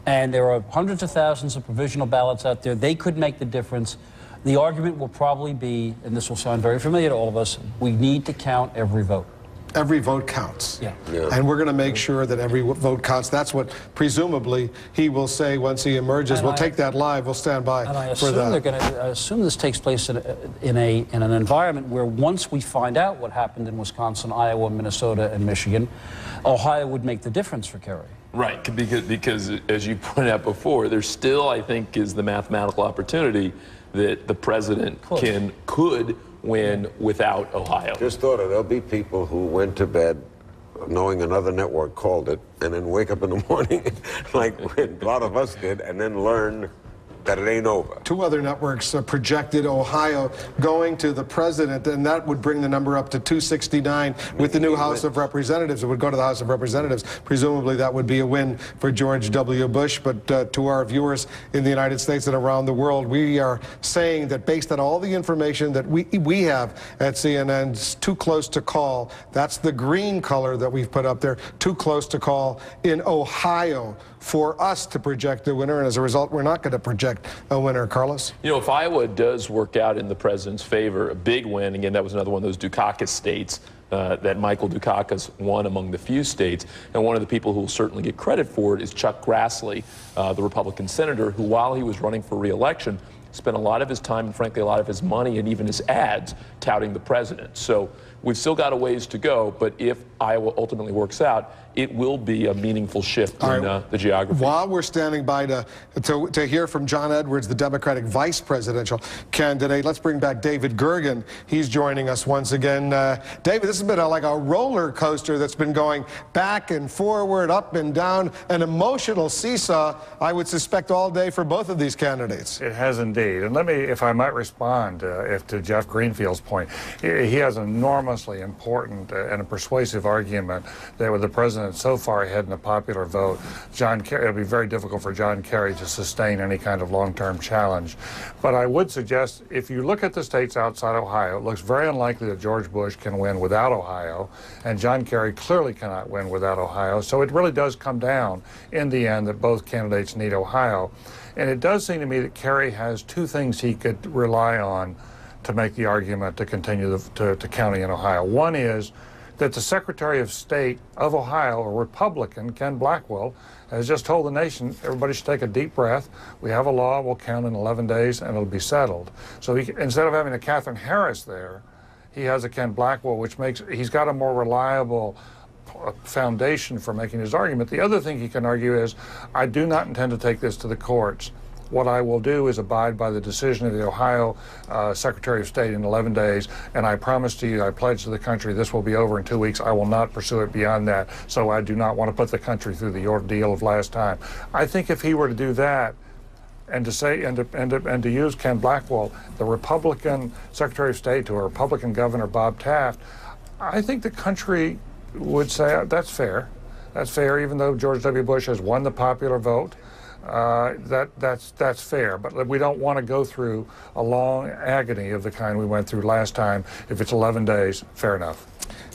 And there are hundreds of thousands of provisional ballots out there. They could make the difference. The argument will probably be, and this will sound very familiar to all of us, we need to count every vote. Every vote counts. Yeah. And we're going to make sure that every vote counts. That's what presumably he will say once he emerges. We'll take that live. We'll stand by for that. I assume this takes place in an environment where once we find out what happened in Wisconsin, Iowa, Minnesota, and Michigan, Ohio would make the difference for Kerry. Right, because as you pointed out before, there still, I think, is the mathematical opportunity that the president could win without Ohio. Just thought it. There'll be people who went to bed knowing another network called it, and then wake up in the morning like a lot of us did, and then learn that it ain't over. Two other networks projected Ohio going to the president, and that would bring the number up to 269 with the new House of Representatives. It would go to the House of Representatives. Presumably that would be a win for George W. Bush, but to our viewers in the United States and around the world, we are saying that based on all the information that we have at CNN, it's too close to call. That's the green color that we've put up there, too close to call in Ohio for us to project a winner, and as a result, we're not going to project a winner. Carlos? You know, if Iowa does work out in the president's favor, a big win, again, that was another one of those Dukakis states that Michael Dukakis won among the few states, and one of the people who will certainly get credit for it is Chuck Grassley, the Republican senator, who, while he was running for re-election, spent a lot of his time and, frankly, a lot of his money and even his ads touting the president. So we've still got a ways to go, but if Iowa ultimately works out, it will be a meaningful shift in the geography. While we're standing by to hear from John Edwards, the Democratic vice presidential candidate, let's bring back David Gergen. He's joining us once again. David, this has been like a roller coaster that's been going back and forward, up and down, an emotional seesaw, I would suspect, all day for both of these candidates. It has indeed. And let me, if I might respond to Jeff Greenfield's point, he has an enormously important and a persuasive argument that with the president so far ahead in the popular vote, it'll be very difficult for John Kerry to sustain any kind of long-term challenge. But I would suggest, if you look at the states outside Ohio, it looks very unlikely that George Bush can win without Ohio, and John Kerry clearly cannot win without Ohio. So it really does come down, in the end, that both candidates need Ohio. And it does seem to me that Kerry has two things he could rely on to make the argument to continue to counting in Ohio. One is that the Secretary of State of Ohio, a Republican, Ken Blackwell, has just told the nation, everybody should take a deep breath. We have a law, we'll count in 11 days, and it'll be settled. So instead of having a Katherine Harris there, he has a Ken Blackwell, which makes, he's got a more reliable foundation for making his argument. The other thing he can argue is, I do not intend to take this to the courts. What I will do is abide by the decision of the Ohio Secretary of State in 11 days, and I promise to you, I pledge to the country, this will be over in 2 weeks. I will not pursue it beyond that, so I do not want to put the country through the ordeal of last time. I think if he were to do that, and to say and to use Ken Blackwell, the Republican Secretary of State, to a Republican Governor Bob Taft, I think the country would say that's fair. That's fair, even though George W. Bush has won the popular vote. That's fair, but we don't want to go through a long agony of the kind we went through last time. If it's 11 days, fair enough.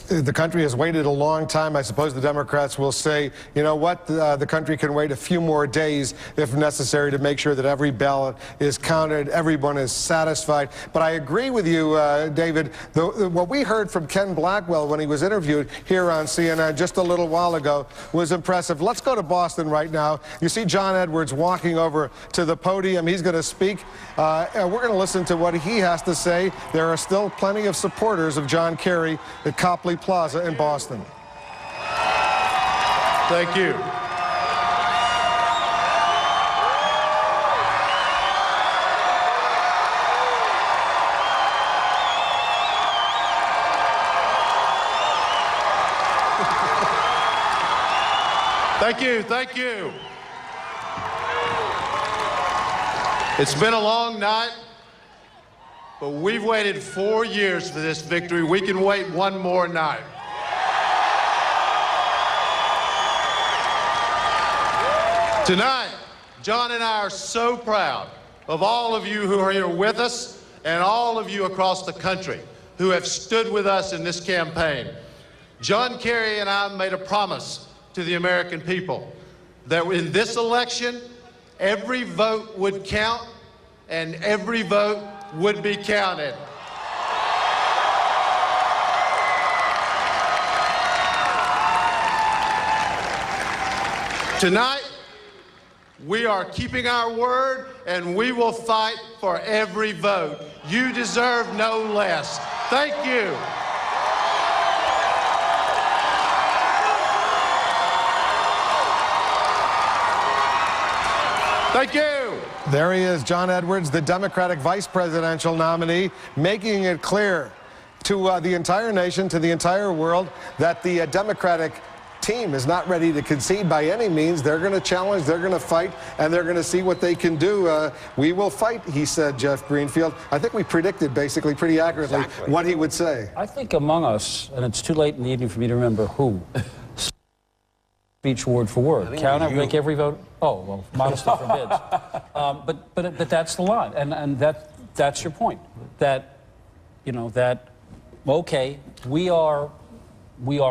The country has waited a long time. I suppose the Democrats will say, you know what, the country can wait a few more days if necessary to make sure that every ballot is counted, everyone is satisfied. But I agree with you, David. What we heard from Ken Blackwell when he was interviewed here on CNN just a little while ago was impressive. Let's go to Boston right now. You see John Edwards walking over to the podium. He's going to speak. And we're going to listen to what he has to say. There are still plenty of supporters of John Kerry at Copley Plaza in Boston. Thank you. Thank you, thank you. It's been a long night, but we've waited 4 years for this victory. We can wait one more night. Tonight, John and I are so proud of all of you who are here with us and all of you across the country who have stood with us in this campaign. John Kerry and I made a promise to the American people that in this election, every vote would count and every vote would be counted. Tonight, we are keeping our word and we will fight for every vote. You deserve no less. Thank you. Thank you. There he is, John Edwards, the Democratic vice presidential nominee, making it clear to the entire nation, to the entire world, that the Democratic team is not ready to concede by any means. They're going to challenge, they're going to fight, and they're going to see what they can do. We will fight, he said, Jeff Greenfield. I think we predicted basically pretty accurately what he would say. I think among us, and it's too late in the evening for me to remember who, speech word for word. Count and make every vote. Oh, well, modesty forbids. But that's the line, and that's your point. That, you know, that, okay, we are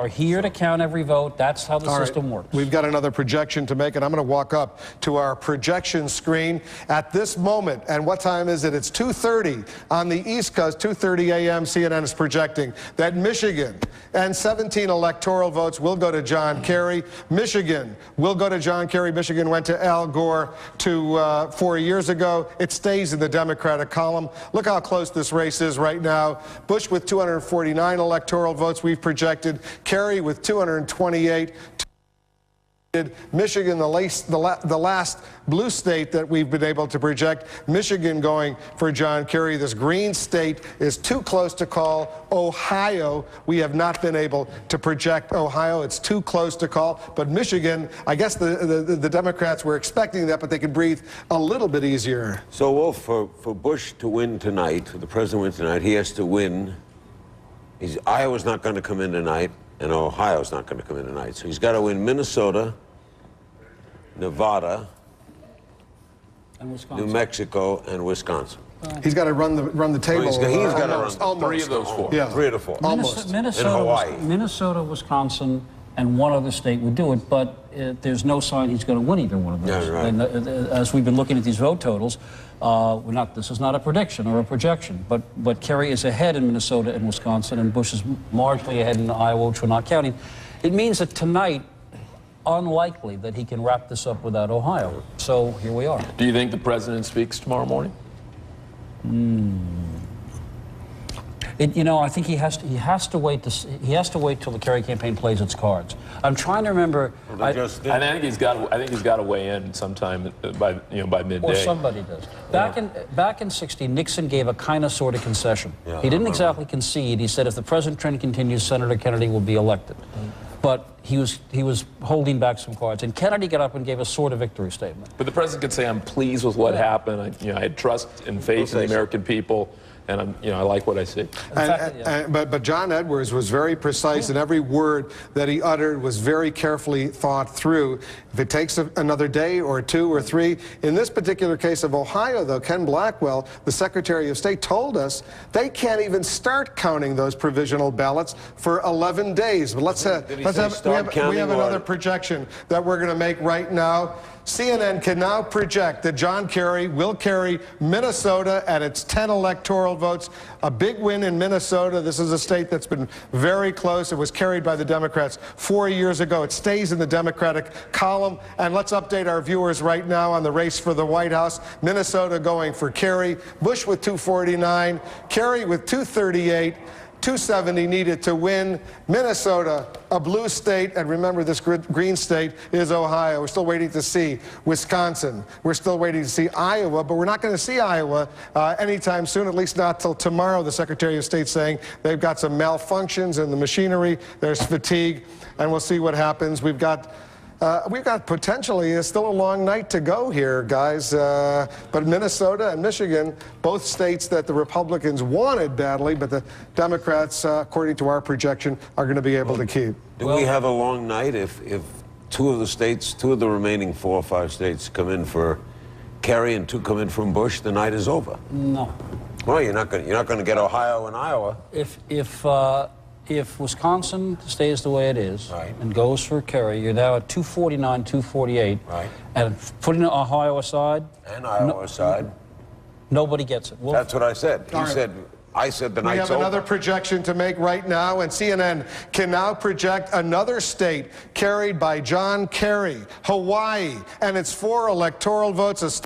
here to count every vote. That's how the system works. We've got another projection to make, and I'm going to walk up to our projection screen at this moment. And what time is it? It's 2:30 on the East Coast, 2:30 a.m. CNN is projecting that Michigan and 17 electoral votes will go to John Kerry. Michigan will go to John Kerry. Michigan went to Al Gore 4 years ago. It stays in the Democratic column. Look how close this race is right now. Bush with 249 electoral votes we've projected. Kerry with 228. Michigan, the last blue state that we've been able to project. Michigan going for John Kerry. This green state is too close to call. Ohio, we have not been able to project Ohio. It's too close to call. But Michigan, I guess the Democrats were expecting that, but they could breathe a little bit easier. So, Wolf, for Bush to win tonight, for the president to win tonight, he has to win. Iowa's not going to come in tonight, and Ohio's not going to come in tonight. So he's got to win Minnesota, Nevada, and Wisconsin. New Mexico, and Wisconsin. He's got to run the table. He's got to run almost. 3 of those 4. Yeah. 3 of the 4. Almost. Minnesota, Wisconsin, and one other state would do it, but there's no sign he's going to win either one of those. Yeah, right. And as we've been looking at these vote totals, this is not a prediction or a projection, but Kerry is ahead in Minnesota and Wisconsin, and Bush is marginally ahead in Iowa, which we're not counting. It means that tonight, unlikely that he can wrap this up without Ohio. So here we are. Do you think the president speaks tomorrow morning? I think he has to wait till the Kerry campaign plays its cards. I'm trying to remember. I think he's got to weigh in sometime by midday. Or somebody does. Back in '60, Nixon gave a kind of sort of concession. Yeah, he didn't exactly concede. He said if the present trend continues, Senator Kennedy will be elected. But he was holding back some cards, and Kennedy got up and gave a sort of victory statement. But the president could say, "I'm pleased with what happened. I had trust and faith in the American people." And I like what I see. But John Edwards was very precise, and every word that he uttered was very carefully thought through. If it takes another day or 2 or 3, in this particular case of Ohio, though, Ken Blackwell, the Secretary of State, told us they can't even start counting those provisional ballots for 11 days. But we have another projection that we're going to make right now. CNN can now project that John Kerry will carry Minnesota at its 10 electoral votes. A big win in Minnesota. This is a state that's been very close. It was carried by the Democrats 4 years ago. It stays in the Democratic column. And let's update our viewers right now on the race for the White House. Minnesota going for Kerry. Bush with 249. Kerry with 238. 270 needed to win. Minnesota, a blue state, and remember this green state is Ohio. We're still waiting to see Wisconsin. We're still waiting to see Iowa, but we're not going to see Iowa anytime soon, at least not till tomorrow. The Secretary of State saying they've got some malfunctions in the machinery. There's fatigue, and we'll see what happens. We've got potentially still a long night to go here, guys. But Minnesota and Michigan, both states that the Republicans wanted badly, but the Democrats, according to our projection, are going to be able to keep. Do we have a long night if 2 of the remaining 4 or 5 states come in for Kerry and 2 come in from Bush? The night is over. No. Well, you're not going to get Ohio and Iowa. If Wisconsin stays the way it is and goes for Kerry, you're now at 249, 248. Right. And putting Ohio aside. And Iowa aside. Nobody gets it. That's what I said. I said the night's over. We have another projection to make right now, and CNN can now project another state carried by John Kerry, Hawaii, and its 4 electoral votes.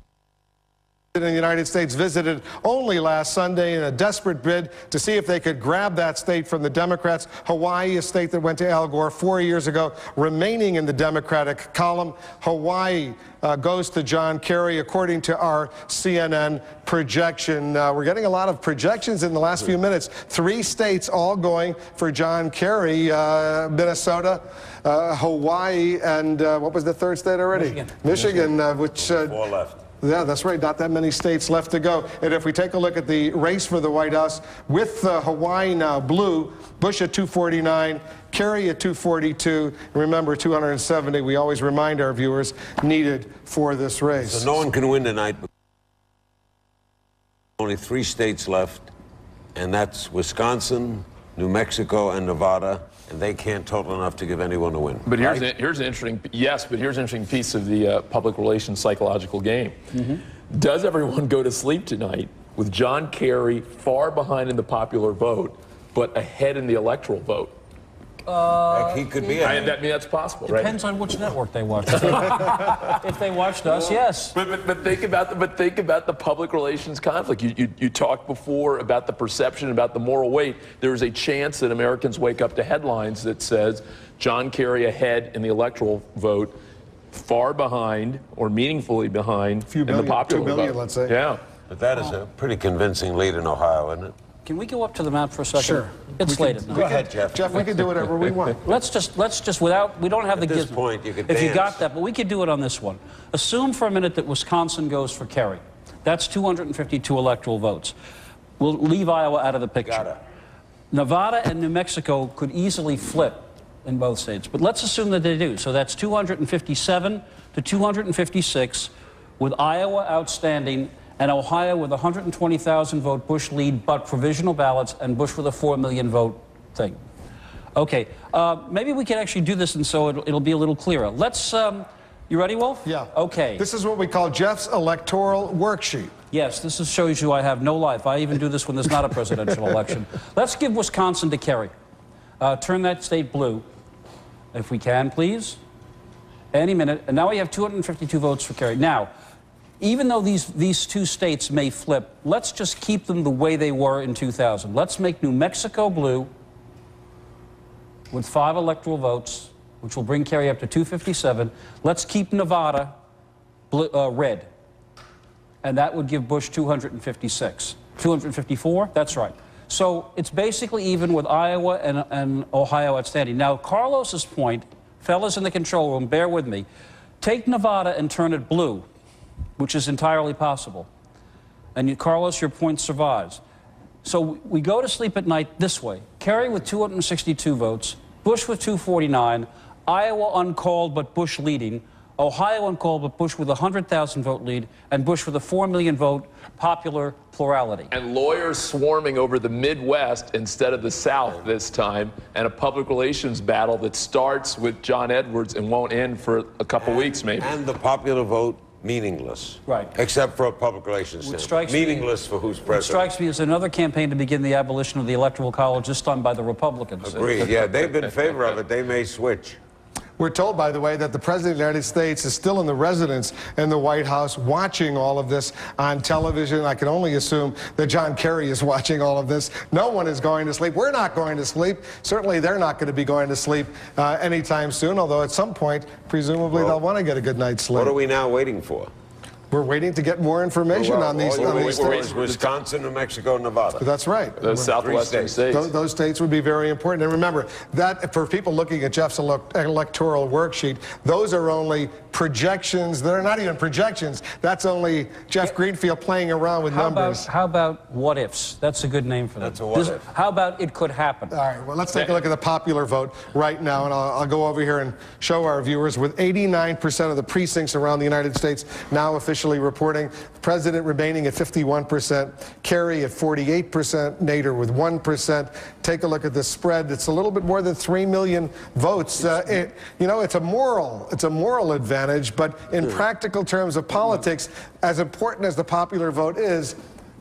in the United States visited only last Sunday in a desperate bid to see if they could grab that state from the Democrats. Hawaii, a state that went to Al Gore 4 years ago, remaining in the Democratic column. Hawaii goes to John Kerry, according to our CNN projection. We're getting a lot of projections in the last few minutes. 3 states all going for John Kerry, Minnesota, Hawaii, and what was the third state already? Michigan, which... 4 left. Yeah, that's right. Not that many states left to go. And if we take a look at the race for the White House, with Hawaii now blue, Bush at 249, Kerry at 242, remember 270, we always remind our viewers, needed for this race. So no one can win tonight. Only 3 states left, and that's Wisconsin, New Mexico, and Nevada. And they can't total enough to give anyone a win. But here's, here's an interesting, yes, but here's an interesting piece of the public relations psychological game. Does everyone go to sleep tonight with John Kerry far behind in the popular vote, but ahead in the electoral vote? He could be ahead. I mean, that's possible, right? Depends on which network they watch. If they watched us, yes. But think about the public relations conflict. You talked before about the perception, about the moral weight. There is a chance that Americans wake up to headlines that says John Kerry ahead in the electoral vote, far behind or meaningfully behind in the popular 2 million, vote. let's say. Yeah. But that is a pretty convincing lead in Ohio, isn't it? Can we go up to the map for a second? Sure. It's late at night. Go ahead, Jeff. Jeff, we can do whatever we want. Let's just without, we don't have At the this gizmo. point, you could If you dance. got that, but we could do it on this one. Assume for a minute that Wisconsin goes for Kerry. That's 252 electoral votes. We'll leave Iowa out of the picture. Got it. Nevada and New Mexico could easily flip in both states, but let's assume that they do. So that's 257 to 256, with Iowa outstanding and Ohio with a 120,000 vote Bush lead, but provisional ballots, and Bush with a 4 million vote thing. Okay, maybe we can actually do this, and so it'll be a little clearer. Let's, you ready, Wolf? Yeah. Okay. This is what we call Jeff's electoral worksheet. Yes, this shows you I have no life. I even do this when there's not a presidential election. Let's give Wisconsin to Kerry. Turn that state blue, if we can, please. Any minute. And now we have 252 votes for Kerry. Now, even though these 2 states may flip, let's just keep them the way they were in 2000. Let's make New Mexico blue with 5 electoral votes, which will bring Kerry up to 257. Let's keep Nevada blue, red, and that would give Bush 256. 254? That's right. So it's basically even with Iowa and Ohio outstanding. Now, Carlos's point, fellas in the control room, bear with me. Take Nevada and turn it blue, which is entirely possible. And Carlos, your point survives. So we go to sleep at night this way. Kerry with 262 votes, Bush with 249, Iowa uncalled but Bush leading, Ohio uncalled but Bush with a 100,000 vote lead, and Bush with a 4 million vote popular plurality. And lawyers swarming over the Midwest instead of the South this time, and a public relations battle that starts with John Edwards and won't end for a couple weeks maybe. And the popular vote meaningless. Right. Except for a public relations standpoint. Meaningless for who's What president. strikes me as another campaign to begin the abolition of the Electoral College, this time by the Republicans. Agreed. Yeah, they've been in favor of it. They may switch. We're told, by the way, that the President of the United States is still in the residence in the White House watching all of this on television. I can only assume that John Kerry is watching all of this. No one is going to sleep. We're not going to sleep. Certainly they're not going to be going to sleep anytime soon, although at some point, presumably, they'll want to get a good night's sleep. What are we now waiting for? We're waiting to get more information on these states. Wisconsin, New Mexico, Nevada. That's right. Those southwestern states. Those states would be very important. And remember, that for people looking at Jeff's electoral worksheet, those are only projections. They're not even projections. That's only Jeff Greenfield playing around with numbers. How about what ifs? That's a good name for that. That's a what if. How about it could happen? All right, well, let's take a look at the popular vote right now, and I'll go over here and show our viewers. With 89% of the precincts around the United States now officially reporting, the president remaining at 51%, Kerry at 48%, Nader with 1%. Take a look at the spread. It's a little bit more than 3 million votes. You know, it's a moral advantage, but in practical terms of politics, as important as the popular vote is,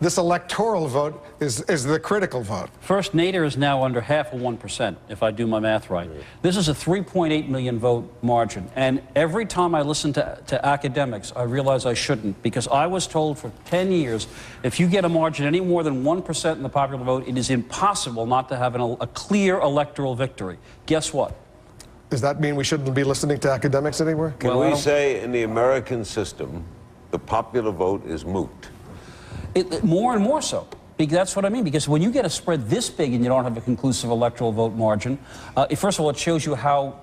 this electoral vote is the critical vote. First, Nader is now under half of 1%, if I do my math right. This is a 3.8 million vote margin. And every time I listen to academics, I realize I shouldn't, because I was told for 10 years, if you get a margin any more than 1% in the popular vote, it is impossible not to have a clear electoral victory. Guess what? Does that mean we shouldn't be listening to academics anymore? Can we say in the American system, the popular vote is moot? More and more so. That's what I mean, because when you get a spread this big and you don't have a conclusive electoral vote margin, first of all, it shows you how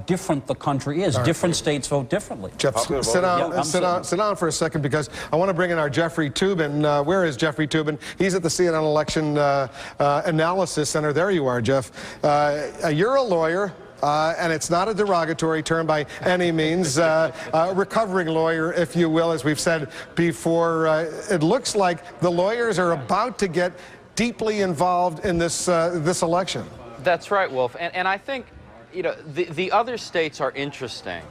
different the country is. Different states vote differently. Jeff, sit down for a second, because I want to bring in our Jeffrey Toobin. Where is Jeffrey Toobin? He's at the CNN Election Analysis Center. There you are, Jeff. You're a lawyer. And it's not a derogatory term by any means, recovering lawyer, if you will, as we've said before. It looks like the lawyers are about to get deeply involved in this election. That's right, Wolf. And I think, you know, the other states are interesting,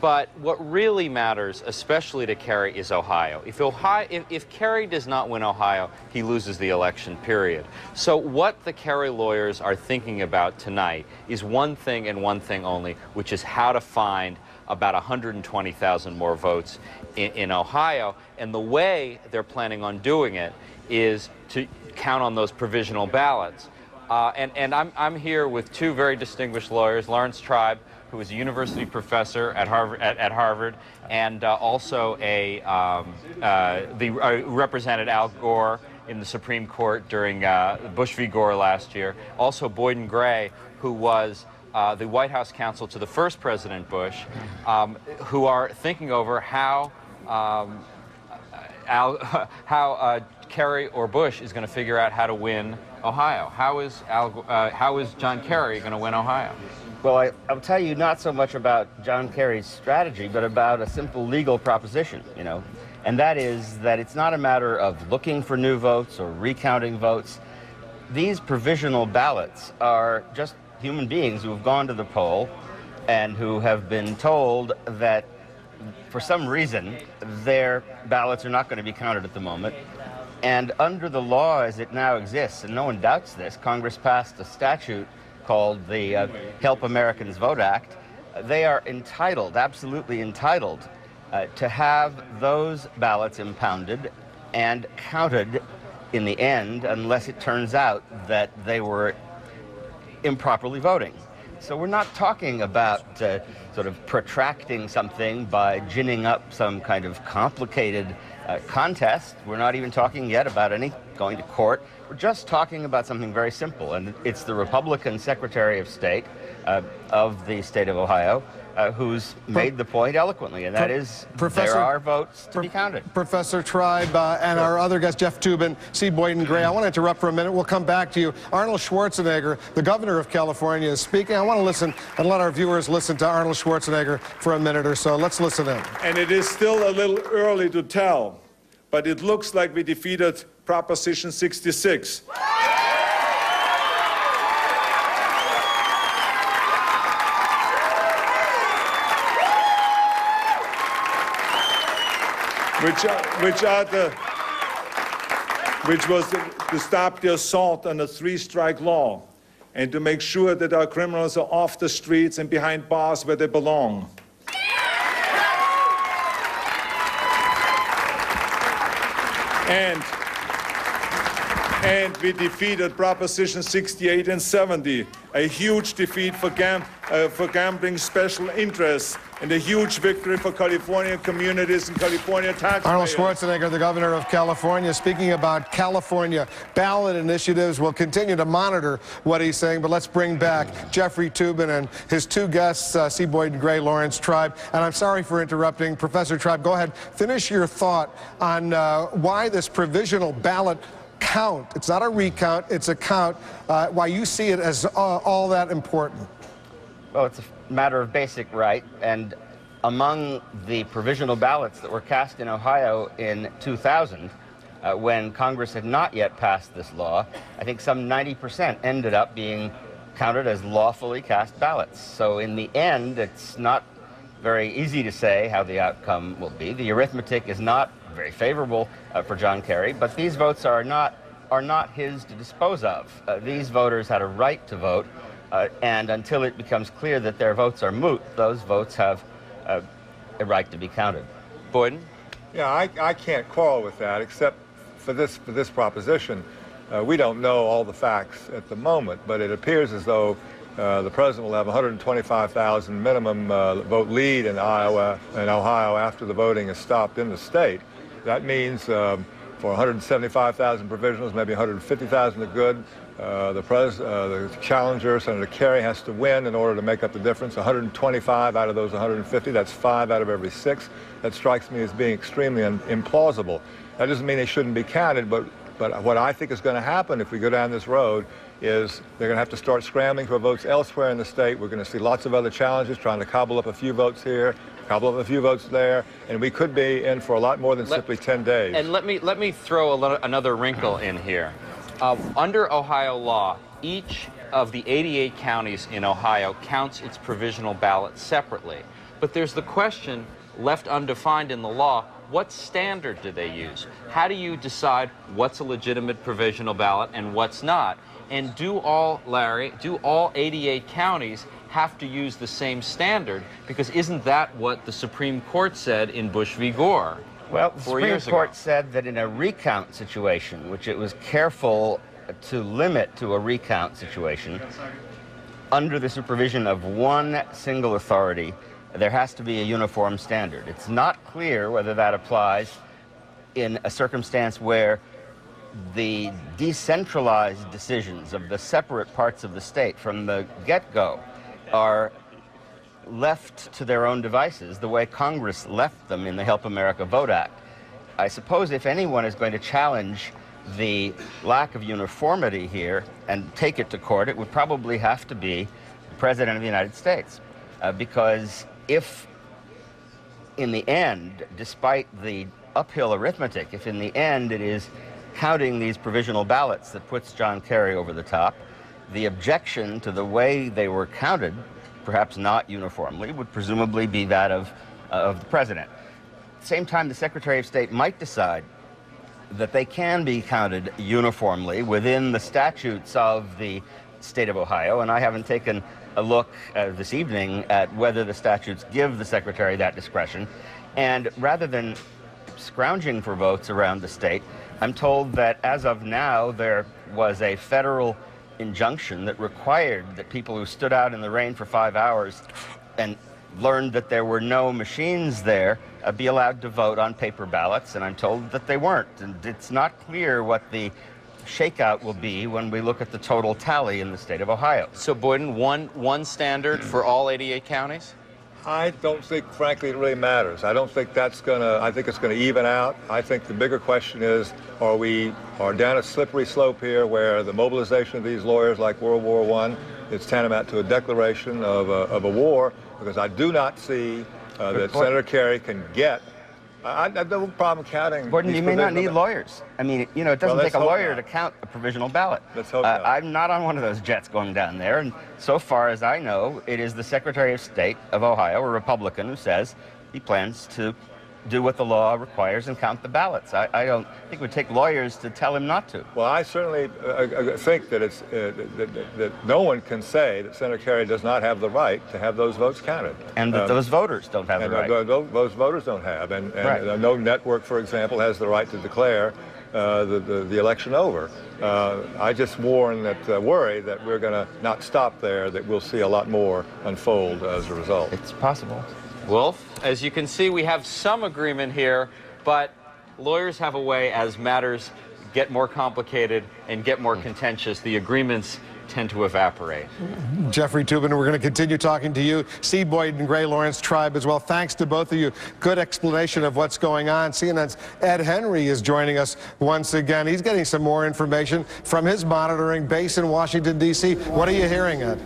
but what really matters, especially to Kerry, is Ohio. If Kerry does not win Ohio, he loses the election, period. So what the Kerry lawyers are thinking about tonight is one thing and one thing only, which is how to find about 120,000 more votes in Ohio. And the way they're planning on doing it is to count on those provisional ballots. And I'm here with two very distinguished lawyers, Lawrence Tribe, who is a university professor at Harvard, and also represented Al Gore in the Supreme Court during Bush v. Gore last year. Also Boyden Gray, who was the White House counsel to the first President Bush, who are thinking over how Kerry or Bush is going to figure out how to win Ohio. How is John Kerry going to win Ohio? Well, I'll tell you not so much about John Kerry's strategy, but about a simple legal proposition, you know, and that is that it's not a matter of looking for new votes or recounting votes. These provisional ballots are just human beings who have gone to the poll and who have been told that for some reason their ballots are not going to be counted at the moment. And under the law as it now exists, and no one doubts this, Congress passed a statute called the Help Americans Vote Act. They are entitled, absolutely entitled, to have those ballots impounded and counted in the end, unless it turns out that they were improperly voting. So we're not talking about sort of protracting something by ginning up some kind of complicated contest. We're not even talking yet about any going to court. We're just talking about something very simple, and it's the Republican Secretary of State of the state of Ohio who's made the point eloquently, and that is there are votes to be counted. Professor Tribe and our other guest, Jeff Toobin, C. Boyden Gray. I want to interrupt for a minute. We'll come back to you. Arnold Schwarzenegger, the governor of California, is speaking. I want to listen and let our viewers listen to Arnold Schwarzenegger for a minute or so. Let's listen in. And it is still a little early to tell, but it looks like we defeated Proposition 66. Which was to stop the assault on the three-strike law and to make sure that our criminals are off the streets and behind bars where they belong. And we defeated Proposition 68 and 70, a huge defeat for gambling special interests, and a huge victory for California communities and California taxpayers. Arnold Schwarzenegger, the governor of California, speaking about California ballot initiatives. We'll continue to monitor what he's saying, but let's bring back Jeffrey Toobin and his two guests, C. Boyden Gray, Lawrence Tribe. And I'm sorry for interrupting. Professor Tribe, go ahead. Finish your thought on why this provisional ballot count, it's not a recount, it's a count, why you see it as all that important. Well, it's a matter of basic right, and among the provisional ballots that were cast in Ohio in 2000, when Congress had not yet passed this law, I think some 90% ended up being counted as lawfully cast ballots. So in the end, it's not very easy to say how the outcome will be. The arithmetic is not very favorable for John Kerry, but these votes are not his to dispose of. These voters had a right to vote, and until it becomes clear that their votes are moot, those votes have a right to be counted. Boyden? Yeah, I can't quarrel with that, except for this proposition. We don't know all the facts at the moment, but it appears as though the president will have 125,000 minimum vote lead in Iowa and Ohio after the voting is stopped in the state. That means for 175,000 provisionals, maybe 150,000 are good. The challenger, Senator Kerry, has to win in order to make up the difference. 125 out of those 150, that's 5 out of every 6. That strikes me as being extremely implausible. That doesn't mean they shouldn't be counted, but what I think is going to happen if we go down this road is they're going to have to start scrambling for votes elsewhere in the state. We're going to see lots of other challenges trying to cobble up a few votes here, cobble up a few votes there, and we could be in for a lot more than simply 10 days. And let me throw another wrinkle in here. Under Ohio law, each of the 88 counties in Ohio counts its provisional ballot separately. But there's the question left undefined in the law, what standard do they use? How do you decide what's a legitimate provisional ballot and what's not? And do all 88 counties have to use the same standard? Because isn't that what the Supreme Court said in Bush v. Gore? Well, the Supreme Court said that in a recount situation, which it was careful to limit to a recount situation, under the supervision of one single authority, there has to be a uniform standard. It's not clear whether that applies in a circumstance where the decentralized decisions of the separate parts of the state from the get-go are left to their own devices the way Congress left them in the Help America Vote Act. I suppose if anyone is going to challenge the lack of uniformity here and take it to court, it would probably have to be the President of the United States. Because if in the end, despite the uphill arithmetic, if in the end it is counting these provisional ballots that puts John Kerry over the top, the objection to the way they were counted, perhaps not uniformly, would presumably be that of the President. At the same time, the Secretary of State might decide that they can be counted uniformly within the statutes of the state of Ohio, and I haven't taken a look this evening at whether the statutes give the Secretary that discretion. And rather than scrounging for votes around the state, I'm told that as of now there was a federal injunction that required that people who stood out in the rain for 5 hours and learned that there were no machines there be allowed to vote on paper ballots, and I'm told that they weren't. And it's not clear what the shakeout will be when we look at the total tally in the state of Ohio. So, Boyden, one standard for all 88 counties? I don't think, frankly, it really matters. I don't think that's I think it's going to even out. I think the bigger question is, are we down a slippery slope here where the mobilization of these lawyers like World War I is tantamount to a declaration of a war? Because I do not see that Senator Kerry can get. I have no problem counting. Gordon, you may not need lawyers. I mean, you know, it doesn't take a lawyer to count a provisional ballot. Let's hope not. I'm not on one of those jets going down there, and so far as I know, it is the Secretary of State of Ohio, a Republican, who says he plans to do what the law requires and count the ballots. I don't think it would take lawyers to tell him not to. Well, I certainly think that it's that no one can say that Senator Kerry does not have the right to have those votes counted. And that those voters don't have the right. Those voters don't have. And right. No network, for example, has the right to declare the election over. I just worry that we're going to not stop there, that we'll see a lot more unfold as a result. It's possible. Wolf, as you can see, we have some agreement here, but lawyers have a way, as matters get more complicated and get more contentious, the agreements tend to evaporate. Jeffrey Toobin, we're going to continue talking to you. C. Boyden Gray, Lawrence Tribe as well. Thanks to both of you. Good explanation of what's going on. CNN's Ed Henry is joining us once again. He's getting some more information from his monitoring base in Washington, D.C. What are you hearing, Ed?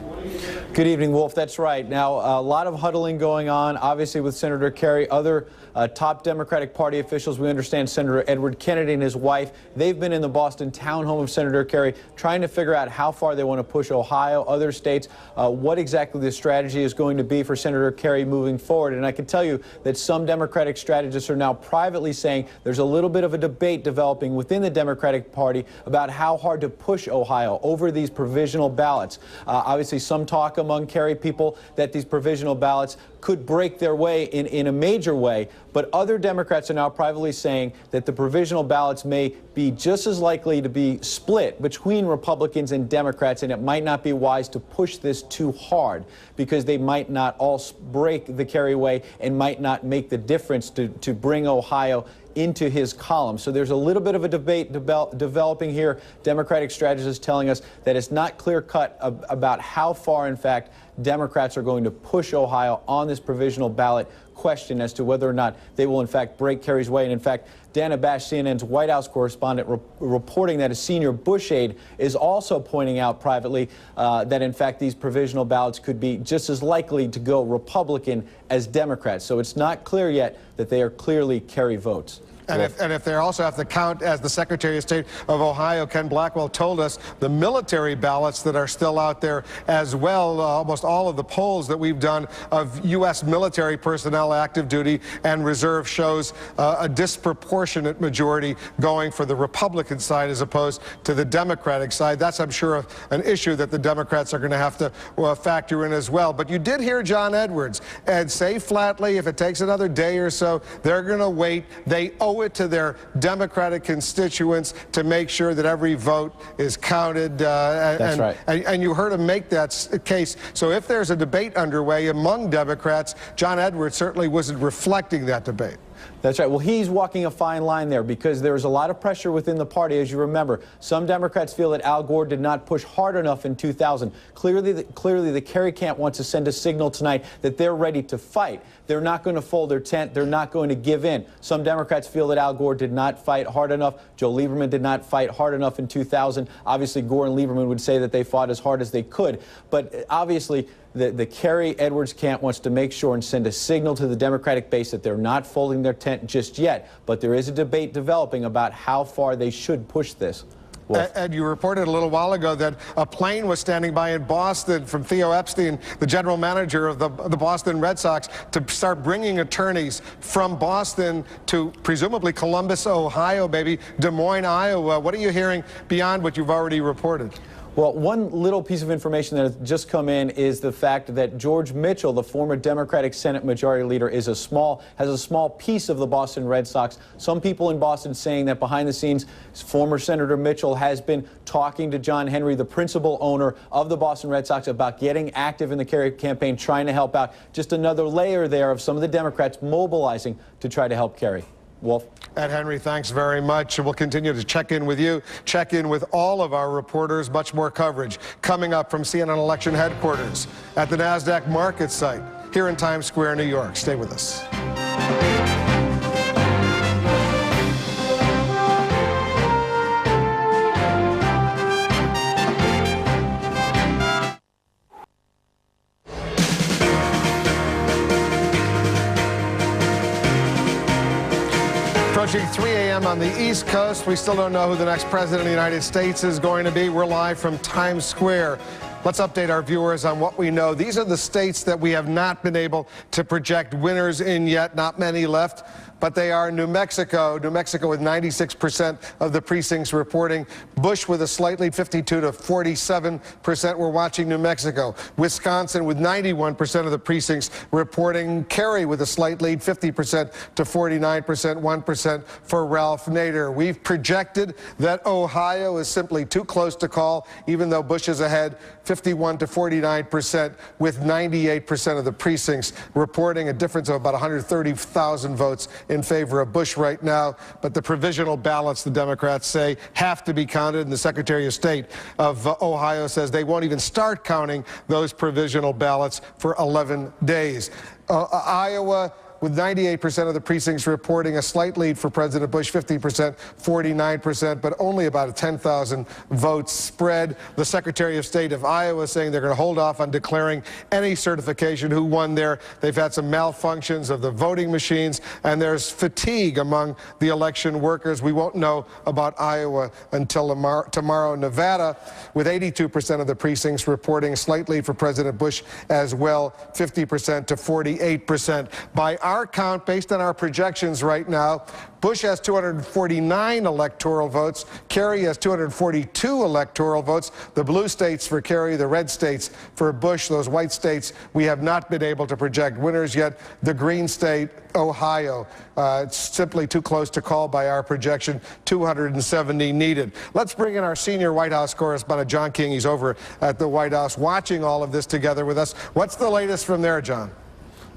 Good evening, Wolf. That's right. Now, a lot of huddling going on, obviously, with Senator Kerry. Other top Democratic Party officials, we understand Senator Edward Kennedy and his wife, they've been in the Boston town home of Senator Kerry trying to figure out how far they want to push Ohio, other states, what exactly the strategy is going to be for Senator Kerry moving forward. And I can tell you that some Democratic strategists are now privately saying there's a little bit of a debate developing within the Democratic Party about how hard to push Ohio over these provisional ballots. Obviously, some talk among Kerry people that these provisional ballots could break their way in a major way, but other Democrats are now privately saying that the provisional ballots may be just as likely to be split between Republicans and Democrats, and it might not be wise to push this too hard because they might not all break the Kerry way and might not make the difference to bring Ohio into his column. So there's a little bit of a debate developing here. Democratic strategists telling us that it's not clear-cut about how far, in fact, Democrats are going to push Ohio on this provisional ballot question as to whether or not they will, in fact, break Kerry's way. And, in fact, Dana Bash, CNN's White House correspondent, reporting that a senior Bush aide is also pointing out privately that, in fact, these provisional ballots could be just as likely to go Republican as Democrats. So it's not clear yet that they are clearly Kerry votes. And if they also have to count, as the Secretary of State of Ohio, Ken Blackwell, told us, the military ballots that are still out there as well. Almost all of the polls that we've done of U.S. military personnel active duty and reserve shows a disproportionate majority going for the Republican side as opposed to the Democratic side. That's, I'm sure, an issue that the Democrats are going to have to factor in as well. But you did hear John Edwards and say flatly, if it takes another day or so, they're going to wait. They owe it to their Democratic constituents to make sure that every vote is counted. That's right. And you heard him make that case. So if there's a debate underway among Democrats, John Edwards certainly wasn't reflecting that debate. That's right. Well, he's walking a fine line there because there's a lot of pressure within the party, as you remember. Some Democrats feel that Al Gore did not push hard enough in 2000. Clearly, the Kerry camp wants to send a signal tonight that they're ready to fight. They're not going to fold their tent. They're not going to give in. Some Democrats feel that Al Gore did not fight hard enough. Joe Lieberman did not fight hard enough in 2000. Obviously, Gore and Lieberman would say that they fought as hard as they could. But obviously, the Kerry-Edwards camp wants to make sure and send a signal to the Democratic base that they're not folding their tent just yet. But there is a debate developing about how far they should push this. And you reported a little while ago that a plane was standing by in Boston from Theo Epstein, the general manager of the Boston Red Sox, to start bringing attorneys from Boston to presumably Columbus, Ohio, maybe Des Moines, Iowa. What are you hearing beyond what you've already reported? Well, one little piece of information that has just come in is the fact that George Mitchell, the former Democratic Senate Majority Leader, has a small piece of the Boston Red Sox. Some people in Boston saying that behind the scenes, former Senator Mitchell has been talking to John Henry, the principal owner of the Boston Red Sox, about getting active in the Kerry campaign, trying to help out. Just another layer there of some of the Democrats mobilizing to try to help Kerry. Wolf. Ed Henry, thanks very much. We'll continue to check in with you, check in with all of our reporters. Much more coverage coming up from CNN election headquarters at the NASDAQ market site here in Times Square, New York. Stay with us. Approaching 3 a.m. on the East Coast. We still don't know who the next president of the United States is going to be. We're live from Times Square. Let's update our viewers on what we know. These are the states that we have not been able to project winners in yet. Not many left, but they are New Mexico. New Mexico with 96% of the precincts reporting. Bush with a slight lead, 52 to 47%. We're watching New Mexico. Wisconsin with 91% of the precincts reporting. Kerry with a slight lead, 50% to 49%, 1% for Ralph Nader. We've projected that Ohio is simply too close to call, even though Bush is ahead, 51 to 49%, with 98% of the precincts reporting a difference of about 130,000 votes in favor of Bush right now. But the provisional ballots, the Democrats say, have to be counted, and the Secretary of State of Ohio says they won't even start counting those provisional ballots for 11 days. Iowa, with 98% of the precincts reporting a slight lead for President Bush, 50%, 49%, but only about a 10,000 votes spread. The Secretary of State of Iowa saying they're going to hold off on declaring any certification who won there. They've had some malfunctions of the voting machines, and there's fatigue among the election workers. We won't know about Iowa until tomorrow. Nevada, with 82% of the precincts reporting a slight lead for President Bush as well, 50% to 48%. By our count, based on our projections right now, Bush has 249 electoral votes. Kerry has 242 electoral votes. The blue states for Kerry, the red states for Bush, those white states, we have not been able to project winners yet. The green state, Ohio, it's simply too close to call by our projection, 270 needed. Let's bring in our senior White House correspondent, John King. He's over at the White House watching all of this together with us. What's the latest from there, John?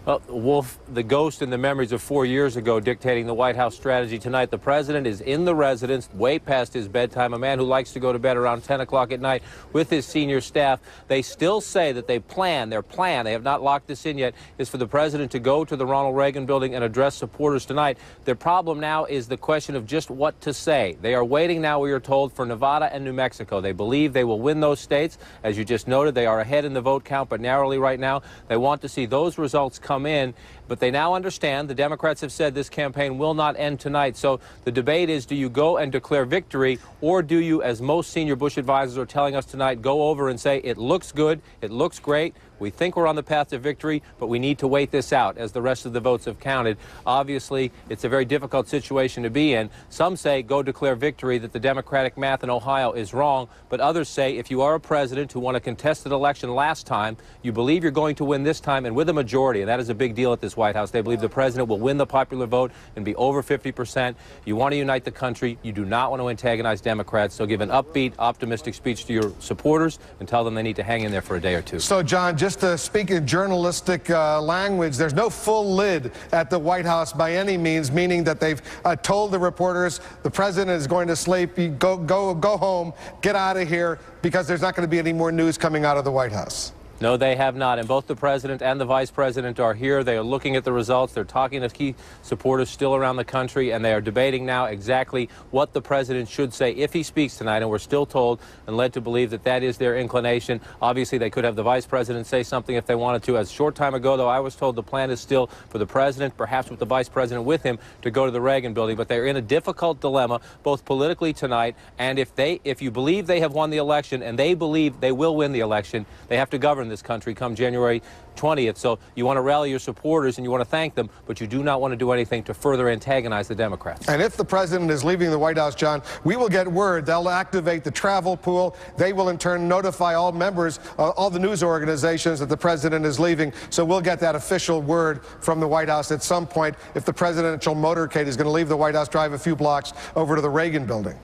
Well, Wolf, the ghost and the memories of 4 years ago dictating the White House strategy tonight. The president is in the residence, way past his bedtime, a man who likes to go to bed around 10 o'clock at night with his senior staff. They still say that their plan, they have not locked this in yet, is for the president to go to the Ronald Reagan building and address supporters tonight. Their problem now is the question of just what to say. They are waiting now, we are told, for Nevada and New Mexico. They believe they will win those states. As you just noted, they are ahead in the vote count, but narrowly right now. They want to see those results come in, but they now understand the Democrats have said this campaign will not end tonight. So the debate is, do you go and declare victory, or do you, as most senior Bush advisors are telling us tonight, go over and say it looks good, it looks great, we think we're on the path to victory, but we need to wait this out as the rest of the votes have counted. Obviously, it's a very difficult situation to be in. Some say go declare victory, that the Democratic math in Ohio is wrong, but others say if you are a president who won a contested election last time, you believe you're going to win this time and with a majority, and that is a big deal at this White House. They believe the president will win the popular vote and be over 50%. You want to unite the country. You do not want to antagonize Democrats, so give an upbeat, optimistic speech to your supporters and tell them they need to hang in there for a day or two. So, John, just to speak in journalistic language, there's no full lid at the White House by any means, meaning that they've told the reporters the president is going to sleep, go home, get out of here, because there's not going to be any more news coming out of the White House. No, they have not. And both the president and the vice president are here. They are looking at the results. They're talking to key supporters still around the country, and they are debating now exactly what the president should say if he speaks tonight. And we're still told and led to believe that that is their inclination. Obviously, they could have the vice president say something if they wanted to. As a short time ago, though, I was told the plan is still for the president, perhaps with the vice president with him, to go to the Reagan building. But they're in a difficult dilemma, both politically tonight, and if you believe they have won the election and they believe they will win the election, they have to govern this country come January 20th. So you want to rally your supporters and you want to thank them, but you do not want to do anything to further antagonize the Democrats. And if the president is leaving the White House, John, we will get word. They'll activate the travel pool. They will in turn notify all members, all the news organizations, that the president is leaving. So we'll get that official word from the White House at some point if the presidential motorcade is going to leave the White House, drive a few blocks over to the Reagan building.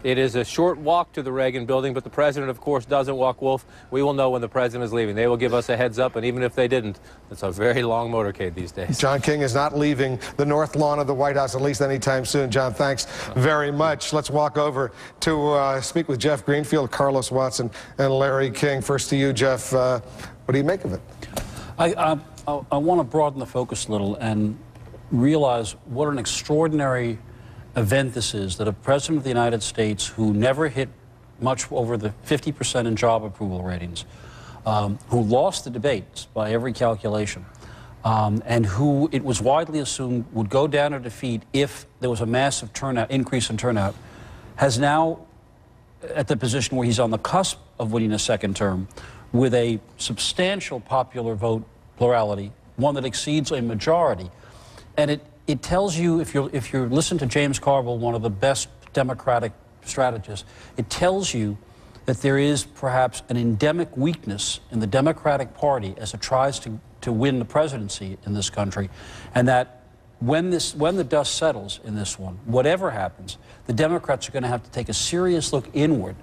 It is a short walk to the Reagan building, but the president, of course, doesn't walk, Wolf. We will know when the president is leaving. They will give us a heads up, and even if they didn't, it's a very long motorcade these days. John King is not leaving the north lawn of the White House, at least anytime soon. John, thanks very much. Let's walk over to speak with Jeff Greenfield, Carlos Watson, and Larry King. First to you, Jeff. What do you make of it? I want to broaden the focus a little and realize what an extraordinary event this is, that a president of the United States who never hit much over the 50% in job approval ratings, who lost the debates by every calculation, and who it was widely assumed would go down to defeat if there was a massive increase in turnout, has now at the position where he's on the cusp of winning a second term with a substantial popular vote plurality, one that exceeds a majority. And it tells you, if you listen to James Carville, one of the best Democratic strategists, it tells you that there is perhaps an endemic weakness in the Democratic Party as it tries to win the presidency in this country, and that when the dust settles in this one, whatever happens, the Democrats are going to have to take a serious look inward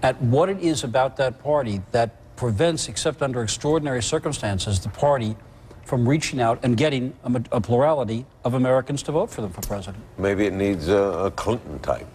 at what it is about that party that prevents, except under extraordinary circumstances, the party from reaching out and getting a plurality of Americans to vote for them for president. Maybe it needs a Clinton type.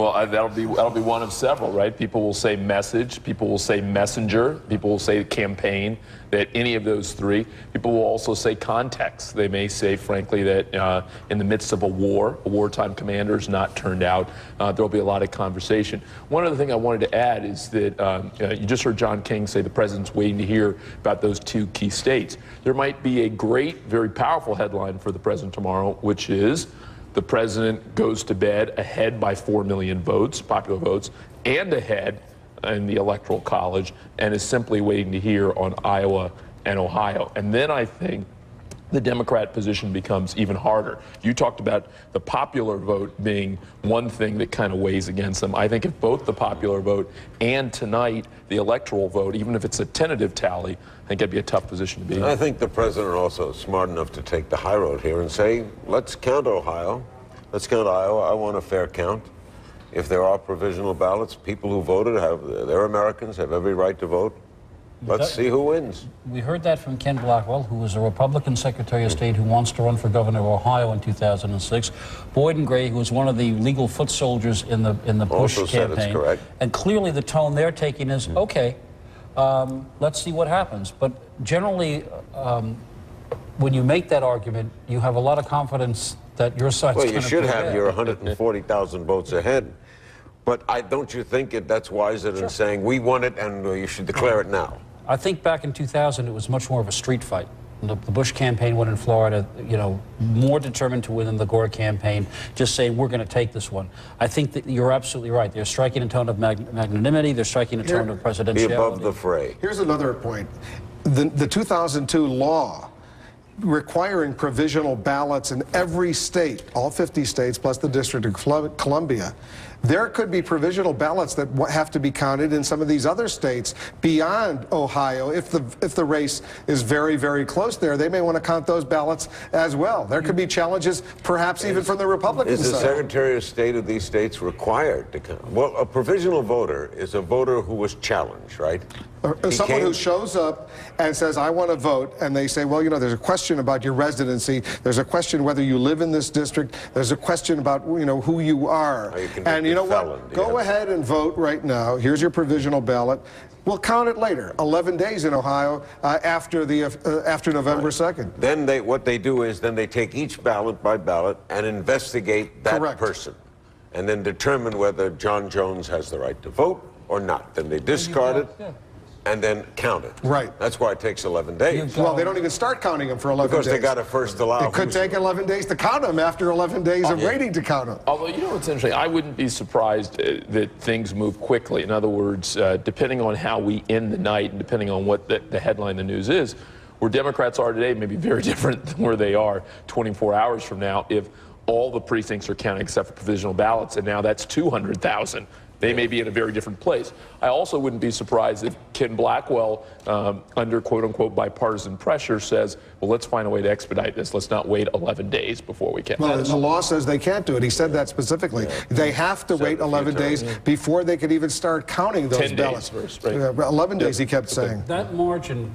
Well, that'll be one of several, right? People will say message, people will say messenger, people will say campaign, that any of those three. People will also say context. They may say, frankly, that in the midst of a wartime commander is not turned out. There'll be a lot of conversation. One other thing I wanted to add is that you just heard John King say the president's waiting to hear about those two key states. There might be a great, very powerful headline for the president tomorrow, which is the president goes to bed ahead by 4 million votes, popular votes, and ahead in the Electoral College, and is simply waiting to hear on Iowa and Ohio. And then I think the Democrat position becomes even harder. You talked about the popular vote being one thing that kind of weighs against them. I think if both the popular vote and tonight the electoral vote, even if it's a tentative tally, I think it'd be a tough position to be in. I think the president also is smart enough to take the high road here and say, let's count Ohio, let's count Iowa. I want a fair count. If there are provisional ballots, people who voted they're Americans, have every right to vote. Let's see who wins. We heard that from Ken Blackwell, who was a Republican Secretary of State who wants to run for governor of Ohio in 2006. Boyden Gray, who was one of the legal foot soldiers in the Bush also said campaign. it's correct. And clearly the tone they're taking is, okay, let's see what happens. But generally, when you make that argument, you have a lot of confidence that your side's going to Well, you should have your 140,000 votes ahead. But don't you think that's wiser than saying, we won it and you should declare it now? I think back in 2000, it was much more of a street fight. The Bush campaign won in Florida, you know, more determined to win than the Gore campaign, just saying, we're going to take this one. I think that you're absolutely right. They're striking a tone of magnanimity. They're striking a tone of presidentiality. Be above the fray. Here's another point. The 2002 law requiring provisional ballots in every state, all 50 states plus the District of Columbia, there could be provisional ballots that have to be counted in some of these other states beyond Ohio. If the race is very, very close there, they may want to count those ballots as well. There could be challenges, perhaps even from the Republican side. Is the Secretary of State of these states required to count? Well, a provisional voter is a voter who was challenged, right? Someone who shows up and says, I want to vote, and they say, well, you know, there's a question about your residency, there's a question whether you live in this district, there's a question about, you know, who you are. And you know what? Go ahead and vote right now. Here's your provisional ballot. We'll count it later, 11 days in Ohio after November 2nd. Then what they do is then they take each ballot by ballot and investigate that person and then determine whether John Jones has the right to vote or not. Then they discard it. And then count it. Right. That's why it takes 11 days. Well, they don't even start counting them for 11 days. Because they got to first allow. It could take 11 days to count them after 11 days of waiting to count them. Although, you know what's interesting? I wouldn't be surprised that things move quickly. In other words, depending on how we end the night and depending on what the headline of the news is, where Democrats are today may be very different than where they are 24 hours from now if all the precincts are counted except for provisional ballots, and now that's 200,000. They may be in a very different place. I also wouldn't be surprised if Ken Blackwell, under quote-unquote bipartisan pressure, says, well, let's find a way to expedite this. Let's not wait 11 days before we can. Well, the law says they can't do it. He said that specifically. They have to wait 11 days before they could even start counting those 10 ballots. days first, right? 11 days, he kept saying. That margin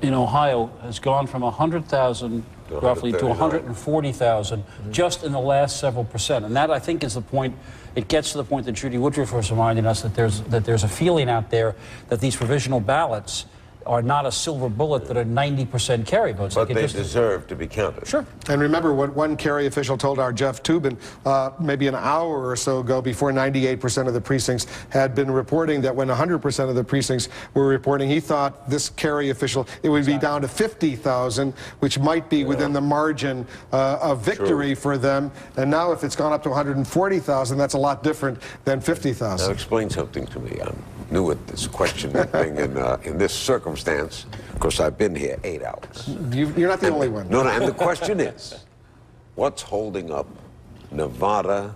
in Ohio has gone from 100,000 roughly to 140,000 just in the last several percent. And that, I think, is the point. It gets to the point that Judy Woodruff was reminding us that there's a feeling out there that these provisional ballots are not a silver bullet that are 90% carry votes. But they deserve to be counted. Sure. And remember what one Kerry official told our Jeff Toobin maybe an hour or so ago, before 98% of the precincts had been reporting, that when 100% of the precincts were reporting, he thought, this Kerry official, it would be down to 50,000, which might be within the margin of victory for them. And now if it's gone up to 140,000, that's a lot different than 50,000. Now explain something to me. I'm new at this question thing in this circumstance. Of course, I've been here 8 hours. You're not the only one. No, and the question is, what's holding up Nevada,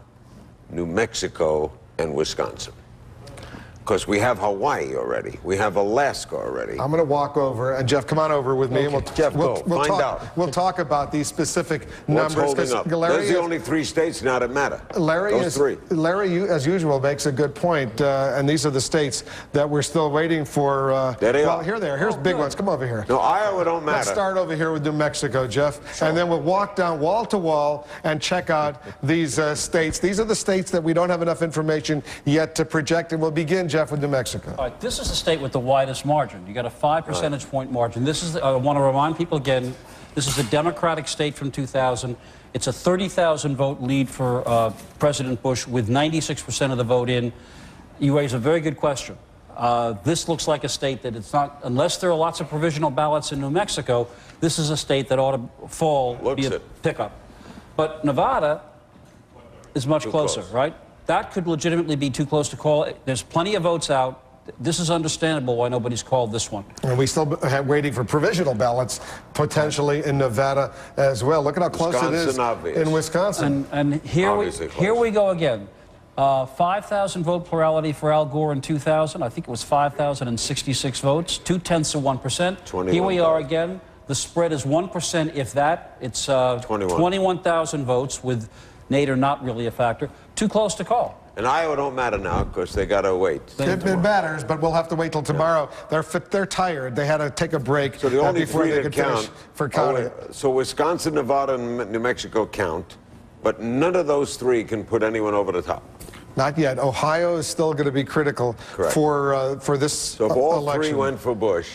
New Mexico, and Wisconsin? Because we have Hawaii already. We have Alaska already. I'm going to walk over, and Jeff, come on over with me. Okay. And Jeff, find out. We'll talk about these specific What's numbers. holding up? There's the only 3 states now that matter. Larry, Those 3. As usual, makes a good point, and these are the states that we're still waiting for. There they well, are. here they are. Here's big ones. Come over here. No, Iowa don't matter. Let's start over here with New Mexico, Jeff, and then we'll walk down wall to wall and check out these states. These are the states that we don't have enough information yet to project, and we'll begin, Jeff, with New Mexico. All right, this is the state with the widest margin. You got a 5 percentage point margin. This is, I want to remind people again, this is a Democratic state from 2000. It's a 30,000 vote lead for President Bush with 96% of the vote in. You raise a very good question. This looks like a state that it's not, unless there are lots of provisional ballots in New Mexico, this is a state that ought to fall, be a pickup. But Nevada is much closer, right? That could legitimately be too close to call. There's plenty of votes out. This is understandable why nobody's called this one. And we still have waiting for provisional ballots, potentially in Nevada as well. Look at how close it is in Wisconsin. And here we go again. 5,000 vote plurality for Al Gore in 2000. I think it was 5,066 votes, 0.2%. Here we are again. The spread is 1%, if that. It's 21,000 votes with Nader not really a factor. Too close to call. And Iowa don't matter now because they got to wait. It matters, but we'll have to wait till tomorrow. They're tired. They had to take a break so the only before 3 they that could count finish for counting. So Wisconsin, Nevada, and New Mexico count, but none of those 3 can put anyone over the top. Not yet. Ohio is still going to be critical for this So if all election. 3 went for Bush,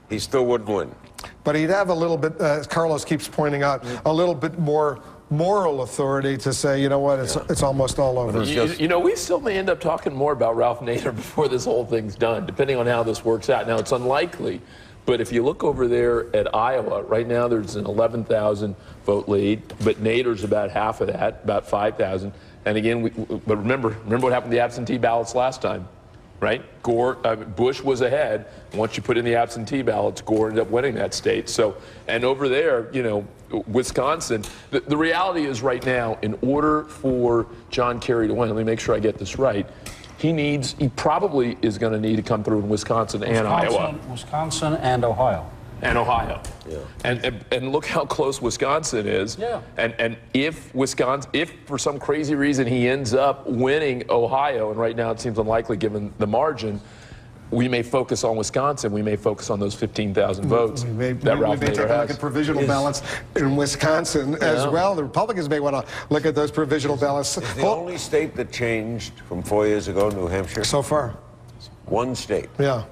he still wouldn't win. But he'd have a little bit, as Carlos keeps pointing out, a little bit more moral authority to say, you know what, it's almost all over. You know, we still may end up talking more about Ralph Nader before this whole thing's done, depending on how this works out. Now, it's unlikely, but if you look over there at Iowa, right now there's an 11,000 vote lead, but Nader's about half of that, about 5,000. And again, but remember what happened to the absentee ballots last time, right? Bush was ahead. Once you put in the absentee ballots, Gore ended up winning that state. So, and over there, you know, Wisconsin, the reality is right now, in order for John Kerry to win, let me make sure I get this right, he probably is going to need to come through in Wisconsin and Iowa. Wisconsin and Ohio. And Ohio. Yeah. And look how close Wisconsin is. Yeah. And if for some crazy reason he ends up winning Ohio, and right now it seems unlikely given the margin, we may focus on Wisconsin. We may focus on those 15,000 votes that Ralph Nader has. We may take a look at provisional ballots in Wisconsin as well. The Republicans may want to look at those provisional ballots. Is the only state that changed from 4 years ago New Hampshire? So far. 1 state. Yeah.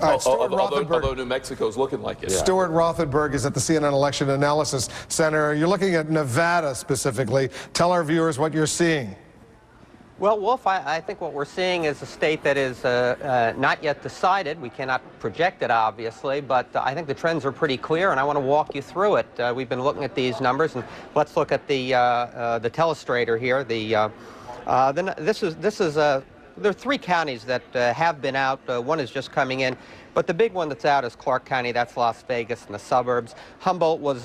All right, although New Mexico's looking like it. Stuart Rothenberg is at the CNN Election Analysis Center. You're looking at Nevada specifically. Tell our viewers what you're seeing. Well, Wolf, I think what we're seeing is a state that is not yet decided. We cannot project it, obviously, but I think the trends are pretty clear, and I want to walk you through it. We've been looking at these numbers, and let's look at the telestrator here. There are 3 counties that have been out. One is just coming in. But the big one that's out is Clark County. That's Las Vegas and the suburbs. Humboldt was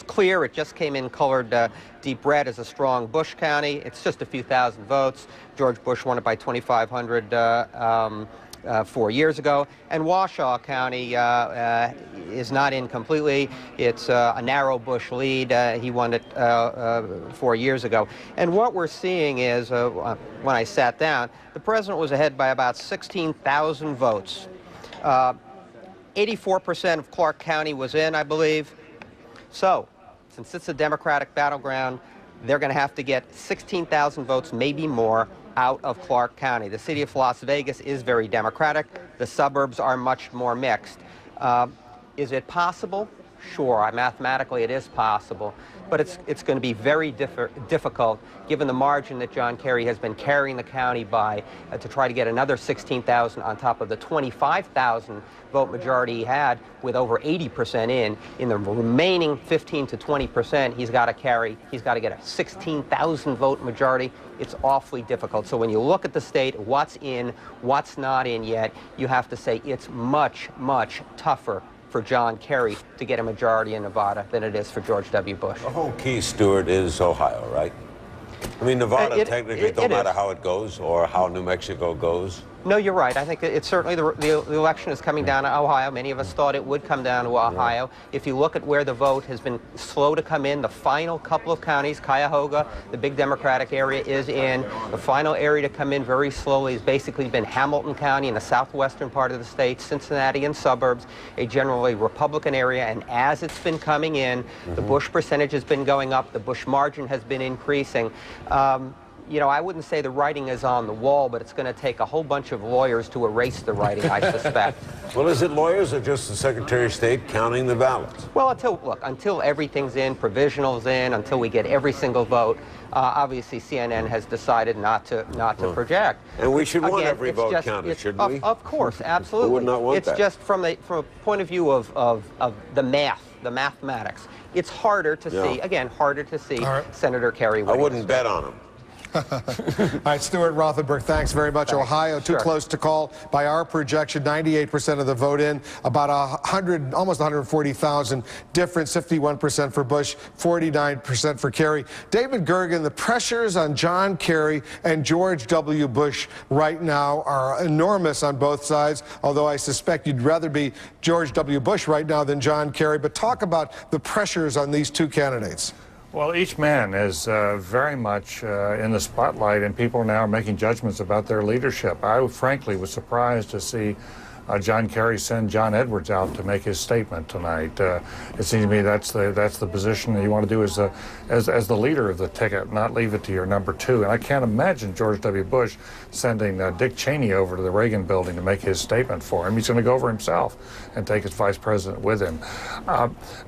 clear. It just came in colored deep red as a strong Bush County. It's just a few thousand votes. George Bush won it by 2,500 4 years ago. And Washoe County is not in completely. It's a narrow Bush lead. He won it 4 years ago. And what we're seeing is, when I sat down, the president was ahead by about 16,000 votes. 84% of Clark County was in, I believe. So, since it's a Democratic battleground, they're going to have to get 16,000 votes, maybe more, out of Clark County. The city of Las Vegas is very Democratic. The suburbs are much more mixed. Is it possible? Sure, mathematically it is possible, but it's going to be very difficult given the margin that John Kerry has been carrying the county by to try to get another 16,000 on top of the 25,000 vote majority he had with over 80% in the remaining 15 to 20%. He's got to get a 16,000 vote majority. It's awfully difficult. So when you look at the state, what's in, what's not in yet, you have to say it's much, much tougher for John Kerry to get a majority in Nevada than it is for George W. Bush. The whole key, Stuart, is Ohio, right? I mean, Nevada technically don't matter how it goes or how New Mexico goes. No, you're right. I think it's certainly the election is coming down to Ohio. Many of us thought it would come down to Ohio. If you look at where the vote has been slow to come in, the final couple of counties, Cuyahoga, the big Democratic area, is in. The final area to come in very slowly has basically been Hamilton County in the southwestern part of the state, Cincinnati and suburbs, a generally Republican area. And as it's been coming in, the Bush percentage has been going up. The Bush margin has been increasing. You know, I wouldn't say the writing is on the wall, but it's going to take a whole bunch of lawyers to erase the writing, I suspect. Well, is it lawyers or just the Secretary of State counting the ballots? Well, until everything's in, provisional's in, until we get every single vote, obviously CNN has decided not to project. And we should want every vote counted, shouldn't we? Of course, absolutely. Who would not want it's that? Just from a point of view of the math, the mathematics. It's harder to see, again, harder to see Senator Kerry winning. I wouldn't bet on him. All right, Stuart Rothenberg, thanks very much. Thanks. Ohio, too close to call. By our projection, 98% of the vote in, about 100, almost 140,000 difference, 51% for Bush, 49% for Kerry. David Gergen, the pressures on John Kerry and George W. Bush right now are enormous on both sides, although I suspect you'd rather be George W. Bush right now than John Kerry. But talk about the pressures on these two candidates. Well, each man is very much in the spotlight, and people are now making judgments about their leadership. I frankly was surprised to see John Kerry send John Edwards out to make his statement tonight. It seems to me that's the position that you want to do as the leader of the ticket, not leave it to your number two. And I can't imagine George W. Bush sending Dick Cheney over to the Reagan building to make his statement for him. He's going to go over himself and take his vice president with him.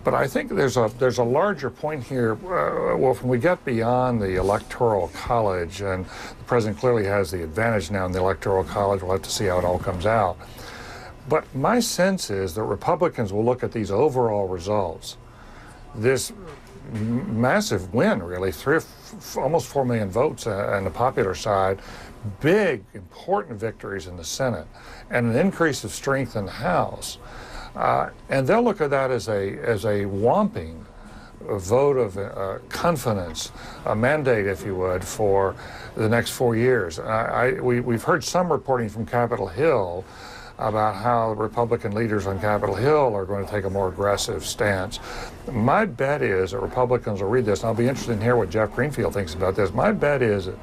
But I think there's a larger point here. Well, when we get beyond the Electoral College, and the president clearly has the advantage now in the Electoral College, we'll have to see how it all comes out. But my sense is that Republicans will look at these overall results, this massive win, really, almost 4 million votes on the popular side, big, important victories in the Senate, and an increase of strength in the House. And they'll look at that as a whomping vote of confidence, a mandate, if you would, for the next 4 years. We've heard some reporting from Capitol Hill about how Republican leaders on Capitol Hill are going to take a more aggressive stance. My bet is that Republicans will read this, and I'll be interested in hear what Jeff Greenfield thinks about this. My bet is that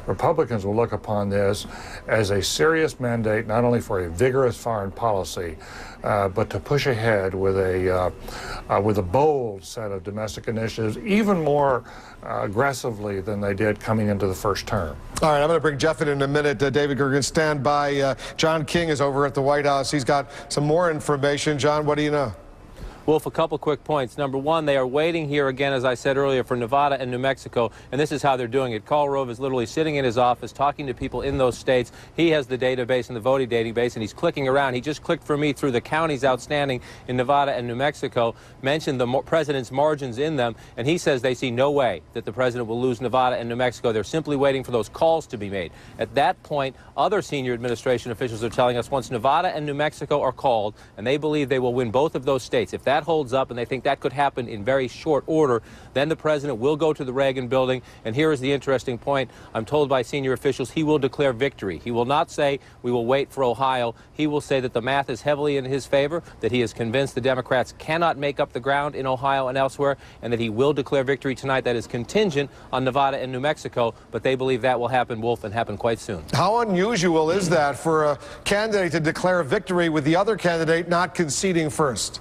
Republicans will look upon this as a serious mandate, not only for a vigorous foreign policy, but to push ahead with a bold set of domestic initiatives, even more aggressively than they did coming into the first term. All right, I'm going to bring Jeff in a minute. David Gergen, stand by. John King is over at the White House. He's got some more information. John, what do you know? Wolf, a couple quick points. Number one, they are waiting here again, as I said earlier, for Nevada and New Mexico, and this is how they're doing it. Karl Rove is literally sitting in his office talking to people in those states. He has the database and the voting database, and he's clicking around. He just clicked for me through the counties outstanding in Nevada and New Mexico, mentioned the president's margins in them, and he says they see no way that the president will lose Nevada and New Mexico. They're simply waiting for those calls to be made. At that point, other senior administration officials are telling us once Nevada and New Mexico are called, and they believe they will win both of those states, if that holds up, and they think that could happen in very short order, then the president will go to the Reagan building. And here is the interesting point. I'm told by senior officials he will declare victory. He will not say we will wait for Ohio. He will say that the math is heavily in his favor, that he is convinced the Democrats cannot make up the ground in Ohio and elsewhere, and that he will declare victory tonight. That is contingent on Nevada and New Mexico, but they believe that will happen, Wolf, and happen quite soon. How unusual is that for a candidate to declare victory with the other candidate not conceding first?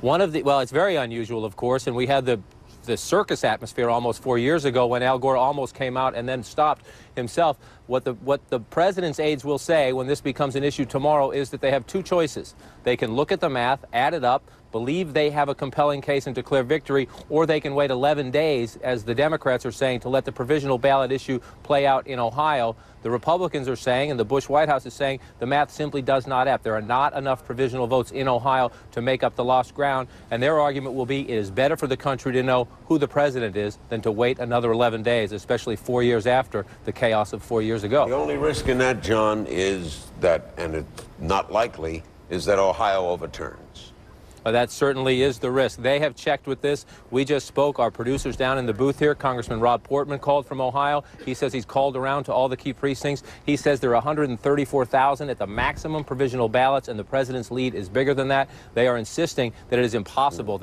Well, it's very unusual, of course, and we had the circus atmosphere almost 4 years ago when Al Gore almost came out and then stopped himself. What the president's aides will say when this becomes an issue tomorrow is that they have two choices. They can look at the math, add it up, believe they have a compelling case and declare victory, or they can wait 11 days, as the Democrats are saying, to let the provisional ballot issue play out in Ohio. The Republicans are saying, and the Bush White House is saying, the math simply does not add. There are not enough provisional votes in Ohio to make up the lost ground, and their argument will be it is better for the country to know who the president is than to wait another 11 days, especially 4 years after the chaos of 4 years ago. The only risk in that, John, is that, and it's not likely, is that Ohio overturns. That certainly is the risk. They have checked with this. We just spoke. Our producers down in the booth here, Congressman Rob Portman, called from Ohio. He says he's called around to all the key precincts. He says there are 134,000 at the maximum provisional ballots, and the president's lead is bigger than that. They are insisting that it is impossible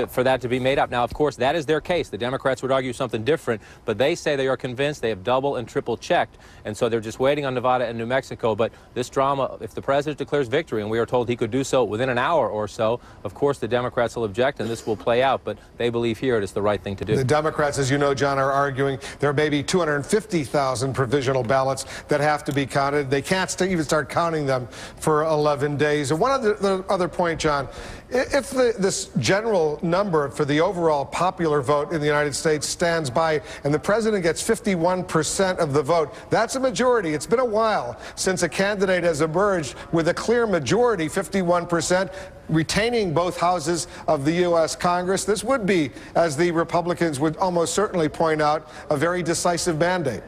for that to be made up. Now, of course, that is their case. The Democrats would argue something different, but they say they are convinced. They have double and triple checked, and so they're just waiting on Nevada and New Mexico. But this drama, if the president declares victory, and we are told he could do so within an hour or so, of course, the Democrats will object, and this will play out, but they believe here it is the right thing to do. The Democrats, as you know, John, are arguing there may be 250,000 provisional ballots that have to be counted. They can't even start counting them for 11 days. And one other point, John, if this general number for the overall popular vote in the United States stands by and the president gets 51% of the vote, that's a majority. It's been a while since a candidate has emerged with a clear majority, 51%, retaining both houses of the U.S. Congress. This would be, as the Republicans would almost certainly point out, a very decisive mandate.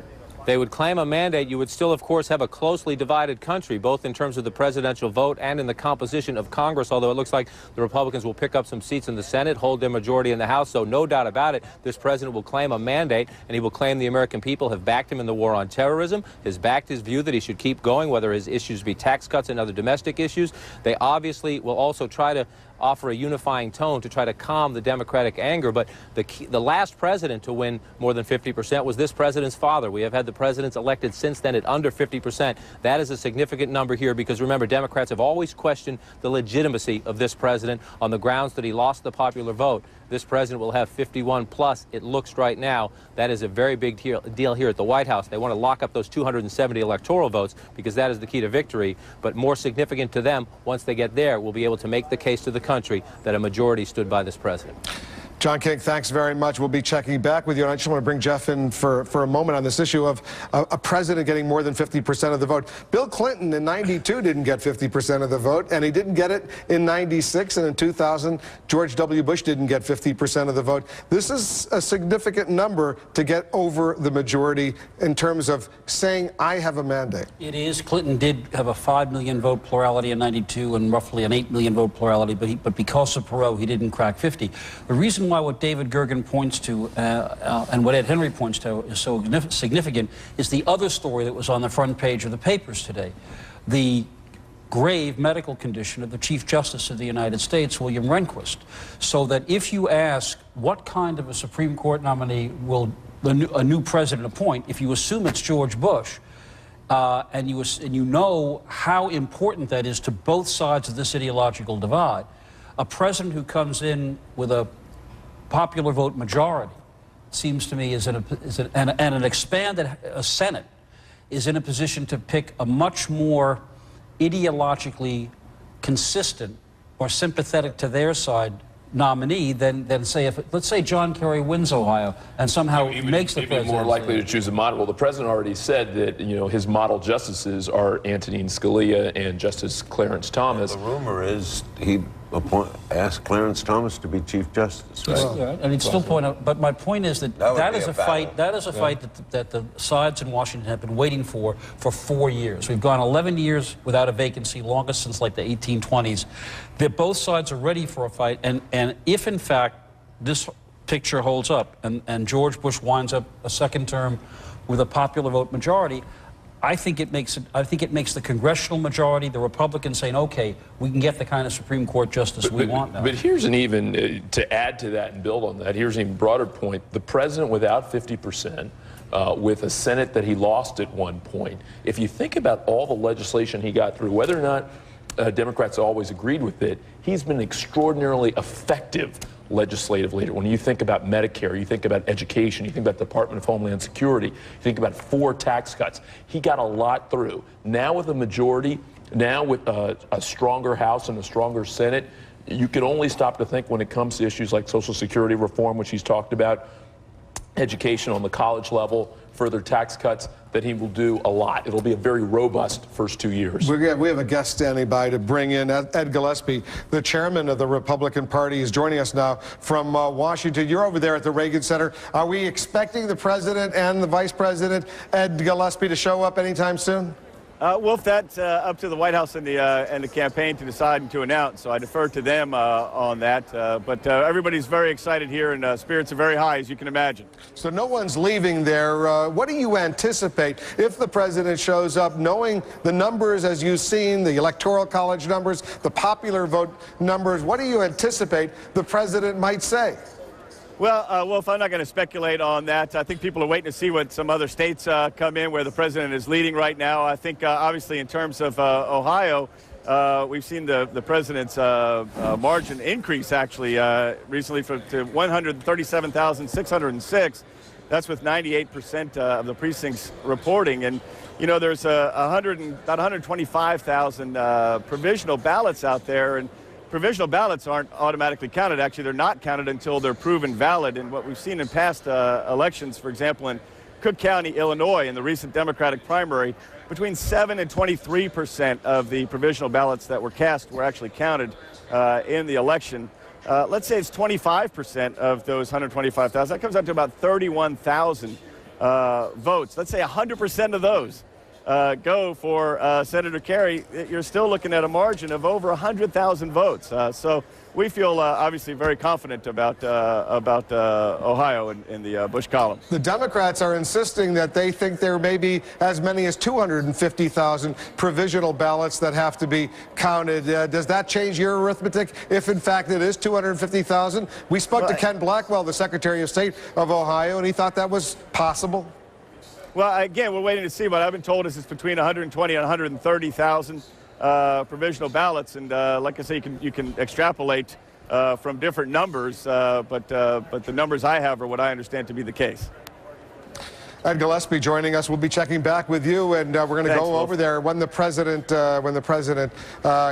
They would claim a mandate. You would still, of course, have a closely divided country, both in terms of the presidential vote and in the composition of Congress, although it looks like the Republicans will pick up some seats in the Senate, hold their majority in the House. So no doubt about it, this president will claim a mandate, and he will claim the American people have backed him in the war on terrorism, has backed his view that he should keep going, whether his issues be tax cuts and other domestic issues. They obviously will also try to offer a unifying tone to try to calm the Democratic anger. But the last president to win more than 50% was this president's father. We have had the presidents elected since then at under 50%. That is a significant number here because, remember, Democrats have always questioned the legitimacy of this president on the grounds that he lost the popular vote. This president will have 51 plus, it looks right now. That is a very big deal here at the White House. They want to lock up those 270 electoral votes because that is the key to victory. But more significant to them, once they get there, will be able to make the case to the country that a majority stood by this president. John King, thanks very much. We'll be checking back with you. And I just want to bring Jeff in for a moment on this issue of a president getting more than 50% of the vote. Bill Clinton in '92 didn't get 50% of the vote, and he didn't get it in '96. And in 2000, George W. Bush didn't get 50% of the vote. This is a significant number to get over the majority in terms of saying, I have a mandate. It is. Clinton did have a 5 million vote plurality in '92 and roughly an 8 million vote plurality, but because of Perot, he didn't crack 50. The reason why what David Gergen points to and what Ed Henry points to is so significant is the other story that was on the front page of the papers today. The grave medical condition of the Chief Justice of the United States, William Rehnquist. So that if you ask what kind of a Supreme Court nominee will a new president appoint, if you assume it's George Bush, and you know how important that is to both sides of this ideological divide, a president who comes in with a popular vote majority, seems to me, and an expanded Senate is in a position to pick a much more ideologically consistent or sympathetic to their side nominee than say, let's say John Kerry wins Ohio and somehow makes the president more likely to choose a model. Well, the president already said that his model justices are Antonin Scalia and Justice Clarence Thomas. The rumor is he asked Clarence Thomas to be Chief Justice, right? Yeah, and he'd still point out, but my point is that is a fight that the sides in Washington have been waiting for 4 years. We've gone 11 years without a vacancy, longest since like the 1820s. That both sides are ready for a fight, and if in fact this picture holds up and George Bush winds up a second term with a popular vote majority, I think it makes the congressional majority, the Republicans, saying, okay, we can get the kind of Supreme Court justice we want now. But here's an even, to add to that and build on that, here's an even broader point. The president without 50%, with a Senate that he lost at one point, if you think about all the legislation he got through, whether or not Democrats always agreed with it, he's been extraordinarily effective legislative leader. When you think about Medicare, you think about education, you think about the Department of Homeland Security, you think about 4 tax cuts. He got a lot through. Now with a majority, now with a stronger House and a stronger Senate, you can only stop to think when it comes to issues like Social Security reform, which he's talked about, education on the college level, further tax cuts, that he will do a lot. It'll be a very robust first 2 years. We have a guest standing by to bring in Ed Gillespie, the chairman of the Republican Party. Is joining us now from Washington. You're over there at the Reagan Center. Are we expecting the president and the vice president, Ed Gillespie, to show up anytime soon? Wolf, that's up to the White House and the campaign to decide and to announce, so I defer to them on that. But everybody's very excited here, and spirits are very high, as you can imagine. So no one's leaving there. What do you anticipate if the president shows up, knowing the numbers as you've seen, the Electoral College numbers, the popular vote numbers? What do you anticipate the president might say? Well, Wolf, I'm not going to speculate on that. I think people are waiting to see what some other states come in where the president is leading right now. I think, obviously, in terms of Ohio, we've seen the president's margin increase, actually, recently to 137,606. That's with 98% of the precincts reporting. And, you know, there's about 125,000 provisional ballots out there. And provisional ballots aren't automatically counted. Actually, they're not counted until they're proven valid. And what we've seen in past elections, for example, in Cook County, Illinois, in the recent Democratic primary, between 7 and 23% of the provisional ballots that were cast were actually counted in the election. Let's say it's 25% of those 125,000. That comes out to about 31,000 votes. Let's say 100% of those go for Senator Kerry. You're still looking at a margin of over 100,000 votes. So we feel obviously very confident about Ohio in the Bush column. The Democrats are insisting that they think there may be as many as 250,000 provisional ballots that have to be counted. Does that change your arithmetic if, in fact, it is 250,000? We spoke to Ken Blackwell, the Secretary of State of Ohio, and he thought that was possible. Well, again, we're waiting to see. What I've been told is it's between 120 and 130,000 provisional ballots, and like I say, you can extrapolate from different numbers, but the numbers I have are what I understand to be the case. Ed Gillespie joining us. We'll be checking back with you, and we're going to go over there when the president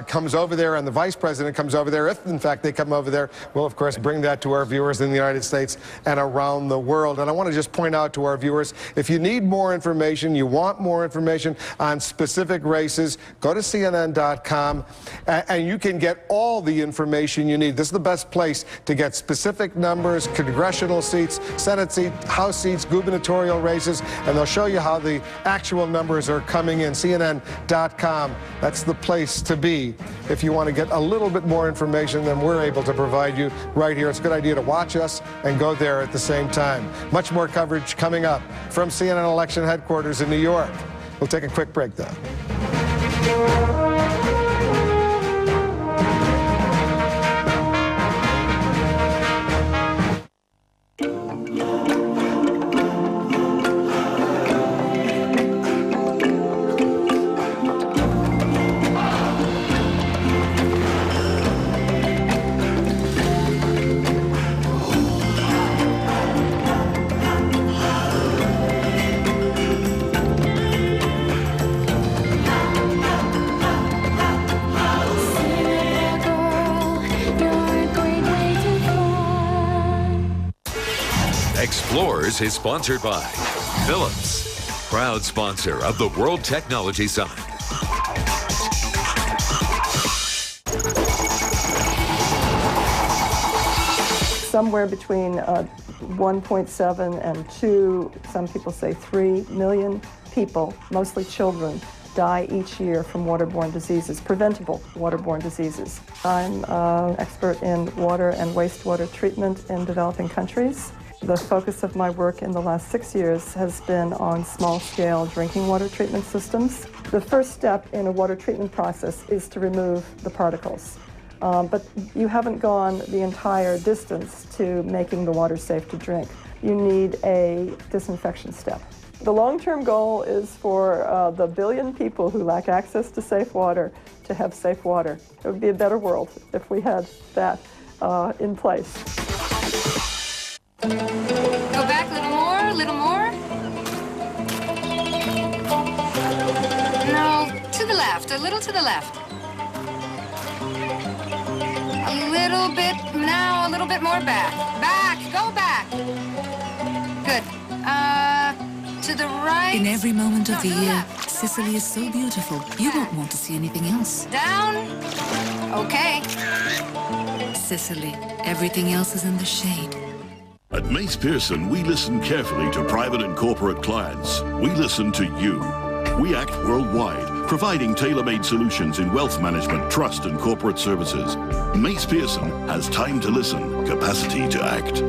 comes over there and the vice president comes over there. If in fact they come over there, we'll of course bring that to our viewers in the United States and around the world. And I want to just point out to our viewers, if you need more information, you want more information on specific races, go to CNN.com and you can get all the information you need. This is the best place to get specific numbers, congressional seats, Senate seats, House seats, gubernatorial races, and they'll show you how the actual numbers are coming in. CNN.com, that's the place to be if you want to get a little bit more information than we're able to provide you right here. It's a good idea to watch us and go there at the same time. Much more coverage coming up from CNN election headquarters in New York. We'll take a quick break, though. Explorers is sponsored by Philips, proud sponsor of the World Technology Summit. Somewhere between 1.7 and 2, some people say 3 million people, mostly children, die each year from waterborne diseases, preventable waterborne diseases. I'm an expert in water and wastewater treatment in developing countries. The focus of my work in the last 6 years has been on small-scale drinking water treatment systems. The first step in a water treatment process is to remove the particles. But you haven't gone the entire distance to making the water safe to drink. You need a disinfection step. The long-term goal is for the billion people who lack access to safe water to have safe water. It would be a better world if we had that in place. Go back a little more. No, to the left, a little to the left. A little bit, now a little bit more back. Back, go back. Good. To the right. In every moment of the year, Sicily is so beautiful, you won't want to see anything else. Down. Okay. Sicily, everything else is in the shade. At Mace Pearson, we listen carefully to private and corporate clients. We listen to you. We act worldwide providing tailor-made solutions in wealth management, trust and corporate services. Mace Pearson has time to listen, capacity to act.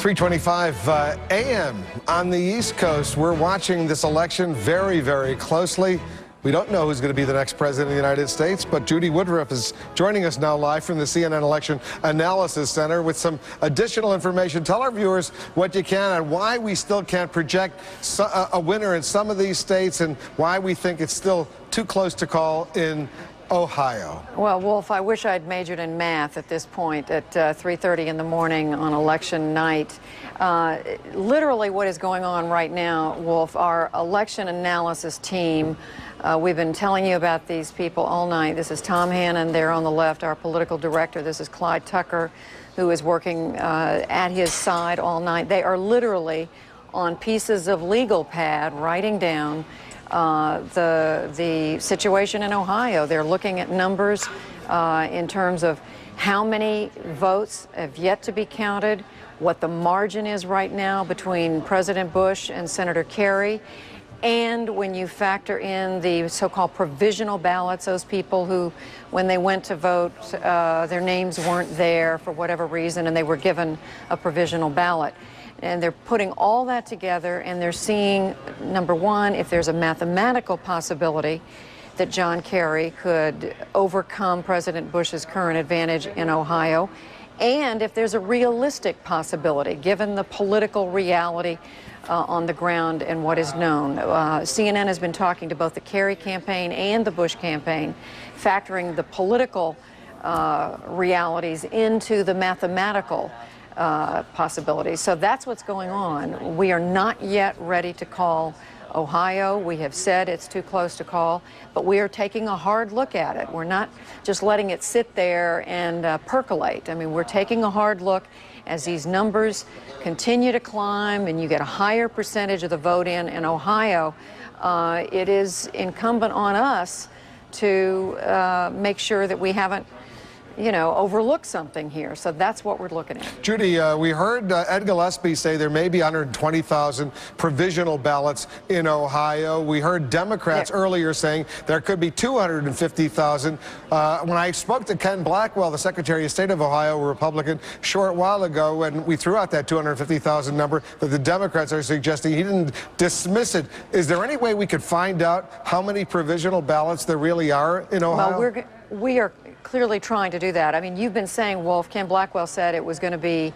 .325 a.m. on the East Coast. We're watching this election very, very closely. We don't know who's going to be the next president of the United States, but Judy Woodruff is joining us now live from the CNN Election Analysis Center with some additional information. Tell our viewers what you can and why we still can't project a winner in some of these states and why we think it's still too close to call in Ohio. Well, Wolf, I wish I'd majored in math at this point at 3:30 in the morning on election night. Literally what is going on right now, Wolf, our election analysis team, we've been telling you about these people all night. This is Tom Hannon there on the left, our political director. This is Clyde Tucker, who is working at his side all night. They are literally on pieces of legal pad writing down the situation in Ohio. They're looking at numbers in terms of how many votes have yet to be counted, what the margin is right now between President Bush and Senator Kerry, and when you factor in the so-called provisional ballots, those people who, when they went to vote, their names weren't there for whatever reason and they were given a provisional ballot. And they're putting all that together and they're seeing, number one, if there's a mathematical possibility that John Kerry could overcome President Bush's current advantage in Ohio, and if there's a realistic possibility, given the political reality on the ground and what is known. CNN has been talking to both the Kerry campaign and the Bush campaign, factoring the political realities into the mathematical possibilities. So that's what's going on. We are not yet ready to call Ohio. We have said it's too close to call, but we are taking a hard look at it. We're not just letting it sit there and percolate. I mean, we're taking a hard look as these numbers continue to climb and you get a higher percentage of the vote in Ohio. It is incumbent on us to make sure that we haven't overlook something here. So that's what we're looking at. Judy, we heard Ed Gillespie say there may be 120,000 provisional ballots in Ohio. We heard Democrats earlier saying there could be 250,000. When I spoke to Ken Blackwell, the Secretary of State of Ohio, a Republican, a short while ago, and we threw out that 250,000 number that the Democrats are suggesting, he didn't dismiss it. Is there any way we could find out how many provisional ballots there really are in Ohio? Well, we are clearly trying to do that. I mean, you've been saying, Wolf, Ken Blackwell said it was going to be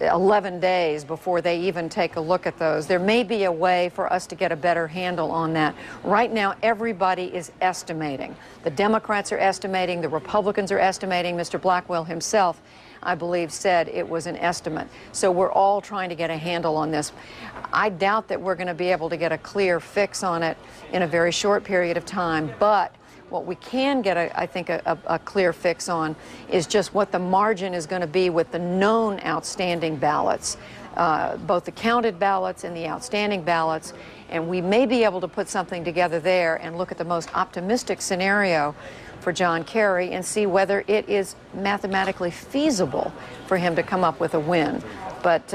11 days before they even take a look at those. There may be a way for us to get a better handle on that. Right now, everybody is estimating. The Democrats are estimating, the Republicans are estimating. Mr. Blackwell himself, I believe, said it was an estimate. So we're all trying to get a handle on this. I doubt that we're going to be able to get a clear fix on it in a very short period of time, but what we can get, I think, a clear fix on is just what the margin is going to be with the known outstanding ballots, both the counted ballots and the outstanding ballots. And we may be able to put something together there and look at the most optimistic scenario for John Kerry and see whether it is mathematically feasible for him to come up with a win. But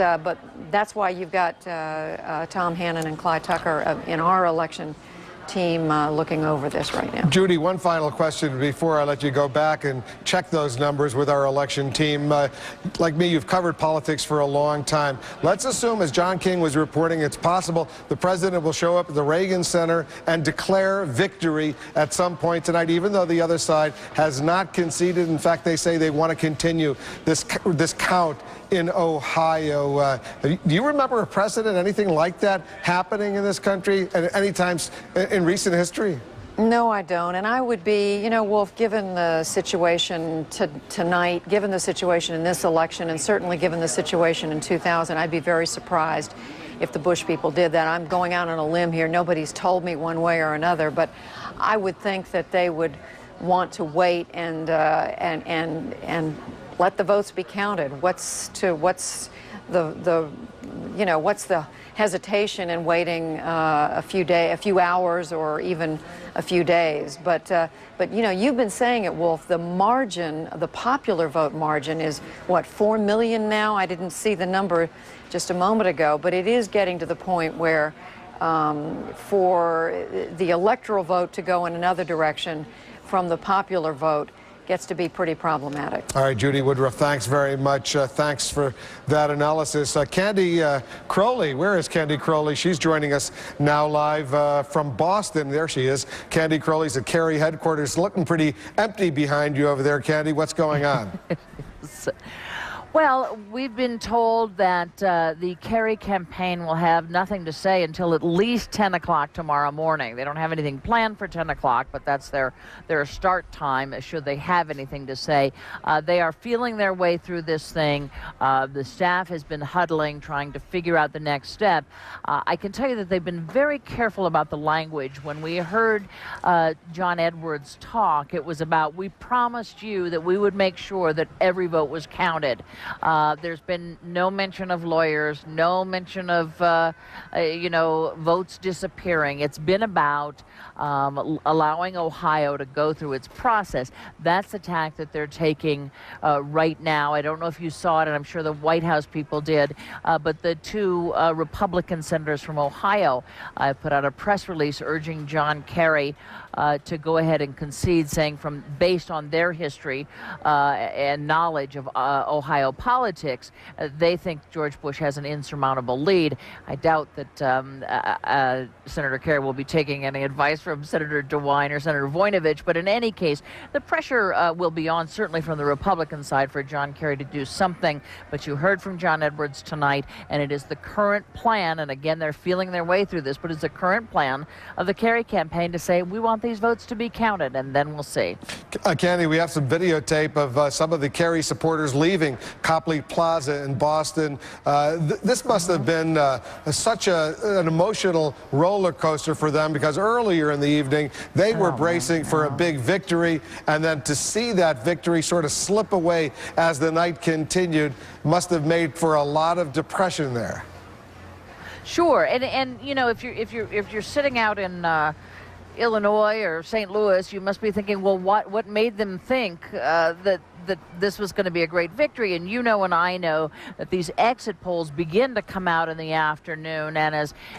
that's why you've got Tom Hannon and Clyde Tucker in our election team looking over this right now. Judy, one final question before I let you go back and check those numbers with our election team. Like me, you've covered politics for a long time. Let's assume, as John King was reporting, it's possible the president will show up at the Reagan Center and declare victory at some point tonight, even though the other side has not conceded. In fact, they say they want to continue this count in Ohio. Do you remember a precedent, anything like that happening in this country at any times in recent history? No, I don't. And I would be, Wolf, given the situation tonight, given the situation in this election, and certainly given the situation in 2000, I'd be very surprised if the Bush people did that. I'm going out on a limb here. Nobody's told me one way or another, but I would think that they would want to wait and let the votes be counted. What's the hesitation in waiting a few hours or even a few days. But you know, you've been saying it, Wolf, the margin, the popular vote margin is, what, 4 million now? I didn't see the number just a moment ago, but it is getting to the point where for the electoral vote to go in another direction from the popular vote gets to be pretty problematic. All right, Judy Woodruff, thanks very much. Thanks for that analysis. Candy Crowley, where is Candy Crowley? She's joining us now live from Boston. There she is. Candy Crowley's at Kerry headquarters. Looking pretty empty behind you over there, Candy. What's going on? Well, we've been told that the Kerry campaign will have nothing to say until at least 10 o'clock tomorrow morning. They don't have anything planned for 10 o'clock, but that's their start time, should they have anything to say. They are feeling their way through this thing. The staff has been huddling, trying to figure out the next step. I can tell you that they've been very careful about the language. When we heard John Edwards talk, it was about, we promised you that we would make sure that every vote was counted. There's been no mention of lawyers, no mention of, you know, votes disappearing. It's been about allowing Ohio to go through its process. That's the tack that they're taking right now. I don't know if you saw it, and I'm sure the White House people did, but the two Republican senators from Ohio put out a press release urging John Kerry to go ahead and concede, saying based on their history and knowledge of Ohio politics, they think George Bush has an insurmountable lead. I doubt that Senator Kerry will be taking any advice from Senator DeWine or Senator Voinovich, but in any case, the pressure will be on, certainly from the Republican side, for John Kerry to do something. But you heard from John Edwards tonight, and it is the current plan, and again, they're feeling their way through this, but it's the current plan of the Kerry campaign to say, we want these votes to be counted, and then we'll see. Candy, we have some videotape of some of the Kerry supporters leaving Copley Plaza in Boston. This must have been such an emotional roller coaster for them, because earlier in the evening they were bracing for a big victory, and then to see that victory sort of slip away as the night continued must have made for a lot of depression there. Sure, and you know, if you're sitting out in Illinois or St. Louis, you must be thinking, well, what made them think that this was going to be a great victory? And you know, and I know that these exit polls begin to come out in the afternoon, and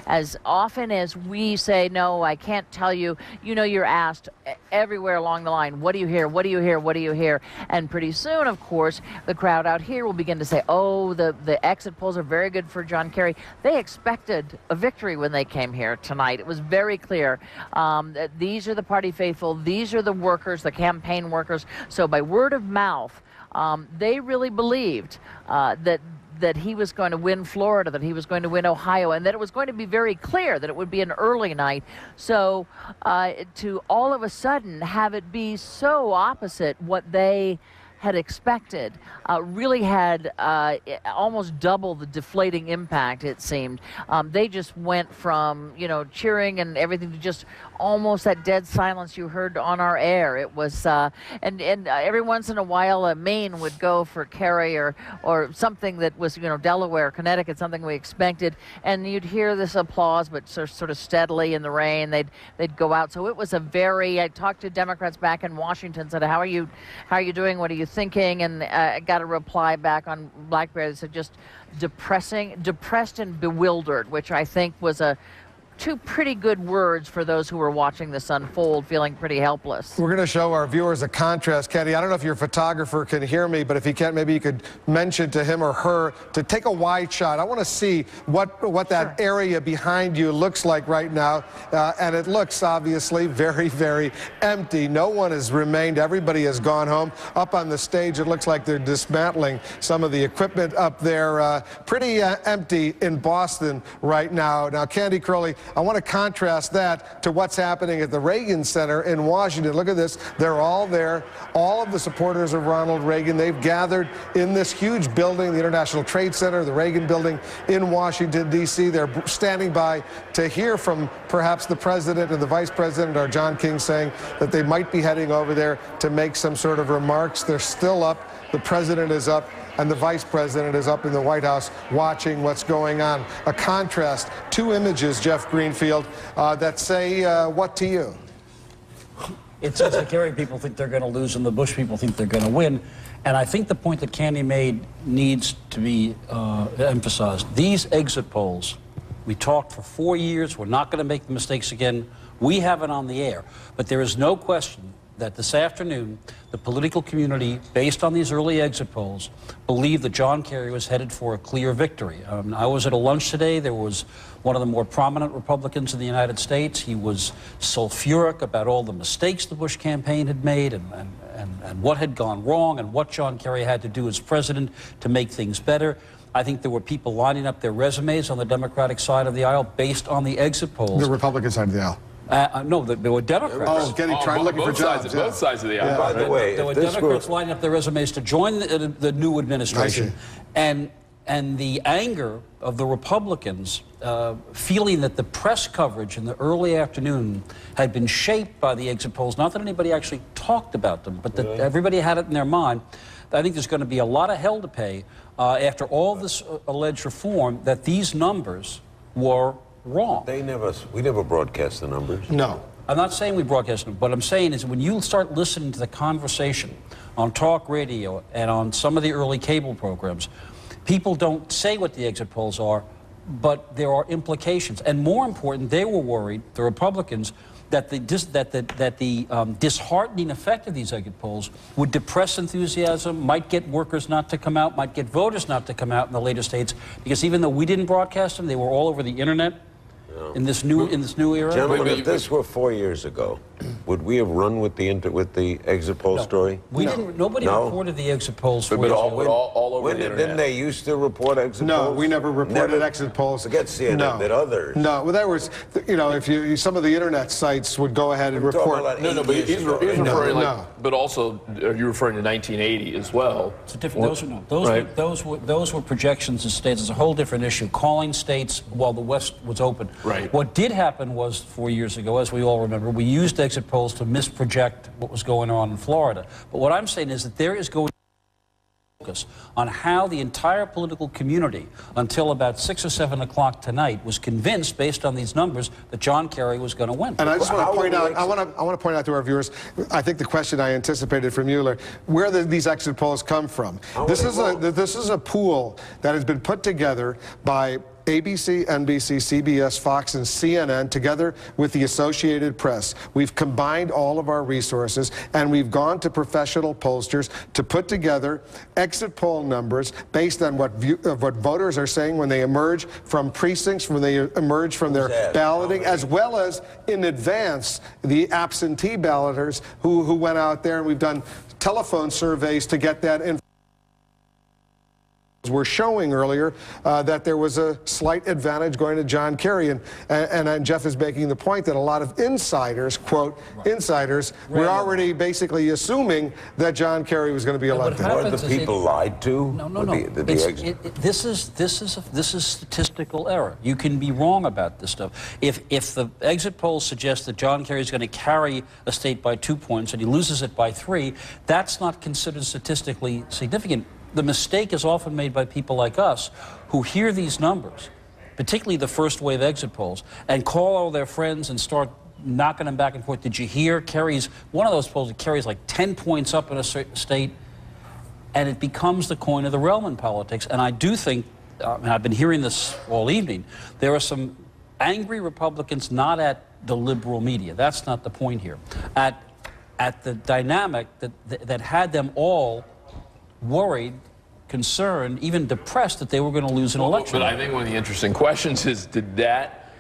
as often as we say, no, I can't tell you, you know, you're asked everywhere along the line, what do you hear, what do you hear, what do you hear? And pretty soon, of course, the crowd out here will begin to say, oh, the exit polls are very good for John Kerry. They expected a victory when they came here tonight. It was very clear that these are the party faithful, these are the workers, the campaign workers. So by word of mouth, they really believed that he was going to win Florida, that he was going to win Ohio, and that it was going to be very clear that it would be an early night. So to all of a sudden have it be so opposite what they had expected really had almost double the deflating impact, it seemed. They just went from, you know, cheering and everything to just almost that dead silence you heard on our air. It was, and every once in a while Maine would go for Kerry or something that was, you know, Delaware, Connecticut, something we expected, and you'd hear this applause, but sort of steadily in the rain, they'd go out. So it was a very, I talked to Democrats back in Washington, said, how are you doing? What are you thinking? And I got a reply back on BlackBerry that said just depressed and bewildered, which I think was two pretty good words for those who were watching this unfold, feeling pretty helpless. We're going to show our viewers a contrast. Candy, I don't know if your photographer can hear me, but if he can't, maybe you could mention to him or her to take a wide shot. I want to see what that area behind you looks like right now. And it looks obviously very, very empty. No one has remained. Everybody has gone home. Up on the stage, it looks like they're dismantling some of the equipment up there. Pretty empty in Boston right now. Now, Candy Crowley, I want to contrast that to what's happening at the Reagan Center in Washington. Look at this. They're all there. All of the supporters of Ronald Reagan. They've gathered in this huge building, the International Trade Center, the Reagan Building in Washington, D.C. They're standing by to hear from perhaps the president and the vice president, or John King, saying that they might be heading over there to make some sort of remarks. They're still up. The president is up. and the vice president is up in the White House watching what's going on. A contrast, two images, Jeff Greenfield, that say what to you? It says the Kerry people think they're going to lose and the Bush people think they're going to win. And I think the point that Candy made needs to be emphasized. These exit polls, we talked for 4 years, we're not going to make the mistakes again. We have it on the air. But there is no question that this afternoon, the political community, based on these early exit polls, believed that John Kerry was headed for a clear victory. I was at a lunch today. There was one of the more prominent Republicans in the United States. He was sulfuric about all the mistakes the Bush campaign had made and what had gone wrong and what John Kerry had to do as president to make things better. I think there were people lining up their resumes on the Democratic side of the aisle based on the exit polls. The Republican side of the aisle. No, there were Democrats. Looking for jobs. Both sides of the aisle. Yeah. By the way, there were Democrats lining up their resumes to join the new administration. And the anger of the Republicans, feeling that the press coverage in the early afternoon had been shaped by the exit polls, not that anybody actually talked about them, but that everybody had it in their mind. I think there's going to be a lot of hell to pay after all this alleged reform that these numbers were wrong. We never broadcast the numbers. No. I'm not saying we broadcast them. What I'm saying is when you start listening to the conversation on talk radio and on some of the early cable programs, people don't say what the exit polls are, but there are implications. And more important, they were worried, the Republicans, that the disheartening effect of these exit polls would depress enthusiasm, might get workers not to come out, might get voters not to come out in the later states, because even though we didn't broadcast them, they were all over the internet. In this new era. Gentlemen, if this were 4 years ago, would we have run with the exit poll story? We didn't. Nobody reported the exit polls. But all over the internet. Didn't they used to report exit polls? No, we never reported exit polls. Forget CNN, did others? No, well, there was, if some of the internet sites would go ahead and report. No, but he's referring but also, are you referring to 1980 as well? It's a different. Those were projections of states. It's a whole different issue. Calling states while the West was open. Right. What did happen was 4 years ago, as we all remember, we used exit polls to misproject what was going on in Florida. But what I'm saying is that there is going to be focus on how the entire political community, until about 6 or 7 o'clock tonight, was convinced, based on these numbers, that John Kerry was going to win. And I just want to point out, I want to point out to our viewers, I think the question I anticipated from you, where these exit polls come from. This is a pool that has been put together by ABC, NBC, CBS, Fox, and CNN, together with the Associated Press. We've combined all of our resources, and we've gone to professional pollsters to put together exit poll numbers based on what voters are saying when they emerge from precincts, when they emerge from their balloting, as well as in advance the absentee balloters who went out there, and we've done telephone surveys to get that information. We're showing earlier that there was a slight advantage going to John Kerry, and Jeff is making the point that a lot of insiders, quote, insiders, were already basically assuming that John Kerry was going to be elected. Were the people lied to? No. This is statistical error. You can be wrong about this stuff. If the exit polls suggest that John Kerry is going to carry a state by 2 points and he loses it by 3, that's not considered statistically significant. The mistake is often made by people like us who hear these numbers, particularly the first wave exit polls, and call all their friends and start knocking them back and forth. Did you hear Kerry's, one of those polls that carries like 10 points up in a state, and it becomes the coin of the realm in politics. And I do think, and I've been hearing this all evening, there are some angry Republicans not at the liberal media. That's not the point here. At the dynamic that had them all worried, concerned, even depressed that they were going to lose an election. But I think one of the interesting questions is, did that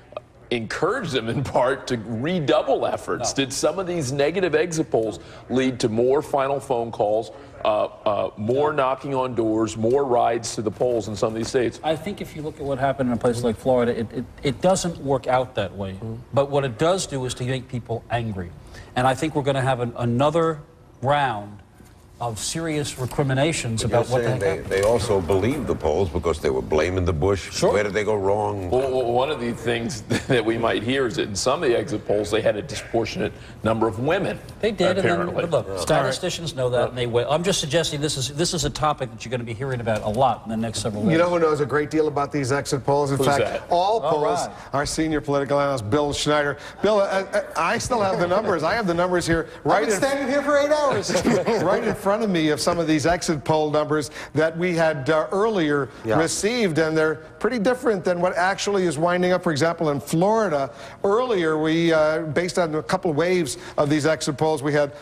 encourage them in part to redouble efforts? No. Did some of these negative exit polls lead to more final phone calls, more knocking on doors, more rides to the polls in some of these states? I think if you look at what happened in a place like Florida, it doesn't work out that way. But what it does do is to make people angry. And I think we're going to have another round of serious recriminations But about you're what the heck saying happened. they also believed the polls because they were blaming the Bush. Sure. Where did they go wrong? Well, one of the things that we might hear is that in some of the exit polls, they had a disproportionate number of women. They did, apparently. and then, look, statisticians know that, and they will. I'm just suggesting this is a topic that you're going to be hearing about a lot in the next several days. You know who knows a great deal about these exit polls? In Who's fact, that? all polls, our senior political analyst, Bill Schneider. Bill, I still have the numbers. I have the numbers here I've been standing here for 8 hours. right in front of me of some of these exit poll numbers that we had earlier received, and they're pretty different than what actually is winding up. For example, in Florida, earlier we, based on a couple of waves of these exit polls, we had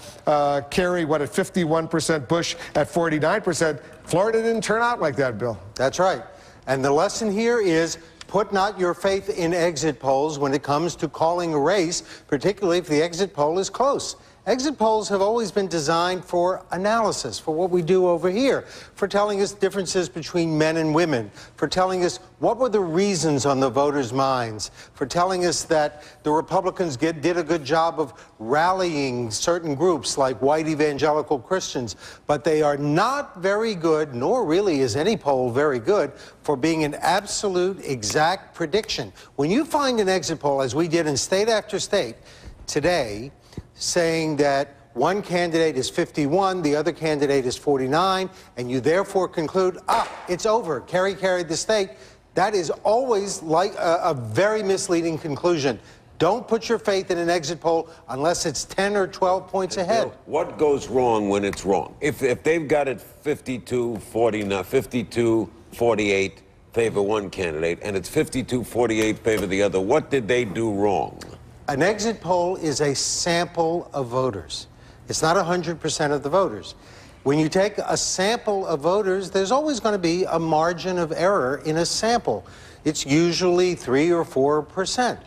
Kerry, at 51%, Bush at 49%. Florida didn't turn out like that, Bill. That's right. And the lesson here is put not your faith in exit polls when it comes to calling a race, particularly if the exit poll is close. Exit polls have always been designed for analysis, for what we do over here, for telling us differences between men and women, for telling us what were the reasons on the voters' minds, for telling us that the Republicans did a good job of rallying certain groups like white evangelical Christians, but they are not very good, nor really is any poll very good, for being an absolute exact prediction. When you find an exit poll, as we did in state after state today, saying that one candidate is 51, the other candidate is 49, and you therefore conclude, it's over, Kerry carried the state, that is always like a very misleading conclusion. Don't put your faith in an exit poll unless it's 10 or 12 points ahead. What goes wrong when it's wrong? If they've got it 52-48 favor one candidate, and it's 52-48 favor the other, what did they do wrong? An exit poll is a sample of voters. It's not 100% of the voters. When you take a sample of voters, there's always going to be a margin of error in a sample. It's usually 3 or 4%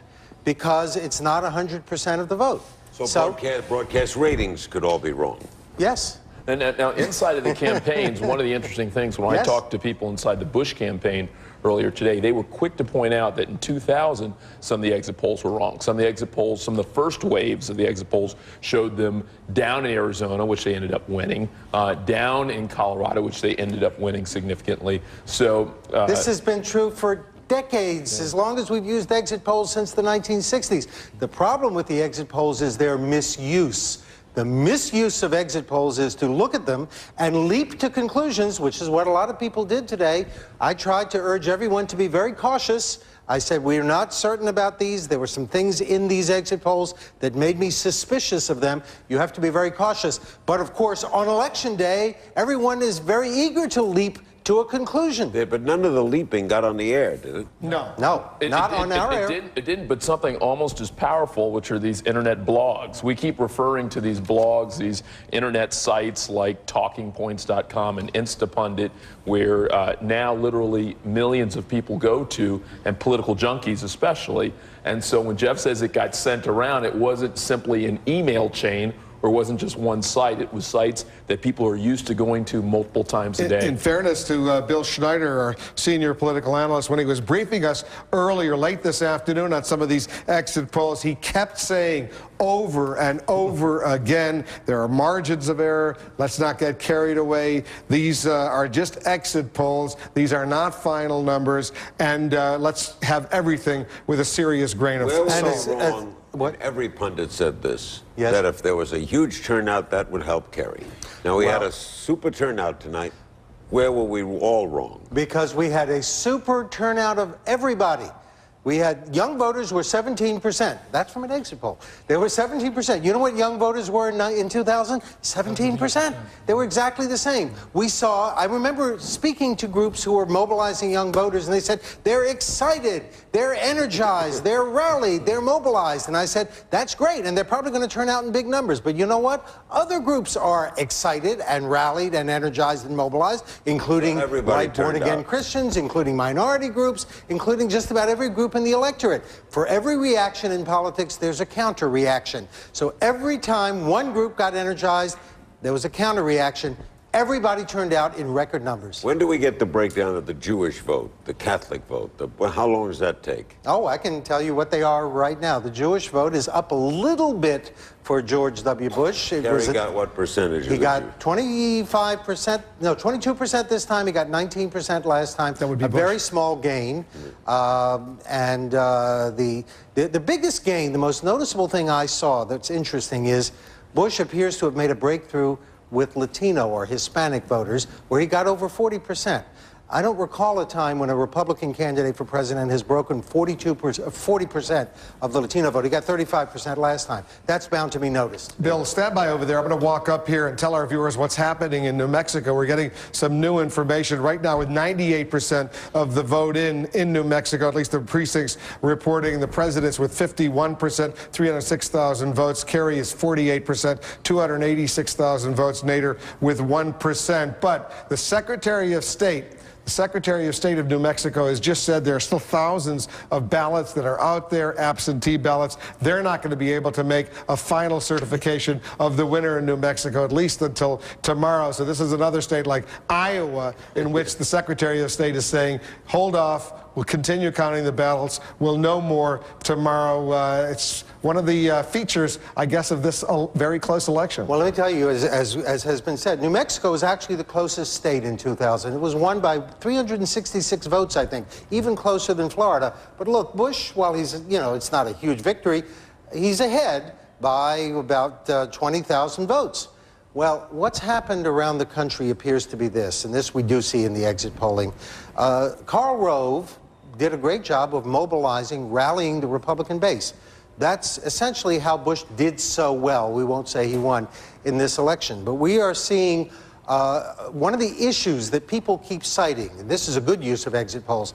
because it's not 100% of the vote. So broadcast ratings could all be wrong. Yes. And now, inside of the campaigns, one of the interesting things when I talked to people inside the Bush campaign earlier today, they were quick to point out that in 2000, some of the exit polls were wrong. Some of the exit polls, some of the first waves of the exit polls showed them down in Arizona, which they ended up winning, down in Colorado, which they ended up winning significantly. So this has been true for decades, as long as we've used exit polls since the 1960s. The problem with the exit polls is their misuse. The misuse of exit polls is to look at them and leap to conclusions, which is what a lot of people did today. I tried to urge everyone to be very cautious. I said, we're not certain about these. There were some things in these exit polls that made me suspicious of them. You have to be very cautious. But of course, on election day, everyone is very eager to leap to a conclusion. Yeah, but none of the leaping got on the air, did it? No, not on our air. It didn't, but something almost as powerful, which are these internet blogs. We keep referring to these blogs, these internet sites like TalkingPoints.com and Instapundit, where now literally millions of people go to, and political junkies especially. And so when Jeff says it got sent around, it wasn't simply an email chain, or it wasn't just one site. It was sites that people are used to going to multiple times a day. In fairness to Bill Schneider, our senior political analyst, when he was briefing us earlier, late this afternoon, on some of these exit polls, he kept saying over and over again, there are margins of error. Let's not get carried away. These are just exit polls. These are not final numbers. And let's have everything with a serious grain of salt. What? Every pundit said this, that if there was a huge turnout, that would help Kerry. Now, we had a super turnout tonight. Where were we all wrong? Because we had a super turnout of everybody. We had young voters were 17%. That's from an exit poll. They were 17%. You know what young voters were in 2000? 17%. They were exactly the same. We saw, I remember speaking to groups who were mobilizing young voters, and they said, they're excited, they're energized, they're rallied, they're mobilized. And I said, that's great, and they're probably going to turn out in big numbers. But you know what? Other groups are excited and rallied and energized and mobilized, including white born-again Christians, including minority groups, including just about every group in the electorate. For every reaction in politics, there's a counter-reaction. So every time one group got energized, there was a counter-reaction. Everybody turned out in record numbers. When do we get the breakdown of the Jewish vote, the Catholic vote? How long does that take? Oh, I can tell you what they are right now. The Jewish vote is up a little bit for George W. Bush. Kerry got what percentage? He got 25%, no, 22% this time. He got 19% last time. That would be a very small gain. The biggest gain, the most noticeable thing I saw that's interesting is Bush appears to have made a breakthrough with Latino or Hispanic voters, where he got over 40%. I don't recall a time when a Republican candidate for president has broken 40% of the Latino vote. He got 35% last time. That's bound to be noticed. Bill, stand by over there. I'm going to walk up here and tell our viewers what's happening in New Mexico. We're getting some new information right now with 98% of the vote in New Mexico, at least the precincts reporting. The president's with 51%, 306,000 votes. Kerry is 48%, 286,000 votes. Nader with 1%. But the Secretary of State of New Mexico has just said there are still thousands of ballots that are out there, absentee ballots. They're not going to be able to make a final certification of the winner in New Mexico, at least until tomorrow. So this is another state like Iowa in which the Secretary of State is saying, hold off, we'll continue counting the ballots, we'll know more tomorrow. It's one of the features, I guess, of this very close election. Well, let me tell you, as has been said, New Mexico is actually the closest state in 2000. It was won by 366 votes, I think, even closer than Florida. But look, Bush, while he's, it's not a huge victory, he's ahead by about 20,000 votes. Well, what's happened around the country appears to be this, and this we do see in the exit polling. Karl Rove did a great job of mobilizing, rallying the Republican base. That's essentially how Bush did so well. We won't say he won in this election. But we are seeing one of the issues that people keep citing, and this is a good use of exit polls,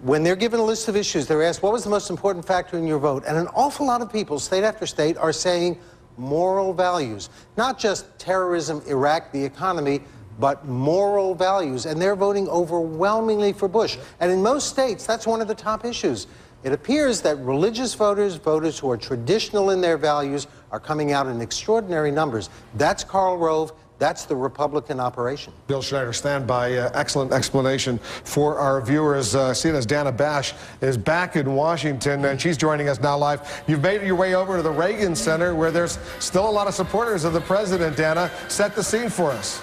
when they're given a list of issues, they're asked, what was the most important factor in your vote? And an awful lot of people, state after state, are saying moral values. Not just terrorism, Iraq, the economy, but moral values. And they're voting overwhelmingly for Bush. And in most states, that's one of the top issues. It appears that religious voters, voters who are traditional in their values, are coming out in extraordinary numbers. That's Karl Rove. That's the Republican operation. Bill Schneider, stand by. Excellent explanation for our viewers. Seeing as Dana Bash is back in Washington, and she's joining us now live. You've made your way over to the Reagan Center, where there's still a lot of supporters of the president. Dana, set the scene for us.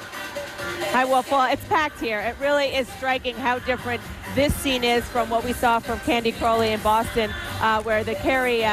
Hi, Wolf. Well, it's packed here. It really is striking how different this scene is from what we saw from Candy Crowley in Boston, where the Kerry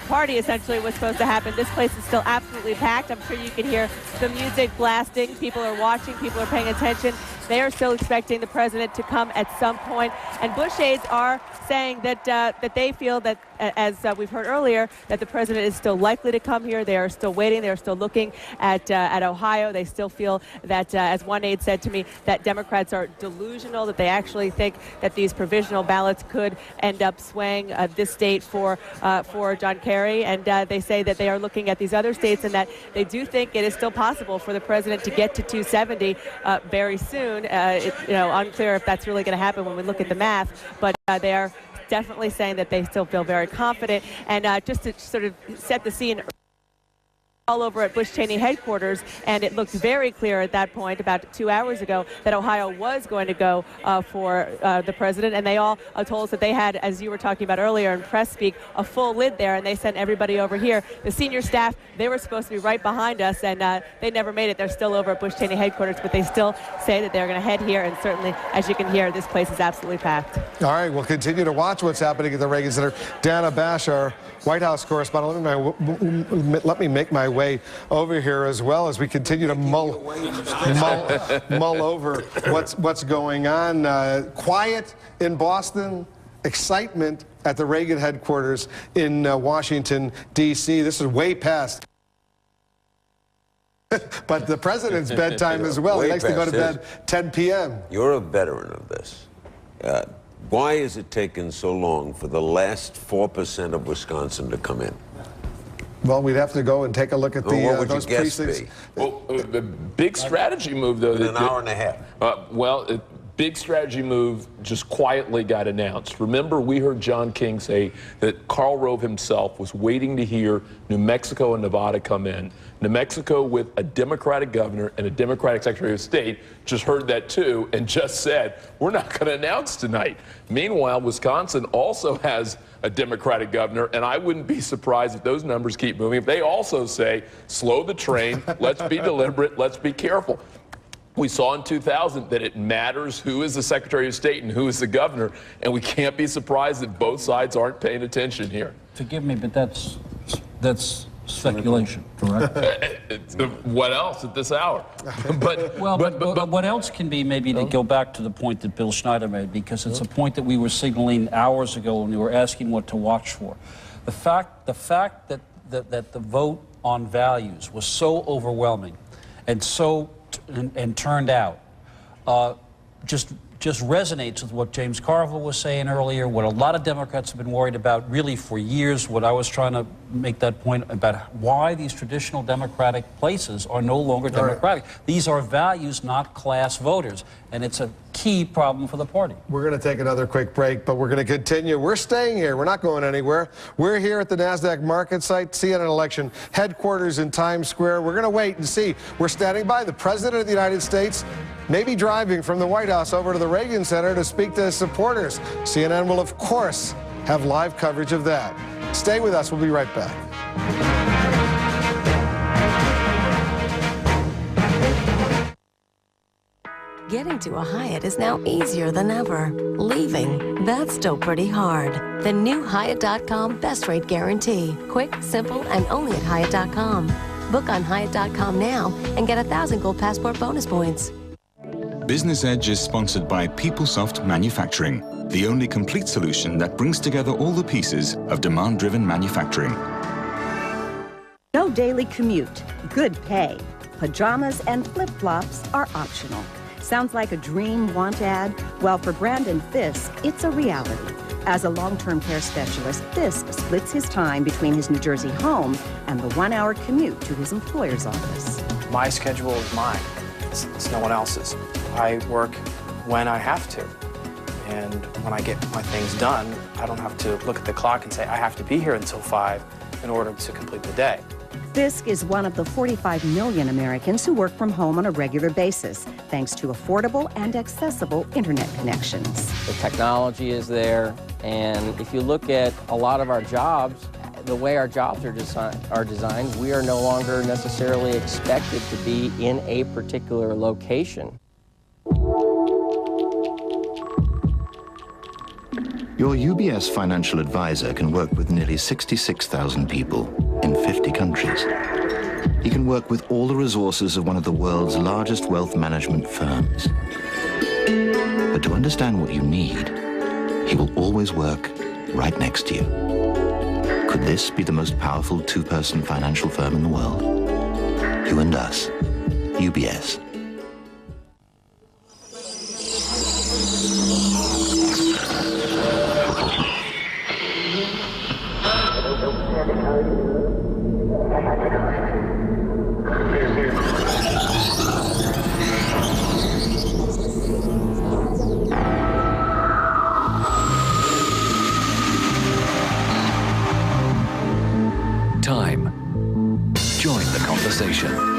party essentially was supposed to happen. This place is still absolutely packed. I'm sure you can hear the music blasting. People are watching. People are paying attention. They are still expecting the president to come at some point. And Bush aides are saying that that they feel that, as we've heard earlier, that the president is still likely to come here. They are still waiting. They are still looking at Ohio. They still feel that, as one aide said to me, that Democrats are delusional, that they actually think that these provisional ballots could end up swaying this state for John Kerry. And they say that they are looking at these other states and that they do think it is still possible for the president to get to 270 very soon. Unclear if that's really going to happen when we look at the math, but they are definitely saying that they still feel very confident. And just to sort of set the scene, all over at Bush Cheney headquarters, and it looked very clear at that point about 2 hours ago that Ohio was going to go for the president, and they all told us that they had, as you were talking about earlier in press speak, a full lid there, and they sent everybody over here. The senior staff, they were supposed to be right behind us, and they never made it. They're still over at Bush Cheney headquarters, but they still say that they're going to head here, and certainly, as you can hear, this place is absolutely packed. All right, we'll continue to watch what's happening at the Reagan Center. Dana Bash, our White House correspondent, let me make my way over here as well as we continue to mull over what's going on. Quiet in Boston, excitement at the Reagan headquarters in Washington, D.C. This is way past. But the president's bedtime as well. He likes to go to bed 10 p.m. You're a veteran of this. Why has it taken so long for the last 4% of Wisconsin to come in? Well, we'd have to go and take a look at those precincts. Well, the big strategy move, though. In an hour and a half. Big strategy move just quietly got announced. Remember, we heard John King say that Karl Rove himself was waiting to hear New Mexico and Nevada come in. New Mexico, with a Democratic governor and a Democratic Secretary of State, just heard that too and just said, we're not going to announce tonight. Meanwhile, Wisconsin also has a Democratic governor, and I wouldn't be surprised if those numbers keep moving. If they also say, slow the train, let's be deliberate, let's be careful. We saw in 2000 that it matters who is the Secretary of State and who is the governor, and we can't be surprised that both sides aren't paying attention here. Forgive me, but that's speculation, correct? What else at this hour? But what else can be, maybe to go back to the point that Bill Schneider made, because it's a point that we were signaling hours ago when we were asking what to watch for. The fact that the vote on values was so overwhelming and so and turned out just resonates with what James Carville was saying earlier, what a lot of Democrats have been worried about really for years, what I was trying to make that point about why these traditional Democratic places are no longer Democratic. Right. These are values, not class voters, and it's a key problem for the party. We're going to take another quick break, but we're going to continue. We're staying here. We're not going anywhere. We're here at the NASDAQ market site, CNN election headquarters in Times Square. We're going to wait and see. We're standing by. The President of the United States may be driving from the White House over to the Reagan Center to speak to his supporters. CNN will, of course, have live coverage of that. Stay with us. We'll be right back. Getting to a Hyatt is now easier than ever. Leaving, that's still pretty hard. The new Hyatt.com Best Rate Guarantee. Quick, simple, and only at Hyatt.com. Book on Hyatt.com now and get 1,000 Gold Passport bonus points. Business Edge is sponsored by PeopleSoft Manufacturing, the only complete solution that brings together all the pieces of demand-driven manufacturing. No daily commute, good pay. Pajamas and flip-flops are optional. Sounds like a dream want ad? Well, for Brandon Fisk, it's a reality. As a long-term care specialist, Fisk splits his time between his New Jersey home and the 1-hour commute to his employer's office. My schedule is mine. It's no one else's. I work when I have to. And when I get my things done, I don't have to look at the clock and say, I have to be here until 5 in order to complete the day. Fisk is one of the 45 million Americans who work from home on a regular basis, thanks to affordable and accessible internet connections. The technology is there, and if you look at a lot of our jobs, the way our jobs are designed, we are no longer necessarily expected to be in a particular location. Your UBS financial advisor can work with nearly 66,000 people in 50 countries. He can work with all the resources of one of the world's largest wealth management firms. But to understand what you need, he will always work right next to you. Could this be the most powerful two-person financial firm in the world? You and us. UBS. Time. Join the conversation.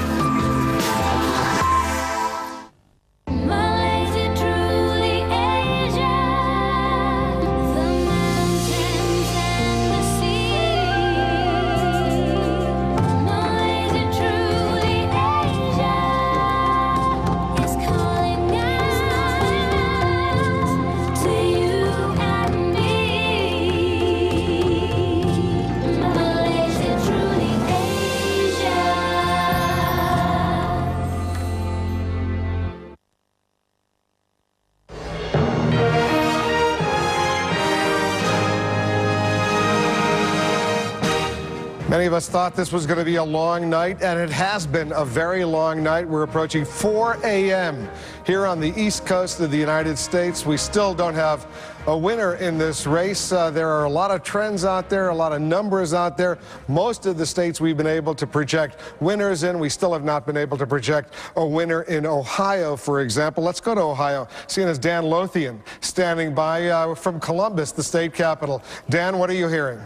Many of us thought this was going to be a long night, and it has been a very long night. We're approaching 4 a.m. here on the East Coast of the United States. We still don't have a winner in this race. There are a lot of trends out there, a lot of numbers out there. Most of the states we've been able to project winners in. We still have not been able to project a winner in Ohio, for example. Let's go to Ohio. CNN's Dan Lothian standing by from Columbus, the state capital. Dan, what are you hearing?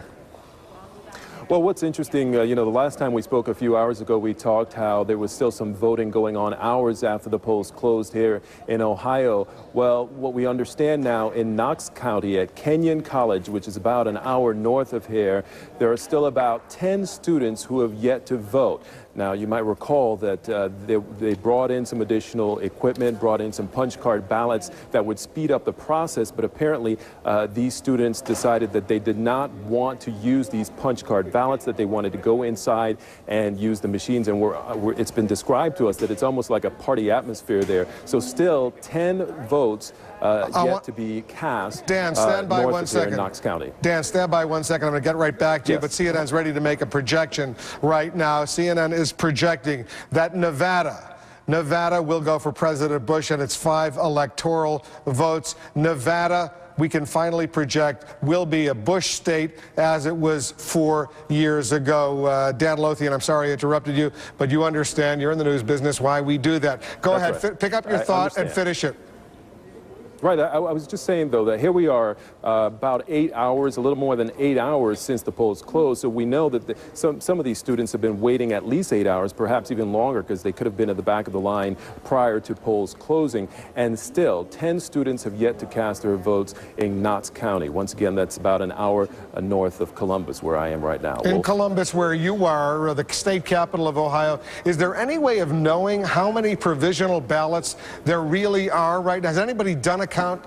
Well, what's interesting, you know, the last time we spoke a few hours ago, we talked how there was still some voting going on hours after the polls closed here in Ohio. Well, what we understand now in Knox County at Kenyon College, which is about an hour north of here, there are still about 10 students who have yet to vote. Now, you might recall that they brought in some additional equipment, brought in some punch card ballots that would speed up the process, but apparently these students decided that they did not want to use these punch card ballots, that they wanted to go inside and use the machines, and it's been described to us that it's almost like a party atmosphere there. So still 10 votes yet to be cast. Dan, stand by 1 second. In Knox County. Dan, stand by 1 second. I'm going to get right back to you, but CNN's ready to make a projection right now. CNN is projecting that Nevada will go for President Bush, and it's 5 electoral votes. Nevada, we can finally project, will be a Bush state as it was 4 years ago. Dan Lothian, I'm sorry I interrupted you, but you understand, you're in the news business, why we do that. Go ahead, pick up your thought and finish it. Right, I was just saying, though, that here we are about 8 hours, a little more than 8 hours since the polls closed, so we know that some of these students have been waiting at least 8 hours, perhaps even longer, because they could have been at the back of the line prior to polls closing, and still 10 students have yet to cast their votes in Knox County. Once again, that's about an hour north of Columbus, where I am right now. In Columbus, where you are, the state capital of Ohio, is there any way of knowing how many provisional ballots there really are right now? Has anybody done a count?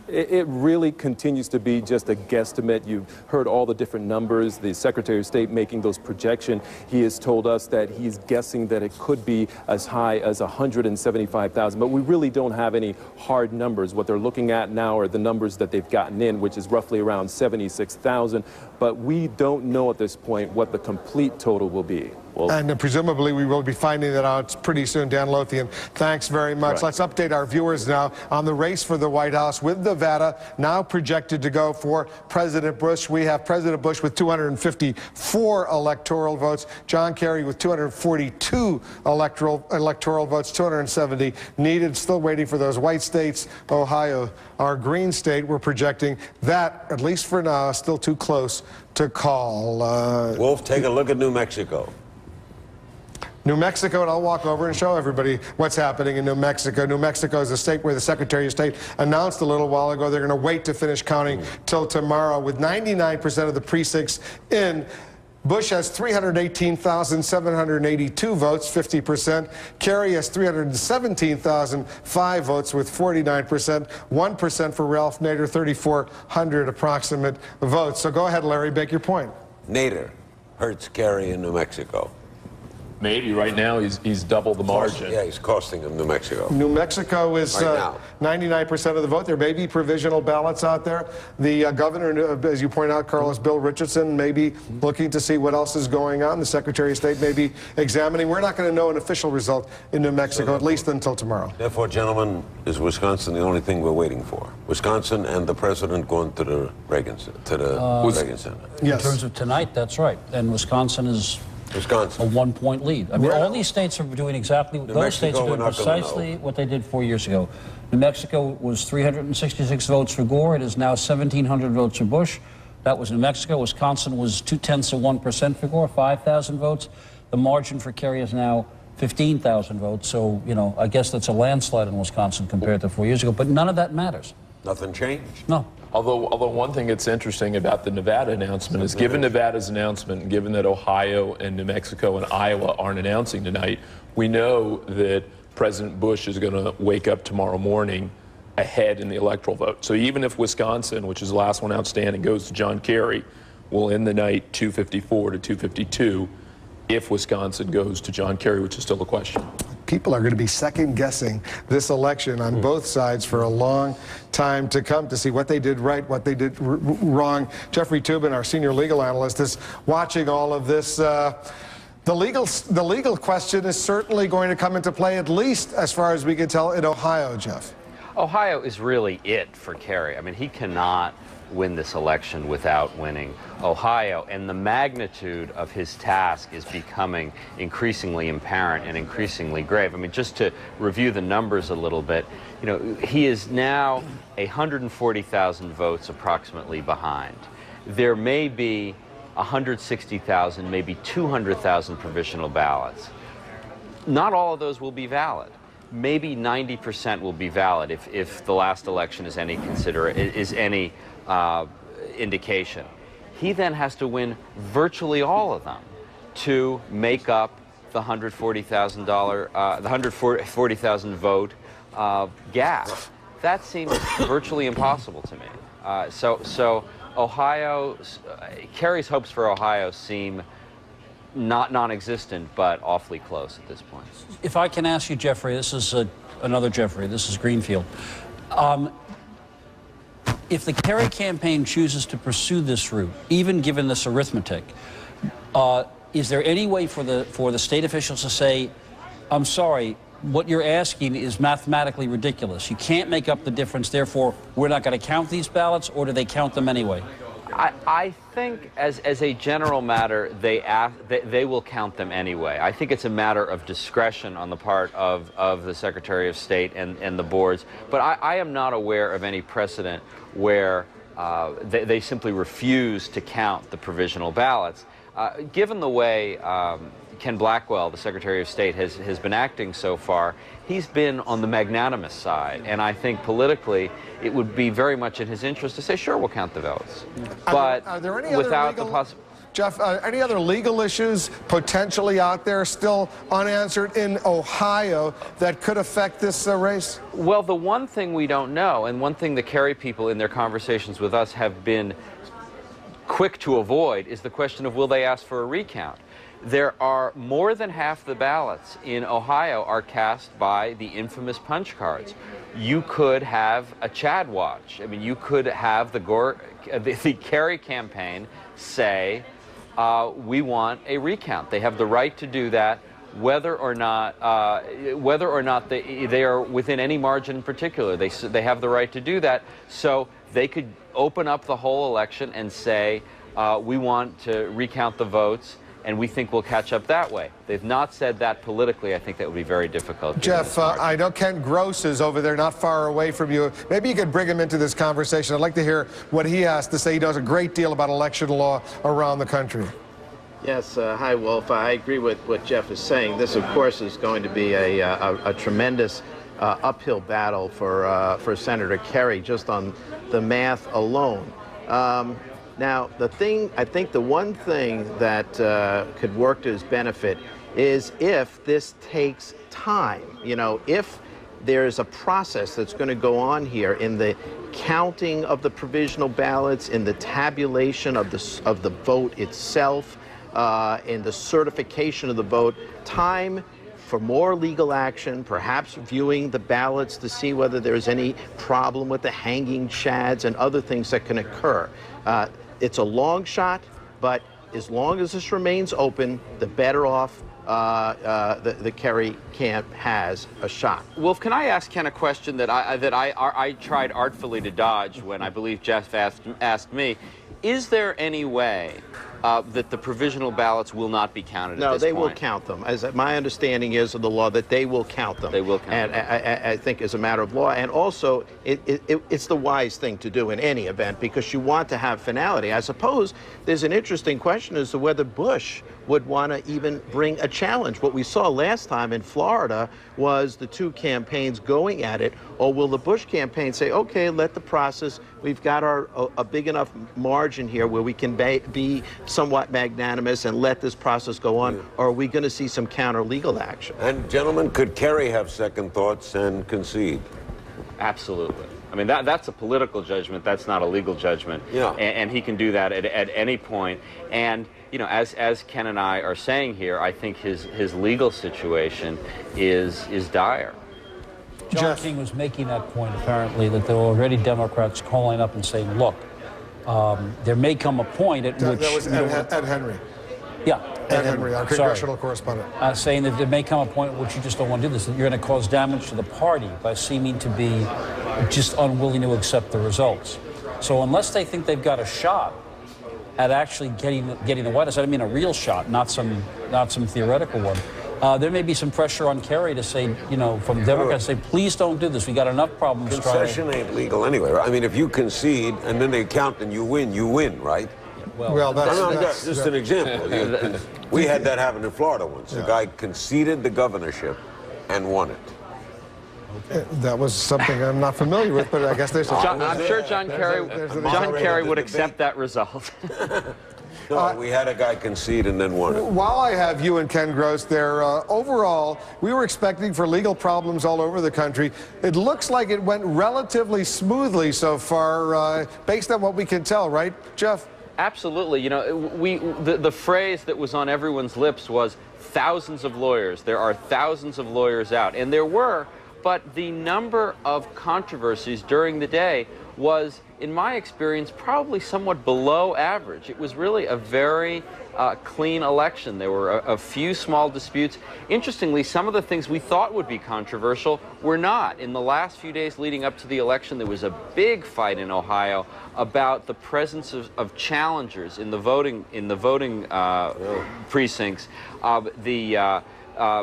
It really continues to be just a guesstimate. You've heard all the different numbers. The Secretary of State making those projections. He has told us that he's guessing that it could be as high as 175,000, but we really don't have any hard numbers. What they're looking at now are the numbers that they've gotten in, which is roughly around 76,000, but we don't know at this point what the complete total will be. And presumably we will be finding that out pretty soon. Dan Lothian, thanks very much. Right. Let's update our viewers now on the race for the White House with Nevada now projected to go for President Bush. We have President Bush with 254 electoral votes, John Kerry with 242 electoral votes, 270 needed. Still waiting for those white states. Ohio, our green state, we're projecting that, at least for now, still too close to call. Wolf, take a look at New Mexico. New Mexico, and I'll walk over and show everybody what's happening in New Mexico. New Mexico is a state where the Secretary of State announced a little while ago they're going to wait to finish counting till tomorrow. With 99% of the precincts in, Bush has 318,782 votes, 50%. Kerry has 317,005 votes with 49%. 1% for Ralph Nader, 3,400 approximate votes. So go ahead, Larry, make your point. Nader hurts Kerry in New Mexico. Maybe right now he's double the margin. Yeah, he's costing him New Mexico. New Mexico is 99% of the vote. There may be provisional ballots out there. The governor, as you point out, Carlos, Bill Richardson, may be looking to see what else is going on. The Secretary of State may be examining. We're not going to know an official result in New Mexico, at least until tomorrow. Therefore, gentlemen, is Wisconsin the only thing we're waiting for? Wisconsin and the president going to the Reagan Center. In terms of tonight, that's right. And Wisconsin is a 1-point lead. I mean, all these states are doing exactly, those states are doing precisely what they did 4 years ago. New Mexico was 366 votes for Gore. It is now 1,700 votes for Bush. That was New Mexico. Wisconsin was 0.2% for Gore, 5,000 votes. The margin for Kerry is now 15,000 votes. So, you know, I guess that's a landslide in Wisconsin compared to 4 years ago. But none of that matters. Nothing changed. No. Although one thing that's interesting about the Nevada announcement is, given Nevada's announcement, and given that Ohio and New Mexico and Iowa aren't announcing tonight, we know that President Bush is going to wake up tomorrow morning ahead in the electoral vote. So even if Wisconsin, which is the last one outstanding, goes to John Kerry, will end the night 254 to 252 if Wisconsin goes to John Kerry, which is still a question. People are going to be second-guessing this election on both sides for a long time to come to see what they did right, what they did wrong. Jeffrey Toobin, our senior legal analyst, is watching all of this. The legal question is certainly going to come into play, at least as far as we can tell, in Ohio, Jeff. Ohio is really it for Kerry. I mean, he cannot win this election without winning Ohio, and the magnitude of his task is becoming increasingly apparent and increasingly grave. I mean, just to review the numbers a little bit, you know, he is now 140,000 votes approximately behind. There may be 160,000, maybe 200,000 provisional ballots. Not all of those will be valid. Maybe 90% will be valid if the last election is any indication. He then has to win virtually all of them to make up the $140,000 vote gap. That seems virtually impossible to me. So Kerry's hopes for Ohio seem not non-existent, but awfully close at this point. If I can ask you, Jeffrey, this is another Jeffrey, this is Greenfield. If the Kerry campaign chooses to pursue this route, even given this arithmetic, is there any way for the state officials to say, I'm sorry, what you're asking is mathematically ridiculous. You can't make up the difference, therefore we're not going to count these ballots, or do they count them anyway? I think as a general matter, they will count them anyway. I think it's a matter of discretion on the part of the Secretary of State and the boards. But I am not aware of any precedent where they simply refuse to count the provisional ballots. Given the way Ken Blackwell, the Secretary of State, has been acting so far, he's been on the magnanimous side. And I think politically, it would be very much in his interest to say, sure, we'll count the votes. But are there any without other the possibility... Jeff, any other legal issues potentially out there still unanswered in Ohio that could affect this race? Well, the one thing we don't know, and one thing the Kerry people in their conversations with us have been quick to avoid, is the question of will they ask for a recount. There are more than half the ballots in Ohio are cast by the infamous punch cards. You could have a Chad watch. I mean, you could have the Kerry campaign say, we want a recount. They have the right to do that, whether or not they are within any margin in particular. They have the right to do that. So they could open up the whole election and say, we want to recount the votes, and we think we'll catch up that way. They've not said that politically. I think that would be very difficult. Jeff, I know Ken Gross is over there not far away from you. Maybe you could bring him into this conversation. I'd like to hear what he has to say. He knows a great deal about election law around the country. Yes, hi, Wolf. I agree with what Jeff is saying. This, of course, is going to be a tremendous uphill battle for Senator Kerry, just on the math alone. Now, I think the one thing that could work to his benefit is if this takes time. You know, if there's a process that's going to go on here in the counting of the provisional ballots, in the tabulation of the vote itself, in the certification of the vote, time for more legal action, perhaps viewing the ballots to see whether there's any problem with the hanging chads and other things that can occur. It's a long shot, but as long as this remains open, the better off the Kerry camp has a shot. Wolf, can I ask Ken a question that I tried artfully to dodge when I believe Jeff asked me? Is there any way that the provisional ballots will not be counted at this point? No, they will count them. As my understanding is of the law, that they will count them. They will count them. And I think as a matter of law, and also it's the wise thing to do in any event, because you want to have finality. I suppose there's an interesting question as to whether Bush would want to even bring a challenge. What we saw last time in Florida was the two campaigns going at it, or will the Bush campaign say, okay, let the process, we've got a big enough margin here where we can be somewhat magnanimous and let this process go on, or are we going to see some counter-legal action? And gentlemen, could Kerry have second thoughts and concede? Absolutely. I mean, that's a political judgment. That's not a legal judgment. Yeah. And he can do that at any point. And, you know, as Ken and I are saying here, I think his legal situation is dire. John King was making that point, apparently, that there were already Democrats calling up and saying, look, there may come a point at which... That was Ed Henry. Yeah. Ed Henry, our congressional correspondent. Saying that there may come a point at which you just don't want to do this, that you're going to cause damage to the party by seeming to be just unwilling to accept the results. So unless they think they've got a shot at actually getting the White House, I mean a real shot, not some theoretical one, there may be some pressure on Kerry to say, you know, from Democrats, say, please don't do this. We got enough problems. Concession ain't legal anyway, right? I mean, if you concede and then they count and you win, right? Well, that's just an example. We had that happen in Florida once. A guy conceded the governorship and won it. That was something I'm not familiar with, but I guess there's. I'm sure John Kerry would accept that result. No, we had a guy concede and then won it. While I have you and Ken Gross there, overall, we were expecting for legal problems all over the country. It looks like it went relatively smoothly so far, based on what we can tell, right, Jeff? Absolutely. You know, the phrase that was on everyone's lips was thousands of lawyers. There are thousands of lawyers out, and there were, but the number of controversies during the day was, in my experience, probably somewhat below average. It was really a very clean election. There were a few small disputes. Interestingly, some of the things we thought would be controversial were not. In the last few days leading up to the election, there was a big fight in Ohio about the presence of challengers in the voting precincts.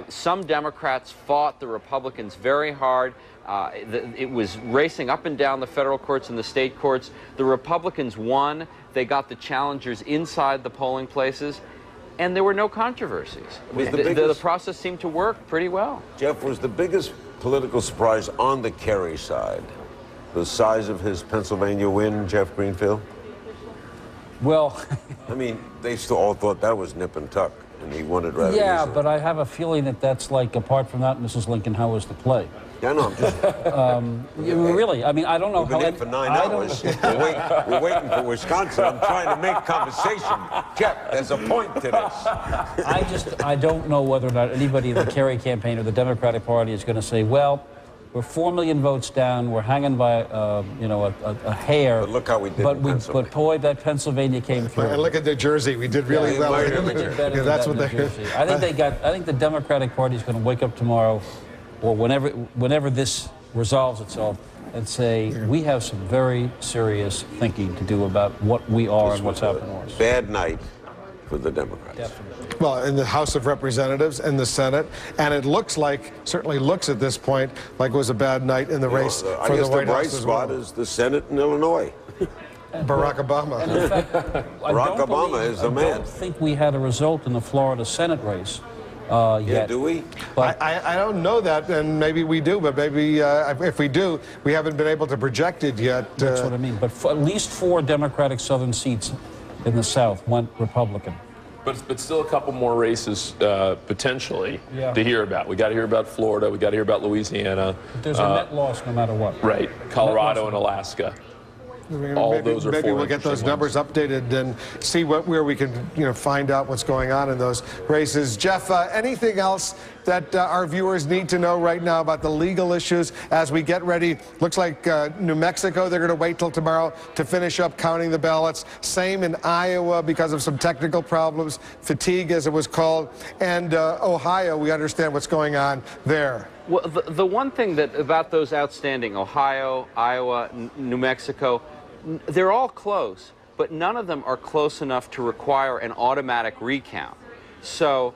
Some Democrats fought the Republicans very hard. It was racing up and down the federal courts and the state courts. The Republicans won. They got the challengers inside the polling places, and there were no controversies. The process seemed to work pretty well. Jeff, was the biggest political surprise on the Kerry side the size of his Pennsylvania win, Jeff Greenfield? Well, I mean, they still all thought that was nip and tuck, and he won it rather easily. But I have a feeling that that's like, apart from that, Mrs. Lincoln, how was the play? Yeah, no, I'm just... really, I mean, I don't know We've been how... in for 9 hours. We're waiting for Wisconsin. I'm trying to make conversation. Jeff, there's a point to this. I don't know whether or not anybody in the Kerry campaign or the Democratic Party is going to say, well, we're 4 million votes down. We're hanging by, a hair. But look how we did in Pennsylvania. But boy, that Pennsylvania came through. And look at New Jersey. We did really well. That's what they. I think the Democratic Party is going to wake up tomorrow, or whenever this resolves itself, and say we have some very serious thinking to do about what we are and what's happening to us. Bad night for the Democrats. Definitely. Well, in the House of Representatives and the Senate, and it looks like, certainly looks at this point, like it was a bad night in the race for the White House. I guess the bright spot is the Senate in Illinois. Barack Obama. And in fact, Barack Obama is the man. I don't think we had a result in the Florida Senate race Yeah, yet. do we? But I don't know that, and maybe we do, but maybe if we do, we haven't been able to project it yet. That's what I mean. But at least 4 Democratic Southern seats in the South went Republican. But still a couple more races potentially to hear about. We got to hear about Florida. We got to hear about Louisiana. But there's a net loss no matter what. Right. Colorado and Alaska. All those are maybe we'll get those numbers updated and see where we can find out what's going on in those races. Jeff, anything else that our viewers need to know right now about the legal issues as we get ready? Looks like New Mexico, they're going to wait till tomorrow to finish up counting the ballots. Same in Iowa because of some technical problems, fatigue as it was called, and Ohio, we understand what's going on there. Well, the one thing about those outstanding, Ohio, Iowa, New Mexico, they're all close, but none of them are close enough to require an automatic recount. So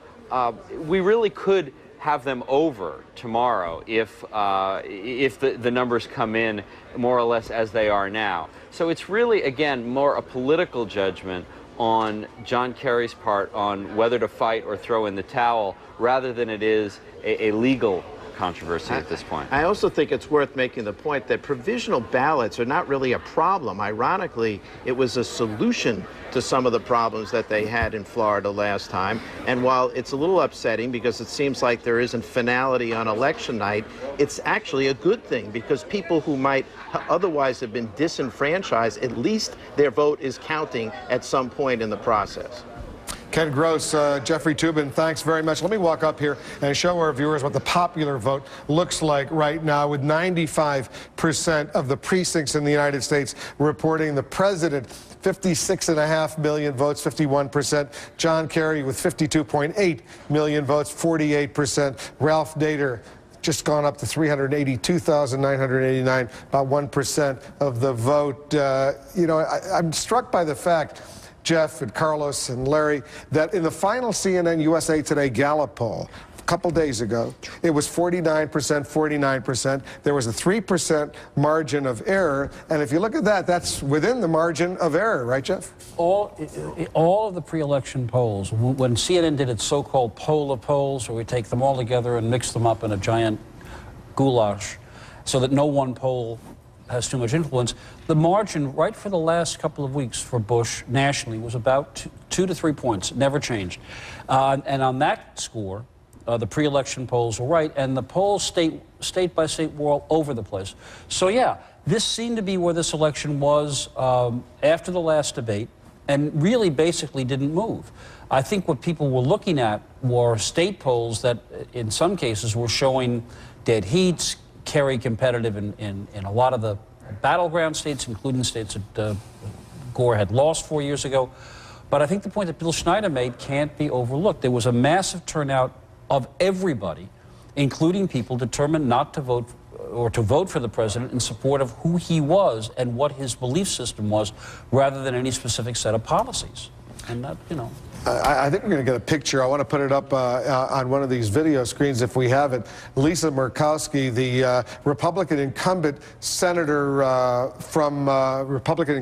we really could have them over tomorrow if the numbers come in more or less as they are now. So it's really, again, more a political judgment on John Kerry's part on whether to fight or throw in the towel rather than it is a legal controversy at this point. I also think it's worth making the point that provisional ballots are not really a problem. Ironically, it was a solution to some of the problems that they had in Florida last time. And while it's a little upsetting because it seems like there isn't finality on election night, it's actually a good thing because people who might otherwise have been disenfranchised, at least their vote is counting at some point in the process. Ken Gross, Jeffrey Toobin, thanks very much. Let me walk up here and show our viewers what the popular vote looks like right now, with 95% of the precincts in the United States reporting the president. 56.5 million votes, 51%. John Kerry with 52.8 million votes, 48%. Ralph Nader just gone up to 382,989, about 1% of the vote. I'm struck by the fact, Jeff and Carlos and Larry, that in the final CNN USA Today Gallup poll, couple days ago, it was 49%, 49%. There was a 3% margin of error. And if you look at that, that's within the margin of error, right, Jeff? All of the pre-election polls, when CNN did its so-called poll of polls, where we take them all together and mix them up in a giant goulash so that no one poll has too much influence, the margin right for the last couple of weeks for Bush nationally was about 2 to 3 points. It never changed. And on that score, the pre-election polls were right, and the polls state by state were all over the place. So yeah, this seemed to be where this election was after the last debate, and really basically didn't move. I think what people were looking at were state polls that in some cases were showing dead heats, Kerry competitive in a lot of the battleground states, including states that Gore had lost 4 years ago. But I think the point that Bill Schneider made can't be overlooked. There was a massive turnout of everybody, including people determined not to vote or to vote for the president in support of who he was and what his belief system was, rather than any specific set of policies. And that, you know. I think we're going to get a picture. I want to put it up on one of these video screens if we have it. Lisa Murkowski, the Republican incumbent senator from Alaska.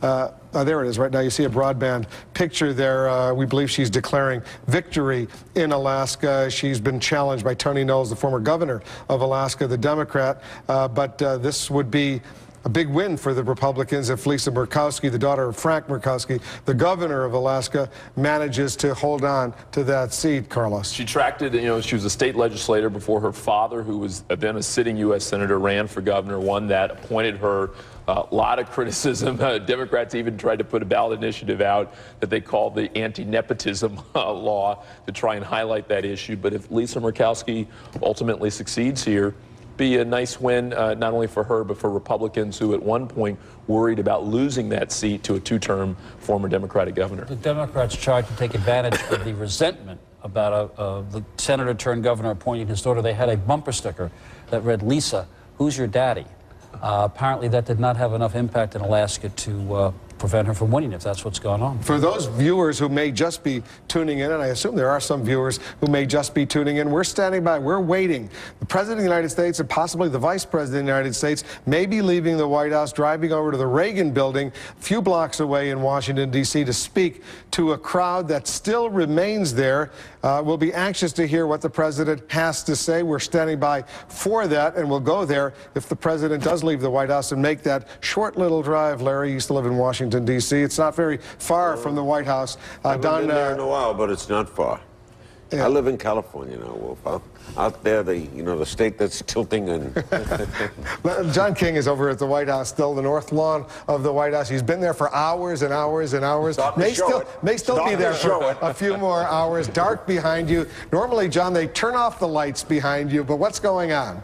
There it is right now. You see a broadband picture there. We believe she's declaring victory in Alaska. She's been challenged by Tony Knowles, the former governor of Alaska, the Democrat. But this would be a big win for the Republicans if Lisa Murkowski, the daughter of Frank Murkowski, the governor of Alaska, manages to hold on to that seat, Carlos. She tracked it, you know, she was a state legislator before her father, who was then a sitting U.S. senator, ran for governor, won that, appointed her. A lot of criticism. Democrats even tried to put a ballot initiative out that they called the anti-nepotism law to try and highlight that issue. But if Lisa Murkowski ultimately succeeds here, be a nice win, not only for her, but for Republicans who at one point worried about losing that seat to a two-term former Democratic governor. The Democrats tried to take advantage of the resentment about the senator turned governor appointing his daughter. They had a bumper sticker that read, "Lisa, who's your daddy?" Apparently that did not have enough impact in Alaska to prevent her from winning, if that's what's going on. For those viewers who may just be tuning in, and I assume there are some viewers who may just be tuning in, we're standing by, we're waiting. The President of the United States and possibly the Vice President of the United States may be leaving the White House, driving over to the Reagan Building, a few blocks away in Washington, D.C., to speak to a crowd that still remains there. We'll be anxious to hear what the President has to say. We're standing by for that, and we'll go there if the President does leave the White House and make that short little drive. Larry, you used to live in Washington, D.C. It's not very far from the White House. I've been there in a while, but it's not far. Yeah. I live in California now, Wolf. Out there, the state that's tilting. And John King is over at the White House, still the north lawn of the White House. He's been there for hours and hours and hours. May still be there for a few more hours. Dark behind you. Normally, John, they turn off the lights behind you, but what's going on?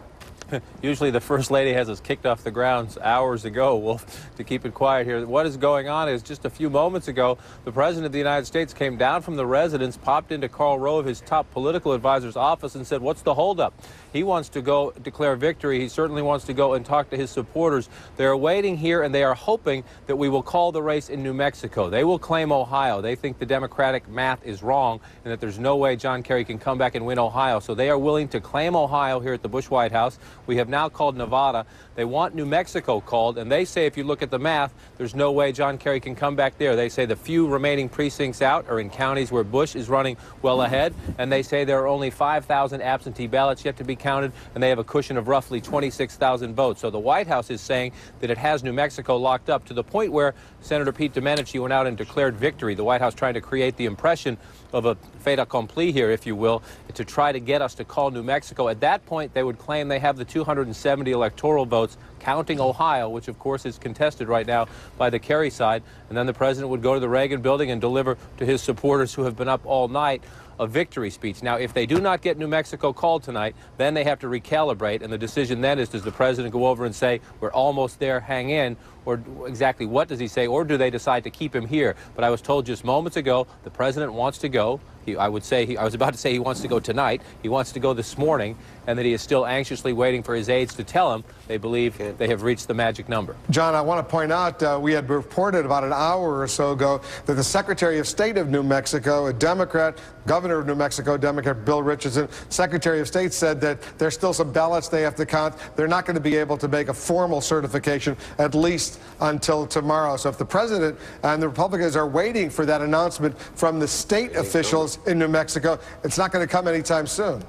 Usually the First Lady has us kicked off the grounds hours ago, Wolf, to keep it quiet here. What is going on is just a few moments ago, the President of the United States came down from the residence, popped into Karl Rove, his top political advisor's office, and said, "What's the holdup?" He wants to go declare victory. He certainly wants to go and talk to his supporters. They're waiting here, and they are hoping that we will call the race in New Mexico. They will claim Ohio. They think the Democratic math is wrong and that there's no way John Kerry can come back and win Ohio. So they are willing to claim Ohio here at the Bush White House. We have now called Nevada. They want New Mexico called, and they say if you look at the math, there's no way John Kerry can come back there. They say the few remaining precincts out are in counties where Bush is running well ahead, and they say there are only 5,000 absentee ballots yet to be counted, and they have a cushion of roughly 26,000 votes. So the White House is saying that it has New Mexico locked up, to the point where Senator Pete Domenici went out and declared victory. The White House trying to create the impression of a fait accompli here, if you will, to try to get us to call New Mexico. At that point, they would claim they have the 270 electoral votes, counting Ohio, which of course is contested right now by the Kerry side, and then the President would go to the Reagan Building and deliver to his supporters who have been up all night a victory speech. Now, if they do not get New Mexico called tonight, then they have to recalibrate, and the decision then is, does the President go over and say, we're almost there, hang in, or exactly what does he say, or do they decide to keep him here? But I was told just moments ago the President wants to go. I was about to say he wants to go tonight. He wants to go this morning, and that he is still anxiously waiting for his aides to tell him they believe they have reached the magic number. John, I want to point out, we had reported about an hour or so ago that the Secretary of State of New Mexico, a Democrat, Governor of New Mexico, Democrat Bill Richardson, Secretary of State, said that there's still some ballots they have to count. They're not going to be able to make a formal certification at least until tomorrow. So if the president and the Republicans are waiting for that announcement from the state officials in New Mexico, it's not going to come anytime soon.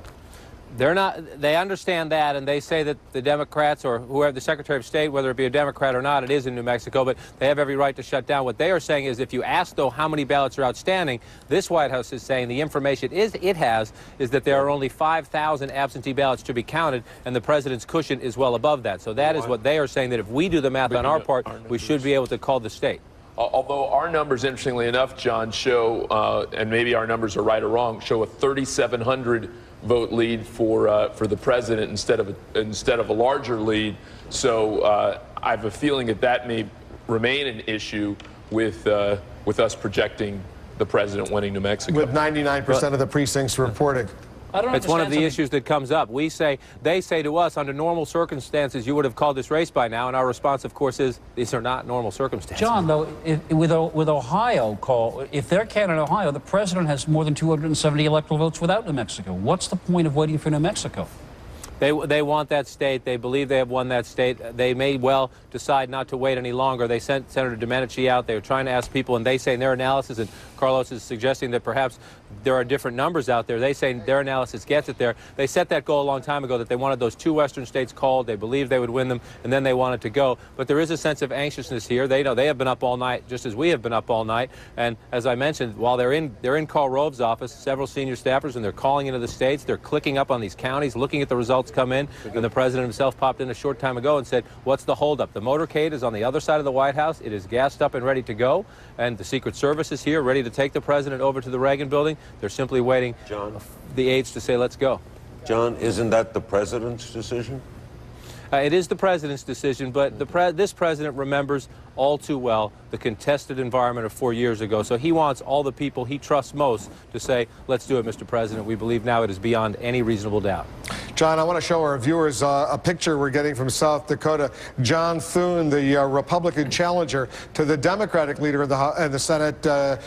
They're not. They understand that, and they say that the Democrats or whoever, the Secretary of State, whether it be a Democrat or not, it is in New Mexico, but they have every right to shut down. What they are saying is, if you ask, though, how many ballots are outstanding, this White House is saying the information it has is that there are only 5,000 absentee ballots to be counted, and the president's cushion is well above that. So that is what they are saying, that if we do the math on our part, we should be able to call the state. Although our numbers, interestingly enough, John, show, and maybe our numbers are right or wrong, show a 3,700 vote lead for the president instead of a larger lead. So I have a feeling that may remain an issue with us projecting the president winning New Mexico. With 99% of the precincts reporting. It's one of the issues that comes up. They say to us, under normal circumstances, you would have called this race by now, and our response, of course, is these are not normal circumstances. John, though, with Ohio, if they're counting Ohio, the president has more than 270 electoral votes without New Mexico. What's the point of waiting for New Mexico? They want that state. They believe they have won that state. They may well decide not to wait any longer. They sent Senator Domenici out. They were trying to ask people, and they say in their analysis, and Carlos is suggesting that perhaps there are different numbers out there. They say their analysis gets it there. They set that goal a long time ago that they wanted those 2 western states called. They believed they would win them, and then they wanted to go. But there is a sense of anxiousness here. They know they have been up all night, just as we have been up all night. And as I mentioned, while they're in Karl Rove's office, several senior staffers, and they're calling into the states. They're clicking up on these counties, looking at the results come in. And the president himself popped in a short time ago and said, what's the holdup? The motorcade is on the other side of the White House. It is gassed up and ready to go. And the Secret Service is here, ready to take the president over to the Reagan building. They're simply waiting the aides to say, let's go. John, isn't that the president's decision? It is the president's decision, but this president remembers all too well the contested environment of 4 years ago. So he wants all the people he trusts most to say, let's do it, Mr. President. We believe now it is beyond any reasonable doubt. John, I want to show our viewers a picture we're getting from South Dakota. John Thune, the Republican challenger to the Democratic leader of the Senate,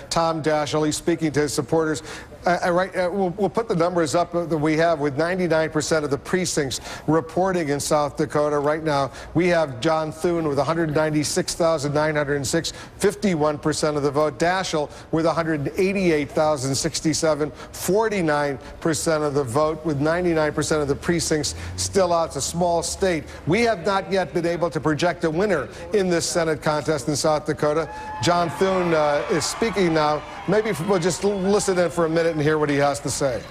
Tom Daschle. He's speaking to his supporters. We'll put the numbers up that we have with 99% of the precincts reporting in South Dakota right now. We have John Thune with 196,906, 51% of the vote. Daschle with 188,067, 49% of the vote, with 99% of the precincts still out. It's a small state. We have not yet been able to project a winner in this Senate contest in South Dakota. John Thune is speaking now. Maybe we'll just listen in for a minute and hear what he has to say.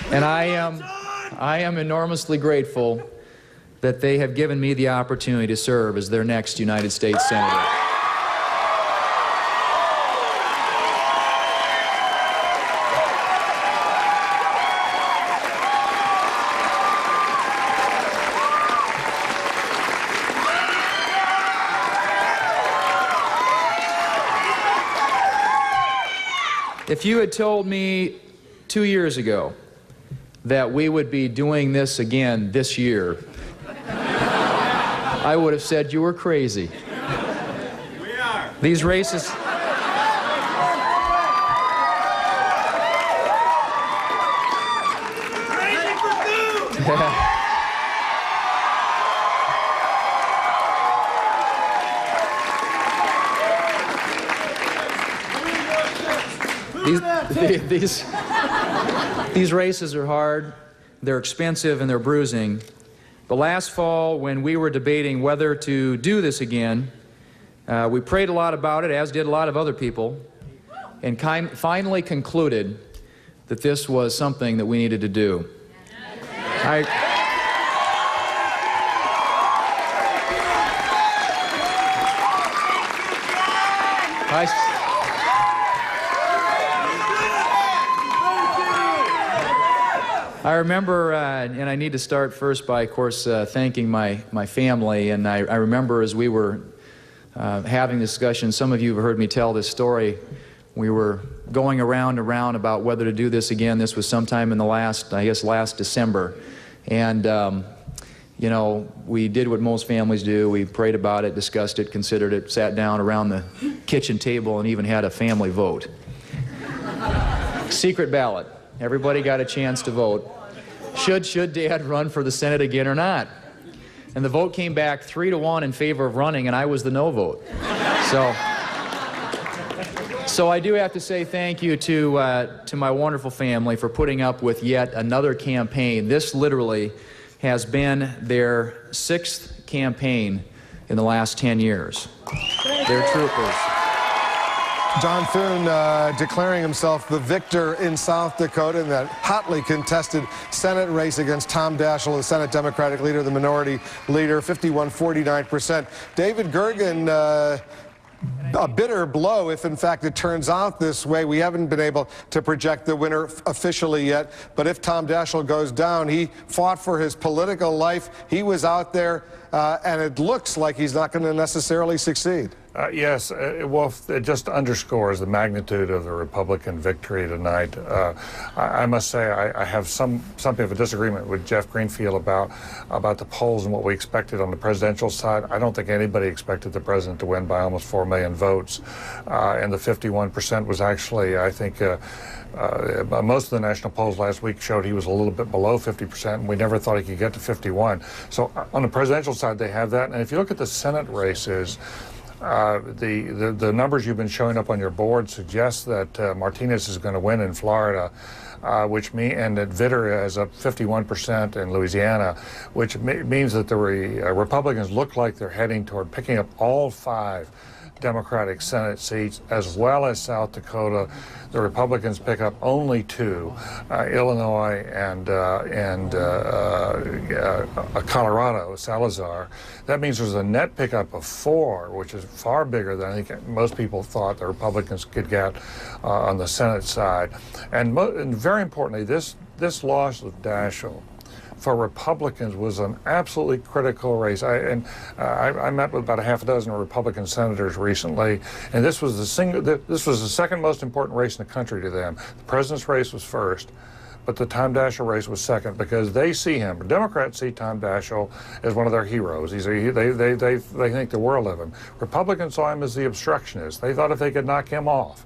And I am enormously grateful that they have given me the opportunity to serve as their next United States Senator. If you had told me 2 years ago that we would be doing this again this year, I would have said you were crazy. We are. These races... These races are hard, they're expensive, and they're bruising. But last fall, when we were debating whether to do this again, we prayed a lot about it, as did a lot of other people, and finally concluded that this was something that we needed to do. I remember, and I need to start first by, of course, thanking my family. And I remember as we were having this discussion, some of you have heard me tell this story. We were going around and around about whether to do this again. This was sometime in the last December. And, you know, we did what most families do. We prayed about it, discussed it, considered it, sat down around the kitchen table, and even had a family vote. Secret ballot. Everybody got a chance to vote. Should Dad run for the Senate again or not? And the vote came back 3-1 in favor of running, and I was the no vote. So I do have to say thank you to my wonderful family for putting up with yet another campaign. This literally has been their 6th campaign in the last 10 years. They're troopers. John Thune declaring himself the victor in South Dakota in that hotly contested Senate race against Tom Daschle, the Senate Democratic leader, the minority leader, 51-49%. David Gergen, a bitter blow if in fact it turns out this way. We haven't been able to project the winner officially yet, but if Tom Daschle goes down, he fought for his political life. He was out there, and it looks like he's not going to necessarily succeed. Yes, Wolf, it just underscores the magnitude of the Republican victory tonight. I must say I have something of a disagreement with Jeff Greenfield about the polls and what we expected on the presidential side. I don't think anybody expected the president to win by almost 4 million votes, and the 51% was actually, I think, most of the national polls last week showed he was a little bit below 50%, and we never thought he could get to 51. So on the presidential side, they have that. And if you look at the Senate races, the numbers you've been showing up on your board suggest that Martinez is going to win in Florida, and that Vitter has up 51% in Louisiana, which means that the Republicans look like they're heading toward picking up all 5 Democratic Senate seats, as well as South Dakota. The Republicans pick up only 2, Illinois and Colorado, Salazar. That means there's a net pickup of 4, which is far bigger than I think most people thought the Republicans could get on the Senate side. And very importantly, this loss of Daschle for Republicans was an absolutely critical race. I met with about a half a dozen Republican senators recently, and this was the second most important race in the country to them. The president's race was first, but the Tom Daschle race was second, because they see him. Democrats see Tom Daschle as one of their heroes. They think the world of him. Republicans saw him as the obstructionist. They thought if they could knock him off,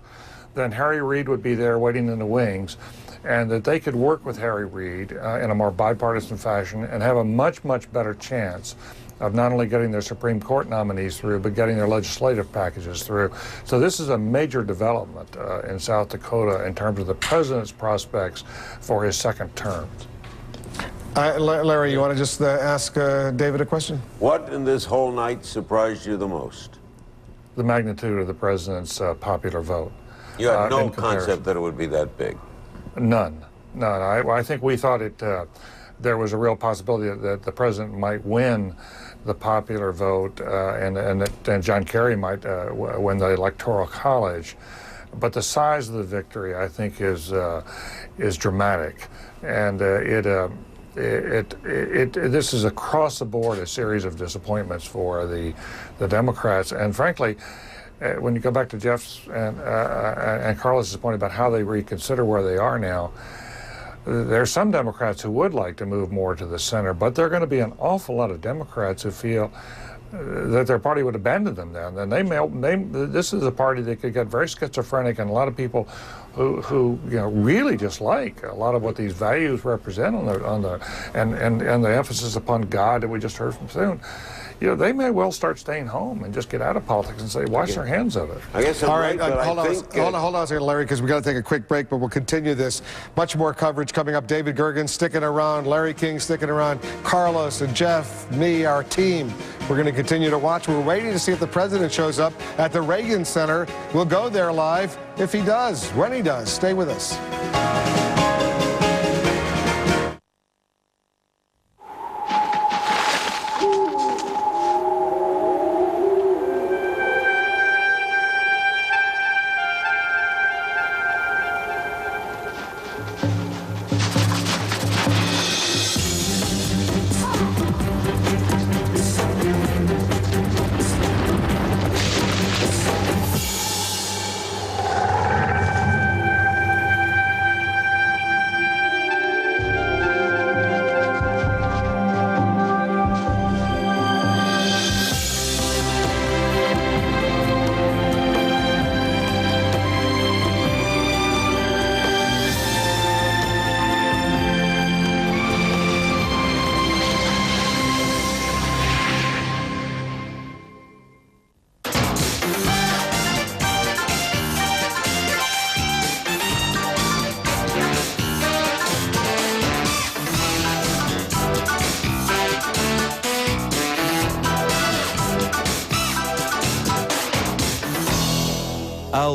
then Harry Reid would be there waiting in the wings, and that they could work with Harry Reid in a more bipartisan fashion and have a much, much better chance of not only getting their Supreme Court nominees through, but getting their legislative packages through. So this is a major development in South Dakota in terms of the president's prospects for his second term. Larry, you want to just ask David a question? What in this whole night surprised you the most? The magnitude of the president's popular vote. You had no concept that it would be that big? None. I think we thought there was a real possibility that the president might win the popular vote, and John Kerry might win the Electoral College. But the size of the victory, I think, is dramatic, and this is across the board a series of disappointments for the Democrats, and frankly, when you go back to Jeff's and Carlos's point about how they reconsider where they are now, there are some Democrats who would like to move more to the center, but there are going to be an awful lot of Democrats who feel that their party would abandon them then. And this is a party that could get very schizophrenic, and a lot of people who really dislike a lot of what these values represent and the emphasis upon God that we just heard from soon. They may well start staying home and just get out of politics and say, wash their hands of it. I guess I'm all right, right, hold on a second, Larry, because we've got to take a quick break, but we'll continue this. Much more coverage coming up. David Gergen sticking around, Larry King sticking around, Carlos and Jeff, me, our team. We're going to continue to watch. We're waiting to see if the president shows up at the Reagan Center. We'll go there live if he does, when he does. Stay with us.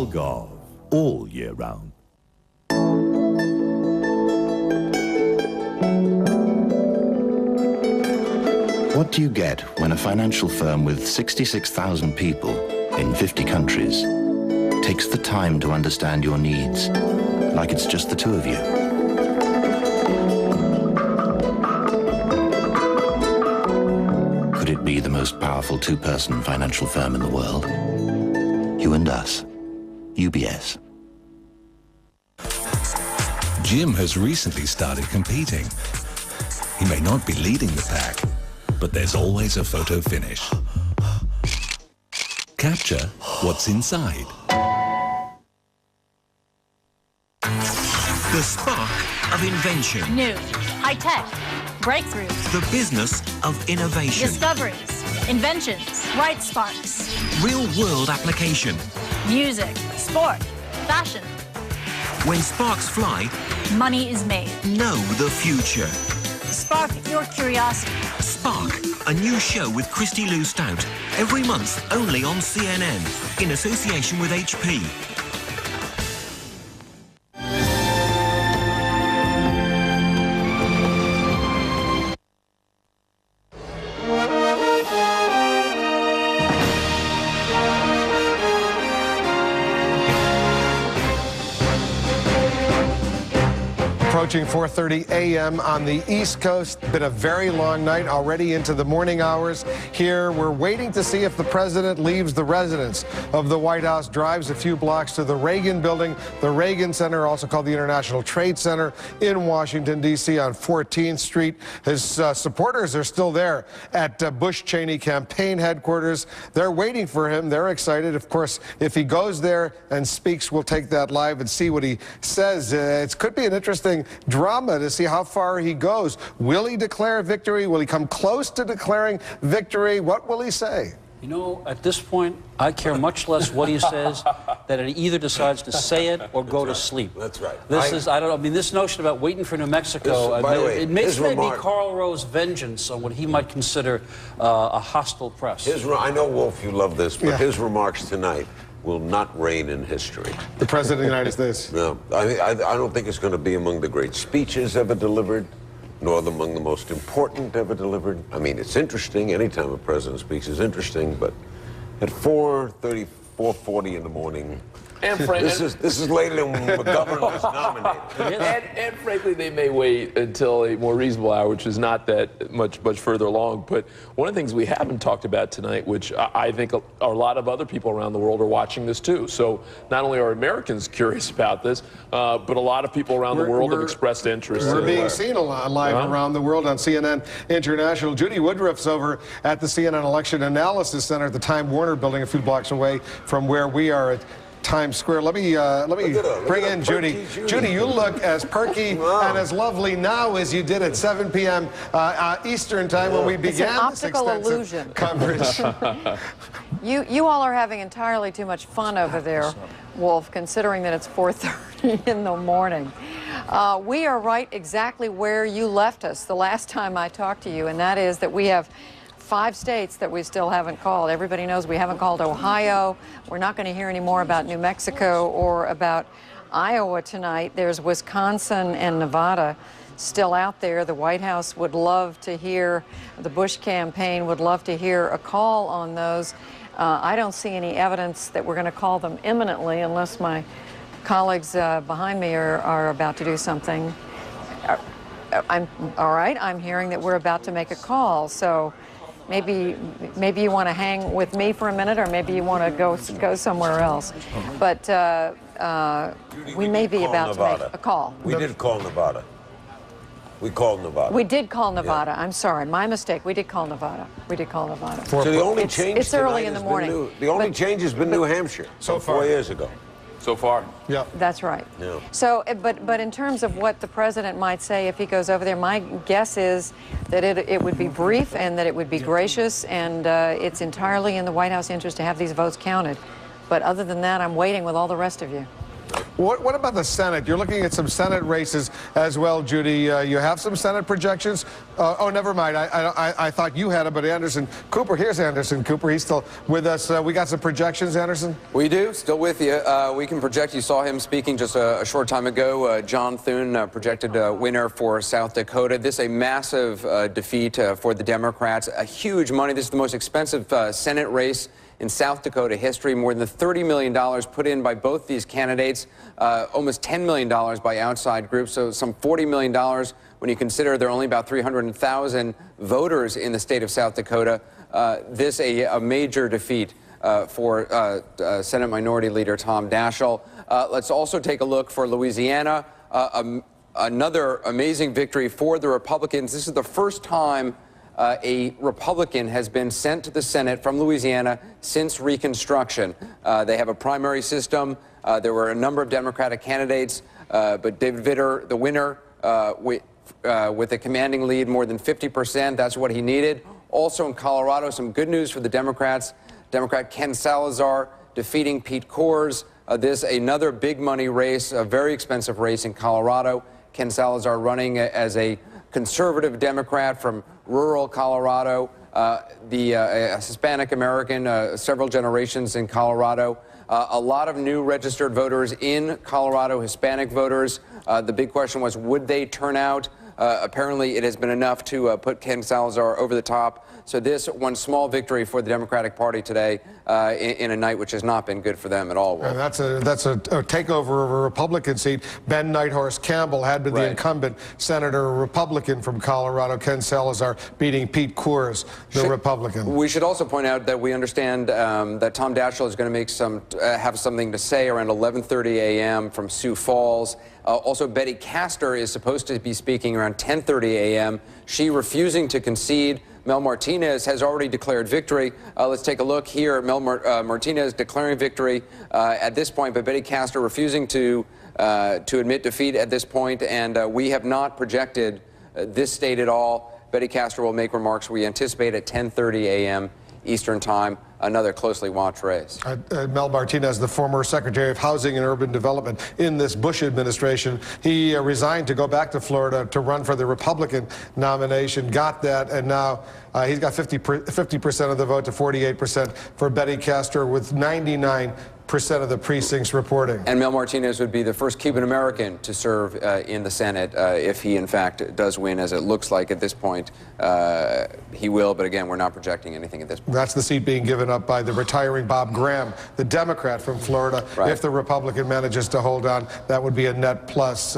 Algov, all year round. What do you get when a financial firm with 66,000 people in 50 countries takes the time to understand your needs, like it's just the two of you? Could it be the most powerful two-person financial firm in the world? You and us. UBS. Jim has recently started competing. He may not be leading the pack, but there's always a photo finish. Capture what's inside. The spark of invention. New, high-tech, breakthroughs. The business of innovation. Discoveries, inventions, bright sparks. Real-world application. Music, sport, fashion. When sparks fly, money is made. Know the future. Spark your curiosity. Spark, a new show with Christy Lou Stout. Every month, only on CNN, in association with HP. Approaching 4:30 a.m. on the East Coast. Been a very long night, already into the morning hours. Here, we're waiting to see if the president leaves the residence of the White House, drives a few blocks to the Reagan Building, the Reagan Center, also called the International Trade Center in Washington, D.C. on 14th Street. His supporters are still there at Bush-Cheney campaign headquarters. They're waiting for him. They're excited. Of course, if he goes there and speaks, we'll take that live and see what he says. It could be an interesting drama to see how far he goes. Will he declare victory? Will he come close to declaring victory? What will he say? You know, at this point, I care much less what he says, that he either decides to say it or go to sleep. That's right. I don't know, I mean, this notion about waiting for New Mexico, by the way, it makes me Karl Rove's vengeance on what he might consider a hostile press. I know, Wolf, you love this, but his remarks tonight will not reign in history. The President of the United States? No. I don't think it's going to be among the great speeches ever delivered, nor among the most important ever delivered. I mean, it's interesting. Anytime a president speaks is interesting, but at 4:30, 4:40 in the morning, And this is later than when McGovern was nominated. And frankly, they may wait until a more reasonable hour, which is not that much further along. But one of the things we haven't talked about tonight, which I think a lot of other people around the world are watching this too. So not only are Americans curious about this, but a lot of people around the world have expressed interest. We're being seen a lot live around the world on CNN International. Judy Woodruff's over at the CNN Election Analysis Center at the Time Warner Building, a few blocks away from where we are at Times Square. Let me bring in Judy. Judy, you look as perky and as lovely now as you did at 7 p.m. Eastern time when we began this extensive coverage. You all are having entirely too much fun over there, Wolf, considering that it's 4:30 in the morning. We are right exactly where you left us the last time I talked to you, and that is that we have 5 states that we still haven't called. Everybody knows we haven't called Ohio. We're not going to hear any more about New Mexico or about Iowa tonight. There's Wisconsin and Nevada still out there. The White House would love to hear, the Bush campaign would love to hear a call on those. I don't see any evidence that we're going to call them imminently unless my colleagues behind me are about to do something. All right, I'm hearing that we're about to make a call, so maybe you want to hang with me for a minute, or maybe you want to go somewhere else. But we may be about to make a call. We did call Nevada. We called Nevada. We did call Nevada. I'm sorry, my mistake. We did call Nevada. We did call Nevada. So the only change it's early in the morning. The only change has been New Hampshire. So 4 years ago. So far. Yeah. That's right. Yeah. So, but in terms of what the president might say if he goes over there, my guess is that it would be brief and that it would be gracious, and it's entirely in the White House interest to have these votes counted. But other than that, I'm waiting with all the rest of you. What about the Senate? You're looking at some Senate races as well, Judy. You have some Senate projections? Oh, never mind. I thought you had it, but Anderson Cooper. Here's Anderson Cooper. He's still with us. We got some projections, Anderson? We do. Still with you. We can project. You saw him speaking just a short time ago. John Thune projected winner for South Dakota. This a massive defeat for the Democrats. A huge money. This is the most expensive Senate race in South Dakota history. More than $30 million put in by both these candidates, almost $10 million by outside groups, so some $40 million when you consider there are only about 300,000 voters in the state of South Dakota. This a major defeat for Senate Minority Leader Tom Daschle. Let's also take a look for Louisiana. Another amazing victory for the Republicans. This is the first time a Republican has been sent to the Senate from Louisiana since Reconstruction. They have a primary system. There were a number of Democratic candidates, but David Vitter, the winner, with a commanding lead, more than 50%. That's what he needed. Also in Colorado, some good news for the Democrats. Democrat Ken Salazar defeating Pete Coors. This another big money race, a very expensive race in Colorado. Ken Salazar running as a conservative Democrat from rural Colorado, a Hispanic American, several generations in Colorado. A lot of new registered voters in Colorado, Hispanic voters. The big question was, would they turn out? Apparently, it has been enough to put Ken Salazar over the top. So this one small victory for the Democratic Party today in a night which has not been good for them at all. And that's a takeover of a Republican seat. Ben Nighthorse Campbell had been the incumbent senator, a Republican from Colorado. Ken Salazar beating Pete Coors, the Republican. We should also point out that we understand that Tom Daschle is going to make have something to say around 11:30 a.m. from Sioux Falls. Also, Betty Castor is supposed to be speaking around 10:30 a.m. She refusing to concede. Mel Martinez has already declared victory. Let's take a look here. Mel Martinez declaring victory at this point, but Betty Castor refusing to admit defeat at this point, and we have not projected this state at all. Betty Castor will make remarks we anticipate at 10:30 a.m. Eastern Time. Another closely watched race. Mel Martinez, the former Secretary of Housing and Urban Development in this Bush administration, he resigned to go back to Florida to run for the Republican nomination, got that, and now he's got 50% of the vote to 48% for Betty Castor, with 99% of the precincts reporting. And Mel Martinez would be the first Cuban-American to serve in the Senate if he, in fact, does win, as it looks like at this point. He will, but again, we're not projecting anything at this point. That's the seat being given up by the retiring Bob Graham, the Democrat from Florida. Right. If the Republican manages to hold on, that would be a net plus.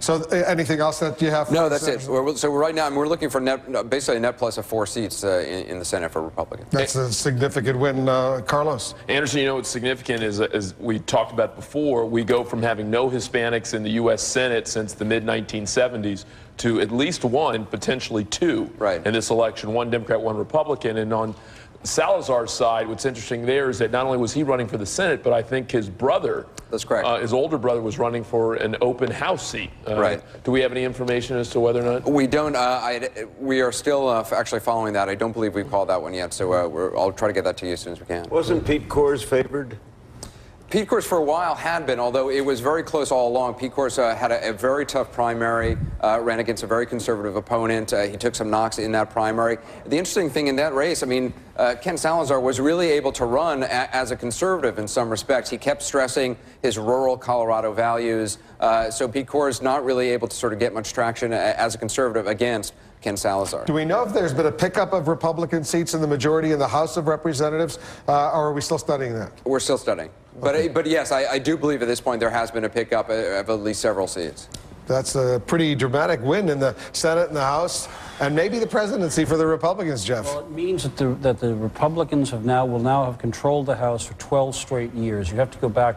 So anything else that you have? No, that's it. So right now, we're looking for basically a net plus of 4 seats in the Senate for Republicans. That's a significant win, Carlos. Anderson, you know what's significant is, as we talked about before, we go from having no Hispanics in the U.S. Senate since the mid-1970s to at least one, potentially two, in this election. One Democrat, one Republican. And on Salazar's side, what's interesting there is that not only was he running for the Senate, but I think his brother, that's correct, his older brother, was running for an open House seat. Do we have any information as to whether or not? We don't. We are still actually following that. I don't believe we've called that one yet, so I'll try to get that to you as soon as we can. Wasn't Pete Coors favored? Pete Coors for a while had been, although it was very close all along. Pete Coors had a very tough primary, ran against a very conservative opponent. He took some knocks in that primary. The interesting thing in that race, I mean, Ken Salazar was really able to run as a conservative in some respects. He kept stressing his rural Colorado values. So Pete Coors not really able to sort of get much traction as a conservative against Ken Salazar. Do we know if there's been a pickup of Republican seats in the majority in the House of Representatives, or are we still studying that? We're still studying. But yes, I do believe at this point there has been a pickup of at least several seats. That's a pretty dramatic win in the Senate and the House, and maybe the presidency for the Republicans, Jeff. Well, it means that the Republicans will now have controlled the House for 12 straight years. You have to go back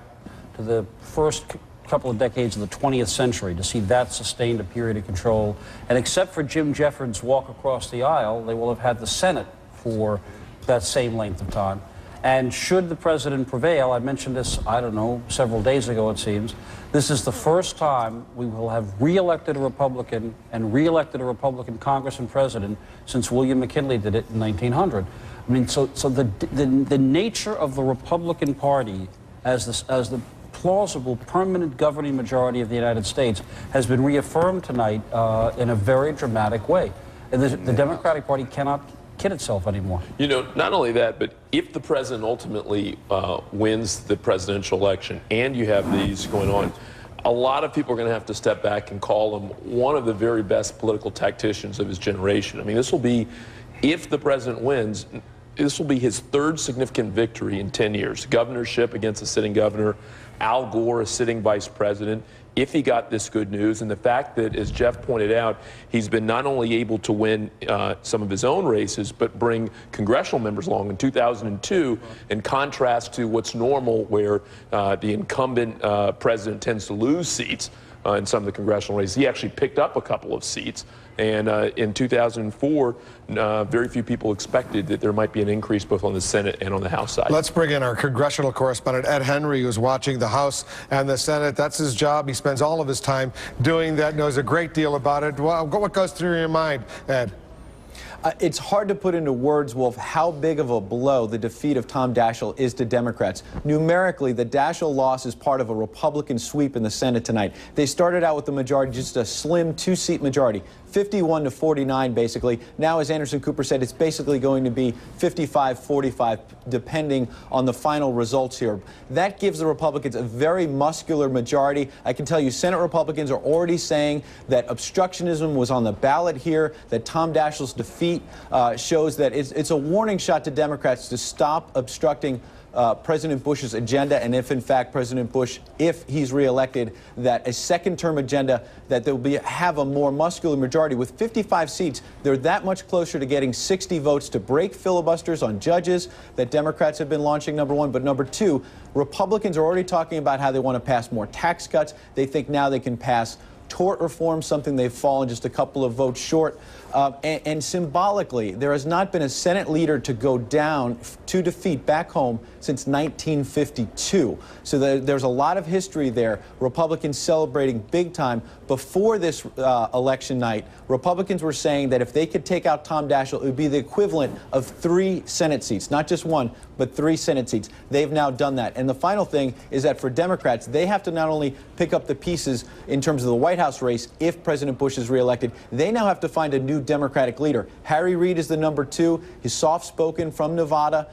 to the first couple of decades of the 20th century to see that sustained a period of control. And except for Jim Jeffords' walk across the aisle, they will have had the Senate for that same length of time. And should the president prevail, I mentioned this, I don't know, several days ago it seems, this is the first time we will have re-elected a Republican and re-elected a Republican Congress and president since William McKinley did it in 1900. I mean, so the nature of the Republican Party as the plausible permanent governing majority of the United States has been reaffirmed tonight in a very dramatic way. And the Democratic Party cannot kid itself anymore. You know, not only that, but if the president ultimately wins the presidential election and you have these going on, a lot of people are going to have to step back and call him one of the very best political tacticians of his generation. I mean, this will be, if the president wins, this will be his third significant victory in 10 years. Governorship against a sitting governor, Al Gore, a sitting vice president, if he got this good news. And the fact that, as Jeff pointed out, he's been not only able to win some of his own races, but bring congressional members along. In 2002, in contrast to what's normal, where the incumbent president tends to lose seats in some of the congressional races, he actually picked up a couple of seats. And in 2004, very few people expected that there might be an increase both on the Senate and on the House side. Let's bring in our congressional correspondent, Ed Henry, who's watching the House and the Senate. That's his job. He spends all of his time doing that, knows a great deal about it. What goes through your mind, Ed? It's hard to put into words, Wolf, how big of a blow the defeat of Tom Daschle is to Democrats. Numerically, the Daschle loss is part of a Republican sweep in the Senate tonight. They started out with the majority, just a slim two-seat majority, 51 to 49, basically. Now, as Anderson Cooper said, it's basically going to be 55-45, depending on the final results here. That gives the Republicans a very muscular majority. I can tell you, Senate Republicans are already saying that obstructionism was on the ballot here, that Tom Daschle's defeat shows that it's a warning shot to Democrats to stop obstructing President Bush's agenda, and if in fact President Bush, if he's reelected, that a second-term agenda, that they'll have a more muscular majority. With 55 seats, they're that much closer to getting 60 votes to break filibusters on judges that Democrats have been launching, number one. But number two, Republicans are already talking about how they want to pass more tax cuts. They think now they can pass tort reform, something they've fallen just a couple of votes short. And symbolically, there has not been a Senate leader to go down to defeat back home since 1952. So there's a lot of history there. Republicans celebrating big time. Before this election night, Republicans were saying that if they could take out Tom Daschle, it would be the equivalent of 3 Senate seats, not just 1, but 3 Senate seats. They've now done that. And the final thing is that for Democrats, they have to not only pick up the pieces in terms of the White House race if President Bush is reelected, they now have to find a new Democratic leader. Harry Reid is the number 2. He's soft-spoken from Nevada.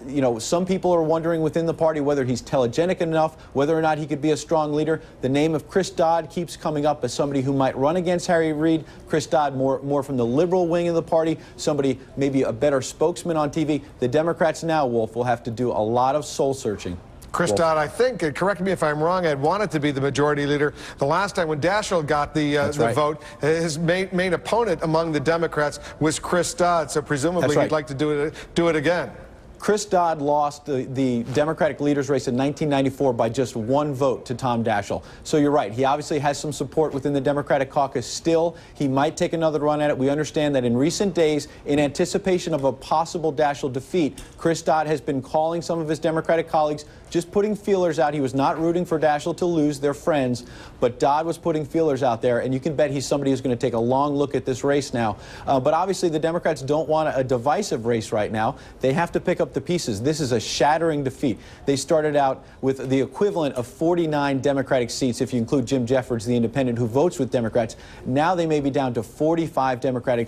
You know, some people are wondering within the party whether he's telegenic enough, whether or not he could be a strong leader. The name of Chris Dodd keeps coming up as somebody who might run against Harry Reid. Chris Dodd more from the liberal wing of the party, somebody maybe a better spokesman on TV. The Democrats now, Wolf, will have to do a lot of soul-searching. Chris Dodd, I think, correct me if I'm wrong, Ed, wanted to be the majority leader. The last time when Daschle got the vote, his main opponent among the Democrats was Chris Dodd, so presumably he'd like to do it again. Chris Dodd lost the Democratic leaders race in 1994 by just 1 vote to Tom Daschle. So you're right. He obviously has some support within the Democratic caucus still. He might take another run at it. We understand that in recent days, in anticipation of a possible Daschle defeat, Chris Dodd has been calling some of his Democratic colleagues, just putting feelers out. He was not rooting for Daschle to lose. They're friends. But Dodd was putting feelers out there, and you can bet he's somebody who's going to take a long look at this race now. But obviously the Democrats don't want a divisive race right now. They have to pick up the pieces. This is a shattering defeat. They started out with the equivalent of 49 Democratic seats, if you include Jim Jeffords, the independent, who votes with Democrats. Now they may be down to 45 Democratic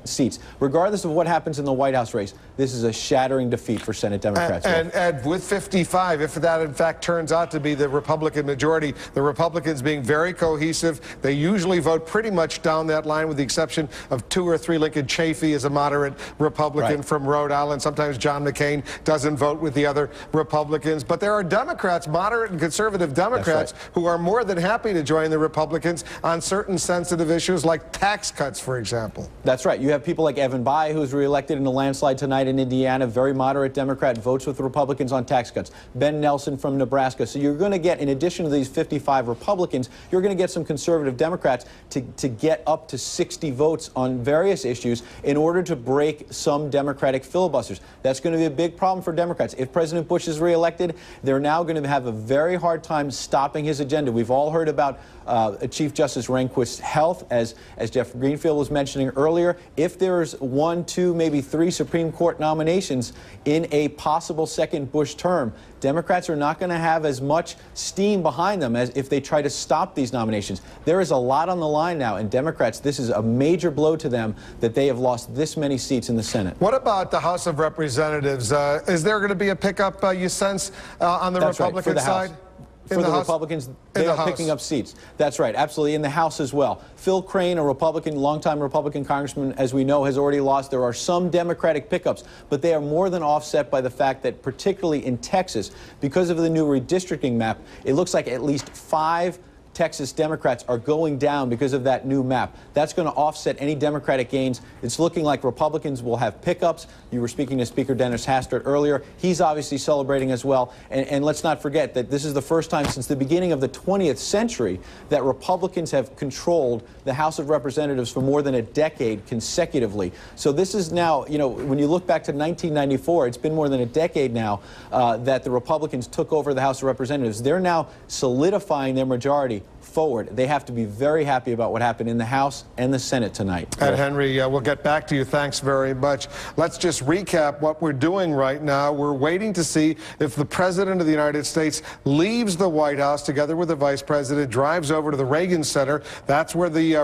seats. Regardless of what happens in the White House race, this is a shattering defeat for Senate Democrats. And Ed, with 55, if that in fact turns out to be the Republican majority, the Republicans being very cohesive, they usually vote pretty much down that line with the exception of 2 or 3. Lincoln Chafee is a moderate Republican from Rhode Island. Sometimes John McCain doesn't vote with the other Republicans. But there are Democrats, moderate and conservative Democrats, who are more than happy to join the Republicans on certain sensitive issues like tax cuts, for example. That's right. You have people like Evan Bayh, who's reelected in a landslide tonight in Indiana, very moderate Democrat, votes with the Republicans on tax cuts. Ben Nelson from Nebraska. So you're going to get, in addition to these 55 Republicans, you're going to get some conservative Democrats to get up to 60 votes on various issues in order to break some Democratic filibusters. That's going to be a big problem for Democrats. If President Bush is reelected, they're now going to have a very hard time stopping his agenda. We've all heard about Chief Justice Rehnquist's health, as Jeff Greenfield was mentioning earlier. If there's 1, 2, maybe 3 Supreme Court nominations in a possible second Bush term, Democrats are not going to have as much steam behind them as if they try to stop these nominations. There is a lot on the line now, and Democrats, this is a major blow to them that they have lost this many seats in the Senate. What about the House of Representatives? Is there going to be a pickup, you sense, on the Republican side? For the Republicans, they are picking up seats. That's right, absolutely, in the House as well. Phil Crane, a Republican, longtime Republican congressman, as we know, has already lost. There are some Democratic pickups, but they are more than offset by the fact that, particularly in Texas, because of the new redistricting map, it looks like at least 5 Texas Democrats are going down because of that new map. That's going to offset any Democratic gains. It's looking like Republicans will have pickups. You were speaking to Speaker Dennis Hastert earlier. He's obviously celebrating as well. And let's not forget that this is the first time since the beginning of the 20th century that Republicans have controlled the House of Representatives for more than a decade consecutively. So this is now, you know, when you look back to 1994, it's been more than a decade now that the Republicans took over the House of Representatives. They're now solidifying their majority forward. They have to be very happy about what happened in the House and the Senate tonight. And Henry, we'll get back to you. Thanks very much. Let's just recap what we're doing right now. We're waiting to see if the President of the United States leaves the White House together with the Vice President, drives over to the Reagan Center. That's where the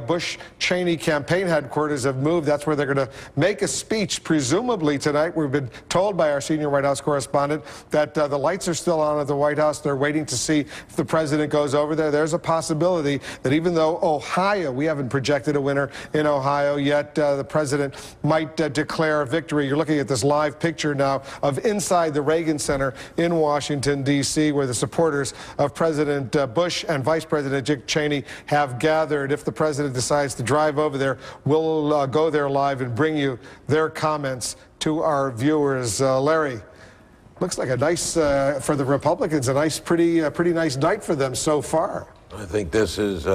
Bush-Cheney campaign headquarters have moved. That's where they're going to make a speech, presumably tonight. We've been told by our senior White House correspondent that the lights are still on at the White House. They're waiting to see if the president goes over there. There's a possibility that even though Ohio, we haven't projected a winner in Ohio yet, the president might declare a victory. You're looking at this live picture now of inside the Reagan Center in Washington, D.C., where the supporters of President Bush and Vice President Dick Cheney have gathered. If the president decides to drive over there, we'll go there live and bring you their comments to our viewers. Larry, looks like a nice, for the Republicans, a nice, pretty nice night for them so far. I think this is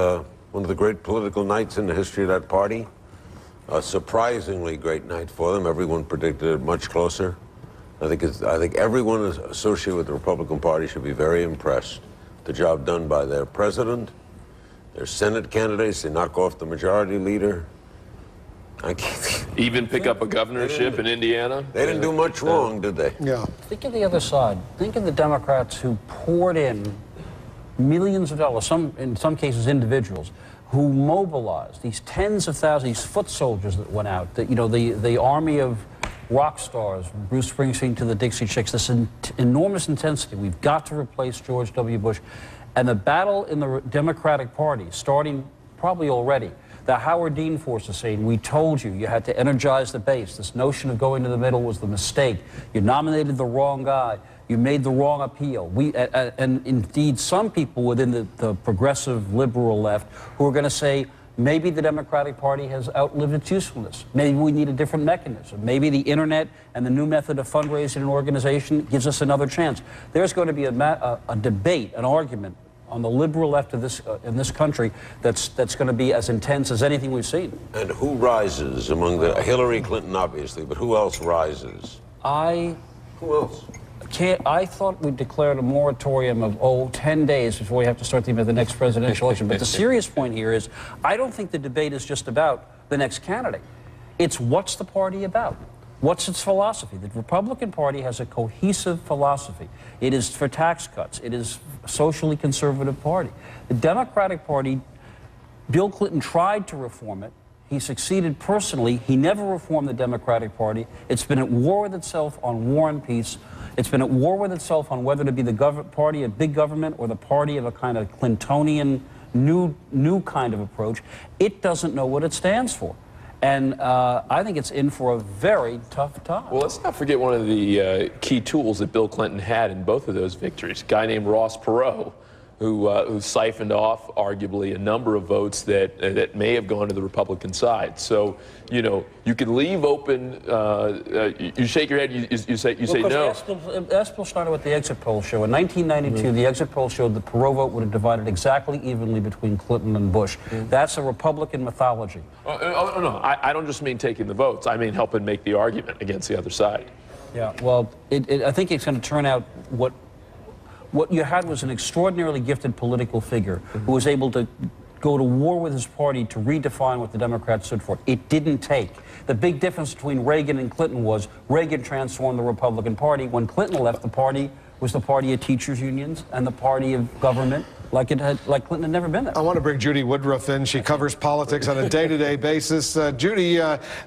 one of the great political nights in the history of that party. A surprisingly great night for them. Everyone predicted it much closer. I think everyone associated with the Republican Party should be very impressed. The job done by their president, their Senate candidates. They knock off the majority leader. Even pick up a governorship in Indiana? They didn't do much wrong, did they? Yeah. Think of the other side. Think of the Democrats who poured in millions of dollars, in some cases individuals, who mobilized these tens of thousands, these foot soldiers that went out, the army of rock stars, Bruce Springsteen to the Dixie Chicks, this enormous intensity. We've got to replace George W. Bush. And the battle in the Democratic Party, starting probably already, the Howard Dean force is saying, we told you, you had to energize the base. This notion of going to the middle was the mistake. You nominated the wrong guy. You made the wrong appeal. And indeed, some people within the progressive liberal left who are going to say, maybe the Democratic Party has outlived its usefulness. Maybe we need a different mechanism. Maybe the internet and the new method of fundraising and organization gives us another chance. There's going to be a debate, an argument on the liberal left of this in this country that's going to be as intense as anything we've seen. And who rises among the Hillary Clinton, obviously, but who else rises? Who else? I thought we declared a moratorium of 10 days before we have to start thinking about the next presidential election. But the serious point here is, I don't think the debate is just about the next candidate. It's what's the party about? What's its philosophy? The Republican Party has a cohesive philosophy. It is for tax cuts. It is a socially conservative party. The Democratic Party, Bill Clinton tried to reform it. He succeeded personally. He never reformed the Democratic Party. It's been at war with itself on war and peace. It's been at war with itself on whether to be the party of big government or the party of a kind of Clintonian new kind of approach. It doesn't know what it stands for. And I think it's in for a very tough time. Well, let's not forget one of the key tools that Bill Clinton had in both of those victories. A guy named Ross Perot, who siphoned off, arguably, a number of votes that may have gone to the Republican side. So, you know, you can leave open. You shake your head. You say no. Espel started with the exit poll show. In 1992, the exit poll showed the Perot vote would have divided exactly evenly between Clinton and Bush. That's a Republican mythology. No, I don't just mean taking the votes. I mean helping make the argument against the other side. Yeah. Well, I think it's going to turn out what you had was an extraordinarily gifted political figure who was able to go to war with his party to redefine what the Democrats stood for. It didn't take. The big difference between Reagan and Clinton was Reagan transformed the Republican Party. When Clinton left, the party was the party of teachers' unions and the party of government, like Clinton had never been there. I want to bring Judy Woodruff in. She covers politics on a day-to-day basis. Judy,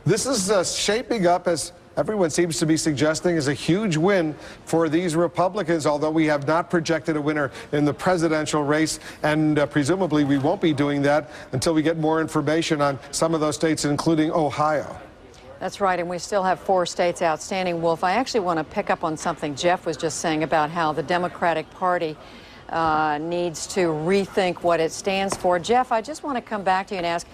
this is shaping up, as everyone seems to be suggesting, is a huge win for these Republicans, although we have not projected a winner in the presidential race, and presumably we won't be doing that until we get more information on some of those states, including Ohio. That's right, and we still have 4 states outstanding, Wolf. I actually want to pick up on something Jeff was just saying about how the Democratic Party needs to rethink what it stands for. Jeff, I just want to come back to you and ask,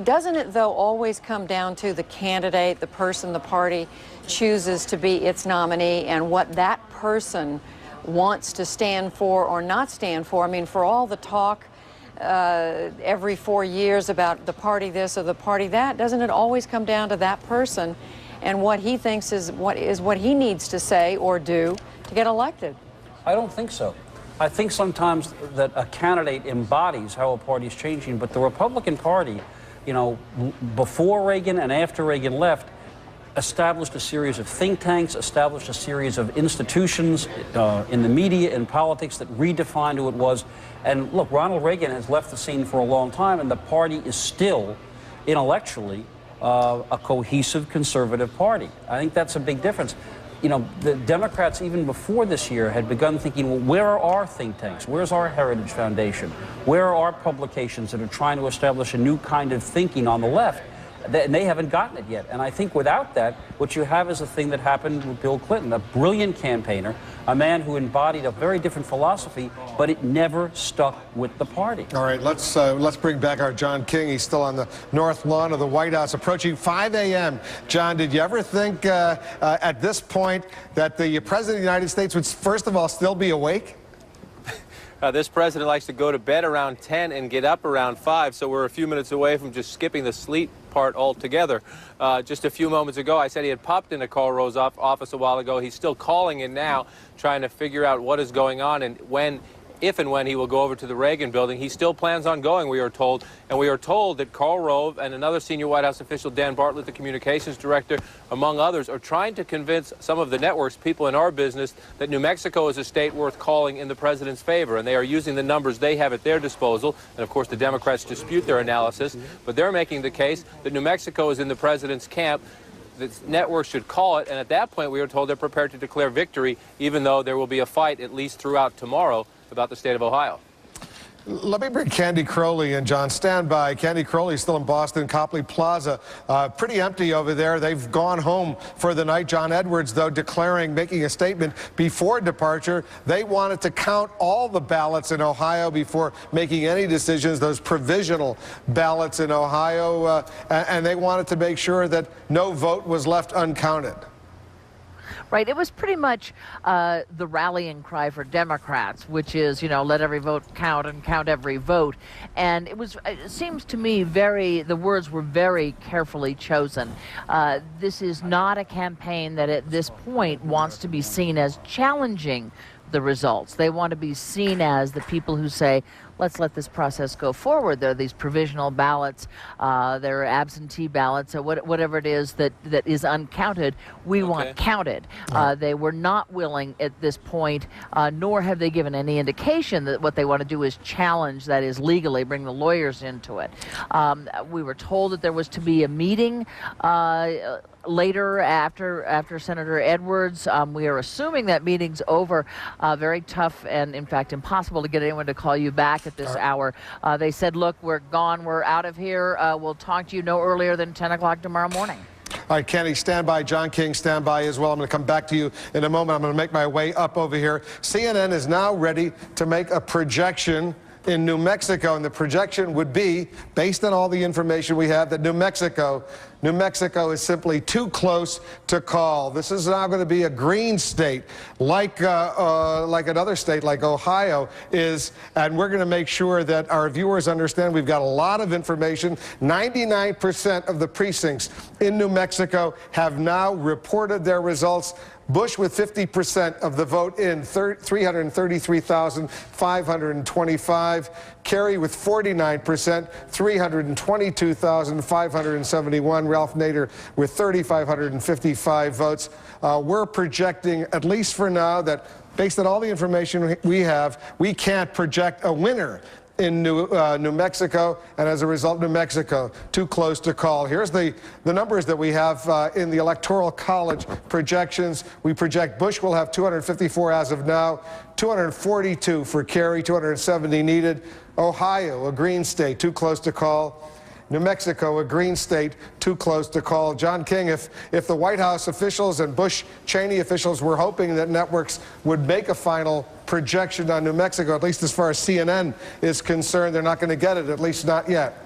doesn't it, though, always come down to the candidate, the person the party chooses to be its nominee, and what that person wants to stand for or not stand for? I mean, for all the talk every 4 years about the party this or the party that, doesn't it always come down to that person and what he thinks is what he needs to say or do to get elected? I don't think so. I think sometimes that a candidate embodies how a party is changing, but the Republican Party, you know, before Reagan and after Reagan left, established a series of think tanks, established a series of institutions in the media and politics that redefined who it was. And look, Ronald Reagan has left the scene for a long time, and the party is still, intellectually, a cohesive conservative party. I think that's a big difference. You know, the Democrats, even before this year, had begun thinking, well, where are our think tanks? Where's our Heritage Foundation? Where are our publications that are trying to establish a new kind of thinking on the left? And they haven't gotten it yet. And I think without that, what you have is a thing that happened with Bill Clinton, a brilliant campaigner, a man who embodied a very different philosophy, but it never stuck with the party. All right, let's bring back our John King. He's still on the north lawn of the White House, approaching 5 a.m. John, did you ever think at this point that the President of the United States would, first of all, still be awake? This president likes to go to bed around 10 and get up around 5, so we're a few minutes away from just skipping the sleep part altogether. Just a few moments ago, I said he had popped into Karl Rove's office a while ago. He's still calling in now, trying to figure out what is going on and if and when he will go over to the Reagan building. He still plans on going, we are told. And we are told that Karl Rove and another senior White House official, Dan Bartlett, the communications director, among others, are trying to convince some of the networks, people in our business, that New Mexico is a state worth calling in the president's favor. And they are using the numbers they have at their disposal. And, of course, the Democrats dispute their analysis. But they're making the case that New Mexico is in the president's camp. The networks should call it, and at that point we are told they're prepared to declare victory, even though there will be a fight at least throughout tomorrow about the state of Ohio. Let me bring Candy Crowley in, John. Stand by. Candy Crowley is still in Boston, Copley Plaza. Pretty empty over there. They've gone home for the night. John Edwards, though, making a statement before departure. They wanted to count all the ballots in Ohio before making any decisions, those provisional ballots in Ohio, and they wanted to make sure that no vote was left uncounted. Right. It was pretty much the rallying cry for Democrats, which is, you know, let every vote count and count every vote. And it seems to me the words were very carefully chosen. This is not a campaign that at this point wants to be seen as challenging the results. They want to be seen as the people who say, let's let this process go forward. There are these provisional ballots, there are absentee ballots, or whatever it is that is uncounted, we want counted. They were not willing at this point, nor have they given any indication that what they want to do is challenge, that is legally, bring the lawyers into it. We were told that there was to be a meeting later after Senator Edwards. We are assuming that meeting's over. Very tough and, in fact, impossible to get anyone to call you back at this hour. They said, look, we're gone. We're out of here. We'll talk to you no earlier than 10 o'clock tomorrow morning. All right, Kenny, stand by. John King, stand by as well. I'm going to come back to you in a moment. I'm going to make my way up over here. CNN is now ready to make a projection in New Mexico, and the projection would be, based on all the information we have, that New Mexico is simply too close to call. This is now going to be a green state, like another state, like Ohio is, and we're going to make sure that our viewers understand we've got a lot of information. 99% of the precincts in New Mexico have now reported their results. Bush with 50% of the vote in, 333,525. Kerry with 49%, 322,571. Ralph Nader with 3,555 votes. We're projecting, at least for now, that based on all the information we have, we can't project a winner in New Mexico, and as a result, New Mexico too close to call. Here's the numbers that we have in the Electoral College projections. We project Bush will have 254 as of now, 242 for Kerry, 270 needed. Ohio, a green state, too close to call. New Mexico, a green state, too close to call. John King, if the White House officials and Bush-Cheney officials were hoping that networks would make a final projection on New Mexico, at least as far as CNN is concerned, they're not going to get it, at least not yet.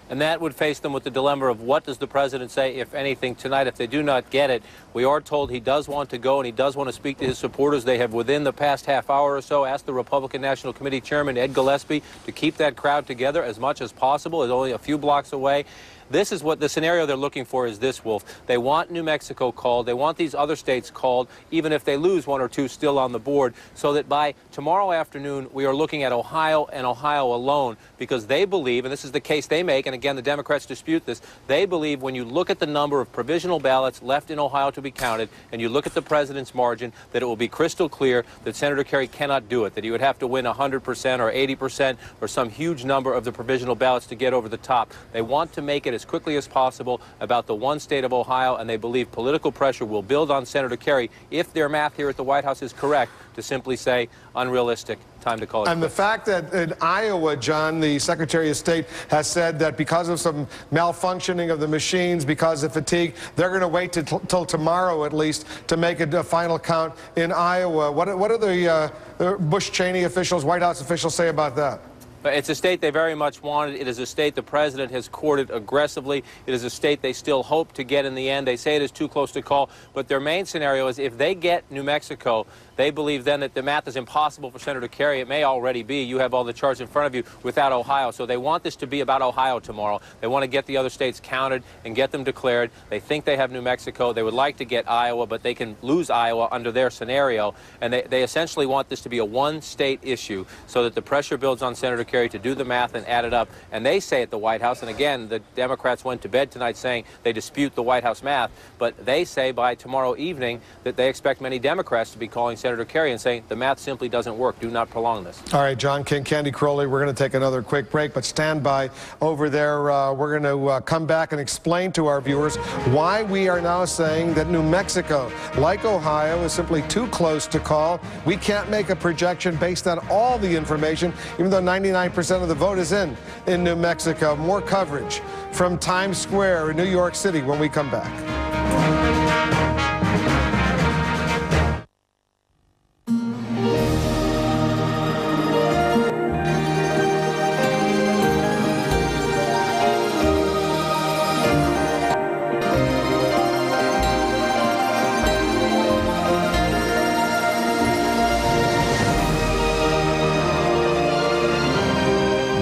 And that would face them with the dilemma of what does the president say, if anything, tonight. If they do not get it, we are told he does want to go and he does want to speak to his supporters. They have, within the past half hour or so, asked the Republican National Committee Chairman, Ed Gillespie, to keep that crowd together as much as possible. It's only a few blocks away. This is what the scenario they're looking for is this, Wolf. They want New Mexico called. They want these other states called, even if they lose one or two still on the board, so that by tomorrow afternoon we are looking at Ohio and Ohio alone, because they believe, and this is the case they make, and again the Democrats dispute this, they believe when you look at the number of provisional ballots left in Ohio to be counted and you look at the president's margin, that it will be crystal clear that Senator Kerry cannot do it, that he would have to win 100% or 80% or some huge number of the provisional ballots to get over the top. They want to make it as quickly as possible about the one state of Ohio, and they believe political pressure will build on Senator Kerry, if their math here at the White House is correct, to simply say unrealistic, time to call it. And the fact that in Iowa, John, the Secretary of State has said that because of some malfunctioning of the machines, because of fatigue, they're going to wait till tomorrow at least to make a final count in Iowa. What do the Bush-Cheney officials, White House officials say about that? It's a state they very much wanted. It is a state the president has courted aggressively. It is a state they still hope to get in the end. They say it is too close to call, but their main scenario is if they get New Mexico, they believe then that the math is impossible for Senator Kerry. It may already be. You have all the charts in front of you without Ohio. So they want this to be about Ohio tomorrow. They want to get the other states counted and get them declared. They think they have New Mexico. They would like to get Iowa, but they can lose Iowa under their scenario. And they essentially want this to be a one-state issue so that the pressure builds on Senator Kerry to do the math and add it up. And they say at the White House, and again, the Democrats went to bed tonight saying they dispute the White House math, but they say by tomorrow evening that they expect many Democrats to be calling Senator Kerry and saying the math simply doesn't work. Do not prolong this. All right, John King, Candy Crowley, we're going to take another quick break, but stand by over there. We're going to come back and explain to our viewers why we are now saying that New Mexico, like Ohio, is simply too close to call. We can't make a projection based on all the information, even though 99% of the vote is in New Mexico. More coverage from Times Square in New York City when we come back.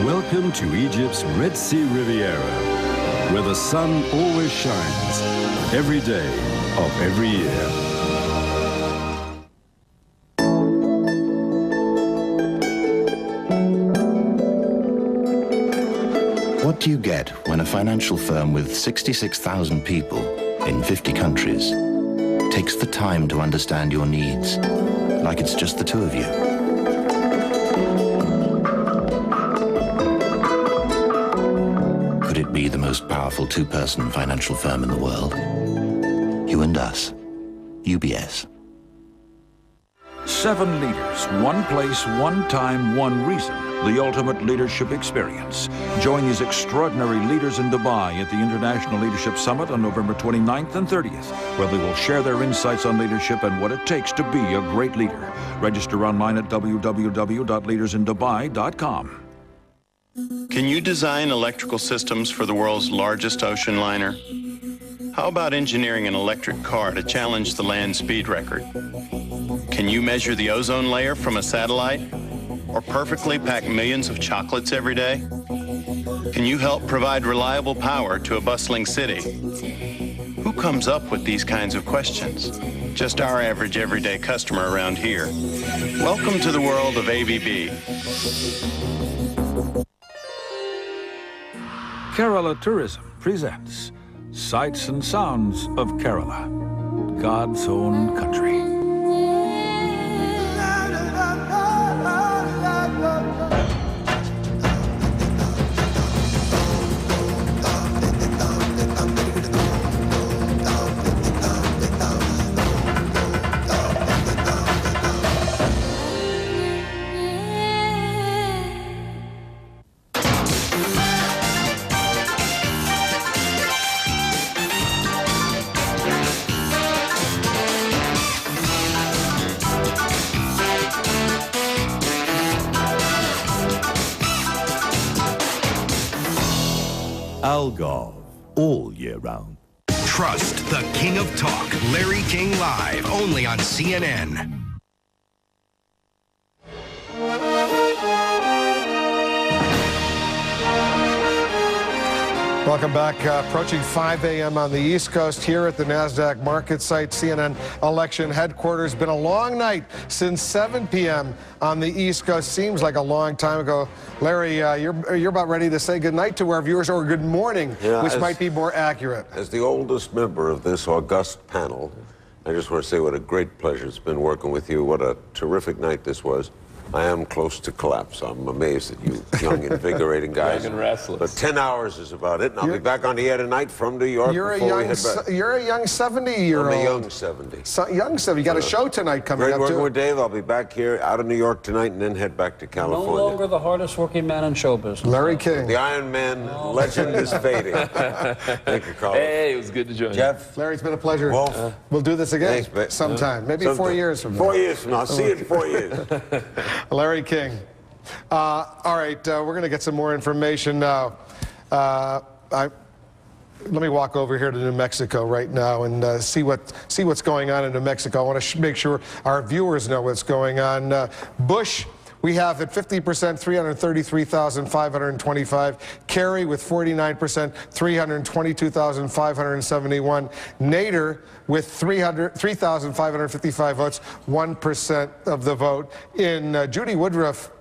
Welcome to Egypt's Red Sea Riviera, where the sun always shines, every day of every year. What do you get when a financial firm with 66,000 people in 50 countries takes the time to understand your needs, like it's just the two of you? Could it be the most powerful two-person financial firm in the world? You and us. UBS. 7 leaders, one place, one time, one reason. The ultimate leadership experience. Join these extraordinary leaders in Dubai at the International Leadership Summit on November 29th and 30th, where they will share their insights on leadership and what it takes to be a great leader. Register online at www.leadersindubai.com. Can you design electrical systems for the world's largest ocean liner? How about engineering an electric car to challenge the land speed record? Can you measure the ozone layer from a satellite? Or perfectly pack millions of chocolates every day? Can you help provide reliable power to a bustling city? Who comes up with these kinds of questions? just our average everyday customer around here. Welcome to the world of ABB. Kerala Tourism presents Sights and Sounds of Kerala, God's own country. Algov, all year round. Trust the King of Talk, Larry King, live only on CNN. Welcome back. Approaching 5 a.m. on the East Coast here at the NASDAQ market site, CNN election headquarters. Been a long night since 7 p.m. on the East Coast. Seems like a long time ago. Larry, you're about ready to say good night to our viewers, or good morning, which might be more accurate. As the oldest member of this august panel, I just want to say what a great pleasure it's been working with you. What a terrific night this was. I am close to collapse. I'm amazed at you young, invigorating guys. Young and restless. But 10 hours is about it, and I'll be back on the air tonight from New York. You're a young 70-year-old. I'm a young 70. Young 70. You got a show tonight coming Great up, working too. with Dave. I'll be back here out of New York tonight and then head back to California. No longer the hardest working man in show business. Larry King. The Iron Man legend is fading. Thank you, Carlos. Hey, it was good to join you. Jeff. Larry, it's been a pleasure. Wolf. We'll do this again sometime. Maybe 4 years from now. 4 years from now. I'll see you in 4 years. Larry King. All right, we're going to get some more information now. Let me walk over here to New Mexico right now and see what's going on in New Mexico. I want to make sure our viewers know what's going on. Bush, we have at 50%, 333,525. Kerry with 49%, 322,571. Nader with 3,555 votes, 1% of the vote. In Judy Woodruff,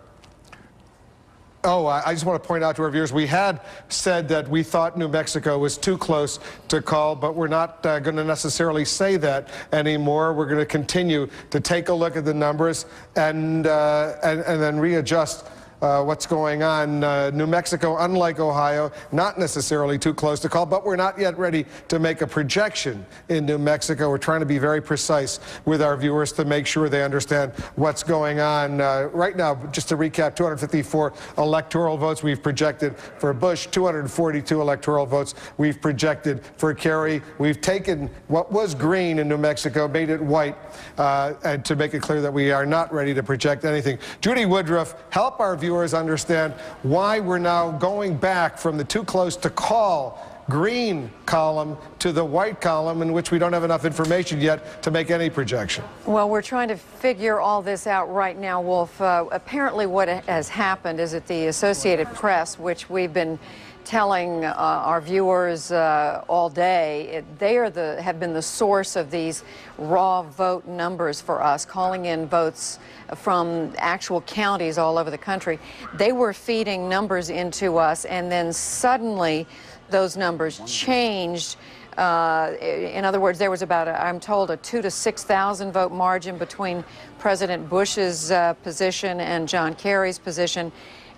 I just want to point out to our viewers, we had said that we thought New Mexico was too close to call, but we're not going to necessarily say that anymore. We're going to continue to take a look at the numbers and then readjust what's going on. New Mexico, unlike Ohio, not necessarily too close to call, but we're not yet ready to make a projection in New Mexico. We're trying to be very precise with our viewers to make sure they understand what's going on. Right now, just to recap, 254 electoral votes we've projected for Bush, 242 electoral votes we've projected for Kerry. We've taken what was green in New Mexico, made it white, and to make it clear that we are not ready to project anything. Judy Woodruff, help our viewers understand why we're now going back from the too close to call green column to the white column, in which we don't have enough information yet to make any projection. Well, we're trying to figure all this out right now, Wolf. Apparently what has happened is that the Associated Press, which we've been telling our viewers all day, have been the source of these raw vote numbers for us, calling in votes from actual counties all over the country. They were feeding numbers into us, and then suddenly those numbers changed. In other words, there was about, I'm told, a 2,000 to 6,000 vote margin between President Bush's position and John Kerry's position.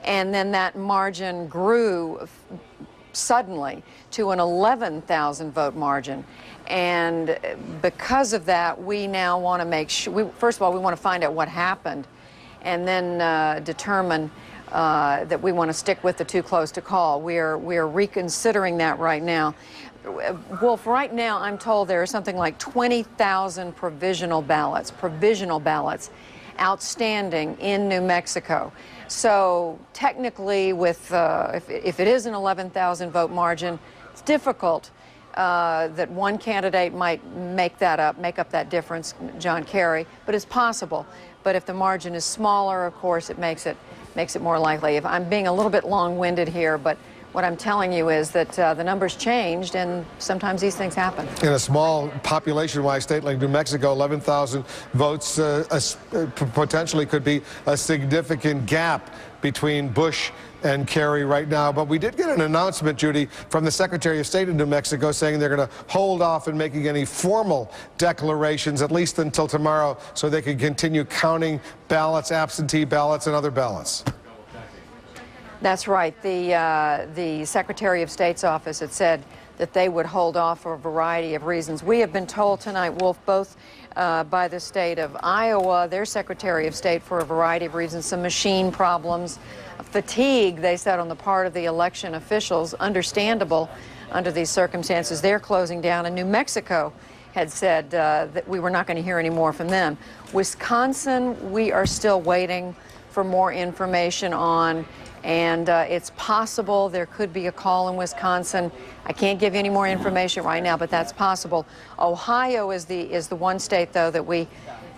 And then that margin grew suddenly to an 11,000 vote margin. And because of that, we now want to make sure, first of all, we want to find out what happened, and then determine that we want to stick with the too close to call. We are reconsidering that right now. Wolf, right now I'm told there are something like 20,000 provisional ballots outstanding in New Mexico. So technically, with if it is an 11,000 vote margin, it's difficult that one candidate might make up that difference, John Kerry, but it's possible. But if the margin is smaller, of course, it makes it more likely. If I'm being a little bit long-winded here, but What I'm telling you is that the numbers changed, and sometimes these things happen. In a small population-wise state like New Mexico, 11,000 votes potentially could be a significant gap between Bush and Kerry right now. But we did get an announcement, Judy, from the Secretary of State of New Mexico saying they're going to hold off in making any formal declarations, at least until tomorrow, so they can continue counting ballots, absentee ballots, and other ballots. That's right. The Secretary of State's office had said that they would hold off for a variety of reasons. We have been told tonight, Wolf, both by the state of Iowa, their Secretary of State, for a variety of reasons, some machine problems, fatigue, they said, on the part of the election officials, understandable under these circumstances. They're closing down, and New Mexico had said that we were not going to hear any more from them. Wisconsin, we are still waiting for more information on, and it's possible there could be a call in Wisconsin. I can't give you any more information right now, but that's possible. Ohio is the one state, though, that we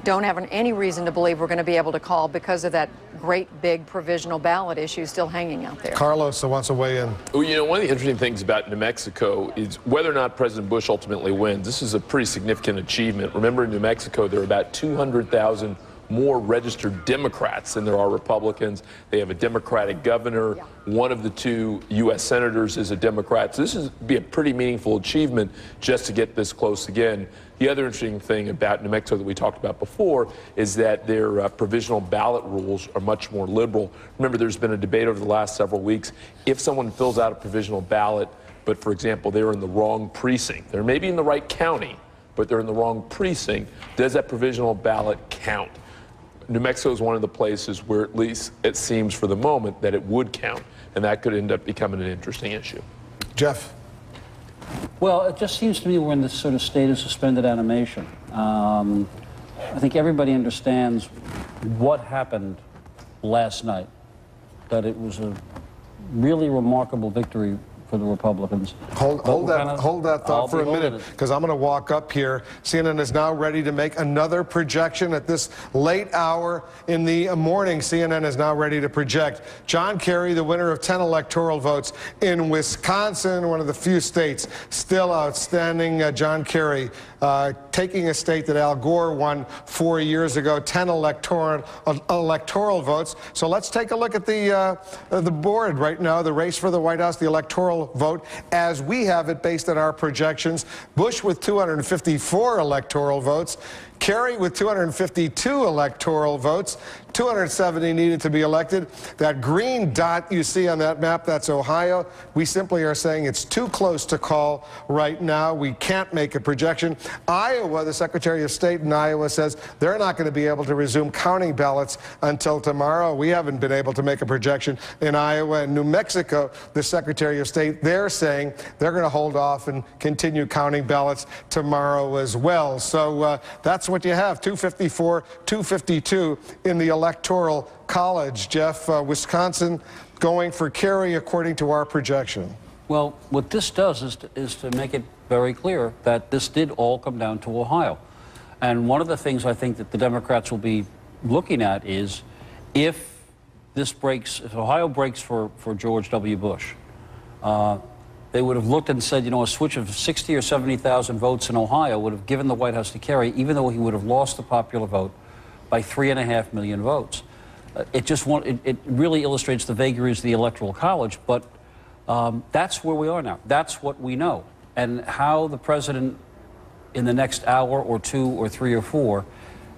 don't have any reason to believe we're going to be able to call because of that great big provisional ballot issue still hanging out there. Carlos wants to weigh in. Well, you know, one of the interesting things about New Mexico is whether or not President Bush ultimately wins. This is a pretty significant achievement. Remember, in New Mexico, there are about 200,000 more registered Democrats than there are Republicans. They have a Democratic governor. One of the two U.S. senators is a Democrat. So this would be a pretty meaningful achievement just to get this close again. The other interesting thing about New Mexico that we talked about before is that their provisional ballot rules are much more liberal. Remember, there's been a debate over the last several weeks. If someone fills out a provisional ballot, but for example, they're in the wrong precinct, they're maybe in the right county, but they're in the wrong precinct, does that provisional ballot count? New Mexico is one of the places where, at least it seems for the moment, that it would count, and that could end up becoming an interesting issue. Jeff? Well, it just seems to me we're in this sort of state of suspended animation. I think everybody understands what happened last night, that it was a really remarkable victory for the Republicans. Hold that thought for a minute, because I'm going to walk up here. CNN is now ready to make another projection at this late hour in the morning. CNN is now ready to project John Kerry, the winner of 10 electoral votes in Wisconsin, one of the few states still outstanding. John Kerry taking a state that Al Gore won 4 years ago, 10 electoral votes. So let's take a look at the board right now, the race for the White House, the electoral vote as we have it based on our projections. Bush with 254 electoral votes, Kerry with 252 electoral votes, 270 needed to be elected. That green dot you see on that map, that's Ohio. We simply are saying it's too close to call right now. We can't make a projection. Iowa, the Secretary of State in Iowa says they're not going to be able to resume counting ballots until tomorrow. We haven't been able to make a projection in Iowa. And New Mexico, the Secretary of State, they're saying they're going to hold off and continue counting ballots tomorrow as well. So that's what you have, 254, 252 in the Electoral College. Jeff, Wisconsin going for Kerry according to our projection. Well, what this does is to make it very clear that this did all come down to Ohio. And one of the things I think that the Democrats will be looking at is if Ohio breaks for George W. Bush, they would have looked and said, you know, a switch of 60 or 70,000 votes in Ohio would have given the White House to Kerry, even though he would have lost the popular vote by 3.5 million votes. It really illustrates the vagaries of the Electoral College, but that's where we are now. That's what we know. And how the president in the next hour or 2 or 3 or 4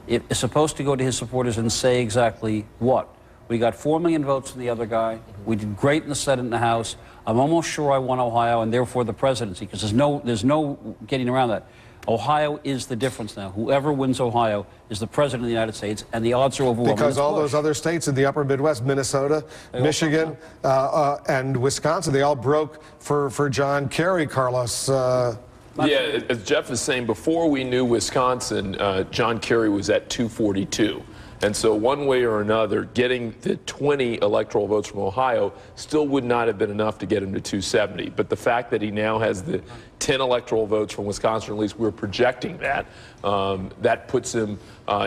is supposed to go to his supporters and say exactly what. We got 4 million votes from the other guy. We did great in the Senate and the House. I'm almost sure I won Ohio and therefore the presidency, because there's no getting around that. Ohio is the difference now. Whoever wins Ohio is the president of the United States, and the odds are overwhelming. Because all those other states in the upper Midwest, Minnesota, Michigan, and Wisconsin, they all broke for John Kerry, Carlos. Yeah, as Jeff is saying, before we knew Wisconsin, John Kerry was at 242. And so one way or another, getting the 20 electoral votes from Ohio still would not have been enough to get him to 270. But the fact that he now has the 10 electoral votes from Wisconsin, at least we're projecting that, that puts him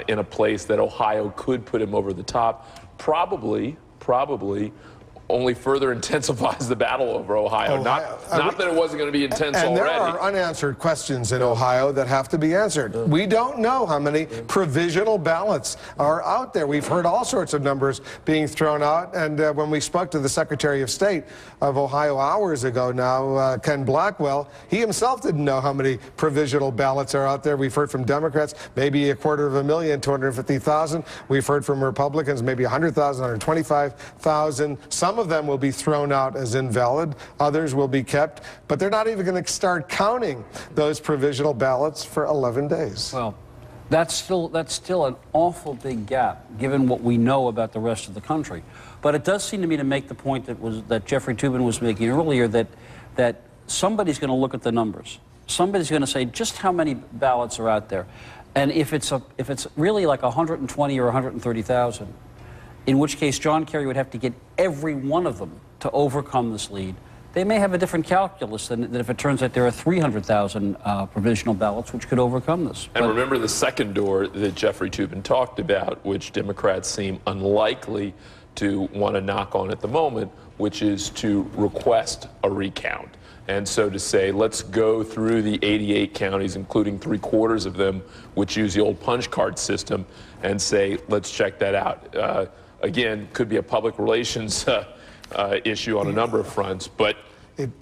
in a place that Ohio could put him over the top. Probably only further intensifies the battle over Ohio. Not that it wasn't going to be intense and already. There are unanswered questions in Ohio that have to be answered. We don't know how many provisional ballots are out there. We've heard all sorts of numbers being thrown out, and when we spoke to the Secretary of State of Ohio hours ago now, Ken Blackwell, he himself didn't know how many provisional ballots are out there. We've heard from Democrats, maybe 250,000, 250,000. We've heard from Republicans, maybe 100,000, 125,000. Some of them will be thrown out as invalid. Others will be kept. But they're not even going to start counting those provisional ballots for 11 days. Well, that's still an awful big gap, given what we know about the rest of the country. But it does seem to me to make the point that Jeffrey Toobin was making earlier, that somebody's going to look at the numbers. Somebody's going to say just how many ballots are out there. And if it's really like 120 or 130,000, in which case John Kerry would have to get every one of them to overcome this lead, they may have a different calculus than if it turns out there are 300,000 provisional ballots which could overcome this. And remember the second door that Jeffrey Toobin talked about, which Democrats seem unlikely to want to knock on at the moment, which is to request a recount. And so to say, let's go through the 88 counties, including 3/4 of them, which use the old punch card system, and say, let's check that out. Again, could be a public relations issue on a number of fronts, but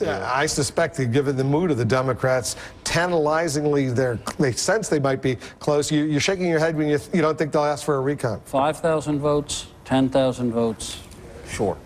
I suspect that given the mood of the Democrats, tantalizingly, they sense they might be close. You're shaking your head when you don't think they'll ask for a recount. 5,000 votes, 10,000 votes, sure.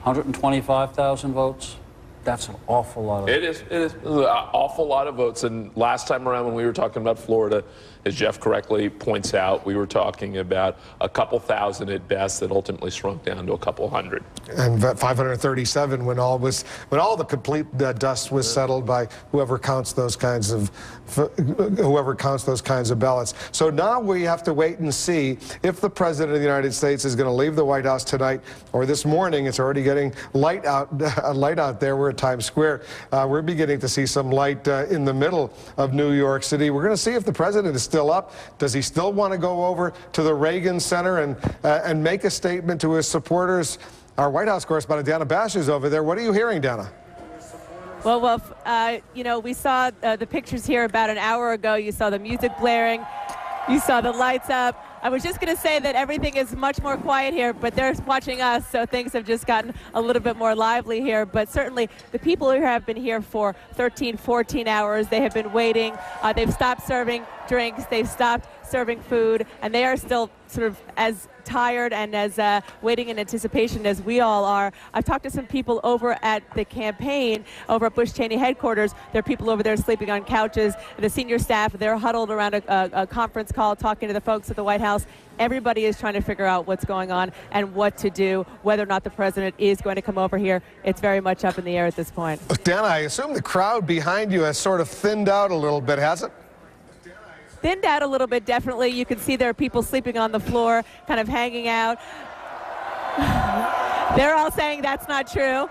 125,000 votes, that's an awful lot of votes. It is an awful lot of votes. And last time around when we were talking about Florida, as Jeff correctly points out, we were talking about a couple thousand at best that ultimately shrunk down to a couple hundred. And 537 when all the complete dust was settled by whoever counts those kinds of ballots. So now we have to wait and see if the President of the United States is going to leave the White House tonight or this morning. It's already getting light out there. We're at Times Square. We're beginning to see some light in the middle of New York City. We're going to see if the President is still up. Does he still want to go over to the Reagan Center and make a statement to his supporters? Our White House correspondent Dana Bash is over there. What are you hearing, Dana? Well, Wolf, you know, we saw the pictures here about an hour ago. You saw the music blaring. You saw the lights up. I was just going to say that everything is much more quiet here, but they're watching us, so things have just gotten a little bit more lively here. But certainly the people who have been here for 13, 14 hours, they have been waiting. They've stopped serving drinks. They've stopped serving food, and they are still sort of as tired and as waiting in anticipation as we all are. I've talked to some people over at the campaign, over at Bush Cheney headquarters. There are people over there sleeping on couches. The senior staff, they're huddled around a conference call talking to the folks at the White House. Everybody is trying to figure out what's going on and what to do, whether or not the president is going to come over here. It's very much up in the air at this point. Dana, I assume the crowd behind you has sort of thinned out a little bit, has it? Thinned out a little bit, definitely. You can see there are people sleeping on the floor, kind of hanging out. They're all saying that's not true.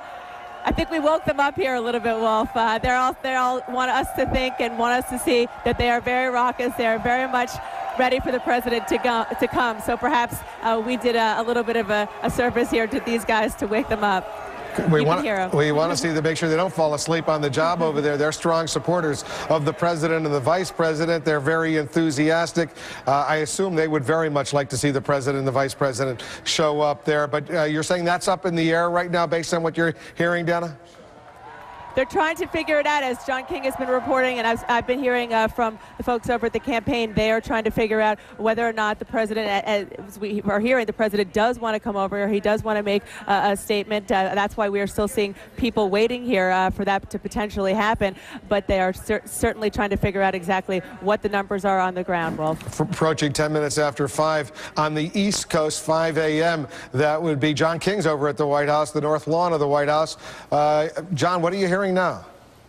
I think we woke them up here a little bit, Wolf. They all want us to think and want us to see that they are very raucous. They are very much ready for the president to come. So perhaps we did a little bit of a service here to these guys to wake them up. We want to see them make sure they don't fall asleep on the job over there. They're strong supporters of the president and the vice president. They're very enthusiastic. I assume they would very much like to see the president and the vice president show up there. But you're saying that's up in the air right now based on what you're hearing, Dana? They're trying to figure it out, as John King has been reporting, and I've been hearing from the folks over at the campaign. They are trying to figure out whether or not the president, as we are hearing, the president does want to come over, or he does want to make a statement. That's why we are still seeing people waiting here for that to potentially happen. But they are certainly trying to figure out exactly what the numbers are on the ground, Wolf. Approaching 10 minutes after 5 on the East Coast, 5 a.m. That would be John King's over at the White House, the North Lawn of the White House. John, what are you hearing now?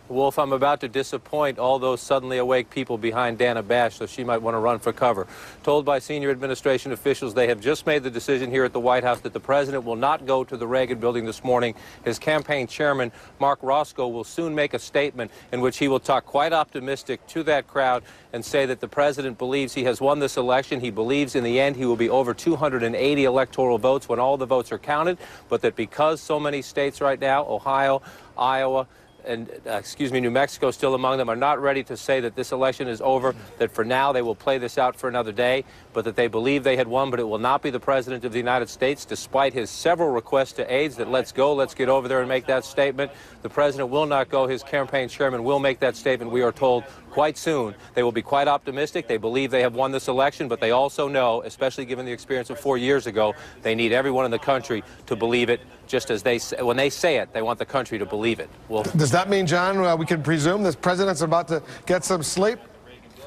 Wolf, I'm about to disappoint all those suddenly awake people behind Dana Bash, so she might want to run for cover. Told by senior administration officials they have just made the decision here at the White House that the president will not go to the Reagan building this morning. His campaign chairman, Mark Roscoe, will soon make a statement in which he will talk quite optimistic to that crowd and say that the president believes he has won this election. He believes in the end he will be over 280 electoral votes when all the votes are counted, but that because so many states right now, Ohio, Iowa, and New Mexico still among them, are not ready to say that this election is over, that for now they will play this out for another day, but that they believe they had won, but it will not be the president of the United States, despite his several requests to aides that let's go, let's get over there and make that statement. The president will not go. His campaign chairman will make that statement, we are told, quite soon. They will be quite optimistic. They believe they have won this election, but they also know, especially given the experience of 4 years ago, they need everyone in the country to believe it, just as when they say it, they want the country to believe it. Well, does that mean, John, we can presume this president's about to get some sleep?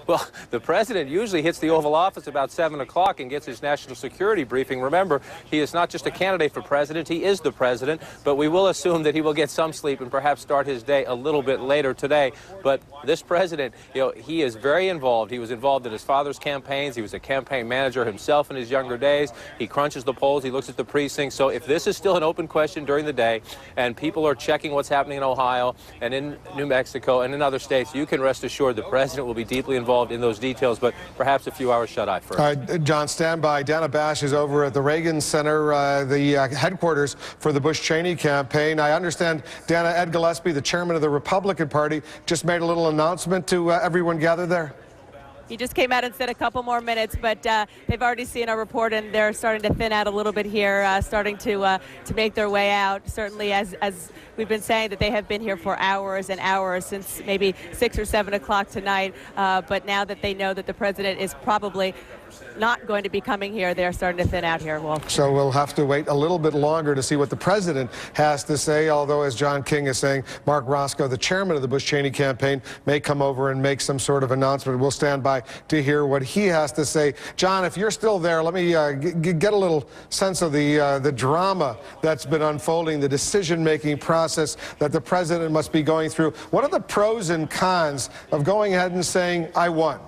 Well, the president usually hits the Oval Office about 7 o'clock and gets his national security briefing. Remember, he is not just a candidate for president, he is the president, but we will assume that he will get some sleep and perhaps start his day a little bit later today. But this president, he is very involved. He was involved in his father's campaigns. He was a campaign manager himself in his younger days. He crunches the polls. He looks at the precincts. So if this is still an open question during the day and people are checking what's happening in Ohio and in New Mexico and in other states, you can rest assured the president will be deeply involved in those details, but perhaps a few hours shut-eye first. John, stand by. Dana Bash is over at the Reagan Center, the headquarters for the Bush-Cheney campaign. I understand, Dana, Ed Gillespie, the chairman of the Republican Party, just made a little announcement to everyone gathered there. He just came out and said a couple more minutes, but they've already seen our report, and they're starting to thin out a little bit here, starting to make their way out. Certainly, as we've been saying, that they have been here for hours and hours, since maybe 6 or 7 o'clock tonight. But now that they know that the president is probably not going to be coming here, they're starting to thin out here, Wolf. So we'll have to wait a little bit longer to see what the president has to say, although, as John King is saying, Mark Roscoe, the chairman of the Bush-Cheney campaign, may come over and make some sort of announcement. We'll stand by to hear what he has to say. John, if you're still there, let me get a little sense of the drama that's been unfolding, the decision-making process that the president must be going through. What are the pros and cons of going ahead and saying, I won?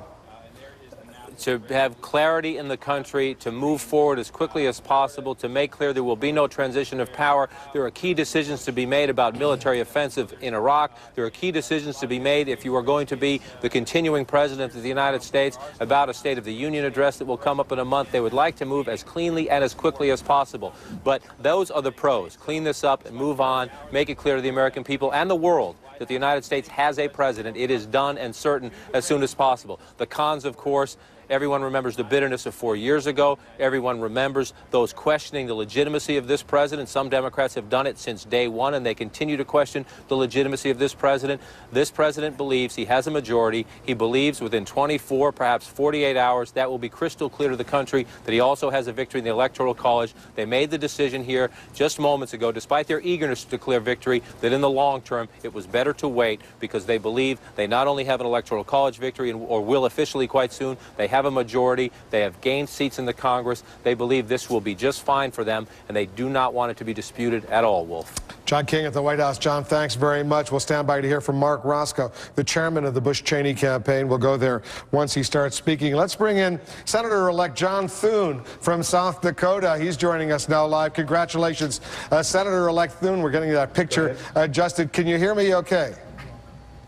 To have clarity in the country, to move forward as quickly as possible, to make clear there will be no transition of power. There are key decisions to be made about military offensive in Iraq. There are key decisions to be made if you are going to be the continuing president of the United States, about a State of the Union address that will come up in a month. They would like to move as cleanly and as quickly as possible. But those are the pros. Clean this up and move on. Make it clear to the American people and the world that the United States has a president. It is done and certain as soon as possible. The cons, of course, everyone remembers the bitterness of 4 years ago. Everyone remembers those questioning the legitimacy of this president. Some Democrats have done it since day one, and they continue to question the legitimacy of this president. This president believes he has a majority. He believes within 24, perhaps 48 hours, that will be crystal clear to the country that he also has a victory in the Electoral College. They made the decision here just moments ago, despite their eagerness to declare victory, that in the long term it was better to wait, because they believe they not only have an Electoral College victory, or will officially quite soon, they have a majority, they have gained seats in the Congress. They believe this will be just fine for them, and they do not want it to be disputed at all, Wolf. John King at the White House. John, thanks very much. We'll stand by to hear from Mark Roscoe, the chairman of the Bush-Cheney campaign. We'll go there once he starts speaking. Let's bring in Senator-elect John Thune from South Dakota. He's joining us now live. Congratulations, Senator-elect Thune. We're getting that picture adjusted. Can you hear me okay?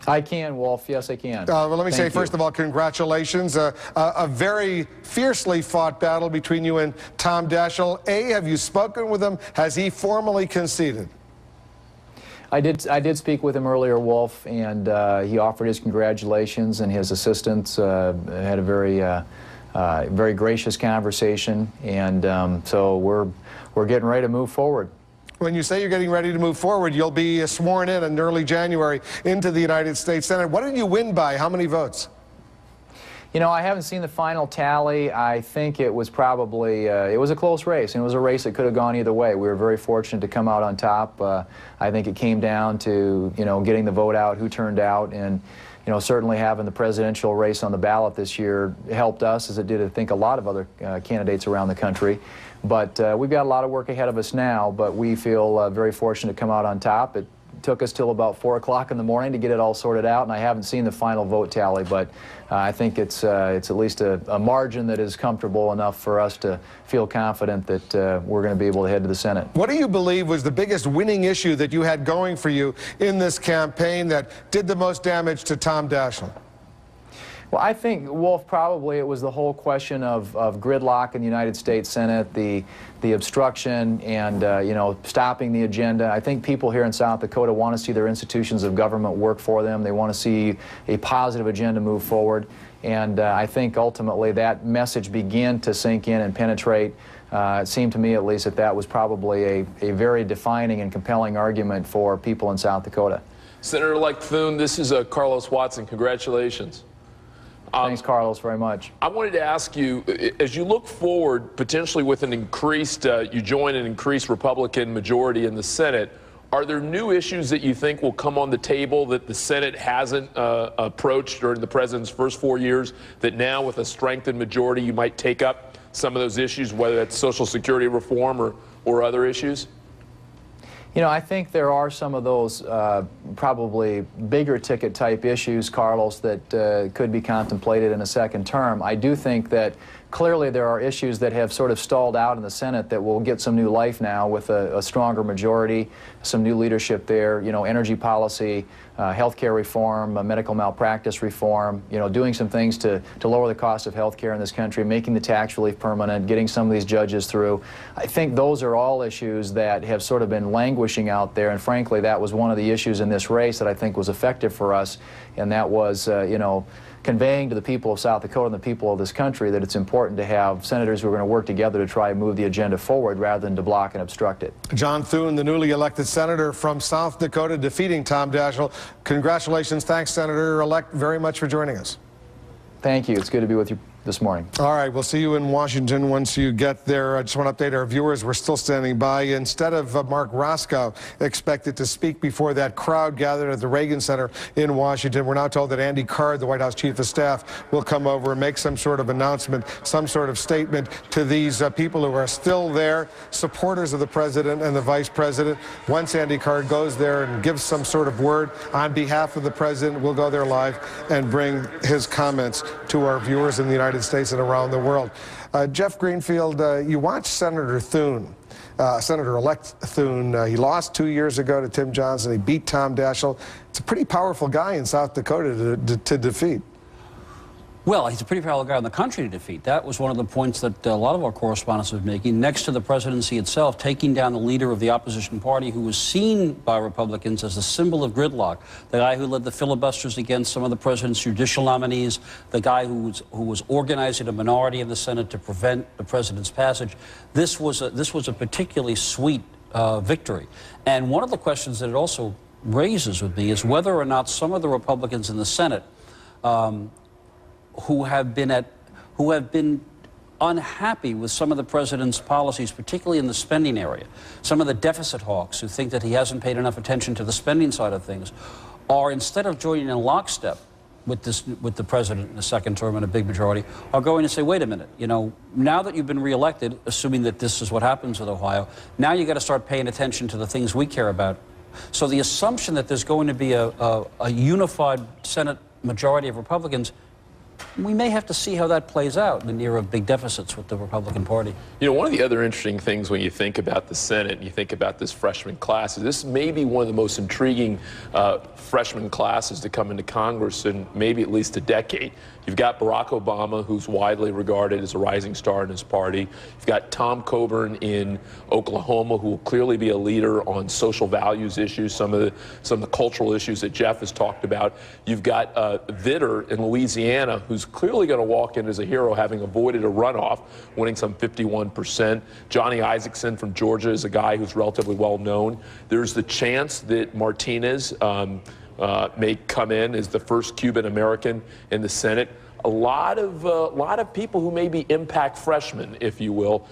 I can, Wolf. Yes, I can. Well, let me say, first of all, congratulations. A very fiercely fought battle between you and Tom Daschle. Have you spoken with him? Has he formally conceded? I did speak with him earlier, Wolf, and he offered his congratulations, and his assistants had a very gracious conversation, and so we're getting ready to move forward. When you say you're getting ready to move forward, you'll be sworn in early January into the United States Senate. What did you win by? How many votes? You know, I haven't seen the final tally. I think it was probably, it was a close race, and it was a race that could have gone either way. We were very fortunate to come out on top. I think it came down to, getting the vote out, who turned out, and, certainly having the presidential race on the ballot this year helped us, as it did, I think, a lot of other candidates around the country. But we've got a lot of work ahead of us now, but we feel very fortunate to come out on top. It took us till about 4 o'clock in the morning to get it all sorted out, and I haven't seen the final vote tally, but I think it's at least a margin that is comfortable enough for us to feel confident that we're going to be able to head to the Senate. What do you believe was the biggest winning issue that you had going for you in this campaign that did the most damage to Tom Daschle? Well, I think, Wolf, probably it was the whole question of gridlock in the United States Senate, the obstruction and, you know, stopping the agenda. I think people here in South Dakota want to see their institutions of government work for them. They want to see a positive agenda move forward. And I think ultimately that message began to sink in and penetrate. It seemed to me, at least, that that was probably a very defining and compelling argument for people in South Dakota. Senator-elect Thune, this is Carlos Watson. Congratulations. Thanks, Carlos, very much. I wanted to ask you, as you look forward, potentially with an increased, you join an increased Republican majority in the Senate, are there new issues that you think will come on the table that the Senate hasn't approached during the president's first 4 years, that now with a strengthened majority you might take up some of those issues, whether that's Social Security reform or other issues? You know, I think there are some of those probably bigger ticket type issues, Carlos, that could be contemplated in a second term. I do think that clearly there are issues that have sort of stalled out in the Senate that will get some new life now with a stronger majority, some new leadership there, you know, energy policy, health care reform, medical malpractice reform, you know, doing some things to lower the cost of health care in this country, making the tax relief permanent, getting some of these judges through. I think those are all issues that have sort of been languishing out there, and frankly, that was one of the issues in this race that I think was effective for us, and that was, you know, conveying to the people of South Dakota and the people of this country that it's important to have senators who are going to work together to try and move the agenda forward rather than to block and obstruct it. John Thune, the newly elected senator from South Dakota, defeating Tom Daschle. Congratulations. Thanks, Senator-elect, very much for joining us. Thank you. It's good to be with you this morning. All right, we'll see you in Washington once you get there. I just want to update our viewers. We're still standing by. Instead of Mark Roscoe expected to speak before that crowd gathered at the Reagan Center in Washington, we're now told that Andy Card, the White House Chief of Staff, will come over and make some sort of announcement, some sort of statement to these people who are still there, supporters of the president and the vice president. Once Andy Card goes there and gives some sort of word on behalf of the president, we'll go there live and bring his comments to our viewers in the United States and around the world. Jeff Greenfield, you watched Senator Thune, Senator-elect Thune. He lost 2 years ago to Tim Johnson. He beat Tom Daschle. It's a pretty powerful guy in South Dakota to defeat. Well, he's a pretty powerful guy in the country to defeat. That was one of the points that a lot of our correspondents were making. Next to the presidency itself, taking down the leader of the opposition party who was seen by Republicans as a symbol of gridlock, the guy who led the filibusters against some of the president's judicial nominees, the guy who was organizing a minority in the Senate to prevent the president's passage. This was a particularly sweet victory. And one of the questions that it also raises with me is whether or not some of the Republicans in the Senate who have been unhappy with some of the president's policies, particularly in the spending area. Some of the deficit hawks who think that he hasn't paid enough attention to the spending side of things are, instead of joining in lockstep with the president in the second term and a big majority, are going to say, wait a minute, you know, now that you've been reelected, assuming that this is what happens with Ohio, now you got to start paying attention to the things we care about. So the assumption that there's going to be a unified Senate majority of Republicans, we may have to see how that plays out in the era of big deficits with the Republican Party. You know, one of the other interesting things when you think about the Senate and you think about this freshman class is this may be one of the most intriguing freshman classes to come into Congress in maybe at least a decade. You've got Barack Obama, who's widely regarded as a rising star in his party. You've got Tom Coburn in Oklahoma, who will clearly be a leader on social values issues, some of the cultural issues that Jeff has talked about. You've got Vitter in Louisiana, who's clearly going to walk in as a hero, having avoided a runoff, winning some 51%. Johnny Isakson from Georgia is a guy who's relatively well known. There's the chance that Martinez may come in as the first Cuban American in the Senate. A lot of people who may be impact freshmen, if you will,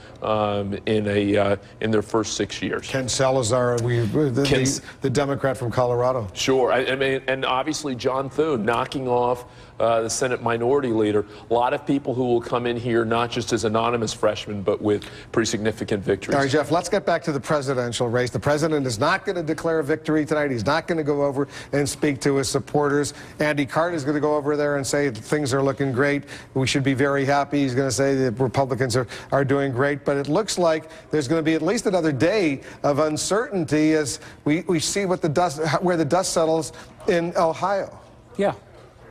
in their first 6 years. Ken Salazar, the Democrat from Colorado. Sure, I mean, and obviously John Thune knocking off the Senate Minority Leader. A lot of people who will come in here not just as anonymous freshmen, but with pretty significant victories. All right, Jeff, let's get back to the presidential race. The president is not going to declare a victory tonight. He's not going to go over and speak to his supporters. Andy Cart is going to go over there and say things are looking great. We should be very happy. He's going to say the Republicans are doing great. But it looks like there's going to be at least another day of uncertainty as we see where the dust settles in Ohio. Yeah.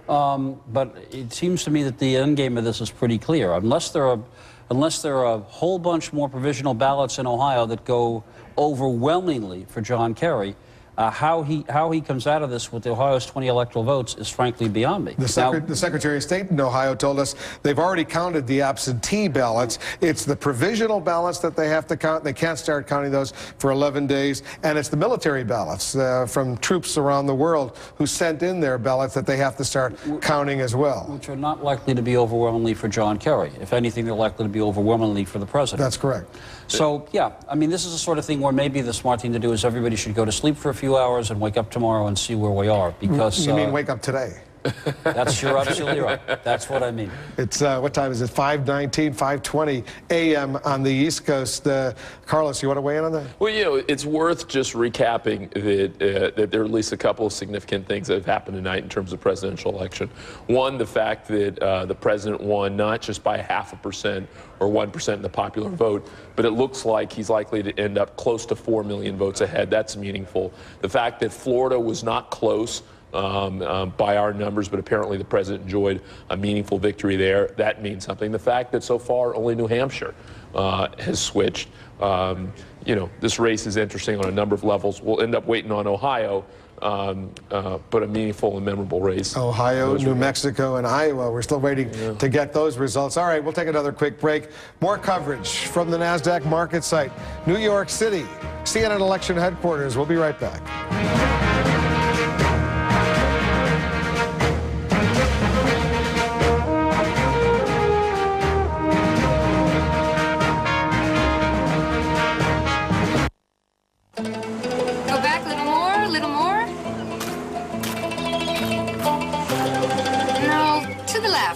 But it seems to me that the end game of this is pretty clear. Unless there are a whole bunch more provisional ballots in Ohio that go overwhelmingly for John Kerry, how he comes out of this with Ohio's 20 electoral votes is frankly beyond me. The Secretary of State in Ohio told us they've already counted the absentee ballots. It's the provisional ballots that they have to count. They can't start counting those for 11 days. And it's the military ballots from troops around the world who sent in their ballots that they have to start counting as well. Which are not likely to be overwhelmingly for John Kerry. If anything, they're likely to be overwhelmingly for the president. That's correct. So, yeah, I mean, this is the sort of thing where maybe the smart thing to do is everybody should go to sleep for a few hours and wake up tomorrow and see where we are, because... You mean wake up today? You're absolutely right. That's what I mean. It's, what time is it? 5:19, 5:20 a.m. on the East Coast. Carlos, you want to weigh in on that? Well, you know, it's worth just recapping that there are at least a couple of significant things that have happened tonight in terms of the presidential election. One, the fact that the president won not just by 0.5% or 1% in the popular vote, but it looks like he's likely to end up close to 4 million votes ahead. That's meaningful. The fact that Florida was not close by our numbers, but apparently the president enjoyed a meaningful victory there. That means something. The fact that so far only New Hampshire has switched. You know, this race is interesting on a number of levels. We'll end up waiting on Ohio, but a meaningful and memorable race. Ohio, New Mexico, and Iowa. We're still waiting to get those results. All right, we'll take another quick break. More coverage from the NASDAQ market site. New York City, CNN election headquarters. We'll be right back.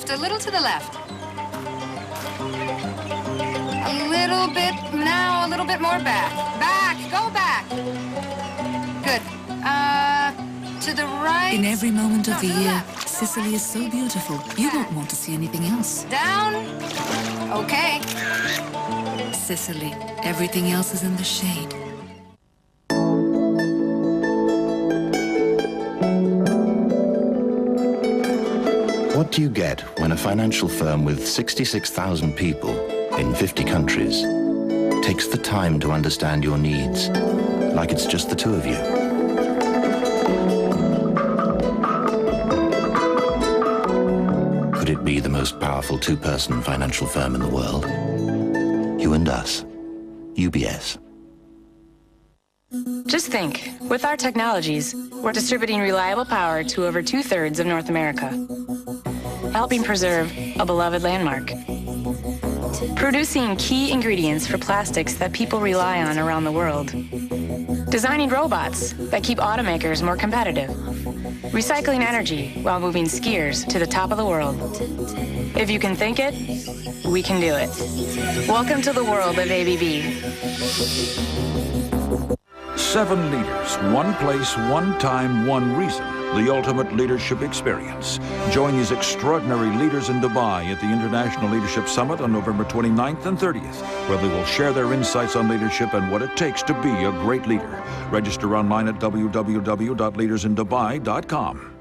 A little to the left. A little bit, now a little bit more back. Back, go back. Good. To the right. In every moment of the year, Sicily is so beautiful, you won't want to see anything else. Down. Okay. Sicily, everything else is in the shade. What do you get when a financial firm with 66,000 people in 50 countries takes the time to understand your needs, like it's just the two of you? Could it be the most powerful two-person financial firm in the world? You and us. UBS. Just think, with our technologies, we're distributing reliable power to over 2/3 of North America, helping preserve a beloved landmark, producing key ingredients for plastics that people rely on around the world, designing robots that keep automakers more competitive, recycling energy while moving skiers to the top of the world. If you can think it, we can do it. Welcome to the world of ABB. 7 leaders, one place, one time, one reason. The ultimate leadership experience. Join these extraordinary leaders in Dubai at the International Leadership Summit on November 29th and 30th, where they will share their insights on leadership and what it takes to be a great leader. Register online at www.leadersindubai.com.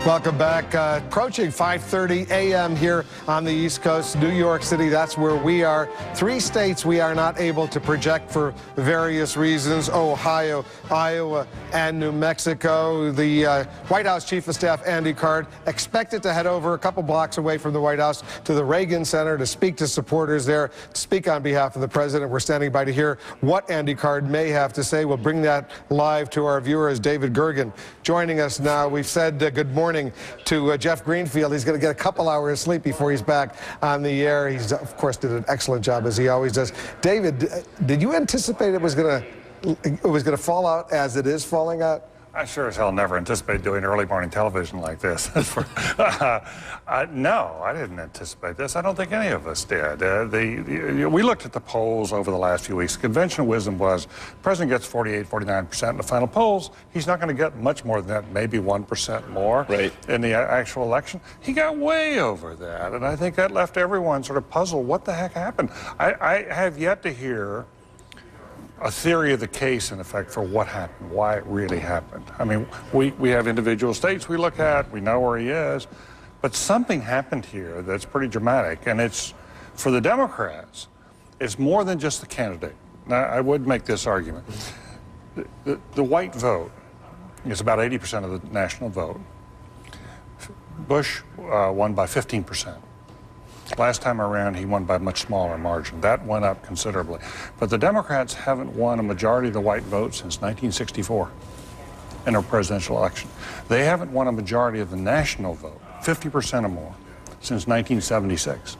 Welcome back. Approaching 5:30 a.m. here on the East Coast, New York City. That's where we are. 3 states we are not able to project for various reasons: Ohio, Iowa, and New Mexico. The White House Chief of Staff Andy Card expected to head over a couple blocks away from the White House to the Reagan Center to speak to supporters there, to speak on behalf of the president. We're standing by to hear what Andy Card may have to say. We'll bring that live to our viewers. David Gergen joining us now. We've said good morning to Jeff Greenfield. He's going to get a couple hours sleep before he's back on the air. He's, of course, did an excellent job, as he always does. David, did you anticipate it was going to fall out as it is falling out? I sure as hell never anticipated doing early morning television like this. No, I didn't anticipate this. I don't think any of us did. We looked at the polls over the last few weeks. Conventional wisdom was the president gets 48, 49% in the final polls. He's not going to get much more than that, maybe 1% more in the actual election. He got way over that, and I think that left everyone sort of puzzled. What the heck happened? I have yet to hear a theory of the case, in effect, for what happened, why it really happened. I mean, we have individual states we look at, we know where he is, but something happened here that's pretty dramatic, and it's, for the Democrats, it's more than just the candidate. Now, I would make this argument. The white vote is about 80% of the national vote. Bush won by 15%. Last time around, he won by a much smaller margin. That went up considerably. But the Democrats haven't won a majority of the white vote since 1964 in a presidential election. They haven't won a majority of the national vote, 50% or more, since 1976.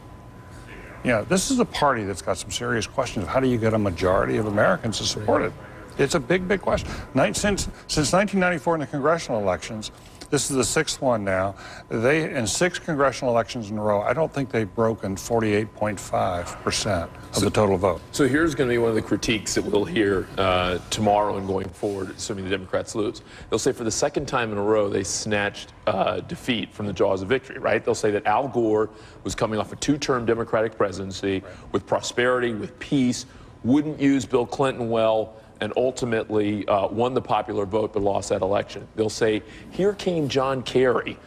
Yeah, this is a party that's got some serious questions of how do you get a majority of Americans to support it. It's a big, big question. Since 1994 in the congressional elections, this is the 6th one now. In 6 congressional elections in a row, I don't think they've broken 48.5% of the total vote. So here's going to be one of the critiques that we'll hear tomorrow and going forward, assuming the Democrats lose. They'll say for the 2nd time in a row, they snatched defeat from the jaws of victory, right? They'll say that Al Gore was coming off a 2-term Democratic presidency with prosperity, with peace, wouldn't use Bill Clinton well, and ultimately won the popular vote but lost that election. They'll say, here came John Kerry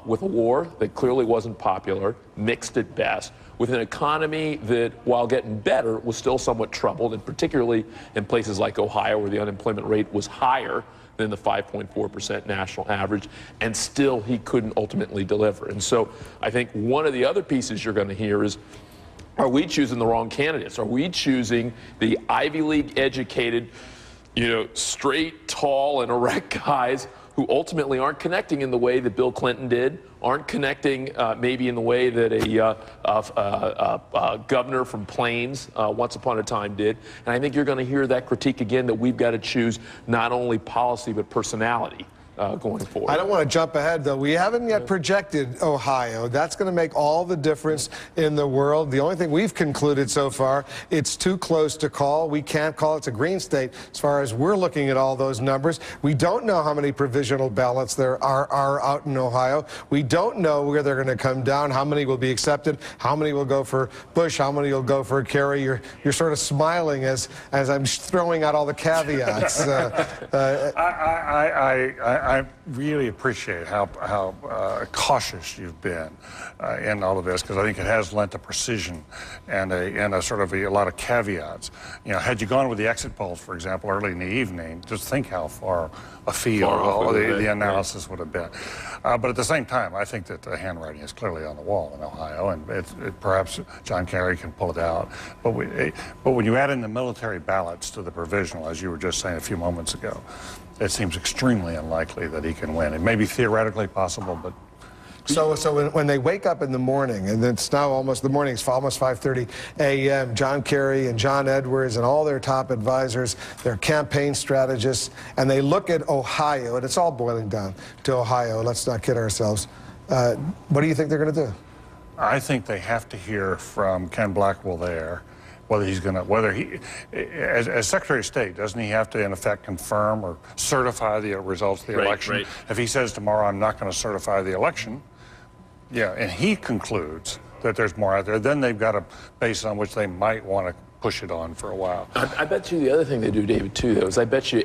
with a war that clearly wasn't popular, mixed at best, with an economy that, while getting better, was still somewhat troubled, and particularly in places like Ohio, where the unemployment rate was higher than the 5.4% national average, and still he couldn't ultimately deliver. And so I think one of the other pieces you're going to hear is, are we choosing the wrong candidates? Are we choosing the Ivy League educated, straight, tall, and erect guys who ultimately aren't connecting in the way that Bill Clinton did, aren't connecting maybe in the way that a governor from Plains once upon a time did? And I think you're going to hear that critique again, that we've got to choose not only policy but personality going forward. I don't want to jump ahead, though. We haven't yet projected Ohio. That's going to make all the difference in the world. The only thing we've concluded so far, it's too close to call. We can't call it. It's a green state as far as we're looking at all those numbers. We don't know how many provisional ballots there are out in Ohio. We don't know where they're going to come down, how many will be accepted, how many will go for Bush, how many will go for Kerry. You're sort of smiling as I'm throwing out all the caveats. I really appreciate how cautious you've been in all of this, because I think it has lent a precision and a sort of a lot of caveats. Had you gone with the exit polls, for example, early in the evening, just think how far afield the analysis would have been. But at the same time, I think that the handwriting is clearly on the wall in Ohio, and perhaps John Kerry can pull it out. But when you add in the military ballots to the provisional, as you were just saying a few moments ago, it seems extremely unlikely that he can win. It may be theoretically possible, but... So when they wake up in the morning, and it's now almost, the morning's almost 5:30 a.m., John Kerry and John Edwards and all their top advisors, their campaign strategists, and they look at Ohio, and it's all boiling down to Ohio, let's not kid ourselves. What do you think they're going to do? I think they have to hear from Ken Blackwell there, as Secretary of State, doesn't he have to, in effect, confirm or certify the results of the election? Right. If he says tomorrow, I'm not going to certify the election, and he concludes that there's more out there, then they've got a basis on which they might want to push it on for a while. I bet you the other thing they do, David, too, though, is I bet you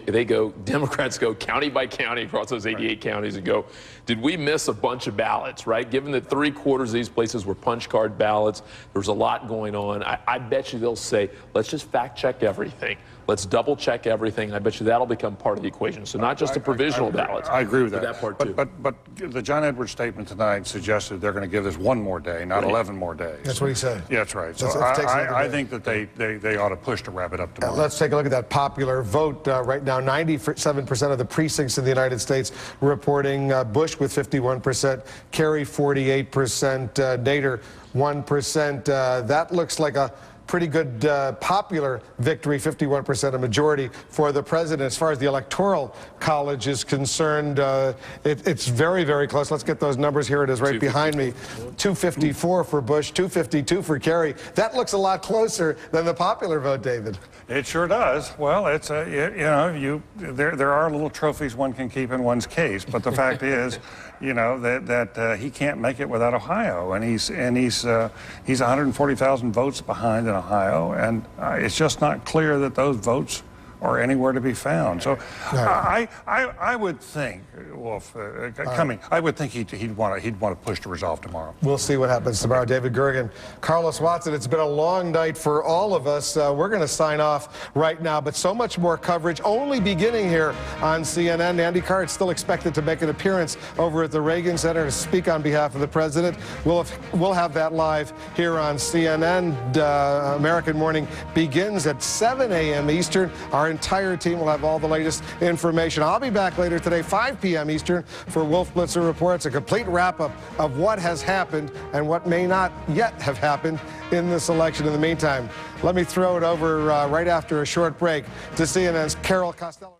Democrats go county by county across those 88 counties and go, did we miss a bunch of ballots, right? Given that 3/4 of these places were punch card ballots, there's a lot going on. I bet you they'll say, let's just fact check everything. Let's double check everything. I bet you that'll become part of the equation. So not just the provisional ballots. I agree with that. That part too. But the John Edwards statement tonight suggested they're going to give us 1 more day, not 11 more days. That's what he said. Yeah, that's right. So I think that they ought to push to wrap it up tomorrow. Let's take a look at that popular vote right now. 97% of the precincts in the United States reporting Bush with 51%, Kerry 48%, Nader 1%. That looks like a pretty good popular victory, 51% a majority for the president. As far as the Electoral College is concerned, it's very, very close. Let's get those numbers. Here it is right behind me. 254 for Bush, 252 for Kerry. That looks a lot closer than the popular vote, David. It sure does. Well, it's there are little trophies one can keep in one's case, but the fact is, that he can't make it without Ohio, and he's 140,000 votes behind in Ohio, and it's just not clear that those votes are anywhere to be found. So I would think, Wolf, I would think he'd want to push to resolve tomorrow. We'll see what happens tomorrow. David Gergen, Carlos Watson, it's been a long night for all of us. We're going to sign off right now, but so much more coverage only beginning here on CNN. Andy Card still expected to make an appearance over at the Reagan Center to speak on behalf of the president. We'll have that live here on CNN. American Morning begins at 7 a.m. Eastern. Our entire team will have all the latest information. I'll be back later today, 5 p.m. Eastern, for Wolf Blitzer Reports, a complete wrap-up of what has happened and what may not yet have happened in this election. In the meantime, let me throw it over right after a short break to CNN's Carol Costello.